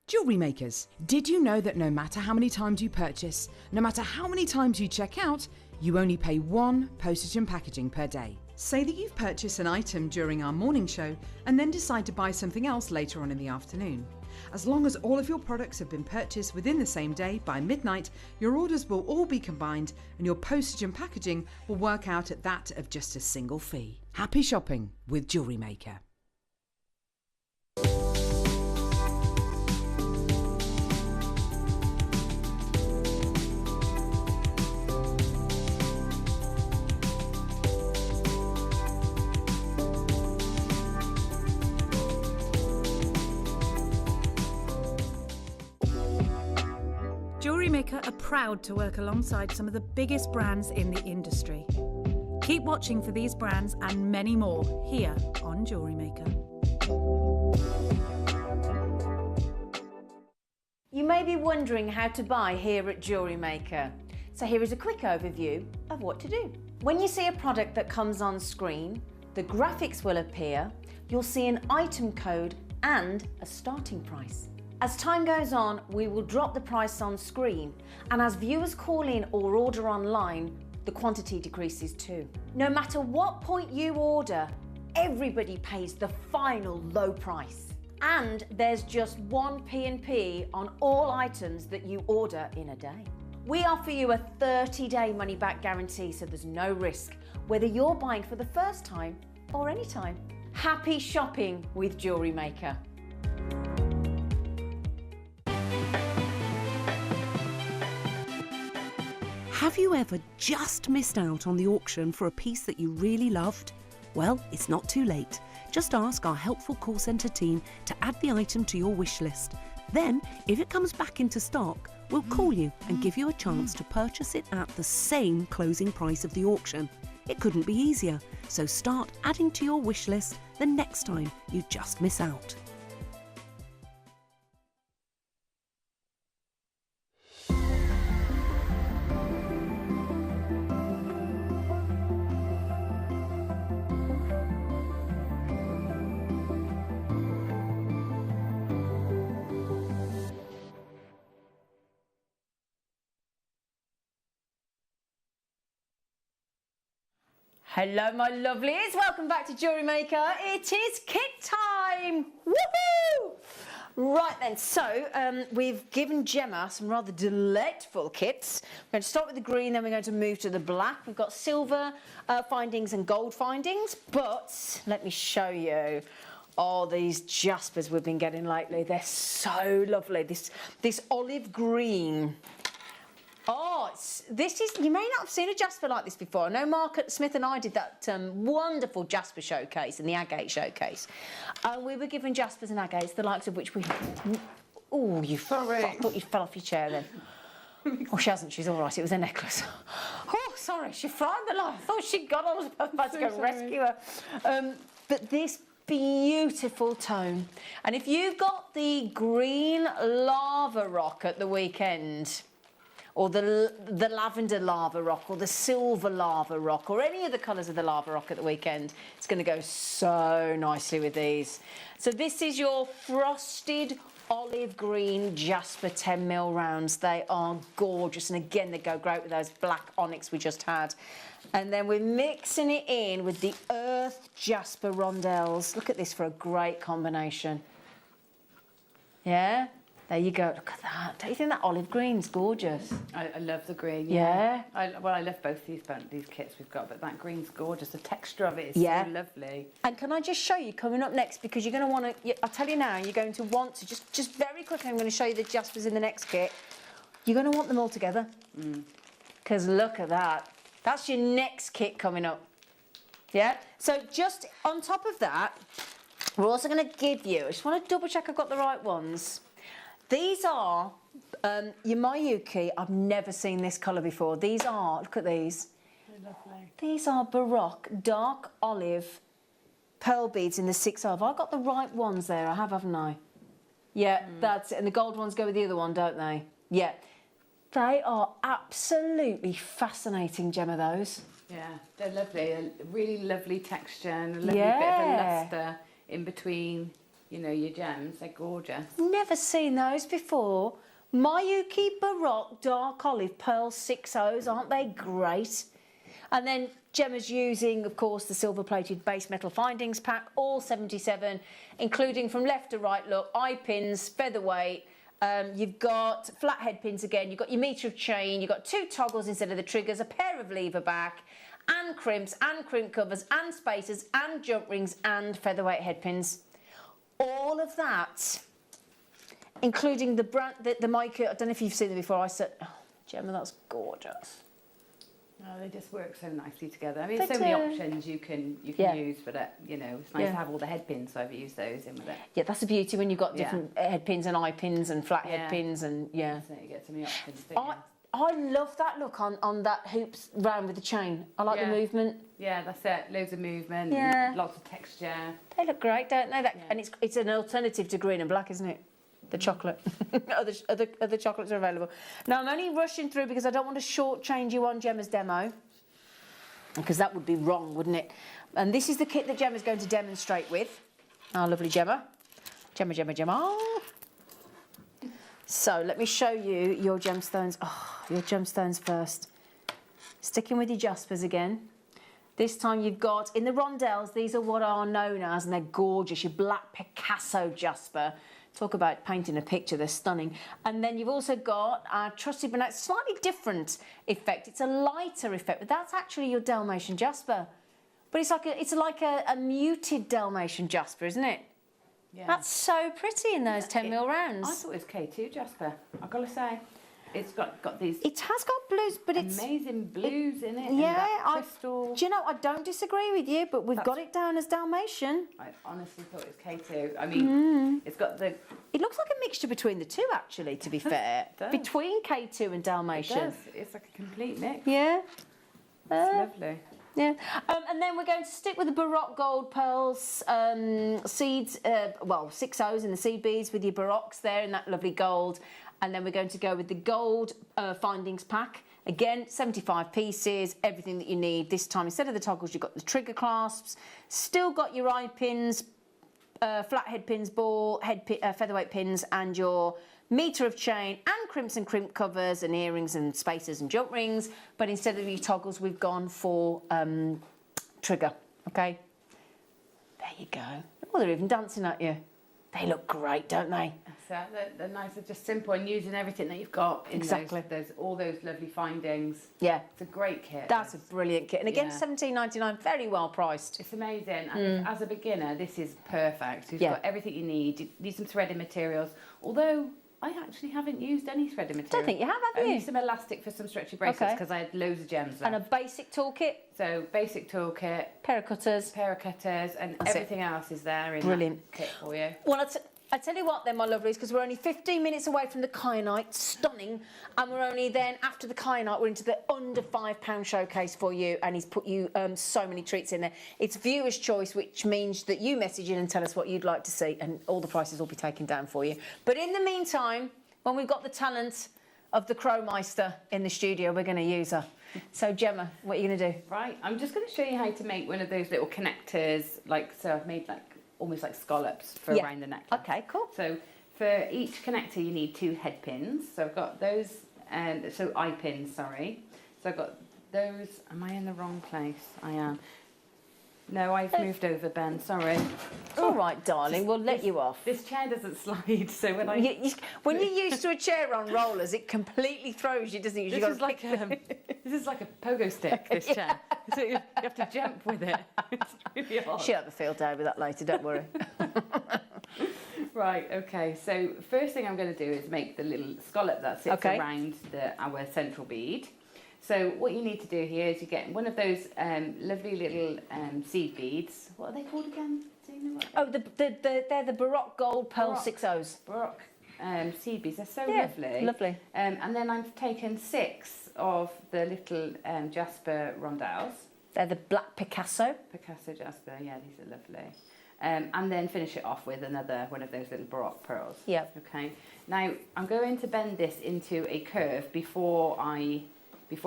Jewellery makers, did you know that no matter how many times you purchase, no matter how many times you check out, you only pay 1 postage and packaging per day? Say that you've purchased an item during our morning show and then decide to buy something else later on in the afternoon. As long as all of your products have been purchased within the same day by midnight, your orders will all be combined and your postage and packaging will work out at that of just a single fee. Happy shopping with Jewellery Maker. Jewellery Maker are proud to work alongside some of the biggest brands in the industry. Keep watching for these brands and many more here on Jewellery Maker. You may be wondering how to buy here at Jewellery Maker. So here is a quick overview of what to do. When you see a product that comes on screen, the graphics will appear, you'll see an item code and a starting price. As time goes on, we will drop the price on screen, and as viewers call in or order online, the quantity decreases too. No matter what point you order, everybody pays the final low price. And there's just 1 P&P on all items that you order in a day. We offer you a 30-day money-back guarantee, so there's no risk, whether you're buying for the first time or any time. Happy shopping with Jewellery Maker. Have you ever just missed out on the auction for a piece that you really loved? Well, it's not too late. Just ask our helpful call centre team to add the item to your wish list. Then, if it comes back into stock, we'll call you and give you a chance to purchase it at the same closing price of the auction. It couldn't be easier, so start adding to your wish list the next time you just miss out. Hello, my lovelies. Welcome back to Jewellery Maker. It is kit time. Woohoo! Right then, so we've given Gemma some rather delightful kits. We're going to start with the green, then we're going to move to the black. We've got silver findings and gold findings, but let me show you. Oh, these jaspers we've been getting lately. They're so lovely. This olive green. Oh, you may not have seen a jasper like this before. I know Mark Smith and I did that wonderful jasper showcase and the agate showcase. We were given jaspers and agates, the likes of which we... Oh, I thought you fell off your chair then. Oh, she hasn't. She's all right. It was a necklace. Oh, sorry. She frightened the life. I thought she'd gone. I was about to go rescue her. But this beautiful tone. And if you've got the green lava rock at the weekend... or the lavender lava rock, or the silver lava rock, or any of the colours of the lava rock at the weekend, it's going to go so nicely with these. So this is your frosted olive green jasper 10mm rounds. They are gorgeous, and again, they go great with those black onyx we just had. And then we're mixing it in with the earth jasper rondelles. Look at this for a great combination. Yeah? There you go. Look at that. Don't you think that olive green's gorgeous? I love the green. Yeah. I love both these kits we've got, but that green's gorgeous. The texture of it is so lovely. And can I just show you coming up next, because you're going to want to... I'll tell you now, you're going to want to just very quickly. I'm going to show you the jaspers in the next kit. You're going to want them all together, because look at that. That's your next kit coming up. Yeah. So just on top of that, we're also going to give you. I just want to double check I've got the right ones. These are your Mayuki. I've never seen this colour before. These are, look at these. They're lovely. These are Baroque dark olive pearl beads in the 6 Have I got the right ones there? I have, haven't I? Yeah, that's it. And the gold ones go with the other one, don't they? Yeah. They are absolutely fascinating, Gemma, those. Yeah, they're lovely. A really lovely texture and a lovely bit of a lustre in between. You know, your gems, they're gorgeous. Never seen those before. Mayuki Baroque Dark Olive Pearl 6 O's, aren't they great? And then Gemma's using, of course, the silver-plated base metal findings pack, all 77, including from left to right, look, eye pins, featherweight. You've got flathead pins again, you've got your metre of chain, you've got 2 toggles instead of the triggers, a pair of lever back, and crimps, and crimp covers, and spacers, and jump rings, and featherweight head pins. All of that, including the brand, the Maker. I don't know if you've seen them before. I said, oh, Gemma, that's gorgeous. Oh, they just work so nicely together. I mean, there's so many options you can use, but you know, it's nice to have all the head pins. So I've used those in with it. Yeah, that's the beauty when you've got different head pins and eye pins and flat head pins and So you get so many options. I love that look on that hoops round with the chain. I like the movement. Yeah, that's it. Loads of movement. Yeah. Lots of texture. They look great, don't they? And it's an alternative to green and black, isn't it? The chocolate. other chocolates are available. Now, I'm only rushing through because I don't want to shortchange you on Gemma's demo, because that would be wrong, wouldn't it? And this is the kit that Gemma's going to demonstrate with. Our lovely Gemma. Gemma. So let me show you your gemstones. Oh, your gemstones first. Sticking with your jaspers again. This time you've got, in the rondelles, these are what are known as, and they're gorgeous, your black Picasso jasper. Talk about painting a picture, they're stunning. And then you've also got our trusty but slightly different effect. It's a lighter effect, but that's actually your Dalmatian jasper. But it's like a muted Dalmatian jasper, isn't it? Yeah. That's so pretty in those 10mm rounds. I thought it was K2 jasper, I've got to say. It's got these. It has got blues, but it's amazing blues in it. Yeah, and that crystal. do you know? I don't disagree with you, but we've got it down as Dalmatian. I honestly thought it was K2. I mean, it's got the. It looks like a mixture between the two, actually. To be fair, between K2 and Dalmatian. It does. It's like a complete mix. Yeah. It's lovely. Yeah, and then we're going to stick with the Baroque gold pearls, seeds, 6 O's in the seed beads with your Baroques there in that lovely gold. And then we're going to go with the gold findings pack. Again, 75 pieces, everything that you need. This time, instead of the toggles, you've got the trigger clasps, still got your eye pins, flathead pins, ball, featherweight pins, and your metre of chain and crimps and crimp covers and earrings and spacers and jump rings, but instead of your toggles we've gone for trigger. Okay, there you go. Oh, they're even dancing at you. They look great, don't they? So they're nice. They're just simple and using everything that you've got in all those lovely findings. Yeah, it's a great kit. That's a brilliant kit, and again, $17.99, very well priced. It's amazing. And as a beginner, this is perfect. You've got everything you need. You need some threaded materials, although I actually haven't used any threaded material. Don't think you have you? Only some elastic for some stretchy bracelets because I had loads of gems left. And a basic toolkit. So basic toolkit, pair of cutters, and everything else is there in that kit for you. Well, I tell you what then, my lovelies, because we're only 15 minutes away from the Kyanite, stunning, and we're only then, after the Kyanite, we're into the under £5 showcase for you, and he's put you so many treats in there. It's viewer's choice, which means that you message in and tell us what you'd like to see, and all the prices will be taken down for you. But in the meantime, when we've got the talent of the Crowmeister in the studio, we're going to use her. So, Gemma, what are you going to do? Right, I'm just going to show you how to make one of those little connectors, so I've made almost like scallops for around the necklace. Okay, cool. So for each connector you need 2 head pins. So I've got those, eye pins, sorry. So I've got those, am I in the wrong place? I am. No, I've moved over, Ben, sorry. It's all right, darling, we'll let you off. This chair doesn't slide, so when when you're used to a chair on rollers, it completely throws you, doesn't it? This is like a pogo stick, this chair. So you have to jump with it. It's really hard. She'll have a field day with that later, don't worry. Right, okay, so first thing I'm going to do is make the little scallop that sits around our central bead. So what you need to do here is you get one of those lovely little seed beads. What are they called again? Do you know what they're the Baroque gold pearl 6 O's. Baroque seed beads. They're so lovely. Lovely. And then I've taken 6 of the little jasper rondelles. They're the black Picasso. Picasso jasper. Yeah, these are lovely. And then finish it off with another one of those little Baroque pearls. Yeah. Okay. Now I'm going to bend this into a curve before I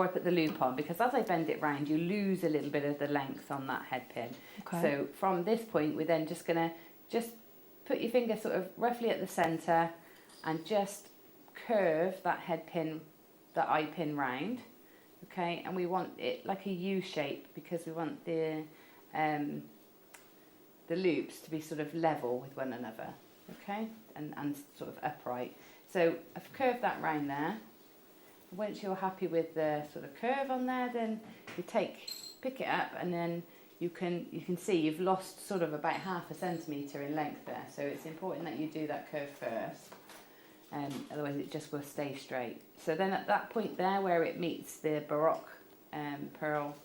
put the loop on, because as I bend it round, you lose a little bit of the length on that head pin. Okay. So from this point, we're then just going to put your finger sort of roughly at the centre and just curve that head pin, that eye pin round. Okay, and we want it like a U shape because we want the loops to be sort of level with one another. Okay, and sort of upright. So I've curved that round there. Once you're happy with the sort of curve on there, then you pick it up, and then you can see you've lost sort of about ½ centimetre in length there. So it's important that you do that curve first, otherwise it just will stay straight. So then at that point there where it meets the Baroque pearl,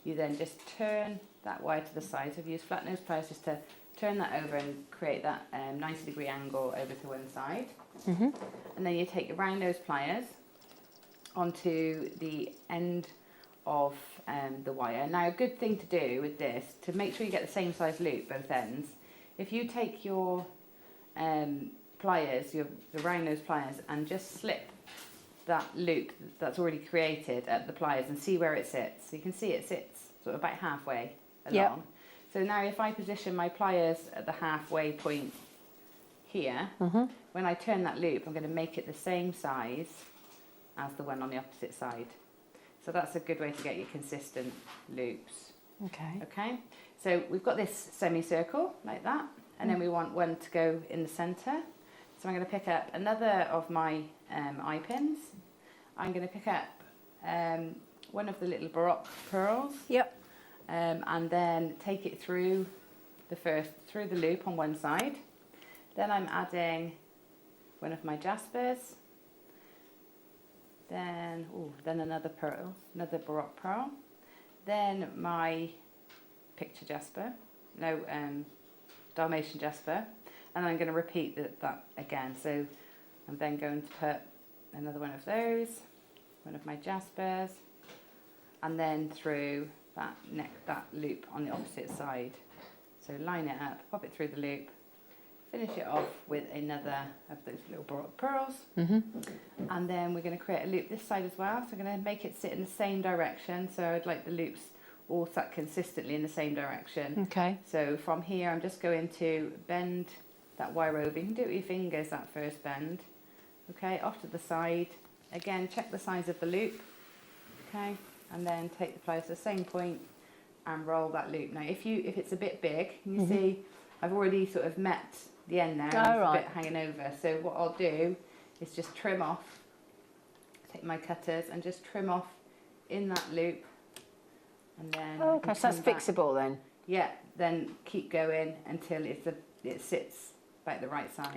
you then just turn that wire to the side. So I've used flat nose pliers just to turn that over and create that 90-degree angle over to one side. Mm-hmm. And then you take your round nose pliers onto the end of the wire. Now, a good thing to do with this, to make sure you get the same size loop both ends, if you take your pliers, the round nose pliers, and just slip that loop that's already created at the pliers and see where it sits. So you can see it sits sort of about halfway along. Yep. So now if I position my pliers at the halfway point here, when I turn that loop, I'm going to make it the same size as the one on the opposite side. So that's a good way to get your consistent loops. Okay. Okay. So we've got this semicircle like that, and then we want one to go in the centre. So I'm going to pick up another of my eye pins. I'm going to pick up one of the little Baroque pearls. Yep. And then take it through the loop on one side. Then I'm adding one of my jaspers. then another pearl, another Baroque pearl, then my picture jasper, Dalmatian jasper, and I'm going to repeat that again. So I'm then going to put another one of those, one of my jaspers, and then through that loop on the opposite side. So line it up, pop it through the loop, finish it off with another of those little Baroque pearls, and then we're going to create a loop this side as well. So I'm going to make it sit in the same direction. So I'd like the loops all sat consistently in the same direction. Okay. So from here, I'm just going to bend that wire over. You can do it with your fingers, that first bend. Okay, off to the side. Again, check the size of the loop. Okay, and then take the pliers to the same point and roll that loop. Now, if it's a bit big, you see, I've already sort of met the end there. And it's a bit hanging over. So what I'll do is just trim off. Take my cutters and just trim off in that loop. And then okay, so that's fixable then. Yeah, then keep going until it sits about the right size.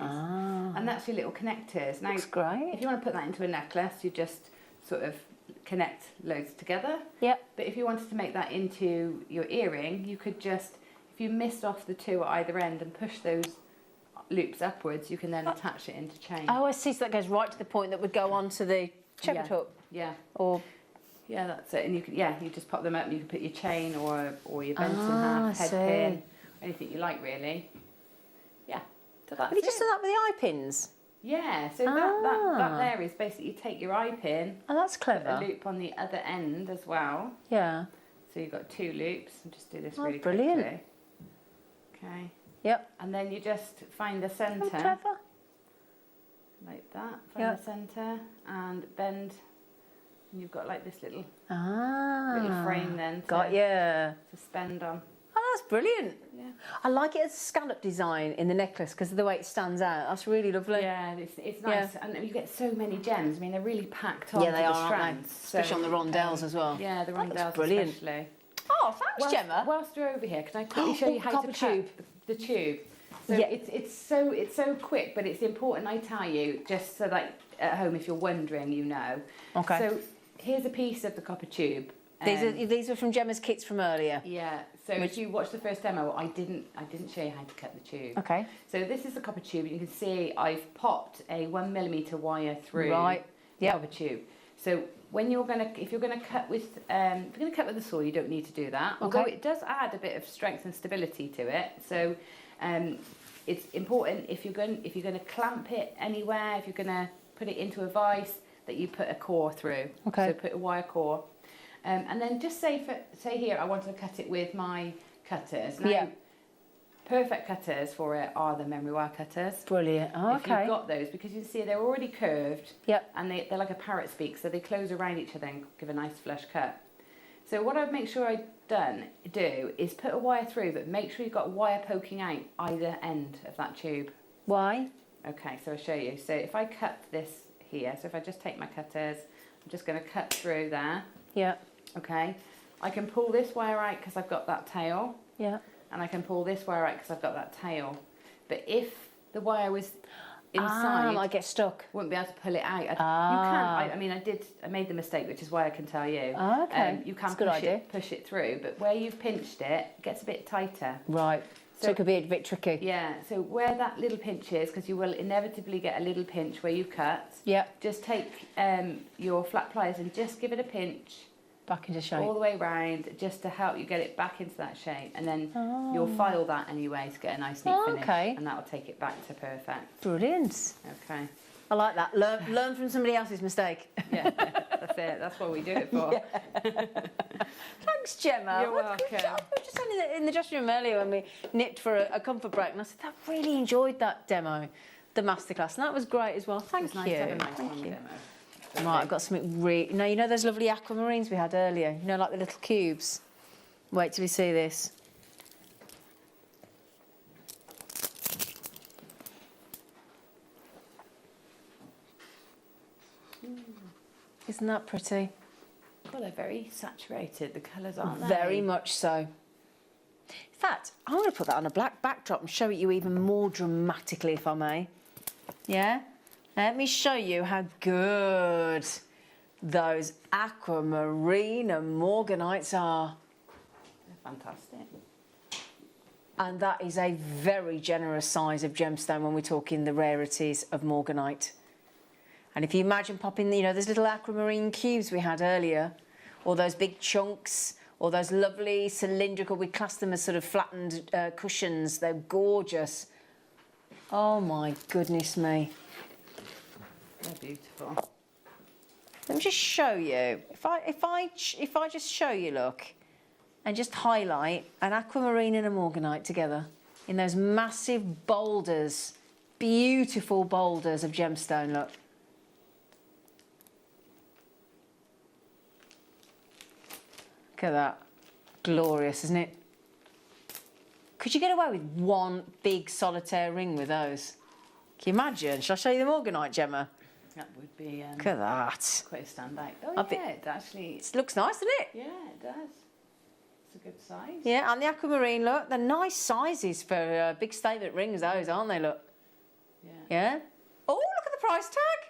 And that's your little connectors. Now, that's great. If you want to put that into a necklace, you just sort of connect loads together. Yep. But if you wanted to make that into your earring, you could just, if you missed off the two at either end and push those loops upwards, you can then attach it into chain. Oh, I see. So that goes right to the point that would go onto the shepherd hook. Yeah. Or yeah, that's it. And you can, you just pop them up and you can put your chain or your bent in half, head pin, anything you like really. Yeah. So that's have you just done that with the eye pins? Yeah, so that there is basically you take your eye pin. Oh, that's clever. Put a loop on the other end as well. Yeah. So you've got two loops. And just do this Oh, really brilliant. quickly. Okay. Yep. And then you just find the centre. Oh, clever. Like that. Find the centre and bend. And you've got like this little frame then to suspend on. Oh, that's brilliant. Yeah. I like it as a scallop design in the necklace because of the way it stands out. That's really lovely. Yeah, it's nice. Yeah. And you get so many gems. I mean, they're really packed on. Yeah, they the are, strands. aren't they? Especially on the rondelles as well. Yeah, the rondelles that's brilliant. especially. Oh, thanks, Gemma. Whilst you're over here, can I quickly show you how to cut the tube? So it's so quick, but it's important I tell you, just so that at home, if you're wondering, you know. Okay. So here's a piece of the copper tube. These are from Gemma's kits from earlier. Yeah. So if you watched the first demo, I didn't show you how to cut the tube. Okay. So this is the copper tube. You can see I've popped a 1mm wire through the copper tube. So when if you're gonna cut with the saw, you don't need to do that. Although it does add a bit of strength and stability to it. So it's important if you're going to clamp it anywhere, if you're going to put it into a vise, that you put a core through. Okay. So put a wire core. And then just say here, I want to cut it with my cutters. Now, perfect cutters for it are the memory wire cutters. Brilliant. Oh, if you've got those, because you can see they're already curved. Yep. And they're like a parrot's beak, so they close around each other and give a nice flush cut. So what I'd make sure I do is put a wire through, but make sure you've got wire poking out either end of that tube. Why? Okay, so I'll show you. So if I cut this here, so if I just take my cutters, I'm just going to cut through there. Yeah. Okay. I can pull this wire out because I've got that tail. Yeah. And I can pull this wire out because I've got that tail. But if the wire was inside, I get stuck. Wouldn't be able to pull it out. You can. I made the mistake, which is why I can tell you. Oh, okay. You can push it through, but where you've pinched it, it gets a bit tighter. Right. So it could be a bit tricky. Yeah. So where that little pinch is, because you will inevitably get a little pinch where you cut. Yeah. Just take your flat pliers and just give it a pinch. Back into shape. All the way round, just to help you get it back into that shape. And then you'll file that anyway to get a nice neat finish. Okay. And that'll take it back to perfect. Brilliant. Okay. I like that. Learn from somebody else's mistake. Yeah, that's it. That's what we do it for. Thanks, Gemma. You're welcome. I was just in the dressing room earlier when we nipped for a comfort break, and I said, I really enjoyed that demo, the masterclass, and that was great as well. Thank you. Nice to have a nice Thank you. demo. Right, I've got something really... Now, you know those lovely aquamarines we had earlier? You know, like the little cubes? Wait till we see this. Isn't that pretty? Well, they're very saturated, the colours, aren't they? Very much so. In fact, I'm going to put that on a black backdrop and show it you even more dramatically, if I may. Yeah? Let me show you how good those aquamarine and morganites are. They're fantastic. And that is a very generous size of gemstone when we're talking the rarities of morganite. And if you imagine popping, you know, those little aquamarine cubes we had earlier, or those big chunks, or those lovely cylindrical, we class them as sort of flattened cushions. They're gorgeous. Oh my goodness me. They're beautiful. Let me just show you. If I just show you, look, and just highlight an aquamarine and a morganite together in those massive boulders, beautiful boulders of gemstone, look. Look at that. Glorious, isn't it? Could you get away with one big solitaire ring with those? Can you imagine? Shall I show you the morganite, Gemma? That would be Look at that. quite a standout. Oh, yeah, it actually... It looks nice, doesn't it? Yeah, it does. It's a good size. Yeah, and the aquamarine, look, they're nice sizes for big statement rings, those, aren't they, look? Yeah. Yeah? Oh, look at the price tag.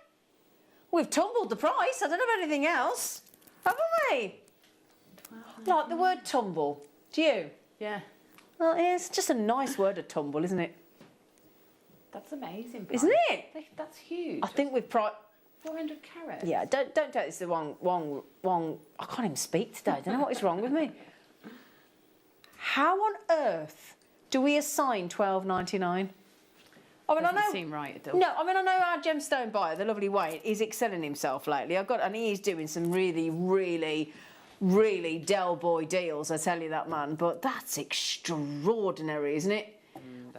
We've tumbled the price. I don't know about anything else. Haven't we? Like the word tumble. Do you? Yeah. Well, it's just a nice word, a tumble, isn't it? That's amazing. Isn't it? That's huge. I think we've 400 carats. Yeah, don't take this the wrong. I can't even speak today. I don't know what is wrong with me. How on earth do we assign $12.99? I mean, Doesn't seem right at all. No, I mean, I know our gemstone buyer, the lovely Wayne, is excelling himself lately. And he's doing some really, really, really Del Boy deals. I tell you that, man. But that's extraordinary, isn't it?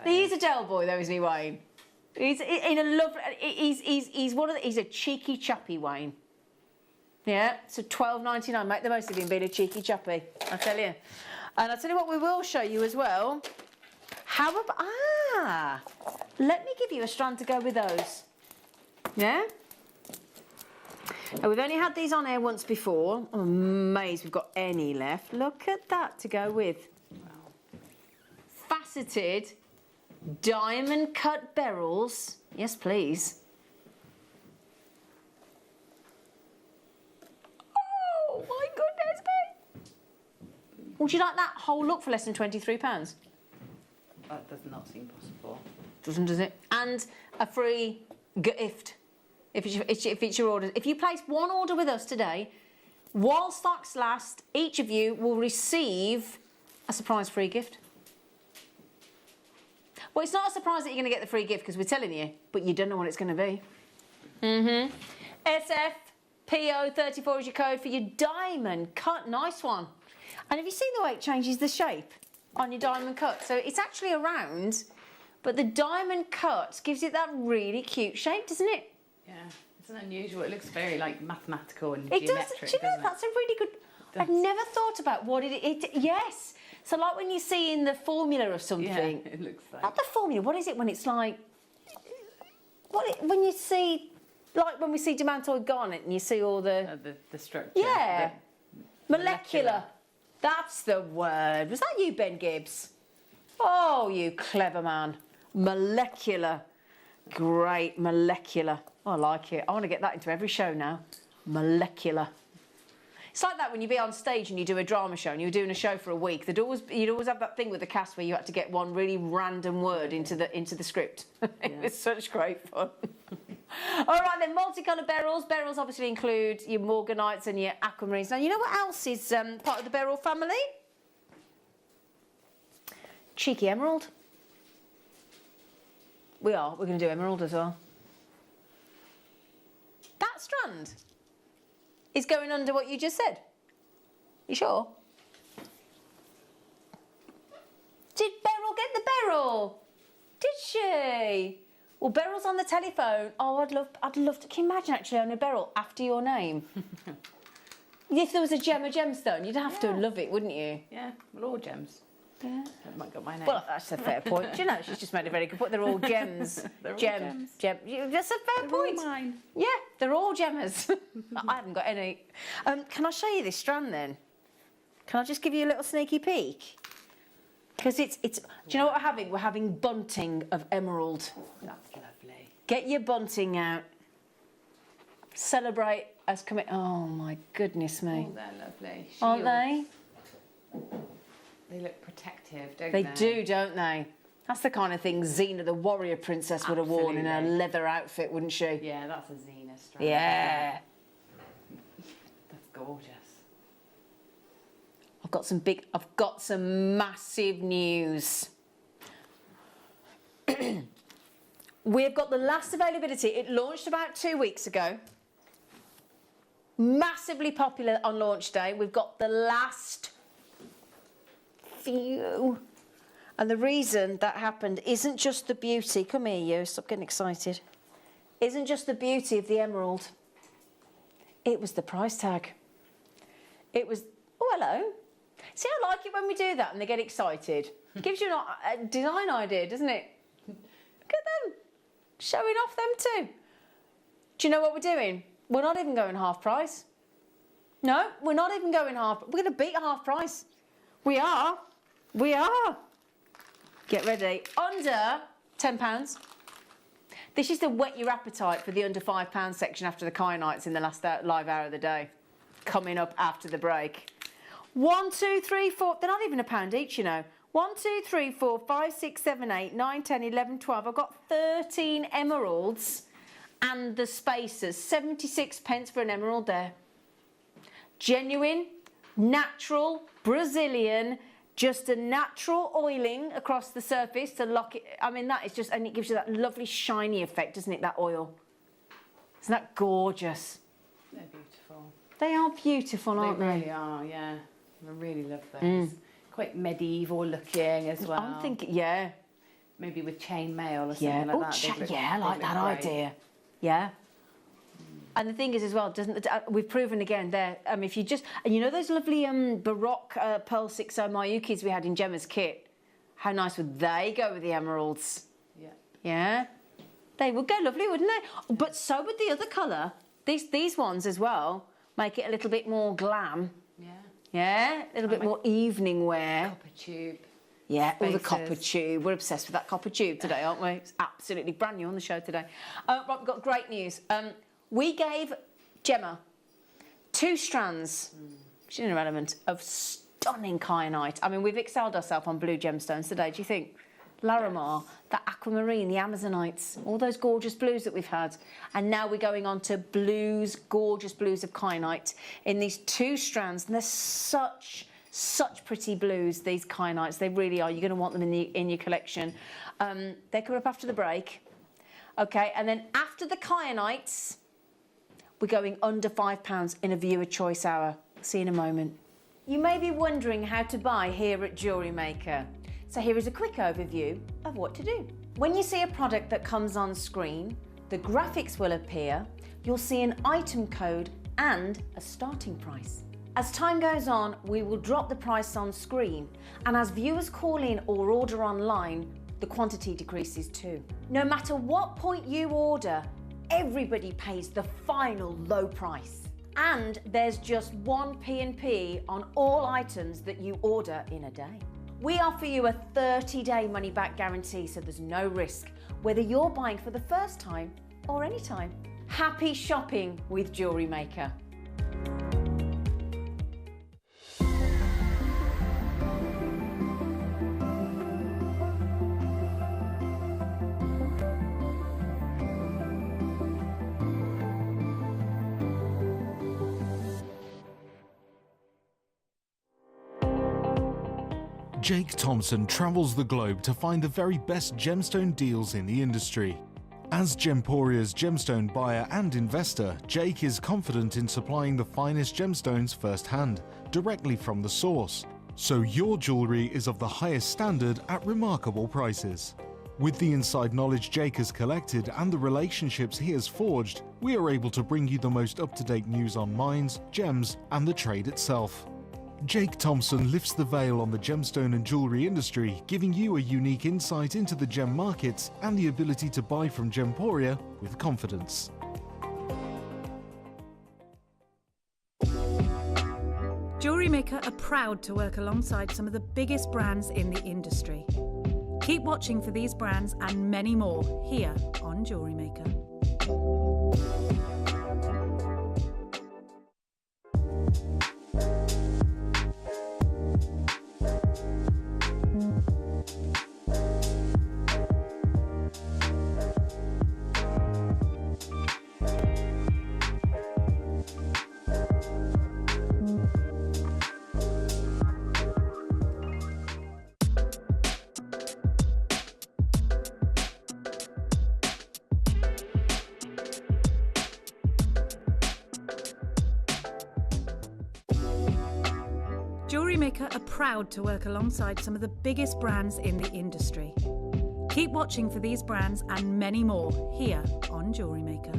He's a Del Boy, though, isn't he, Wayne? He's in a lovely. He's a cheeky chappy, Wayne. Yeah, so $12.99. Make the most of him being a cheeky chappy. I tell you. And I tell you what, we will show you as well. How about let me give you a strand to go with those. Yeah. Now, we've only had these on air once before. I'm amazed we've got any left. Look at that to go with. Faceted. Diamond cut beryls. Yes, please. Oh, my goodness me. Would you like that whole look for less than £23? That does not seem possible. Doesn't, does it? And a free gift if it's your order. If you place one order with us today, while stocks last, each of you will receive a surprise free gift. Well, it's not a surprise that you're going to get the free gift because we're telling you, but you don't know what it's going to be. SFPO34 is your code for your diamond cut. Nice one. And have you seen the way it changes the shape on your diamond cut? So it's actually a round, but the diamond cut gives it that really cute shape, doesn't it? Yeah, it's an unusual. It looks very like mathematical and It geometric. does. Do you know, that's a really good. I've never thought about what it. Yes. So like when you see in the formula of something. Yeah, it looks like. Not the formula. What is it when it's like? When you see, like when we see demantoid garnet and you see all the structure. Yeah. Molecular. That's the word. Was that you, Ben Gibbs? Oh, you clever man. Molecular. Great, molecular. I like it. I want to get that into every show now. Molecular. It's like that when you be on stage and you do a drama show and you're doing a show for a week. You'd always have that thing with the cast where you had to get one really random word into the script. It was such great fun. All right then, multicoloured beryls. Beryls obviously include your morganites and your aquamarines. Now you know what else is part of the beryl family? Cheeky emerald. We're going to do emerald as well. That strand is going under what you just said. You sure? Did Beryl get the beryl? Did she? Well, Beryl's on the telephone. Oh, I'd love to. Can you imagine actually owning a beryl after your name? If there was a gemstone, you'd have to love it, wouldn't you? Yeah, well, all gems. Yeah. That might got my name. Well, that's a fair point. Do you know, she's just made a very good point. They're all gems. They're all gems. That's a fair point. All mine. Yeah, they're all gemmers. I haven't got any. Can I show you this strand then? Can I just give you a little sneaky peek? Because it's. Do you know what we're having? We're having bunting of emerald. That's lovely. Get your bunting out. Celebrate has come in. Oh my goodness me. Oh, they're lovely. Aren't they? They look protective, don't They they? do, don't they? That's the kind of thing Xena, the warrior princess, would have worn in her Absolutely. leather outfit, wouldn't she? Yeah, that's a Xena strap. Yeah. That's gorgeous. I've got some massive news. We've got the last availability. It launched about 2 weeks ago. Massively popular on launch day. We've got the last few. And the reason that happened isn't just the beauty. Come here, you. Stop getting excited. Isn't just the beauty of the emerald. It was the price tag. It was... Oh, hello. See, I like it when we do that and they get excited. Gives you a design idea, doesn't it? Look at them. Showing off them too. Do you know what we're doing? We're not even going half price. No, we're not even going half. We're going to beat half price. We are. We are. Get ready. Under £10. This is to whet your appetite for the under £5 section after the Kyanites in the last live hour of the day. Coming up after the break. 1, 2, 3, 4. They're not even £1 each, you know. 1, 2, 3, 4, 5, 6, 7, 8, 9, 10, 11, 12. I've got 13 emeralds and the spacers. 76p for an emerald there. Genuine, natural, Brazilian, just a natural oiling across the surface to lock it. I mean, that is just, and it gives you that lovely shiny effect, doesn't it, that oil? Isn't that gorgeous? They're beautiful. They are beautiful, aren't they? They really are, yeah. I really love those. Quite medieval looking as well. I'm thinking, yeah. Maybe with chain mail or something like that. Yeah, I like that idea. Yeah. And the thing is as well, we've proven again there, if you just, and you know those lovely Baroque Pearl 60 Mayukis we had in Gemma's kit? How nice would they go with the emeralds? Yeah. Yeah? They would go lovely, wouldn't they? But so would the other colour. These ones as well make it a little bit more glam. Yeah. Yeah? A little bit more evening wear. Copper tube. Yeah, all the Spaces. copper tube. We're obsessed with that copper tube today, aren't we? It's absolutely brand new on the show today. Right, we've got great news. We gave Gemma 2 strands, she's irrelevant, of stunning kyanite. I mean, we've excelled ourselves on blue gemstones today, do you think? Larimar, the aquamarine, the Amazonites, all those gorgeous blues that we've had. And now we're going on to blues, gorgeous blues of kyanite in these 2 strands. And they're such pretty blues, these kyanites. They really are. You're going to want them in your collection. They're coming up after the break. Okay, and then after the kyanites, we're going under £5 in a viewer choice hour. See you in a moment. You may be wondering how to buy here at Jewellery Maker. So here is a quick overview of what to do. When you see a product that comes on screen, the graphics will appear, you'll see an item code and a starting price. As time goes on, we will drop the price on screen, and as viewers call in or order online, the quantity decreases too. No matter what point you order, everybody pays the final low price. And there's just 1 P&P on all items that you order in a day. We offer you a 30-day money-back guarantee, so there's no risk, whether you're buying for the first time or any time. Happy shopping with Jewellery Maker. Jake Thompson travels the globe to find the very best gemstone deals in the industry. As Gemporia's gemstone buyer and investor, Jake is confident in supplying the finest gemstones firsthand, directly from the source, so your jewellery is of the highest standard at remarkable prices. With the inside knowledge Jake has collected and the relationships he has forged, we are able to bring you the most up-to-date news on mines, gems, and the trade itself. Jake Thompson lifts the veil on the gemstone and jewellery industry, giving you a unique insight into the gem markets and the ability to buy from Gemporia with confidence. Jewellery Maker are proud to work alongside some of the biggest brands in the industry. Keep watching for these brands and many more here on Jewellery Maker. Jewellery Maker are proud to work alongside some of the biggest brands in the industry. Keep watching for these brands and many more here on Jewellery Maker.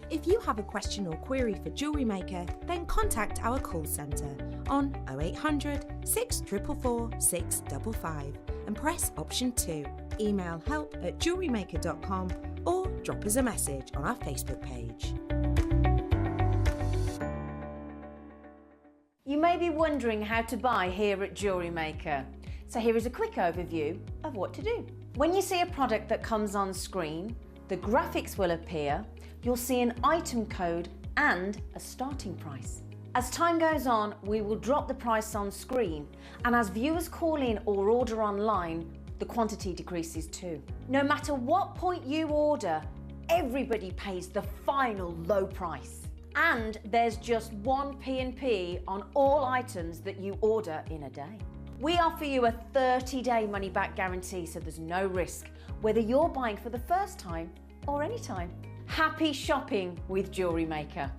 If you have a question or query for Jewellery Maker, then contact our call centre on 0800 644 655 and press option 2. Email help@jewellerymaker.com or drop us a message on our Facebook page. You may be wondering how to buy here at Jewellery Maker. So here is a quick overview of what to do. When you see a product that comes on screen, the graphics will appear, you'll see an item code and a starting price. As time goes on, we will drop the price on screen, and as viewers call in or order online, the quantity decreases too. No matter what point you order, everybody pays the final low price. And there's just one P&P on all items that you order in a day. We offer you a 30-day money-back guarantee, so there's no risk, whether you're buying for the first time or any time. Happy shopping with Jewellery Maker.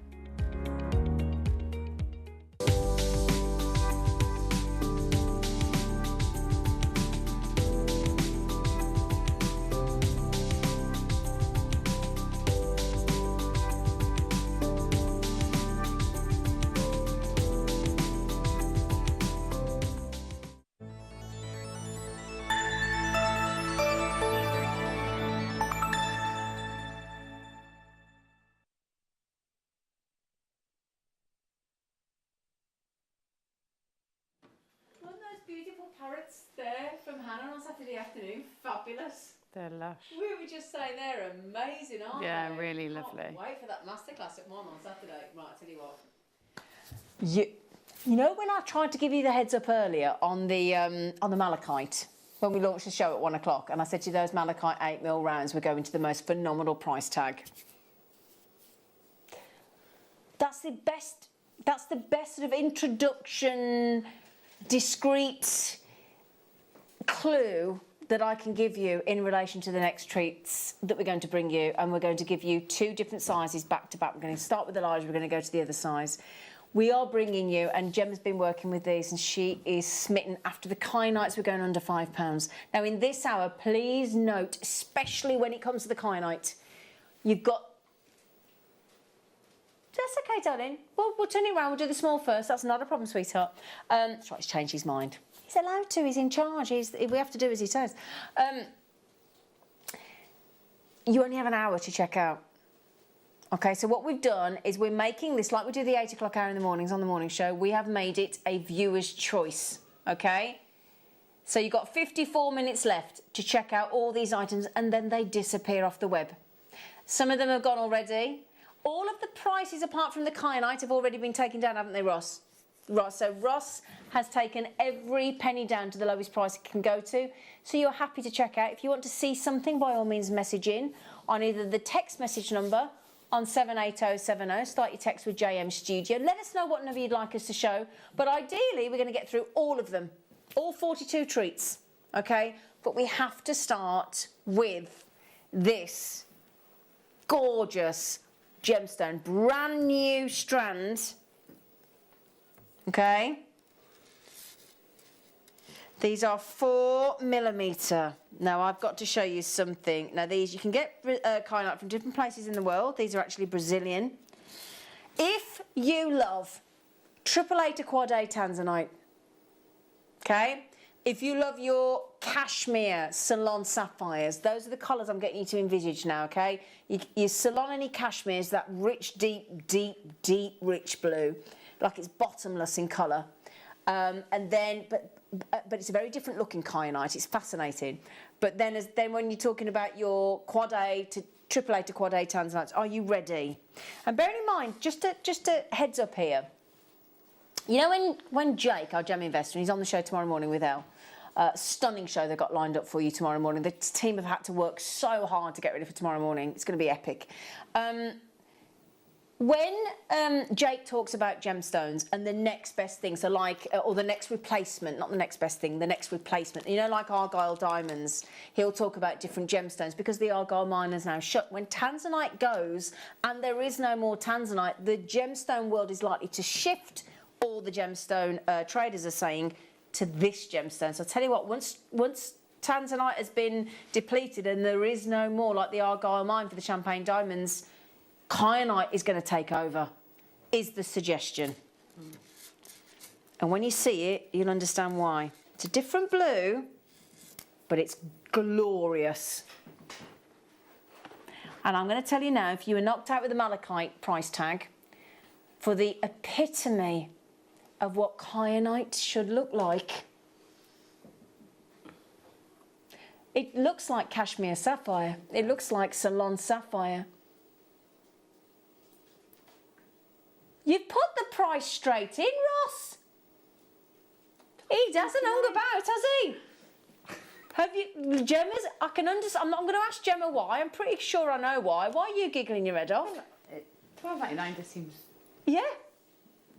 Beautiful parrots there from Hannah on Saturday afternoon. Fabulous. They're lush. We were just saying they're amazing, aren't they? Yeah, really lovely. Can't wait for that masterclass at 1 on Saturday. Right, I'll tell you what. You know when I tried to give you the heads up earlier on the malachite, when we launched the show at 1 o'clock, and I said to you those malachite 8mm rounds were going to the most phenomenal price tag. That's the best sort of introduction, discreet clue that I can give you in relation to the next treats that we're going to bring you, and we're going to give you 2 different sizes back to back. We're going to start with the large, we're going to go to the other size. We are bringing you, and Gem's been working with these and she is smitten after the Kyanites. We're going under £5. Now in this hour, please note, especially when it comes to the Kyanite, you've got... That's okay, darling. We'll turn it around. We'll do the small first. That's not a problem, sweetheart. That's right, he's changed his mind. He's allowed to. He's in charge. We have to do as he says. You only have an hour to check out. Okay, so what we've done is we're making this, like we do the 8 o'clock hour in the mornings on the morning show, we have made it a viewer's choice, okay? So you've got 54 minutes left to check out all these items, and then they disappear off the web. Some of them have gone already. All of the prices, apart from the Kyanite, have already been taken down, haven't they, Ross? So Ross has taken every penny down to the lowest price it can go to. So you're happy to check out. If you want to see something, by all means, message in on either the text message number on 78070. Start your text with JM Studio. Let us know what number you'd like us to show. But ideally, we're going to get through all of them, all 42 treats, okay? But we have to start with this gorgeous gemstone, brand new strand, okay? These are 4mm. Now I've got to show you something. Now these, you can get Kyanite from different places in the world. These are actually Brazilian. If you love 8am to quad A tanzanite, okay? If you love your cashmere salon sapphires, those are the colours I'm getting you to envisage now, okay? Your salon cashmere is that rich, deep, rich blue, like it's bottomless in colour. And then, but it's a very different looking Kyanite. It's fascinating. But then when you're talking about your quad A to 8am to quad A tanzanites, are you ready? And bearing in mind, just a heads up here. You know when Jake, our gem investor, he's on the show tomorrow morning with Elle. Stunning show they've got lined up for you tomorrow morning. The team have had to work so hard to get ready for tomorrow morning. It's going to be epic. When Jake talks about gemstones and the next best thing, so like, or the next replacement, not the next best thing, the next replacement, you know, like Argyle diamonds, he'll talk about different gemstones because the Argyle mine is now shut. When tanzanite goes and there is no more tanzanite, the gemstone world is likely to shift, all the gemstone traders are saying, to this gemstone. So I'll tell you what, once tanzanite has been depleted and there is no more, like the Argyle mine for the champagne diamonds, Kyanite is going to take over, is the suggestion. And when you see it, you'll understand why. It's a different blue, but it's glorious. And I'm going to tell you now, if you were knocked out with the malachite price tag, for the epitome of what Kyanite should look like, it looks like cashmere sapphire. It looks like Ceylon sapphire. You've put the price straight in, Ross. He doesn't hung about, has he? Have you, Gemma's, I can understand, I'm going to ask Gemma why. I'm pretty sure I know why. Why are you giggling your head off? £12.99 just seems... Yeah.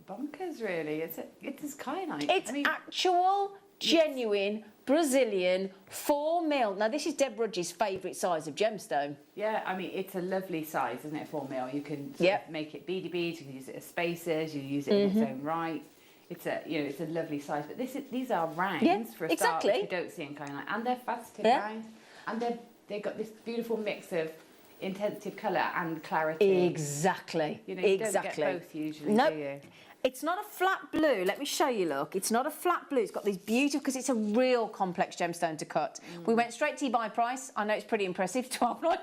Bonkers, really. It is Kyanite. It's actual, genuine, Brazilian 4mm. Now, this is Deb Rudge's favourite size of gemstone. Yeah, I mean, it's a lovely size, isn't it, 4mm? You can make it beady beads, you can use it as spacers, you use it in its own right. It's a, it's a lovely size. But these are rounds for a start, which you don't see in Kyanite. And they're faceted round. And they've got this beautiful mix of intensity of colour and clarity. Exactly. You don't get both usually, do you? It's not a flat blue. Let me show you, look. It's not a flat blue. It's got these beautiful, because it's a real complex gemstone to cut. We went straight to your buy price. I know it's pretty impressive. $12.99,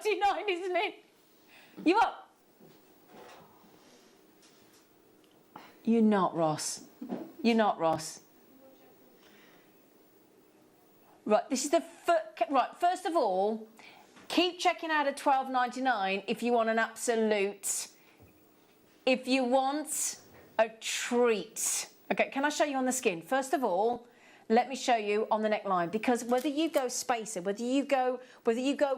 isn't it? You up? You're not, Ross. You're not, Ross. Right, this is the... Right, first of all, keep checking out at $12.99 if you want an absolute... If you want... a treat. Okay, can I show you on the skin? First of all, let me show you on the neckline, because whether you go spacer, whether you go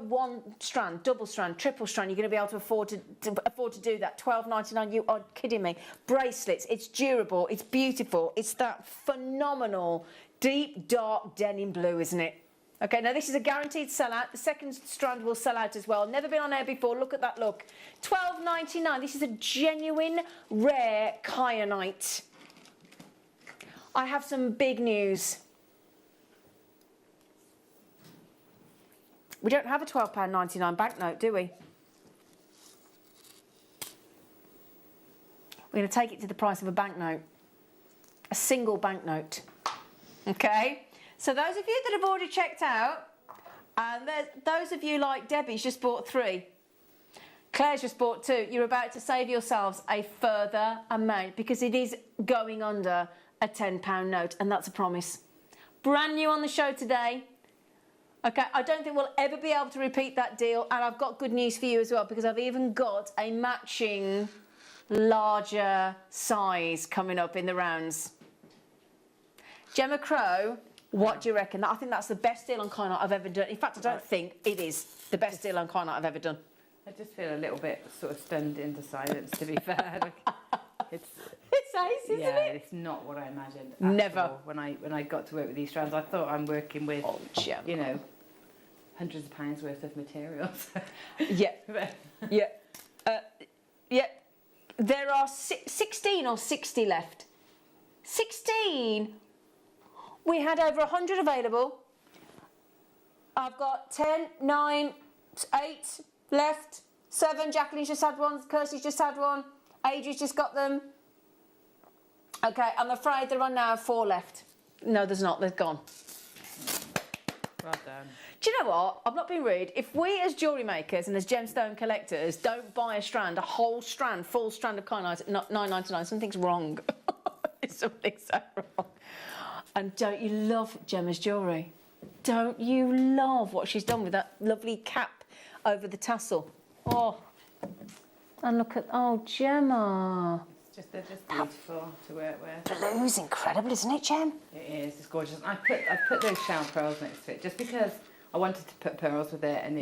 one strand, double strand, triple strand, you're going to be able to afford to do that. $12.99, you are kidding me. Bracelets, it's durable, it's beautiful, it's that phenomenal deep dark denim blue, isn't it? Okay, now this is a guaranteed sellout. The second strand will sell out as well. Never been on air before. Look at that look. $12.99. This is a genuine, rare Kyanite. I have some big news. We don't have a £12.99 banknote, do we? We're going to take it to the price of a banknote. A single banknote. Okay? So those of you that have already checked out, and those of you like Debbie's just bought 3, Claire's just bought 2, you're about to save yourselves a further amount, because it is going under a £10 note, and that's a promise. Brand new on the show today. Okay, I don't think we'll ever be able to repeat that deal, and I've got good news for you as well, because I've even got a matching larger size coming up in the rounds. Gemma Crow, what do you reckon? I think that's the best deal on Kyanite I've ever done. In fact, I don't think it is the best deal on Kyanite I've ever done. I just feel a little bit sort of stunned into silence, to be fair. It's ace, isn't it? It's not what I imagined. Never. When I got to work with these strands, I thought I'm working with, you know, hundreds of pounds worth of materials. Yeah. Yeah. There are 16 or 60 left. 16. We had over 100 available. I've got 10, 9, 8 left. 7. Jacqueline's just had one. Kirsty's just had one. Adri's just got them. Okay, I'm afraid there are now 4 left. No, there's not. They're gone. Well done. Do you know what? I'm not being rude. If we as jewellery makers and as gemstone collectors don't buy a strand, a whole strand, full strand of Kyanite at $9.99, something's wrong. Something's so wrong. And don't you love Gemma's jewellery? Don't you love what she's done with that lovely cap over the tassel? Oh, and look at, oh, Gemma. They're just beautiful to work with. Blue's incredible, isn't it, Gem? It is, it's gorgeous. I put those shell pearls next to it just because I wanted to put pearls with it, and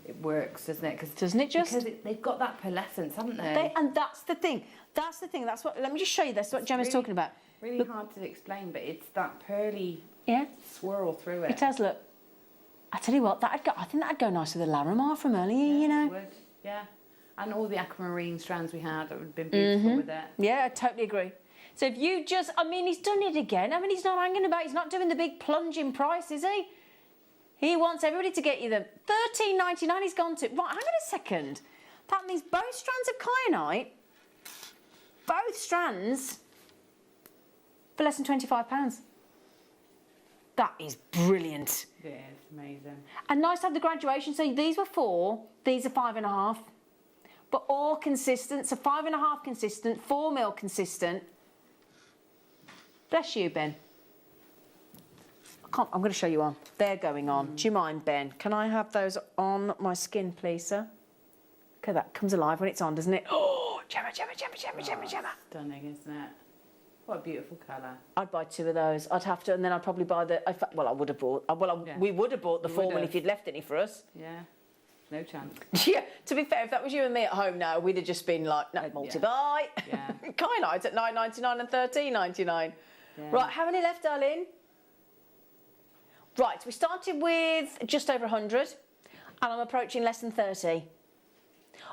it works, doesn't it? Doesn't it just? Because they've got that pearlescence, haven't they? And that's the thing. That's the thing. That's what. Let me just show you. That's what Gemma's talking about. Really hard to explain, but it's that pearly swirl through it. It does look. I tell you what, I think that'd go nice with the Larimar from earlier. You know. It would. Yeah. And all the aquamarine strands we had, that would have been beautiful with it. Yeah, I totally agree. So if you just, I mean, he's done it again. I mean, he's not hanging about. He's not doing the big plunge in price, is he? He wants everybody to get you the $13.99. He's gone to. Right, hang on a second. That means both strands of kyanite, both strands, for less than £25. That is brilliant. Yeah, it's amazing. And nice to have the graduation. So these were 4, these are 5.5. But all consistent, so 5.5 consistent, 4 mil consistent. Bless you, Ben. I'm going to show you on. They're going on. Do you mind, Ben? Can I have those on my skin, please, sir? Okay, that comes alive when it's on, doesn't it? Oh, Gemma. Stunning, isn't it? What a beautiful colour. I'd buy 2 of those. I'd have to, and then I'd probably buy the. Well, I would have bought. We would have bought the 4 mil if you'd left any for us. Yeah. No chance. Yeah, to be fair, if that was you and me at home now, we'd have just been like, no, multi-buy. Yeah. Kyanite's at $9.99 and $13.99. Yeah. Right, how many left, darling? Right, we started with just over 100, and I'm approaching less than 30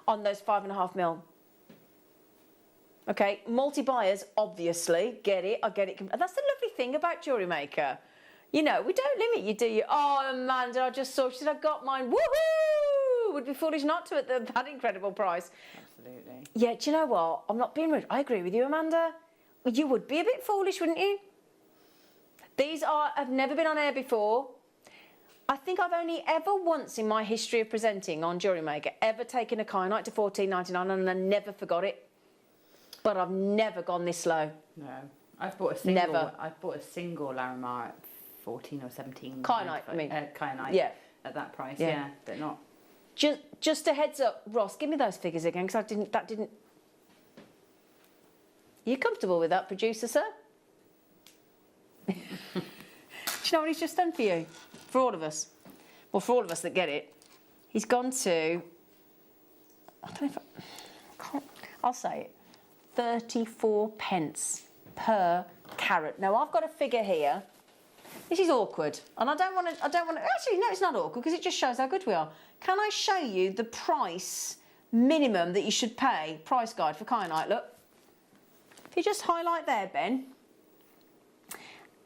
on those 5.5 mil. Okay, multi-buyers, obviously, get it, I get it. And that's the lovely thing about Jewellery Maker. You know, we don't limit you, do you? Oh, Amanda, I just saw, she said, I got mine, woohoo! Would be foolish not to at that incredible price. Absolutely. Yeah, do you know what? I'm not being rude. I agree with you, Amanda. You would be a bit foolish, wouldn't you? These have never been on air before. I think I've only ever once in my history of presenting on Jewellery Maker ever taken a kyanite to $14.99 and I never forgot it. But I've never gone this low. No. I've bought a single. Never. I've bought a single Larimar at 14 or 17. Kyanite, I mean. Kyanite. Yeah. At that price, yeah. But not. Just a heads up, Ross, give me those figures again, because that didn't... You comfortable with that, producer, sir? Do you know what he's just done for you? For all of us. Well, for all of us that get it. He's gone to... I don't know if I can't... I'll say it. 34 pence per carat. Now, I've got a figure here. This is awkward. And I don't want to... Actually, no, it's not awkward, because it just shows how good we are. Can I show you the price minimum that you should pay? Price guide for kyanite, look. If you just highlight there, Ben.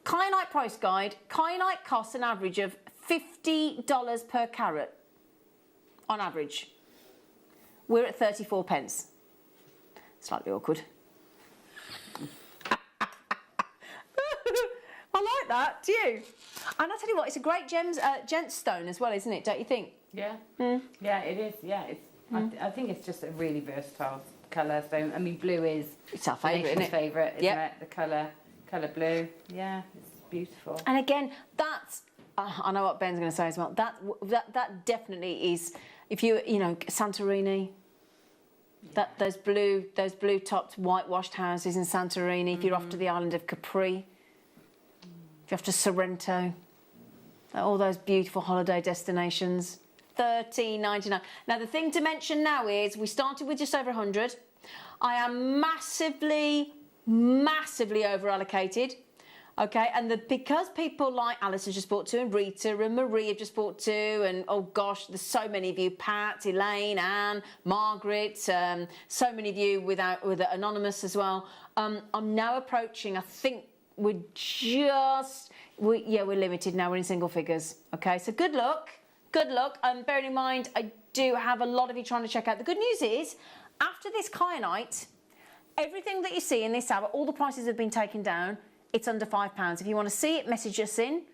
Kyanite price guide. Kyanite costs an average of $50 per carat. On average. We're at 34 pence. Slightly awkward. I like that, do you? And I'll tell you what, it's a great gemstone as well, isn't it? Don't you think? Yeah. Yeah, it is. Yeah, it's. I think it's just a really versatile colour stone. I mean, blue is. It's our favourite, isn't it? Favourite, isn't it? The colour blue. Yeah, it's beautiful. And again, that's. I know what Ben's going to say as well. That definitely is. If you know Santorini. Yeah. Those blue topped whitewashed houses in Santorini. If you're off to the island of Capri. If you're off to Sorrento. All those beautiful holiday destinations. $13.99. Now, the thing to mention now is we started with just over 100. I am massively over allocated. Okay, and because people like Alice has just bought 2, and Rita and Marie have just bought 2, and oh gosh, there's so many of you, Pat, Elaine, Anne, Margaret, so many of you with anonymous as well. I'm now approaching, I think we're limited now, we're in single figures. Okay, so good luck. Bearing in mind, I do have a lot of you trying to check out. The good news is, after this kyanite, everything that you see in this hour, all the prices have been taken down. It's under £5. If you want to see it, message us in.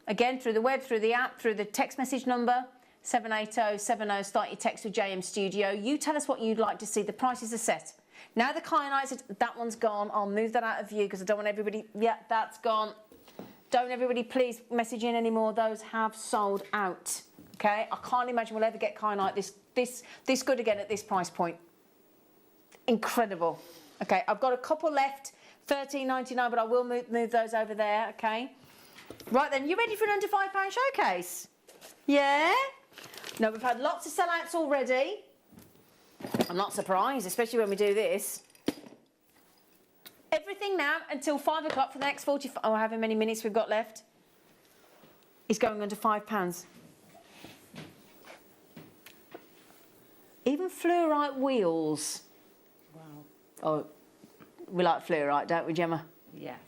Again, through the web, through the app, through the text message number, 78070, start your text with JM Studio. You tell us what you'd like to see. The prices are set. Now the kyanite, that one's gone. I'll move that out of view because I don't want everybody... Yeah, that's gone. Don't everybody please message in anymore. Those have sold out. Okay? I can't imagine we'll ever get kyanite this good again at this price point. Incredible. Okay, I've got a couple left. $13.99, but I will move those over there, okay? Right then, you ready for an under £5 showcase? Yeah? Now, we've had lots of sellouts already. I'm not surprised, especially when we do this. Everything now until 5 o'clock for the next 45, or however many minutes we've got left, is going under £5. Even fluorite wheels. Wow. Oh, we like fluorite, don't we, Gemma? Yes.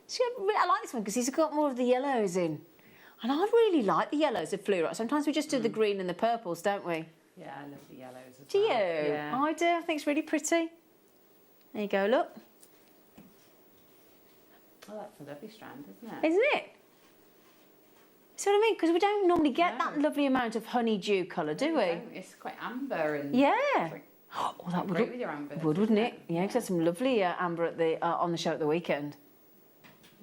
See, I like this one because he's got more of the yellows in. And I really like the yellows of fluorite. Sometimes we just do the green and the purples, don't we? Yeah, I love the yellows as Do well. you? Yeah. I do. I think it's really pretty. There you go, look. Oh, that's a lovely strand, isn't it? Isn't it? See what I mean? Because we don't normally get that lovely amount of honeydew colour, do we? No, it's quite amber and... Yeah. Like, Oh, that would great look, with your amber. wouldn't it? Yeah, because that's some lovely amber at the on the show at the weekend.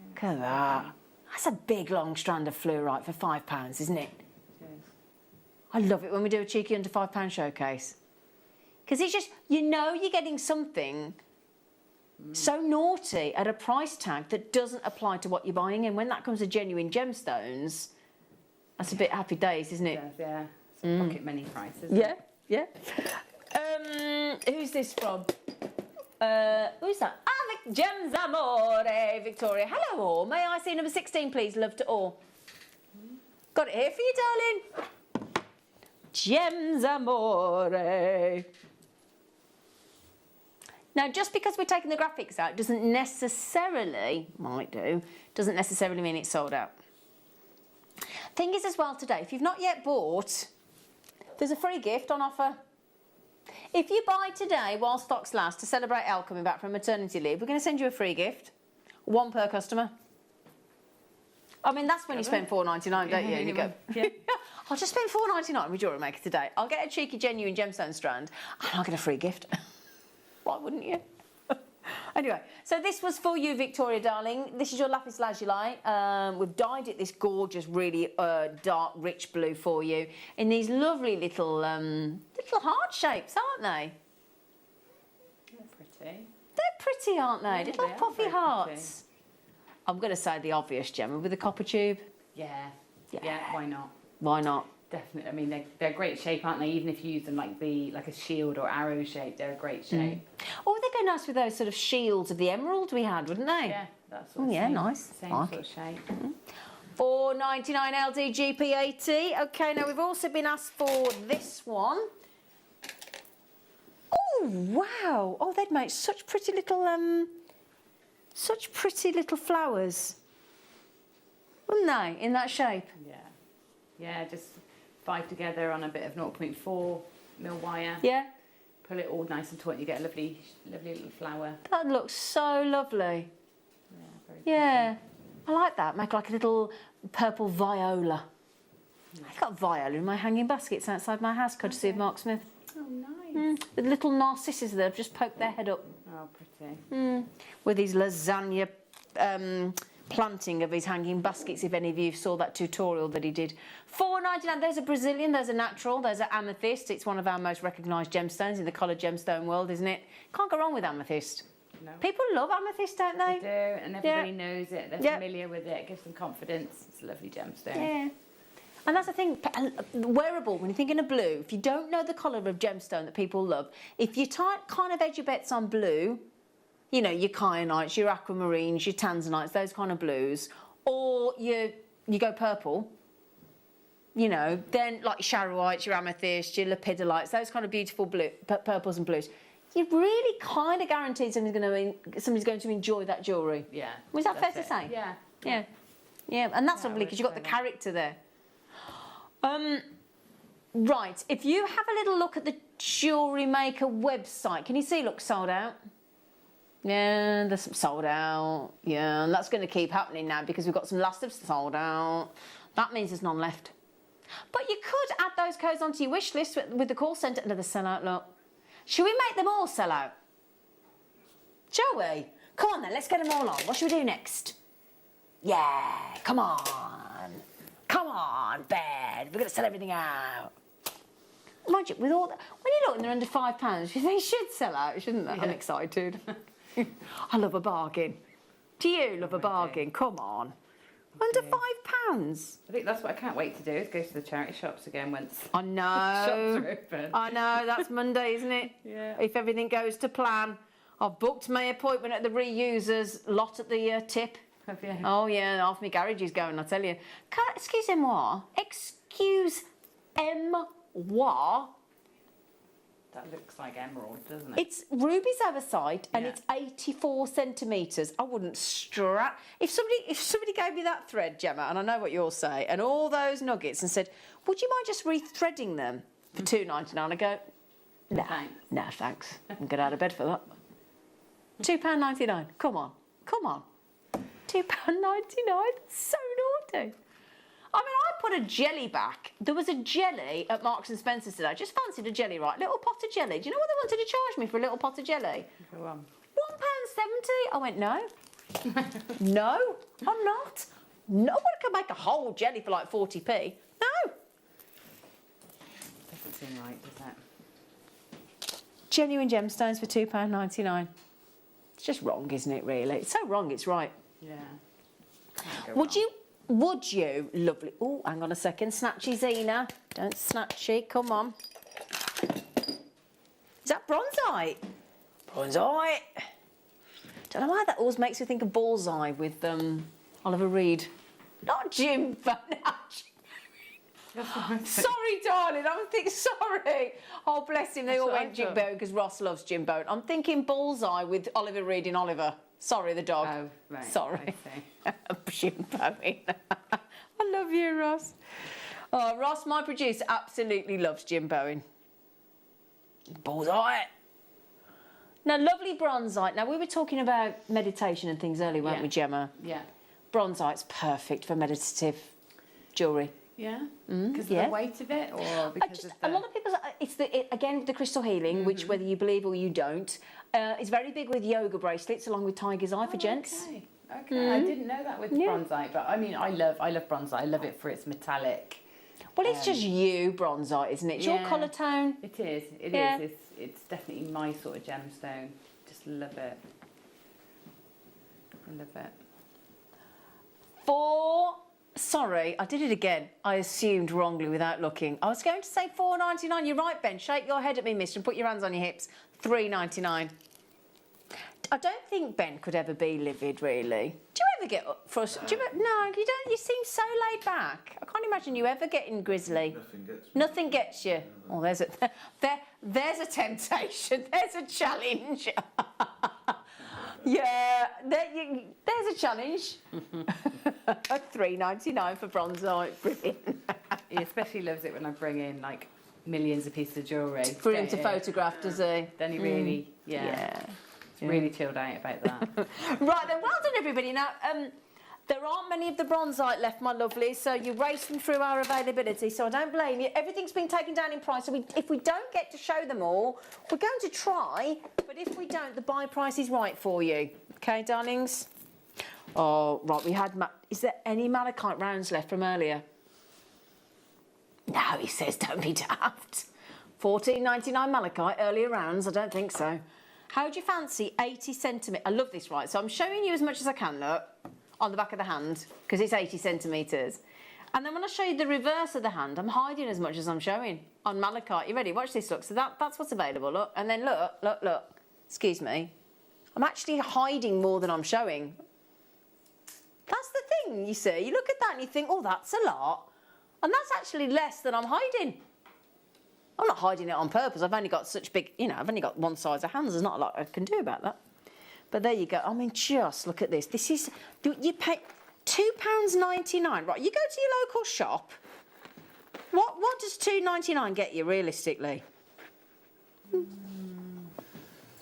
Look at that. That's a big, long strand of fluorite for £5, isn't it? I love it when we do a cheeky under £5 showcase. Because it's just, you know you're getting something so naughty at a price tag that doesn't apply to what you're buying. And when that comes to genuine gemstones, that's a bit happy days, isn't it? Yeah, it's a pocket money price, isn't Yeah, it? yeah. Who's this from? Who's that? Gems Amore, Victoria. Hello all. May I see number 16, please? Love to all. Got it here for you, darling. Gems Amore. Now, just because we're taking the graphics out doesn't necessarily, might do, doesn't necessarily mean it's sold out. Thing is as well today, if you've not yet bought, there's a free gift on offer. If you buy today while stocks last to celebrate Elle coming back from maternity leave, we're going to send you a free gift. One per customer. I mean, that's when you spend $4.99, don't you? And you go, yeah. I'll just spend $4.99 with Jewellery Maker today. I'll get a cheeky, genuine gemstone strand and I'll get a free gift. Why wouldn't you? Anyway, so this was for you, Victoria, darling. This is your lapis lazuli. We've dyed it this gorgeous, really dark, rich blue for you in these lovely little heart shapes, aren't they? They're pretty. They're pretty, aren't they? Yeah, Little they are puffy very hearts. I'm going to say the obvious, Gemma, with the copper tube. Yeah. Yeah, why not? Why not? Definitely. I mean, they're great shape, aren't they? Even if you use them like a shield or arrow shape, they're a great shape. Oh, they go nice with those sort of shields of the emerald we had, wouldn't they? Yeah, that's sort of yeah, same, nice. Same Like sort of shape. $4.99 LD GP80. Okay, now we've also been asked for this one. Oh wow! Oh, they'd make such pretty little flowers, wouldn't they? In that shape. Yeah. Yeah, just 5 together on a bit of 0.4 mil wire. Yeah. Pull it all nice and taut, you get a lovely, lovely little flower. That looks so lovely. Yeah, very Yeah, I like that. Make like a little purple viola. I've got viola in my hanging baskets outside my house, courtesy of Mark Smith. Oh, nice. With little narcissus that have just poked their head up. Oh, pretty. With his lasagna planting of his hanging baskets, if any of you saw that tutorial that he did. $4.99. There's a Brazilian, there's a natural, there's an amethyst. It's one of our most recognised gemstones in the coloured gemstone world, isn't it? Can't go wrong with amethyst. No. People love amethyst, don't they? They do, and everybody knows it. They're familiar with it. It gives them confidence. It's a lovely gemstone. Yeah. And that's the thing, wearable, when you're thinking of blue, if you don't know the colour of gemstone that people love, if you kind of edge your bets on blue, you know, your kyanites, your aquamarines, your tanzanites, those kind of blues, or you go purple, you know, then like your charoites, your amethysts, your lepidolites, those kind of beautiful purples and blues, you're really kind of guaranteed somebody's going to enjoy that jewellery. Yeah. Was that fair to say? Yeah. Yeah. Yeah, and that's lovely because you've got the character there. Right, if you have a little look at the Jewellery Maker website, can you see, look, sold out? Yeah, there's some sold out. Yeah, and that's going to keep happening now because we've got some last of sold out. That means there's none left. But you could add those codes onto your wish list with the call centre under the sellout look. Should we make them all sell out? Shall we? Come on then, let's get them all on. What should we do next? Yeah, come on. Come on, bed. We're going to sell everything out. Mind you, with all that, when you look and they're under £5, they should sell out, shouldn't they? Yeah. I'm excited. I love a bargain. Do you love a bargain? Come on. Under £5? I think that's what I can't wait to do, is go to the charity shops again once I know. shops are open. I know, that's Monday, isn't it? Yeah. If everything goes to plan. I've booked my appointment at the reusers lot at the tip. Have you? Oh, yeah, half my garage is going, I tell you. Excusez-moi. Excuse-moi. That looks like emerald, doesn't it? It's ruby's oversight and it's 84 centimetres. I wouldn't strap. If somebody gave me that thread, Gemma, and I know what you'll say, and all those nuggets and said, would you mind just rethreading them for $2.99? I go, no, Thanks. no, thanks. I'm get out of bed for that. £2.99. Come on, come on. £2.99. That's so naughty. I mean, I put a jelly back. There was a jelly at Marks and Spencer's today. I just fancied a jelly, right? Little pot of jelly. Do you know what they wanted to charge me for a little pot of jelly? Go on. £1.70. I went, no. No, I'm not. No one can make a whole jelly for like 40p. No. Doesn't seem right, does that? Genuine gemstones for £2.99. It's just wrong, isn't it, really? It's so wrong, it's right. Yeah. Would you, lovely, oh, hang on a second, snatchy Zena, don't snatchy, come on. Is that bronzite? Bronzite. Don't know why that always makes me think of Bullseye with Oliver Reed. Not Jim, but sorry, darling, I'm thinking, sorry. Oh, bless him, they all went Jim Bowen because Ross loves Jim Bowen. I'm thinking Bullseye with Oliver Reed in Oliver. Sorry, the dog. Oh, right. Sorry. Jim Bowen. I love you, Ross. Oh, Ross, my producer, absolutely loves Jim Bowen. Bullseye. Now, lovely bronzite. Now, we were talking about meditation and things earlier, weren't we, Gemma? Yeah. Bronzite's perfect for meditative jewellery. Yeah? Because of the weight of it, or because of the... A lot of people, it's again the crystal healing, which whether you believe or you don't, is very big with yoga bracelets along with tiger's eye for gents. Okay, I didn't know that with bronzite, but I mean, I love bronzite. I love it for its metallic. Well, it's just you bronzite, isn't it? It's your colour tone. It is. It is. It's definitely my sort of gemstone. Just love it. I love it. Sorry, I did it again. I assumed wrongly without looking. I was going to say $4.99. You're right, Ben. Shake your head at me, mister, and put your hands on your hips. $3.99. I don't think Ben could ever be livid, really. Do you ever get frustrated? No, you don't. You seem so laid back. I can't imagine you ever getting grizzly. Nothing gets you. Oh, there's a temptation. There's a challenge. Yeah, there's a challenge. $3.99 for bronzite. Brilliant. He especially loves it when I bring in like millions of pieces of jewellery. For him to photograph, does he? Then he really, he's really chilled out about that. Right then, well done everybody. Now, there aren't many of the bronzite left, my lovelies, so you're racing through our availability, so I don't blame you. Everything's been taken down in price, so if we don't get to show them all, we're going to try, but if we don't, the buy price is right for you. Okay, darlings? Oh, right, we had... Is there any malachite rounds left from earlier? No, he says, don't be daft. $14.99 malachite, earlier rounds, I don't think so. How do you fancy 80 centimetres? I love this, right? So I'm showing you as much as I can, look, on the back of the hand, because it's 80 centimetres. And then when I show you the reverse of the hand, I'm hiding as much as I'm showing on malachite. You ready? Watch this, look. So that's what's available, look. And then look. Excuse me. I'm actually hiding more than I'm showing. That's the thing, you see. You look at that and you think, oh, that's a lot. And that's actually less than I'm hiding. I'm not hiding it on purpose. I've only got such big, I've only got one size of hands. There's not a lot I can do about that. But there you go. I mean, just look at this. This is, you pay £2.99. Right, you go to your local shop. What does $2.99 get you realistically?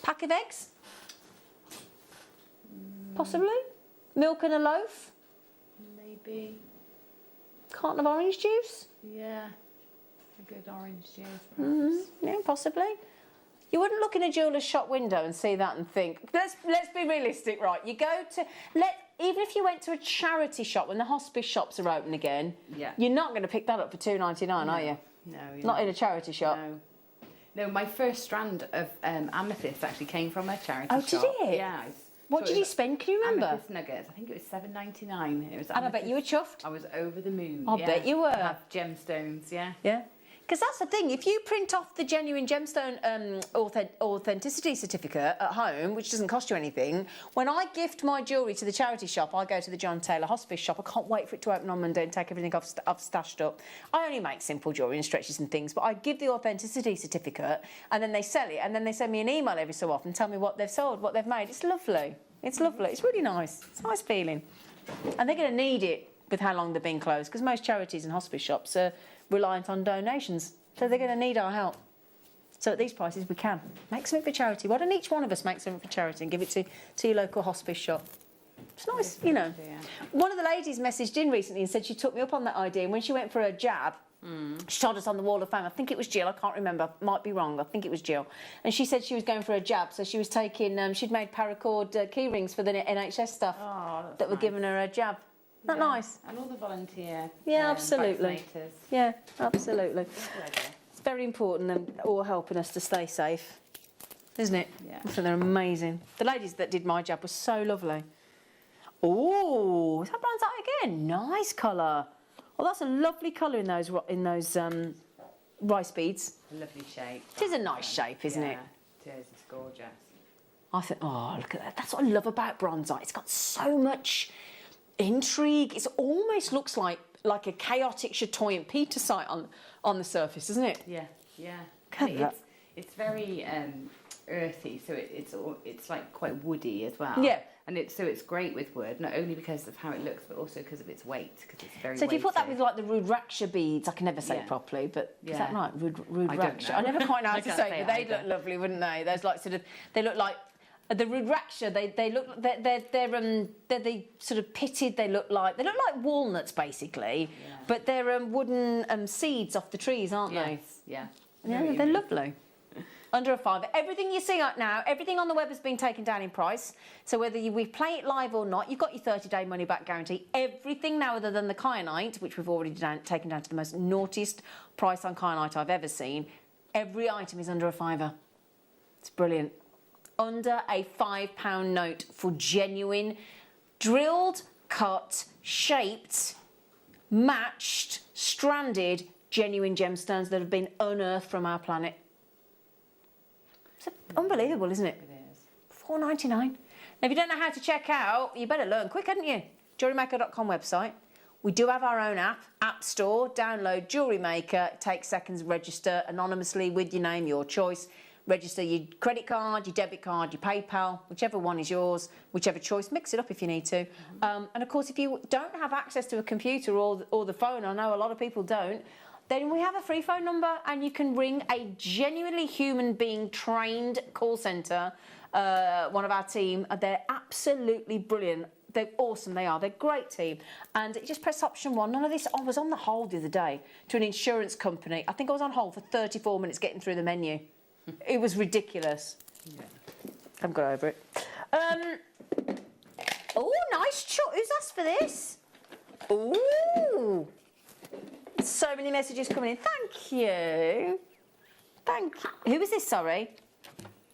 Pack of eggs? Possibly? Milk and a loaf? Maybe. Carton of orange juice? Yeah. A good orange juice, perhaps. Yeah, possibly. You wouldn't look in a jeweller's shop window and see that and think, let's be realistic, right? You go to, even if you went to a charity shop when the hospice shops are open again, you're not going to pick that up for $2.99, are you? No, not in a charity shop. No, my first strand of amethyst actually came from a charity shop. Oh, did it? Yeah. What did you spend? Can you remember? Amethyst nuggets. I think it was $7.99. It was. And I bet you were chuffed. I was over the moon. I bet you were. To have gemstones, yeah. Yeah. Because that's the thing, if you print off the genuine gemstone authenticity certificate at home, which doesn't cost you anything, when I gift my jewellery to the charity shop, I go to the John Taylor Hospice shop. I can't wait for it to open on Monday and take everything I've stashed up. I only make simple jewellery and stretches and things, but I give the authenticity certificate and then they sell it and then they send me an email every so often and tell me what they've sold, what they've made. It's lovely. It's lovely. It's really nice. It's a nice feeling. And they're going to need it with how long they've been closed, because most charities and hospice shops are reliant on donations, so they're going to need our help. So at these prices we can make something for charity. Why don't each one of us make something for charity and give it to your local hospice shop? It's nice, you know. One of the ladies messaged in recently and said she took me up on that idea, and when she went for her jab, she told us on the Wall of Fame, I think it was Jill, I can't remember, might be wrong, I think it was Jill, and she said she was going for a jab, so she was taking, she'd made paracord key rings for the NHS stuff that were giving her a jab. Isn't that nice? And all the volunteer absolutely. vaccinators. Yeah, absolutely. It's very important, them all helping us to stay safe, isn't it? Yeah. So they're amazing. The ladies that did my job were so lovely. Oh, is that Bronzite again? Nice colour. Oh, that's a lovely colour in those rice beads. A lovely shape. It is a nice shape, isn't it? It is. It's gorgeous. I think, oh, look at that. That's what I love about Bronzite. It's got so much intrigue. It almost looks like a chaotic chatoyant petersite on the surface, doesn't it? Yeah, yeah. It's very earthy, so it's like quite woody as well. Yeah. And it's great with wood, not only because of how it looks, but also because of its weight, because it's very. So if you put that weighty. with like the Rudraksha beads, I can never say it properly, but is that right? Rudraksha. I never quite know how to say it, but they'd look lovely, wouldn't they? There's like sort of, they look like the Rudraksha. They look, they're the sort of pitted. They look like walnuts basically, but they're wooden seeds off the trees, aren't they? Yeah. Yeah, they're lovely. Under a £5. Everything you see out now, everything on the web has been taken down in price. So whether we play it live or not, you've got your 30-day money-back guarantee. Everything now other than the Kyanite, which we've already taken down to the most naughtiest price on Kyanite I've ever seen, every item is under a £5. It's brilliant. Under a £5 note for genuine, drilled, cut, shaped, matched, stranded, genuine gemstones that have been unearthed from our planet. It's unbelievable, isn't it? It is. $4.99. Now, if you don't know how to check out, you better learn quick, hadn't you? JewelleryMaker.com website. We do have our own app store. Download Jewellery Maker. It takes seconds. Register anonymously with your name, your choice. Register your credit card, your debit card, your PayPal, whichever one is yours, whichever choice. Mix it up if you need to. And of course, if you don't have access to a computer or the phone, I know a lot of people don't, then we have a free phone number and you can ring a genuinely human being trained call centre, one of our team. They're absolutely brilliant. They're awesome, they are. They're a great team. And you just press option 1. None of this, I was on the hold the other day to an insurance company. I think I was on hold for 34 minutes getting through the menu. It was ridiculous. Yeah. I haven't got over it. Oh, nice choice. Who's asked for this? Ooh. So many messages coming in. Thank you. Thank you. Who is this, sorry?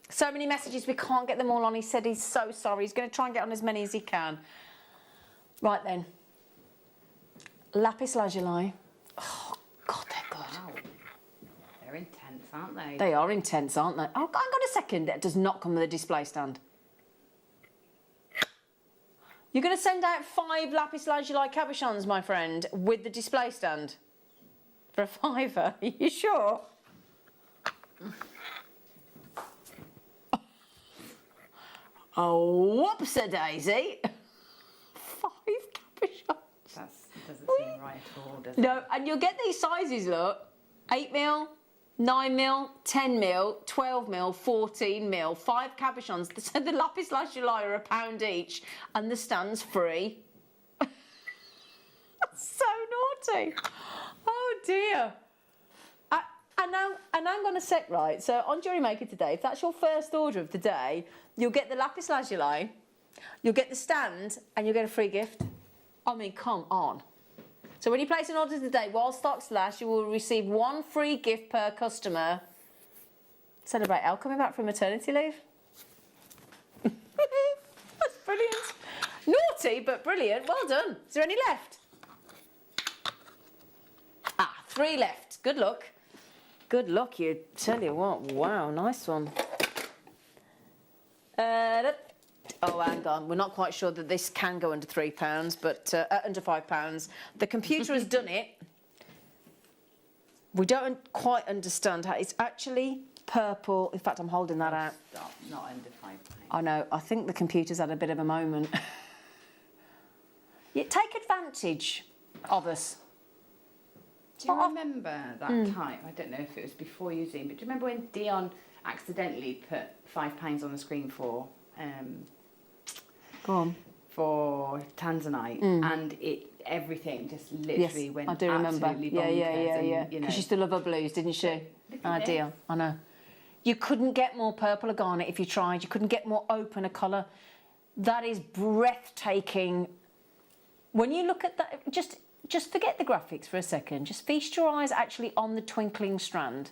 So many messages, we can't get them all on. He said he's so sorry. He's going to try and get on as many as he can. Right then. Lapis lazuli. Oh, God, they're good. Wow. They're intense, aren't they? They are intense, aren't they? Oh, hang on a second. That does not come with a display stand. You're going to send out 5 lapis lazuli cabochons, my friend, with the display stand? For a £5? Are you sure? Oh, whoops-a-daisy. 5 cabochons. That doesn't seem right at all, does it? No, and you'll get these sizes, look. 8mm, 9mm, 10mm, 12mm, 14mm, 5 cabochons. So the lapis lazuli are £1 each, and the stand's free. That's so naughty. Oh dear. And I'm going to set right. So on Jewellery Maker today, if that's your first order of the day, you'll get the lapis lazuli, you'll get the stand, and you'll get a free gift. I mean, come on. So when you place an order today, while stocks last, you will receive 1 free gift per customer. Celebrate Elle coming back from maternity leave. That's Brilliant. Naughty, but brilliant. Well done. Is there any left? Ah, 3 left. Good luck. Good luck, you. Tell you what. Wow, nice one. Oh, hang on. We're not quite sure that this can go under £3, but under £5. The computer has done it. We don't quite understand how it's actually purple. In fact, I'm holding that out. Stop, not under £5. I know. I think the computer's had a bit of a moment. Yeah, take advantage of us. Do you remember that time? I don't know if it was before you, Zine, but do you remember when Dion accidentally put £5 on the screen for Go on. for Tanzanite, and everything just literally went I do remember. absolutely bonkers. Yeah. You know, Because she still loved her blues, didn't she? at Deal. I know. You couldn't get more purple or garnet if you tried. You couldn't get more open a colour. That is breathtaking. When you look at that, just forget the graphics for a second. Just feast your eyes actually on the twinkling strand.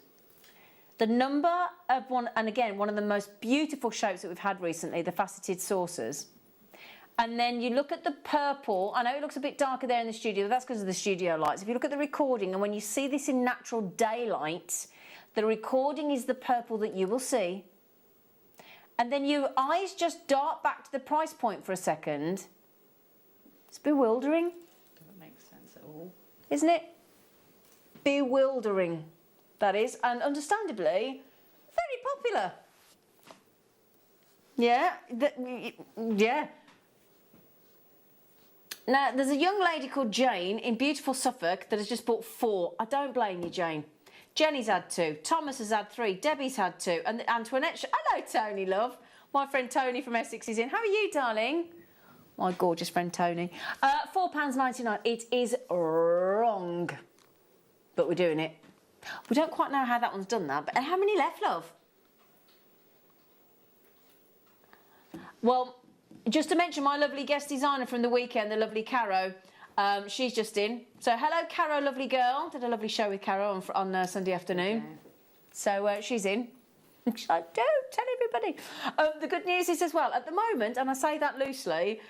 The number of one, and again, one of the most beautiful shapes that we've had recently, the faceted saucers. And then you look at the purple. I know it looks a bit darker there in the studio, but that's because of the studio lights. If you look at the recording, and when you see this in natural daylight, the recording is the purple that you will see. And then your eyes just dart back to the price point for a second. It's bewildering. Doesn't make sense at all. Isn't it? Bewildering, that is. And understandably, very popular. Yeah. Yeah. Now, there's a young lady called Jane in beautiful Suffolk that has just bought 4. I don't blame you, Jane. Jenny's had 2. Thomas has had 3. Debbie's had 2. And Antoinette... Hello, Tony, love. My friend Tony from Essex is in. How are you, darling? My gorgeous friend Tony. £4.99. It is wrong. But we're doing it. We don't quite know how that one's done that. But how many left, love? Well... Just to mention my lovely guest designer from the weekend, the lovely Caro, she's just in. So hello, Caro, lovely girl. Did a lovely show with Caro on Sunday afternoon. Okay. So she's in. I do, tell everybody. The good news is as well, at the moment, and I say that loosely,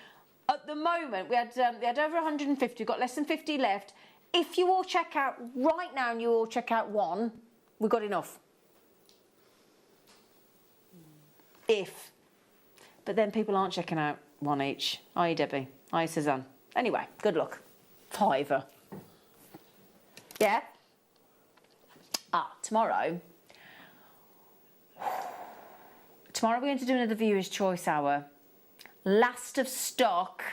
at the moment we had over 150, we've got less than 50 left. If you all check out right now and you all check out 1, we've got enough. If. But then people aren't checking out 1 each. Hi, Debbie. Hi, Suzanne. Anyway, good luck. £5. Yeah? Tomorrow. Tomorrow we're going to do another Viewer's Choice Hour. Last of stock.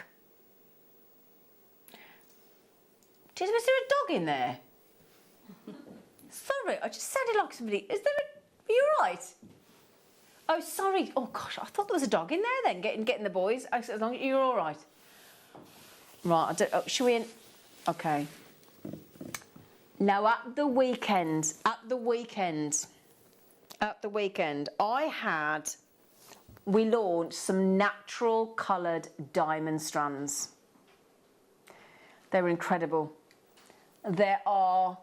Was there a dog in there? Sorry, I just sounded like somebody. Are you all right? Oh, sorry. Oh, gosh, I thought there was a dog in there then, getting the boys. As long as you're all right. Right, should we... OK. Now, at the weekend, we launched some natural coloured diamond strands. They were incredible. There are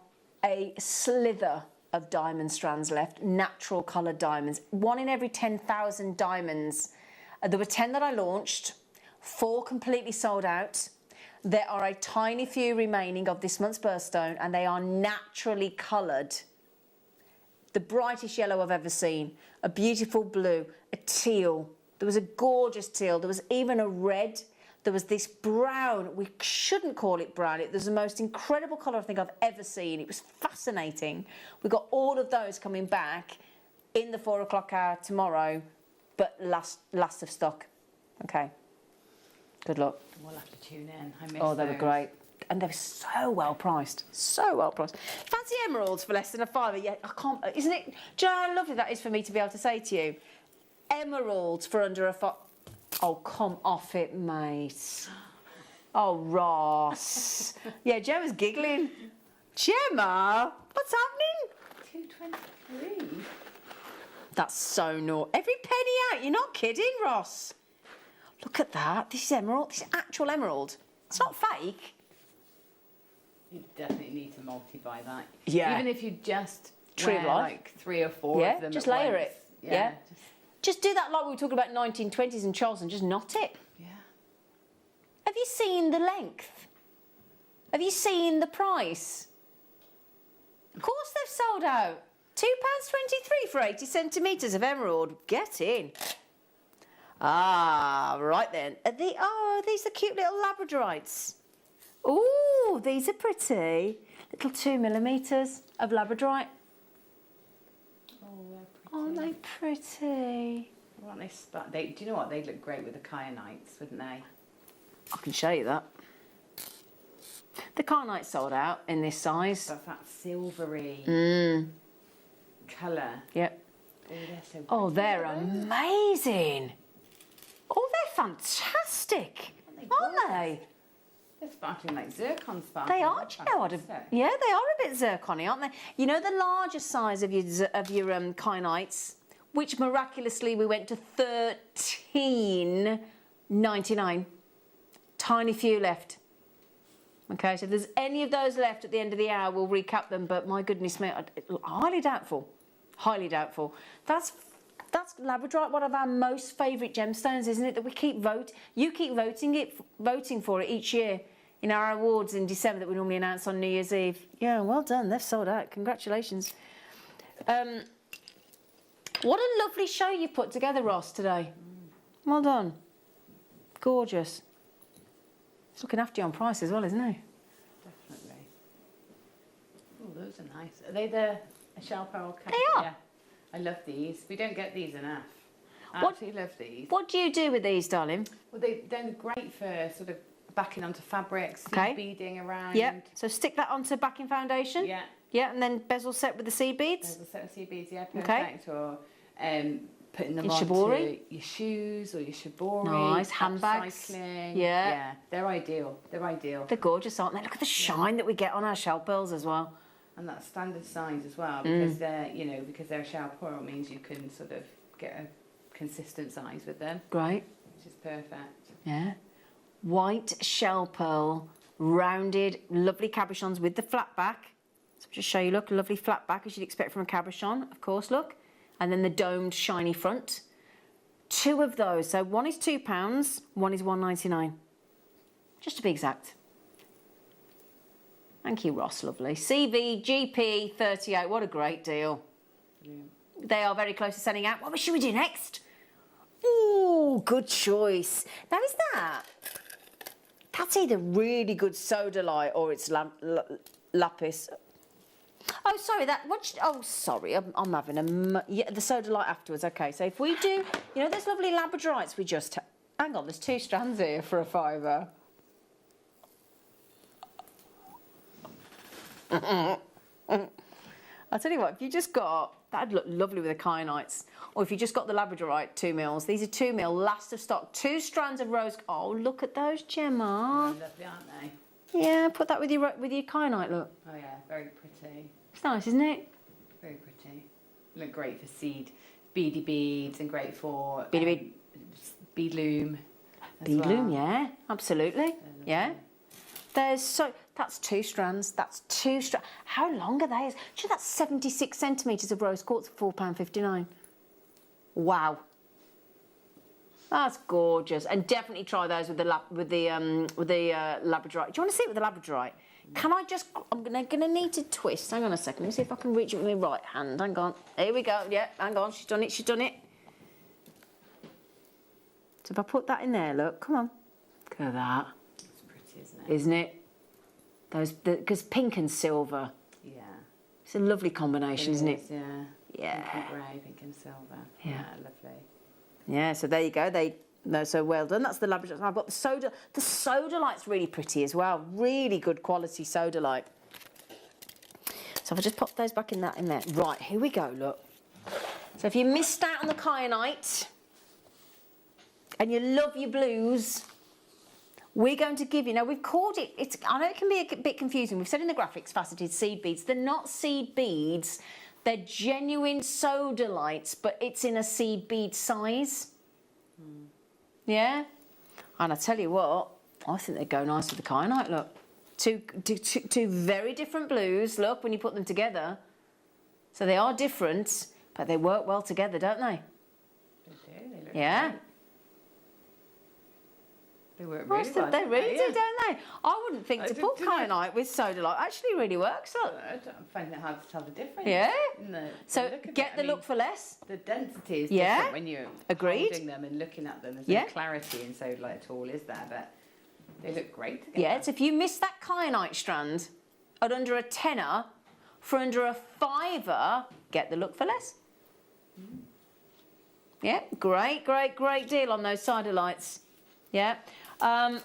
a slither of diamond strands left, natural coloured diamonds. 1 in every 10,000 diamonds. There were 10 that I launched, 4 completely sold out. There are a tiny few remaining of this month's birthstone, and they are naturally coloured. The brightest yellow I've ever seen, a beautiful blue, a teal. There was a gorgeous teal. There was even a red. There was this brown. We shouldn't call it brown. It was the most incredible colour I think I've ever seen. It was fascinating. We've got all of those coming back in the 4 o'clock hour tomorrow, but last of stock. Okay. Good luck. We'll have to tune in. I missed they were great. And they were so well priced. So well priced. Fancy emeralds for less than £5. Yeah, I can't... Isn't it... Do you know how lovely that is for me to be able to say to you? Emeralds for under £5. Oh, come off it, mate. Oh, Ross. Yeah, Gemma's giggling. Gemma, what's happening? 223. That's so naughty. Every penny out. You're not kidding, Ross. Look at that. This is emerald. This is actual emerald. It's not fake. You definitely need to multi-buy that. Yeah. Even if you just Tree of wear life. like 3 or 4 of them just at layer once. it. Yeah. Just do that like we were talking about 1920s and Charles and just knot it. Yeah. you seen the length? Have you seen the price? Of course they've sold out. £2.23 for 80 centimetres of emerald. Get in. Ah, right then. Are these the cute little Labradorites? Ooh, these are pretty. Little 2mm of Labradorite. Oh, they're pretty. Aren't they pretty? Aren't they? Do you know what? They'd look great with the Kyanites, wouldn't they? I can show you that. The Kyanite sold out in this size. That's that silvery colour. Yep. Oh, they're so pretty. Oh, they're amazing. Oh, they're fantastic. Aren't they? They're sparkling like zircon sparkling. They are, do you know what? Yeah, they are a bit zircony, aren't they? You know the larger size of your Kyanites, which miraculously we went to $13.99. Tiny few left. Okay, so if there's any of those left at the end of the hour, we'll recap them. But my goodness me, highly doubtful. Highly doubtful. That's Labradorite, one of our most favourite gemstones, isn't it? That we keep you keep voting for it each year in our awards in December that we normally announce on New Year's Eve. Yeah, well done. They've sold out. Congratulations. What a lovely show you've put together, Ross, today. Well done. Gorgeous. He's looking after you on price as well, isn't he? Definitely. Oh, those are nice. Are they the shell pearl? They are. Yeah. I love these. We don't get these enough. I absolutely love these. What do you do with these, darling? Well, they're great for sort of backing onto fabrics, beading around. Yeah. So stick that onto backing foundation. Yeah. Yeah, and then bezel set with the seed beads. Bezel set with seed beads, yeah, perfect. Okay. Or putting them Your onto shibori. your shoes or your shibori. Nice handbags. Upcycling. Yeah. Yeah, they're ideal. They're ideal. They're gorgeous, aren't they? Look at the shine that we get on our shell pearls as well. And that's standard size as well, because they're, because they're shell pearl means you can sort of get a consistent size with them. Great. Which is perfect. Yeah. White shell pearl, rounded, lovely cabochons with the flat back. So just show you, look, a lovely flat back as you'd expect from a cabochon, of course, look. And then the domed, shiny front. 2 of those. So one is £2, one is $1.99. Just to be exact. Thank you, Ross, lovely. CV, GP, 38. What a great deal. Brilliant. They are very close to sending out. What should we do next? Ooh, good choice. Now, is that? That's either really good sodalite or it's lapis. Oh, sorry, sorry, I'm having the sodalite afterwards. Okay, so if we do, those lovely Labradorites we just... Hang on, there's 2 strands here for a £5. I'll tell you what, if you just got... That'd look lovely with the Kyanites. Or if you just got the Labradorite 2 mils. These are 2 mil, last of stock. 2 strands of rose... Oh, look at those, Gemma. They're lovely, aren't they? Yeah, put that with your Kyanite, look. Oh, yeah, very pretty. It's nice, isn't it? Very pretty. Look great for beady beads and great for... bead loom. Beadloom, yeah, absolutely. Yeah. That's 2 strands. That's 2 strands. How long are they? Do you know that's 76 centimetres of rose quartz for £4.59? Wow. That's gorgeous. And definitely try those with the Labradorite. Do you want to see it with the Labradorite? Can I just... I'm going to need to twist. Hang on a second. Let me see if I can reach it with my right hand. Hang on. Here we go. Yeah, hang on. She's done it. She's done it. So if I put that in there, look. Come on. Look at that. It's pretty, isn't it? Isn't it? Because pink and silver. Yeah. It's a lovely combination, isn't it? Yeah. Yeah. Pink and grey, pink and silver. Yeah. Lovely. Yeah, so there you go. So well done. That's the Labradorite. I've got the soda. The sodalite's really pretty as well. Really good quality sodalite. So if I just pop those back in there. Right, here we go, look. So if you missed out on the Kyanite and you love your blues, we're going to give you... Now, we've called it... I know it can be a bit confusing. We've said in the graphics, faceted seed beads. They're not seed beads. They're genuine sodalites, but it's in a seed bead size. Yeah? And I tell you what, I think they go nice with the Kyanite, look. Two very different blues, look, when you put them together. So they are different, but they work well together, don't they? They do. They look yeah. great. They work really well. They really do, yeah. don't they? I wouldn't think to put kyanite with sodalite. Actually, really works. Look. I don't find it hard to tell the difference. Yeah. No, So look get the look for less. The density is Yeah. different when you're Agreed. holding them and looking at them. There's Yeah. no clarity in sodalite at all, is there? But they look great together. Yeah, so if you miss that kyanite strand at under a tenner for under a £5, get the look for less. Yeah, great, great, great deal on those sodalites. Yeah.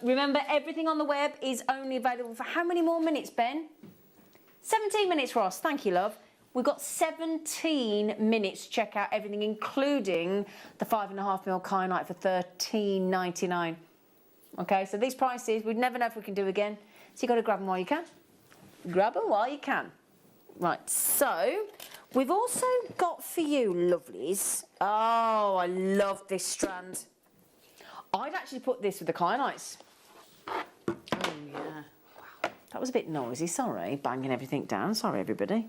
Remember, everything on the web is only available for how many more minutes, Ben? 17 minutes, Ross. Thank you, love. We've got 17 minutes to check out everything, including the 5.5mm kyanite for $13.99. Okay, so these prices, we'd never know if we can do again. So you've got to grab them while you can. Grab them while you can. Right, so we've also got for you, lovelies. Oh, I love this strand. I'd actually put this with the kyanites. Oh, yeah. Wow, that was a bit noisy, sorry. Banging everything down, sorry, everybody.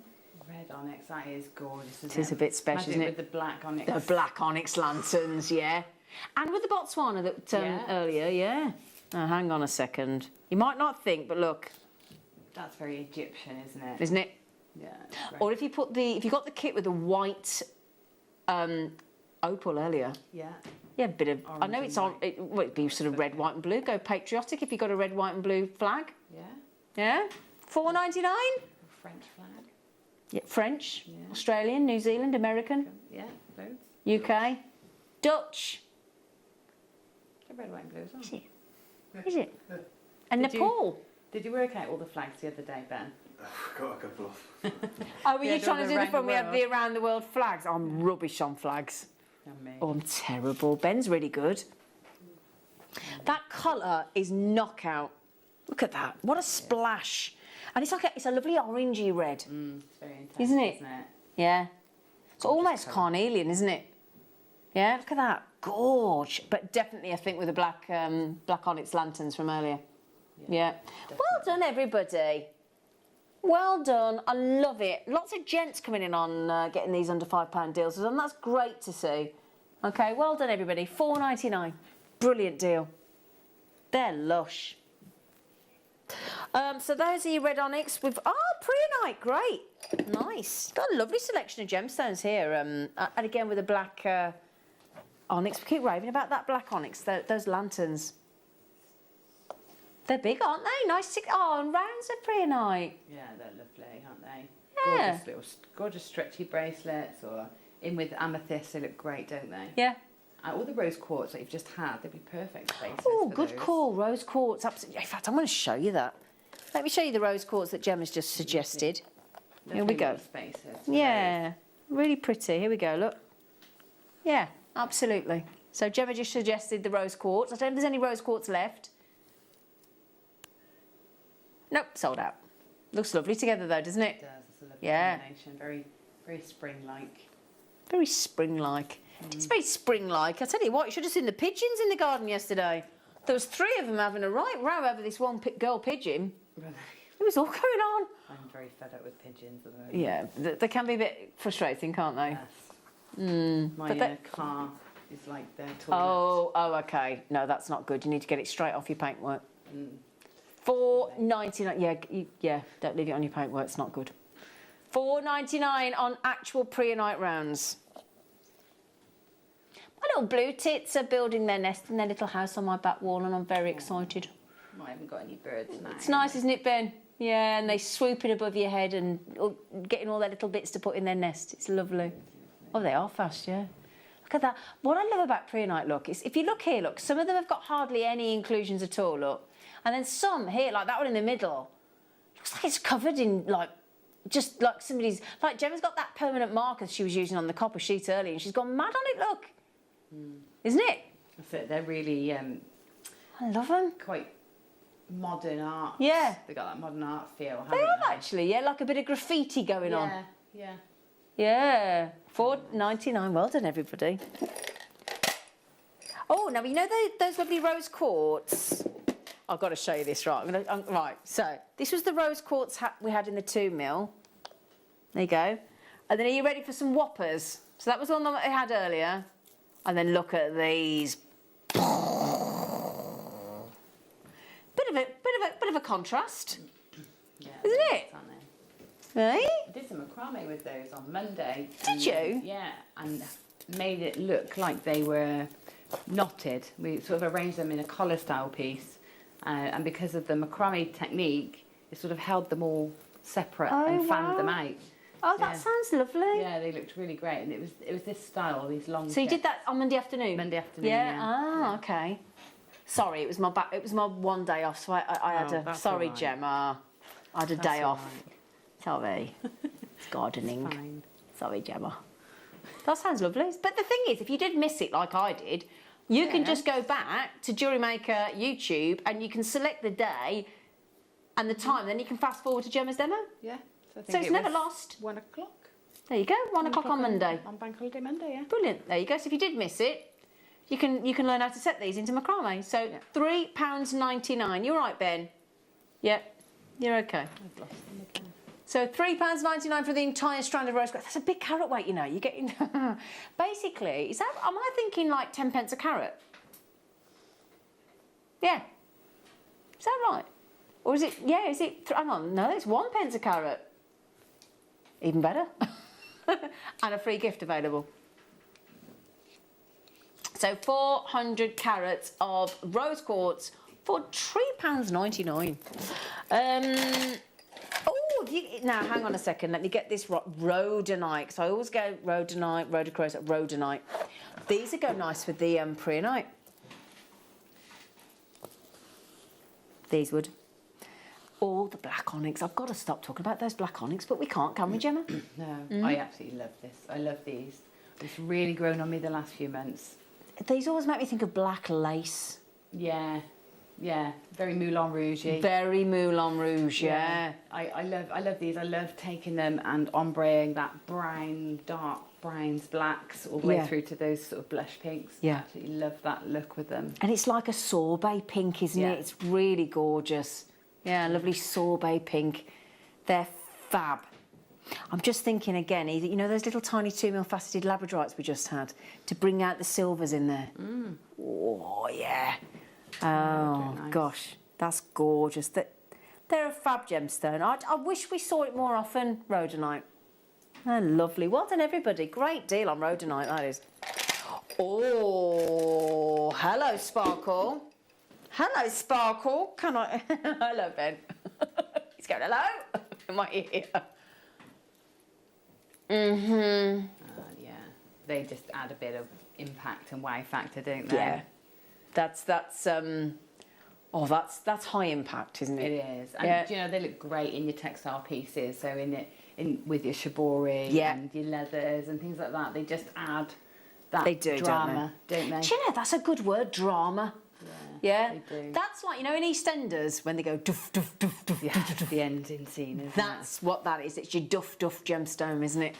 Red onyx, that is gorgeous, isn't It is a bit special, isn't it? With the black onyx. The black onyx lanterns, yeah. And with the Botswana that earlier, yeah. Now, hang on a second. You might not think, but look. That's very Egyptian, isn't it? Isn't it? Yeah. Or if you got the kit with the white opal earlier. Yeah. Yeah, a bit of. Orange I know it's on. It'd be sort of red, white, and blue. Go patriotic if you got a red, white, and blue flag. Yeah. Yeah. $4.99. French flag. Yeah, French, Australian, New Zealand, American. Yeah, loads. UK, Dutch. The red, white, and blue as well. Is it? Is it? And Nepal. Did you work out all the flags the other day, Ben? I've got a couple of. Oh, were you Yeah, trying to do the around fun? the We had world. the around the world flags. I'm rubbish on flags. Oh, I'm terrible. Ben's really good. That colour is knockout. Look at that. What a splash. And it's like it's a lovely orangey red. It's very intense, Isn't it? Isn't it? Yeah. It's almost carnelian, isn't it? Yeah, look at that. Gorge. But definitely, I think, with the black onyx lanterns from earlier. Yeah. Well done, everybody. Well done. I love it. Lots of gents coming in on getting these under £5 deals, and that's great to see. Okay, well done, everybody. $4.99. Brilliant deal. They're lush. So those are your red onyx with preonite, great, nice. Got a lovely selection of gemstones here, and again with the black onyx. We keep raving about that black onyx. Those lanterns. They're big, aren't they? Nice, and rounds of preonite. Yeah, they're lovely, aren't they? Yeah. Gorgeous stretchy bracelets, or in with amethyst. They look great, don't they? Yeah. All the rose quartz that you've just had, they'd be perfect spaces. Oh, for good those. call, rose quartz. Absolutely. In fact, I'm going to show you that. Let me show you the rose quartz that Gemma's just suggested. Here we go. Spaces for Yeah, really pretty. Here we go, look. Yeah, absolutely. So Gemma just suggested the rose quartz. I don't know if there's any rose quartz left. Nope, sold out. Looks lovely together though, doesn't it? It does. It's a lovely Yeah. combination. Very, very spring-like. Very spring-like. It's very spring-like. I tell you what, you should have seen the pigeons in the garden yesterday. There was 3 of them having a right row over this one girl pigeon. It was all going on. I'm very fed up with pigeons at the moment. Yeah, they can be a bit frustrating, can't they? Yes. My car is like their toilet. Oh, okay. No, that's not good. You need to get it straight off your paintwork. $4.99. Yeah, don't leave it on your paintwork. It's not good. $4.99 on actual preonite rounds. My little blue tits are building their nest in their little house on my back wall, and I'm very excited. I haven't got any birds now. It's nice, isn't it, Ben? Yeah, and they swooping above your head and getting all their little bits to put in their nest. It's lovely. Oh, they are fast, yeah. Look at that. What I love about preonite, look, is if you look here, look, some of them have got hardly any inclusions at all, look. And then some here, like that one in the middle, looks like it's covered in, like, just like somebody's... Like, Gemma's got that permanent marker she was using on the copper sheet earlier, and she's gone mad on it, look. Isn't it? That's it. They're really... I love them. Quite modern art. Yeah. They got that modern art feel. They have actually, yeah, like a bit of graffiti going on. Yeah. Yeah, $4.99. Well done, everybody. Oh, now you know those lovely rose quartz. I've got to show you this, right? Right. So this was the rose quartz we had in the 2mm. There you go. And then are you ready for some whoppers? So that was the one that I had earlier. And then look at these. contrast, Yeah, isn't it? Right? I did some macrame with those on Monday. Did you? Yeah, and made it look like they were knotted. We sort of arranged them in a collar style piece, and because of the macrame technique, it sort of held them all separate and fanned them out. Oh, that sounds lovely. Yeah, they looked really great, and it was this style, these long. So you did that on Monday afternoon? Monday afternoon. Yeah. Ah, okay. Sorry, it was my one day off, so I had a. Sorry, Gemma. I had a day off. Sorry. It's gardening. Fine. Sorry, Gemma. That sounds lovely. But the thing is, if you did miss it like I did, you can just go back to Jewellery Maker YouTube and you can select the day and the time. Then you can fast forward to Gemma's demo. Yeah. So it's never lost. 1 o'clock. There you go. 1 o'clock on Monday. On Bank Holiday Monday, yeah. Brilliant. There you go. So if you did miss it, you can learn how to set these into macrame. So £3.99. You're right, Ben. Yep. You're okay. I've lost them again. So £3.99 for the entire strand of rose quartz. That's a big carat weight, you know. You're getting basically. Am I thinking like 10 pence a carat? Yeah. Is that right? Or is it? Yeah. Is it? Hang on. No, it's 1 pence a carat. Even better. And a free gift available. So 400 carats of rose quartz for £3.99. Now, hang on a second. Let me get this rhodonite. So I always go rhodonite, rhodonite. These would go nice with the preonite. These would. All the black onyx. I've got to stop talking about those black onyx, but we can't, can we, Gemma? No, I absolutely love this. I love these. It's really grown on me the last few months. These always make me think of black lace. Yeah. Yeah, very Moulin Rouge-y. Very Moulin Rouge, yeah. I love these. I love taking them and ombreing that brown, dark browns, blacks, all the way through to those sort of blush pinks. Yeah. Absolutely love that look with them. And it's like a sorbet pink, isn't it? It's really gorgeous. Yeah, lovely sorbet pink. They're fab. I'm just thinking again, you know those little tiny 2mm faceted Labradorites we just had, to bring out the silvers in there. Oh, yeah. Oh, nice. Gosh, that's gorgeous. They're a fab gemstone. I wish we saw it more often, rhodonite. They're lovely. Well done, everybody. Great deal on rhodonite, that is. Oh, hello, Sparkle. Hello, Sparkle. Can I... Hello, Ben. He's going, hello, in my ear. Yeah, they just add a bit of impact and wow factor, don't they? Yeah. That's high impact, isn't it? It is. And you know, they look great in your textile pieces. So with your shibori and your leathers and things like that, they just add that drama, don't they? Do you know, that's a good word, drama. Yeah. They do. That's like, you know, in EastEnders when they go doof doof doof doof. Yeah, the ending scene, isn't That's what that is. It's your doof doof gemstone, isn't it?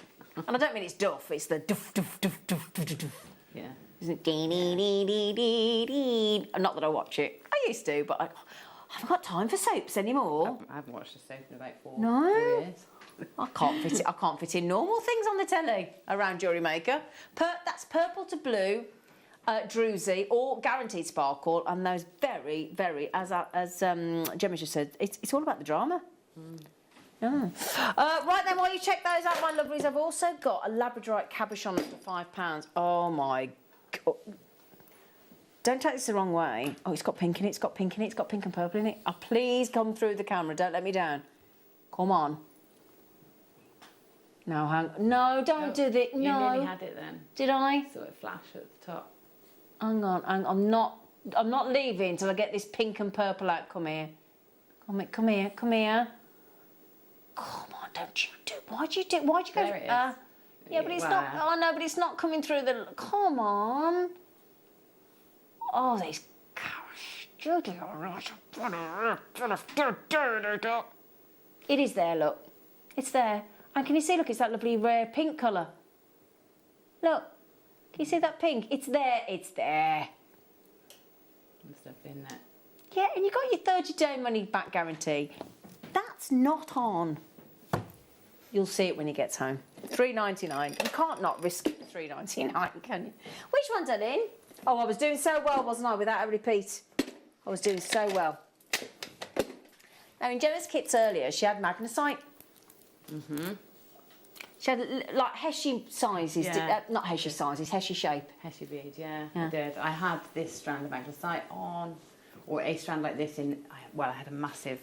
And I don't mean it's duff, it's the doof doof doof doof doof doof. Yeah. Isn't it? Dee dee dee dee dee dee. Not that I watch it. I used to, but I haven't got time for soaps anymore. I haven't watched a soap in about 4 years. I can't fit in normal things on the telly around Jewellery Maker. That's purple to blue, druzy, or guaranteed sparkle, and those very, very, as Gemma just said, it's all about the drama. Yeah. Right then, while you check those out, my lovelies, I've also got a Labradorite cabochon for £5. Oh my God. Don't take this the wrong way. Oh, it's got pink in it, it's got pink in it, it's got pink and purple in it. Oh, please come through the camera, don't let me down. Come on. No, no, don't do that. No. You nearly had it then. Did I? Saw it flash at the top. Hang on, I'm not leaving until I get this pink and purple out. Come here. Come here. Come on, don't you do... Why'd you go... There it is. Yeah, but it's not... Oh, no, but it's not coming through the... Come on. Oh, these carrots. It is there, look. It's there. And can you see, look, it's that lovely rare pink colour. Look. Can you see that pink? It's there. It's there. Must have been that. Yeah, and you got your 30-day money-back guarantee. That's not on. You'll see it when he gets home. $3.99. You can't not risk $3.99, can you? Which one's that in? Oh, I was doing so well, wasn't I, without a repeat? I was doing so well. Now in Gemma's kits earlier, she had magnesite. She had like heshy sizes, not heshy sizes, heshy shape. Heshy bead, yeah, I did. I had this strand of magnesite on, or a strand like this in, well, I had massive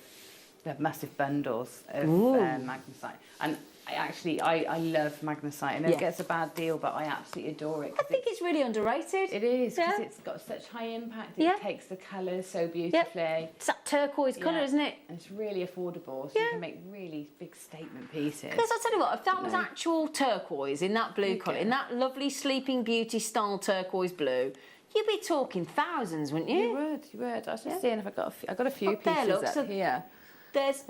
bundles of magnesite. And I love magnesite. I know it gets a bad deal, but I absolutely adore it. I think it's really underrated. It is, because it's got such high impact. It takes the colours so beautifully. It's that turquoise colour, isn't it? And it's really affordable, so you can make really big statement pieces. Because I'll tell you what, if that was actual turquoise in that blue colour, in that lovely Sleeping Beauty style turquoise blue, you'd be talking thousands, wouldn't you? You would. I was just seeing if I got a few pieces up here. There's...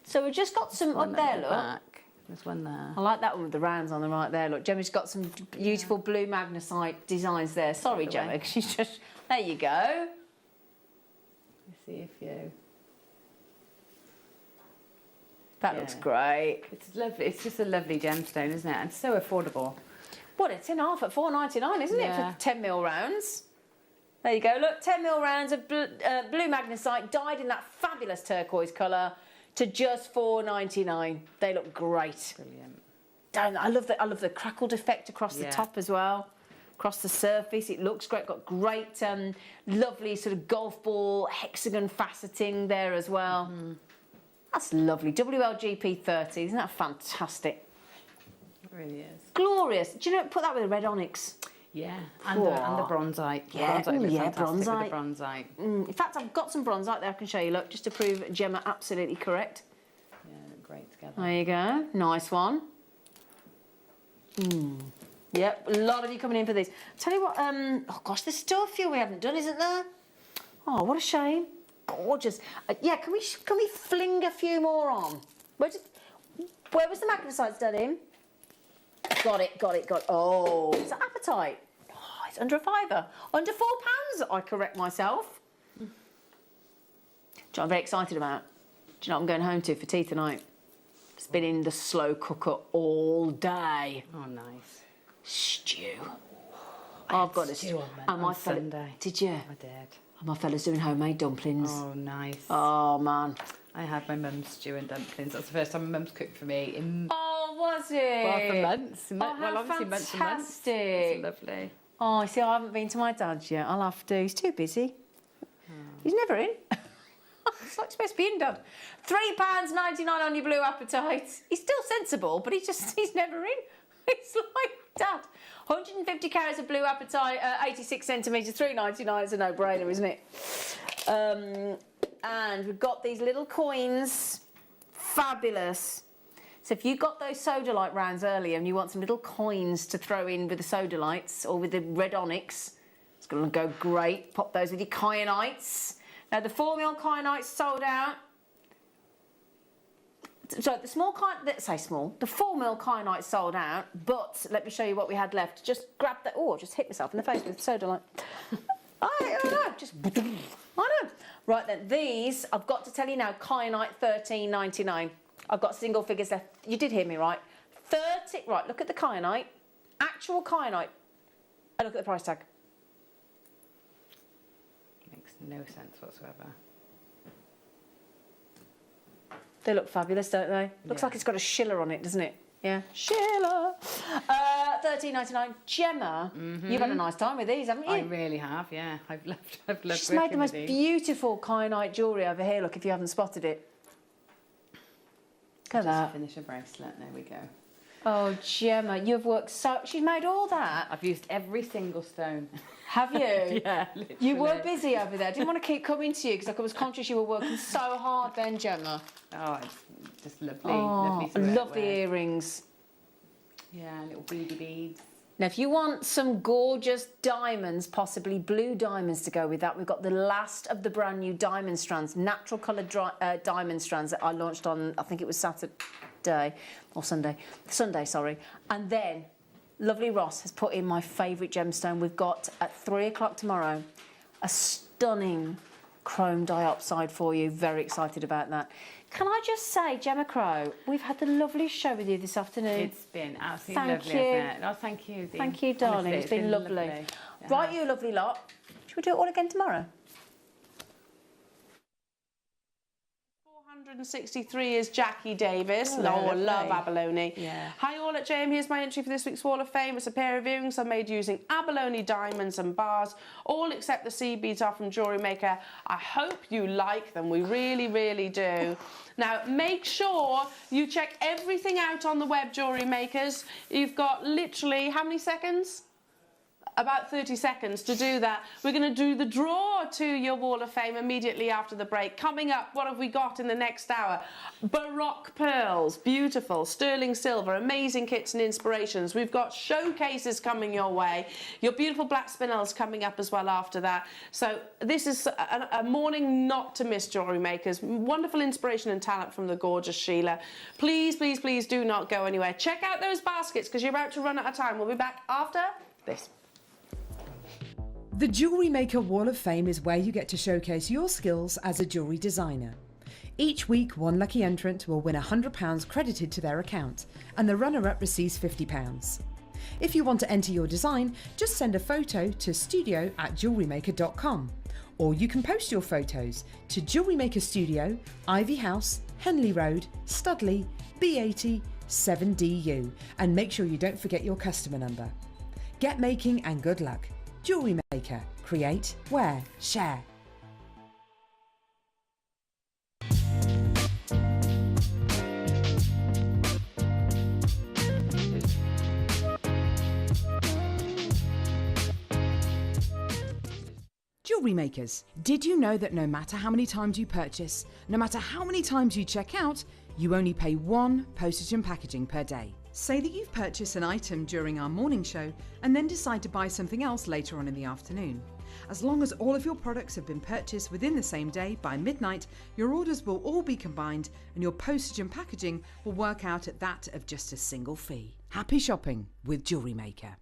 So we've just got some up there, look. Back. There's one there. I like that one with the rounds on the right there, look. Gemma's got some beautiful blue magnesite designs there. Sorry, Gemma, because she's just... There you go. Let's see a few. That looks great. It's lovely. It's just a lovely gemstone, isn't it? And so affordable. Well, it's in half at $4.99, isn't it, for 10mm rounds? There you go. Look, 10mm rounds of blue magnesite dyed in that fabulous turquoise colour to just $4.99. They look great. Brilliant. I love the crackled effect across the top as well. Across the surface, it looks great. Got great, lovely sort of golf ball hexagon faceting there as well. That's lovely. WLGP 30. Isn't that fantastic? It really is. Glorious. Do you know, put that with a red onyx. Yeah, and the bronzite. Yeah, Bronzite. Bronzite. In fact, I've got some bronzite there I can show you, look, just to prove Gemma absolutely correct. Yeah, look great together. There you go. Nice one. Yep, a lot of you coming in for this. Tell you what, oh gosh, there's still a few we haven't done, isn't there? Oh, what a shame. Gorgeous. Yeah, can we fling a few more on? Where was the magnesite done in? Got it. Oh, it's apatite. Oh, it's under a £5. Under £4, I correct myself. Do you know what I'm very excited about? Do you know what I'm going home to for tea tonight? It's been in the slow cooker all day. Oh, nice. Stew. I've got a stew on Sunday. Did you? I did. And my fella's doing homemade dumplings. Oh, nice. Oh, man. I had my mum's stew and dumplings. That's the first time my mum's cooked for me in... Oh, was it? Well, for months. Well, obviously months and months. It's lovely. Oh, see, I haven't been to my dad's yet. I'll have to. He's too busy. He's never in. It's like supposed to be in, Dad. £3.99 on your blue apatite. He's still sensible, but he's never in. It's like, Dad, 150 carats of blue apatite, 86 centimetres, £3.99. It's a no-brainer, isn't it? And we've got these little coins. Fabulous. So if you got those sodalite rounds earlier and you want some little coins to throw in with the sodalites or with the red onyx, it's going to go great. Pop those with your kyanites. Now the 4mm kyanites sold out. So the small the 4mm kyanite sold out, but let me show you what we had left. Just grab that. Oh, I just hit myself in the face with sodalite. I don't know. Just I know. Right then, these I've got to tell you now. Kyanite $13.99. I've got single figures left. You did hear me right. 30. Right. Look at the kyanite. Actual kyanite. And look at the price tag. Makes no sense whatsoever. They look fabulous, don't they? Looks like it's got a Schiller on it, doesn't it? Yeah. Schiller. $13.99. Gemma, you've had a nice time with these, haven't you? I really have, yeah. I've loved She's made the most beautiful kyanite jewellery over here, look, if you haven't spotted it. Look at that. Finish a bracelet, there we go. Oh, Gemma, you've worked so... She's made all that. I've used every single stone. Have you? Yeah, literally. You were busy over there. I didn't want to keep coming to you because I was conscious you were working so hard then, Gemma. Oh, it's just lovely. Oh, lovely. I love the earrings. Yeah, little beady beads. Now, if you want some gorgeous diamonds, possibly blue diamonds to go with that, we've got the last of the brand new diamond strands, natural coloured diamond strands that I launched on, I think it was Saturday or Sunday. Sunday, sorry. And then... Lovely Ross has put in my favourite gemstone. We've got at 3 o'clock tomorrow a stunning chrome dioxide for you. Very excited about that. Can I just say, Gemma Crow, we've had the loveliest show with you this afternoon. It's been absolutely lovely, hasn't it? Oh, thank you, Dean. Thank you, darling. Honestly, it's been lovely. Right, you lovely lot. Should we do it all again tomorrow? 163 is Jackie Davis. Oh, I lovely. love abalone. Yeah. Hi all at JM, here's my entry for this week's Wall of Fame. It's a pair of earrings I made using abalone diamonds and bars, all except the seed beads are from Jewellery Maker. I hope you like them, we really, really do. Now, make sure you check everything out on the web, Jewellery Makers. You've got literally, how many seconds? About 30 seconds to do that. We're going to do the draw to your Wall of Fame immediately after the break. Coming up, what have we got in the next hour? Baroque pearls, beautiful, sterling silver, amazing kits and inspirations. We've got showcases coming your way. Your beautiful black spinels coming up as well after that. So this is a morning not to miss, Jewellery Makers. Wonderful inspiration and talent from the gorgeous Sheila. Please, please, please do not go anywhere. Check out those baskets because you're about to run out of time. We'll be back after this. The Jewellery Maker Wall of Fame is where you get to showcase your skills as a jewellery designer. Each week, one lucky entrant will win £100 credited to their account, and the runner-up receives £50. If you want to enter your design, just send a photo to studio@jewellerymaker.com, or you can post your photos to Jewellery Maker Studio, Ivy House, Henley Road, Studley, B80 7DU, and make sure you don't forget your customer number. Get making and good luck. Jewellery Maker. Create, wear, share. Jewellery Makers, did you know that no matter how many times you purchase, no matter how many times you check out, you only pay one postage and packaging per day? Say that you've purchased an item during our morning show and then decide to buy something else later on in the afternoon. As long as all of your products have been purchased within the same day by midnight, your orders will all be combined and your postage and packaging will work out at that of just a single fee. Happy shopping with Jewellery Maker.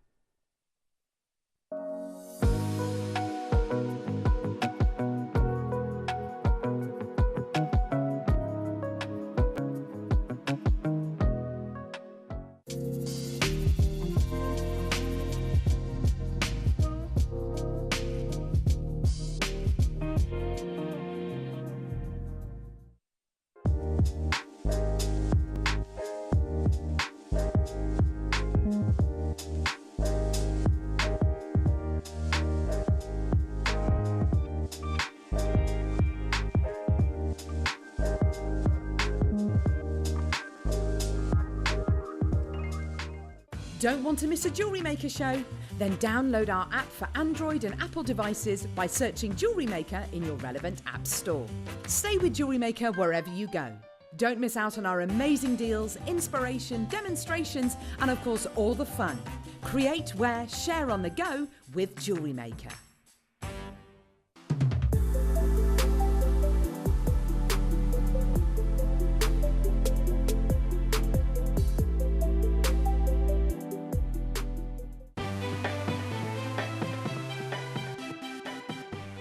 Don't want to miss a Jewellery Maker show? Then download our app for Android and Apple devices by searching Jewellery Maker in your relevant app store. Stay with Jewellery Maker wherever you go. Don't miss out on our amazing deals, inspiration, demonstrations, and of course all the fun. Create, wear, share on the go with Jewellery Maker.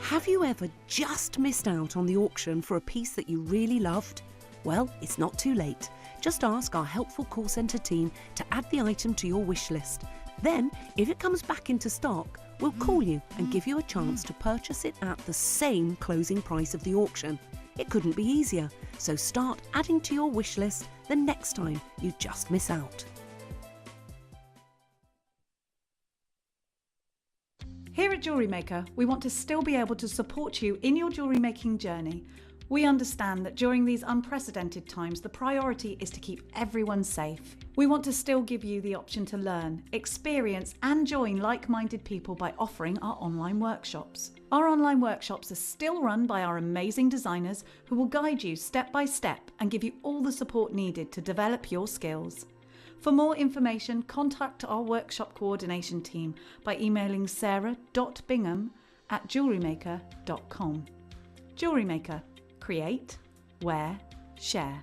Have you ever just missed out on the auction for a piece that you really loved? Well, it's not too late. Just ask our helpful call centre team to add the item to your wish list. Then, if it comes back into stock, we'll call you and give you a chance to purchase it at the same closing price of the auction. It couldn't be easier, so start adding to your wish list the next time you just miss out. Here at Jewellery Maker, we want to still be able to support you in your jewellery making journey. We understand that during these unprecedented times, the priority is to keep everyone safe. We want to still give you the option to learn, experience and join like-minded people by offering our online workshops. Our online workshops are still run by our amazing designers who will guide you step by step and give you all the support needed to develop your skills. For more information, contact our workshop coordination team by emailing sarah.bingham@jewellerymaker.com. Jewellery Maker. Create, wear, share.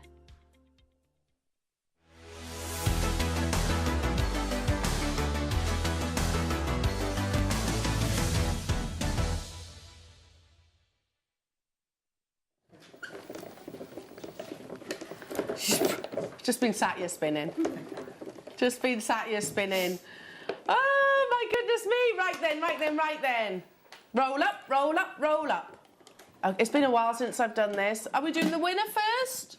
Just been sat here spinning. Just been sat here spinning. Oh my goodness me! Right then. Roll up, roll up, roll up. Oh, it's been a while since I've done this. Are we doing the winner first?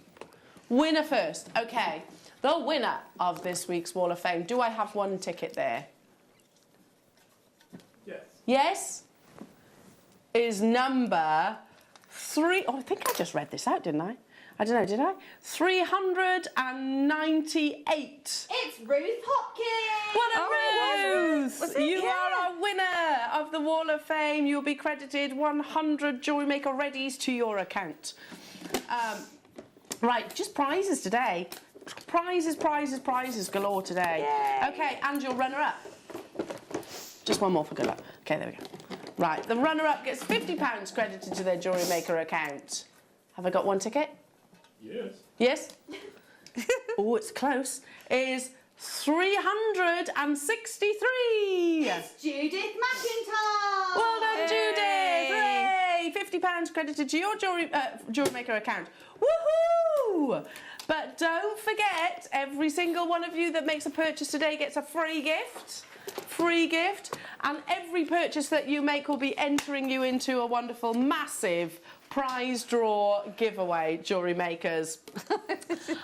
Winner first. Okay. The winner of this week's Wall of Fame. Do I have one ticket there? Yes. Yes? Is number 3... Oh, I think I just read this out, didn't I? I don't know, did I? 398. It's Ruth Hopkins! What a Ruth! Was it? You are our winner of the Wall of Fame. You'll be credited 100 Jewellery Maker readies to your account. Right, just prizes today. Prizes galore today. Yay. Okay, and your runner-up. Just one more for good luck. Okay, there we go. Right, the runner-up gets £50 credited to their Jewellery Maker account. Have I got one ticket? Yes. Yes? Oh, it's close. Is 363. It's Judith McIntyre! Well done, Judith! Hooray! £50 credited to your Jewellery Maker account. Woohoo! But don't forget, every single one of you that makes a purchase today gets a free gift. Free gift. And every purchase that you make will be entering you into a wonderful, massive prize draw giveaway, Jewellery Makers.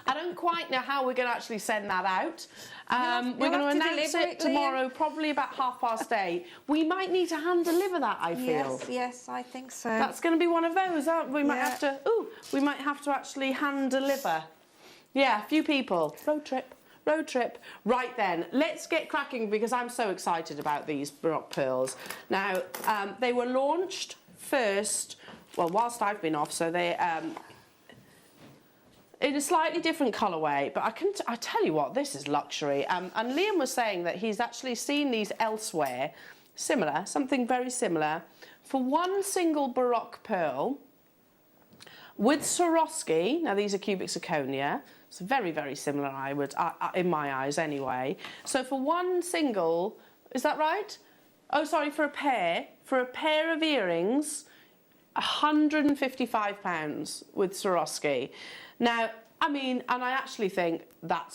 I don't quite know how we're going to actually send that out. We're going to announce it tomorrow, probably about 8:30. We might need to hand deliver that, I feel. Yes, I think so. That's going to be one of those, aren't we? We might have to. Ooh, we might have to actually hand deliver. Yeah, a few people. Road trip. Right then, let's get cracking because I'm so excited about these Baroque pearls. Now, they were launched first. Well, whilst I've been off, so they in a slightly different colourway, but I tell you what, this is luxury. And Liam was saying that he's actually seen these elsewhere, similar, something very similar, for one single Baroque pearl with Swarovski. Now these are cubic zirconia. It's very, very similar, in my eyes anyway. So for one single, is that right? Oh, sorry, for a pair of earrings, £155 with Swarovski. Now, I mean, and I actually think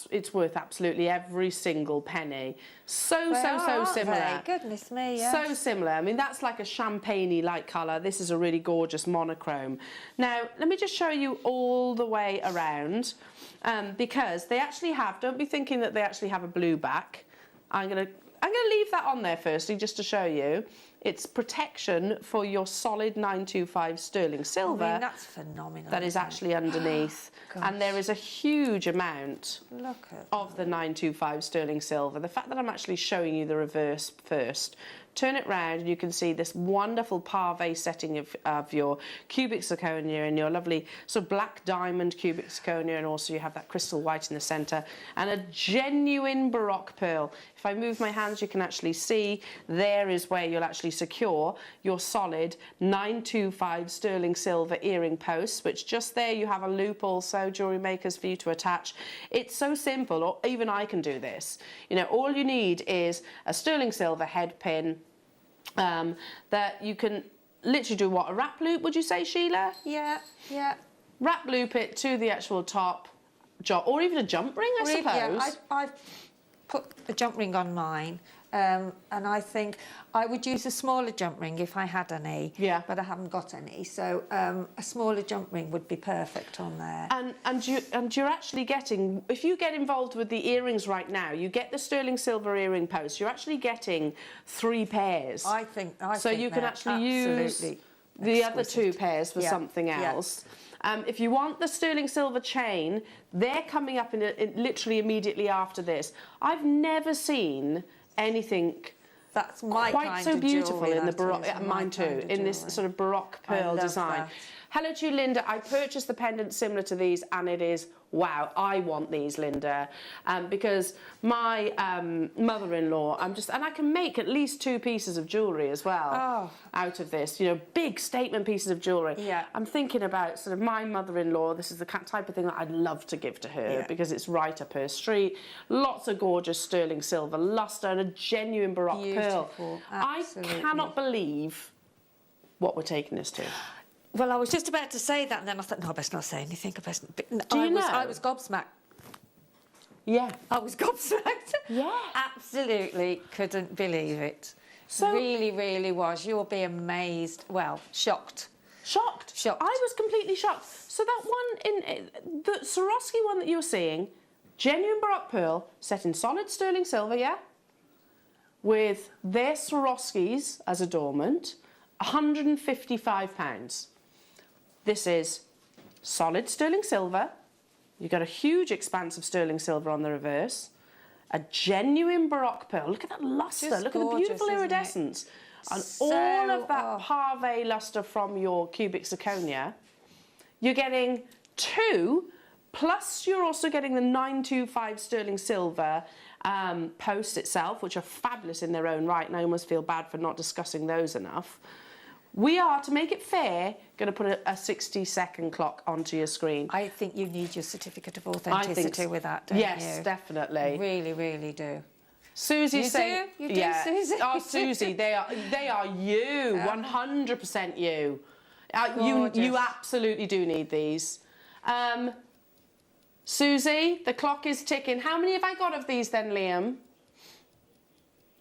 it's worth absolutely every single penny. So similar. Goodness me, yes. So similar. I mean, that's like a champagne-y light colour. This is a really gorgeous monochrome. Now, let me just show you all the way around, because they actually have, don't be thinking that they actually have a blue back. I'm gonna leave that on there firstly, just to show you. It's protection for your solid 925 sterling silver. I mean, that's phenomenal. That is actually underneath. And there is a huge amount of the 925 sterling silver. The fact that I'm actually showing you the reverse first. Turn it round and you can see this wonderful pave setting of your cubic zirconia and your lovely sort of black diamond cubic zirconia, and also you have that crystal white in the centre and a genuine Baroque pearl. If I move my hands, you can actually see there is where you'll actually secure your solid 925 sterling silver earring posts, which just there you have a loop also, Jewellery Makers, for you to attach. It's so simple, or even I can do this. You know, all you need is a sterling silver head pin, that you can literally do what, a wrap loop, would you say, Sheila? Yeah. Wrap loop it to the actual top, or even a jump ring, I suppose. Yeah, I've put a jump ring on mine, and I think I would use a smaller jump ring if I had any. Yeah. But I haven't got any, so a smaller jump ring would be perfect on there. And you're actually getting, if you get involved with the earrings right now, you get the sterling silver earring post. You're actually getting 3 pairs. I think so you can actually use the other 2 pairs for something else. If you want the sterling silver chain, they're coming up in literally immediately after this. I've never seen anything that's my quite kind so of beautiful jewellery, in the that Baroque, is, mine too, in this sort of Baroque pearl design. That. Hello to you, Linda. I purchased the pendant similar to these, and it is, wow, I want these, Linda, because my mother-in-law, and I can make at least 2 pieces of jewellery as well out of this, you know, big statement pieces of jewellery. Yeah. I'm thinking about sort of my mother-in-law. This is the type of thing that I'd love to give to her because it's right up her street. Lots of gorgeous sterling silver lustre and a genuine Baroque pearl. Absolutely. I cannot believe what we're taking this to. Well, I was just about to say that, and then I thought, no, I best not say anything. I was gobsmacked. Yeah. I was gobsmacked. Yeah. Absolutely couldn't believe it. So really, really was. You'll be amazed. Well, shocked. Shocked. I was completely shocked. So that one, the Swarovski one that you're seeing, genuine Baroque pearl, set in solid sterling silver, yeah? With their Swarovskis as adornment, £155. This is solid sterling silver. You've got a huge expanse of sterling silver on the reverse. A genuine Baroque pearl. Look at that lustre. Just Look at the beautiful iridescence. And all of that pave lustre from your cubic zirconia. You're getting 2, plus you're also getting the 925 sterling silver posts itself, which are fabulous in their own right, and I almost feel bad for not discussing those enough. We are, to make it fair, going to put a 60-second clock onto your screen. I think you need your certificate of authenticity with that, don't you? Yes, definitely. Really, really do. Susie's saying, You do, Susie? Oh, Susie, they are you, 100% you. You absolutely do need these. Susie, the clock is ticking. How many have I got of these then, Liam?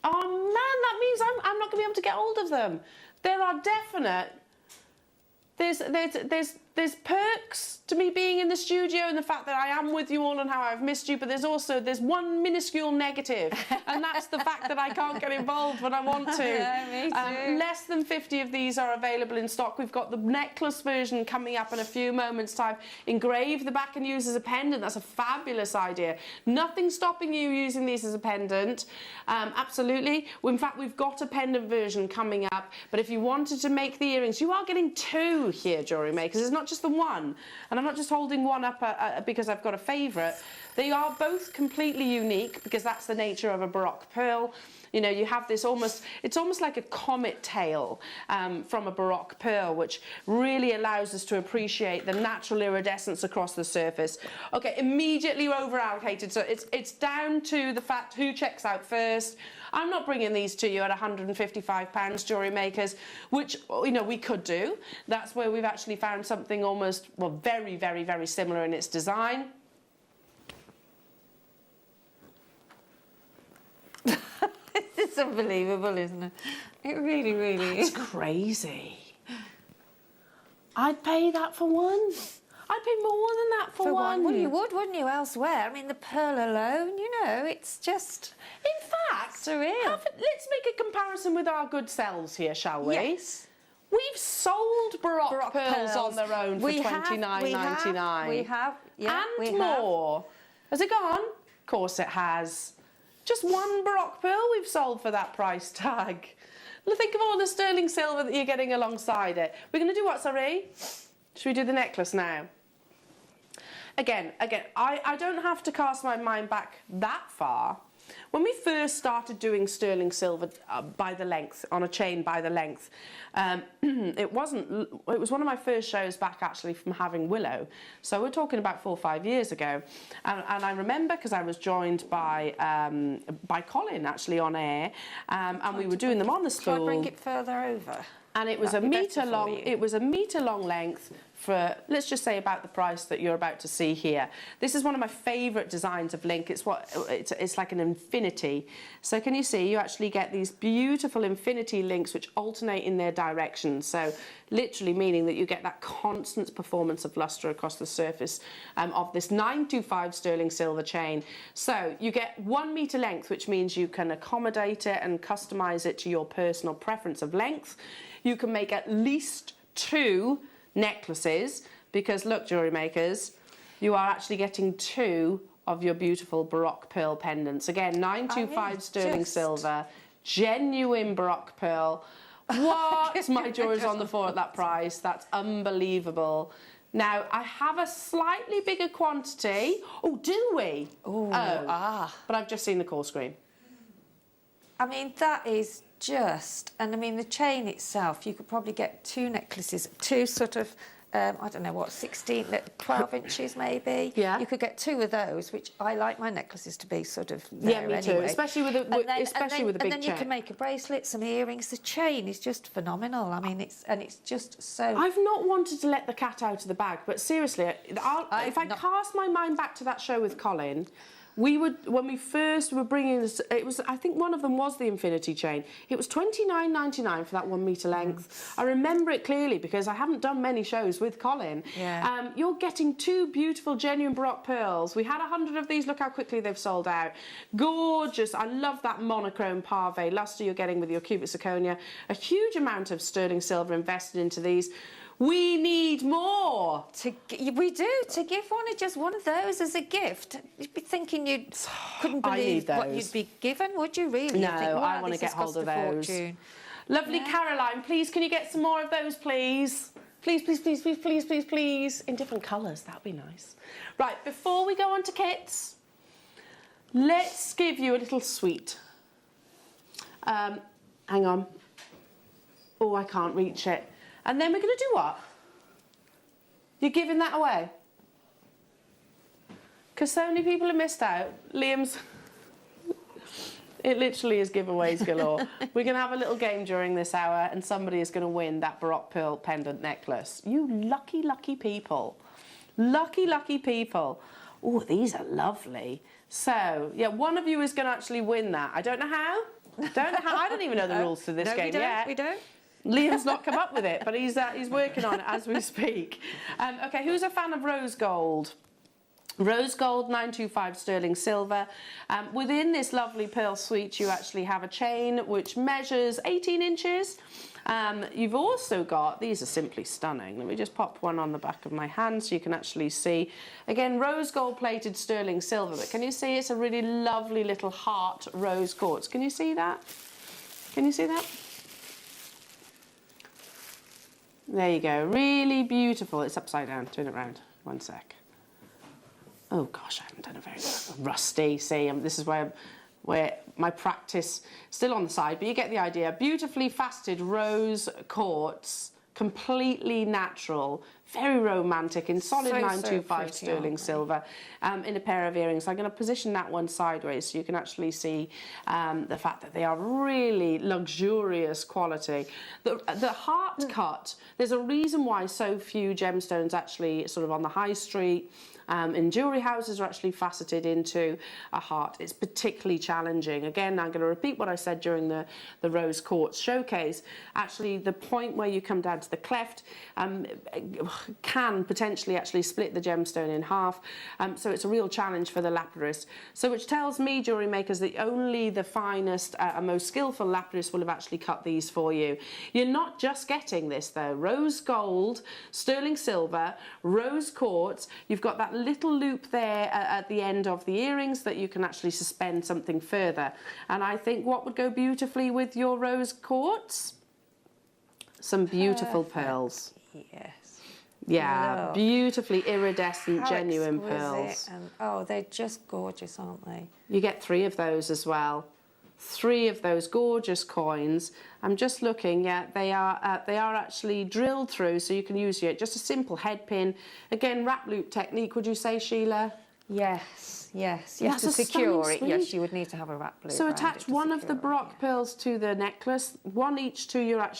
Oh man, that means I'm not going to be able to get hold of them. There are definite. There's perks to me being in the studio and the fact that I am with you all and how I've missed you, but there's one minuscule negative, and that's the fact that I can't get involved when I want to. Yeah, me too. Less than 50 of these are available in stock. We've got the necklace version coming up in a few moments' time. Engrave the back and use as a pendant. That's a fabulous idea. Nothing stopping you using these as a pendant. Absolutely. In fact, we've got a pendant version coming up, but if you wanted to make the earrings, you are getting 2 here, Jewellery Makers. It's not just the one, and I'm not just holding one up because I've got a favourite. They are both completely unique because that's the nature of a Baroque pearl. You know, you have this it's almost like a comet tail from a Baroque pearl, which really allows us to appreciate the natural iridescence across the surface. Okay, immediately over allocated, so it's down to the fact who checks out first. I'm not bringing these to you at £155, Jewellery Makers, which, you know, we could do. That's where we've actually found something almost, well, very, very, very similar in its design. It's unbelievable, isn't it? It really, really is. It's crazy. I'd pay that for one. I'd pay more than that for one. Well, you would, wouldn't you, elsewhere? I mean, the pearl alone, you know, it's just... In fact, surreal. Let's make a comparison with our good selves here, shall we? Yes. We've sold Baroque pearls on their own for $29.99. We have, yeah, and more. Has it gone? Of course it has. Just one Baroque pearl we've sold for that price tag. Think of all the sterling silver that you're getting alongside it. We're going to do what, sorry? Should we do the necklace now? Again, I don't have to cast my mind back that far. When we first started doing sterling silver by the length, on a chain by the length, it was one of my first shows back actually from having willow. So we're talking about 4 or 5 years ago. And I remember because I was joined by Colin actually on air, and we were doing them on the spool. Can I bring it further over? And it was a metre long. It was a metre long length for, let's just say, about the price that you're about to see here. This is one of my favourite designs of link. It's like an infinity. So can you see? You actually get these beautiful infinity links which alternate in their directions. So literally meaning that you get that constant performance of lustre across the surface of this 925 sterling silver chain. So you get 1 metre length, which means you can accommodate it and customise it to your personal preference of length. You can make at least 2 necklaces because, look, Jewellery Makers, you are actually getting 2 of your beautiful Baroque pearl pendants. Again, 925 sterling silver, genuine Baroque pearl. What? My jaw is on the floor at that price. That's unbelievable. Now, I have a slightly bigger quantity. Oh, do we? Ooh, But I've just seen the call screen. I mean, that is just, and I mean, the chain itself, you could probably get 2 necklaces, 2 sort of, I don't know what, 16, 12 inches maybe. Yeah. You could get 2 of those, which I like my necklaces to be sort of there yeah, me too. anyway. Especially with a big chain. And then you can make a bracelet, some earrings. The chain is just phenomenal. I mean, it's just so... I've not wanted to let the cat out of the bag, but seriously, if I cast my mind back to that show with Colin, when we first were bringing this, it was, I think one of them was the infinity chain. It was $29.99 for that 1 metre length. I remember it clearly because I haven't done many shows with Colin. Yeah. You're getting 2 beautiful genuine Baroque pearls. We had 100 of these. Look how quickly they've sold out. Gorgeous. I love that monochrome parve luster you're getting with your cubic zirconia. A huge amount of sterling silver invested into these. We need more. We do. To give just one of those as a gift, you'd be thinking you couldn't believe what you'd be given, would you really? No, You'd think, wow, I want to get hold of those. Fortune. Lovely Caroline, please, can you get some more of those, please? Please, please, please, please, please, please, please. In different colours, that'd be nice. Right, before we go on to kits, let's give you a little sweet. Hang on. Oh, I can't reach it. And then we're going to do what? You're giving that away? Because so many people have missed out. Liam's... It literally is giveaways galore. We're going to have a little game during this hour and somebody is going to win that Baroque pearl pendant necklace. You lucky, lucky people. Lucky, lucky people. Oh, these are lovely. So, yeah, one of you is going to actually win that. I don't know how. I don't even know the rules to this game yet. We don't. Liam's not come up with it, but he's working on it as we speak. Okay, who's a fan of rose gold? Rose gold, 925 sterling silver. Within this lovely pearl suite, you actually have a chain which measures 18 inches. You've also got, these are simply stunning. Let me just pop one on the back of my hand so you can actually see. Again, rose gold plated sterling silver, but can you see it's a really lovely little heart rose quartz? Can you see that? Can you see that? There you go, really beautiful. It's upside down, turn it around, 1 sec. Oh gosh, I haven't done a very good. Rusty, see, this is where my practice, still on the side, but you get the idea. Beautifully faceted rose quartz, completely natural, very romantic, in solid 925 sterling silver, in a pair of earrings. I'm going to position that one sideways so you can actually see the fact that they are really luxurious quality. The heart cut, there's a reason why so few gemstones actually sort of on the high street in jewellery houses are actually faceted into a heart. It's particularly challenging. Again, I'm going to repeat what I said during the rose quartz showcase. Actually, the point where you come down to the cleft can potentially actually split the gemstone in half. So it's a real challenge for the lapidist. So which tells me, jewellery makers, that only the finest and most skillful lapidist will have actually cut these for you. You're not just getting this though. Rose gold, sterling silver, rose quartz. You've got that little loop there at the end of the earrings that you can actually suspend something further. And I think what would go beautifully with your rose quartz? Some beautiful pearls. Yes. Yeah, Look. beautifully iridescent, How genuine exquisite. pearls. And, oh, they're just gorgeous, aren't they? You get 3 of those as well. 3 of those gorgeous coins. I'm just looking, yeah, they are actually drilled through, so you can use it. Just a simple head pin. Again, wrap loop technique, would you say, Sheila? Yes, yes. That's To a secure stunning it, yes, suite. you would need to have a wrap loop. So around attach it to one of the secure it, Baroque pearls to the necklace, one each to your actual